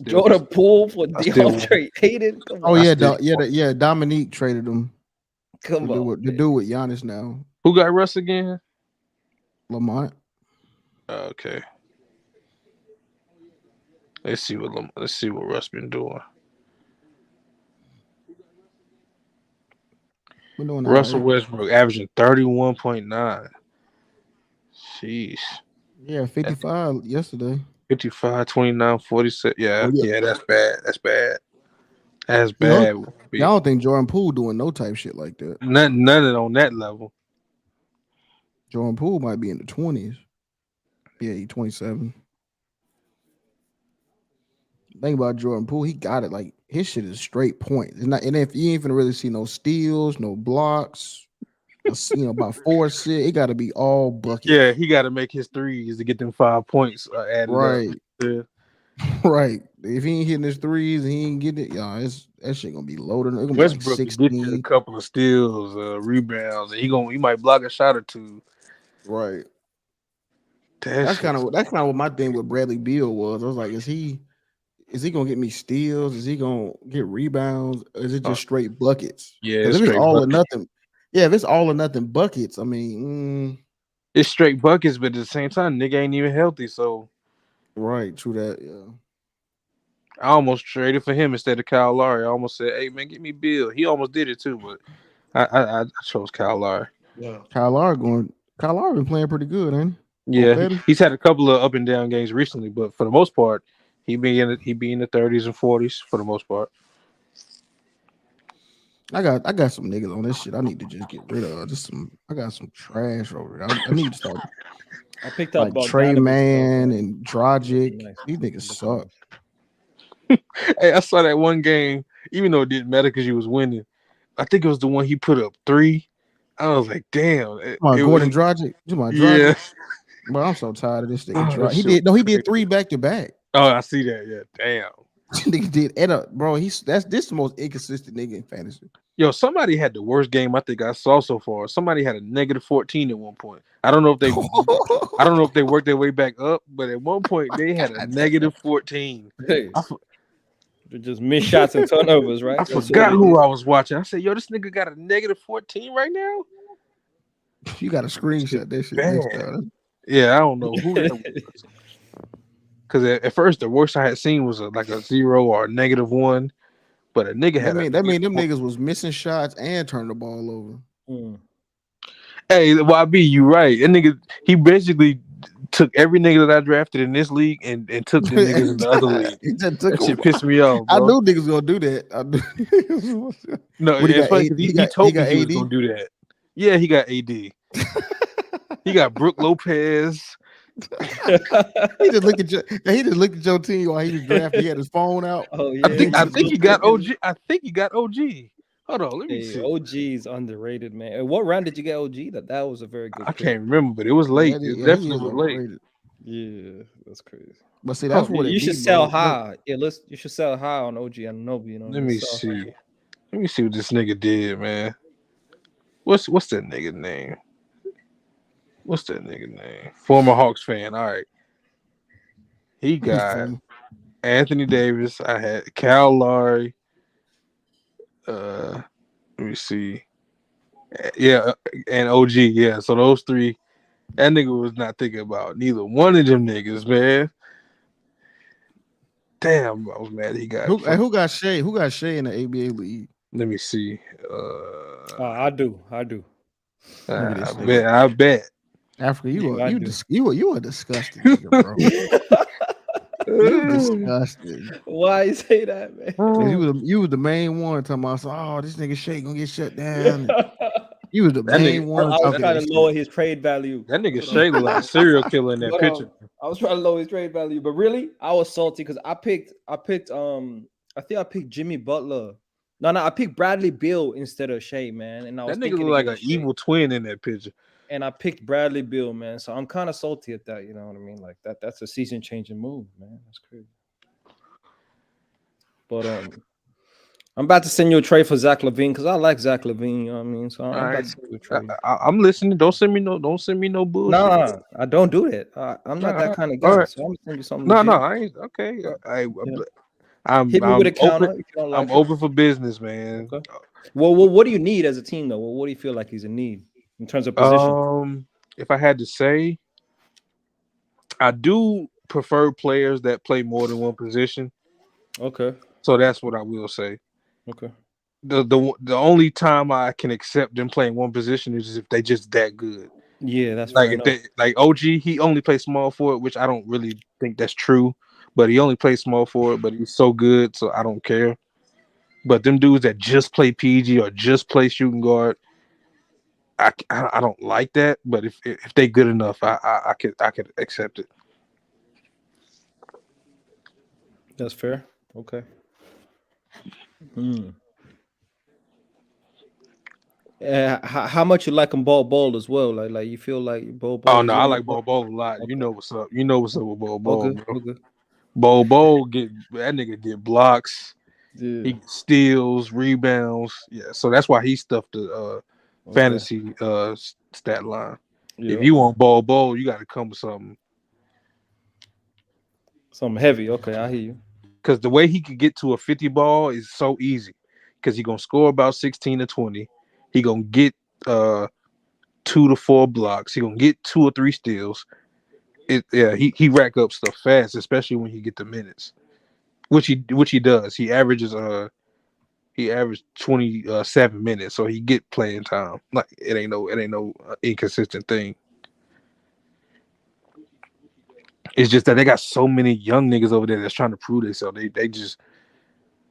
Jordan Poole for DeAndre Ayton. Oh yeah, Dominique traded him. To do with Giannis now. Who got Russ again? Lamont. Okay. Let's see what Russ been doing. Russell Westbrook averaging 31.9. Jeez. Yeah, 55 yesterday. 55, 29, 46. Yeah, that's bad. That's bad. That's bad. I don't think Jordan Poole doing no type shit like that. None on that level. Jordan Poole might be in the 20s. Yeah, he's 27. Think about Jordan Poole, he got it. Like his shit is straight point. It's not, and if you ain't gonna really see no steals, no blocks, about 4 6, it got to be all buckets. Yeah, he got to make his threes to get them 5 points added right. Yeah. Right. If he ain't hitting his threes and he ain't getting it, that shit gonna be loaded. Westbrook like get you a couple of steals, rebounds, and he might block a shot or two. Right. That's kind of what my thing with Bradley Beal was. I was like, is he gonna get me steals? Is he gonna get rebounds? Or is it just straight buckets? Yeah, if it's all or nothing. Yeah, if it's all or nothing buckets, I mean, it's straight buckets, but at the same time, nigga ain't even healthy. So, right, true that. Yeah, I almost traded for him instead of Kyle Lowry. I almost said, "Hey man, get me Bill." He almost did it too, but I chose Kyle Lowry. Yeah, Kyle Lowry been playing pretty good, ain't he? Yeah, he's had a couple of up and down games recently, but for the most part, he be in the 30s and 40s for the most part. I got some niggas on this shit. I need to just get rid of. I got some trash over there. I need to start. I picked up like Trey Man and Dragic. These niggas suck. Hey, I saw that one game, even though it didn't matter because you was winning. I think it was the one he put up 3. I was like, damn. Gordon Dragic. Yeah. Bro, I'm so tired of this nigga. He did 3 back to back. Oh, I see that. Yeah, damn. Nigga did bro. This the most inconsistent nigga in fantasy. Yo, somebody had the worst game I think I saw so far. Somebody had a -14 at one point. I don't know if they worked their way back up, but at one point they had a -14. Hey, just missed shots and turnovers, right? I forgot who I was watching. I said, "Yo, this nigga got a -14 right now." You got to screenshot that shit next time. Yeah, I don't know who that was. Because at first, the worst I had seen was like a 0 or a -1. But a nigga had that mean them niggas was missing shots and turned the ball over. Hey, YB, you right. That nigga, he basically took every nigga that I drafted in this league and took the niggas in the other league. That shit pissed me off, bro. I knew niggas gonna do that. No, he told me he was gonna do that. Yeah, he got AD. He got Brooke Lopez. He just looked at your team while he was drafting. He had his phone out. Oh yeah, I think he got OG. I think he got OG. Hold on, let me see. OG's underrated, man. And what round did you get OG? That was a very good. I can't remember, but it was late. It definitely was late. Yeah, that's crazy. But see, that's what you should sell high. Yeah, you should sell high on OG and Nobi. You know. Let me see. Let me see what this nigga did, man. What's that nigga name? What's that nigga name? Former Hawks fan. All right. He got Anthony Davis. I had Kyle Lowry. Let me see. Yeah, and OG. Yeah, so those 3. That nigga was not thinking about neither one of them niggas, man. Damn, I was mad he got. Who got Shea? Who got Shea in the ABA league? Let me see. I do. I bet. Africa, you a disgusting nigga, bro. You disgusting. Why you say that, man? You was the main one talking about, oh, this nigga Shea gonna get shut down. You was the main one. I was trying to lower his trade value. That nigga Shea look like a serial killer in that picture. I was trying to lower his trade value, but really, I was salty because I picked I think I picked Jimmy Butler. No, I picked Bradley Beal instead of Shea, man. And I was that nigga look like an evil twin in that picture. And I picked Bradley Beal, man. So I'm kind of salty at that. You know what I mean? Like that's a season-changing move, man. That's crazy. But I'm about to send you a trade for Zach LaVine because I like Zach LaVine. You know what I mean? So I'm about to send you a trade. I'm listening. Don't send me no bullshit. Nah, I don't do that. I'm not that kind of guy. Right. So I'm gonna send you something. No, I ain't. Okay. I'm hit me with a counter. If you don't like I'm open for business, man. Okay. Well, what do you need as a team, though? What do you feel like he's in need in terms of position? If I had to say, I do prefer players that play more than one position. Okay. So that's what I will say. Okay. The only time I can accept them playing one position is if they just that good. Yeah, that's like if they, like OG. He only plays small forward, which I don't really think that's true. But he only plays small forward, but he's so good, so I don't care. But them dudes that just play PG or just play shooting guard, I don't like that. But if they good enough, I could accept it. That's fair. Okay. How much you like him ball as well? Like you feel like ball. Oh no, I like ball a lot. Okay. You know what's up. You know what's up with ball. Okay. Bol that nigga get blocks. Yeah. He steals, rebounds. Yeah, so that's why he stuffed the fantasy stat line. Yeah. If you want Bol, you got to come with something heavy. Okay, I hear you. Because the way he could get to a 50 ball is so easy. Because he gonna score about 16 to 20. He gonna get 2 to 4 blocks. He gonna get 2 or 3 steals. He rack up stuff fast, especially when he get the minutes, which he does. He averages 27 minutes, so he get playing time. Like it ain't no inconsistent thing. It's just that they got so many young niggas over there that's trying to prove themselves. They just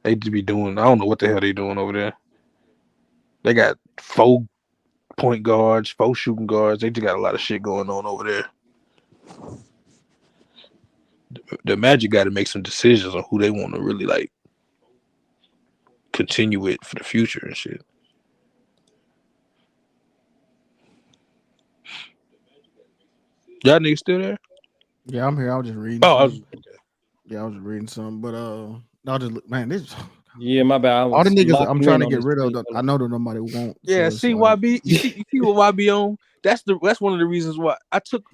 be doing. I don't know what the hell they doing over there. They got 4 point guards, 4 shooting guards. They just got a lot of shit going on over there. The Magic got to make some decisions on who they want to really like continue with for the future and shit. Y'all niggas still there? Yeah, I'm here. I was just reading. I was just reading something, but I'll just look, man. This. Yeah, my bad. All the niggas I'm trying to get rid of. I know that nobody won't. Yeah, so YB. You see what YB on? That's one of the reasons why I took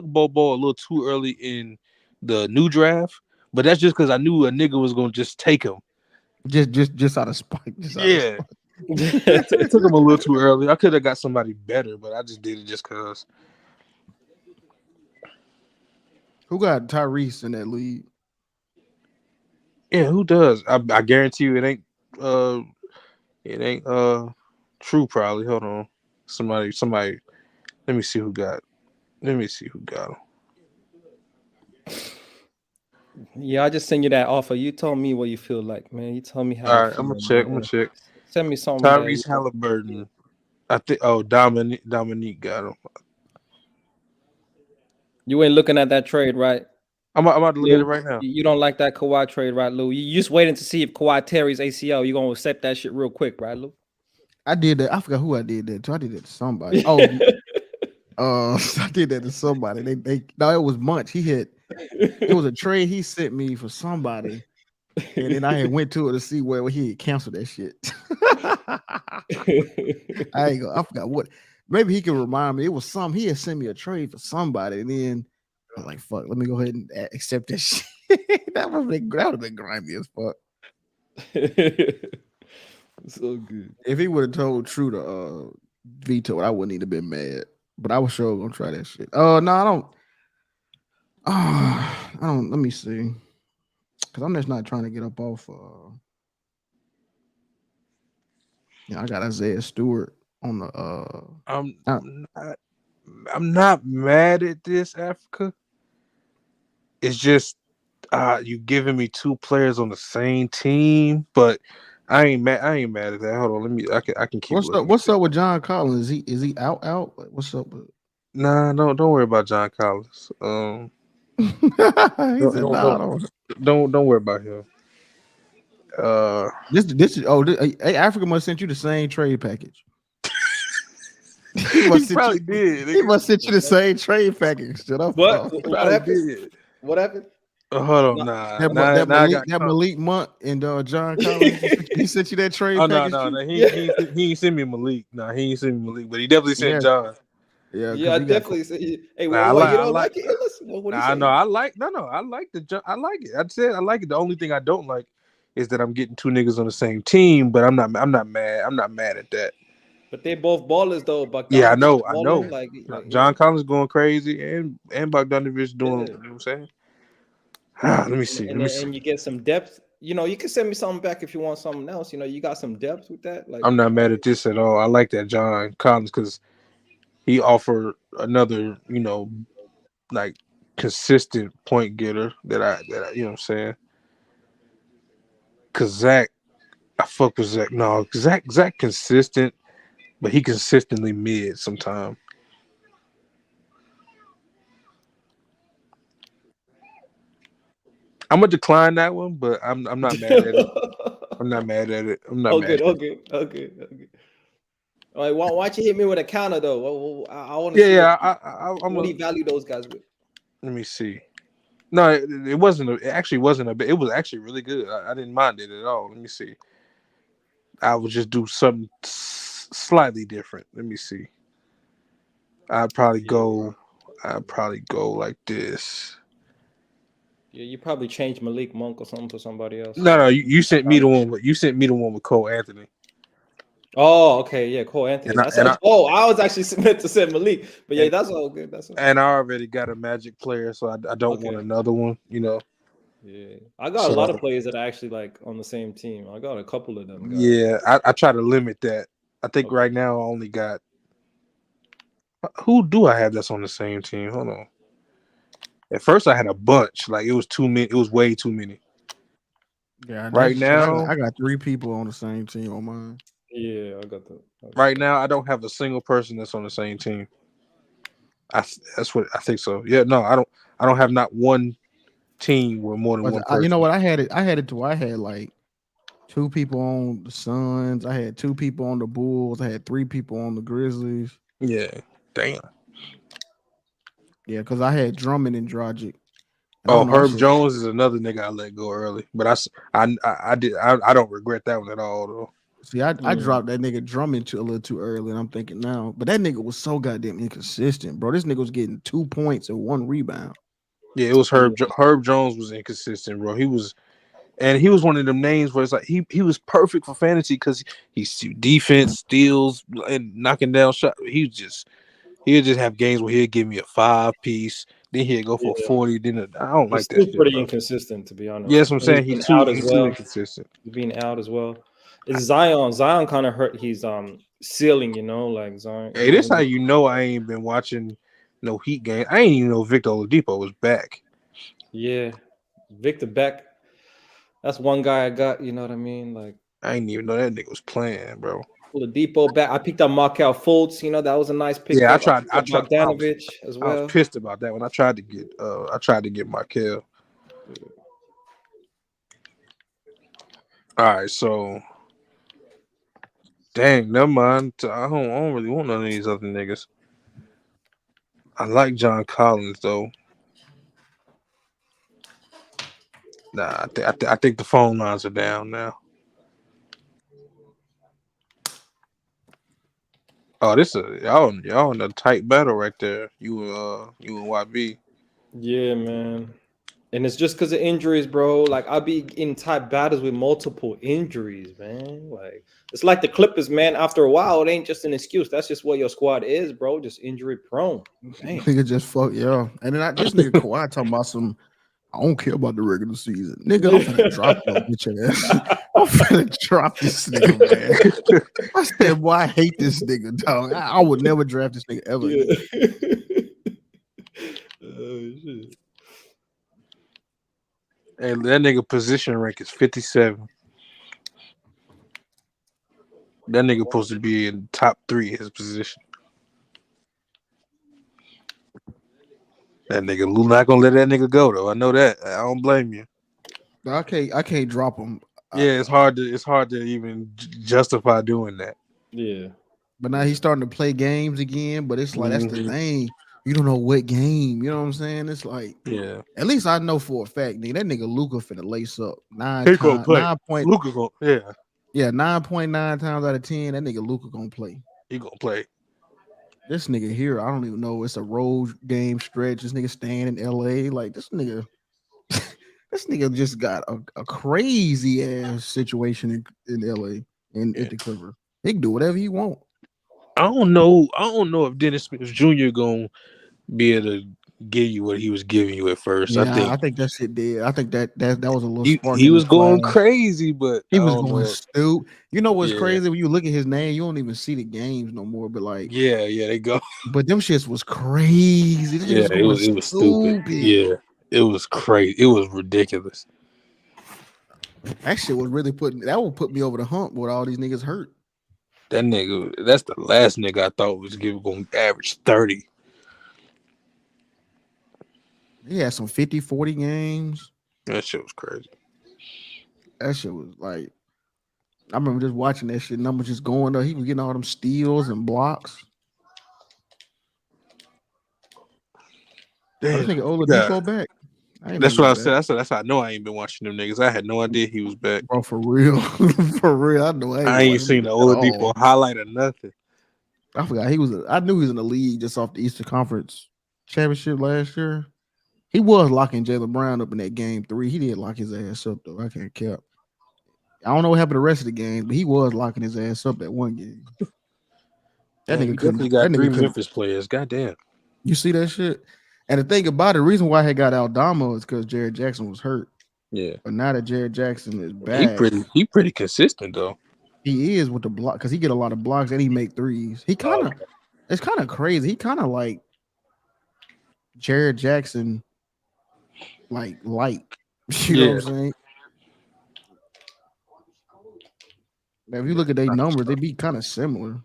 Bobo a little too early in the new draft, but that's just because I knew a nigga was gonna just take him. Just out of spite. I took him a little too early. I could have got somebody better, but I just did it just cause. Who got Tyrese in that league? Yeah, who does? I guarantee you it ain't true probably. Hold on. Somebody let me see who got him. Yeah, I just sent you that offer. You told me what you feel like, man. You told me how. All right, I'm gonna check. Send me something. Tyrese Halliburton. I think. Oh, Dominique got him. You ain't looking at that trade, right? I'm about to look at it right now. You don't like that Kawhi trade, right, Lou? You just waiting to see if Kawhi tears ACL. You're gonna accept that shit real quick, right, Lou? I did that. I forgot who I did that to. I did that to somebody. I did that to somebody. No, it was Munch. It was a trade he sent me for somebody, and then I had went to it to see where he had canceled that shit. I forgot what. Maybe he can remind me. It was he had sent me a trade for somebody, and then I was like, "Fuck, let me go ahead and accept that shit." that would have been grimy as fuck. So good. If he would have told True to veto it, I wouldn't even have been mad. But I was sure gonna try that shit. No, I don't. I don't. Let me see. because I'm just not trying to get up off. I got Isaiah Stewart on the. I'm not mad at this, Africa. It's just you giving me two players on the same team, but I ain't mad at that. Hold on, I can keep looking. What's up with John Collins? Is he out? What's up with? Nah, don't worry about John Collins. Don't worry about him. Hey, Africa must sent you the same trade package. He probably did. He must sent you the same trade package. What happened? What happened? Hold on, that Malik Monk and John Collins. He sent you that trade package. No. He ain't sent me Malik. No, he ain't sent me Malik, but he definitely sent John. Yeah, I definitely say. Hey, you don't like it? Listen, what do you say? No, I like it. I said I like it. The only thing I don't like is that I'm getting two niggas on the same team, but I'm not mad. I'm not mad at that. But they both ballers though. Yeah, I know. Like, John Collins going crazy and Bogdanovich doing. You know what I'm saying? Let me see. And you get some depth. You can send me something back if you want something else. You got some depth with that. Like, I'm not mad at this at all. I like that John Collins because he offered another, like consistent point getter that I you know what I'm saying? Cause Zach, I fuck with Zach. No, Zach consistent, but he consistently mid sometimes. I'm gonna decline that one, but I'm not mad at it. I'm not mad at it. Okay. All right, why don't you hit me with a counter though? I want to. I'm gonna value those guys with. Let me see. No, it wasn't. It actually wasn't a bit. It was actually really good. I didn't mind it at all. Let me see. I would just do something slightly different. Let me see. I'd probably go like this. Yeah, you probably change Malik Monk or something for somebody else. No, you sent me the one. You sent me the one with Cole Anthony. Oh, okay, yeah, Cole Anthony. I was actually meant to send Malik, but yeah, that's all good. And I already got a Magic player, so I don't want another one. Yeah, I got a lot of players that are actually like on the same team. I got a couple of them. Yeah, I try to limit that. I think right now I only got. Who do I have that's on the same team? Hold on. At first, I had a bunch. Like it was too many. It was way too many. Yeah. Right now, I got 3 people on the same team on mine. Yeah, I got that. Right now, I don't have a single person that's on the same team. That's what I think so. Yeah, no, I don't have not one team with more than one person. You know what? I had it to where I had like 2 people on the Suns. I had 2 people on the Bulls. I had 3 people on the Grizzlies. Yeah, damn. Yeah, because I had Drummond and Dragic. Herb Jones is another nigga I let go early, but I don't regret that one at all though. See, I dropped that nigga Drummond a little too early, and I'm thinking now, but that nigga was so goddamn inconsistent, bro. This nigga was getting 2 points and 1 rebound. Yeah, it was Herb Jones was inconsistent, bro. He was one of them names where it's like he was perfect for fantasy because he's defense, steals, and knocking down shots. He'll just have games where he'll give me a 5-piece, then he'll go for 40. Then I don't like that. He's pretty inconsistent, to be honest. Yes, I'm saying he's too inconsistent. He's being out as well. It's Zion. Zion kind of hurt his ceiling, like Zion. Hey, this how you know I ain't been watching no Heat game. I ain't even know Victor Oladipo was back. Yeah, Victor back. That's one guy I got. You know what I mean? Like I didn't even know that nigga was playing, bro. Oladipo back. I picked up Markelle Fultz. That was a nice pick. Yeah, I tried Bogdanovich as well. I was pissed about that when I tried to get Markelle. All right, so dang, never mind. I don't really want none of these other niggas. I like John Collins though. Nah, I think the phone lines are down now. Oh, this is y'all in a tight battle right there. You and YB. Yeah, man. And it's just because of injuries, bro. Like I'll be in tight battles with multiple injuries, man. Like it's like the Clippers, man. After a while, it ain't just an excuse. That's just what your squad is, bro. Just injury prone. Nigga just fuck, yeah. And then this nigga Kawhi talking about some I don't care about the regular season. Nigga, I'm finna drop your bitch ass. I'm finna drop this nigga, man. I said, boy, I hate this nigga, dog. I would never draft this nigga ever. Oh, shit. Hey, that nigga position rank is 57. That nigga supposed to be in top 3 his position. That nigga Lou not gonna let that nigga go though. I know that. I don't blame you. I can't drop him. Yeah, it's hard to even justify doing that. Yeah. But now he's starting to play games again. But it's like that's the thing. You don't know what game. You know what I'm saying? It's like, yeah. At least I know for a fact, nigga, that nigga Luka finna lace up 9 He gonna times. play. 9 point. Luka gonna, yeah. Yeah, 9.9 times out of 10, that nigga Luka gonna play. He gonna play. This nigga here, I don't even know. It's a road game stretch. This nigga staying in LA. Like this nigga, this nigga just got a crazy ass situation in LA and at the Clippers. He can do whatever he want. I don't know if Dennis Smith Jr. gonna be able to give you what he was giving you at first. Yeah, I think that shit did. I think that was a little spark. He was going crazy, but he was going stupid. You know what's Yeah. crazy? When you look at his name, you don't even see the games no more. But like, yeah, they go. But them shits was crazy. This Yeah, shit was it was stupid. Yeah, it was crazy. It was ridiculous. That shit was really that would put me over the hump with all these niggas hurt. That nigga, that's the last nigga I thought was going to average 30. He had some 50, 40 games. That shit was crazy. That shit was like, I remember just watching that shit. Numbers just going up. He was getting all them steals and blocks. Damn. I think Oladipo back. That's what I said. That's how I know I ain't been watching them niggas. I had no idea he was back. Bro, for real. For real. I know I ain't seen the Oladipo highlight or nothing. I forgot I knew he was in the league just off the Eastern Conference Championship last year. He was locking Jaylen Brown up in that game 3. He did lock his ass up though. I can't cap. I don't know what happened the rest of the game, but he was locking his ass up that one game. That nigga couldn't. Got 3 Memphis players. Goddamn. You see that shit? And the thing about it, the reason why he got Aldama is because Jared Jackson was hurt. Yeah. But now that Jared Jackson is back, he pretty consistent though. He is with the block because he get a lot of blocks and he make threes. He kind of, it's kind of crazy. He kind of like Jared Jackson, like light. You know what I'm saying? Now, if you look at their numbers, they be kind of similar.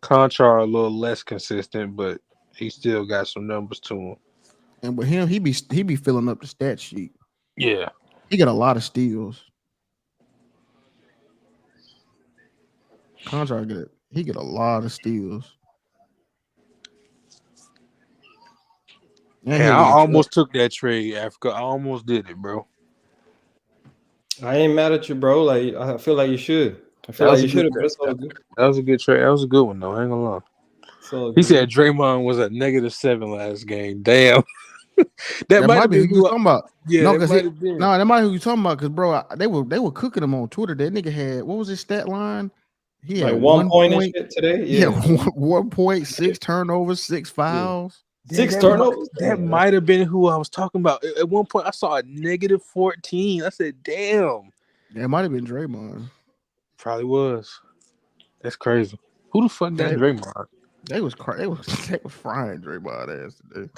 Conchar a little less consistent, but he still got some numbers to him. And with him, he be filling up the stat sheet. Yeah, he got a lot of steals. Conchar get a lot of steals. And I almost took that trade, Africa. I almost did it, bro. I ain't mad at you, bro. Like I feel like you should. I feel like you should have. That was a good trade. That was a good one, though. I ain't gonna lie. He said Draymond was a -7 last game. Damn. that might be who you talking about. Yeah, no, that that might be who you talking about. Because bro, they were cooking him on Twitter. That nigga had, what was his stat line? He had like 1 point and shit today. Yeah, 1 point, 6 turnovers, 6 fouls. Yeah. 6 turnovers. That might have been who I was talking about. At one point, I saw a -14. I said, "Damn." Yeah, it might have been Draymond. Probably was. That's crazy. Who the fuck got Draymond? They was frying Draymond ass today.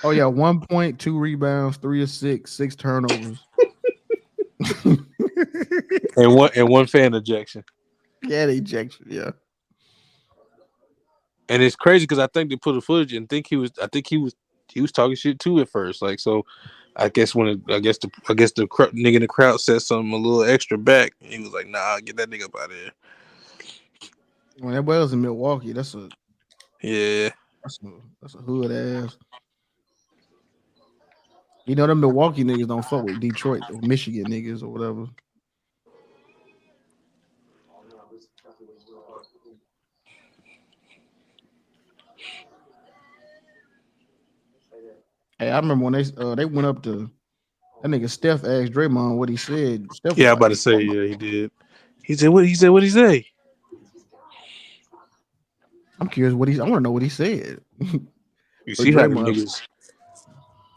Oh yeah, 1 point, 2 rebounds, 3 assists, 6 turnovers, and one fan ejection. Yeah, the ejection. Yeah. And it's crazy because I think they put the footage and think he was talking shit too at first. Like, so I guess the nigga in the crowd said something a little extra back, and he was like, "Nah, get that nigga up out of here." When everybody was in Milwaukee, that's a hood ass. You know, them Milwaukee niggas don't fuck with Detroit or Michigan niggas or whatever. Hey, I remember when they went up to that nigga Steph asked Draymond what he said. Steph I'm about to say, yeah, he did. He said, "What he said? What he say?" I'm curious I want to know what he said. You see how them niggas?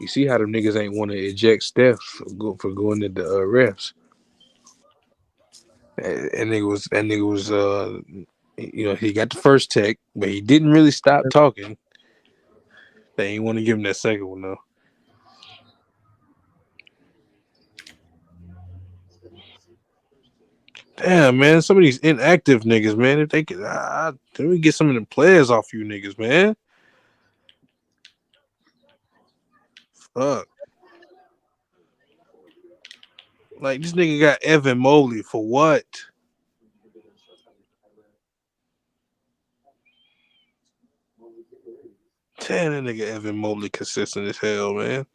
You see how them niggas ain't want to eject Steph for going into refs. And nigga was he got the first tech, but he didn't really stop talking. They ain't want to give him that second one though. Damn, man, some of these inactive niggas, man. If they could, let me get some of them players off you niggas, man. Fuck. Like this nigga got Evan Mobley for what? Damn, that nigga Evan Mobley consistent as hell, man.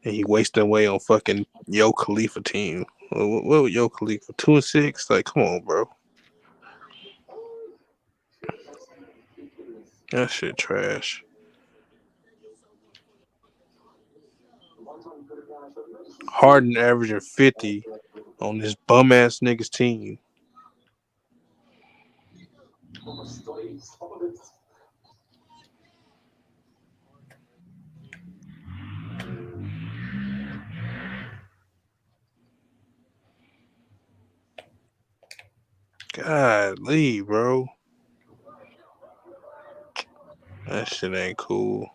And he wasting away on fucking Yo Khalifa team. What was Yo Khalifa? 2-6? Like, come on, bro. That shit trash. Harden averaging 50 on this bum ass niggas team. Golly, bro. That shit ain't cool.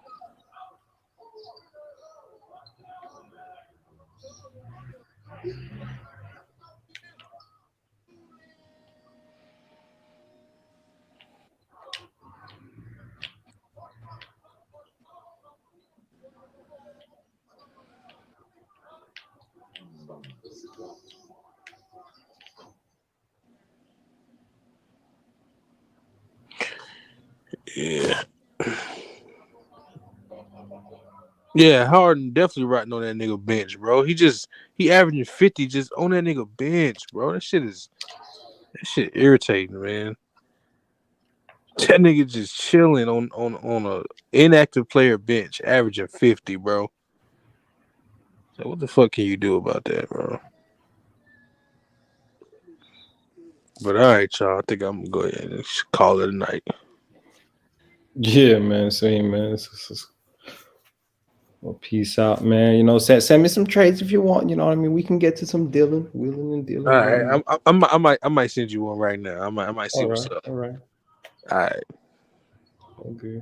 Yeah. Yeah, Harden definitely riding on that nigga bench, bro. He averaging 50 just on that nigga bench, bro. That shit irritating, man. That nigga just chilling on a inactive player bench, averaging 50, bro. So what the fuck can you do about that, bro? But all right, y'all. I think I'm gonna go ahead and call it a night. Yeah, man. Same, man. Well, peace out, man. You know, send me some trades if you want. You know what I mean? We can get to some Wheeling and dealing. All right, I might send you one right now. I might see what's up. All right. All right. Okay.